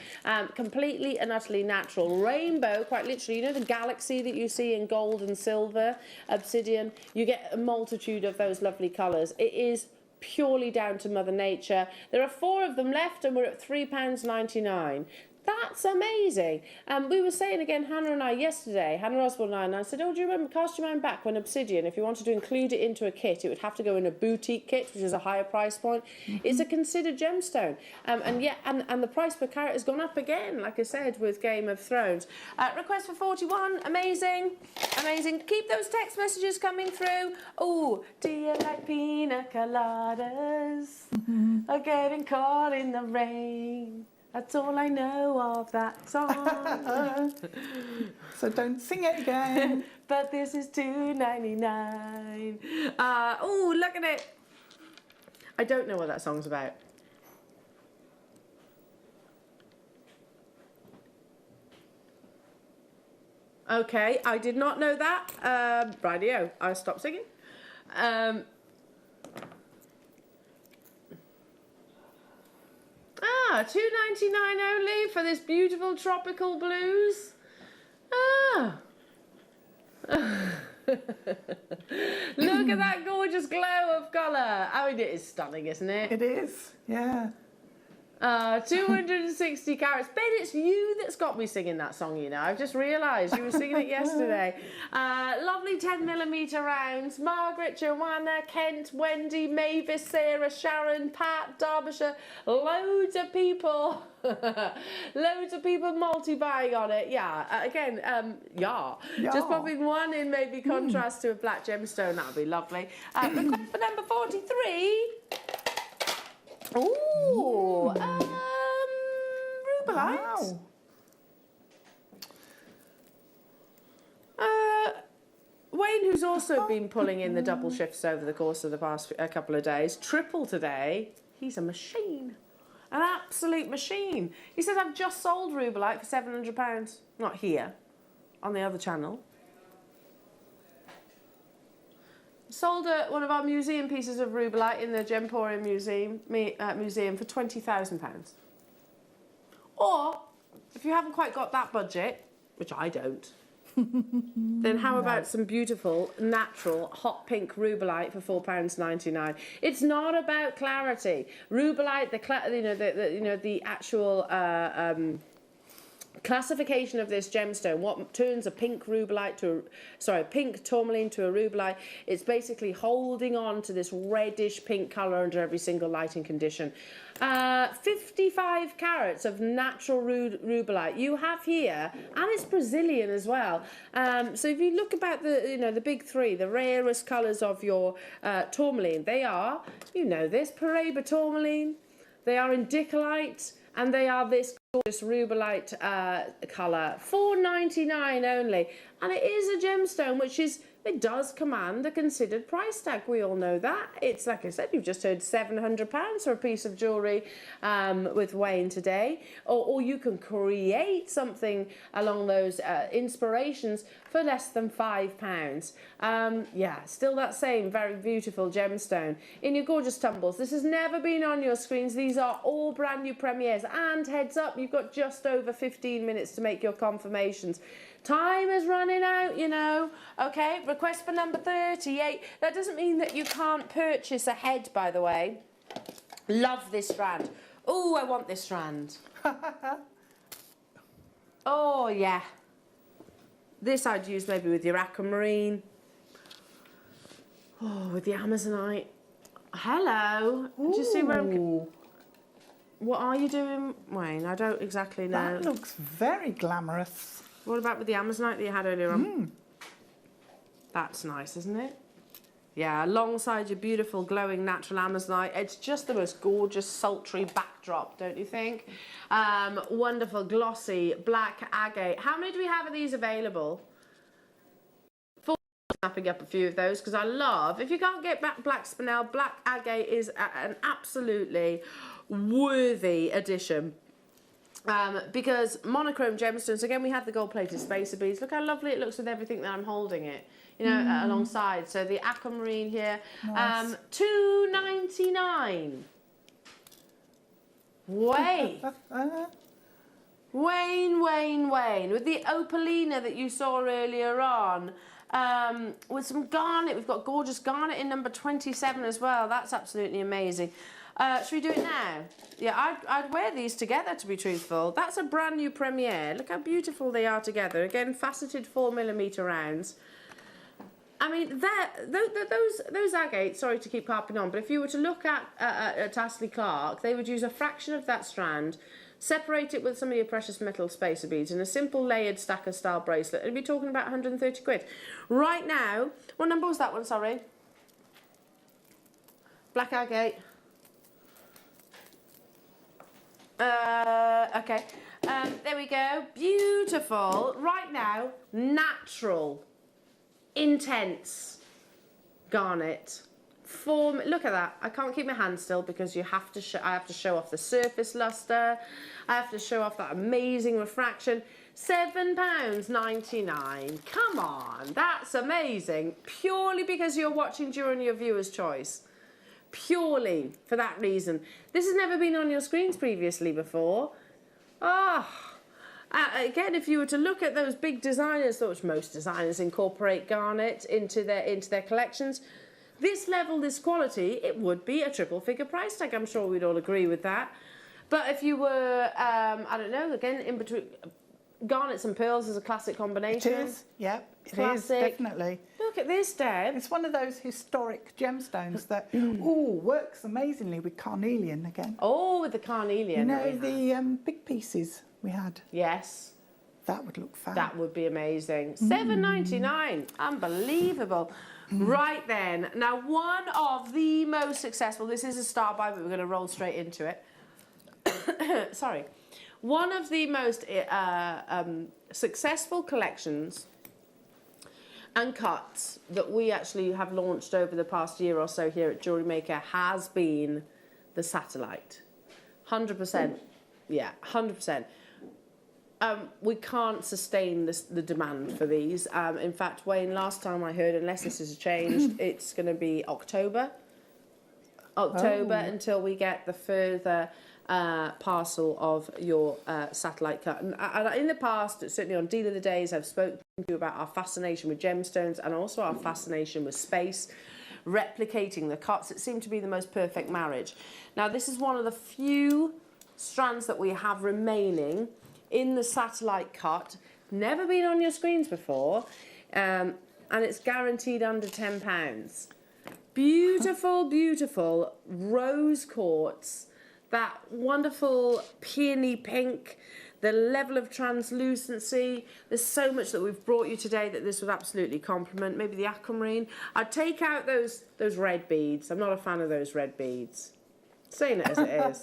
Completely and utterly natural. Rainbow, quite literally, you know the galaxy that you see in gold and silver, obsidian, you get a multitude of those lovely colours. It is purely down to Mother Nature. There are 4 of them left and we're at £3.99. That's amazing. We were saying again, Hannah and I yesterday, Hannah Osborne and I said, oh, do you remember, cast your mind back when obsidian, if you wanted to include it into a kit, it would have to go in a boutique kit, which is a higher price point. It's a considered gemstone. And the price per carat has gone up again, like I said, with Game of Thrones. Request for 41, amazing, amazing. Keep those text messages coming through. Oh, do you like pina coladas? Or getting caught in the rain? That's all I know of that song. So don't sing it again. But this is $2.99. Oh, look at it. I don't know what that song's about. Okay, I did not know that. Radio, I'll stop singing. $2.99 only for this beautiful tropical blues. Look at that gorgeous glow of colour. I mean, it is stunning, isn't it? It is, yeah. 260 carats. Ben, it's you that's got me singing that song, you know. I've just realised you were singing it yesterday. Lovely 10mm rounds. Margaret, Joanna, Kent, Wendy, Mavis, Sarah, Sharon, Pat, Derbyshire. Loads of people. Loads of people multi-buying on it. Yeah, again, yeah. Just popping one in maybe contrast to a black gemstone. That would be lovely. Request for number 43. Ooh, rubellite. Wow. Wayne, who's also been pulling in the double shifts over the course of the past couple of days, triple today. He's a machine. An absolute machine. He says, I've just sold rubellite for £700. Not here, on the other channel. Sold one of our museum pieces of rubellite in the Gemporium Museum for £20,000. Or, if you haven't quite got that budget, which I don't, then how about some beautiful, natural, hot pink rubellite for £4.99? It's not about clarity. Rubellite, the actual classification of this gemstone, what turns a pink rubellite to, pink tourmaline to a rubellite, it's basically holding on to this reddish pink colour under every single lighting condition. 55 carats of natural rubellite you have here, and it's Brazilian as well. So if you look about the big three, the rarest colours of your tourmaline, they are, this Paraiba tourmaline, they are indicolite, and they are this gorgeous rubellite colour. £4.99 only. And it is a gemstone it does command a considered price tag. We all know that. It's, like I said, you've just heard £700 for a piece of jewellery with Wayne today. Or you can create something along those inspirations for less than £5. Yeah, still that same very beautiful gemstone in your gorgeous tumbles. This has never been on your screens. These are all brand new premieres. And heads up, you've got just over 15 minutes to make your confirmations. Time is running out, Okay, request for number 38. That doesn't mean that you can't purchase ahead, by the way. Love this strand. Oh, I want this strand. Oh, yeah. This I'd use maybe with your aquamarine. Oh, with the Amazonite. Hello. Ooh. Do you see where I'm... What are you doing, Wayne? I don't exactly know. That looks very glamorous. What about with the Amazonite that you had earlier on? That's nice, isn't it? Yeah, alongside your beautiful glowing natural Amazonite, it's just the most gorgeous sultry backdrop, don't you think? Wonderful glossy black agate. How many do we have of these available? Snapping up a few of those because I love, if you can't get back black spinel, black agate is an absolutely worthy addition. Because monochrome gemstones, again, we have the gold-plated spacer beads. Look how lovely it looks with everything that I'm holding it, alongside. So the aquamarine here, nice. $2.99. Wayne. Wayne, with the opalina that you saw earlier on. With some garnet, we've got gorgeous garnet in number 27 as well. That's absolutely amazing. Should we do it now? Yeah, I'd wear these together, to be truthful. That's a brand new premiere. Look how beautiful they are together. Again, faceted 4mm rounds. I mean, those agates, sorry to keep harping on, but if you were to look at Astley Clark, they would use a fraction of that strand, separate it with some of your precious metal spacer beads in a simple layered stacker style bracelet. It'd be talking about 130 quid. Right now, what number was that one, sorry? Black agate. Okay, there we go. Beautiful. Right now, natural, intense garnet. Look at that. I can't keep my hand still because I have to show off the surface luster. I have to show off that amazing refraction. £7.99. Come on, that's amazing. Purely because you're watching during your viewer's choice. Purely for that reason. This has never been on your screens previously before. Again, if you were to look at those big designers, which most designers incorporate garnet into their collections, this level, this quality, it would be a triple figure price tag. I'm sure we'd all agree with that. But if you were, I don't know, again, in between, garnets and pearls is a classic combination. It is, yep, it classic. Is, definitely. Look at this, Deb. It's one of those historic gemstones that works amazingly with carnelian again. Oh, with the carnelian. You know, the big pieces we had. Yes. That would look fab. That would be amazing. $7.99. Unbelievable. Right then. Now, one of the most successful, this is a star buy, but we're going to roll straight into it. Sorry. One of the most successful collections and cuts that we actually have launched over the past year or so here at Jewellery Maker has been the satellite. 100%. Yeah, 100%. We can't sustain the demand for these. In fact, Wayne, last time I heard, unless this has changed, it's going to be October until we get the further parcel of your satellite cut. And in the past, certainly on Deal of the Days, I've spoken to you about our fascination with gemstones and also our fascination with space, replicating the cuts. It seemed to be the most perfect marriage. Now, this is one of the few strands that we have remaining in the satellite cut, never been on your screens before, and it's guaranteed under £10. Beautiful, beautiful rose quartz, that wonderful peony pink, the level of translucency. There's so much that we've brought you today that this would absolutely complement. Maybe the aquamarine. I'd take out those red beads. I'm not a fan of those red beads. Saying it as it is.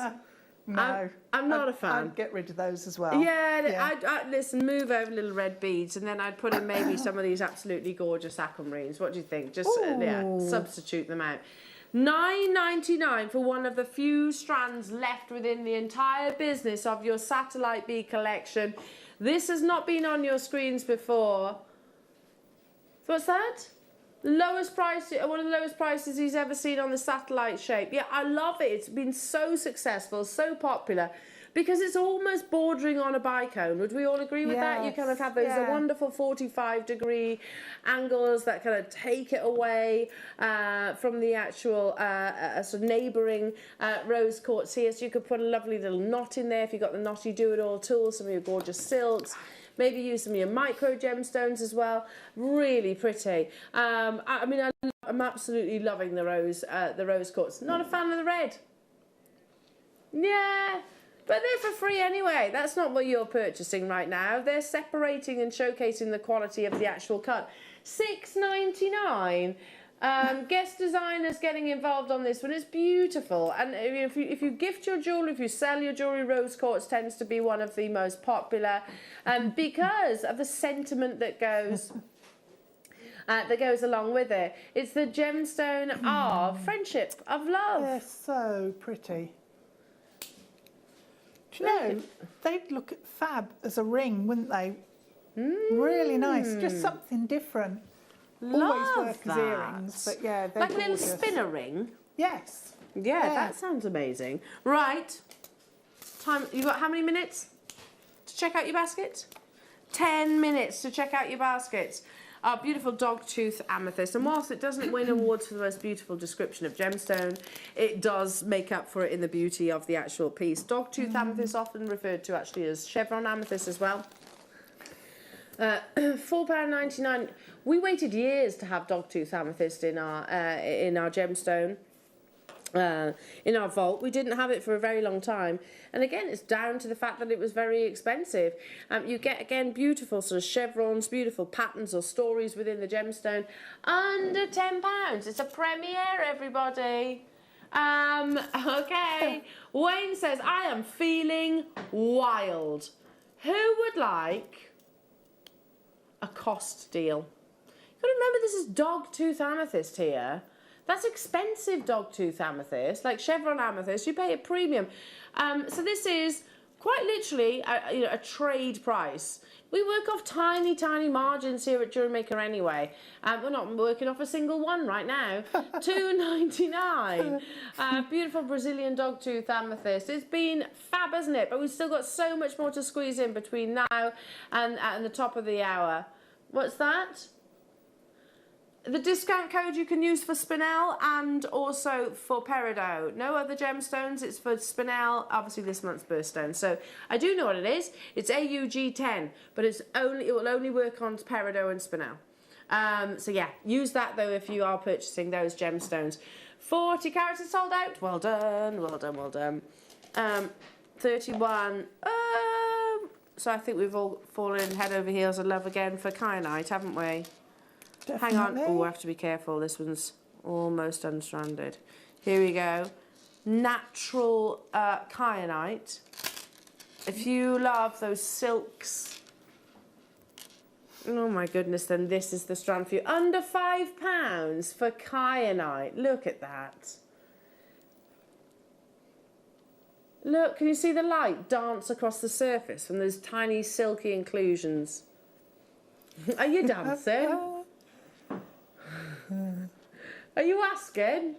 No, I'm not a fan. I'd get rid of those as well. Yeah. I'd listen, move over little red beads, and then I'd put in maybe some of these absolutely gorgeous aquamarines. What do you think? Just substitute them out. $9.99 for one of the few strands left within the entire business of your satellite bead collection. This has not been on your screens before. What's that? Lowest price, one of the lowest prices he's ever seen on the satellite shape. Yeah, I love it. It's been so successful, so popular, because it's almost bordering on a bicone. Would we all agree with that? You kind of have those wonderful 45-degree angles that kind of take it away from the actual sort of neighbouring rose quartz here. So you could put a lovely little knot in there if you've got the knotty do-it-all tools, some of your gorgeous silks. Maybe use some of your micro gemstones as well. Really pretty. I mean, I'm absolutely loving the rose quartz. Not a fan of the red. Yeah, but they're for free anyway. That's not what you're purchasing right now. They're separating and showcasing the quality of the actual cut. $6.99. Guest designers getting involved on this one. It's beautiful, and if you gift your jewellery, if you sell your jewellery, rose quartz tends to be one of the most popular, because of the sentiment that goes along with it. It's the gemstone of friendship, of love. They're so pretty. Do you know, they'd look at fab as a ring, wouldn't they? Really nice, just something different. Always work as earrings, but yeah, they're like gorgeous. a little spinner ring. Yes. Yeah, that sounds amazing. Right, time. You got how many minutes to check out your basket? 10 minutes to check out your baskets. Our beautiful dogtooth amethyst, and whilst it doesn't win awards for the most beautiful description of gemstone, it does make up for it in the beauty of the actual piece. Dogtooth amethyst, often referred to actually as chevron amethyst as well. £4.99. We waited years to have dogtooth amethyst in our gemstone, in our vault. We didn't have it for a very long time, and again, it's down to the fact that it was very expensive. You get again beautiful sort of chevrons, beautiful patterns or stories within the gemstone, under £10. It's a premiere, everybody. Okay. Wayne says, I am feeling wild. Who would like a cost deal? You've got to remember, this is dogtooth amethyst here. That's expensive dogtooth amethyst, like chevron amethyst. You pay a premium. So this is quite literally a trade price. We work off tiny, tiny margins here at Jewellery Maker anyway. We're not working off a single one right now. $2.99. Beautiful Brazilian dogtooth amethyst. It's been fab, hasn't it? But we've still got so much more to squeeze in between now and the top of the hour. What's that? The discount code you can use for Spinel and also for Peridot. No other gemstones, it's for Spinel, obviously this month's birthstone. So I do know what it is. It's AUG10, but it will only work on Peridot and Spinel. So yeah, use that though if you are purchasing those gemstones. 40 carats is sold out. Well done, well done, well done. 31. So I think we've all fallen head over heels in love again for kyanite, haven't we? Definitely. Hang on. Oh, I have to be careful. This one's almost unstranded. Here we go. Natural kyanite. If you love those silks, oh my goodness, then this is the strand for you. Under £5 for kyanite. Look at that. Look, can you see the light dance across the surface from those tiny silky inclusions? Are you dancing? Are you asking?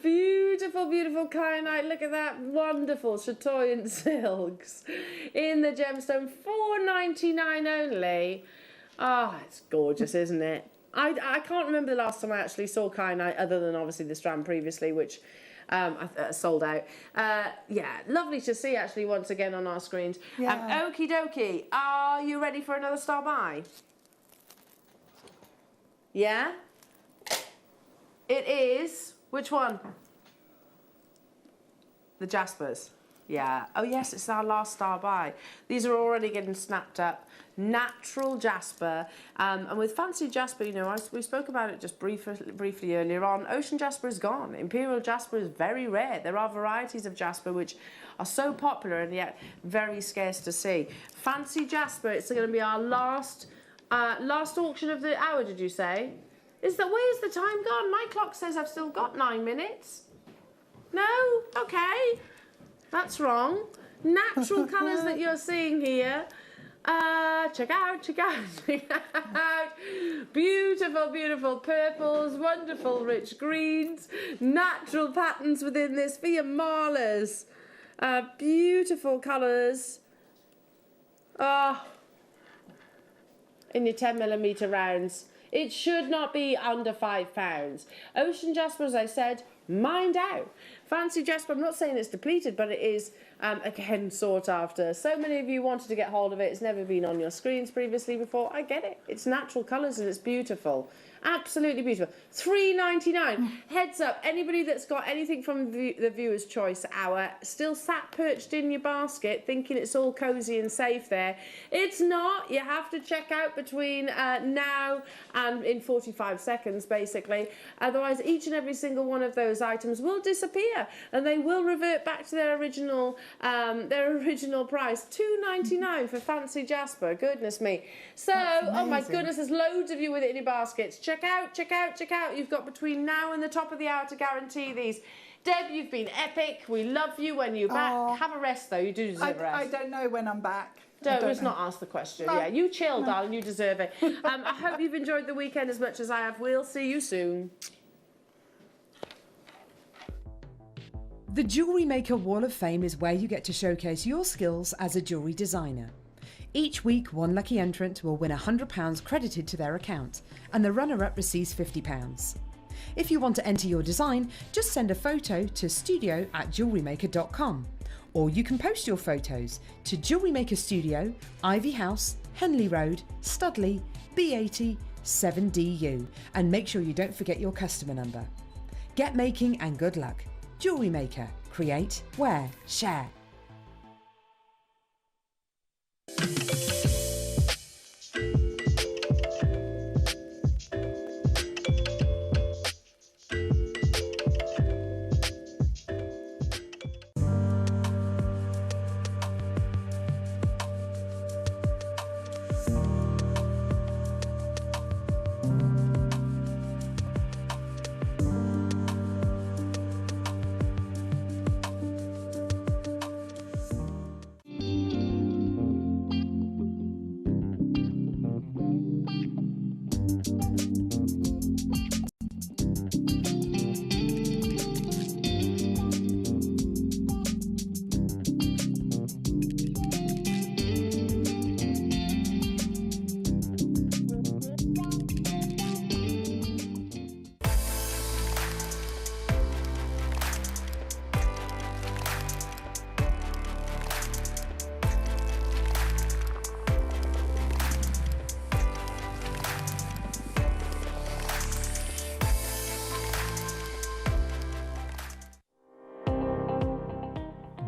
Beautiful, beautiful kyanite. Look at that wonderful chatoyant silks in the gemstone. $4.99 only. Oh, it's gorgeous, isn't it? I can't remember the last time I actually saw kyanite other than obviously the strand previously, which sold out. Yeah, lovely to see actually once again on our screens. Yeah. Okie dokie, are you ready for another star buy? Yeah? It is, which one? The Jaspers. Yeah. Oh yes, it's our last star buy. These are already getting snapped up. Natural jasper, and with fancy jasper, you know, we spoke about it just briefly earlier on. Ocean jasper is gone. Imperial jasper is very rare. There are varieties of jasper which are so popular and yet very scarce to see. Fancy jasper. It's going to be our last auction of the hour. Did you say? Where's the time gone? My clock says I've still got 9 minutes. No? Okay. That's wrong. Natural colours that you're seeing here. Check out, check out, check out. Beautiful, beautiful purples, wonderful rich greens, natural patterns within this for your marlers. Beautiful colours. In your 10mm rounds. It should not be under £5. Ocean jasper, as I said, mind out. Fancy jasper, I'm not saying it's depleted, but it is, again, sought after. So many of you wanted to get hold of it. It's never been on your screens previously before. I get it. It's natural colours and it's beautiful. Absolutely beautiful. $3.99. Heads up, anybody that's got anything from the Viewer's Choice Hour still sat perched in your basket thinking it's all cosy and safe there. It's not. You have to check out between now and in 45 seconds, basically. Otherwise, each and every single one of those items will disappear and they will revert back to their original price. $2.99 for fancy jasper. Goodness me. So, oh my goodness, there's loads of you with it in your baskets. Check out, check out, check out. You've got between now and the top of the hour to guarantee these. Deb, you've been epic. We love you when you're back. Have a rest, though. You do deserve a rest. I don't know when I'm back. Let's not ask the question. No. Yeah, you chill, darling. You deserve it. I hope you've enjoyed the weekend as much as I have. We'll see you soon. The Jewellery Maker Wall of Fame is where you get to showcase your skills as a jewellery designer. Each week, one lucky entrant will win £100 credited to their account, and the runner-up receives £50. If you want to enter your design, just send a photo to studio@jewellerymaker.com, or you can post your photos to Jewellery Maker Studio, Ivy House, Henley Road, Studley, B80 7DU, and make sure you don't forget your customer number. Get making and good luck. Jewellery Maker. Create, wear, share.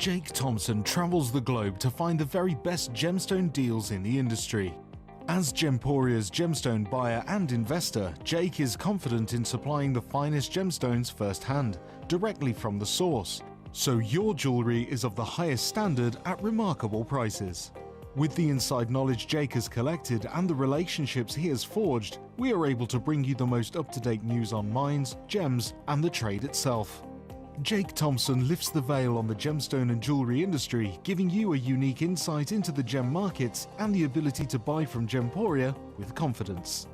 Jake Thompson travels the globe to find the very best gemstone deals in the industry. As Gemporia's gemstone buyer and investor, Jake is confident in supplying the finest gemstones firsthand, directly from the source, so your jewellery is of the highest standard at remarkable prices. With the inside knowledge Jake has collected and the relationships he has forged, we are able to bring you the most up-to-date news on mines, gems, and the trade itself. Jake Thompson lifts the veil on the gemstone and jewellery industry, giving you a unique insight into the gem markets and the ability to buy from Gemporia with confidence.